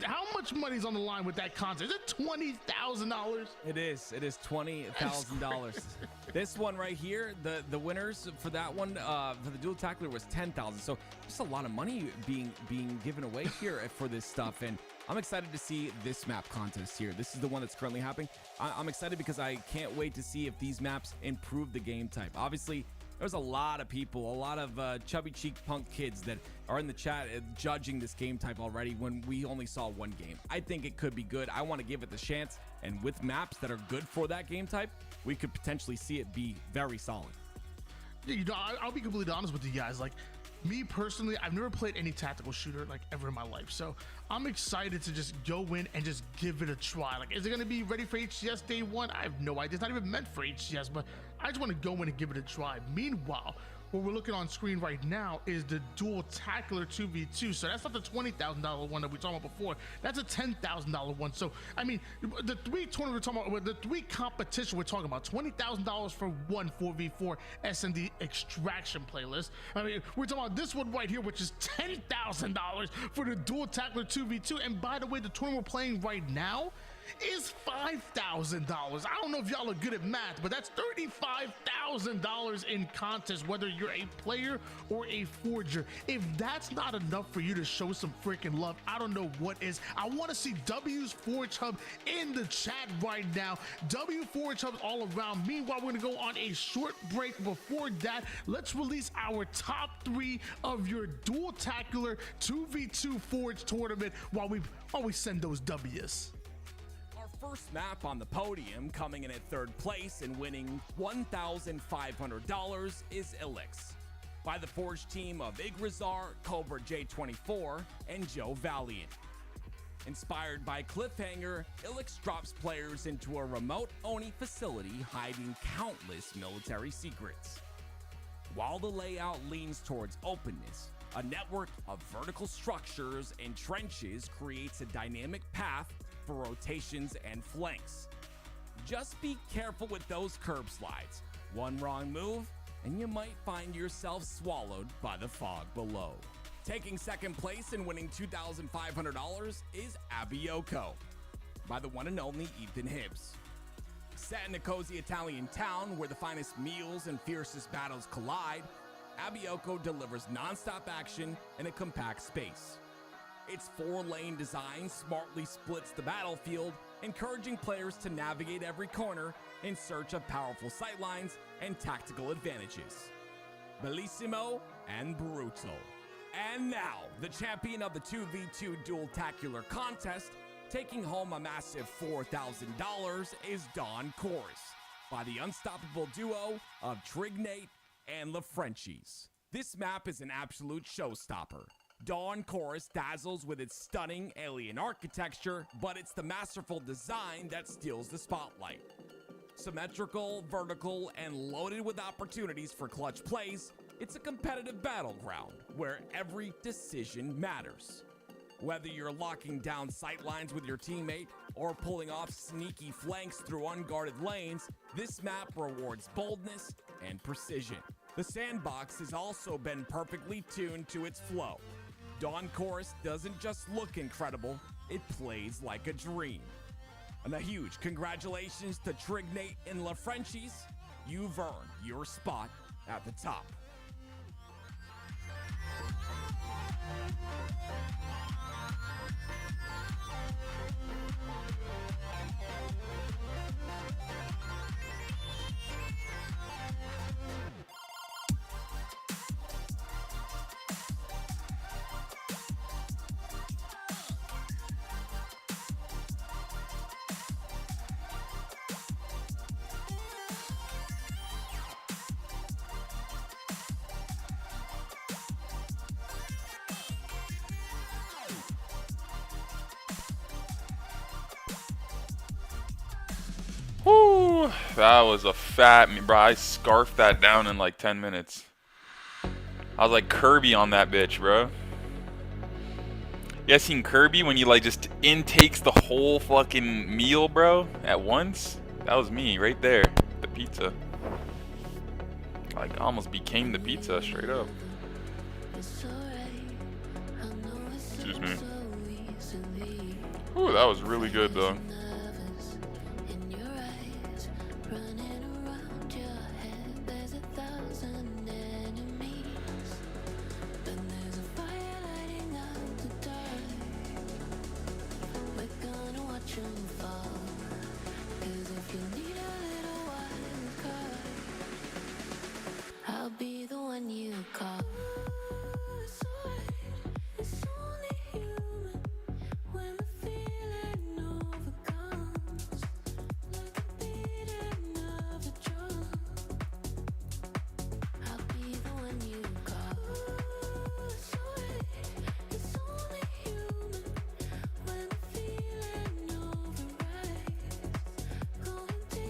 How much money's on the line with that contest? Is it $20,000? It is $20,000. This one right here, the winners for that one, for the dual tackler, was $10,000. So just a lot of money being given away here for this stuff. And I'm excited to see this map contest here. This is the one that's currently happening. I'm excited because I can't wait to see if these maps improve the game type. Obviously, there's a lot of people, a lot of chubby cheek punk kids that are in the chat judging this game type already when we only saw one game. I think it could be good. I want to give it the chance. And with maps that are good for that game type, we could potentially see it be very solid. You know, I'll be completely honest with you guys. Like, me personally, I've never played any tactical shooter like ever in my life, so I'm excited to just go in and just give it a try. Like, is it going to be ready for HCS day 1? I have no idea. It's not even meant for HCS, but I just want to go in and give it a try. Meanwhile, what we're looking on screen right now is the dual tackler 2v2. So that's not the $20,000 one that we talked about before. That's a $10,000 one. So I mean, the three tournaments we're talking about, the three competition we're talking about, $20,000 for one 4v4 SND extraction playlist. I mean, we're talking about this one right here, which is $10,000 for the dual tackler 2v2. And by the way, the tournament we're playing right now is $5,000. I don't know if y'all are good at math, but that's $35,000 in contest, whether you're a player or a forger. If that's not enough for you to show some freaking love, I don't know what is. I want to see W's Forge Hub in the chat right now. W Forge Hubs all around. Meanwhile, we're going to go on a short break. Before that, let's release our top 3 of your dual tackler 2v2 Forge tournament while we send those W's. First map on the podium, coming in at 3rd place and winning $1,500 is Ilix, by the Forge team of Igrazar, Cobra J24, and Joe Valiant. Inspired by Cliffhanger, Ilix drops players into a remote Oni facility hiding countless military secrets. While the layout leans towards openness, a network of vertical structures and trenches creates a dynamic path for rotations and flanks. Just be careful with those curb slides. One wrong move, and you might find yourself swallowed by the fog below. Taking 2nd place and winning $2,500 is Abioko, by the one and only Ethan Hibbs. Set in a cozy Italian town where the finest meals and fiercest battles collide, Abioko delivers non-stop action in a compact space. Its 4-lane design smartly splits the battlefield, encouraging players to navigate every corner in search of powerful sightlines and tactical advantages. Bellissimo and brutal. And now, the champion of the 2v2 dual tacular contest, taking home a massive $4,000 is Dawn Chorus, by the unstoppable duo of Trignate and LaFrenchies. This map is an absolute showstopper. Dawn Chorus dazzles with its stunning alien architecture, but it's the masterful design that steals the spotlight. Symmetrical, vertical, and loaded with opportunities for clutch plays, it's a competitive battleground where every decision matters. Whether you're locking down sightlines with your teammate or pulling off sneaky flanks through unguarded lanes, this map rewards boldness and precision. The sandbox has also been perfectly tuned to its flow. Dawn Chorus doesn't just look incredible, it plays like a dream. And a huge congratulations to Trignate and LaFrenchies. You've earned your spot at the top. Whoo, that was a fat, bro. I scarfed that down in like 10 minutes. I was like Kirby on that bitch, bro. You guys seen Kirby when he like just intakes the whole fucking meal, bro, at once? That was me right there. The pizza. Like almost became the pizza straight up. Excuse me. Ooh, that was really good though. I'll be the one you call. It's only human when the feeling overcomes, like the beating of a drum. I'll be the one you call. It's only human when the feeling overrides, going deep.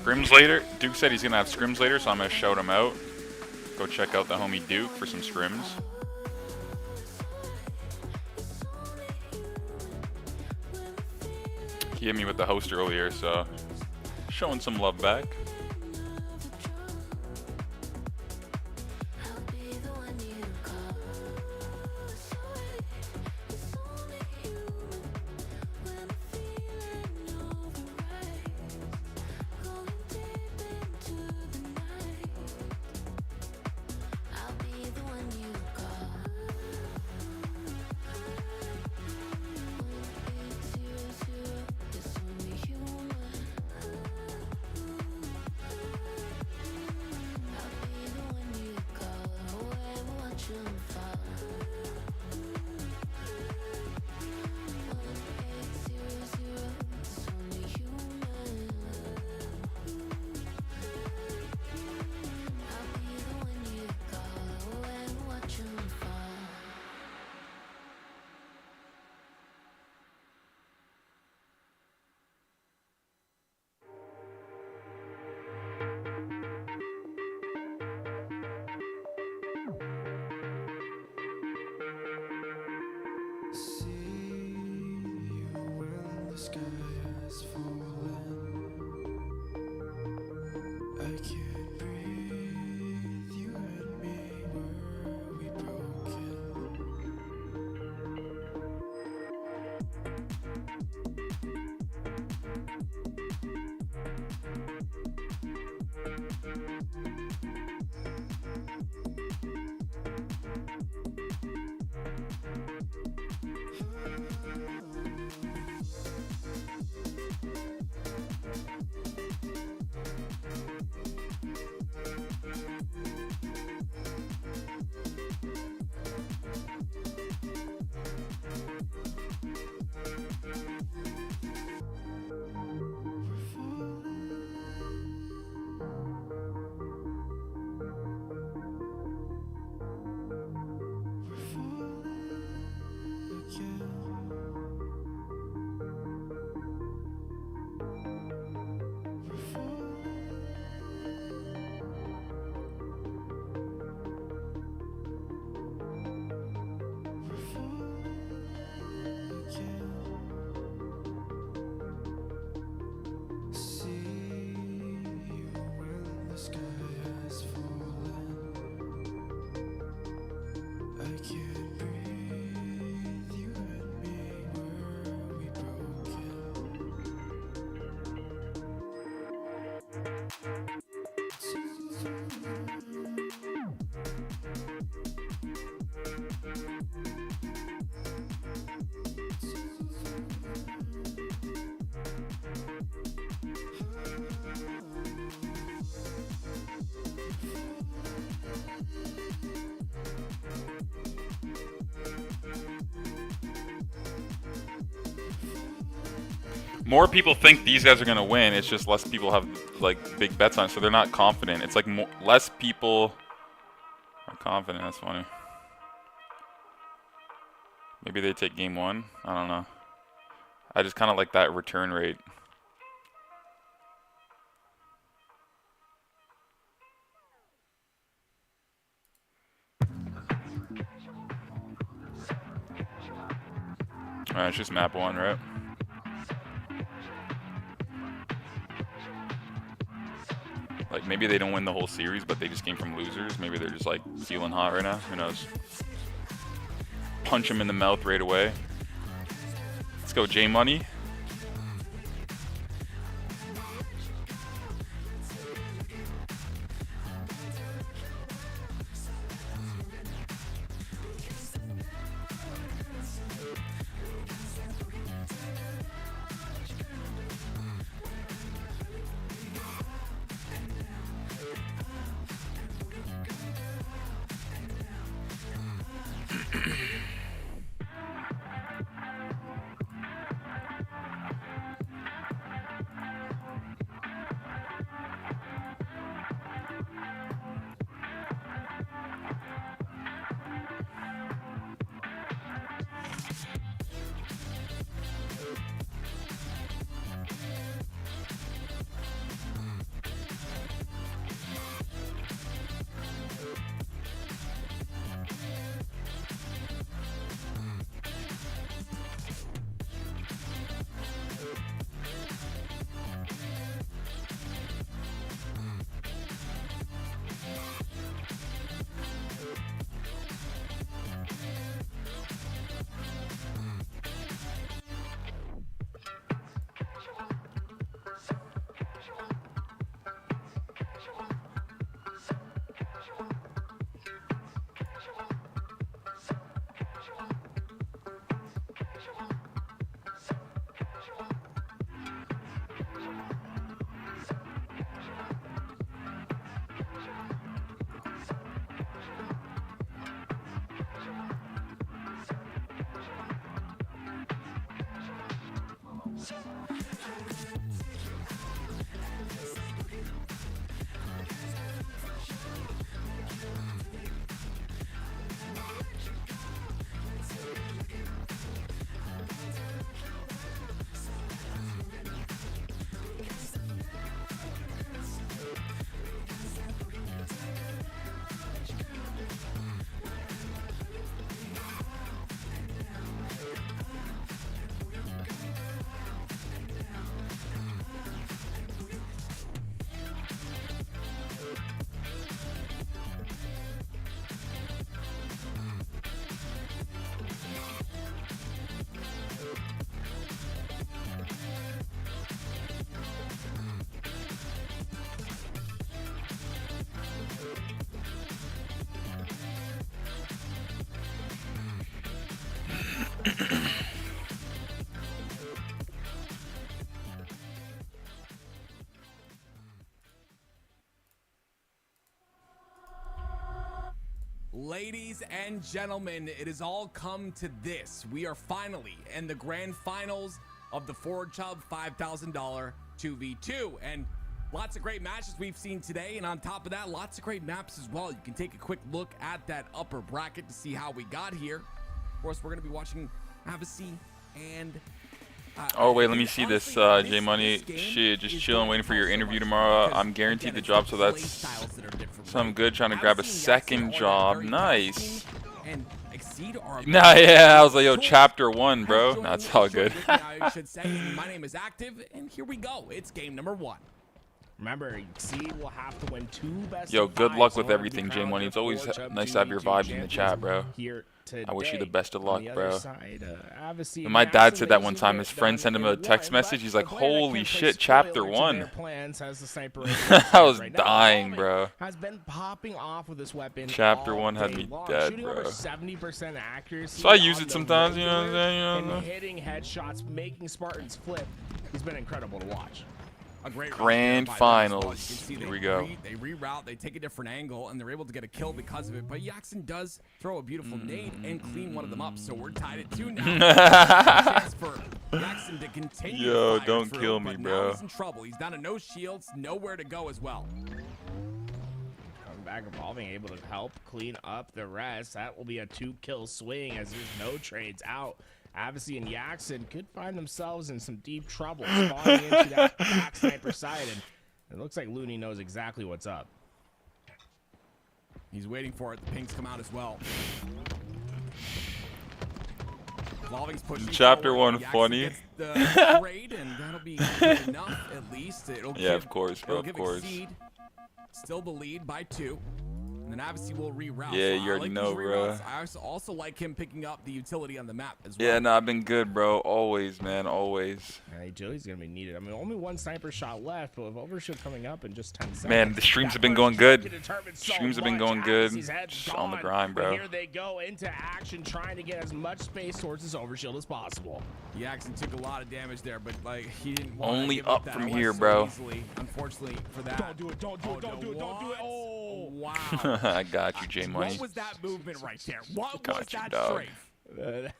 Scrims later. Duke said he's gonna have scrims later, so I'm gonna shout him out. Go check out the homie Duke for some scrims. He hit me with the host earlier, so showing some love back. More people think these guys are gonna win. It's just less people have like big bets on it, so they're not confident. It's like less people are confident. That's funny. Maybe they take game one. I don't know. I just kind of like that return rate. Alright, it's just map one, right? Like, maybe they don't win the whole series, but they just came from losers. Maybe they're just, like, feeling hot right now. Who knows? Punch him in the mouth right away. Let's go, J-Money. Ladies and gentlemen, it has all come to this. We are finally in the grand finals of the Forge Hub $5,000 2v2. And lots of great matches we've seen today. And on top of that, lots of great maps as well. You can take a quick look at that upper bracket to see how we got here. Of course, we're going to be watching Avicii and... oh wait, let me see this, J Money. Shit, just chilling, waiting for your interview tomorrow. I'm guaranteed the job, so that's something good. Trying to grab a second job. Nice. Nah, yeah, I was like, yo, chapter 1, bro. That's all good. I should say, my name is Active, and here we go. It's game number 1. Remember, XBL will have to win 2 best Yo, of good 5s luck with in order to everything, be J crowned Money. the It's always Forge Hub nice to have your 2v2 vibes in the chat, bro. here I wish you the today. best of luck, On the bro. other side, Avicii My and dad Jackson said that one losing time. it His friend down sent him a to text 1, message. but He's the like, player that holy can play shit, chapter spoiler to 1. their plans has the sniper I was right now. dying, Evolving bro. has been popping off with this weapon Chapter all 1 had day me long, dead, shooting over bro. 70% accuracy. So I use on it the sometimes, you know what I'm regular saying? You know what I'm and saying? hitting headshots, making Spartans flip. He's been incredible to watch. A great Grand finals. Here we go. They reroute, they take a different angle, and they're able to get a kill because of it. But Jackson does throw a beautiful nade and clean one of them up, so we're tied at 2 now. Chance for Jackson to continue. Yo, to fire don't through, kill me, but bro. Now he's in trouble. He's down to no shields, nowhere to go as well. Coming back, Evolving able to help clean up the rest. That will be a 2-kill swing as there's no trades out. Avicii and Jackson could find themselves in some deep trouble spawning into that back sniper side, and it looks like Looney knows exactly what's up. He's waiting for it. The pings come out as well. Evolving's pushing Chapter forward. 1 Jackson funny. gets the trade, and that'll be good enough at least. It'll Yeah, give, of course, bro, it'll of give course. Exceed still the lead by 2. And then Avicii will reroute. Yeah, So you already know, bro. I also like him picking up the utility on the map as well. Yeah, no, I've been good, bro. Always, man, always. Yeah, Joey's gonna be needed. I mean, only 1 sniper shot left, but with Overshield coming up in just 10 seconds. Man, the streams have been going good. Streams have been going good. Just on the grind, bro. Here they go into action, trying to get as much space towards his Overshield as possible. Jackson took a lot of damage there, but like he didn't want Only to give up that from away here, so bro. Easily, unfortunately for that. Don't do it, don't do it, don't do it, don't do it. Oh, wow. I got you, J Money. What was that movement right there? What Got was you, that dog. strafe?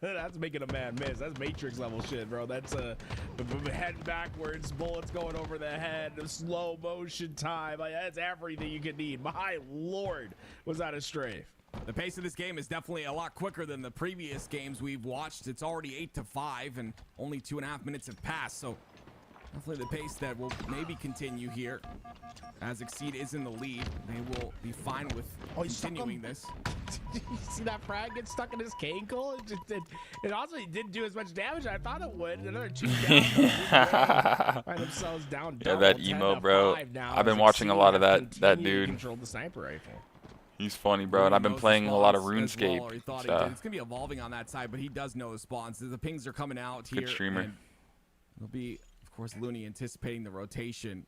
That's making a man miss. That's Matrix level shit, bro. That's heading backwards, bullets going over the head, slow motion time. Like, that's everything you could need. My lord, was that a strafe? The pace of this game is definitely a lot quicker than the previous games we've watched. It's already 8-5, and only 2.5 minutes have passed. So definitely the pace that will maybe continue here. As Exceed is in the lead, they will be fine with continuing this. Did you see that frag get stuck in his cankle? It also didn't do as much damage as I thought it would. Another 2 down. Find themselves down. Yeah, that emo, bro. I've been watching a lot of that dude. Controlled the sniper rifle. He's funny, bro, and I've been playing a lot of RuneScape. Well, RuneScape. it's going to be evolving on that side, but he does know the spawns. The pings are coming out here. Good streamer. It'll be, of course, Looney anticipating the rotation.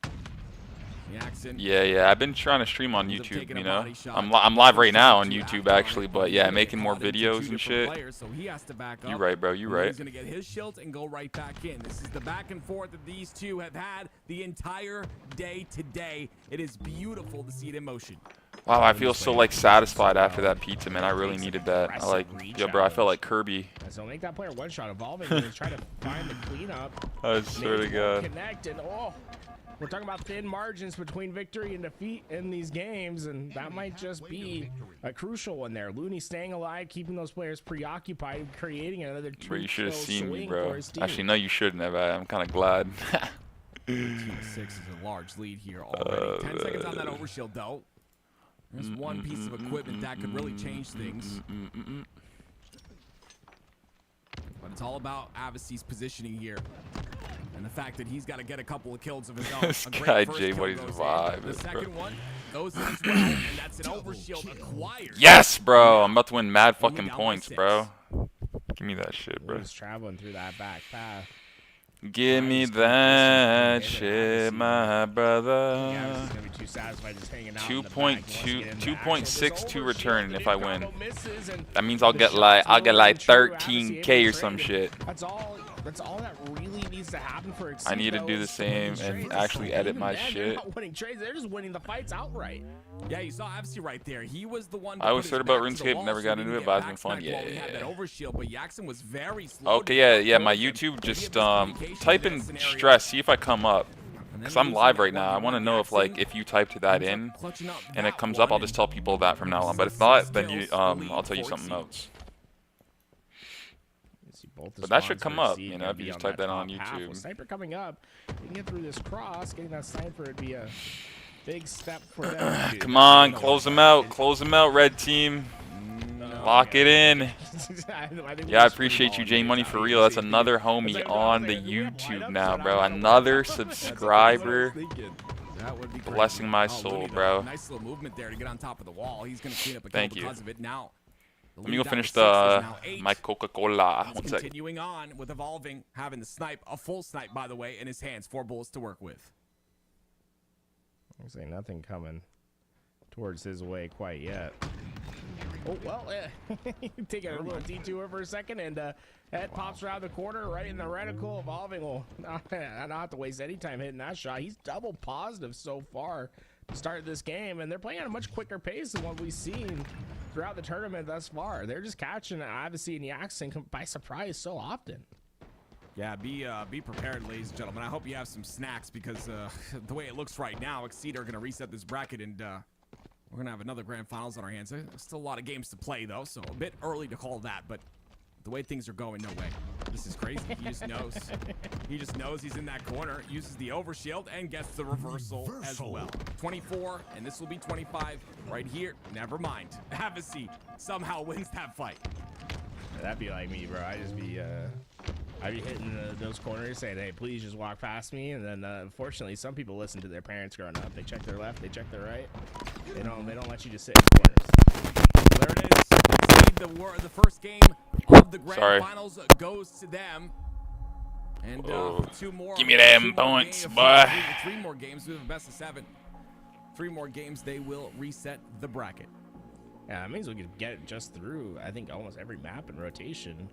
Jackson. Yeah, I've been trying to stream on YouTube, you know. I'm live right now on YouTube, actually, but yeah, making more videos and shit. So he has to back up. You right, bro, you right. He's going to get his shields and go right back in. This is the back and forth that these two have had the entire day today. It is beautiful to see it in motion. Wow, I feel so like satisfied after that pizza, man. I really needed that. I like, yo, bro, I felt like Kirby. So make that player one-shot Evolving and try to find the cleanup. I swear to God. Connect and we're talking about thin margins between victory and defeat in these games, and that might just be a crucial one there. Looney staying alive, keeping those players preoccupied, creating another 2-kill Bro, you should have seen me, swing bro. for his team. Actually, no, you shouldn't have. I'm kind of glad. 13-6 is a large lead here already. 10 seconds on that overshield, though. There's one piece of equipment that could really change things. But it's all about Avicii's positioning here. And the fact that he's got to get a couple of kills of his own. This guy, Jay, what he's vibing, The second bro. one goes in as well, and that's an overshield acquired. Yes, bro. I'm about to win mad fucking points, bro. Give me that shit, bro. He's traveling through that back path. Give me that shit, my brother. 2.62 return if I win. That means I'll get like 13K or some shit. That's all that really needs to happen for XBL. I need to do the same and actually edit my shit. They're not winning trades, they're just winning the fights outright. Yeah, you saw obviously right there. He was the one. I always heard about RuneScape, never got into it, but it's been fun. Yeah. Okay, yeah. My YouTube, just type in stress, see if I come up. Cause I'm live right now. I want to know if you typed that in and it comes up, I'll just tell people that from now on. But if not, then I'll tell you something else. But that should come up, you know, if you just type that on YouTube. Sniper coming up. You can get through this cross. Getting that sniper would be a big step for them. Come on, close them out. Close them out, red team. Lock it in. Yeah, I appreciate you, J Money, for real. That's another homie on the YouTube now, bro. Another subscriber. Blessing my soul, bro. Nice little movement there to get on top of the wall. He's gonna clean up a Thank kill you. because of it now. Let me go finish my Coca-Cola. One second. Continuing on with evolving, having the snipe, a full snipe, by the way, in his hands. 4 bullets to work with. I say nothing coming towards his way quite yet. Oh, well, take a little detour for a second, and head pops around the corner right in the reticle. Evolving will not have to waste any time hitting that shot. He's double positive so far to start this game, and they're playing at a much quicker pace than what we've seen throughout the tournament thus far. They're just catching Avicii and Yaxin by surprise so often. Yeah, be prepared, ladies and gentlemen. I hope you have some snacks because the way it looks right now, Exceed are going to reset this bracket, and we're going to have another grand finals on our hands. There's still a lot of games to play, though, so a bit early to call that, but the way things are going, no way. This is crazy. He just knows. He just knows he's in that corner, uses the overshield, and gets the reversal as well. 24, and this will be 25 right here. Never mind. Avicii somehow wins that fight. Yeah, that'd be like me, bro. I'd be hitting those corners saying, hey, please just walk past me. And then, unfortunately, some people listen to their parents growing up. They check their left, they check their right. They don't let you just sit in corners. There it is. The first game of the grand finals goes to them. And 2 more. Give me them points, boy. 3 more games. We have a best of 7. 3 more games, they will reset the bracket. Yeah, that means we could get just through, I think, almost every map in rotation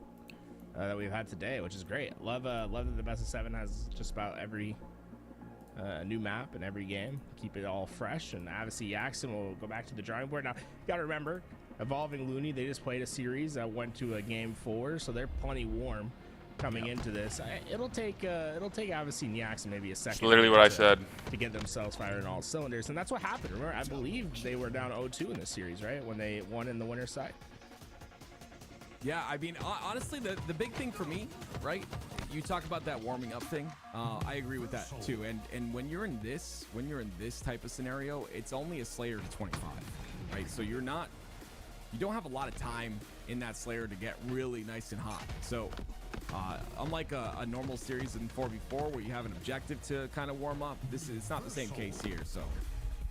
that we've had today, which is great. Love that the best of 7 has just about every new map in every game. Keep it all fresh, and Avicii Yaxin will go back to the drawing board. Now, you got to remember, Evolving Looney, they just played a series that went to a game 4, so they're plenty warm coming into this. It'll take Avicii and Yaxin maybe a second. That's literally what I said. To get themselves firing all cylinders, and that's what happened. Remember, I believe they were down 0-2 in this series, right? When they won in the winner's side. Yeah, I mean, honestly, the big thing for me, right? You talk about that warming up thing. I agree with that too. And when you're in this type of scenario, it's only a Slayer to 25, right? So you don't have a lot of time in that Slayer to get really nice and hot. So unlike a normal series in 4v4 where you have an objective to kind of warm up, it's not the same case here. So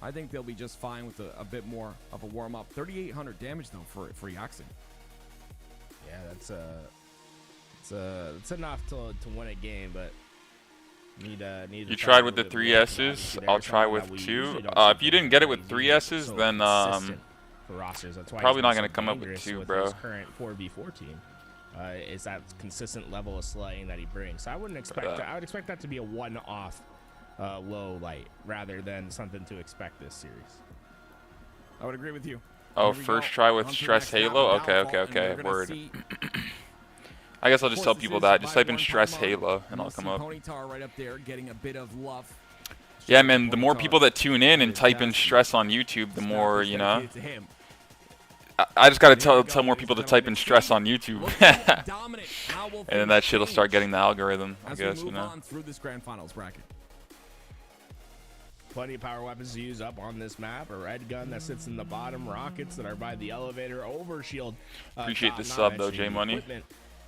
I think they'll be just fine with a bit more of a warm up. 3,800 damage though for Yaxin. Yeah, that's enough to win a game, but need you tried with the 3 S's. I'll try with 2. If you didn't get it with 3 S's, then probably not gonna come up with 2, bro. His current 4v4 team is that consistent level of slaying that he brings. So I wouldn't expect that. I would expect that to be a one-off low light rather than something to expect this series. I would agree with you. Oh, first try with Stress Halo? Okay. Word. I guess I'll just tell people that. Just type in Stress Halo and I'll come up. Right up there, getting a bit of love. Yeah, man, the more people that tune in and type in Stress on YouTube, the more, you know. I just got to tell more people to type in Stress on YouTube. And then that shit will start getting the algorithm, I guess, you know. Through this grand finals bracket. Plenty of power weapons to use up on this map. A red gun that sits in the bottom, rockets that are by the elevator, overshield. Appreciate the sub though, J Money.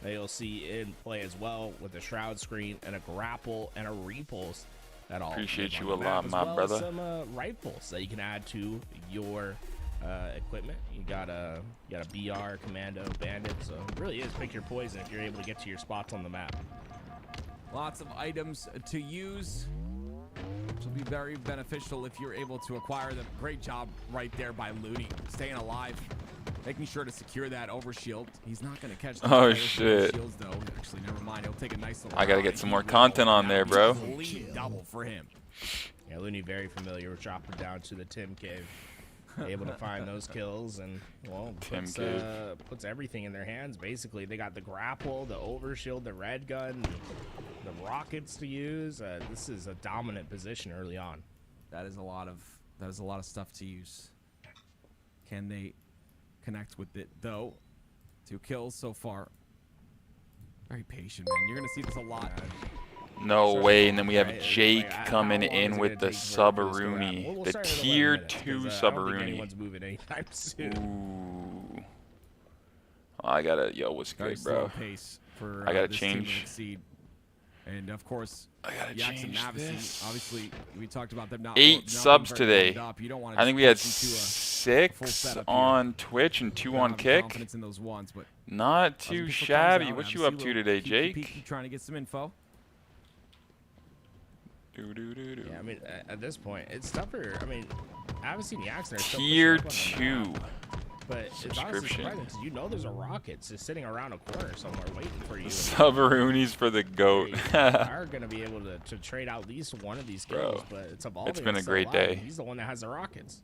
That you'll see in play as well with a shroud screen and a grapple and a repulse. That all appreciate you a lot, my brother. Some rifles that you can add to your equipment. You got a BR, Commando, Bandit. So it really is pick your poison if you're able to get to your spots on the map. Lots of items to use, which will be very beneficial if you're able to acquire them. Great job right there by Looney, staying alive, making sure to secure that overshield. He's not going to catch the Oh shit. shields though. Actually, never mind. He'll take a nice little I gotta get some more content on there, bro. clean double for him. Yeah, Looney very familiar with dropping down to the Tim cave. Able to find those kills and, well, puts everything in their hands, basically. They got the grapple, the overshield, the red gun, the rockets to use. This is a dominant position early on. That is a lot of stuff to use. Can they connect with it, though? 2 kills so far. Very patient, man. You're going to see this a lot. No way, and then we have Jake coming in with the Subaruni, the tier 2 Subaruni. Ooh. I gotta, yo, what's good, bro? I gotta change. And of course, I gotta change this. Obviously, we talked about them not 8 subs today. I I think we had 6 on Twitch and 2 on Kick. Not too shabby. What you up to today, Jake? Trying to get some info. Yeah, I mean, at this point, it's tougher. I mean, I haven't seen the accident. Tier 2 but it's honestly surprising because you know there's a rocket just sitting around a corner somewhere waiting for you. Subarunis for the GOAT. You are going to be able to trade out at least one of these kills, but it's evolving. It's been a great day. He's the one that has the rockets.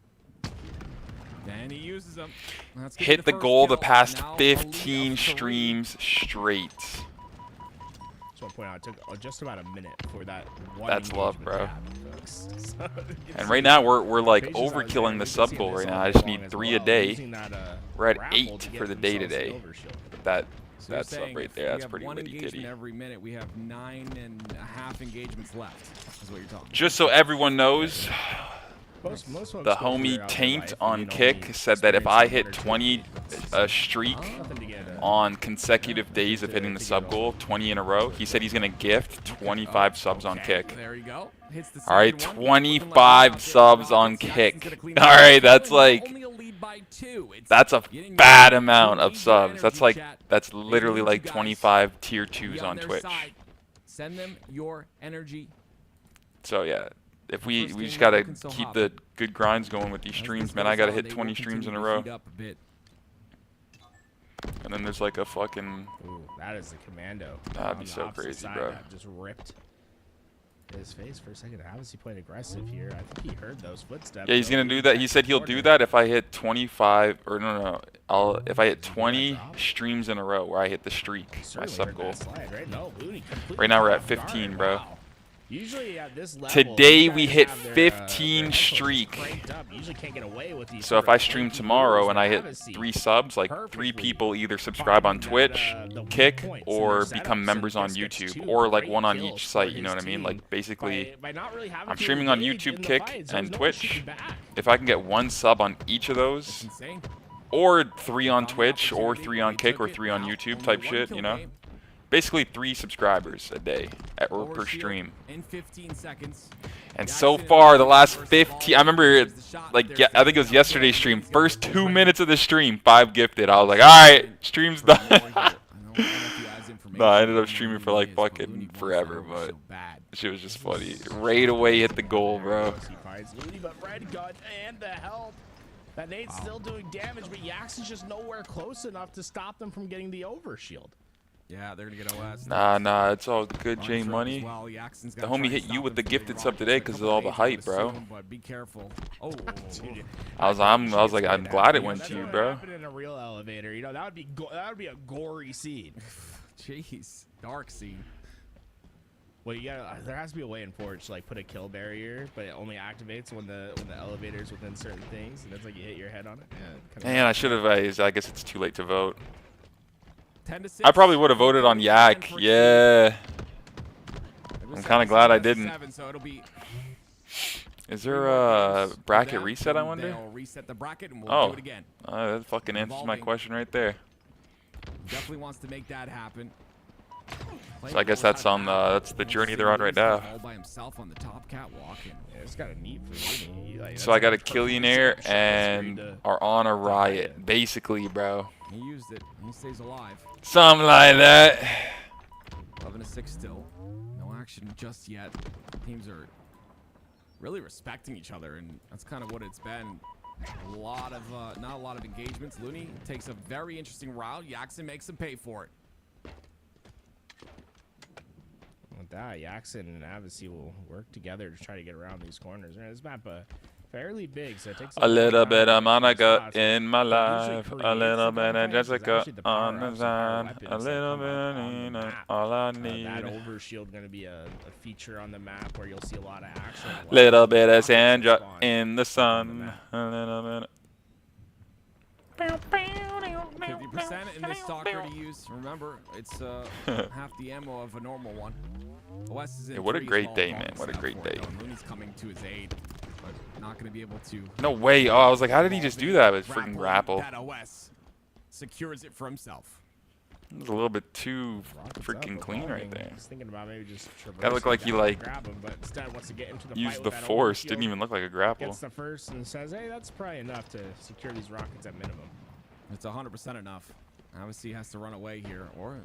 And he uses them. Hit the goal the past 15 streams straight. Just want to point out, it took just about a minute for that one. That's love, bro. And right now we're like overkilling the sub goal right now. I just need 3 a day. We're at 8 for the day today. That sub right there, that's pretty litty kitty. Every minute we have 9.5 engagements left. Is what you're talking. Just so everyone knows, the homie Taint on Kick said that if I hit 20 a streak on consecutive days of hitting the sub goal, 20 in a row, he said he's gonna gift 25 subs on Kick. There you go. All right, 25 subs on Kick. All right, that's like, that's a bad amount of subs. That's literally like 25 tier 2s on Twitch. Send them your energy. So yeah. If we just gotta keep the good grinds going with these streams, man. I gotta hit 20 streams in a row. And then there's like a fucking. Ooh, that is the commando. That'd be so crazy, bro. Just ripped his face for a second. How is he playing aggressive here? I think he heard those footsteps. Yeah, he's gonna do that. He said he'll do that if I hit 25 or no. If I hit 20 streams in a row where I hit the streak, my sub goal. Right now we're at 15, bro. Usually at this level, today we hit 15 streak. So if I stream tomorrow and I hit 3 subs, like 3 people either subscribe on Twitch, Kick, or become members on YouTube, or like 1 on each site, you know what I mean? Like basically, I'm streaming on YouTube, Kick, and Twitch. If I can get 1 sub on each of those, or 3 on Twitch, or 3 on Kick, or 3 on YouTube type shit, you know? Basically 3 subscribers a day or per stream. In 15 seconds. And so far, the last 15, I remember, like, I think it was yesterday's stream. First 2 minutes of the stream, 5 gifted. I was like, all right, stream's done. No, I ended up streaming for like fucking forever, but shit was just funny. Right away, hit the goal, bro. He finds Looney, but red gun and the help. That nade's still doing damage, but Yax is just nowhere close enough to stop them from getting the overshield. Yeah, they're gonna get OS. Nah, it's all good, J Money. The homie hit you with the gifted sub today because of all the hype, bro. But be careful. Oh, I was like, I'm glad it went to you, bro. In a real elevator, you know, that would be a gory scene. Jeez, dark scene. Well, there has to be a way in Forge to like put a kill barrier, but it only activates when the elevator's within certain things, and it's like you hit your head on it. Yeah, man, I should have. I guess it's too late to vote. I probably would have voted on Yak. Yeah. I'm kind of glad I didn't. Is there a bracket reset, I wonder? Reset the bracket and we'll do it again. That fucking answers my question right there. Definitely wants to make that happen. So I guess that's the journey they're on right now. All by himself on the top catwalk. Yeah, it's got a neat for me. So I got a Killionaire and are on a riot, basically, bro. He used it. He stays alive. Something like that. 11-6 still. No action just yet. Teams are really respecting each other, and that's kind of what it's been. A lot of, not a lot of engagements. Looney takes a very interesting route. Jackson makes him pay for it. With that, Jackson and Avicii will work together to try to get around these corners. This map fairly big, so it takes a little bit of Monica in my life, a little bit of Jessica on the side, a little bit of Nina, all I need. That overshield going to be a feature on the map where you'll see a lot of action. Little bit of Sandra in the sun, a little bit. 50% in this stalker to use. Remember, it's half the ammo of a normal one. OS is in What a 3 as great well. day, man. What a great day. Looney's coming to his aid, but not going to be able to. No way. Oh, I was like, how did he just do that with freaking grapple? That OS secures it for himself. It was a little bit too freaking clean right there. He's thinking about maybe just That looked like he like grab him, but instead wants to get into the used fight the with that force. overshield. Didn't even look like a grapple. Gets the first and says, hey, that's probably enough to secure these rockets at minimum. It's 100% enough. Obviously has to run away here, or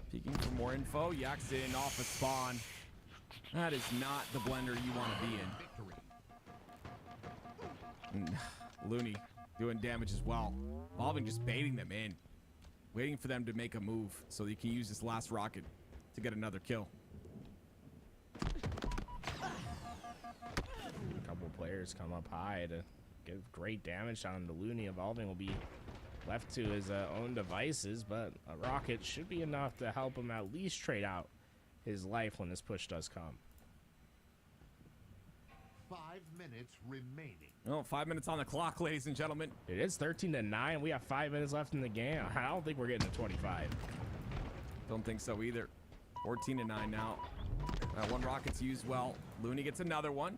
peeking for more info. Jackson off a spawn. That is not the blender you want to be in. Looney doing damage as well. Evolving just baiting them in, waiting for them to make a move so he can use this last rocket to get another kill. A couple players come up high to give great damage down to Looney. Evolving will be left to his own devices, but a rocket should be enough to help him at least trade out his life when this push does come. 5 minutes remaining. Oh, 5 minutes on the clock, ladies and gentlemen. It is 13-9. We have 5 minutes left in the game. I don't think we're getting to 25. Don't think so either. 14-9 now. One rocket's used well. Looney gets another one.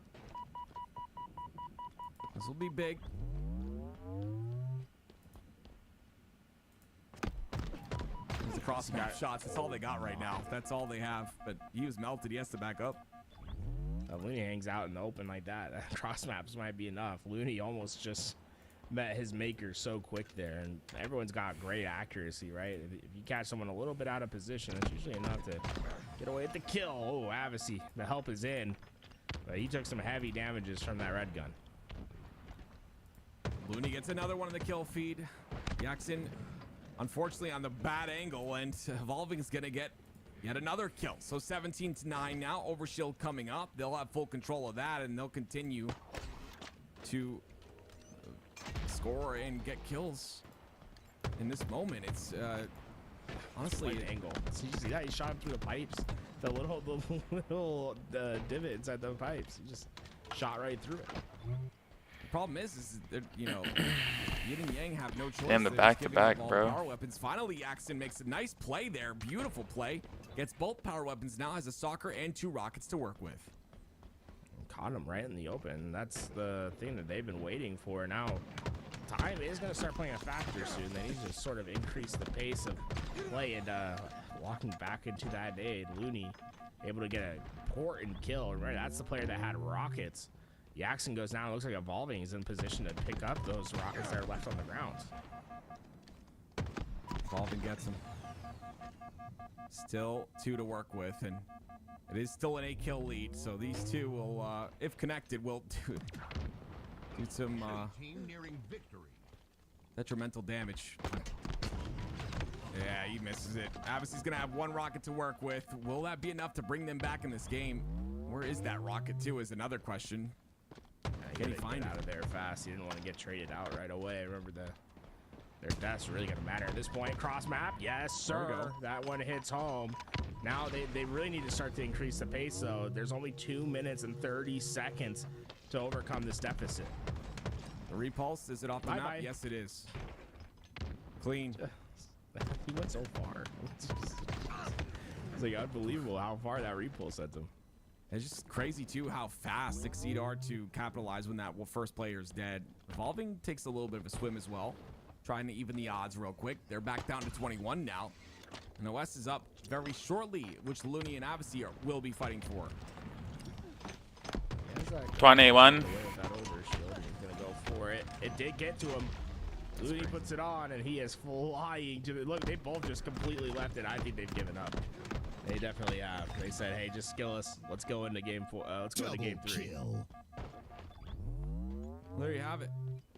This will be big. These cross map shots. That's all they got right now. That's all they have. But he was melted. He has to back up. Looney hangs out in the open like that. Cross maps might be enough. Looney almost just met his maker so quick there, and everyone's got great accuracy, right? If you catch someone a little bit out of position, it's usually enough to get away with the kill. Oh, Avicii, the help is in, but he took some heavy damages from that red gun. Looney gets another one in the kill feed. Jackson, unfortunately, on the bad angle, and Evolving is going to get yet another kill. So 17-9 now. Overshield coming up. They'll have full control of that, and they'll continue to score and get kills in this moment. It's honestly an angle. So you see that? He shot him through the pipes. The little divot inside the pipes. He just shot right through it. The problem is that, you know, Yin and Yang have no choice. Damn, the back-to-back, bro. Power weapons. Finally, Jackson makes a nice play there. Beautiful play. Gets both power weapons now, has a stalker and 2 rockets to work with. Caught him right in the open. That's the thing that they've been waiting for. Now, time is going to start playing a factor soon. They need to sort of increase the pace of play, and walking back into that aid, Looney able to get an important kill. Right, that's the player that had rockets. Jackson goes down. It looks like Evolving is in position to pick up those rockets that are left on the ground. Evolving gets him. Still 2 to work with, and it is still an 8-kill lead. So these 2 will, if connected, will do some detrimental damage. Yeah, he misses it. Avicii's gonna have 1 rocket to work with. Will that be enough to bring them back in this game? Where is that rocket too? Is another question. Can he find out of there fast? He didn't want to get traded out right away. Remember, their death's really going to matter at this point. Cross map, yes, sir. That one hits home. Now they really need to start to increase the pace, though. There's only 2 minutes and 30 seconds to overcome this deficit. The repulse, is it off the map? Yes, it is. Clean. He went so far. It's like unbelievable how far that repulse sent him. It's just crazy, too, how fast Exceed are to capitalize when that first player is dead. Evolving takes a little bit of a swim as well, trying to even the odds real quick. They're back down to 21 now. And OS is up very shortly, which Looney and Avicii will be fighting for. 21. He's going to go for it. It did get to him. Looney puts it on, and he is flying to the... Look, they both just completely left it. I think they've given up. They definitely have. They said, "Hey, just skill us. Let's go into game 4. Let's go into game 3." There you have it.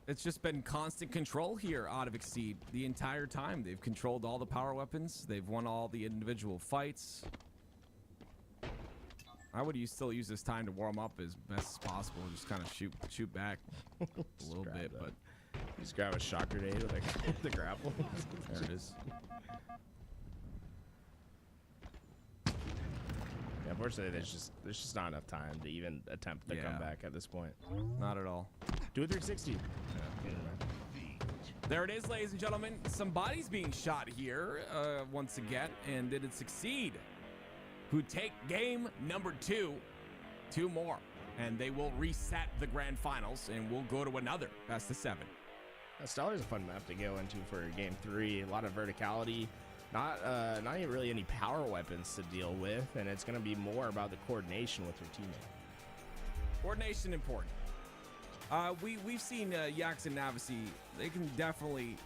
It's just been constant control here out of Exceed the entire time. They've controlled all the power weapons. They've won all the individual fights. I would still use this time to warm up as best as possible. Just kind of shoot back a little bit, but just grab a shock grenade with the grapple. There it is. Yeah, unfortunately, there's just not enough time to even attempt the comeback at this point. Not at all. Do a 360. There it is, ladies and gentlemen. Some bodies being shot here once again, and did it succeed? Who take game number 2, 2 more, and they will reset the grand finals, and we'll go to another best of 7. Stellar's a fun map to go into for game 3. A lot of verticality, not even really any power weapons to deal with, and it's going to be more about the coordination with your teammate. Coordination important. We've seen Yax and Navasi. They can definitely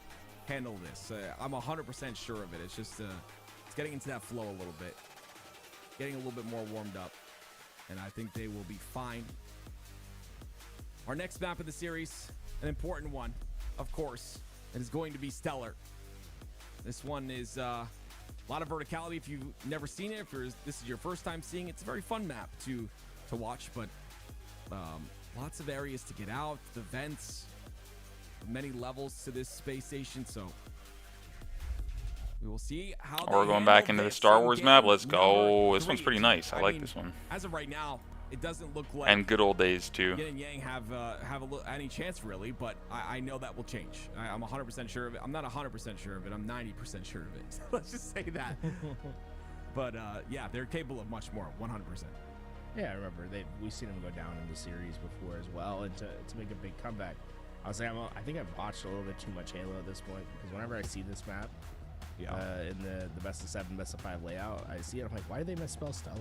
handle this. I'm 100% sure of it. It's just it's getting into that flow a little bit, getting a little bit more warmed up, and I think they will be fine. Our next map of the series, an important one, of course. It is going to be Stellar. This one is a lot of verticality. If you've never seen it, this is your first time seeing it, it's a very fun map to watch, but lots of areas to get out, the vents, many levels to this space station, so we will see how We're going back into the Star Wars map. Let's go. This one's pretty nice. I like this one. As of right now, it doesn't look like And good old days too. Yin and Yang have any chance really, but I know that will change. I'm 100% sure of it. I'm not 100% sure of it. I'm 90% sure of it. Let's just say that. But yeah, they're capable of much more. 100%. Yeah, I remember we've seen them go down in the series before as well, and to make a big comeback. I think I've watched a little bit too much Halo at this point, because whenever I see this map, in the best of 7, best of 5 layout, I see it. I'm like, why did they misspell Stellar?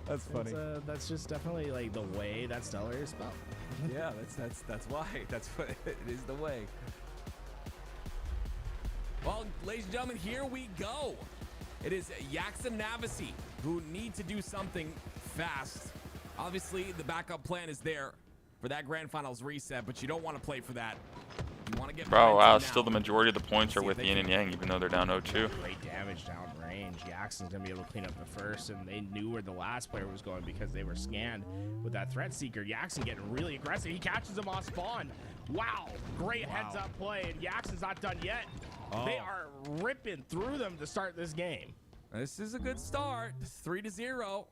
That's funny. That's just definitely like the way that Stellar is spelled. Yeah, that's why. That's what it is, the way. Well, ladies and gentlemen, here we go. It is Yax and Navasi who need to do something fast. Obviously, the backup plan is there for that grand finals reset, but you don't want to play for that. You want to get Bro, wow, now. still the majority of the points are with Yin and Yang, even though they're down 0-2. Great damage down range. Jackson's going to be able to clean up the first, and they knew where the last player was going because they were scanned with that threat seeker. Jackson getting really aggressive. He catches him off spawn. Wow, great heads up play, and Jackson's not done yet. They are ripping through them to start this game. This is a good start, 3-0.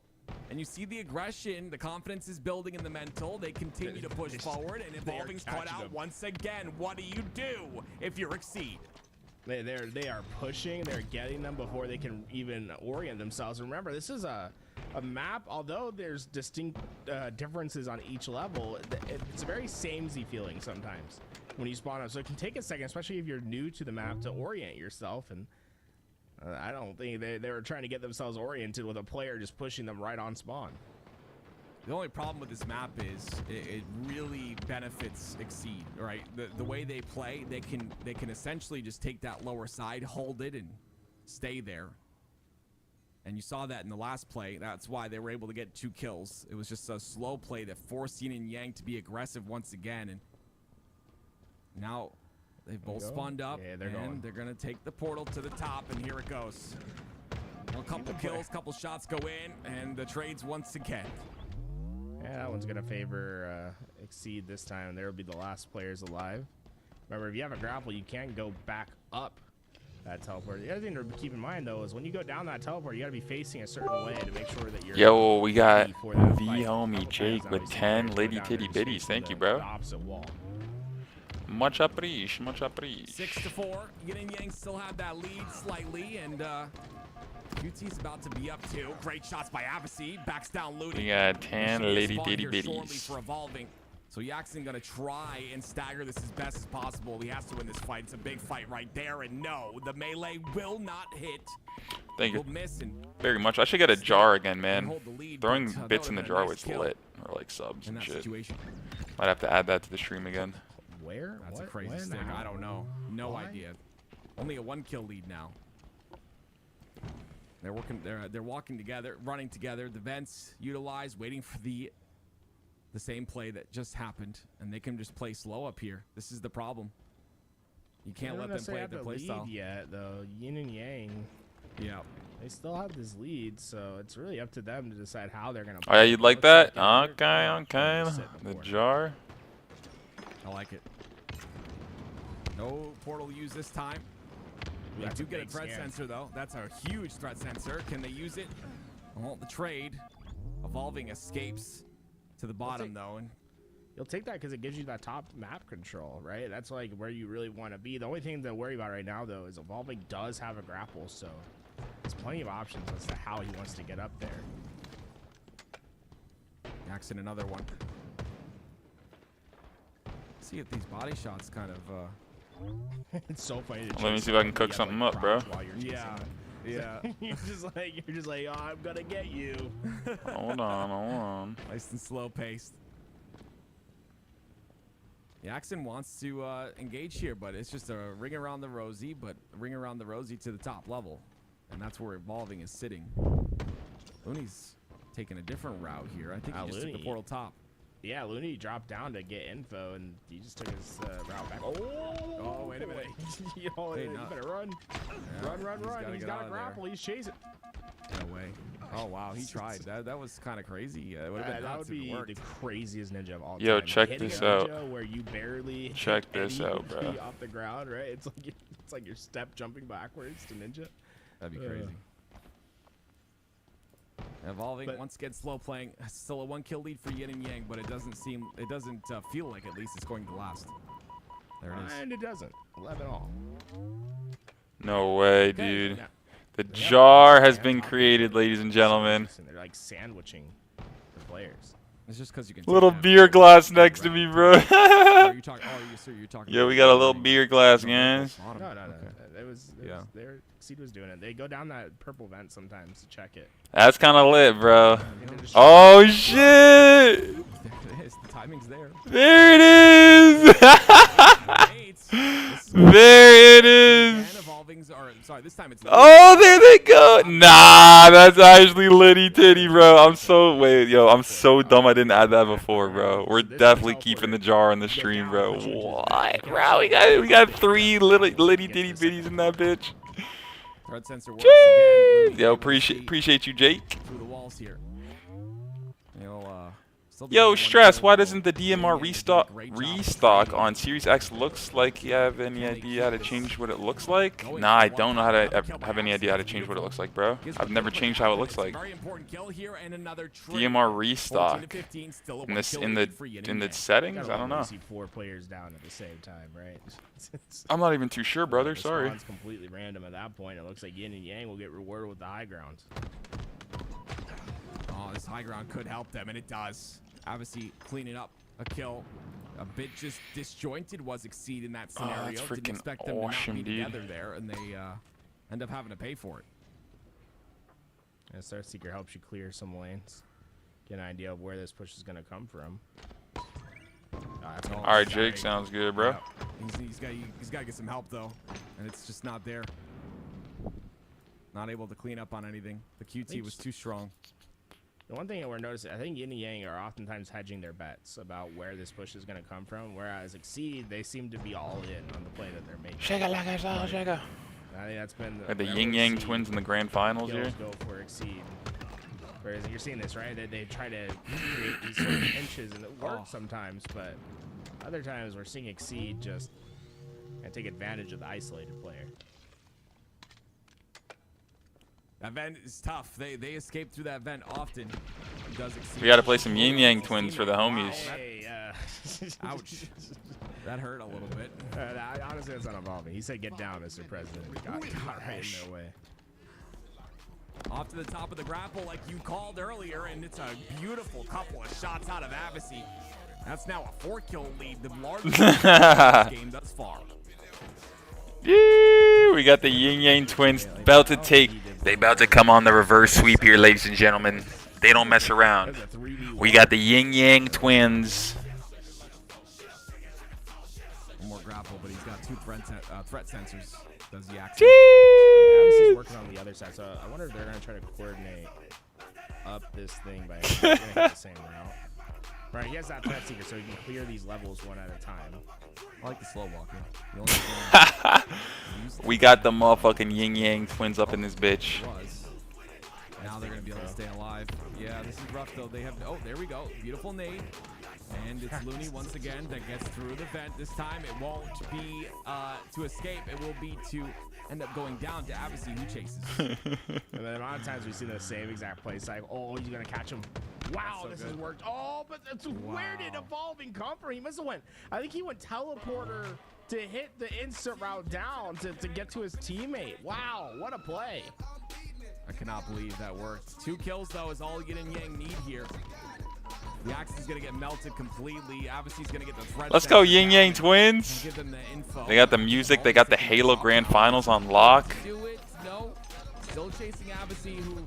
And you see the aggression, the confidence is building in the mental. They continue to push forward, and Evolving's caught out once again. What do you do if you're Exceed? They are pushing, they're getting them before they can even orient themselves. Remember, this is a map, although there's distinct differences on each level, it's a very samey feeling sometimes when you spawn up. So it can take a second, especially if you're new to the map, to orient yourself. And I don't think they were trying to get themselves oriented with a player just pushing them right on spawn. The only problem with this map is it really benefits Exceed, right? The way they play, they can essentially just take that lower side, hold it, and stay there. And you saw that in the last play. That's why they were able to get 2 kills. It was just a slow play that forced Yin and Yang to be aggressive once again. And now they've both spawned up, yeah, they're going to take the portal to the top, and here it goes. Well, a couple kills, couple shots go in, and the trades once again. Yeah, that one's going to favor Exceed this time. There will be the last players alive. Remember, if you have a grapple, you can go back up that teleport. The other thing to keep in mind, though, is when you go down that teleport, you got to be facing a certain way to make sure that you're... Yo, we got the homie Jake with 10 Lady Titty Bitties. Thank you, bro. Much appreciate, much appreciate. 6-4. Yin and Yang still have that lead slightly, and QT's about to be up 2. Great shots by Avicii. Backs down looting. We got 10 Lady Titty Bitties. For evolving. So Yaxon gonna try and stagger this as best as possible. He has to win this fight. It's a big fight right there, and no, the melee will not hit. Thank you miss and very much. I should get a jar again, man. hold the lead, Throwing but, bits in the that jar would've was been a nice lit, or like subs in and that shit. situation. Might have to add that to the stream again. Where? That's a crazy stick. I don't know. No idea. Only a 1 kill lead now. They're walking together, running together. The vents utilized, waiting for the same play that just happened, and they can just play slow up here. This is the problem. You can't let them play their play style yet, though. Yin and Yang. Yeah. They still have this lead, so it's really up to them to decide how they're gonna. Oh yeah, you'd like that? Okay. The jar. I like it. No portal used this time. They do get a threat sensor, though. That's a huge threat sensor. Can they use it? Well, the trade. Evolving escapes to the bottom, though. And you'll take that because it gives you that top map control, right? That's like where you really want to be. The only thing to worry about right now, though, is Evolving does have a grapple, so there's plenty of options as to how he wants to get up there. Jackson, another one. See if these body shots kind of... It's so funny. Let me see if I can cook something up, bro. Yeah. you're just like, oh, I'm gonna get you. Hold on. Nice and slow paced. Jackson wants to engage here, but it's just a ring around the rosy, to the top level. And that's where Evolving is sitting. Looney's taking a different route here. I think he just took the portal top. Yeah, Looney dropped down to get info, and he just took his route back. Oh, wait a minute. You better run. Yeah, Run. He's got a grapple. He's chasing. No way. Oh, wow. He tried. That was kind of crazy. It would have been that would be the craziest ninja of all time. Yo, check this out. Where you barely check this out, bro. Off the ground, right? It's like you're step jumping backwards to ninja. That'd be crazy. Evolving once again, slow playing. Still a 1-kill lead for Yin and Yang, but it doesn't feel like at least it's going to last. There it is. And it doesn't. 11-all. No way, dude. The jar has been created, ladies and gentlemen. They're like sandwiching the players. It's just because you can. Little beer glass next to me, bro. You're talking. Yeah, we got a little beer glass, guys. No. It was Exceed was doing it. They go down that purple vent sometimes to check it. That's kind of lit, bro. Oh shit! There it is. The timing's there. There it is. There it is. This time it's. Oh, there they go. Nah, that's actually litty titty, bro. I'm so dumb. I didn't add that before, bro. We're definitely keeping the jar on the stream, bro. What, bro? We got 3 litty titty bitties in that bitch. Thread sensor works again. Yo, appreciate you, Jake. Through the walls here. Yo, Stress, why doesn't the DMR restock on Series X looks like you have any idea how to change what it looks like? Nah, I don't know how to have any idea how to change what it looks like, bro. I've never changed how it looks like. DMR restock in the settings? I don't know. See 4 players down at the same time, right? I'm not even too sure, brother. Sorry. It's completely random at that point. It looks like Yin and Yang will get rewarded with the high ground. Oh, this high ground could help them, and it does. Obviously, cleaning up a kill. A bit just disjointed was Exceed in that scenario. That's freaking Didn't expect them awesome, to not be dude. together there, and they end up having to pay for it. And Star Seeker helps you clear some lanes. Get an idea of where this push is going to come from. All right, Jake, sounds good, bro. Yeah. He's got to get some help, though, and it's just not there. Not able to clean up on anything. The QT was too strong. The one thing that we're noticing, I think Yin and Yang are oftentimes hedging their bets about where this push is going to come from, whereas Exceed, they seem to be all in on the play that they're making. Shake it like I saw, shake it. I think that's been the Yin Yang twins in the grand finals here. Go for Exceed. Whereas you're seeing this, right? They try to create these sort of pinches, and it works sometimes, but other times we're seeing Exceed just take advantage of the isolated player. That vent is tough. They escape through that vent often. It does Exceed. We got to play some Yin Yang twins for the homies. Hey, ouch. That hurt a little bit. Honestly, that's not Evolving. He said, "Get down, Mr. President." Got right in their way. Off to the top of the grapple, like you called earlier, and it's a beautiful couple of shots out of Avicii. That's now a 4-kill lead, the largest game thus far. Yeah, we got the Yin Yang twins about to they about to come on the reverse sweep here, ladies and gentlemen. They don't mess around. We got the Yin Yang twins. One more grapple, but he's got 2 threat sensors. Does he actually? obviously he's working on the other side, so I wonder if they're gonna try to coordinate up this thing by gonna hit the same route. Right, he has that threat seeker, so he can clear these levels one at a time. I like the slow walking. We got the motherfucking yin yang twins up in this bitch. Now they're gonna be able to stay alive. Yeah, this is rough though. They have. Oh, there we go. Beautiful nade. And it's Looney once again that gets through the vent. This time it won't be to escape. It will be to end up going down to Abbacy, who chases. And the amount of times we see the same exact play cycle. Oh, he's gonna catch him. Wow, this has worked. Oh, but where did Evolving come from? He must have went. I think he went teleporter to hit the instant route down to get to his teammate. Wow, what a play. I cannot believe that worked. 2 kills though is all Yin and Yang need here. The Axe is gonna get melted completely. Abbacy's gonna get the threat. Let's go Yin Yang Twins. Give them the info. They got the music. They got the Halo Grand Finals on lock. Do it. No. Still chasing Abbacy, who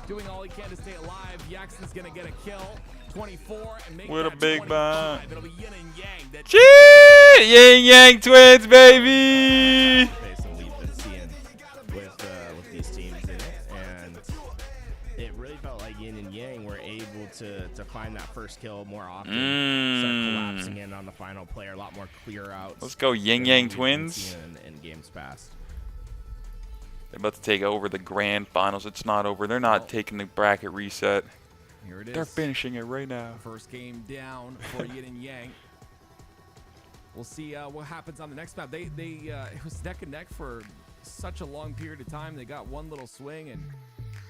doing all he can to stay alive. Yaxon's gonna get a kill. 24 and make With that a big 25. bomb. It'll be Yin and Yang. That Yin Yang Twins, baby. Basically, we've been seeing with these teams in it, and it really felt like Yin and Yang were able to find that first kill more often. Start collapsing in on the final player, a lot more clear outs. Let's go Yin Yang Twins. In games past. They're about to take over the grand finals. It's not over. They're not taking the bracket reset. Here it is. They're finishing it right now. First game down for Yin and Yang. We'll see what happens on the next map. It was neck and neck for such a long period of time. They got one little swing and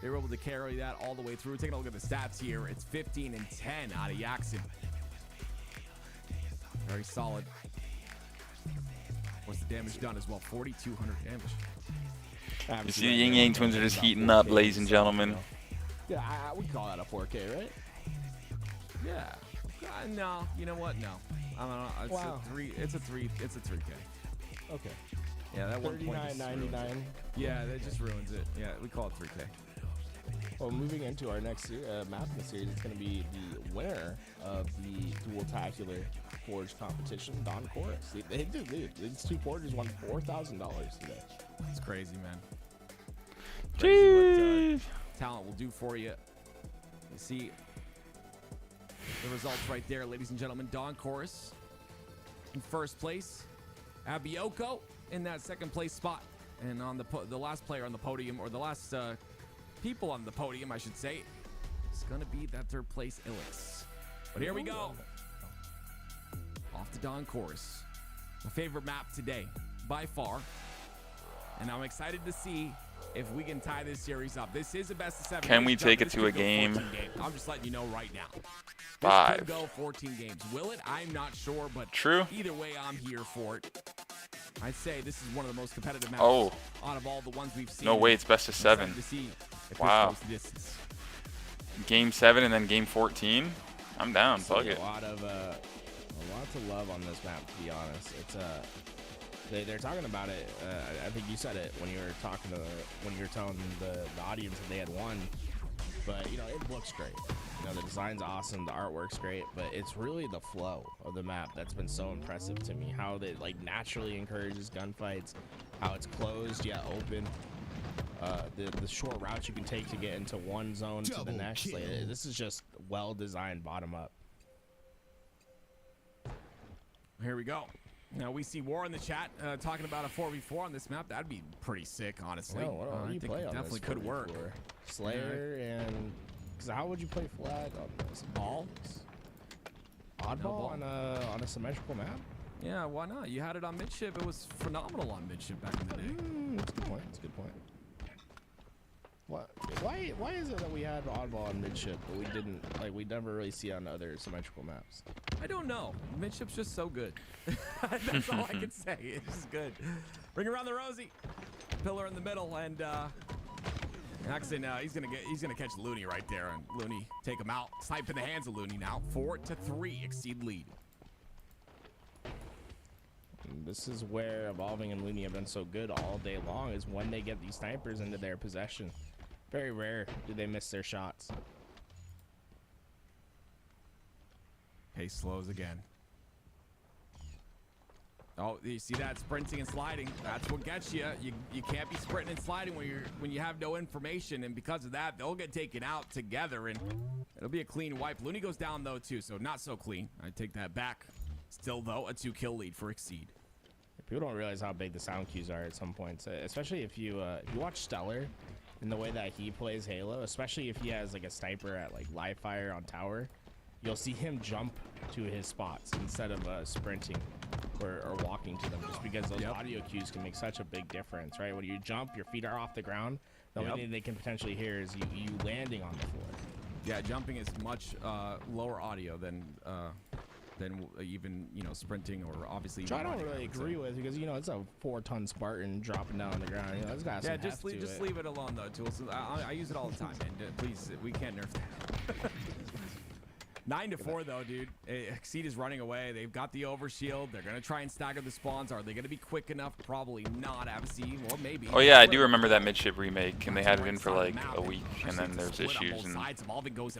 they were able to carry that all the way through. Taking a look at the stats here, it's 15 and 10 out of Yaxon. Very solid. What's the damage done as well? 4,200 damage. You see the Yin Yang Twins are just heating up, ladies and gentlemen. Yeah, we call that a 4K, right? Yeah. No, you know what? No. I don't know. It's Wow. It's a 3K. Okay. Yeah, that 1 point just ruins it. $39.99. Yeah, that just ruins it. Yeah, we call it 3K. Well, moving into our next map in the series, it's going to be the winner of the Dual-tacular Forge competition, Don Chorus. These 2 forgers won $4,000 today. It's crazy, man. Crazy what talent will do for you. You see the results right there, ladies and gentlemen. Don Chorus in first place. Abioko in that second place spot. And on the last player on the podium, or the last people on the podium, I should say, is going to be that third place Ilix. But here we go. Off to Don Chorus. My favorite map today, by far. And I'm excited to see if we can tie this series up. This is a best of 7. Can we take it to a game? I'm just letting you know right now. 5. This could go 14 games. Will it? I'm not sure, but True. Either way, I'm here for it. I'd say this is one of the most competitive maps out of all the ones we've seen. No way, it's best of 7. Wow. Game 7 and then game 14. I'm down. Bug it. A lot to love on this map, to be honest. It's they're talking about it. I think you said it when you were telling the audience that they had won. But it looks great. The design's awesome, the artwork's great, but it's really the flow of the map that's been so impressive to me. How it naturally encourages gunfights, how it's closed yet open. The short routes you can take to get into one zone to the next. This is just well designed bottom up. Here we go. Now we see War in the chat talking about a 4v4 on this map. That'd be pretty sick, honestly. What do you play on definitely this could work. Slayer and how would you play flag on this? Ball? Oddball on a symmetrical map? Yeah, why not? You had it on midship. It was phenomenal on midship back in the day. That's a good point. That's a good point. Why is it that we had oddball on midship, but we didn't? We never really see on other symmetrical maps. I don't know. Midship's just so good. That's all I can say. It's just good. Bring around the Rosie. Pillar in the middle, and actually, he's gonna catch Looney right there, and Looney take him out. Snipe in the hands of Looney now. 4-3, exceed lead. And this is where Evolving and Looney have been so good all day long, is when they get these snipers into their possession. Very rare do they miss their shots. Pace slows again. Oh, you see that sprinting and sliding? That's what gets you. You can't be sprinting and sliding when you have no information, and because of that, they'll get taken out together, and it'll be a clean wipe. Looney goes down though too, so not so clean. I take that back. Still though, a 2-kill lead for Exceed. People don't realize how big the sound cues are at some points, especially if you watch Stellar and the way that he plays Halo, especially if he has like a sniper at like live fire on tower. You'll see him jump to his spots instead of sprinting or walking to them, just because those audio cues can make such a big difference, right? When you jump, your feet are off the ground. The only thing they can potentially hear is you landing on the floor. Yeah, jumping is much lower audio than even, you know, sprinting or obviously. Which I don't really agree with, because, you know, it's a 4-ton Spartan dropping down on the ground. You know, it's got some heft to just it. leave it alone though, Tools. I use it all the time, and please, we can't nerf that. 9-4 though, dude. Exceed is running away. They've got the overshield. They're gonna try and stagger the spawns. Are they gonna be quick enough? Probably not. Avicii, well, maybe. Oh yeah, I do remember that midship remake, and they had it in for like a week, and then there's issues, and I've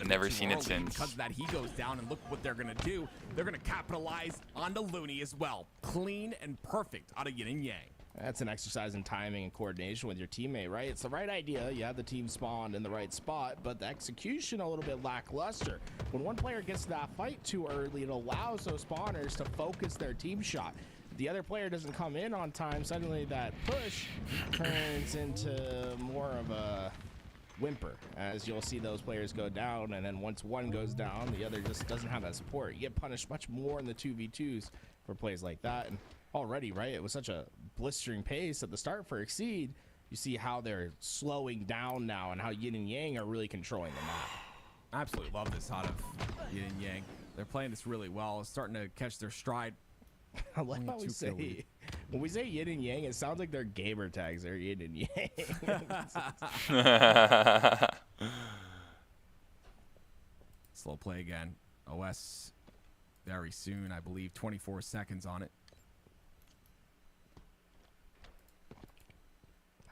never seen it since. Because of that, he goes down, and look what they're gonna do. They're gonna capitalize on the Looney as well. Clean and perfect out of Yin and Yang. That's an exercise in timing and coordination with your teammate, right? It's the right idea. You have the team spawned in the right spot, but the execution a little bit lackluster. When one player gets to that fight too early, it allows those spawners to focus their team shot. If the other player doesn't come in on time, suddenly that push turns into more of a whimper, as you'll see those players go down, and then once one goes down, the other just doesn't have that support. You get punished much more in the 2v2s for plays like that. And already, right, it was such a blistering pace at the start for Exceed. You see how they're slowing down now and how Yin and Yang are really controlling the map. I absolutely love this out of Yin and Yang. They're playing this really well. It's starting to catch their stride. I like how we say, when we say Yin and Yang, it sounds like their gamer tags are Yin and Yang. Slow play again. OS very soon, I believe. 24 seconds on it.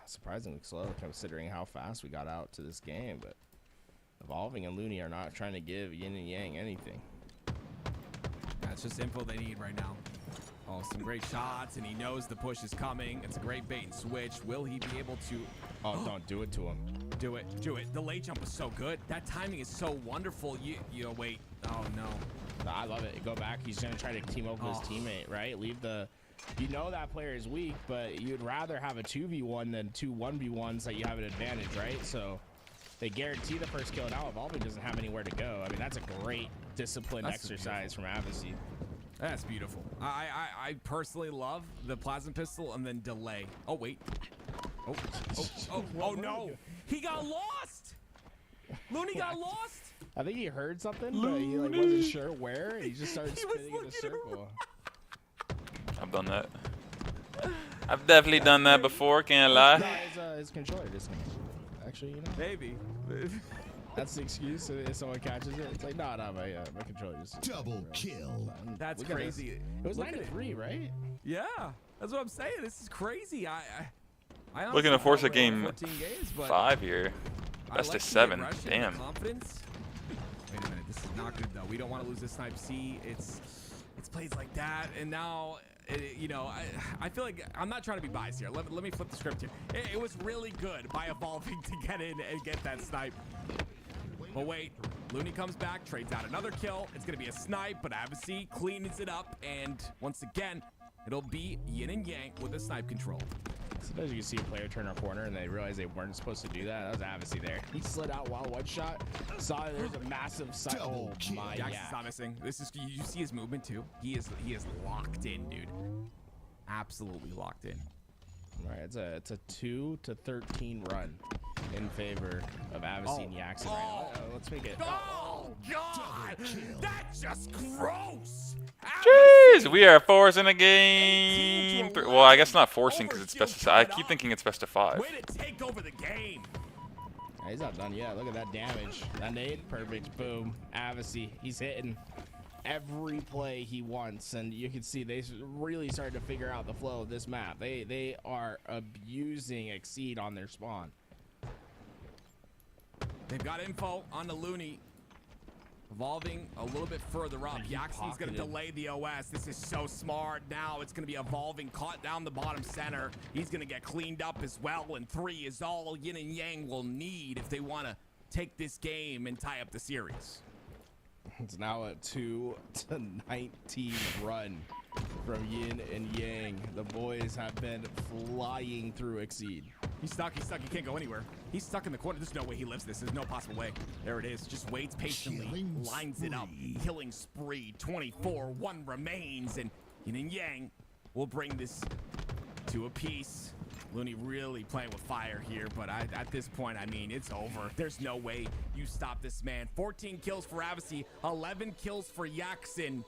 Surprisingly slow, considering how fast we got out to this game, but Evolving and Looney are not trying to give Yin and Yang anything. That's just info they need right now. Oh, some great shots, and he knows the push is coming. It's a great bait and switch. Will he be able to? Oh, don't do it to him. Do it, do it. The late jump was so good. That timing is so wonderful. You wait. Oh no. I love it. Go back. He's gonna try to team up with his teammate, right? Leave the. You know that player is weak, but you'd rather have a 2v1 than two 1v1s that you have an advantage, right? So they guarantee the first kill. Now Evolving doesn't have anywhere to go. I mean, that's a great disciplined exercise from Avicii. That's beautiful. I personally love the plasma pistol and then delay. Oh wait. Oh no! He got lost. Looney got lost. I think he heard something, but he like wasn't sure where. And he just started spinning in a circle. I've done that. I've definitely done that before, can't lie. No, his controller disconnected. Actually, you know. Maybe. That's the excuse if someone catches it. It's like, no, my controller just. Double kill. That's crazy. It was 9-3, right? Yeah, that's what I'm saying. This is crazy. I looking to force a game 14 games, 5 here. Best of 7. Damn. Confidence. Wait a minute. This is not good though. We don't want to lose this snipe C. It's plays like that, and now. You know, I feel like I'm not trying to be biased here. Let me flip the script here. It was really good by Evolving to get in and get that snipe. But wait, Looney comes back, trades out another kill. It's going to be a snipe, but Avicii cleans it up. And once again, it'll be Yin and Yang with a snipe control. Sometimes you can see a player turn a corner and they realize they weren't supposed to do that. That was Avicii there. He slid out while one shot. Saw there's a massive side. Oh my god. Jackson's not missing. This is, you see his movement too? He is locked in, dude. Absolutely locked in. All right, it's a 2-13 run in favor of Avicii and Jackson right now. Let's make it. Oh god! That's just gross! Jeez, we are forcing a game. Well, I guess not forcing because it's best of. I keep thinking it's best of 5. Way to take over the game. He's not done yet. Look at that damage. That nade, perfect. Boom. Avicii, he's hitting every play he wants, and you can see they really started to figure out the flow of this map. They are abusing Exceed on their spawn. They've got info on the Looney. Evolving a little bit further up. Yaxon's going to delay the OS. This is so smart. Now it's going to be Evolving, caught down the bottom center. He's going to get cleaned up as well. And 3 is all Yin and Yang will need if they want to take this game and tie up the series. It's now a 2-19 run from Yin and Yang. The boys have been flying through Exceed. He's stuck. He can't go anywhere. He's stuck in the corner. There's no way he lives this. There's no possible way. There it is. Just waits patiently. Lines it up. Killing spree. 24. 1 remains. And Yin and Yang will bring this to a piece. Looney really playing with fire here, but at this point, I mean, it's over. There's no way you stop this man. 14 kills for Avicii, 11 kills for Yaxon,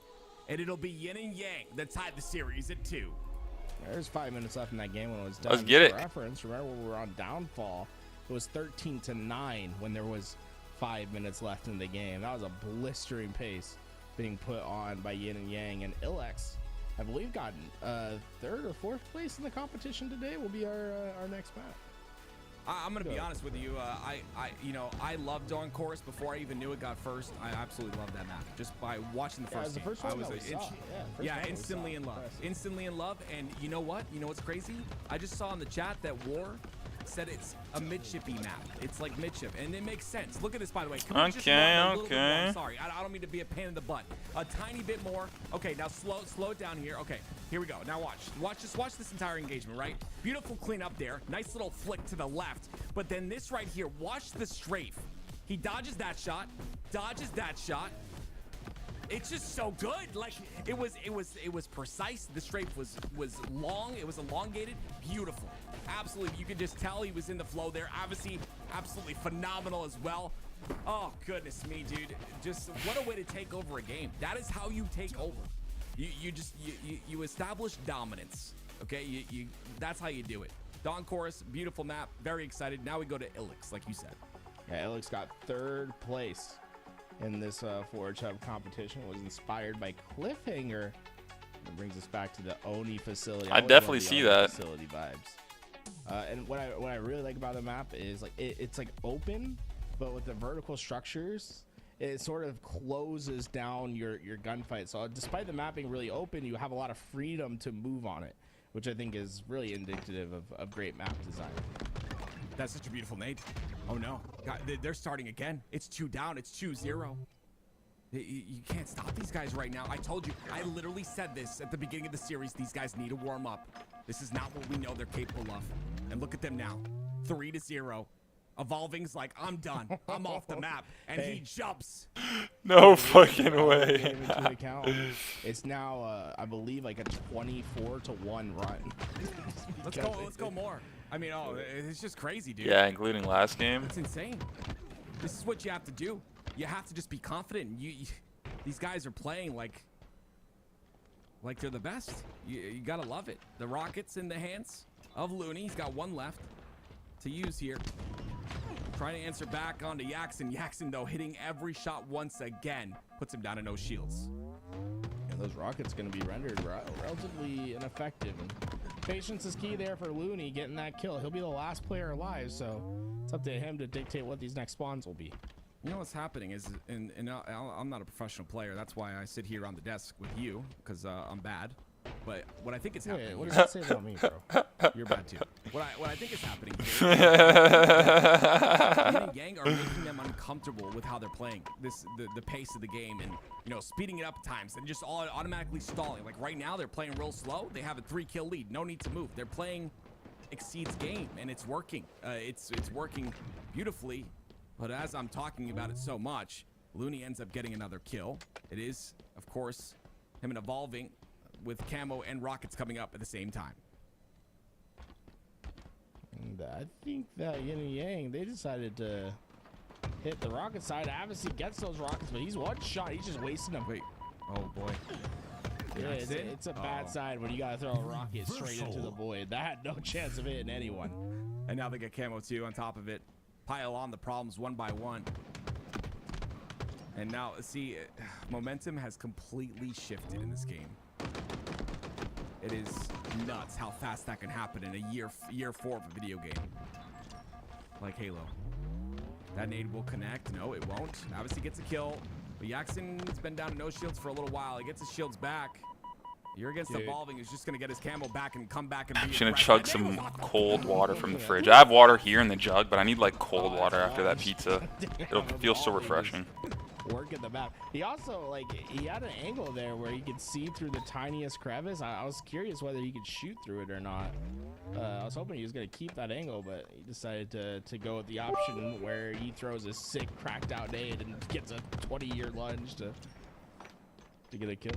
and it'll be Yin and Yang that tied the series at 2. There's 5 minutes left in that game when it was done. Let's get it. For reference, remember when we were on downfall, it was 13-9 when there was 5 minutes left in the game. That was a blistering pace being put on by Yin and Yang, and Ilex, I believe, gotten 3rd or 4th place in the competition today. Will be our next match. I'm gonna be honest with you. I loved Dawn Chorus before I even knew it got first. I absolutely loved that map. Just by watching the first game, I was instantly in love. Instantly in love. And you know what? You know what's crazy? I just saw in the chat that War said it's a midshippy map. It's like midship, and it makes sense. Look at this, by the way. Can we just run a little bit more? I'm sorry, I don't mean to be a pain in the butt. A tiny bit more. Okay, now slow it down here. Okay, here we go. Now watch this entire engagement, right? Beautiful clean up there. Nice little flick to the left. But then this right here, watch the strafe. He dodges that shot, It's just so good. Like it was precise. The strafe was long. It was elongated. Beautiful. Absolutely. You could just tell he was in the flow there. Obviously, absolutely phenomenal as well. Oh goodness me, dude. Just what a way to take over a game. That is how you take over. You establish dominance. Okay, that's how you do it. Dawn Chorus, beautiful map. Very excited. Now we go to Ilex, like you said. Yeah, Ilex got 3rd place in this Forge Hub competition. Was inspired by Cliffhanger. It brings us back to the Oni facility. I definitely see that. Facility vibes. And what I really like about the map is like it's like open, but with the vertical structures, it sort of closes down your gunfight. So despite the map being really open, you have a lot of freedom to move on it, which I think is really indicative of great map design. That's such a beautiful nade. Oh no, God, they're starting again. It's 2 down. It's 2-0. You can't stop these guys right now. I told you. I literally said this at the beginning of the series. These guys need to warm up. This is not what we know they're capable of. And look at them now. 3-0. Evolving's like, I'm done. I'm off the map. And he jumps. No fucking way. It's now, I believe, like a 24-1 run. Let's go more. I mean, it's just crazy, dude. Yeah, including last game. It's insane. This is what you have to do. You have to just be confident. These guys are playing like they're the best. You gotta love it. The rockets in the hands of Looney. He's got 1 left to use here. Trying to answer back onto Yaxon. Yaxon, though, hitting every shot once again. Puts him down to no shields. And those rockets going to be rendered relatively ineffective. And patience is key there for Looney getting that kill. He'll be the last player alive, so it's up to him to dictate what these next spawns will be. You know what's happening is, and I'm not a professional player. That's why I sit here on the desk with you, because I'm bad. But what I think is happening. What does that say about me, bro? You're bad too. What I think is happening here, Yin and Yang are making them uncomfortable with how they're playing the pace of the game, and speeding it up at times and just automatically stalling. Like right now, they're playing real slow. They have a 3-kill lead. No need to move. They're playing Exceed's game, and it's working. It's working beautifully. But as I'm talking about it so much, Looney ends up getting another kill. It is, of course, him and Evolving with Camo and Rockets coming up at the same time. And I think that Yin and Yang, they decided to hit the rocket side. Avicii gets those rockets, but he's 1 shot. He's just wasting them. Wait. Oh, boy. Yeah, it's a bad side when you got to throw a rocket straight into the void. That had no chance of hitting anyone. And now they get Camo, too, on top of it. Pile on the problems 1 by 1. And now, see, momentum has completely shifted in this game. It is nuts how fast that can happen in a year 4 of a video game. Like Halo. That nade will connect. No, it won't. Obviously gets a kill. But Jackson's been down to no shields for a little while. He gets his shields back. You're against Evolving. He's just going to get his camo back and come back and be I'm just gonna chug some cold water from the fridge. I have water here in the jug, but I need like cold water after that pizza. It'll feel so refreshing. Working the map. He also, like, he had an angle there where he could see through the tiniest crevice. I was curious whether he could shoot through it or not. I was hoping he was going to keep that angle, but he decided to go with the option where he throws a sick cracked out nade and gets a 20-year lunge to get a kill.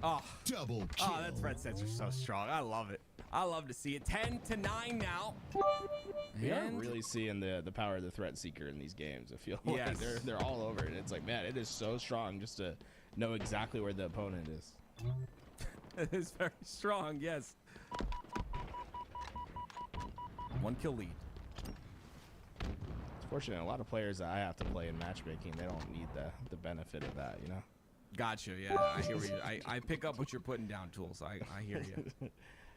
Oh, double kill. Oh, that threat sensor so strong. I love it. I love to see it. 10-9 now. We are really seeing the power of the threat seeker in these games. I feel like they're all over it. It's like, man, it is so strong just to know exactly where the opponent is. It is very strong, yes. 1 kill lead. It's fortunate. A lot of players that I have to play in matchmaking, they don't need the benefit of that, you know? Gotcha. Yeah, I hear you. I pick up what you're putting down, Tools. I hear you.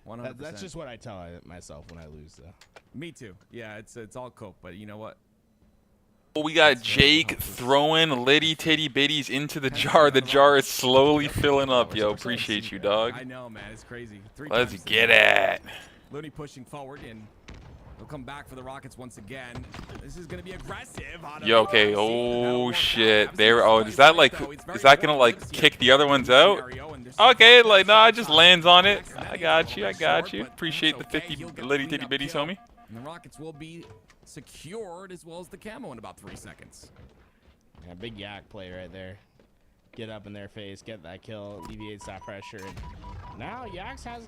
100%. That's just what I tell myself when I lose, though. Me too. Yeah, it's all cope, but you know what? Well, we got Jake throwing litty titty bitties into the jar. The jar is slowly filling up. Yo, appreciate you, dog. I know, man. It's crazy. Let's get it. Looney pushing forward, and he'll come back for the Rockets once again. This is gonna be aggressive. Yo, okay. Oh shit. There. Oh, is that gonna like kick the other ones out? Okay, like nah, it just lands on it. I got you. I got you. Appreciate the 50 litty titty bitties, homie. And the Rockets will be secured as well as the camo in about 3 seconds. Yeah, big yak play right there. Get up in their face, get that kill, alleviates that pressure, and now Yax has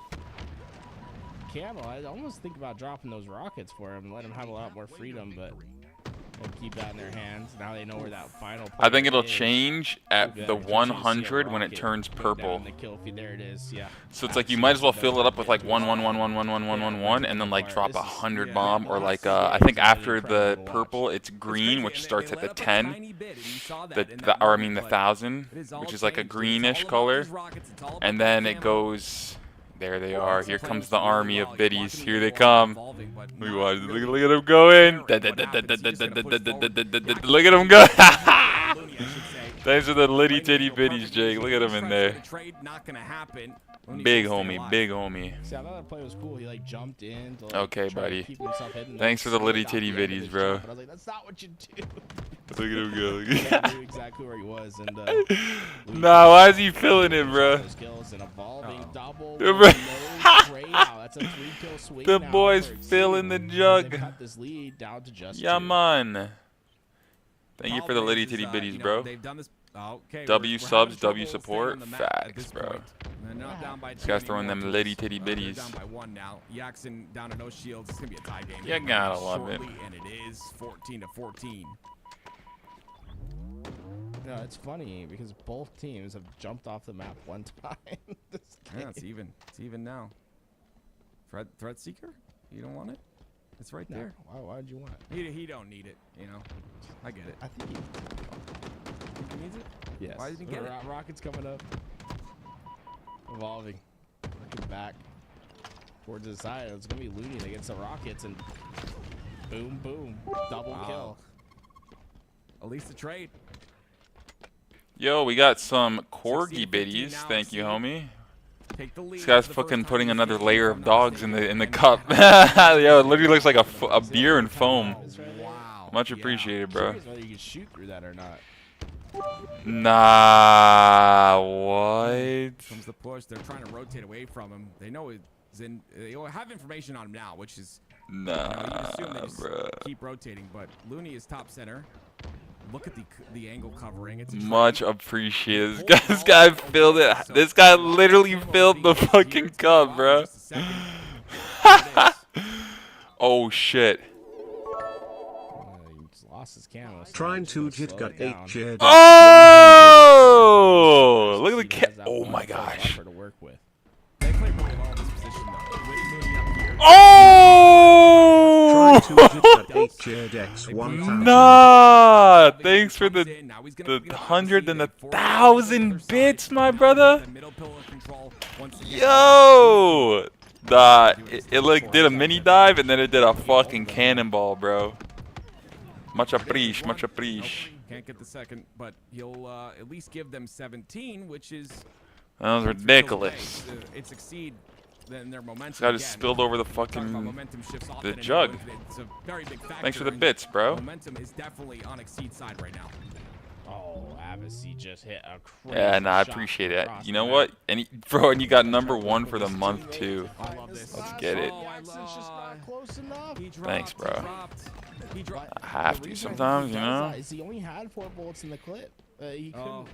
camo. I almost think about dropping those rockets for him and let him have a lot more freedom, but they'll keep that in their hands. Now they know where that final I think it'll change at the 100 when it turns purple. There it is, yeah. So it's like you might as well fill it up with like 1 1 1 1 1 1 1 1 1 and then like drop 100 bomb, or like I think after the purple it's green, which starts at the 10, the 1000, which is like a greenish color, and then it goes. There they are. Here comes the army of biddies. Here they come. Look at them going. Look at them go. Thanks for the litty titty biddies, Jake. Look at them in there. Big homie, big homie. See, I thought that play was cool. He like jumped in to, like, okay, buddy. Thanks for the litty titty biddies, bro. But I was like, that's not what you do. Look at him go. He knew exactly where he was, and nah, why is he feeling it, bro? The boy's filling the jug. Yeah, man. Thank you for the litty titty bitties, bro. W subs, W support, facts, bro. This guy's throwing them litty titty bitties. Down by 1 now. Jackson down to no shields. It's gonna be a tie game. You gotta love it. And it is 14-14. No, it's funny because both teams have jumped off the map one time. Yeah, it's even. It's even now. Threat seeker? You don't want it? It's right there. Why would you want it? He don't need it. You know. I get it. I think he needs it. Yes. Why didn't he get it? Rockets coming up. Evolving. Looking back towards the side. It's gonna be Looney against the Rockets, and boom, boom, double kill. At least the trade. Yo, we got some corgi biddies. Thank you, homie. This guy's fucking putting another layer of dogs in the cup. Yo, it literally looks like a beer and foam. Wow. Much appreciated, bro. Whether you can shoot through that or not. Nah, what? Comes the push. They're trying to rotate away from him. They know he's in. They have information on him now, which is nah, you assume they just bro. Keep rotating. But Looney is top center. Look at the angle covering. It's much appreciated. This guy filled it. This guy literally filled the fucking cup, bro. Oh shit. Lost his camo. Trying to jit got 8 Jed. Oh! Look at the cat. Oh my gosh. Oh! Nah! Thanks for the 100 and the 1,000 bits, my brother. Yo! It like did a mini dive and then it did a fucking cannonball, bro. Much appreciate, much appreciate. Can't get the second, but he'll at least give them 17, which is... That was ridiculous. It's Exceed. Then their momentum. This guy just spilled over the fucking the jug. It's a very big factor. Thanks for the bits, bro. Momentum is definitely on Exceed's side right now. Oh, Avicii just hit a crazy Yeah, nah, I shot appreciate it. across You know the what? net. And bro, and you got #1 for the month too. I love this. Let's get it. Jackson's just not close enough. Thanks, bro. He dropped. I have to sometimes, you know. Is he only had 4 bullets in the clip. He couldn't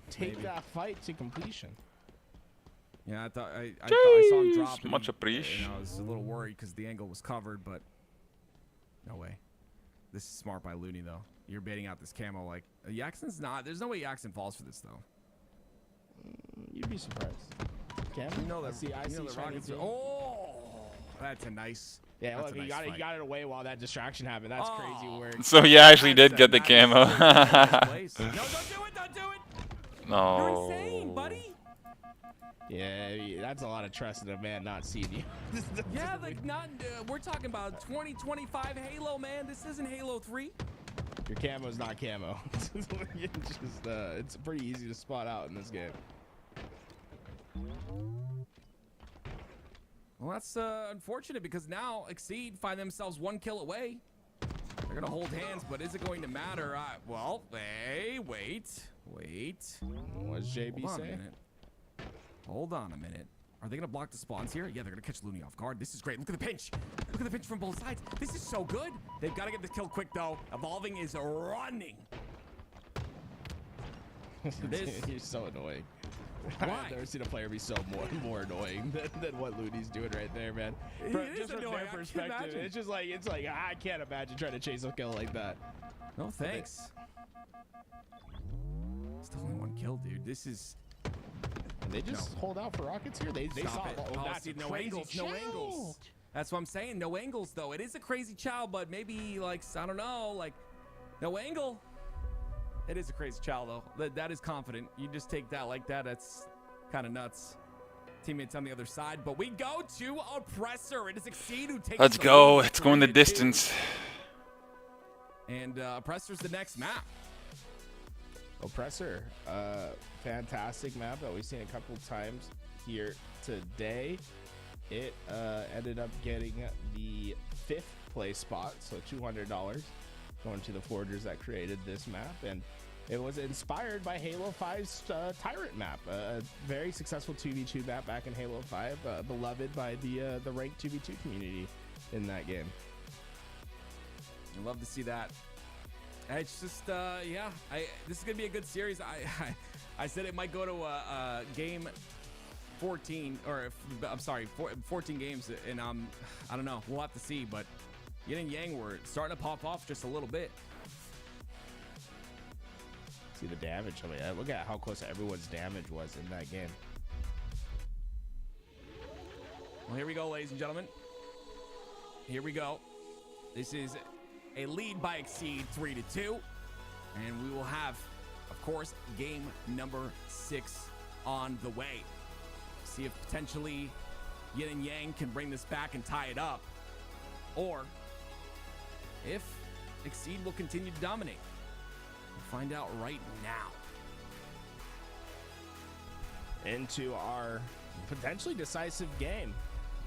take that fight to completion. Yeah, I thought I saw him drop. Much appreciated. I was a little worried because the angle was covered, but no way. This is smart by Looney though. You're baiting out this camo like Jackson's not. There's no way Jackson falls for this though. You'd be surprised. Cam? You know that. I see the Rockets. Oh, that's a nice. Yeah, that's look, a he nice got it away while that distraction happened. That's crazy work. So he actually did get the camo. No, don't do it! Don't do it! No. You're insane, buddy. Yeah, that's a lot of trust in a man not seeing you. Yeah, like not. We're talking about 2025 Halo, man. This isn't Halo 3. Your camo's not camo. It's pretty easy to spot out in this game. Well, that's unfortunate because now Exceed find themselves 1 kill away. They're gonna hold hands, but is it going to matter? Well, hey, wait. What's JB saying? Hold on a minute. Are they gonna block the spawns here? Yeah, they're gonna catch Looney off guard. This is great. Look at the pinch. Look at the pinch from both sides. This is so good. They've got to get this kill quick though. Evolving is running. You're so annoying. Why? I've never seen a player be so more annoying than what Looney's doing right there, man. Just from their perspective, it's like I can't imagine trying to chase a kill like that. No thanks. Still only 1 kill, dude. This is. And they just hold out for Rockets here. They saw it. Oh, that's see, no angles. No angles. That's what I'm saying. No angles though. It is a crazy chow, but maybe like I don't know, like no angle. It is a crazy chow though. That is confident. You just take that like that. That's kind of nuts. Teammates on the other side, but we go to Oppressor. It is Exceed who takes. Let's go. It's going the distance. And Oppressor's the next map. Oppressor, fantastic map that we've seen a couple times here today. It ended up getting the 5th place spot, so $200 going to the forgers that created this map, and it was inspired by Halo 5's Tyrant map, a very successful 2v2 map back in Halo 5, beloved by the ranked 2v2 community in that game. I love to see that. It's just yeah, this is gonna be a good series. I said it might go to game 14, or I'm sorry, 14 games, and I don't know, we'll have to see, but Yin and Yang were starting to pop off just a little bit. See the damage. I mean, look at how close everyone's damage was in that game. Well, here we go, ladies and gentlemen. Here we go. This is a lead by Exceed 3-2, and we will have, of course, game number 6 on the way. See if potentially Yin and Yang can bring this back and tie it up, or if Exceed will continue to dominate. We'll find out right now. Into our potentially decisive game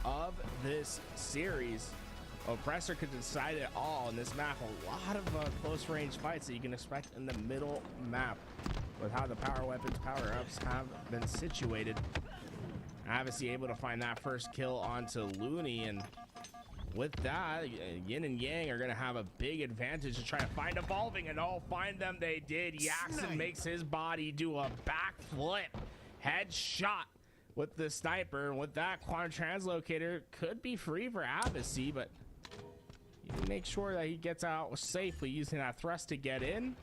of this series. Oppressor could decide it all in this map. A lot of close range fights that you can expect in the middle map with how the power weapons, power ups have been situated. Obviously able to find that first kill onto Looney, and with that, Yin and Yang are going to have a big advantage to try to find Evolving, and find them they did. Jackson makes his body do a backflip headshot with the sniper, and with that, Quantum Translocator could be free for Avicii, but you make sure that he gets out safely using that thrust to get in.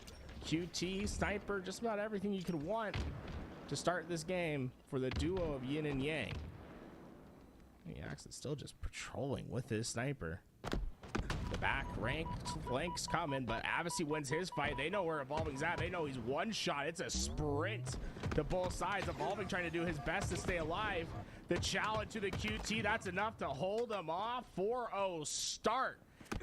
QT, sniper, just about everything you could want to start this game for the duo of Yin and Yang. Jackson's still just patrolling with his sniper. The back flanks coming, but Avicii wins his fight. They know where Evolving's at. They know he's one shot. It's a sprint to both sides. Evolving trying to do his best to stay alive. The challenge to the QT, that's enough to hold him off. 4-0 start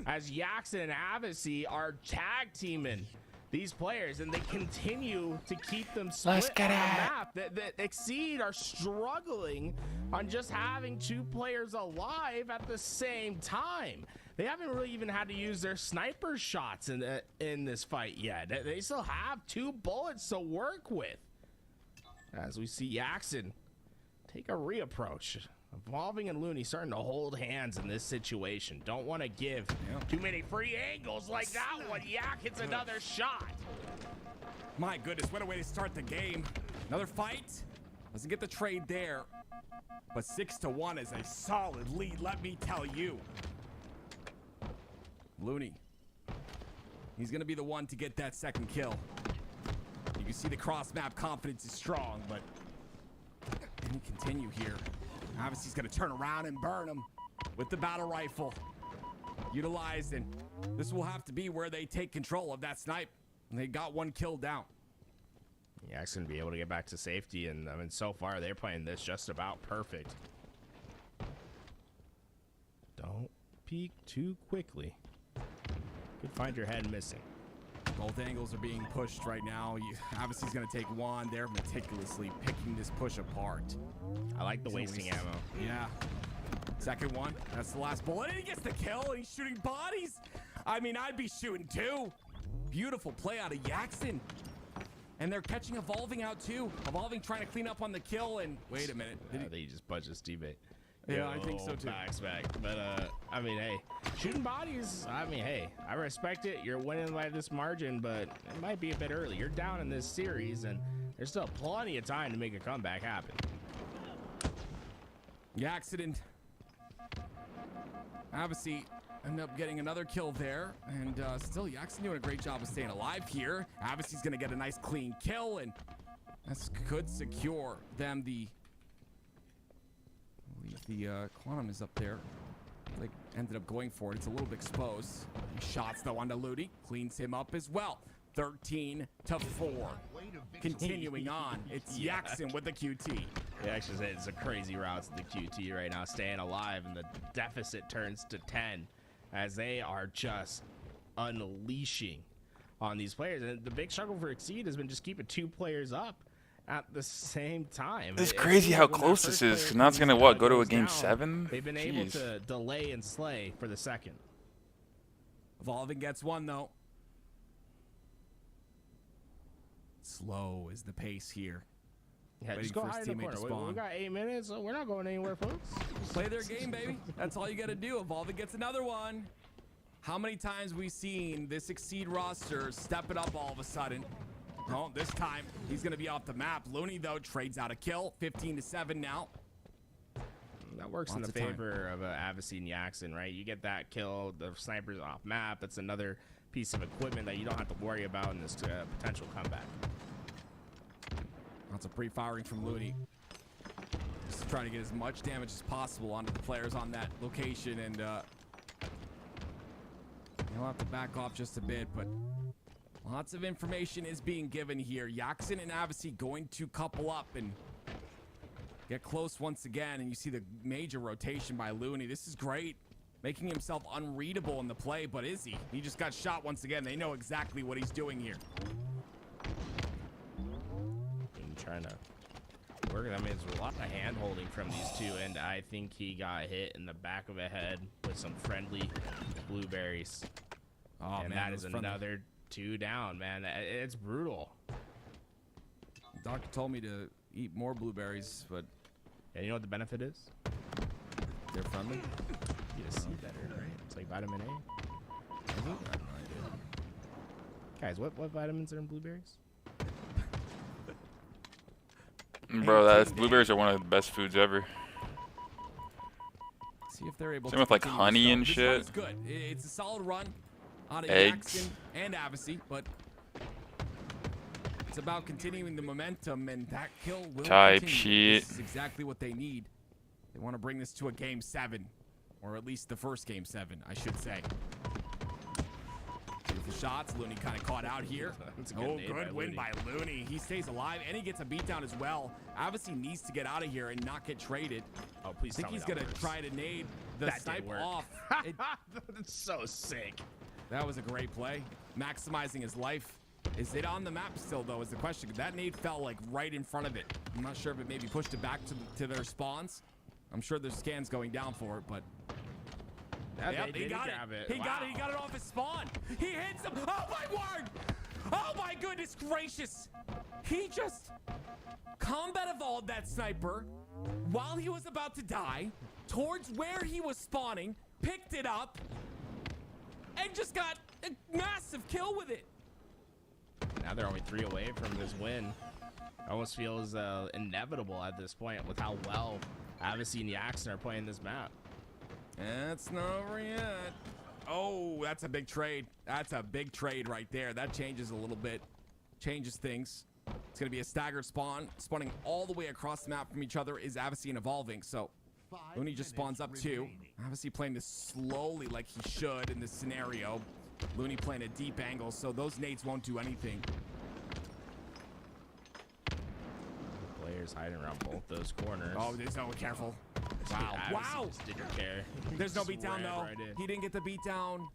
as Jackson and Avicii are tag teaming these players, and they continue to keep them split on the map. That Exceed are struggling on just having 2 players alive at the same time. They haven't really even had to use their sniper shots in this fight yet. They still have 2 bullets to work with. As we see Yaxon take a reapproach. Evolving and Looney starting to hold hands in this situation. Don't want to give too many free angles like that one. Yak hits another shot. My goodness, what a way to start the game. Another fight. Doesn't get the trade there. But 6-1 is a solid lead, let me tell you. Looney. He's going to be the one to get that second kill. You can see the cross-map confidence is strong, but can he continue here? Obviously, he's going to turn around and burn him with the battle rifle utilized, and this will have to be where they take control of that snipe. And they got 1 kill down. Yak's going to be able to get back to safety, and I mean, so far they're playing this just about perfect. Don't peek too quickly. Could find your head missing. Both angles are being pushed right now. Obviously, he's going to take 1. They're meticulously picking this push apart. I like the wasting ammo. Yeah. Second one. That's the last bullet. And he gets the kill. And he's shooting bodies. I mean, I'd be shooting too. Beautiful play out of Yaxon. And they're catching Evolving out too. Evolving trying to clean up on the kill. And wait a minute. Did he just budge his teammate? Yeah, I think so too. Facts. But I mean, hey, shooting bodies. I mean, hey, I respect it. You're winning by this margin, but it might be a bit early. You're down in this series, and there's still plenty of time to make a comeback happen. The accident. Obviously, end up getting another kill there, and still Yaxon doing a great job of staying alive here. Obviously, he's gonna get a nice clean kill, and this could secure them the. The Quantum is up there. They ended up going for it. It's a little bit exposed. Shots though onto Ludi. Cleans him up as well. 13-4. Continuing on. It's Yaxon with the QT. Yeah, actually, it's a crazy route to the QT right now, staying alive, and the deficit turns to 10 as they are just unleashing on these players. And the big struggle for Exceed has been just keeping 2 players up at the same time. It's crazy how close this is, because now it's going to, go to a game 7? They've been able to delay and slay for the second. Evolving gets 1, though. Slow is the pace here. Yeah, just go hide in the corner. We got 8 minutes, so we're not going anywhere, folks. Play their game, baby. That's all you got to do. Evolving gets another one. How many times we've seen this Exceed roster step it up all of a sudden? Oh, this time he's going to be off the map. Looney, though, trades out a kill. 15-7 now. That works in the favor of Avicii and Yaxon, right? You get that kill, the sniper's off map. That's another piece of equipment that you don't have to worry about in this potential comeback. Lots of pre-firing from Looney. Just trying to get as much damage as possible onto the players on that location, and he'll have to back off just a bit, but lots of information is being given here. Yaxon and Avicii going to couple up and get close once again, and you see the major rotation by Looney. This is great, making himself unreadable in the play, but is he? He just got shot once again. They know exactly what he's doing here. And trying to work. I mean, there's a lot of hand holding from these two, and I think he got hit in the back of the head with some friendly blueberries. Oh, and man, that is another 2 down, man. It's brutal. The doctor told me to eat more blueberries, but yeah, you know what the benefit is? They're friendly. You just see better, right? It's like vitamin A. I have no idea. Guys, what vitamins are in blueberries? Bro, blueberries are one of the best foods ever. See if they're able Same with like honey and shit. It's good. It's a solid run out of Eggs. Yaxon and Avicii, but it's about continuing the momentum, and that kill will Type continue. shit. This is exactly what they need. They want to bring this to a game 7, or at least the first game 7, I should say. Beautiful shots. Looney kind of caught out here. Good win by Looney. He stays alive, and he gets a beatdown as well. Avicii needs to get out of here and not get traded. Oh, please I think he's going to try to nade the snipe off. That's so sick. That was a great play. Maximizing his life. Is it on the map still, though, is the question. That nade fell, like, right in front of it. I'm not sure if it maybe pushed it back to their spawns. I'm sure there's scans going down for it, but... Yep, he got it. He got it. He got it off his spawn. He hits him. Oh, my word. Oh, my goodness gracious. He just combat evolved that sniper while he was about to die towards where he was spawning, picked it up, and just got a massive kill with it. Now they're only 3 away from this win. Almost feels inevitable at this point with how well Avicii and Yaxon are playing this map. That's not over yet. Oh, that's a big trade. That's a big trade right there. That changes a little bit. Changes things. It's going to be a staggered spawn. Spawning all the way across the map from each other is Avicii and Evolving. So Looney just spawns up too. Avicii playing this slowly like he should in this scenario. Looney playing a deep angle, so those nades won't do anything. Players hiding around both those corners. Oh, there's no careful. Wow. Wow. Just didn't care. There's no beat down, though. Right in. He didn't get the beat down,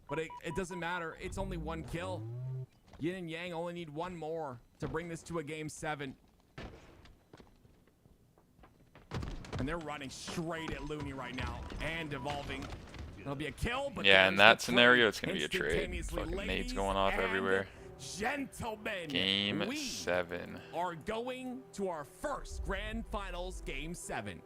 but it doesn't matter. It's only 1 kill. Yin and Yang only need 1 more to bring this to a game 7. And they're running straight at Looney right now and Evolving. It'll be a kill, but yeah, in that scenario, it's going to be a trade. Fucking nades going off everywhere. Gentlemen, Game 7. are going to our first Grand Finals Game 7.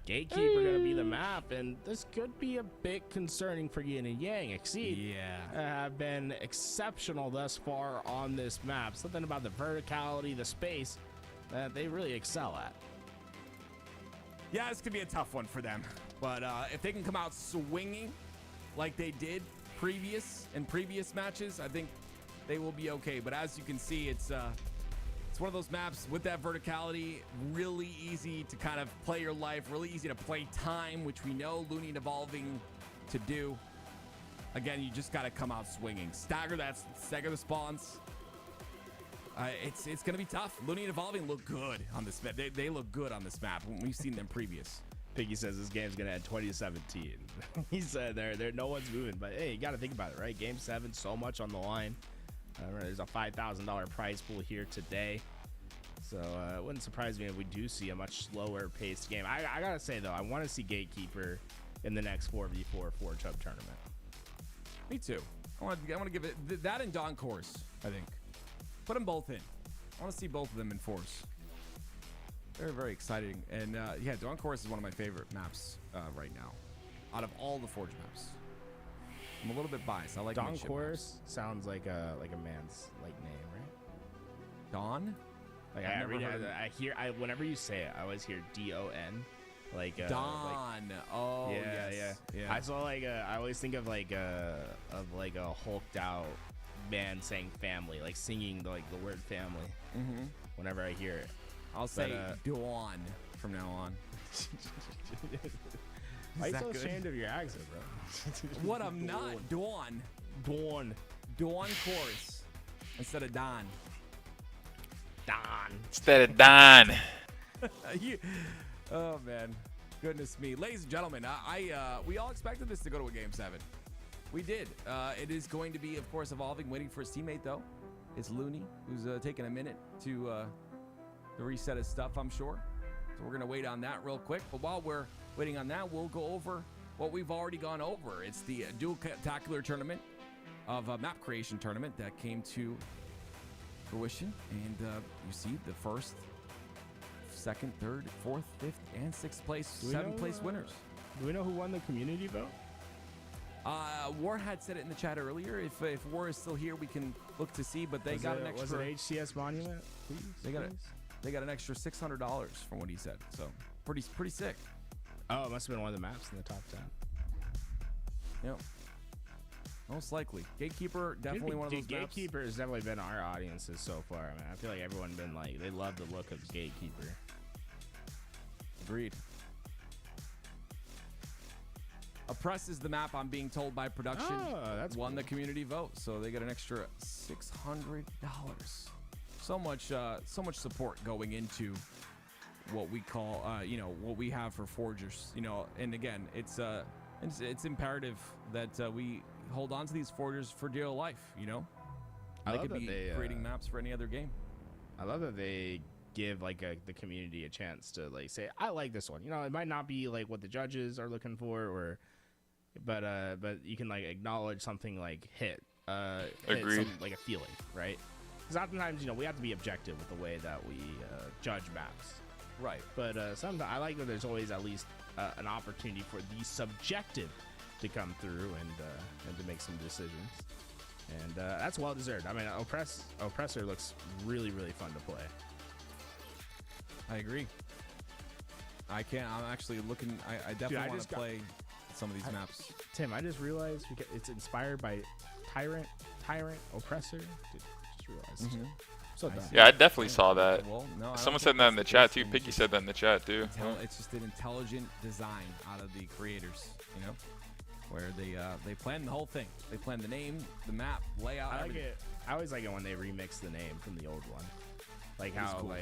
Gatekeeper gonna be the map, and this could be a bit concerning for Yin and Yang. Exceed have been exceptional thus far on this map. Something about the verticality, the space that they really excel at. Yeah, this could be a tough one for them, but if they can come out swinging like they did previous matches, I think they will be okay. But as you can see, it's one of those maps with that verticality, really easy to kind of play your life, really easy to play time, which we know Looney and Evolving to do. Again, you just got to come out swinging. Stagger the spawns. It's going to be tough. Looney and Evolving look good on this map. They look good on this map. We've seen them previous. Piggy says this game's going to end 20-17. He said there no one's moving, but hey, you got to think about it, right? Game 7, so much on the line. There's a $5,000 prize pool here today. So it wouldn't surprise me if we do see a much slower paced game. I got to say, though, I want to see Gatekeeper in the next 4v4 Forge Hub tournament. Me too. I want to give it that and Dawn Course, I think. Put them both in. I want to see both of them in Force. Very, very exciting. And yeah, Dawn Course is one of my favorite maps right now out of all the Forge maps. I'm a little bit biased. I like Dawn Course. Sounds like a man's name, right? Dawn? Like whenever you say it, I always hear D-O-N. Like Dawn. Oh yeah. I saw I always think of a hulked out man saying family, like singing the word family. Whenever I hear it, I'll say Dawn from now on. Why are you so ashamed of your accent, bro? What? I'm not. Dawn Course instead of Don. Instead of Don. Oh man, goodness me, ladies and gentlemen, we all expected this to go to a game 7. We did. It is going to be, of course, Evolving, waiting for his teammate though. It's Looney, who's taking a minute to reset his stuff, I'm sure. So we're gonna wait on that real quick. But while we're waiting on that, we'll go over what we've already gone over. It's the dual-tacular tournament of map creation tournament that came to fruition, and you see the first, second, third, fourth, fifth, and sixth place, 7th place winners. Do we know who won the community vote? War had said it in the chat earlier. If War is still here, we can look to see. But they got an extra. Was it HCS Monument? Please, they got an extra $600 from what he said. So pretty sick. Oh, it must have been one of the maps in the top 10. Yep. Most likely. Gatekeeper, definitely one of those maps. Gatekeeper has definitely been our audiences so far. I mean, I feel like everyone been they love the look of Gatekeeper. Agreed. Oppress is the map, I'm being told by production. Oh, that's won cool. The community vote, so they get an extra $600. So much support going into what we call, what we have for forgers. And again, it's imperative that we hold on to these forgers for dear life. They could be creating maps for any other game. I love that they give like the community a chance to like say, I like this one. You know, it might not be like what the judges are looking for, but you can like acknowledge something like hit Agreed. like a feeling, right? Because oftentimes, you know, we have to be objective with the way that we judge maps. Right. But sometimes I like that there's always at least an opportunity for the subjective to come through and to make some decisions. And that's well deserved. I mean, Oppressor looks really, really fun to play. I agree. I'm actually looking. I definitely want to play some of these maps. Tim, I just realized it's inspired by Tyrant, Oppressor. Dude, just realized. Mm-hmm. So dumb. Yeah, I definitely saw that. Well, no, Someone said that in the chat too. Picky said that in the chat too. It's just an intelligent design out of the creators, you know, where they plan the whole thing. They plan the name, the map, layout. I like everything. it. I always like it when they remix the name from the old one. Like It is how cool.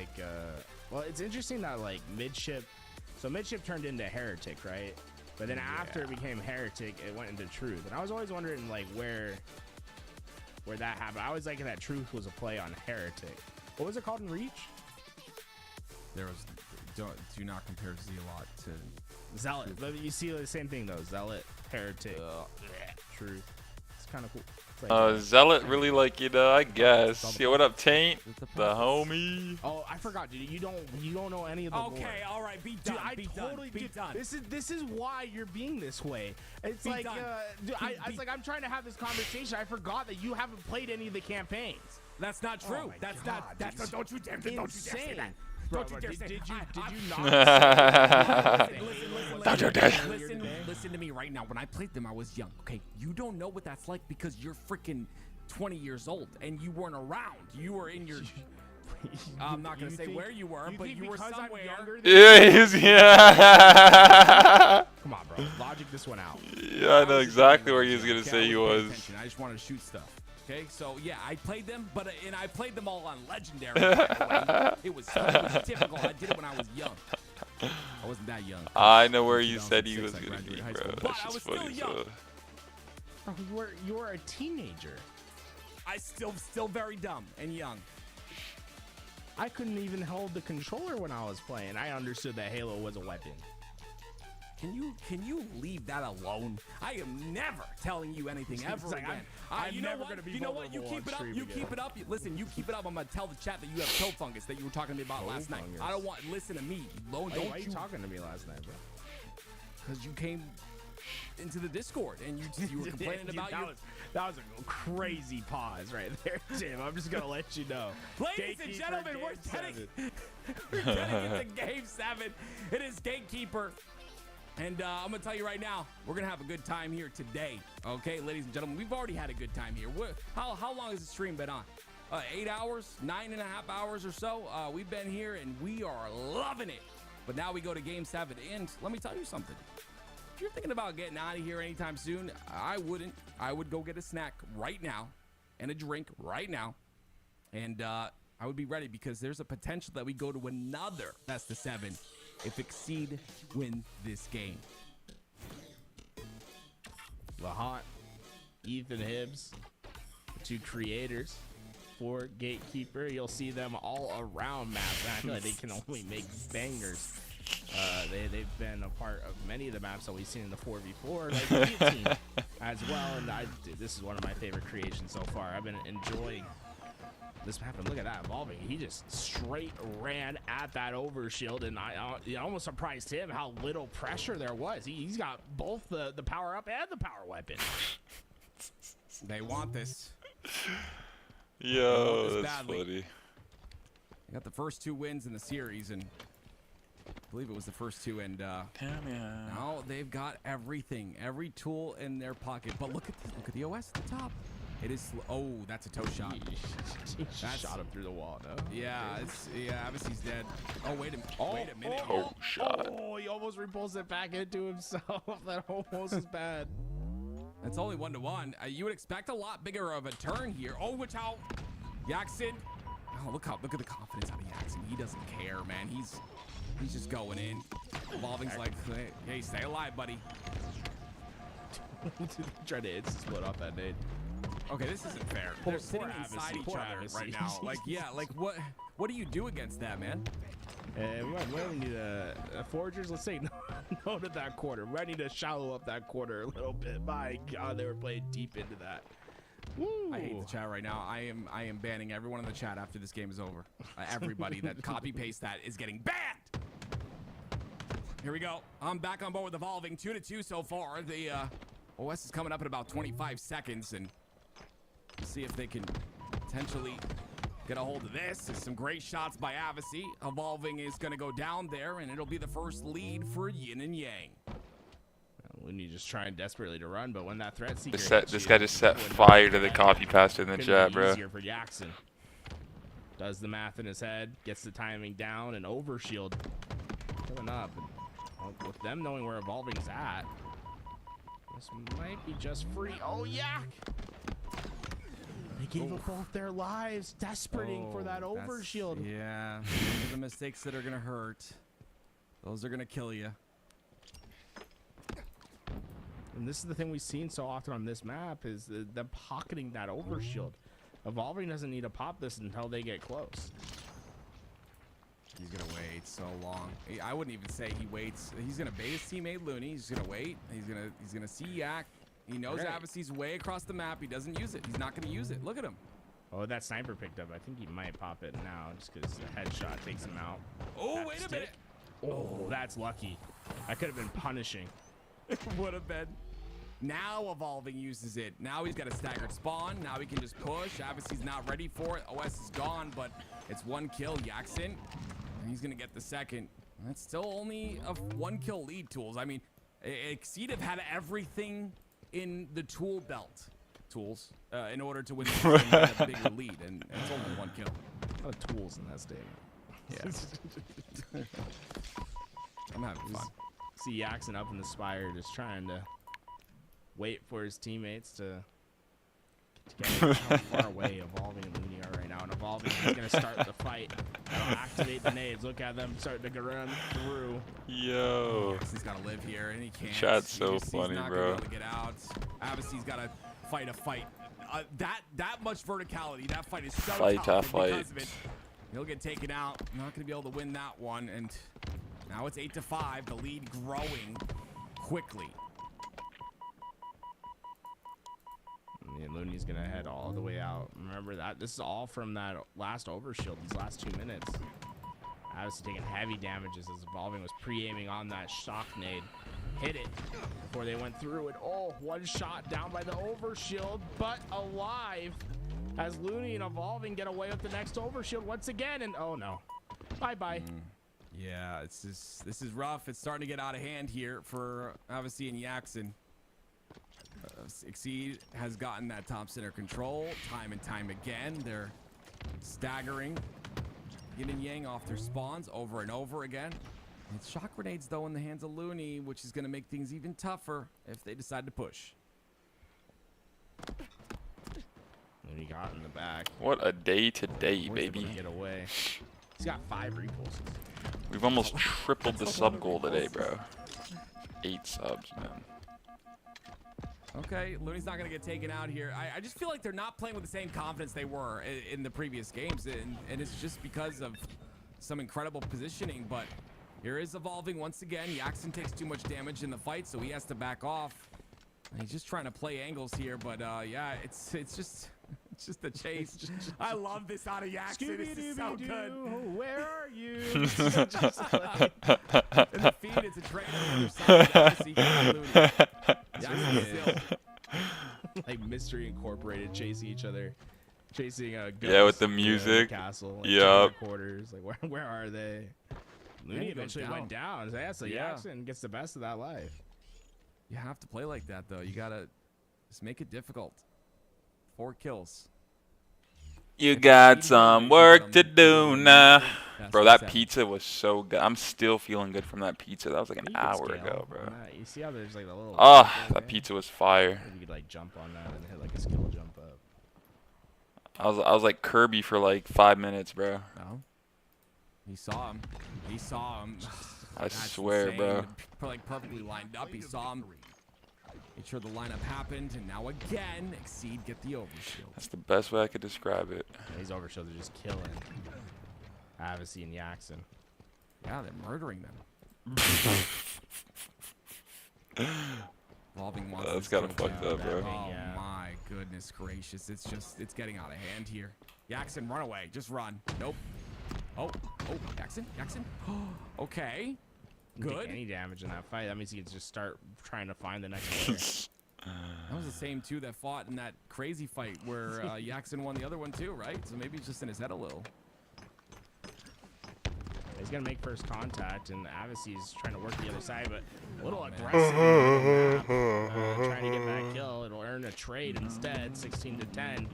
well, it's interesting that like Midship turned into Heretic, right? But then after it became Heretic, it went into Truth. And I was always wondering like where that happened. I always like that Truth was a play on Heretic. What was it called in Reach? There was do not compare Zealot to Zealot. But you see the same thing though. Zealot, Heretic, Truth. It's kind of cool. It's like, Zealot really like it, I guess. Yo, what up, Taint? The homie. Oh, I forgot, dude. You don't know any of the lore. Okay, all right, be done. Dude, be done. Be done. This is why you're being this way. It's Be like, done. dude, it's like I'm trying to have this conversation. I forgot that you haven't played any of the campaigns. That's not true. Oh my That's God, not. That's dude. don't you dare say Insane. that. Bro, Don't you dare say did you not? Don't you dare. Listen to me right now. When I played them, I was young. Okay, you don't know what that's like because you're freaking 20 years old and you weren't around. You were in your. I'm not gonna say where you were, but you were somewhere. Yeah. Come on, bro. Logic this one out. Yeah, I know exactly where he was gonna say he was. I just wanted to shoot stuff. Okay, so yeah, I played them, and I played them all on Legendary. By the way. It was typical. I did it when I was young. I wasn't that young. I know where you said he was gonna be, bro. But That's I was just still funny. young. Bro, you were a teenager. I still very dumb and young. I couldn't even hold the controller when I was playing. I understood that Halo was a weapon. Can you leave that alone? I am never telling you anything ever Like, again. I'm you never know what? gonna be You know what? You vulnerable keep it on up. stream You again. keep it up. Listen, you keep it up. I'm gonna tell the chat that you have toe fungus that you were talking to me about last night. fungus. I don't want. Listen to me. Why Why you talking to me last night, bro? Because you came into the Discord and you were complaining about your. That was a crazy pause right there, Jim. I'm just gonna let you know. Ladies and Gatekeeper gentlemen, we're Game 7. getting into Game 7. It is Gatekeeper. And I'm going to tell you right now, we're going to have a good time here today. Okay, ladies and gentlemen, we've already had a good time here. How long has the stream been on? 8 hours, 9.5 hours or so. We've been here and we are loving it. But now we go to Game 7. And let me tell you something. If you're thinking about getting out of here anytime soon, I wouldn't. I would go get a snack right now and a drink right now. And I would be ready because there's a potential that we go to another Best of 7 if Exceed win this game. Lahant, Ethan Hibbs, the two creators for Gatekeeper. You'll see them all around maps. I feel like they can only make bangers. They've been a part of many of the maps that we've seen in the 4v4 like team as well. And this is one of my favorite creations so far. I've been enjoying this map, and look at that evolving. He just straight ran at that overshield, and it almost surprised him how little pressure there was. He's got both the power up and the power weapon. They want this. Yo, that's funny. They got the first 2 wins in the series, and I believe it was the first 2, and now they've got everything, every tool in their pocket. But look at the OS at the top. It is. Oh, that's a toe shot. He shot him through the wall. No. Yeah, Abbasy's dead. Oh, wait a minute. Wait a minute. Oh, shot. Oh, he almost repulsed it back into himself. That almost is bad. It's only 1-1. You would expect a lot bigger of a turn here. Oh, watch out, Jackson. Oh, look at the confidence out of Jackson. He doesn't care, man. He's just going in. Evolving's like, hey, stay alive, buddy. Try to split off that nade. Okay, this isn't fair. They're sitting inside each other right now. Like, yeah, like what do you do against that, man? We only need foragers. Let's say no to that quarter. We need to shallow up that quarter a little bit. My God, they were playing deep into that. Woo. I hate the chat right now. I am banning everyone in the chat after this game is over. Everybody that copy paste that is getting banned. Here we go. I'm back on board with Evolving. 2-2 so far. The OS is coming up in about 25 seconds, and see if they can potentially get a hold of this. There's some great shots by Avicii. Evolving is going to go down there, and it'll be the first lead for Yin and Yang. Looney just trying desperately to run, but when that threat seeker This guy just set fire to the copy paste in the chat, bro. Easier for Jackson. Does the math in his head, gets the timing down, and overshield coming up. And with them knowing where Evolving's at, this might be just free. Oh, Yak! They gave up both their lives, desperating for that overshield. Yeah, those are the mistakes that are going to hurt. Those are going to kill you. And this is the thing we've seen so often on this map is them pocketing that overshield. Evolving doesn't need to pop this until they get close. He's going to wait so long. I wouldn't even say he waits. He's going to bait his teammate Looney. He's going to wait. He's going to see Yak. He knows Avicii's way across the map. He doesn't use it. He's not going to use it. Look at him. Oh, that sniper picked up. I think he might pop it now just because the headshot takes him out. Oh, wait a minute. Oh, that's lucky. I could have been punishing. It would have been. Now Evolving uses it. Now he's got a staggered spawn. Now he can just push. Avicii's not ready for it. OS is gone, but it's one kill. Jackson, and he's going to get the second. That's still only a one kill lead, Tools. I mean, Exceed have had everything in the tool belt, Tools, in order to win a bigger lead, and it's only one kill. A lot of tools in that statement. Yeah. I'm having fun. See Jackson up in the spire, just trying to wait for his teammates to get how far away Evolving and Looney are right now. And Evolving is going to start the fight. They'll activate the nades. Look at them starting to run through. Yo. He's got to live here, and he can't. Chat's so funny, he's not bro. Gonna be able to get out. Avicii's got to fight a fight. That much verticality. That fight is so tough. Because of it, he'll get taken out. Not going to be able to win that one. And now it's 8-5. The lead growing quickly. And Looney's gonna head all the way out. Remember that this is all from that last overshield, these last 2 minutes. Obviously taking heavy damages as Evolving was pre-aiming on that shock nade. Hit it before they went through it. Oh, one shot down by the overshield, but alive as Looney and Evolving get away with the next overshield once again. And oh no, bye-bye. Yeah, this is rough. It's starting to get out of hand here for Avicii and Jackson. Exceed has gotten that top center control time and time again. They're staggering Yin and Yang off their spawns over and over again. It's shock grenades though in the hands of Looney, which is going to make things even tougher if they decide to push. Looney got in the back. What a day today, baby. Get away. He's got 5 repulses. We've almost tripled the sub goal today, bro. 8 subs, man. Okay, Looney's not going to get taken out here. I just feel like they're not playing with the same confidence they were in the previous games, and it's just because of some incredible positioning. But here is Evolving once again. Jackson takes too much damage in the fight, so he has to back off. He's just trying to play angles here, but yeah, it's just the chase. I love this out of Jackson. This is so good. Where are you? In the feed, it's a trade on the other side. Like Mystery Incorporated chasing each other, chasing a ghost, yeah, with the music. Castle. Like yep. Quarters. Like where are they? Looney eventually went down. So, yeah, so Jackson gets the best of that life. You have to play like that though. You gotta just make it difficult. 4 kills. You got some work to do now. Bro, that pizza was so good. I'm still feeling good from that pizza. That was like an hour ago, bro. You see how there's like the little... that pizza was fire. You could like jump on that and hit like a skill jump up. I was like Kirby for like 5 minutes, bro. No. He saw him. He saw him. I swear, insane. bro. Like perfectly lined up. He saw him. Made sure the lineup happened, and now again, Exceed get the overshield. That's the best way I could describe it. Yeah, these overshields are just killing Avicii and Yaxon. Yeah, they're murdering them. Evolving monsters. That's kind of fucked up, bro. Oh my goodness gracious! It's getting out of hand here. Yaxon, run away! Just run. Nope. Oh, Yaxon. Okay. Didn't Good. take any damage in that fight. That means he can just start trying to find the next player. That was the same two that fought in that crazy fight where Yaxon won the other one too, right? So maybe he's just in his head a little. He's gonna make first contact, and Avicii's trying to work the other side, but a little aggressive. Trying to get that kill. It'll earn a trade instead, 16-10.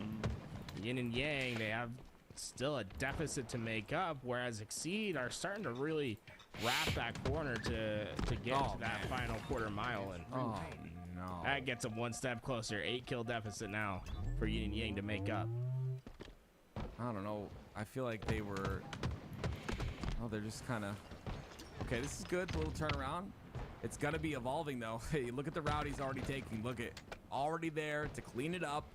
Yin and Yang, they have still a deficit to make up, whereas Exceed are starting to really wrap that corner to get to that final quarter mile. And no. That gets them one step closer. 8-kill deficit now for Yin and Yang to make up. I don't know. I feel like they were. Oh, they're just kind of. Okay, this is good. Little turnaround. It's gonna be evolving though. Hey, look at the route he's already taking. Look at already there to clean it up.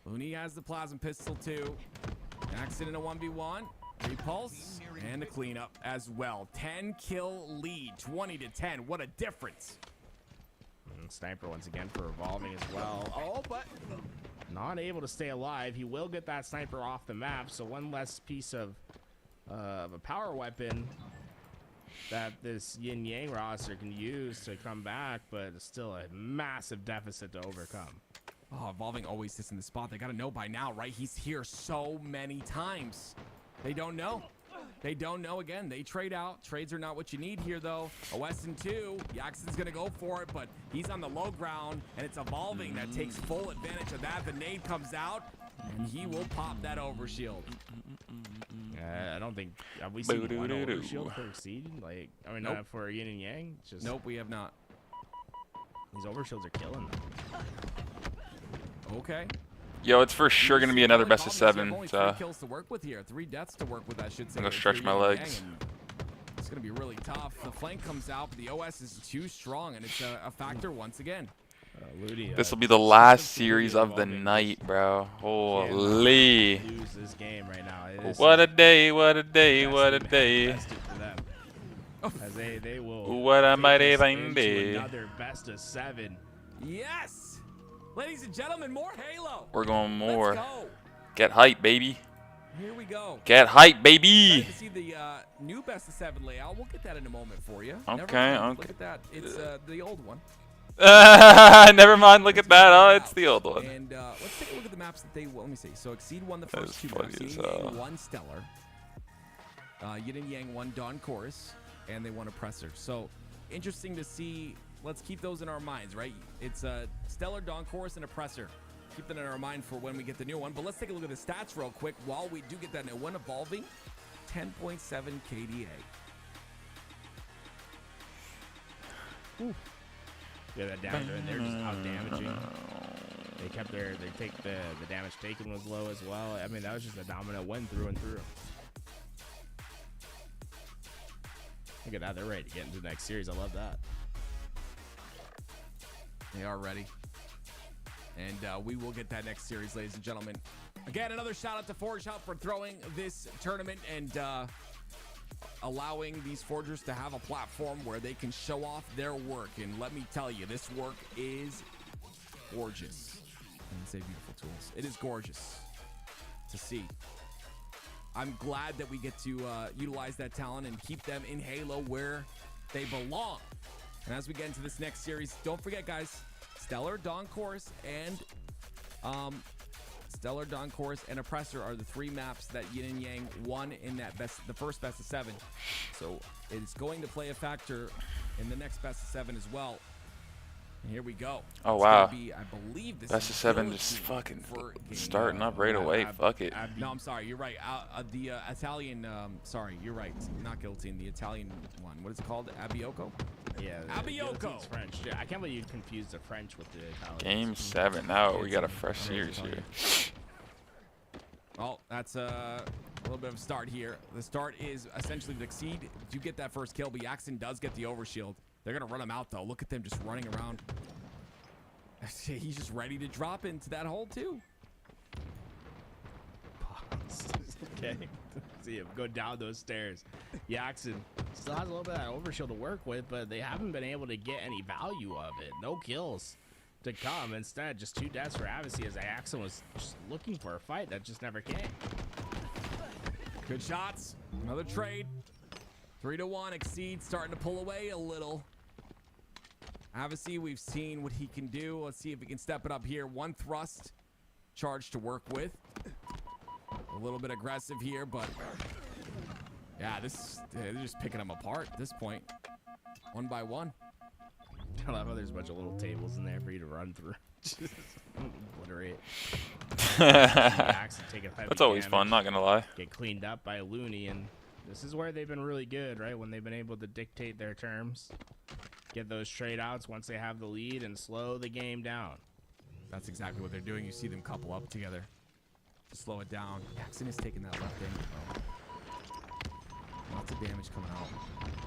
Looney has the plasma pistol too. Jackson in a 1v1. Repulse and a cleanup as well. 10-kill lead, 20-10. What a difference. And Sniper once again for evolving as well. Oh, but not able to stay alive. He will get that Sniper off the map, so one less piece of a power weapon that this Yin Yang roster can use to come back, but it's still a massive deficit to overcome. Oh, evolving always sits in the spot. They gotta know by now, right? He's here so many times. They don't know. They don't know again. They trade out. Trades are not what you need here, though. OS in 2. Yaxon's going to go for it, but he's on the low ground, and it's evolving that takes full advantage of that. The nade comes out, and he will pop that overshield. I don't think have we seen one overshield for Exceed? Like, I mean, Nope. for Yin and Yang. It's just Nope, we have not. These overshields are killing them. Okay. Yo, it's for sure gonna be another best of 7. Only 3 kills to work with here. 3 deaths to work with, I should say. I'm gonna stretch my legs. It's gonna be really tough. The flank comes out, but the OS is too strong, and it's a factor once again. This will be the last series of the night, bro. Holy. Lose this game right now. What a day, what a day, what a day. As they will What a mighty take us thing into day. another best of 7. Yes! Ladies and gentlemen, more Halo. We're going more. Let's go. Get hype, baby. Here we go. Get hype, baby. Excited to see the new best of 7 layout. We'll get that in a moment for you. Okay, Look at that. It's the old one. Never mind, look at that. Oh, it's the old one. And let's take a look at the maps that they let me see. So Exceed won the That first is 2 funny maps. as Yin and hell. Yang won Stellar. Yin and Yang won Dawn Chorus, and they won Oppressor. So interesting to see. Let's keep those in our minds, right? It's Stellar, Dawn Chorus, and Oppressor. Keep that in our mind for when we get the new one. But let's take a look at the stats real quick while we do get that new one. Evolving, 10.7 KDA. Yeah, that damage, and they're just out damaging. They kept the damage taken was low as well. I mean, that was just a dominant win through and through. Look at that, they're ready to get into the next series. I love that. They are ready. And we will get that next series, ladies and gentlemen. Again, another shout out to Forge Hub for throwing this tournament and allowing these forgers to have a platform where they can show off their work. And let me tell you, this work is gorgeous. I didn't say beautiful tools. It is gorgeous to see. I'm glad that we get to utilize that talent and keep them in Halo where they belong. And as we get into this next series, don't forget, guys, Stellar, Dawn Chorus, and Oppressor are the 3 maps that Yin and Yang won in that the first best of 7. So it's going to play a factor in the next best of 7 as well. And here we go. Oh, It's wow. gonna be, I believe this Best is of 7 Guillotine just fucking for starting up right away. Fuck it. No, I'm sorry. You're right. The Italian. Sorry, you're right. Not Guillotine. The Italian one. What is it called? Abiocco? Yeah. Abiocco. French. Yeah, I can't believe you confused the French with the Italian. Game 7. Now we got a fresh series here. Well, that's a little bit of a start here. The start is essentially to Exceed. You get that first kill, but Yaxon does get the overshield. They're going to run him out, though. Look at them just running around. He's just ready to drop into that hole too. Okay. See him go down those stairs. Jackson still has a little bit of that overshield to work with, but they haven't been able to get any value of it. No kills to come. Instead, just 2 deaths for Avicii as Jackson was just looking for a fight that just never came. Good shots. Another trade. 3-1. Exceed starting to pull away a little. Avicii, we've seen what he can do. Let's see if he can step it up here. 1 thrust charge to work with. A little bit aggressive here, but yeah, they're just picking them apart at this point. 1 by 1. I love how there's a bunch of little tables in there for you to run through. Just obliterate. That's always fun, not gonna lie. Get cleaned up by Looney, and this is where they've been really good, right? When they've been able to dictate their terms, get those trade outs once they have the lead, and slow the game down. That's exactly what they're doing. You see them couple up together to slow it down. Jackson is taking that left angle. Lots of damage coming out.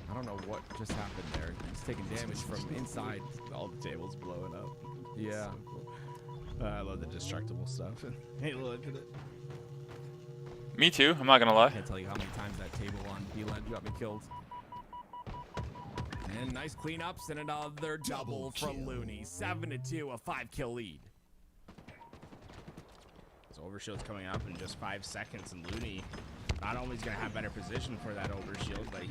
I don't know what just happened there. He's taking damage from inside. All the tables blowing up. Yeah. So cool. I love the destructible stuff in Halo Infinite. Me too, I'm not gonna lie. I can't tell you how many times that table on B-Land got me killed. And nice cleanups and another double from Looney. 7-2, a 5-kill lead. So overshield's coming up in just 5 seconds, and Looney not only is going to have better position for that overshield, but he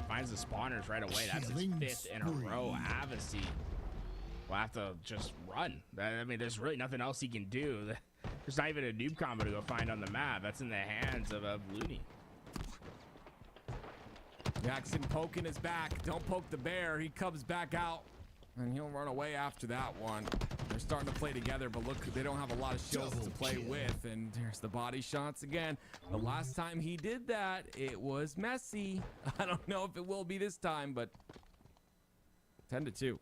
finds the spawners right away. That's his 5th in a row. Avicii will have to just run. I mean, there's really nothing else he can do. There's not even a noob combo to go find on the map. That's in the hands of Looney. Jackson poking his back. Don't poke the bear. He comes back out, and he'll run away after that one. They're starting to play together, but look, they don't have a lot of shields to play with, and there's the body shots again. The last time he did that, it was messy. I don't know if it will be this time, but 10-2.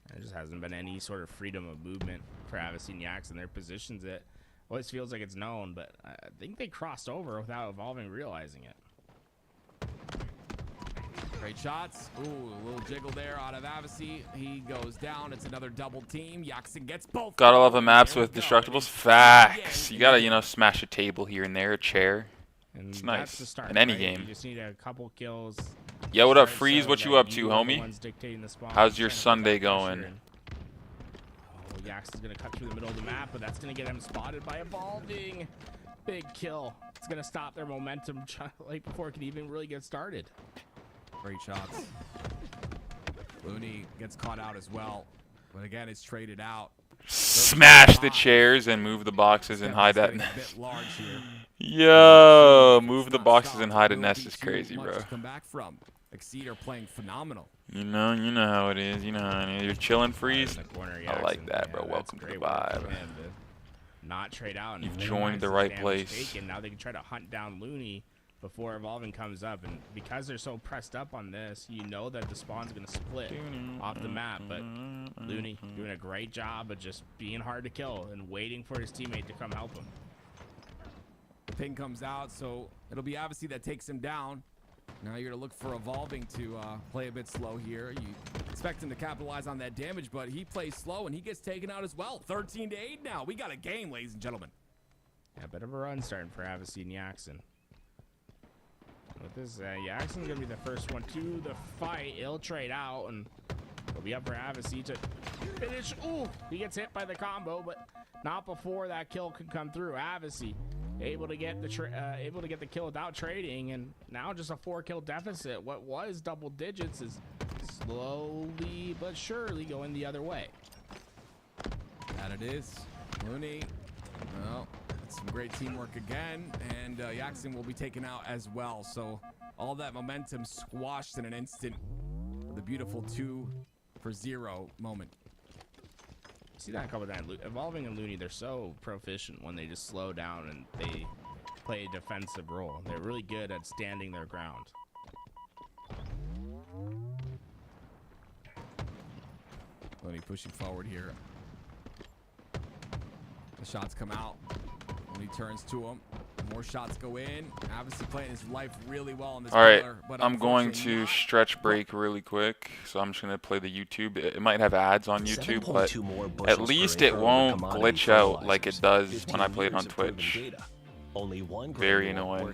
There just hasn't been any sort of freedom of movement for Avicii and Jackson. Their positions, it always feels like it's known, but I think they crossed over without Evolving realizing it. Great shots. Ooh, a little jiggle there out of Avicii. He goes down. It's another double team. Jackson gets both. Gotta love the maps with destructibles. Facts. You gotta, you know, smash a table here and there, a chair. And it's nice that's the start, in any right? game. You just need a couple kills. Yo, what up, Freeze? What you up to, homie? How's your Sunday going? Oh, Jackson's gonna cut through the middle of the map, but that's gonna get him spotted by Evolving. Big kill. It's gonna stop their momentum like before it can even really get started. Great shots. Looney gets caught out as well, but again, it's traded out. Smash the chairs and move the boxes and hide that nest. Yo, move the boxes and hide a nest is crazy, bro. Come back from. Exceed are playing phenomenal. You know how it is. You know how it is. You're chilling, Freeze. I like that, bro. Welcome to the vibe. Not trade out. And you've joined the right place. Now they can try to hunt down Looney before Evolving comes up, and because they're so pressed up on this, you know that the spawn's gonna split off the map. But Looney doing a great job of just being hard to kill and waiting for his teammate to come help him. The ping comes out, so it'll be Avicii that takes him down. Now you're gonna look for Evolving to play a bit slow here. You expect him to capitalize on that damage, but he plays slow and he gets taken out as well. 13-8 now. We got a game, ladies and gentlemen. Yeah, a bit of a run starting for Avicii and Jackson. With this, Jackson's gonna be the first one to the fight. He'll trade out, and it'll be up for Avicii to finish. Ooh, he gets hit by the combo, but not before that kill can come through. Avicii able to get the kill without trading, and now just a 4-kill deficit. What was double digits is slowly but surely going the other way. That it is. Looney. Well, some great teamwork again, and Jackson will be taken out as well. So all that momentum squashed in an instant with a beautiful 2-for-0 moment. See that a couple of times. Evolving and Looney, they're so proficient when they just slow down and they play a defensive role. They're really good at standing their ground. Looney pushing forward here. The shots come out when he turns to him. More shots go in. Obviously playing his life really well on this. All right, pillar, but I'm going unfortunately to stretch break really quick, so I'm just gonna play the YouTube. It might have ads on YouTube, but at least it won't glitch out like it does when I play it on Twitch. Very annoying.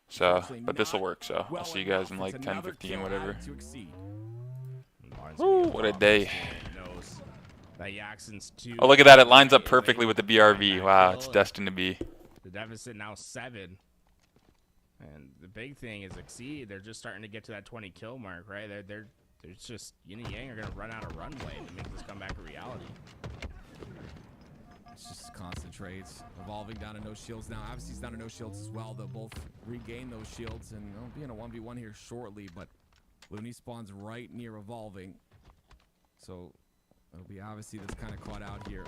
So, but this will work. So I'll see you guys in like 10, 15, whatever. Woo, what a day. Oh, look at that. It lines up perfectly with the BRV. Wow, it's destined to be. The deficit now 7. And the big thing is Exceed. They're just starting to get to that 20 kill mark, right? They're just Yin and Yang are gonna run out of runway to make this comeback a reality. It's just concentrates, evolving down to no shields now. Obviously he's down to no shields as well. They'll both regain those shields, and they'll be in a 1v1 here shortly. But Looney spawns right near evolving, so it'll be obviously that's kind of caught out here.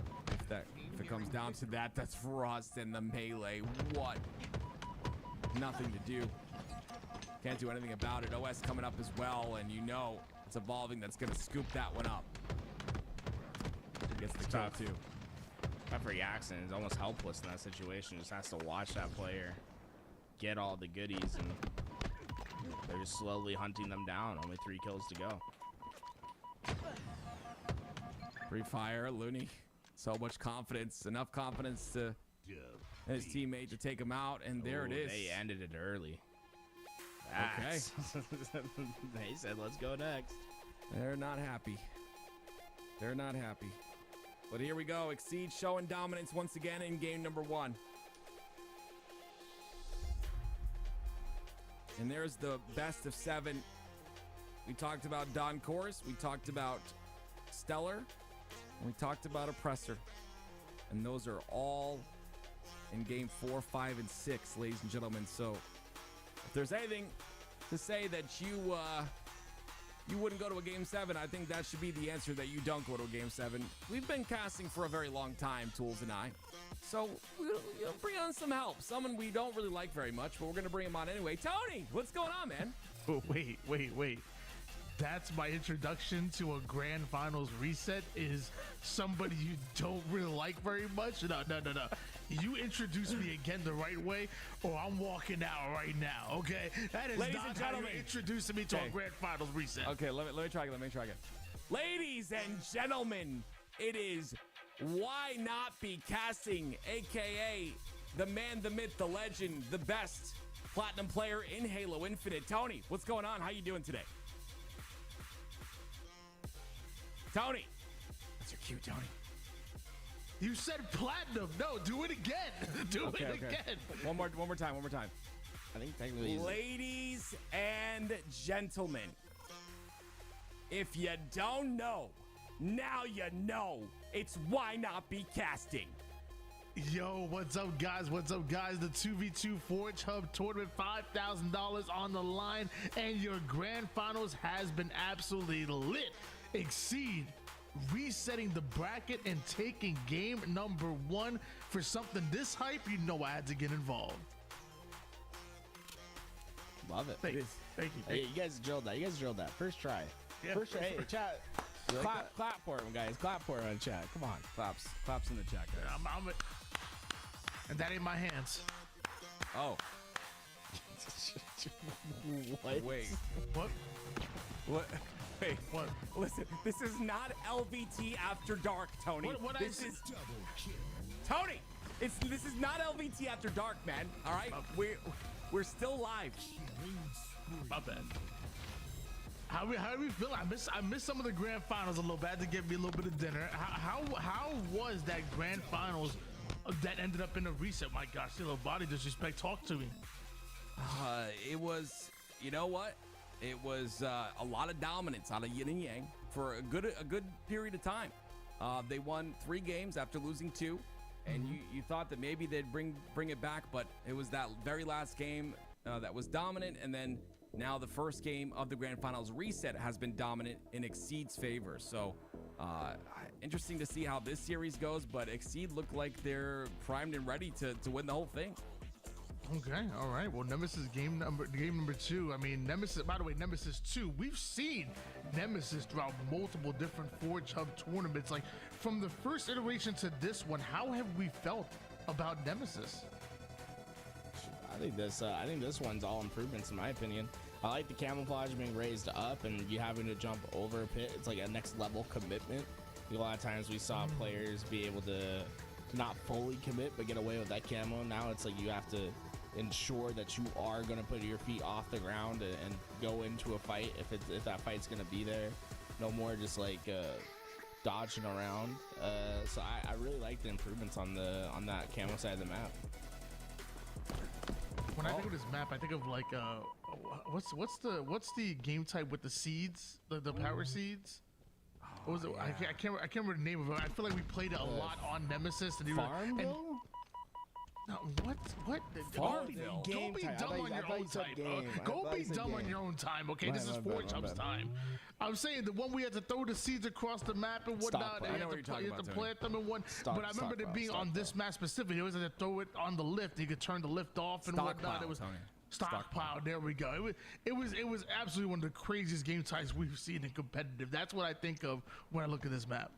If it comes down to that, that's Frost and the melee. What? Nothing to do. Can't do anything about it. OS coming up as well, and you know it's evolving. That's gonna scoop that one up. Gets the top too. Tough for Jackson. He's almost helpless in that situation. Just has to watch that player get all the goodies, and they're just slowly hunting them down. Only 3 kills to go. Free fire, Looney. So much confidence, enough confidence to his teammate to take him out, and there it is. They ended it early. Okay. They said, let's go next. They're not happy. They're not happy. But here we go. Exceed showing dominance once again in game number 1. And there's the best of 7. We talked about Don Chorus. We talked about Stellar. And we talked about Oppressor. And those are all in game 4, 5, and 6, ladies and gentlemen. So if there's anything to say that you wouldn't go to a game 7, I think that should be the answer, that you don't go to a game 7. We've been casting for a very long time, Tools and I. So we'll bring on some help. Someone we don't really like very much, but we're going to bring him on anyway. Tony, what's going on, man? Oh, wait. That's my introduction to a grand finals reset, is somebody you don't really like very much. No. You introduce me again the right way, or I'm walking out right now, okay? That is Ladies not and how gentlemen, you're introducing me to a grand finals reset. Okay, let me try again. Ladies and gentlemen, it is Why Not Be Casting, a.k.a. the man, the myth, the legend, the best platinum player in Halo Infinite. Tony, what's going on? How you doing today? Tony. That's your cue, Tony. You said platinum. No, do it again. Do it again. One more time. I think technically. Ladies and gentlemen, if you don't know, now you know. It's Why Not Be Casting. Yo, what's up, guys? The 2v2 Forge Hub tournament, $5,000 on the line, and your grand finals has been absolutely lit. Exceed resetting the bracket and taking game number 1. For something this hype, you know I had to get involved. Love it. Thank you. Hey, you guys drilled that. First try. Yeah, First try. Hey, chat. Clap for him, guys. Clap for him in chat. Come on. Claps in the chat, guys. And that ain't my hands. Oh. What? Wait. What? Wait, what? Listen, this is not LVT After Dark, Tony. This is Tony. This is not LVT After Dark, man. All right, we're still live. My bad. How do we feel? I missed some of the grand finals a little bit. I had to get me a little bit of dinner. How was that grand finals that ended up in a reset? My gosh, little body disrespect. Talk to me. It was, you know what? It was a lot of dominance out of Yin and Yang for a good period of time. They won 3 games after losing 2, and you thought that maybe they'd bring it back, but it was that very last game that was dominant, and then now the first game of the grand finals reset has been dominant in Exceed's favor. So interesting to see how this series goes, but Exceed look like they're primed and ready to win the whole thing. Okay, all right. Well, Nemesis game number 2. I mean, Nemesis. By the way, Nemesis 2. We've seen Nemesis throughout multiple different Forge Hub tournaments. Like from the first iteration to this one, how have we felt about Nemesis? I think this one's all improvements in my opinion. I like the camouflage being raised up and you having to jump over a pit. It's like a next level commitment. A lot of times we saw players be able to not fully commit but get away with that camo. Now it's like you have to ensure that you are going to put your feet off the ground and go into a fight if that fight's going to be there. No more just like dodging around. So I really like the improvements on that camo side of the map. When I think of this map, I think of like what's the game type with the seeds, the power seeds? What was it? I can't remember the name of it. I feel like we played it a lot on Nemesis. And Farmville? No, what? Farmville. Don't be dumb on your own time. Go be dumb on your own time, okay? This is Forge Hub's time. I'm saying the one we had to throw the seeds across the map and whatnot. I know what you're talking about, to plant them and what. But I remember it being on this map specifically. It was to throw it on the lift. You could turn the lift off and whatnot. It was stockpile. There we go. It was absolutely one of the craziest game types we've seen in competitive. That's what I think of when I look at this map.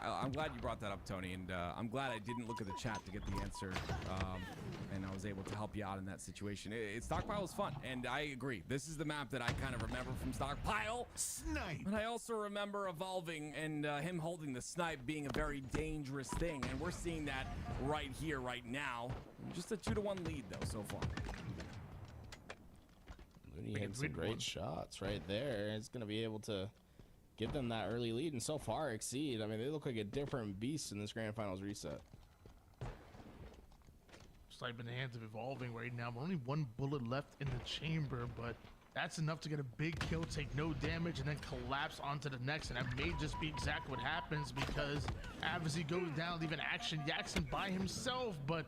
I'm glad you brought that up, Tony, and I'm glad I didn't look at the chat to get the answer, and I was able to help you out in that situation. Stockpile was fun, and I agree. This is the map that I kind of remember from Stockpile. Snipe! But I also remember Evolving and him holding the snipe being a very dangerous thing, and we're seeing that right here, right now. Just a 2-1 lead, though, so far. Looney hit some great shots right there. It's going to be able to give them that early lead, and so far Exceed. I mean, they look like a different beast in this grand finals reset. Snipe in the hands of Evolving right now, but only one bullet left in the chamber, but that's enough to get a big kill, take no damage, and then collapse onto the next. And that may just be exactly what happens because Advocacy goes down, leaving Action Jackson by himself, but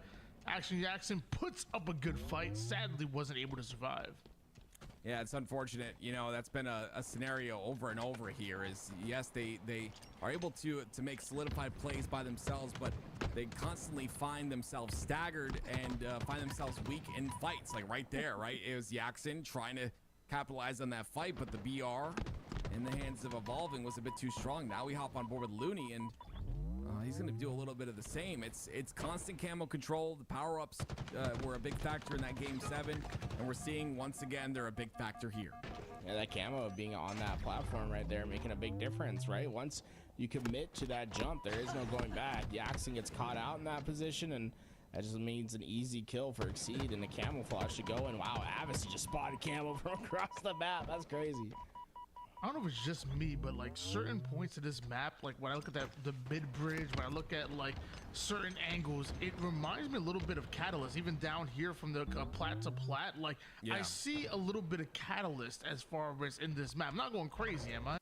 Action Jackson puts up a good fight, sadly wasn't able to survive. Yeah, it's unfortunate. You know, that's been a scenario over and over here is, yes, they are able to make solidified plays by themselves, but they constantly find themselves staggered and find themselves weak in fights. Like right there, right? It was Jackson trying to capitalize on that fight, but the BR in the hands of Evolving was a bit too strong. Now we hop on board with Looney, and he's going to do a little bit of the same. It's constant camo control. The power-ups were a big factor in that Game 7, and we're seeing, once again, they're a big factor here. Yeah, that camo being on that platform right there making a big difference, right? Once you commit to that jump, there is no going back. Jackson gets caught out in that position, and that just means an easy kill for Exceed and the camouflage to go. And wow, Avis just spotted camo from across the map. That's crazy. I don't know if it's just me, but like certain points of this map, like when I look at the mid bridge, when I look at like certain angles, it reminds me a little bit of Catalyst. Even down here from the plat to plat, like I see a little bit of Catalyst as far as in this map. I'm not going crazy, am I?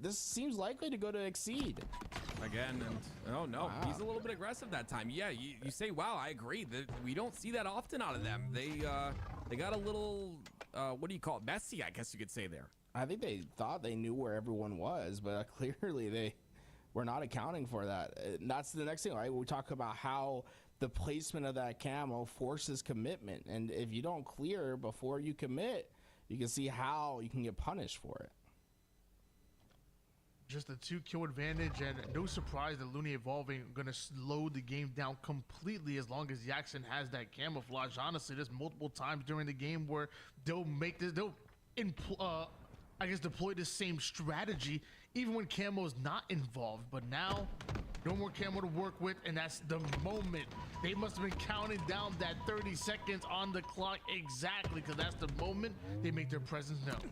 This seems likely to go to Exceed again, and oh no, he's a little bit aggressive that time. Yeah, you say wow, I agree that we don't see that often out of them. They got a little what do you call it, messy, I guess you could say there. I think they thought they knew where everyone was, but clearly they were not accounting for that. And that's the next thing, right? We talk about how the placement of that camo forces commitment, and if you don't clear before you commit, you can see how you can get punished for it. just a 2-kill advantage, and no surprise that Looney evolving gonna slow the game down completely as long as Jackson has that camouflage. Honestly, there's multiple times during the game where they'll I guess deploy the same strategy even when camo is not involved. But now, no more camo to work with, and that's the moment. They must have been counting down that 30 seconds on the clock exactly, because that's the moment they make their presence known.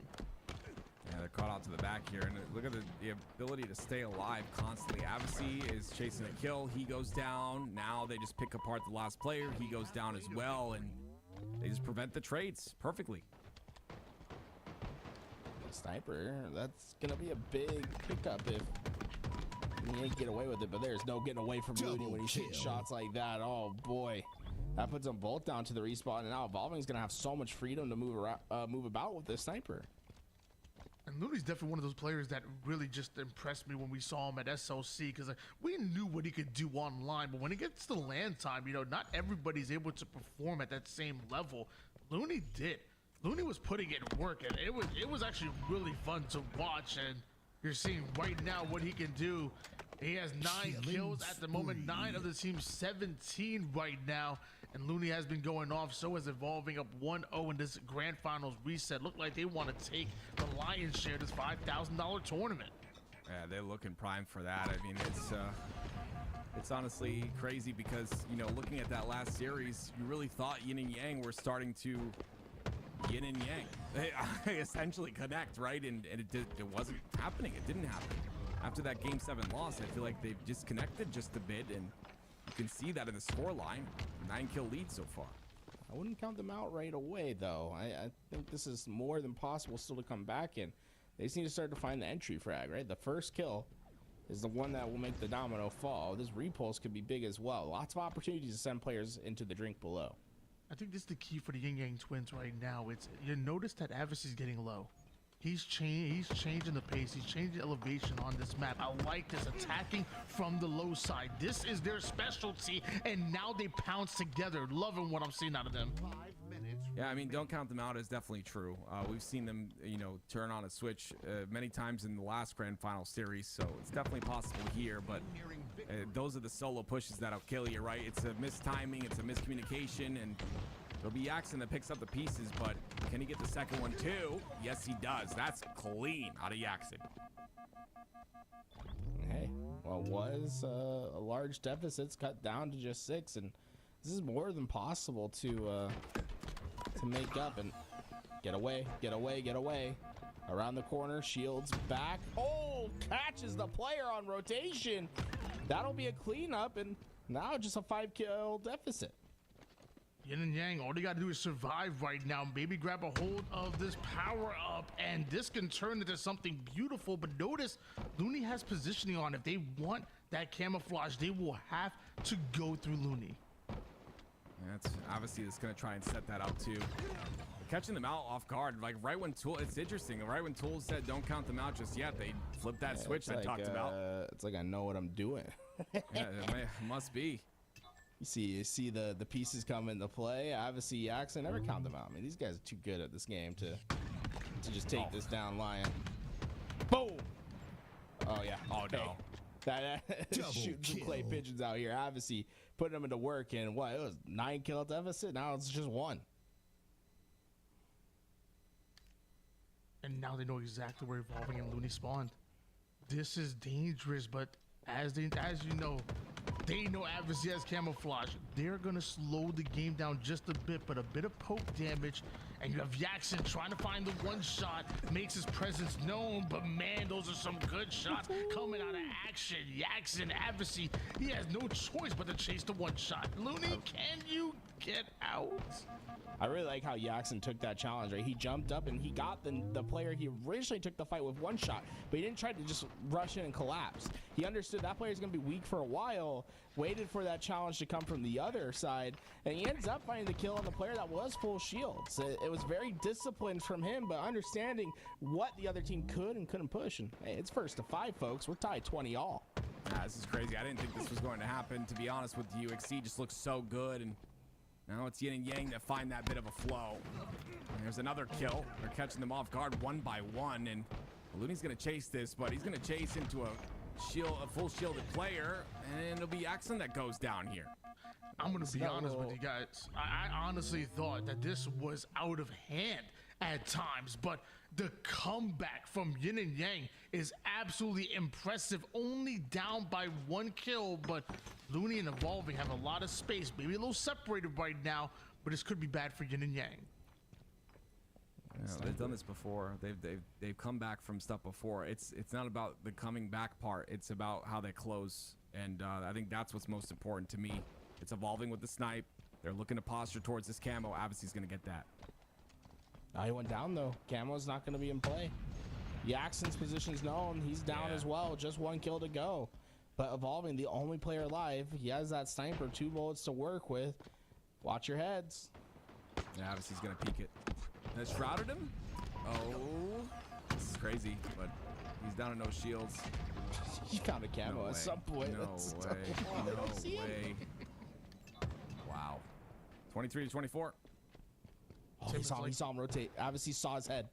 Yeah, they're caught out to the back here, and look at the ability to stay alive constantly. Avicii is chasing a kill. He goes down. Now they just pick apart the last player. He goes down as well, and they just prevent the trades perfectly. Sniper, that's gonna be a big pickup if you ain't get away with it, but there's no getting away from Looney when he's hitting shots like that. Oh boy, that puts them both down to the respawn, and now Evolving's gonna have so much freedom to move around, move about with this sniper. And Looney's definitely one of those players that really just impressed me when we saw him at SLC, because we knew what he could do online, but when it gets to land time, you know, not everybody's able to perform at that same level. Looney did. Looney was putting in work, and it was actually really fun to watch, and you're seeing right now what he can do. He has 9 kills at the moment, 9 of the team's 17 right now, and Looney has been going off. So is Evolving, up 1-0 in this grand finals reset. Look like they want to take the lion's share of this $5,000 tournament. Yeah, they're looking prime for that. I mean, it's honestly crazy because, you know, looking at that last series, you really thought Yin and Yang were starting to yin and yang, they essentially connect, right? And it wasn't happening. It didn't happen. After that Game 7 loss, I feel like they've disconnected just a bit, and you can see that in the scoreline. 9-kill lead so far. I wouldn't count them out right away, though. I think this is more than possible still to come back in. They just need to start to find the entry frag, right? The first kill is the one that will make the domino fall. This repulse could be big as well. Lots of opportunities to send players into the drink below. I think this is the key for the Yin Yang twins right now. It's, you notice that Avis is getting low. He's changing the pace. He's changing the elevation on this map. I like this, attacking from the low side. This is their specialty, and now they pounce together. Loving what I'm seeing out of them. 5 minutes. Yeah, I mean, don't count them out is definitely true. We've seen them, you know, turn on a switch many times in the last grand final series, so it's definitely possible here, but those are the solo pushes that'll kill you, right? It's a mistiming, it's a miscommunication, and it'll be Jackson that picks up the pieces, but can he get the second one too? Yes, he does. That's clean out of Jackson. Hey, well, it was a large deficit's cut down to just 6, and this is more than possible to make up and get away, get away, get away. Around the corner, shields back. Oh, catches the player on rotation. That'll be a cleanup, and now just a 5-kill deficit. Yin and Yang, all they got to do is survive right now. Maybe grab a hold of this power up, and this can turn into something beautiful. But notice, Looney has positioning on. If they want that camouflage, they will have to go through Looney. That's obviously that's going to try and set that up too. Catching them out off guard, like right when Tool, it's interesting. Right when Tool said don't count them out just yet, they flipped that switch I talked about. It's like I know what I'm doing. Yeah, it must be. You see the pieces come into play. Obviously, Jackson, never count them out. I mean, these guys are too good at this game to just take this down lion. Boom! Oh yeah. Oh no. That shooting some clay pigeons out here. Obviously, putting them into work, and what, it was 9-kill deficit. Now it's just 1. And now they know exactly where Evolving and Looney spawned. This is dangerous, but as you know, they know Adversary has camouflage. They're gonna slow the game down just a bit, but a bit of poke damage, and you have Jackson trying to find the one shot, makes his presence known, but man, those are some good shots coming out of action. Jackson, Adversary, he has no choice but to chase the one shot. Looney, can you get out? I really like how Jackson took that challenge, right? He jumped up and he got the player he originally took the fight with one shot, but he didn't try to just rush in and collapse. He understood that player's gonna be weak for a while, waited for that challenge to come from the other side, and he ends up finding the kill on the player that was full shields. It was very disciplined from him, but understanding what the other team could and couldn't push. And hey, it's 1st to 5, folks. We're tied 20 all. This is crazy. I didn't think this was going to happen, to be honest with you. XC just looks so good, and now it's Yin and Yang that find that bit of a flow. And there's another kill. They're catching them off guard 1 by 1, and Looney's gonna chase this, but he's gonna chase into a full shielded player, and it'll be Axon that goes down here. I'm gonna be honest with you guys. I honestly thought that this was out of hand at times, but the comeback from Yin and Yang is absolutely impressive. Only down by 1 kill, but Looney and Evolving have a lot of space, maybe a little separated right now, but this could be bad for Yin and Yang. Yeah, they've done this before. They've come back from stuff before. It's not about the coming back part. It's about how they close, and I think that's what's most important to me. It's Evolving with the snipe. They're looking to posture towards this camo. Avisy's gonna get that. He went down though. Camo's not going to be in play. Yaxon's position's known. He's down as well. Just 1 kill to go. But Evolving, the only player alive, he has that sniper, 2 bullets to work with. Watch your heads. Yeah, Avisy's gonna peek it. That shrouded him. Oh, this is crazy, but he's down to no shields. He found a camo at some point. No way. No way. Wow. 23 to 24. Oh, he saw him rotate. Obviously saw his head.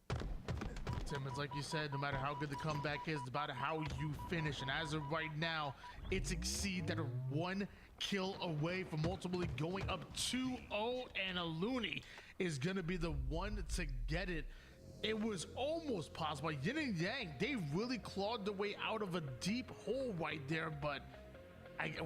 Tim, it's like you said, no matter how good the comeback is, it's about how you finish. And as of right now, it's Exceed that are 1 kill away from ultimately going up 2-0, and a Looney is going to be the one to get it. It was almost possible. Yin and Yang, they really clawed their way out of a deep hole right there, but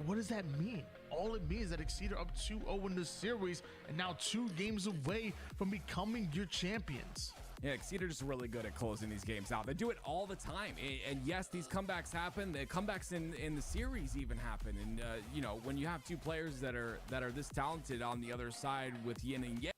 what does that mean? All it means is that Exceed are up 2-0 in the series and now 2 games away from becoming your champions. Yeah, Exceed are just really good at closing these games out. They do it all the time. And yes, these comebacks happen. The comebacks in the series even happen. And, you know, when you have 2 players that are this talented on the other side with Yin and Yang,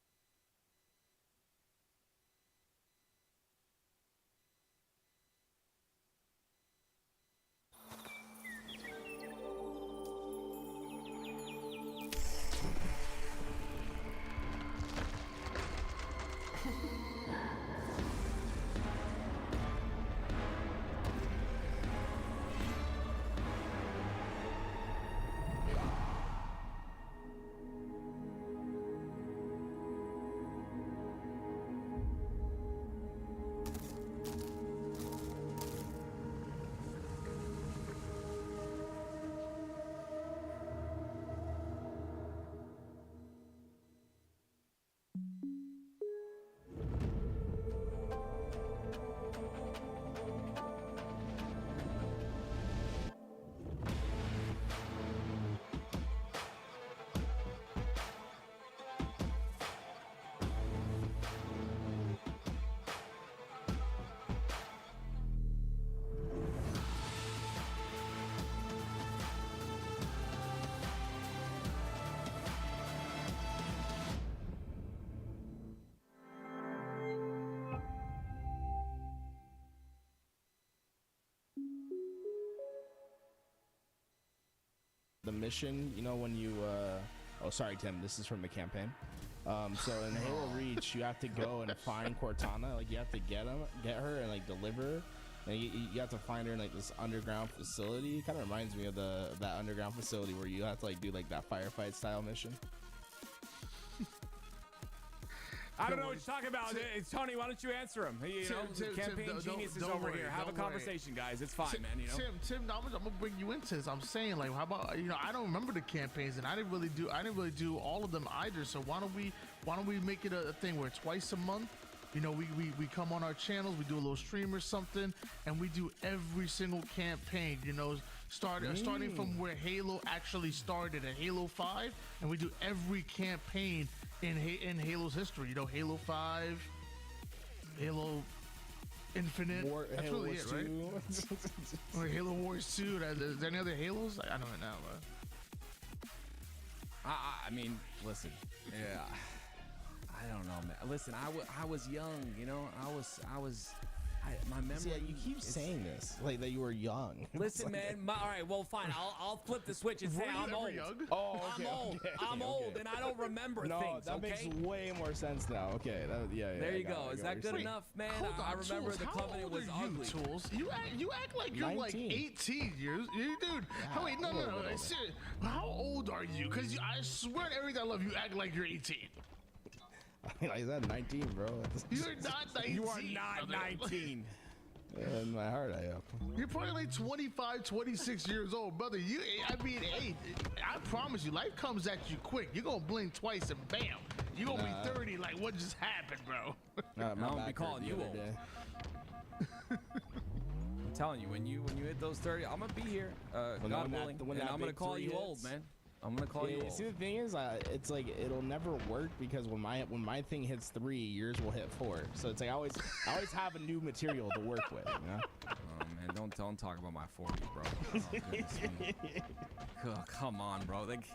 the mission, you know, when you oh sorry Tim, this is from the campaign. So in Halo Reach, you have to go and find Cortana. Like, you have to get her and like deliver her. And you have to find her in like this underground facility. It kind of reminds me of that underground facility where you have to like do like that firefight style mission. I don't know what you're talking about. It's Tony, why don't you answer him? You know, campaign genius is over here. Have a conversation, guys. It's fine, man. You know. Tim, I'm gonna bring you into this. I'm saying, like, how about, you know, I don't remember the campaigns, and I didn't really do all of them either. So why don't we make it a thing where twice a month, you know, we come on our channels, we do a little stream or something, and we do every single campaign. You know, starting from where Halo actually started at Halo 5, and we do every campaign in Halo's history. You know, Halo 5, Halo Infinite. That's Halo really Wars it, right? Or Halo Wars 2. Is there any other Halos? I don't know. I mean, listen. Yeah. I don't know, man. Listen, I was young, you know. My memory. Yeah, you keep saying this, like that you were young. Listen, man. All right, well, fine. I'll flip the switch and say I'm old. Oh, okay. I'm old, and I don't remember things. That makes way more sense now. Okay, yeah. There you go. Is that good enough, man? I remember the Covenant was ugly. Tools? You act like you're 19. Like 18 years, dude. Oh, wait, no. How old are you? Because I swear to everything I love, you act like you're 18. Like I said, 19, bro. You're not 19. You are not 19. In my heart, I am. You're probably like 25, 26 years old, brother. I mean, hey, I promise you, life comes at you quick. You're gonna blink twice and bam, you're gonna be 30. Like, what just happened, bro? I'm gonna be calling you old. I'm telling you, when you hit those 30, I'm gonna be here, God willing, and I'm gonna call you old, man. I'm gonna call you old. See, the thing is, it's like it'll never work because when my thing hits 3, yours will hit 4. So it's like I always have a new material to work with, you know? Oh man, don't talk about my 40s, bro. Oh, goodness me. Oh, come on, bro. Like,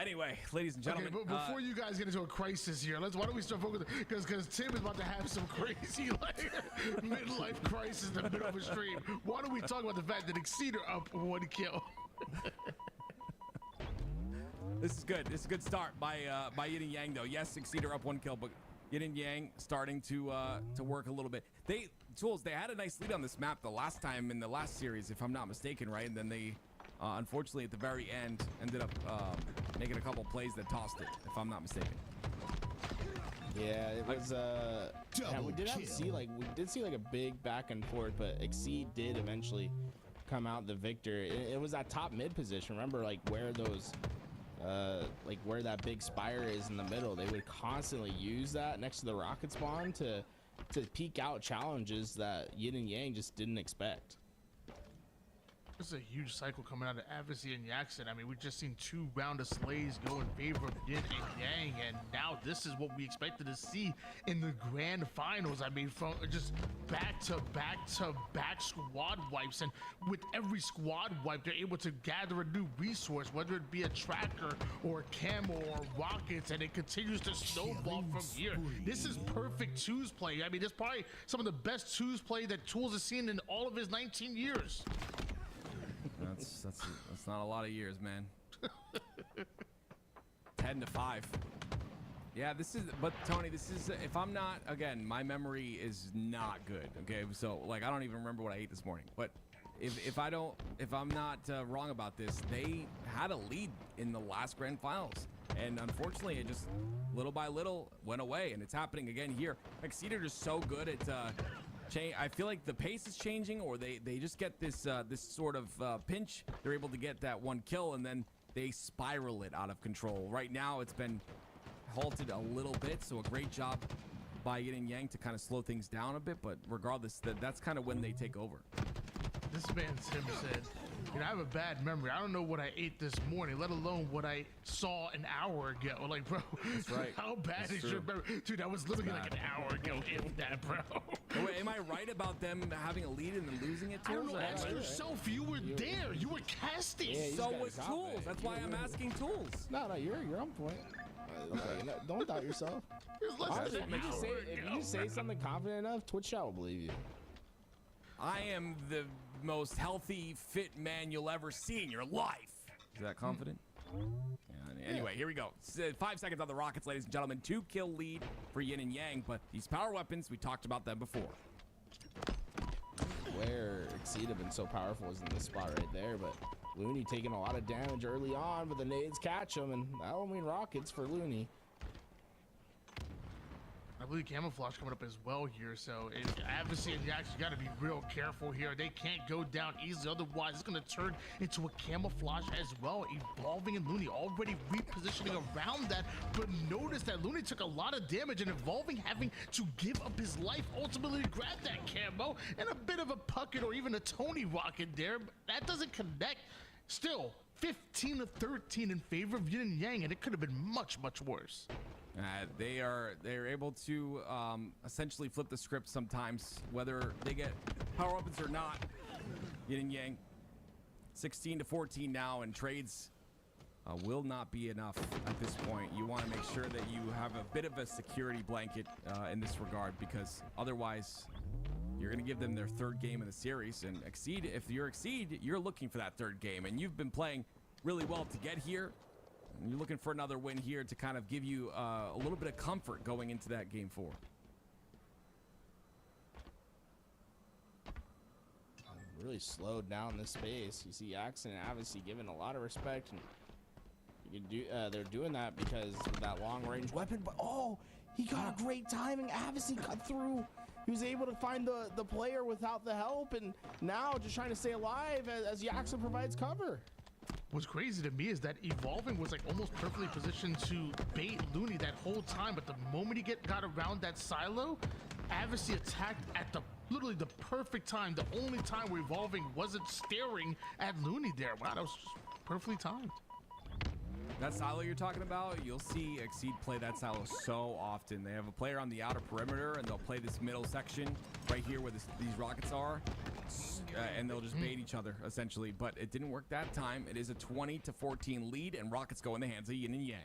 anyway, ladies and gentlemen. Okay, but before you guys get into a crisis here, why don't we start focusing? Because Tim is about to have some crazy midlife crisis in the middle of a stream. Why don't we talk about the fact that Exceeder up 1 kill? This is good. This is a good start by Yin and Yang, though. Yes, Exceeder up 1 kill, but Yin and Yang starting to work a little bit. They had a nice lead on this map the last time in the last series, if I'm not mistaken, right? And then they, unfortunately, at the very end, ended up making a couple plays that tossed it, if I'm not mistaken. Yeah, it was. Yeah, we did see like a big back and forth, but Exceed did eventually come out the victor. It was that top mid position. Remember, like where those. Like where that big spire is in the middle, they would constantly use that next to the rocket spawn to peek out challenges that Yin and Yang just didn't expect. This is a huge cycle coming out of Advocacy and Yaxon. I mean, we've just seen 2 round of slays go in favor of Yin and Yang, and now this is what we expected to see in the grand finals. I mean, from just back to back squad wipes, and with every squad wipe, they're able to gather a new resource, whether it be a tracker or a camo or rockets, and it continues to snowball from here. This is perfect twos play. I mean, it's probably some of the best twos play that Tools has seen in all of his 19 years. That's not a lot of years, man. 10-5. Yeah, but Tony, this is, if I'm not, again, my memory is not good. Okay, so like I don't even remember what I ate this morning. But if I'm not wrong about this, they had a lead in the last grand finals, and unfortunately, it just little by little went away, and it's happening again here. Exceeder is so good at. I feel like the pace is changing, or they just get this sort of pinch. They're able to get that 1 kill, and then they spiral it out of control. Right now, it's been halted a little bit, so a great job by Yin and Yang to kind of slow things down a bit. But regardless, that's kind of when they take over. This man Tim said, you know, I have a bad memory. I don't know what I ate this morning, let alone what I saw an hour ago. Like, bro, that's right. How bad is your memory? Dude, that was literally like an hour ago, if that, bro. Oh, wait, am I right about them having a lead and then losing it? I don't know. Ask yourself. You were there. You were casting. Yeah, so was Tools. That's why I'm asking Tools. No, you're on point. Don't doubt yourself. Honestly, if you say something confident enough, Twitch chat will believe you. I am the most healthy, fit man you'll ever see in your life. Is that confident? Yeah, anyway, here we go. 5 seconds on the Rockets, ladies and gentlemen. 2 kill lead for Yin and Yang, but these power weapons, we talked about them before. Where Exceed have been so powerful is in this spot right there, but Looney taking a lot of damage early on, but the nades catch him, and that'll mean rockets for Looney. I believe camouflage coming up as well here, so Advocacy and Yax, you got to be real careful here. They can't go down easily, otherwise it's going to turn into a camouflage as well. Evolving and Looney already repositioning around that, but notice that Looney took a lot of damage, and Evolving having to give up his life ultimately to grab that camo, and a bit of a pucket or even a Tourney rocket there, but that doesn't connect. Still, 15-13 in favor of Yin and Yang, and it could have been much, much worse. They're able to essentially flip the script sometimes, whether they get power weapons or not. Yin and Yang, 16-14 now, and trades will not be enough at this point. You want to make sure that you have a bit of a security blanket in this regard, because otherwise you're going to give them their 3rd game in the series. And Exceed, if you're Exceed, you're looking for that 3rd game, and you've been playing really well to get here. And you're looking for another win here to kind of give you a little bit of comfort going into that game 4. Really slowed down this space. You see Axon and Advocacy giving a lot of respect, and they're doing that because of that long-range weapon. But oh, he got a great timing. Avicii cut through. He was able to find the player without the help, and now just trying to stay alive as Jackson provides cover. What's crazy to me is that Evolving was like almost perfectly positioned to bait Looney that whole time, but the moment he got around that silo, Avicii attacked at literally the perfect time, the only time where Evolving wasn't staring at Looney there. Wow, that was just perfectly timed. That silo you're talking about, you'll see Exceed play that silo so often. They have a player on the outer perimeter, and they'll play this middle section right here where these rockets are, and they'll just bait each other, essentially. But it didn't work that time. It is a 20-14 lead, and rockets go in the hands of Yin and Yang.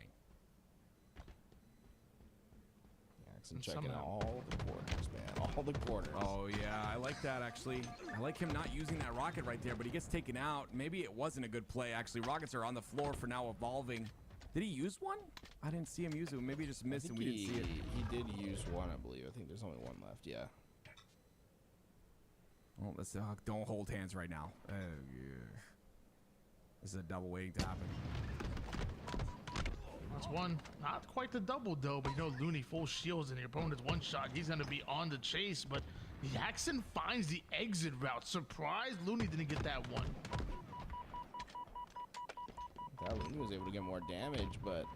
Jackson checking out all the corners, man. All the corners. Oh, yeah, I like that, actually. I like him not using that rocket right there, but he gets taken out. Maybe it wasn't a good play, actually. Rockets are on the floor for now Evolving. Did he use one? I didn't see him use it. Maybe he just missed and we didn't see it. He did use one, I believe. I think there's only one left, yeah. Well, let's don't hold hands right now. Yeah. This is a double waiting to happen. That's one. Not quite the double, though, but you know, Looney full shields and the opponent's one shot. He's going to be on the chase, but Jackson finds the exit route. Surprised Looney didn't get that one. That Looney was able to get more damage, but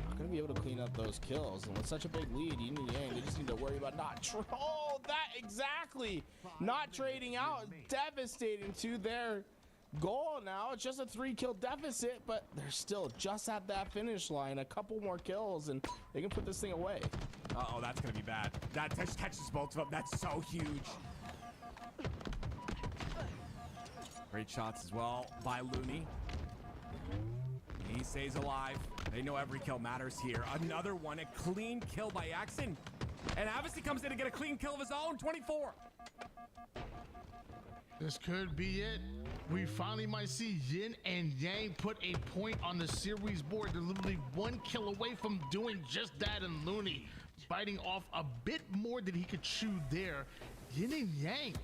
not going to be able to clean up those kills. And with such a big lead, Yin and Yang, they just need to worry about not... Oh, that exactly! Not trading out. Devastating to their goal now. It's just a 3-kill deficit, but they're still just at that finish line. A couple more kills, and they can put this thing away. Uh-oh, that's going to be bad. That catches both of them. That's so huge. Great shots as well by Looney. He stays alive. They know every kill matters here. Another one, a clean kill by Jackson. And Avicii comes in to get a clean kill of his own, 24. This could be it. We finally might see Yin and Yang put a point on the series board. They're literally 1 kill away from doing just that, and Looney biting off a bit more than he could chew there. Yin and Yang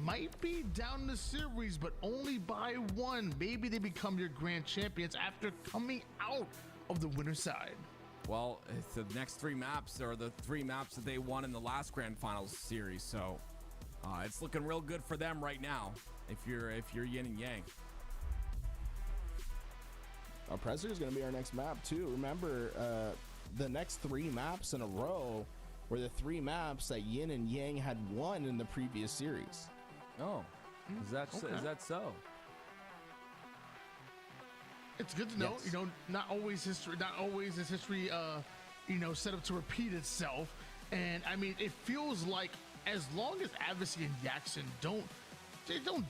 might be down the series, but only by 1. Maybe they become your grand champions after coming out of the winner's side. Well, it's the next 3 maps are the 3 maps that they won in the last grand finals series, so it's looking real good for them right now. If you're Yin and Yang. Our Predator is going to be our next map too. Remember, the next 3 maps in a row were the 3 maps that Yin and Yang had won in the previous series. Oh, is that so? It's good to know. Yes. You know, not always is history, you know, set up to repeat itself. And I mean, it feels like as long as Avicii and Jackson don't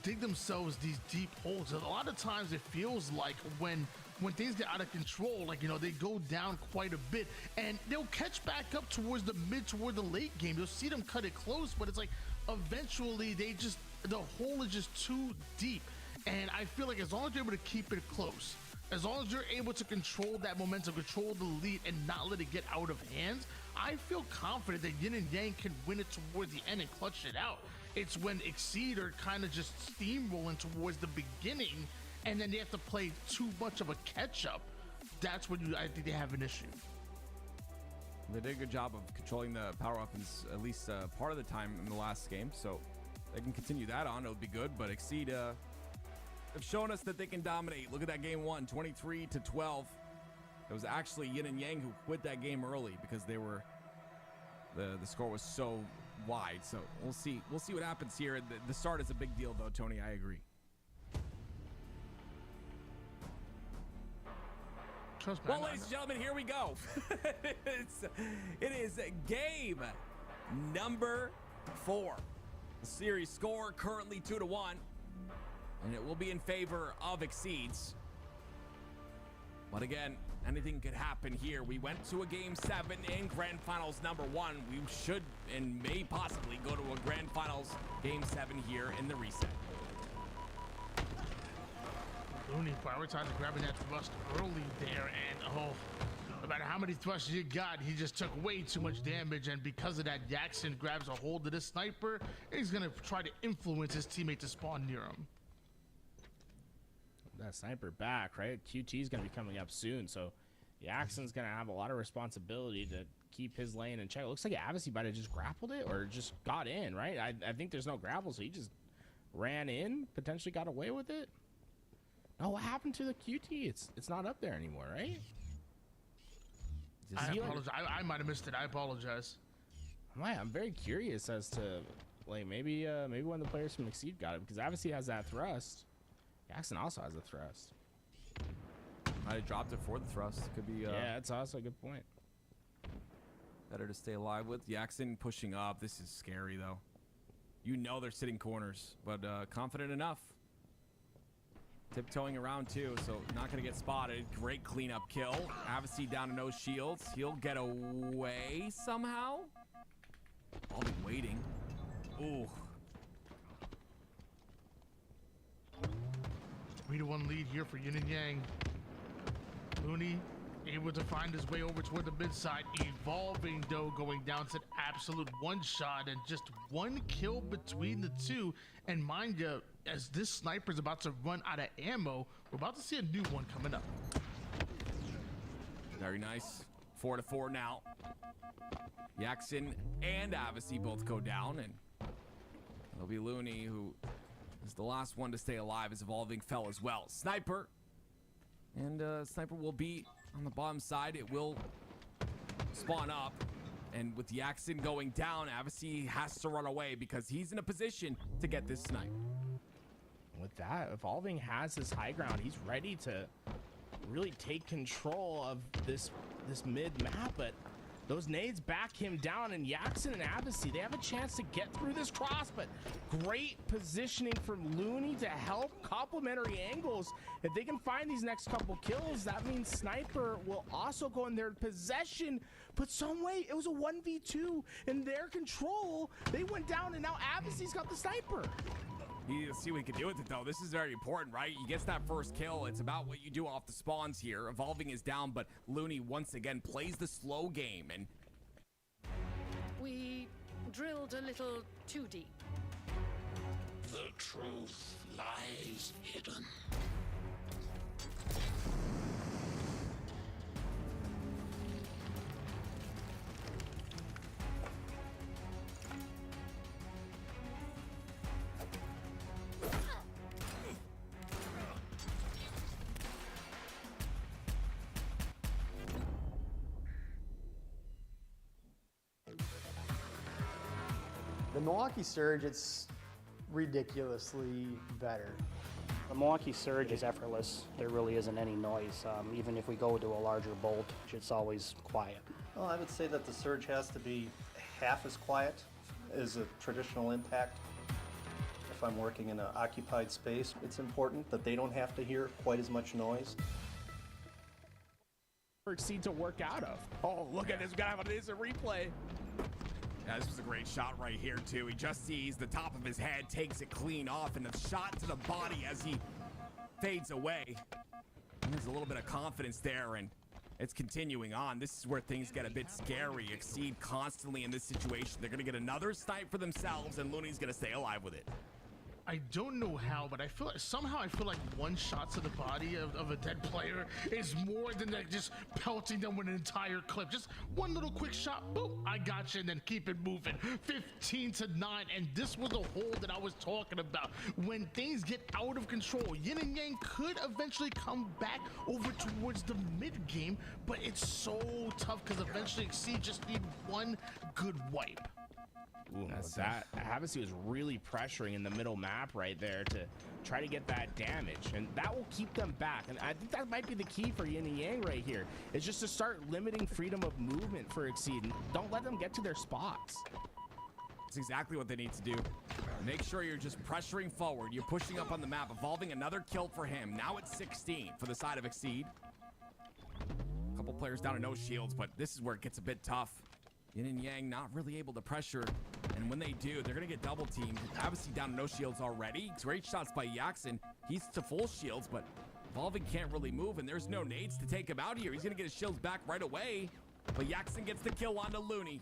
dig themselves these deep holes, a lot of times it feels like when things get out of control, like, you know, they go down quite a bit and they'll catch back up toward the late game. You'll see them cut it close, but it's like eventually the hole is just too deep. And I feel like as long as you're able to keep it close, as long as you're able to control that momentum, control the lead, and not let it get out of hands, I feel confident that Yin and Yang can win it towards the end and clutch it out. It's when Exceed are kind of just steamrolling towards the beginning, and then they have to play too much of a catch-up. That's when I think they have an issue. They did a good job of controlling the power weapons at least part of the time in the last game, so they can continue that on. It'll be good, but Exceed have shown us that they can dominate. Look at that game 1, 23-12. It was actually Yin and Yang who quit that game early because they were the score was so wide. So we'll see what happens here. The start is a big deal though, Tony. I agree. Well, ladies and gentlemen, here we go. It is game number 4. The series score currently 2-1. And it will be in favor of Exceeds. But again, anything could happen here. We went to a game 7 in Grand Finals number 1. We should and may possibly go to a Grand Finals game 7 here in the reset. Looney prioritized grabbing that thrust early there, and no matter how many thrusts you got, he just took way too much damage, and because of that, Jackson grabs a hold of the sniper, and he's gonna try to influence his teammate to spawn near him. that sniper back, right? QT's gonna be coming up soon, so Jackson's gonna have a lot of responsibility to keep his lane in check. It looks like Avicii might have just grappled it or just got in, right? I think there's no grapple, so he just ran in, potentially got away with it. Oh, what happened to the QT? It's not up there anymore, right? I apologize. I might have missed it. I apologize. I'm very curious as to, like, maybe one of the players from Exceed got it, because Avicii has that thrust. Jackson also has a thrust. Might have dropped it for the thrust. Could be. Yeah, that's also a good point. Better to stay alive with. Jackson pushing up. This is scary, though. You know they're sitting corners, but confident enough. Tiptoeing around, too, so not going to get spotted. Great cleanup kill. Avicii down to no shields. He'll get away somehow. I'll be waiting. Ooh. 3-1 lead here for Yin and Yang. Looney able to find his way over toward the mid side. Evolving, though, going down to an absolute one shot and just one kill between the two. And mind you, as this sniper's about to run out of ammo, we're about to see a new one coming up. Very nice. 4-4 now. Jackson and Avicii both go down, and it'll be Looney, who is the last one to stay alive, as Evolving fell as well. Sniper. And Sniper will be on the bottom side. It will spawn up. And with Jackson going down, Avicii has to run away because he's in a position to get this snipe. With that, Evolving has his high ground. He's ready to really take control of this mid map, but those nades back him down, and Jackson and Avicii, they have a chance to get through this cross, but great positioning from Looney to help. Complementary angles. If they can find these next couple kills, that means Sniper will also go in their possession, but some way it was a 1v2 in their control. They went down, and now Avicii's got the Sniper. You need to see what he can do with it, though. This is very important, right? He gets that first kill. It's about what you do off the spawns here. Evolving is down, but Looney once again plays the slow game. And we drilled a little too deep. The truth lies hidden. The Milwaukee Surge, it's ridiculously better. The Milwaukee Surge is effortless. There really isn't any noise. Even if we go to a larger bolt, it's always quiet. Well, I would say that the Surge has to be half as quiet as a traditional impact. If I'm working in an occupied space, it's important that they don't have to hear quite as much noise. Exceed to work out of. Oh, look at this guy on this replay. yeah, this was a great shot right here, too. He just sees the top of his head, takes it clean off, and a shot to the body as he fades away. And there's a little bit of confidence there, and it's continuing on. This is where things get a bit scary. Exceed constantly in this situation. They're going to get another snipe for themselves, and Looney's going to stay alive with it. I don't know how, but I feel like one shot to the body of a dead player is more than like just pelting them with an entire clip. Just one little quick shot, boom, I got you, and then keep it moving. 15-9, and this was the hole that I was talking about. When things get out of control, Yin and Yang could eventually come back over towards the mid game, but it's so tough because eventually Exceed just need one good wipe. Ooh, that's that. Avicii was really pressuring in the middle map right there to try to get that damage, and that will keep them back. And I think that might be the key for Yin and Yang right here. It's just to start limiting freedom of movement for Exceed. And don't let them get to their spots. That's exactly what they need to do. Make sure you're just pressuring forward. You're pushing up on the map, evolving another kill for him. Now it's 16 for the side of Exceed. A couple players down to no shields, but this is where it gets a bit tough. Yin and Yang not really able to pressure, and when they do, they're gonna get double teamed. Avicii down to no shields already. Great shots by Jackson. He's to full shields, but Evolving can't really move, and there's no nades to take him out here. He's gonna get his shields back right away, but Jackson gets the kill onto Looney.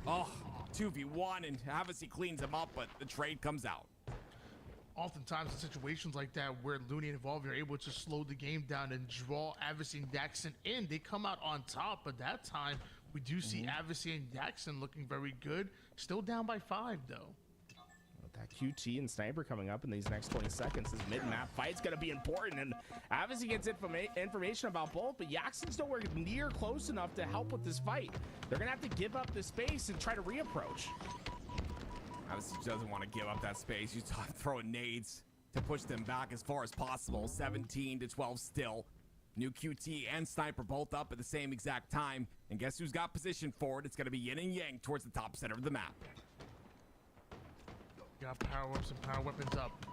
Oh, 2v1, and Avicii cleans him up, but the trade comes out. oftentimes in situations like that where Looney and Evolve are able to slow the game down and draw Adversary and Jackson in, they come out on top. But that time, we do see Adversary and Jackson looking very good. Still down by 5, though. That QT and Sniper coming up in these next 20 seconds. This mid-map fight's going to be important, and Adversary gets information about both, but Jackson's nowhere near close enough to help with this fight. They're going to have to give up the space and try to reapproach. Adversary doesn't want to give up that space. You start throwing nades to push them back as far as possible. 17 to 12 still. New QT and Sniper both up at the same exact time. And guess who's got position forward? It's going to be Yin and Yang towards the top center of the map. Got power-ups and power weapons up.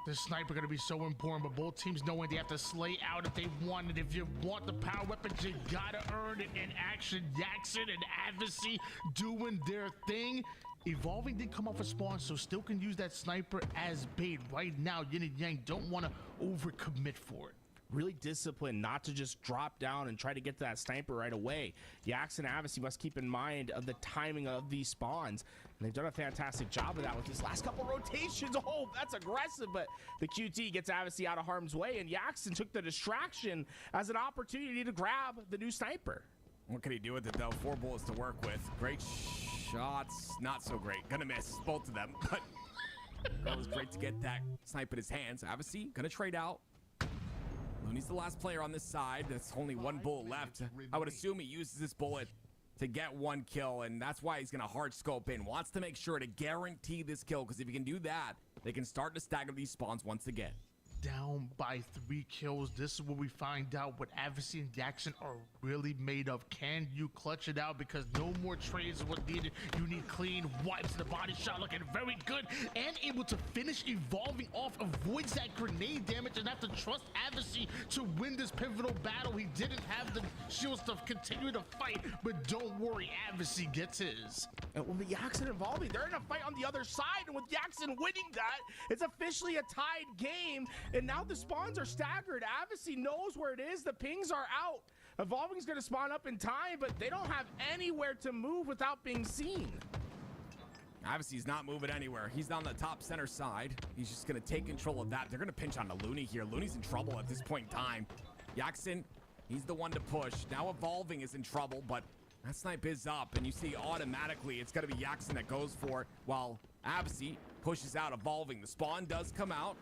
This Sniper going to be so important, but both teams knowing they have to slay out if they want it. If you want the power weapons, you got to earn it in action. Jackson and Adversary doing their thing. Evolving did come off a spawn, so still can use that Sniper as bait. Right now, Yin and Yang don't want to overcommit for it. Really disciplined not to just drop down and try to get to that Sniper right away. Jackson and Adversary must keep in mind of the timing of these spawns. And they've done a fantastic job of that with these last couple rotations. Oh, that's aggressive, but the QT gets Adversary out of harm's way, and Jackson took the distraction as an opportunity to grab the new Sniper. What can he do with it, though? 4 bullets to work with. Great shots. Not so great. Gonna miss both of them, but it was great to get that Sniper in his hands. Adversary gonna trade out. Looney's the last player on this side. There's only 1 bullet left. I would assume he uses this bullet to get 1 kill, and that's why he's gonna hard scope in. Wants to make sure to guarantee this kill, because if he can do that, they can start to stagger these spawns once again. Down by 3 kills. This is where we find out what Adversary and Jackson are really made of. Can you clutch it out? Because no more trades is what needed. You need clean wipes. The body shot looking very good and able to finish Evolving off, avoids that grenade damage, and have to trust Adversary to win this pivotal battle. He didn't have the shields to continue to fight, but don't worry, Adversary gets his. And with Jackson Evolving, they're in a fight on the other side, and with Jackson winning that, it's officially a tied game. And now the spawns are staggered. Adversary knows where it is. The pings are out. Evolving's going to spawn up in time, but they don't have anywhere to move without being seen. Adversary's not moving anywhere. He's on the top center side. He's just going to take control of that. They're going to pinch onto Looney here. Looney's in trouble at this point in time. Jackson, he's the one to push. Now Evolving is in trouble, but that snipe is up, and you see automatically it's going to be Jackson that goes for it, while Adversary pushes out Evolving. The spawn does come out.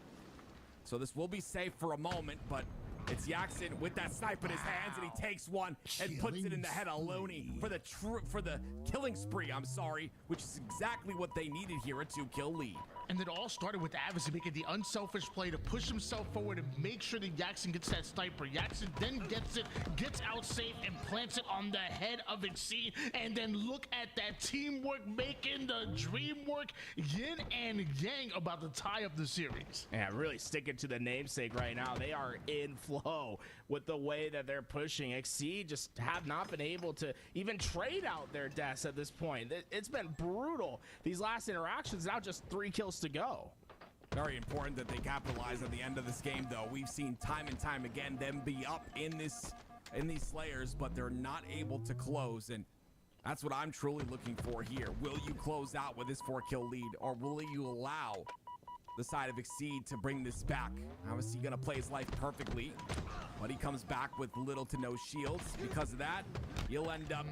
So this will be safe for a moment, but it's Jackson with that snipe in his hands, and he takes one and puts it in the head of Looney for the killing spree, I'm sorry, which is exactly what they needed here, a 2-kill lead. And it all started with Adversary making the unselfish play to push himself forward and make sure that Jackson gets that sniper. Jackson then gets it, gets out safe, and plants it on the head of Exceed. And then look at that teamwork making the dream work. Yin and Yang about to tie up the series. Yeah, really sticking to the namesake right now. They are in flow with the way that they're pushing. Exceed just have not been able to even trade out their deaths at this point. It's been brutal. These last interactions, now just 3 kills to go. Very important that they capitalize at the end of this game, though. We've seen time and time again them be up in these Slayers, but they're not able to close, and that's what I'm truly looking for here. Will you close out with this 4-kill lead, or will you allow the side of Exceed to bring this back? Obviously gonna play his life perfectly, but he comes back with little to no shields. Because of that, you'll end up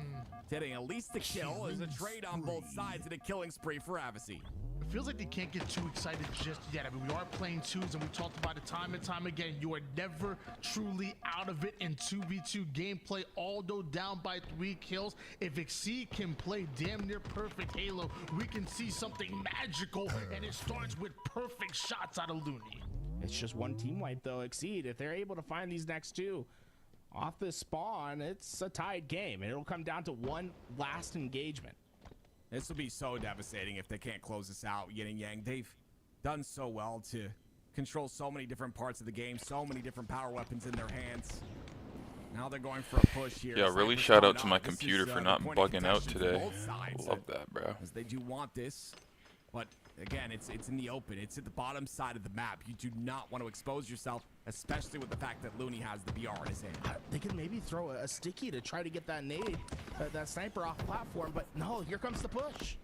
getting at least a kill as a trade on both sides and a killing spree for Adversary. It feels like they can't get too excited just yet. I mean, we are playing 2s, and we talked about it time and time again. You are never truly out of it in 2v2 gameplay, although down by 3 kills. If Exceed can play damn near perfect Halo, we can see something magical, and it starts with perfect shots out of Looney. It's just 1 team wipe, though. Exceed, if they're able to find these next 2 off the spawn, it's a tied game, and it'll come down to 1 last engagement. This will be so devastating if they can't close this out. Yin and Yang, they've done so well to control so many different parts of the game, so many different power weapons in their hands. Now they're going for a push here. Yeah, really shout out to my computer for not bugging out today. Love that, bro. As they do want this, but again, it's in the open. It's at the bottom side of the map. You do not want to expose yourself, especially with the fact that Looney has the BR in his hand. They can maybe throw a sticky to try to get that nade, that sniper off platform, but no, here comes the push.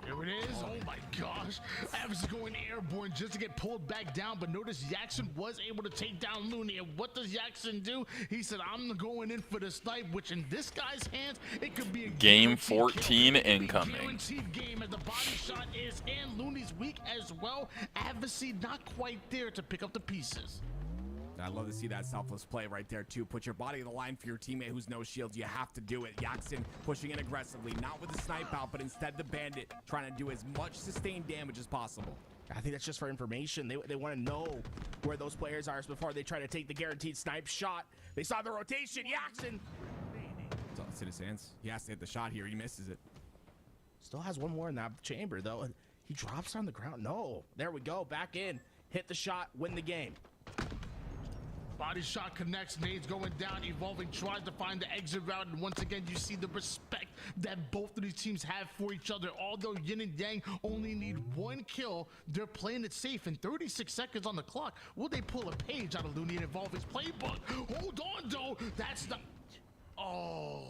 Here it is. Oh my gosh. Avis is going airborne just to get pulled back down, but notice Jackson was able to take down Looney. And what does Jackson do? He said, I'm going in for the snipe, which in this guy's hands, it could be a Game 14 incoming. guaranteed game as the body shot is in. Looney's weak as well. Adversary not quite there to pick up the pieces. I love to see that selfless play right there, too. Put your body on the line for your teammate who's no shield. You have to do it. Jackson pushing in aggressively, not with the snipe out, but instead the bandit trying to do as much sustained damage as possible. I think that's just for information. They want to know where those players are before they try to take the guaranteed snipe shot. They saw the rotation. Jackson. It's in his hands. He has to hit the shot here. He misses it. Still has one more in that chamber, though. He drops on the ground. No. There we go. Back in. Hit the shot. Win the game. Body shot connects, nades going down, Evolving tries to find the exit route, and once again you see the respect that both of these teams have for each other. Although Yin and Yang only need one kill, they're playing it safe, and 36 seconds on the clock. Will they pull a page out of Looney and Evolving's playbook? Hold on though, that's not... Oh,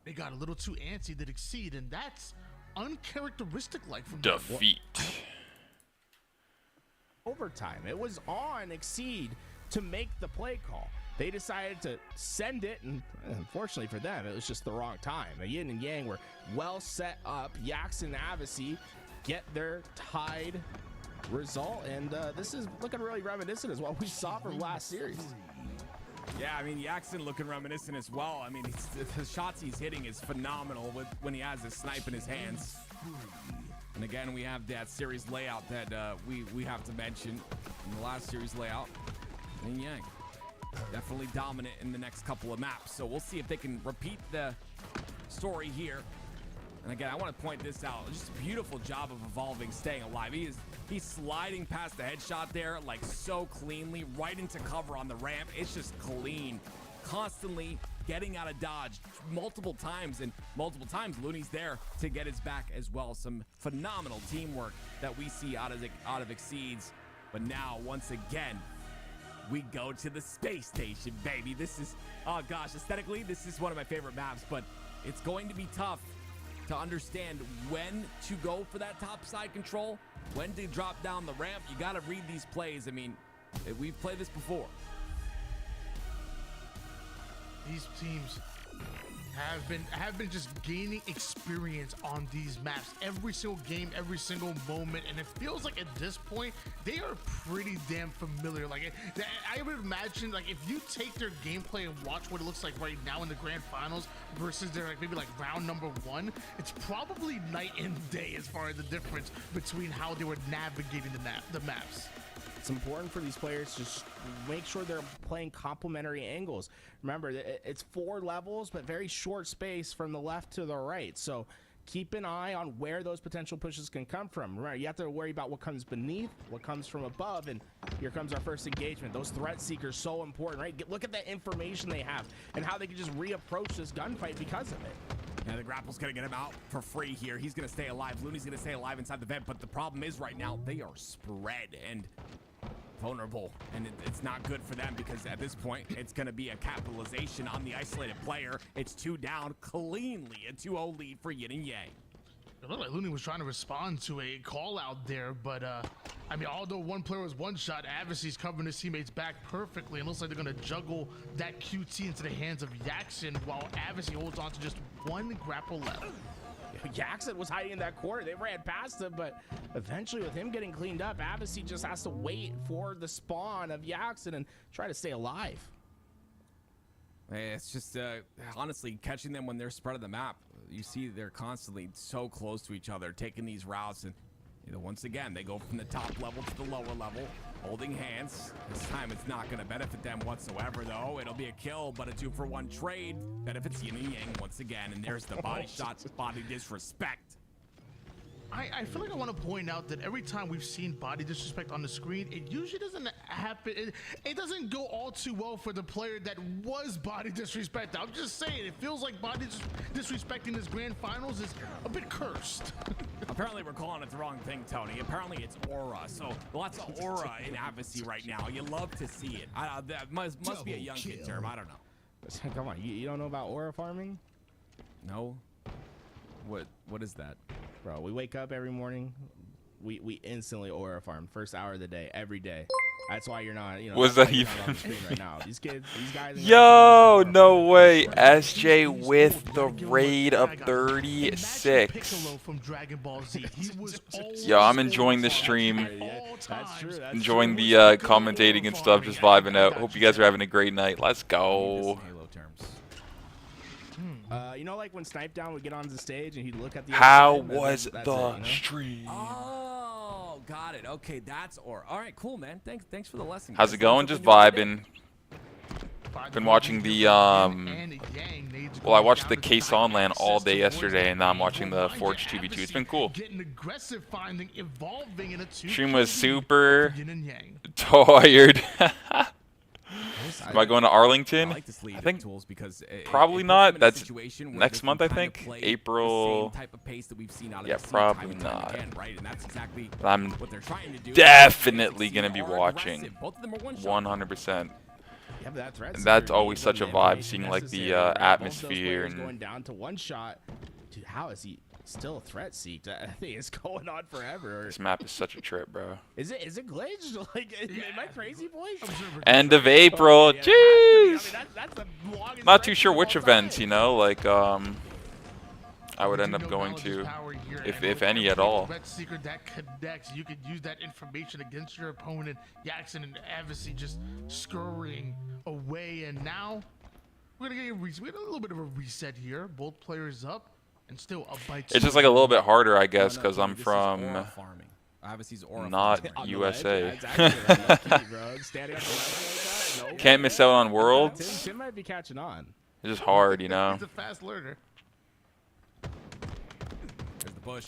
they got a little too antsy to exceed, and that's uncharacteristic like from defeat. Overtime. It was on Exceed to make the play call. They decided to send it, and unfortunately for them, it was just the wrong time. Yin and Yang were well set up. Yax and Avicii get their tied result, and this is looking really reminiscent as what we saw from last series. Yeah, I mean, Jackson looking reminiscent as well. I mean, the shots he's hitting is phenomenal when he has his snipe in his hands. And again, we have that series layout that we have to mention. In the last series layout, Yin Yang definitely dominant in the next couple of maps. So we'll see if they can repeat the story here. And again, I want to point this out. Just a beautiful job of Evolving staying alive. He's sliding past the headshot there like so cleanly, right into cover on the ramp. It's just clean. Constantly getting out of dodge multiple times, and multiple times Looney's there to get his back as well. Some phenomenal teamwork that we see out of Exceeds. But now, once again, we go to the space station, baby. This is, oh gosh, aesthetically, this is one of my favorite maps, but it's going to be tough to understand when to go for that top side control, when to drop down the ramp. You got to read these plays. I mean, we've played this before. These teams have been just gaining experience on these maps every single game, every single moment, and it feels like at this point they are pretty damn familiar. Like I would imagine, like if you take their gameplay and watch what it looks like right now in the grand finals versus their maybe like round number 1, it's probably night and day as far as the difference between how they were navigating the maps. It's important for these players to just make sure they're playing complementary angles. Remember, it's 4 levels, but very short space from the left to the right. So keep an eye on where those potential pushes can come from. Remember, you have to worry about what comes beneath, what comes from above, and here comes our first engagement. Those threat seekers, so important, right? Look at the information they have and how they can just reapproach this gunfight because of it. Yeah, the grapple's gonna get him out for free here. He's gonna stay alive. Looney's gonna stay alive inside the vent, but the problem is right now they are spread and vulnerable, and it's not good for them because at this point it's going to be a capitalization on the isolated player. It's 2 down cleanly, a 2-0 lead for Yin and Yang. It looked like Looney was trying to respond to a call out there, but I mean, although one player was one shot, Avicie's covering his teammates back perfectly, and looks like they're going to juggle that QT into the hands of Jackson while Avicii holds on to just 1 grapple left. Jackson was hiding in that corner. They ran past him, but eventually with him getting cleaned up, Avicii just has to wait for the spawn of Jackson and try to stay alive. It's just honestly catching them when they're spread on the map. You see they're constantly so close to each other, taking these routes, and once again they go from the top level to the lower level, holding hands. This time it's not going to benefit them whatsoever, though. It'll be a kill, but a 2-for-1 trade benefits Yin and Yang once again, and there's the body shots, body disrespect. I feel like I want to point out that every time we've seen body disrespect on the screen, it usually doesn't happen. It doesn't go all too well for the player that was body disrespected. I'm just saying, it feels like body disrespecting this grand finals is a bit cursed. Apparently we're calling it the wrong thing, Tony. Apparently it's aura. So lots of aura in Avicii right now. You love to see it. That must be a young kid term. I don't know. Come on, you don't know about aura farming? No. What is that? Bro, we wake up every morning. We instantly aura farm first hour of the day, every day. That's why you're not, Was that's that why you're not on even? the screen right now. These guys. Yo, no way. SJ with the raid of 36. Yo, I'm enjoying the stream. That's true. Enjoying the commentating and stuff, just vibing out. Hope you guys are having a great night. Let's go. Like when Snipe Down would get on the stage and he'd look at the. How other side, was that's the it, stream? Oh, got it. Okay, that's or. All right, cool, man. Thanks for the lesson. How's it going? Just vibing. Been watching the well, I watched the Case on LAN all day yesterday, and now I'm watching the Forge 2v2. It's been cool. Stream was super tired. Am I going to Arlington? I think probably not. That's next month, I think. April. Yeah, probably not. But I'm definitely going to be watching. 100%. And that's always such a vibe, seeing like the atmosphere and going down to one shot. Dude, how is he still threat seeked? I think it's going on forever. This map is such a trip, bro. Is it glitched? Like, am I crazy, boys? End of April. Jeez. Not too sure which events, like I would end up going to, if any at all. Red secret that connects. You could use that information against your opponent. Jackson and Avicii just scurrying away, and now we're gonna get a little bit of a reset here. Both players up, and still up by 2. It's just like a little bit harder, I guess, because I'm from not USA. Can't miss out on Worlds. Tim might be catching on. It's just hard, He's a fast learner.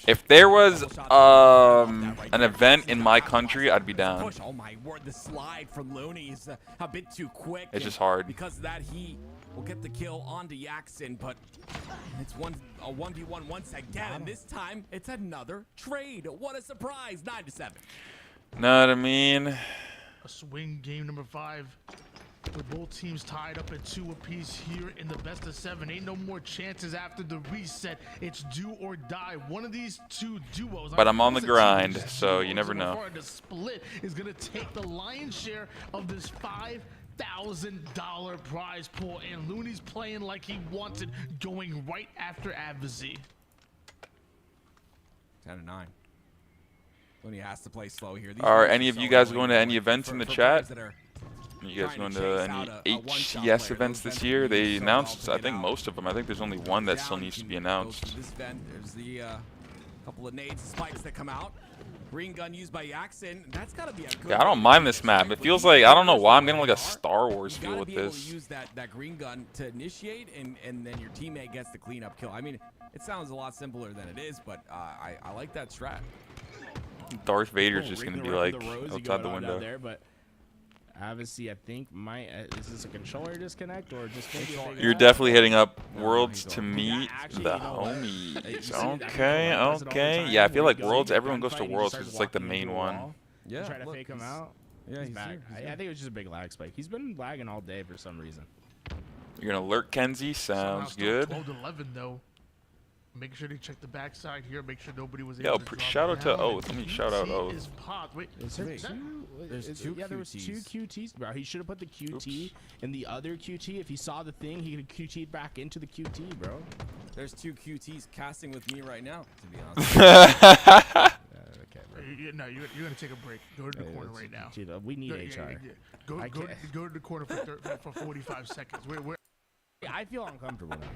If there was an event in my country, I'd be down. Oh my word, the slide from Looney is a bit too quick. It's just hard. Because of that, he will get the kill onto Jackson, but it's a 1v1 once again, and this time it's another trade. What a surprise, 9-7. Know what I mean? A swing game number 5. With both teams tied up at 2 apiece here in the best of 7. Ain't no more chances after the reset. It's do or die. One of these two duos. But I'm on the grind, so you never know. The split is going to take the lion's share of this $5,000 prize pool. And Looney's playing like he wants it, going right after Avicii. 10-9. Looney has to play slow here. Are any of you guys going to any events in the chat? You guys going to any HCS events this year? They announced, I think, most of them. I think there's only one that still needs to be announced. There's the couple of nades, spikes that come out. Green gun used by Jackson. That's got to be a good. Yeah, I don't mind this map. It feels like, I don't know why I'm getting like a Star Wars feel with this. Use that green gun to initiate, and then your teammate gets the cleanup kill. I mean, it sounds a lot simpler than it is, but I like that strat. Darth Vader's just going to be like outside the window. Avicii, I think, might. Is this a controller disconnect or just maybe? You're definitely hitting up Worlds to meet the homies. Okay. Yeah, I feel like Worlds. Everyone goes to Worlds because it's like the main one. Yeah. Try to fake him out. Yeah, he's back. I think it was just a big lag spike. He's been lagging all day for some reason. You're gonna lurk, Kenzie. Sounds good. 12-11 though. Make sure they check the backside here. Make sure nobody was able to shout out to Oath. Let me shout out Oath. Wait, there's two QTs, bro. He should have put the QT in the other QT. If he saw the thing, he could QT back into the QT, bro. There's 2 QTs casting with me right now, to be honest. Okay, bro. No, you're gonna take a break. Go to the corner right now. We need HR. Go to the corner for 45 seconds. I feel uncomfortable now.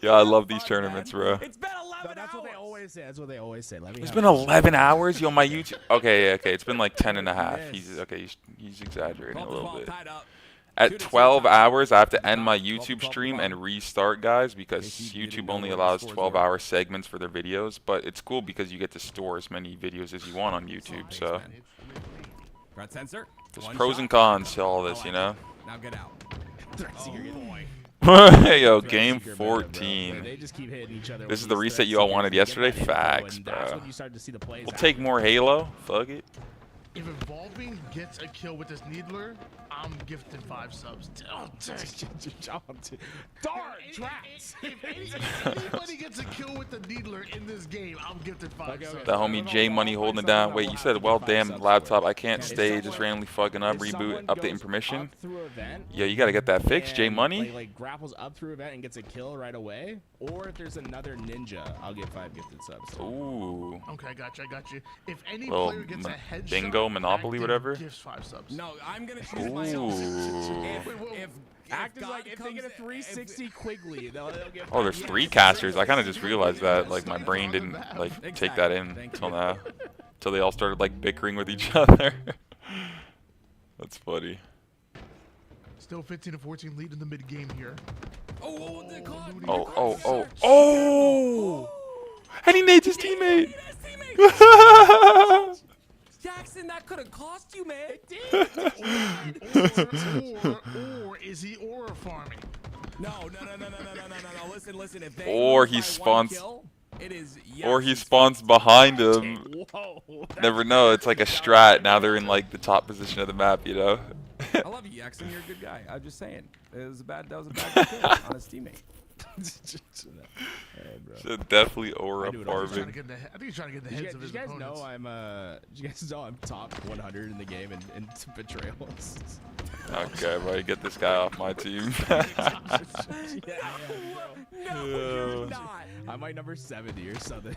Yeah, I love these tournaments, bro. It's been 11 That's what they always say. That's what they always say. It's been 11 hours? Yo, my YouTube. Okay. It's been like 10 and a half. He's exaggerating a little bit. At 12 hours, I have to end my YouTube stream and restart, guys, because YouTube only allows 12-hour segments for their videos. But it's cool because you get to store as many videos as you want on YouTube. So there's pros and cons to all this, Now get out. Yo, game 14. They just keep hitting each other. This is the reset you all wanted yesterday? Facts, bro. We'll take more Halo. Fuck it. If Evolving gets a kill with this Needler, I'm gifted 5 subs. Oh, Darn drats! If anybody gets a kill with the Needler in this game, I'm gifted 5 subs. The homie J Money holding it down. Wait, you said, well, damn, laptop, I can't stay just randomly fucking up, reboot, updating permission. Yeah, you gotta get that fixed, J Money. Like grapples up through event and gets a kill right away. Or if there's another ninja, I'll get 5 gifted subs. Ooh. Okay, I got you. If any Little player gets a headshot, bingo, Monopoly, whatever. Gifts 5 subs. No, I'm gonna choose myself. If Act like if they get a 360 Quigley, they'll get. Oh, there's 3 casters. I kind of just realized that. Like, my brain didn't, like, take that in until now. Until they all started, like, bickering with each other. That's funny. Still 15-14 lead in the mid game here. Oh! And he nades his teammate! Jackson, that could have cost you, man. Or is he aura farming? No. Listen. If they Or he spawns. kill, it is Or he spawns behind him. Never know. It's like a strat. Now they're in like the top position of the map, you know. I love you, Jackson. You're a good guy. I'm just saying. That was a bad kill on his teammate. Hey, bro. So definitely aura I think farming. he's trying to get the heads of his Did opponents. you guys know I'm top 100 in the game in betrayals? Okay, buddy, get this guy off my team. I'm like number 70 or something.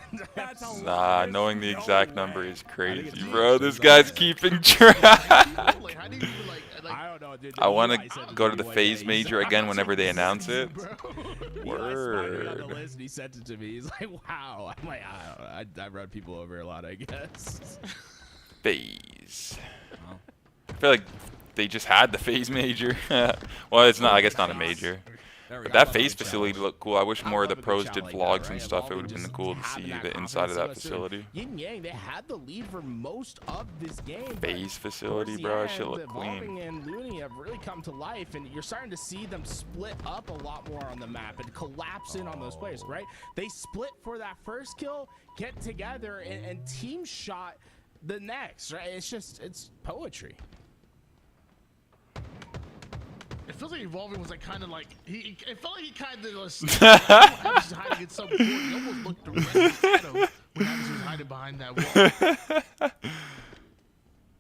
Nah, knowing the exact number is crazy, bro. This guy's keeping track. I don't know, dude. I want to go to the phase major again whenever they announce it. Word. On the list and he sent it to me. He's like, wow. I'm like, I don't know. I run people over a lot, I guess. Phase. I feel like they just had the phase major. Well, it's not. I guess not a major. But that phase facility looked cool. I wish more of the pros did vlogs and stuff. It would have been cool to see the inside of that facility. Yin Yang, they had the lead for most of this game. Phase facility, bro. That shit look clean. Evolving and Looney have really come to life, and you're starting to see them split up a lot more on the map and collapse in on those players, right? They split for that first kill, get together, and team shot the next, right? It's poetry. It feels like Evolving was like kind of like it felt like he kind of was hiding at some point. He almost looked directly at him when Adams was hiding behind that wall.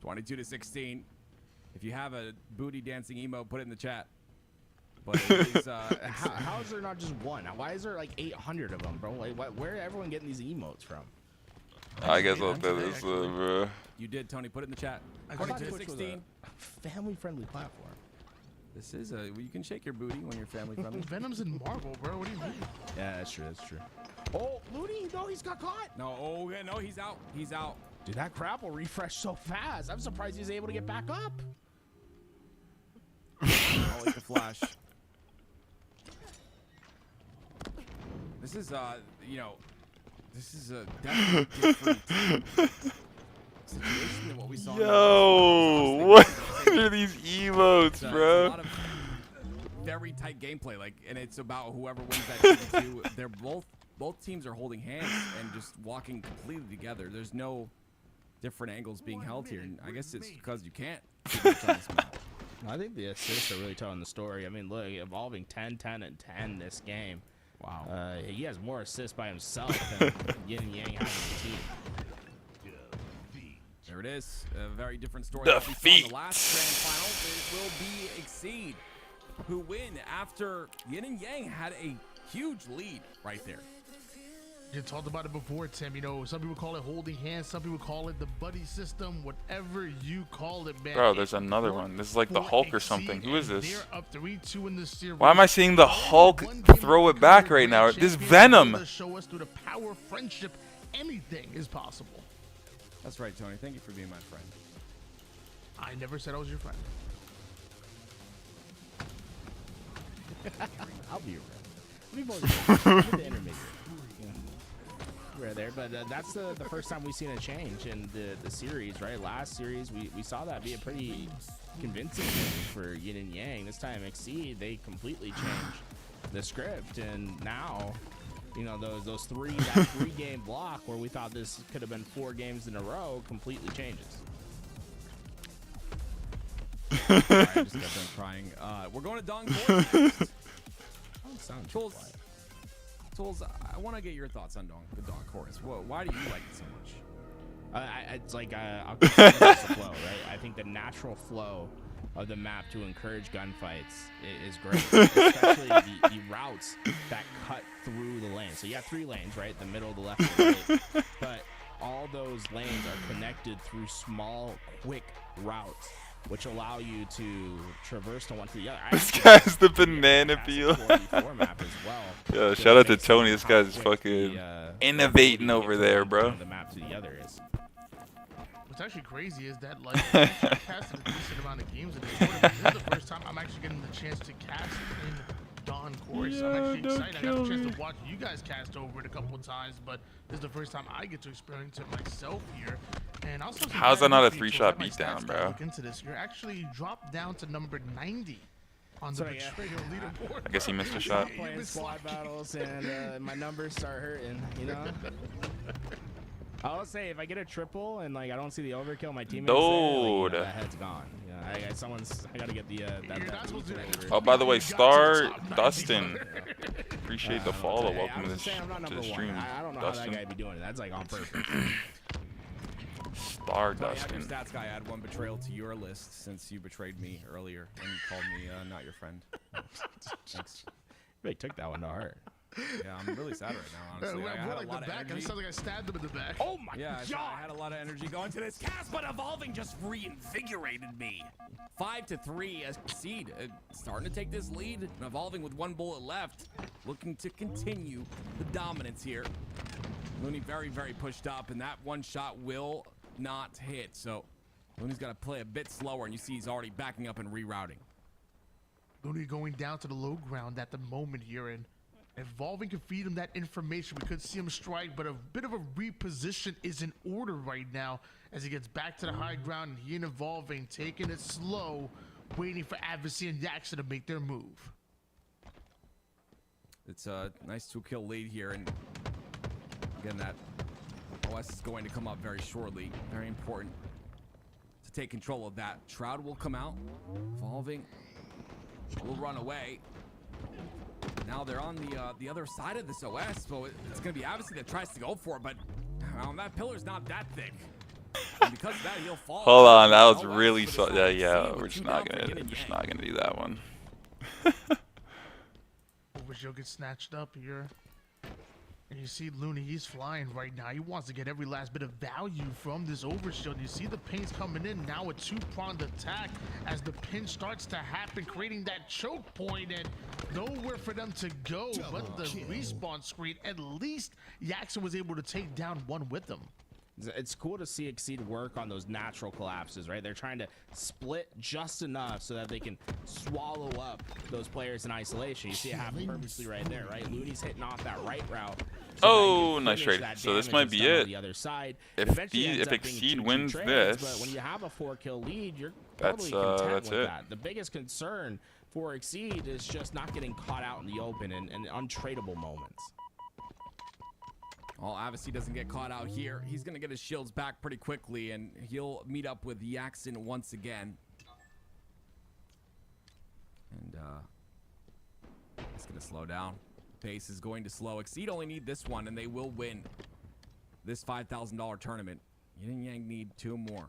22-16. If you have a booty dancing emo, put it in the chat. But it is, how is there not just one? Why is there like 800 of them, bro? Like, where are everyone getting these emotes from? I guess I'll do this, bro. You did, Tony. Put it in the chat. I thought Twitch was a family-friendly platform. This is you can shake your booty when you're family friendly. Venom's in Marvel, bro. What do you mean? Yeah, that's true. Oh, Looney, no, he's got caught. No, no, he's out. He's out. Dude, that crap will refresh so fast. I'm surprised he's able to get back up. I like the flash. This is this is a definitely different situation than what we saw. Yo, what are these emotes, bro? It's a lot of very tight gameplay, and it's about whoever wins that 2v2. They're both teams are holding hands and just walking completely together. There's no different angles being held here, and I guess it's because you can't. I think the assists are really telling the story. I mean, look, Evolving 10, 10, and 10 this game. Wow. He has more assists by himself than Yin and Yang has as a team. There it is. A very different story. Defeat. The last grand final, it will be Exceed, who win after Yin and Yang had a huge lead right there. You talked about it before, Tim. You know, some people call it holding hands. Some people call it the buddy system. Whatever you call it, man. Bro, there's another one. This is like the Hulk or something. Who is this? They're up 3-2 in this series. Why am I seeing the Hulk throw it back right now? This Venom. Show us through the power of friendship, anything is possible. That's right, Tony. Thank you for being my friend. I never said I was your friend. I'll be your friend. We've always been the intermediate. We're there, but that's the first time we've seen a change in the series, right? Last series, we saw that be a pretty convincing thing for Yin and Yang. This time, Exceed, they completely changed the script, and now, you know, that three-game block where we thought this could have been 4 games in a row completely changes. Sorry, I just got done crying. We're going to Don Course. Tools, I want to get your thoughts on the Don Course. Why do you like it so much? It's like I'll consider the flow, right? I think the natural flow of the map to encourage gunfights is great, especially the routes that cut through the lane. So you have 3 lanes, right? The middle, the left, and the right. But all those lanes are connected through small, quick routes, which allow you to traverse from one to the other. This guy's the banana peel. Yo, shout out to Tony. This guy's fucking innovating over there, bro. The map to the other is. What's actually crazy is that, like, I casted a decent amount of games in this tournament. This is the first time I'm actually getting the chance to cast in Don Course. I'm actually excited. I got the chance to watch you guys cast over it a couple of times, but this is the first time I get to experience it myself here. And also, how's that not a 3-shot beatdown, bro? Look into this. You're actually dropped down to number 90 on the betrayal leaderboard. I guess he missed a shot. I'm playing squad battles and my numbers start hurting, you know? I will say, if I get a triple and like I don't see the overkill, my teammates like, that head's gone. You know, I gotta get the that oh, by the way, Star Dustin, appreciate the follow. Welcome to the stream, I don't know Dustin. how that guy be doing it. That's like on purpose. Star Dustin. Your stats guy, add 1 betrayal to your list since you betrayed me earlier and you called me not your friend. Thanks. Really took that one to heart. Yeah, I'm really sad right now, honestly. I had a lot of energy. It sounds like I stabbed him in the back. Oh my god! I had a lot of energy going to this cast, but evolving just reinvigorated me. 5-3 as Seed starting to take this lead, and evolving with 1 bullet left, looking to continue the dominance here. Looney very, very pushed up, and that 1 shot will not hit. So Looney's got to play a bit slower, and you see he's already backing up and rerouting. Looney going down to the low ground at the moment here, and Evolving can feed him that information. We could see him strike, but a bit of a reposition is in order right now as he gets back to the high ground, and he and Evolving taking it slow, waiting for Adversary and Jackson to make their move. It's a nice 2-kill lead here, and again, that OS is going to come up very shortly. Very important to take control of that. Shroud will come out. Evolving will run away. Now they're on the other side of this OS, so it's going to be Adversary that tries to go for it, but that pillar's not that thick. And because of that, he'll fall. Hold on, that was really so. Yeah, we're just not gonna do that one. Overshield gets snatched up here. And you see Looney, he's flying right now. He wants to get every last bit of value from this overshield. You see the pings coming in. Now a 2-pronged attack as the pin starts to happen, creating that choke point, and nowhere for them to go but the respawn screen. At least Jackson was able to take down one with them. It's cool to see Exceed work on those natural collapses, right? They're trying to split just enough so that they can swallow up those players in isolation. You see it happen purposely right there, right? Looney's hitting off that right route. So nice trade. So this might be it. The other side. If Exceed wins this, but when you have a 4-kill lead, you're totally content with that. The biggest concern for Exceed is just not getting caught out in the open and untradeable moments. Well, Adversary doesn't get caught out here. He's going to get his shields back pretty quickly, and he'll meet up with Jackson once again. And it's going to slow down. Pace is going to slow. Exceed only need this one, and they will win this $5,000 tournament. Yin and Yang need 2 more.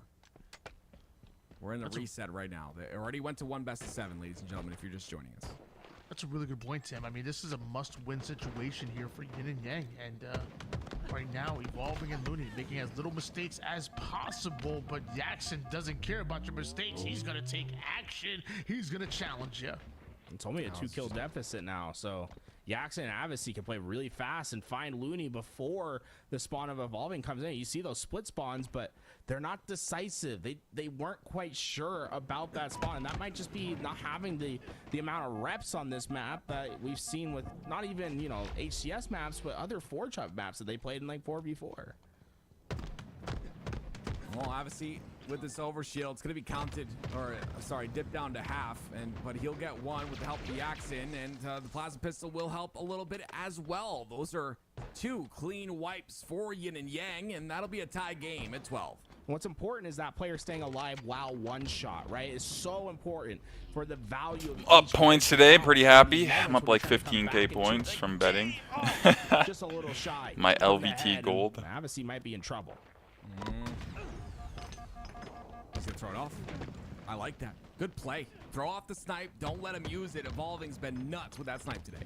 We're in the reset right now. They already went to 1 best-of-7, ladies and gentlemen, if you're just joining us. That's a really good point, Tim. I mean, this is a must-win situation here for Yin and Yang, and right now, Evolving and Looney making as little mistakes as possible, but Jackson doesn't care about your mistakes. He's going to take action. He's going to challenge you. It's only a 2-kill deficit now, so Jackson and Adversary can play really fast and find Looney before the spawn of Evolving comes in. You see those split spawns, but they're not decisive. They weren't quite sure about that spawn, and that might just be not having the amount of reps on this map that we've seen with not even, you know, HCS maps, but other 4-chub maps that they played in like 4v4. Well, obviously, with this overshield, it's going to be counted, or sorry, dipped down to half, but he'll get 1 with the help of Jackson, and the plasma pistol will help a little bit as well. Those are 2 clean wipes for Yin and Yang, and that'll be a tie game at 12. What's important is that player staying alive while one shot, right? It's so important for the value of Up points today, pretty happy. I'm up like 15k points from betting. just a little shy. My LVT gold. Avicii might be in trouble. He's gonna throw it off. I like that. Good play. Throw off the snipe. Don't let him use it. Evolving's been nuts with that snipe today.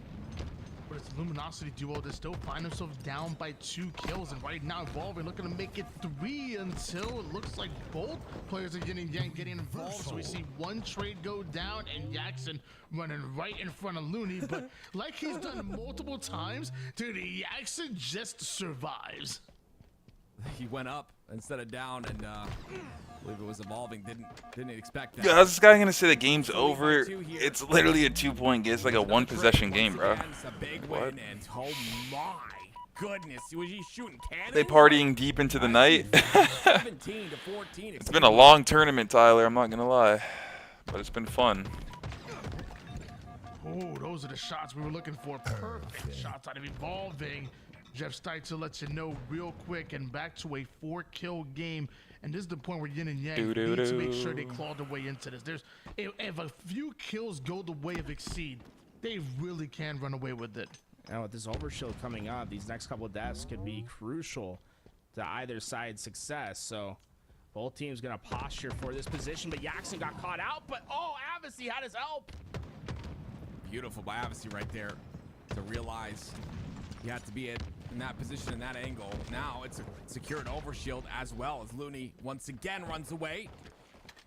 But it's Luminosity duo that still find themselves down by 2 kills, and right now Evolving looking to make it 3 until it looks like both players are getting involved. So we see one trade go down and Jackson running right in front of Looney, but like he's done multiple times, dude, Jackson just survives. He went up instead of down, and I believe it was Evolving. Didn't expect that. Yeah, this guy gonna say the game's over. It's literally a 2-point game. It's like a 1-possession game, bro. It's a big win, and oh my goodness, was he shooting cannons? They partying deep into the night. 17 to 14. It's been a long tournament, Tyler. I'm not gonna lie, but it's been fun. Oh, those are the shots we were looking for. Perfect shots out of Evolving. Jeff Steitzel lets you know real quick, and back to a 4-kill game. And this is the point where Yin and Yang need to make sure they claw their way into this. If a few kills go the way of Exceed, they really can run away with it. Now with this overshield coming up, these next couple of deaths could be crucial to either side's success. So both teams gonna posture for this position, but Jackson got caught out. But oh, Avicii had his help. Beautiful by Avicii right there to realize you have to be in that position, in that angle. Now it's a secured overshield as well as Looney once again runs away.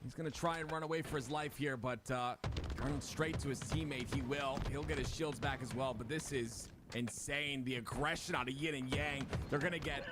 He's gonna try and run away for his life here, but running straight to his teammate, he will. He'll get his shields back as well, but this is insane. The aggression out of Yin and Yang. They're gonna get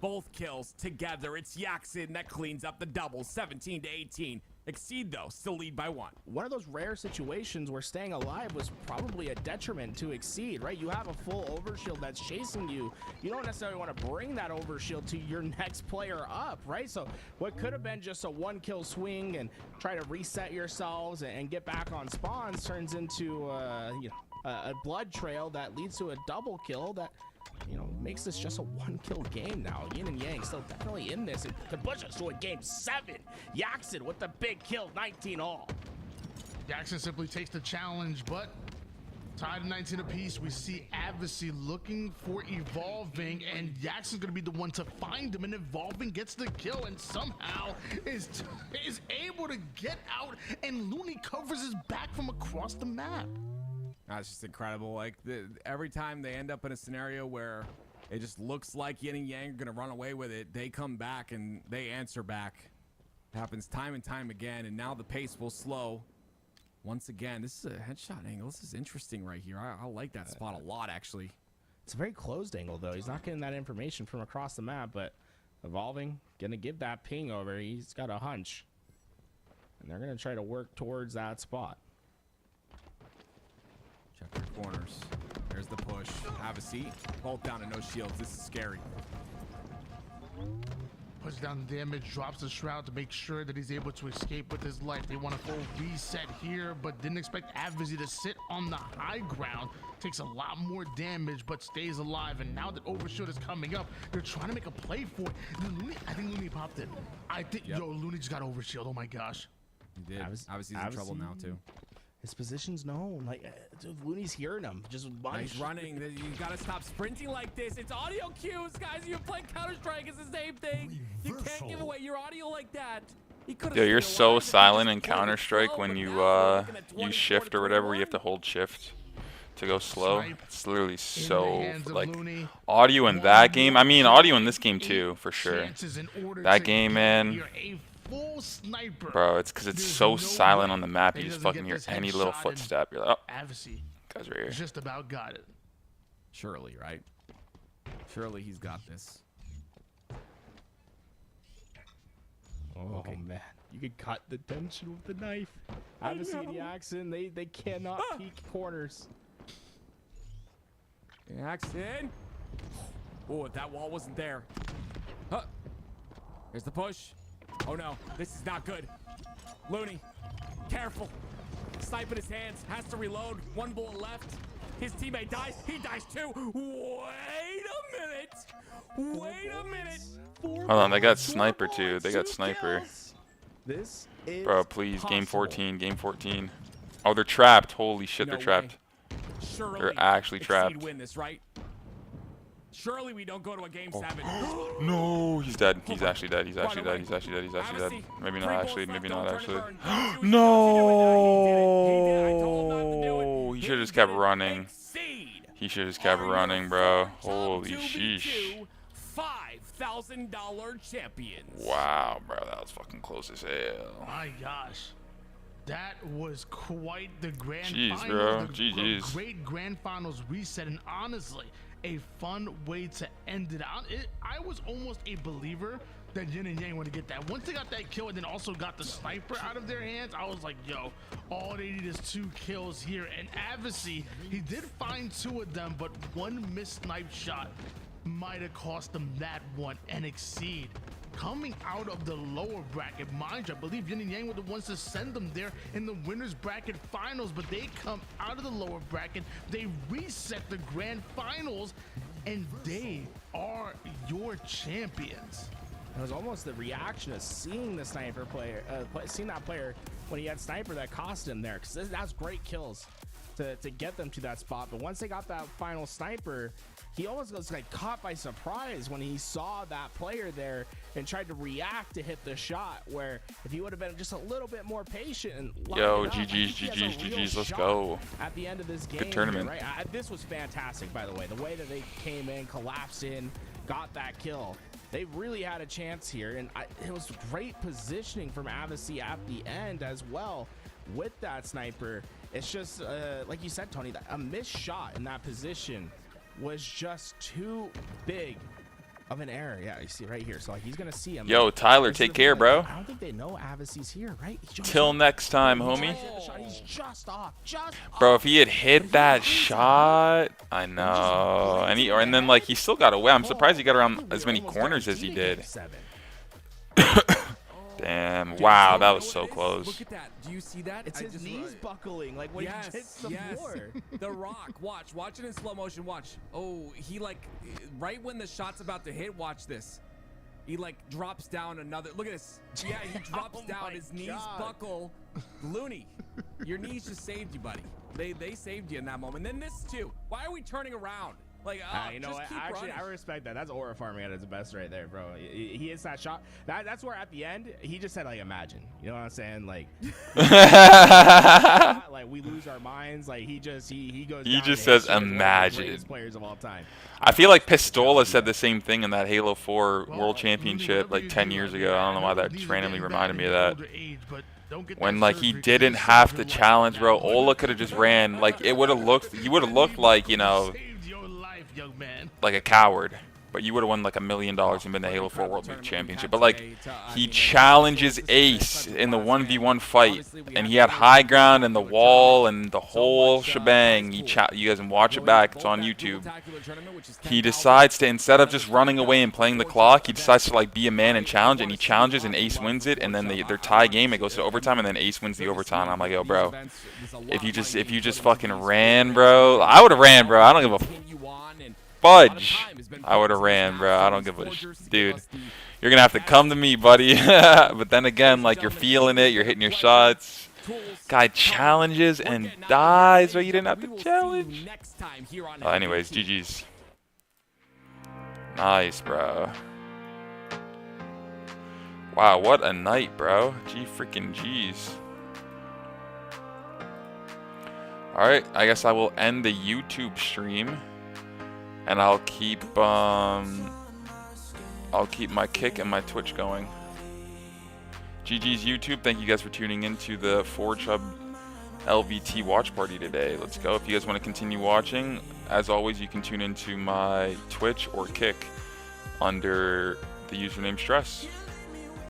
both kills together. It's Jackson that cleans up the double, 17 to 18. Exceed though, still lead by 1. One of those rare situations where staying alive was probably a detriment to Exceed, right? You have a full overshield that's chasing you. You don't necessarily want to bring that overshield to your next player up, right? So what could have been just a 1-kill swing and try to reset yourselves and get back on spawns turns into a blood trail that leads to a double kill that, you know, makes this just a 1-kill game now. Yin and Yang still definitely in this. It could push us to a game 7. Jackson with the big kill, 19 all. Jackson simply takes the challenge, but tied at 19 apiece. We see Avicii looking for Evolving, and Jackson's gonna be the one to find him, and Evolving gets the kill and somehow is able to get out, and Looney covers his back from across the map. That's just incredible. Like every time they end up in a scenario where it just looks like Yin and Yang are gonna run away with it, they come back and they answer back. It happens time and time again, and now the pace will slow. Once again, this is a headshot angle. This is interesting right here. I like that spot a lot, actually. It's a very closed angle, though. He's not getting that information from across the map, but Evolving gonna give that ping over. He's got a hunch, and they're gonna try to work towards that spot. Check their corners. There's the push. Avicii, both down and no shields. This is scary. Puts down damage, drops the shroud to make sure that he's able to escape with his life. They want a full reset here, but didn't expect Avicii to sit on the high ground. Takes a lot more damage, but stays alive. And now that overshield is coming up, they're trying to make a play for it. I think Looney popped it. I think, yo, Looney just got overshield. Oh my gosh. He did. Avicii's in trouble now, too. His position's known. Like, dude, Looney's hearing him. Just he's running. You gotta stop sprinting like this. It's audio cues, guys. You play Counter-Strike. It's the same thing. You can't give away your audio like that. Yo, you're so silent in Counter-Strike when you use shift or whatever. You have to hold shift to go slow. It's literally so like audio in that game. I mean, audio in this game too, for sure. That game, man. Full sniper. Bro, it's because it's so silent on the map. You just fucking hear any little footstep. You're like, oh, Avicii guy's right here. Just about got it. Surely, right? Surely he's got this. Oh man, you could cut the tension with the knife. Avicii and Jackson, they cannot peek corners. Jackson. Oh, if that wall wasn't there. Huh. Here's the push. Oh no, this is not good. Looney, careful. Snipe in his hands, has to reload. 1 bullet left. His teammate dies. He dies too. Wait a minute. Wait a minute. Hold on, they got sniper too. They got sniper. This is Bro, please, possible. game 14, game 14. Oh, they're trapped. Holy shit, No they're way. trapped. Surely They're actually Exceed trapped. win this, right? Surely we don't go to a game 7. No, he's dead. He's actually dead. He's actually dead. He's actually dead. He's actually dead. Maybe not actually. Maybe not actually. No! He should have just kept running. He should have just kept running, bro. Holy sheesh. $5,000 champions. Wow, bro. That was fucking close as hell. My gosh. That was quite the grand Jeez, finals. bro. The GG's. great grand finals reset, and honestly, a fun way to end it out. I was almost a believer that Yin and Yang would get that. Once they got that kill and then also got the sniper out of their hands, I was like, yo, all they need is 2 kills here. And Avicii, he did find 2 of them, but one missed snipe shot might have cost them that one. And Exceed coming out of the lower bracket, mind you, I believe Yin and Yang were the ones to send them there in the winners bracket finals, but they come out of the lower bracket, they reset the grand finals, and they are your champions. It was almost the reaction of seeing the sniper player, seeing that player when he had sniper that cost him there, because that's great kills to get them to that spot. But once they got that final sniper, he almost was like caught by surprise when he saw that player there and tried to react to hit the shot, where if he would have been just a little bit more patient and Yo, lined it up, I think GG's, he has a GG's, real GG's, let's shot go. at the end of this game. Good tournament. Here, right? This was fantastic, by the way. The way that they came in, collapsed in, got that kill. They really had a chance here, and it was great positioning from Avicii at the end as well with that sniper. It's just, like you said, Tony, a missed shot in that position was just too big of an error. Yeah, you see right here. So like, he's gonna see him. Yo, Tyler, take care, bro. I don't think they know Avicii's here, right? Till next time, homie. He's just off. Bro, if he had hit that shot, I know. And then like he still got away. I'm surprised he got around as many corners as he did. Damn. Wow, that was so close. Look at that. Do you see that? It's his knees buckling, like when he hits the floor. The Rock. Watch it in slow motion. Watch. Oh, he like right when the shot's about to hit. Watch this. He like drops down another. Look at this. Yeah, he drops down. His knees buckle. Looney, your knees just saved you, buddy. They saved you in that moment. And then this too. Why are we turning around? Like, you know what? Actually, I respect that. That's aura farming at its best right there, bro. He hits that shot. That's where at the end he just said, like, imagine. You know what I'm saying? Like, like we lose our minds. Like he goes. He down just to says history as one of the imagine. greatest players of all time. I feel like Pistola said the same thing in that Halo 4 World Championship like 10 years ago. I don't know why that just randomly reminded me of that. When like he didn't have to challenge, bro. Ola could have just ran. Like it would have looked. You would have looked like, you know, like a coward. But you would have won like $1 million and been the Halo 4 World Championship. But like, he challenges Ace in the 1v1 fight, and he had high ground and the wall and the whole shebang. You guys can watch it back. It's on YouTube. He decides to, instead of just running away and playing the clock, he decides to like be a man and challenge, and he challenges and Ace wins it, and then their tie game, it goes to overtime, and then Ace wins the overtime. I'm like, yo, bro, if you just fucking ran, bro, I would have ran, bro. I don't give a fudge. I would have ran, bro. I don't give a dude. You're gonna have to come to me, buddy. But then again, like, you're feeling it, you're hitting your shots. Guy challenges and dies, but you didn't have to challenge. Anyways, GG's. Nice, bro. Wow, what a night, bro. G freaking G's. Alright, I guess I will end the YouTube stream. And I'll keep my kick and my Twitch going. GG's YouTube. Thank you guys for tuning in to the Forge Hub LVT watch party today. Let's go. If you guys want to continue watching, as always, you can tune into my Twitch or kick under the username Stress.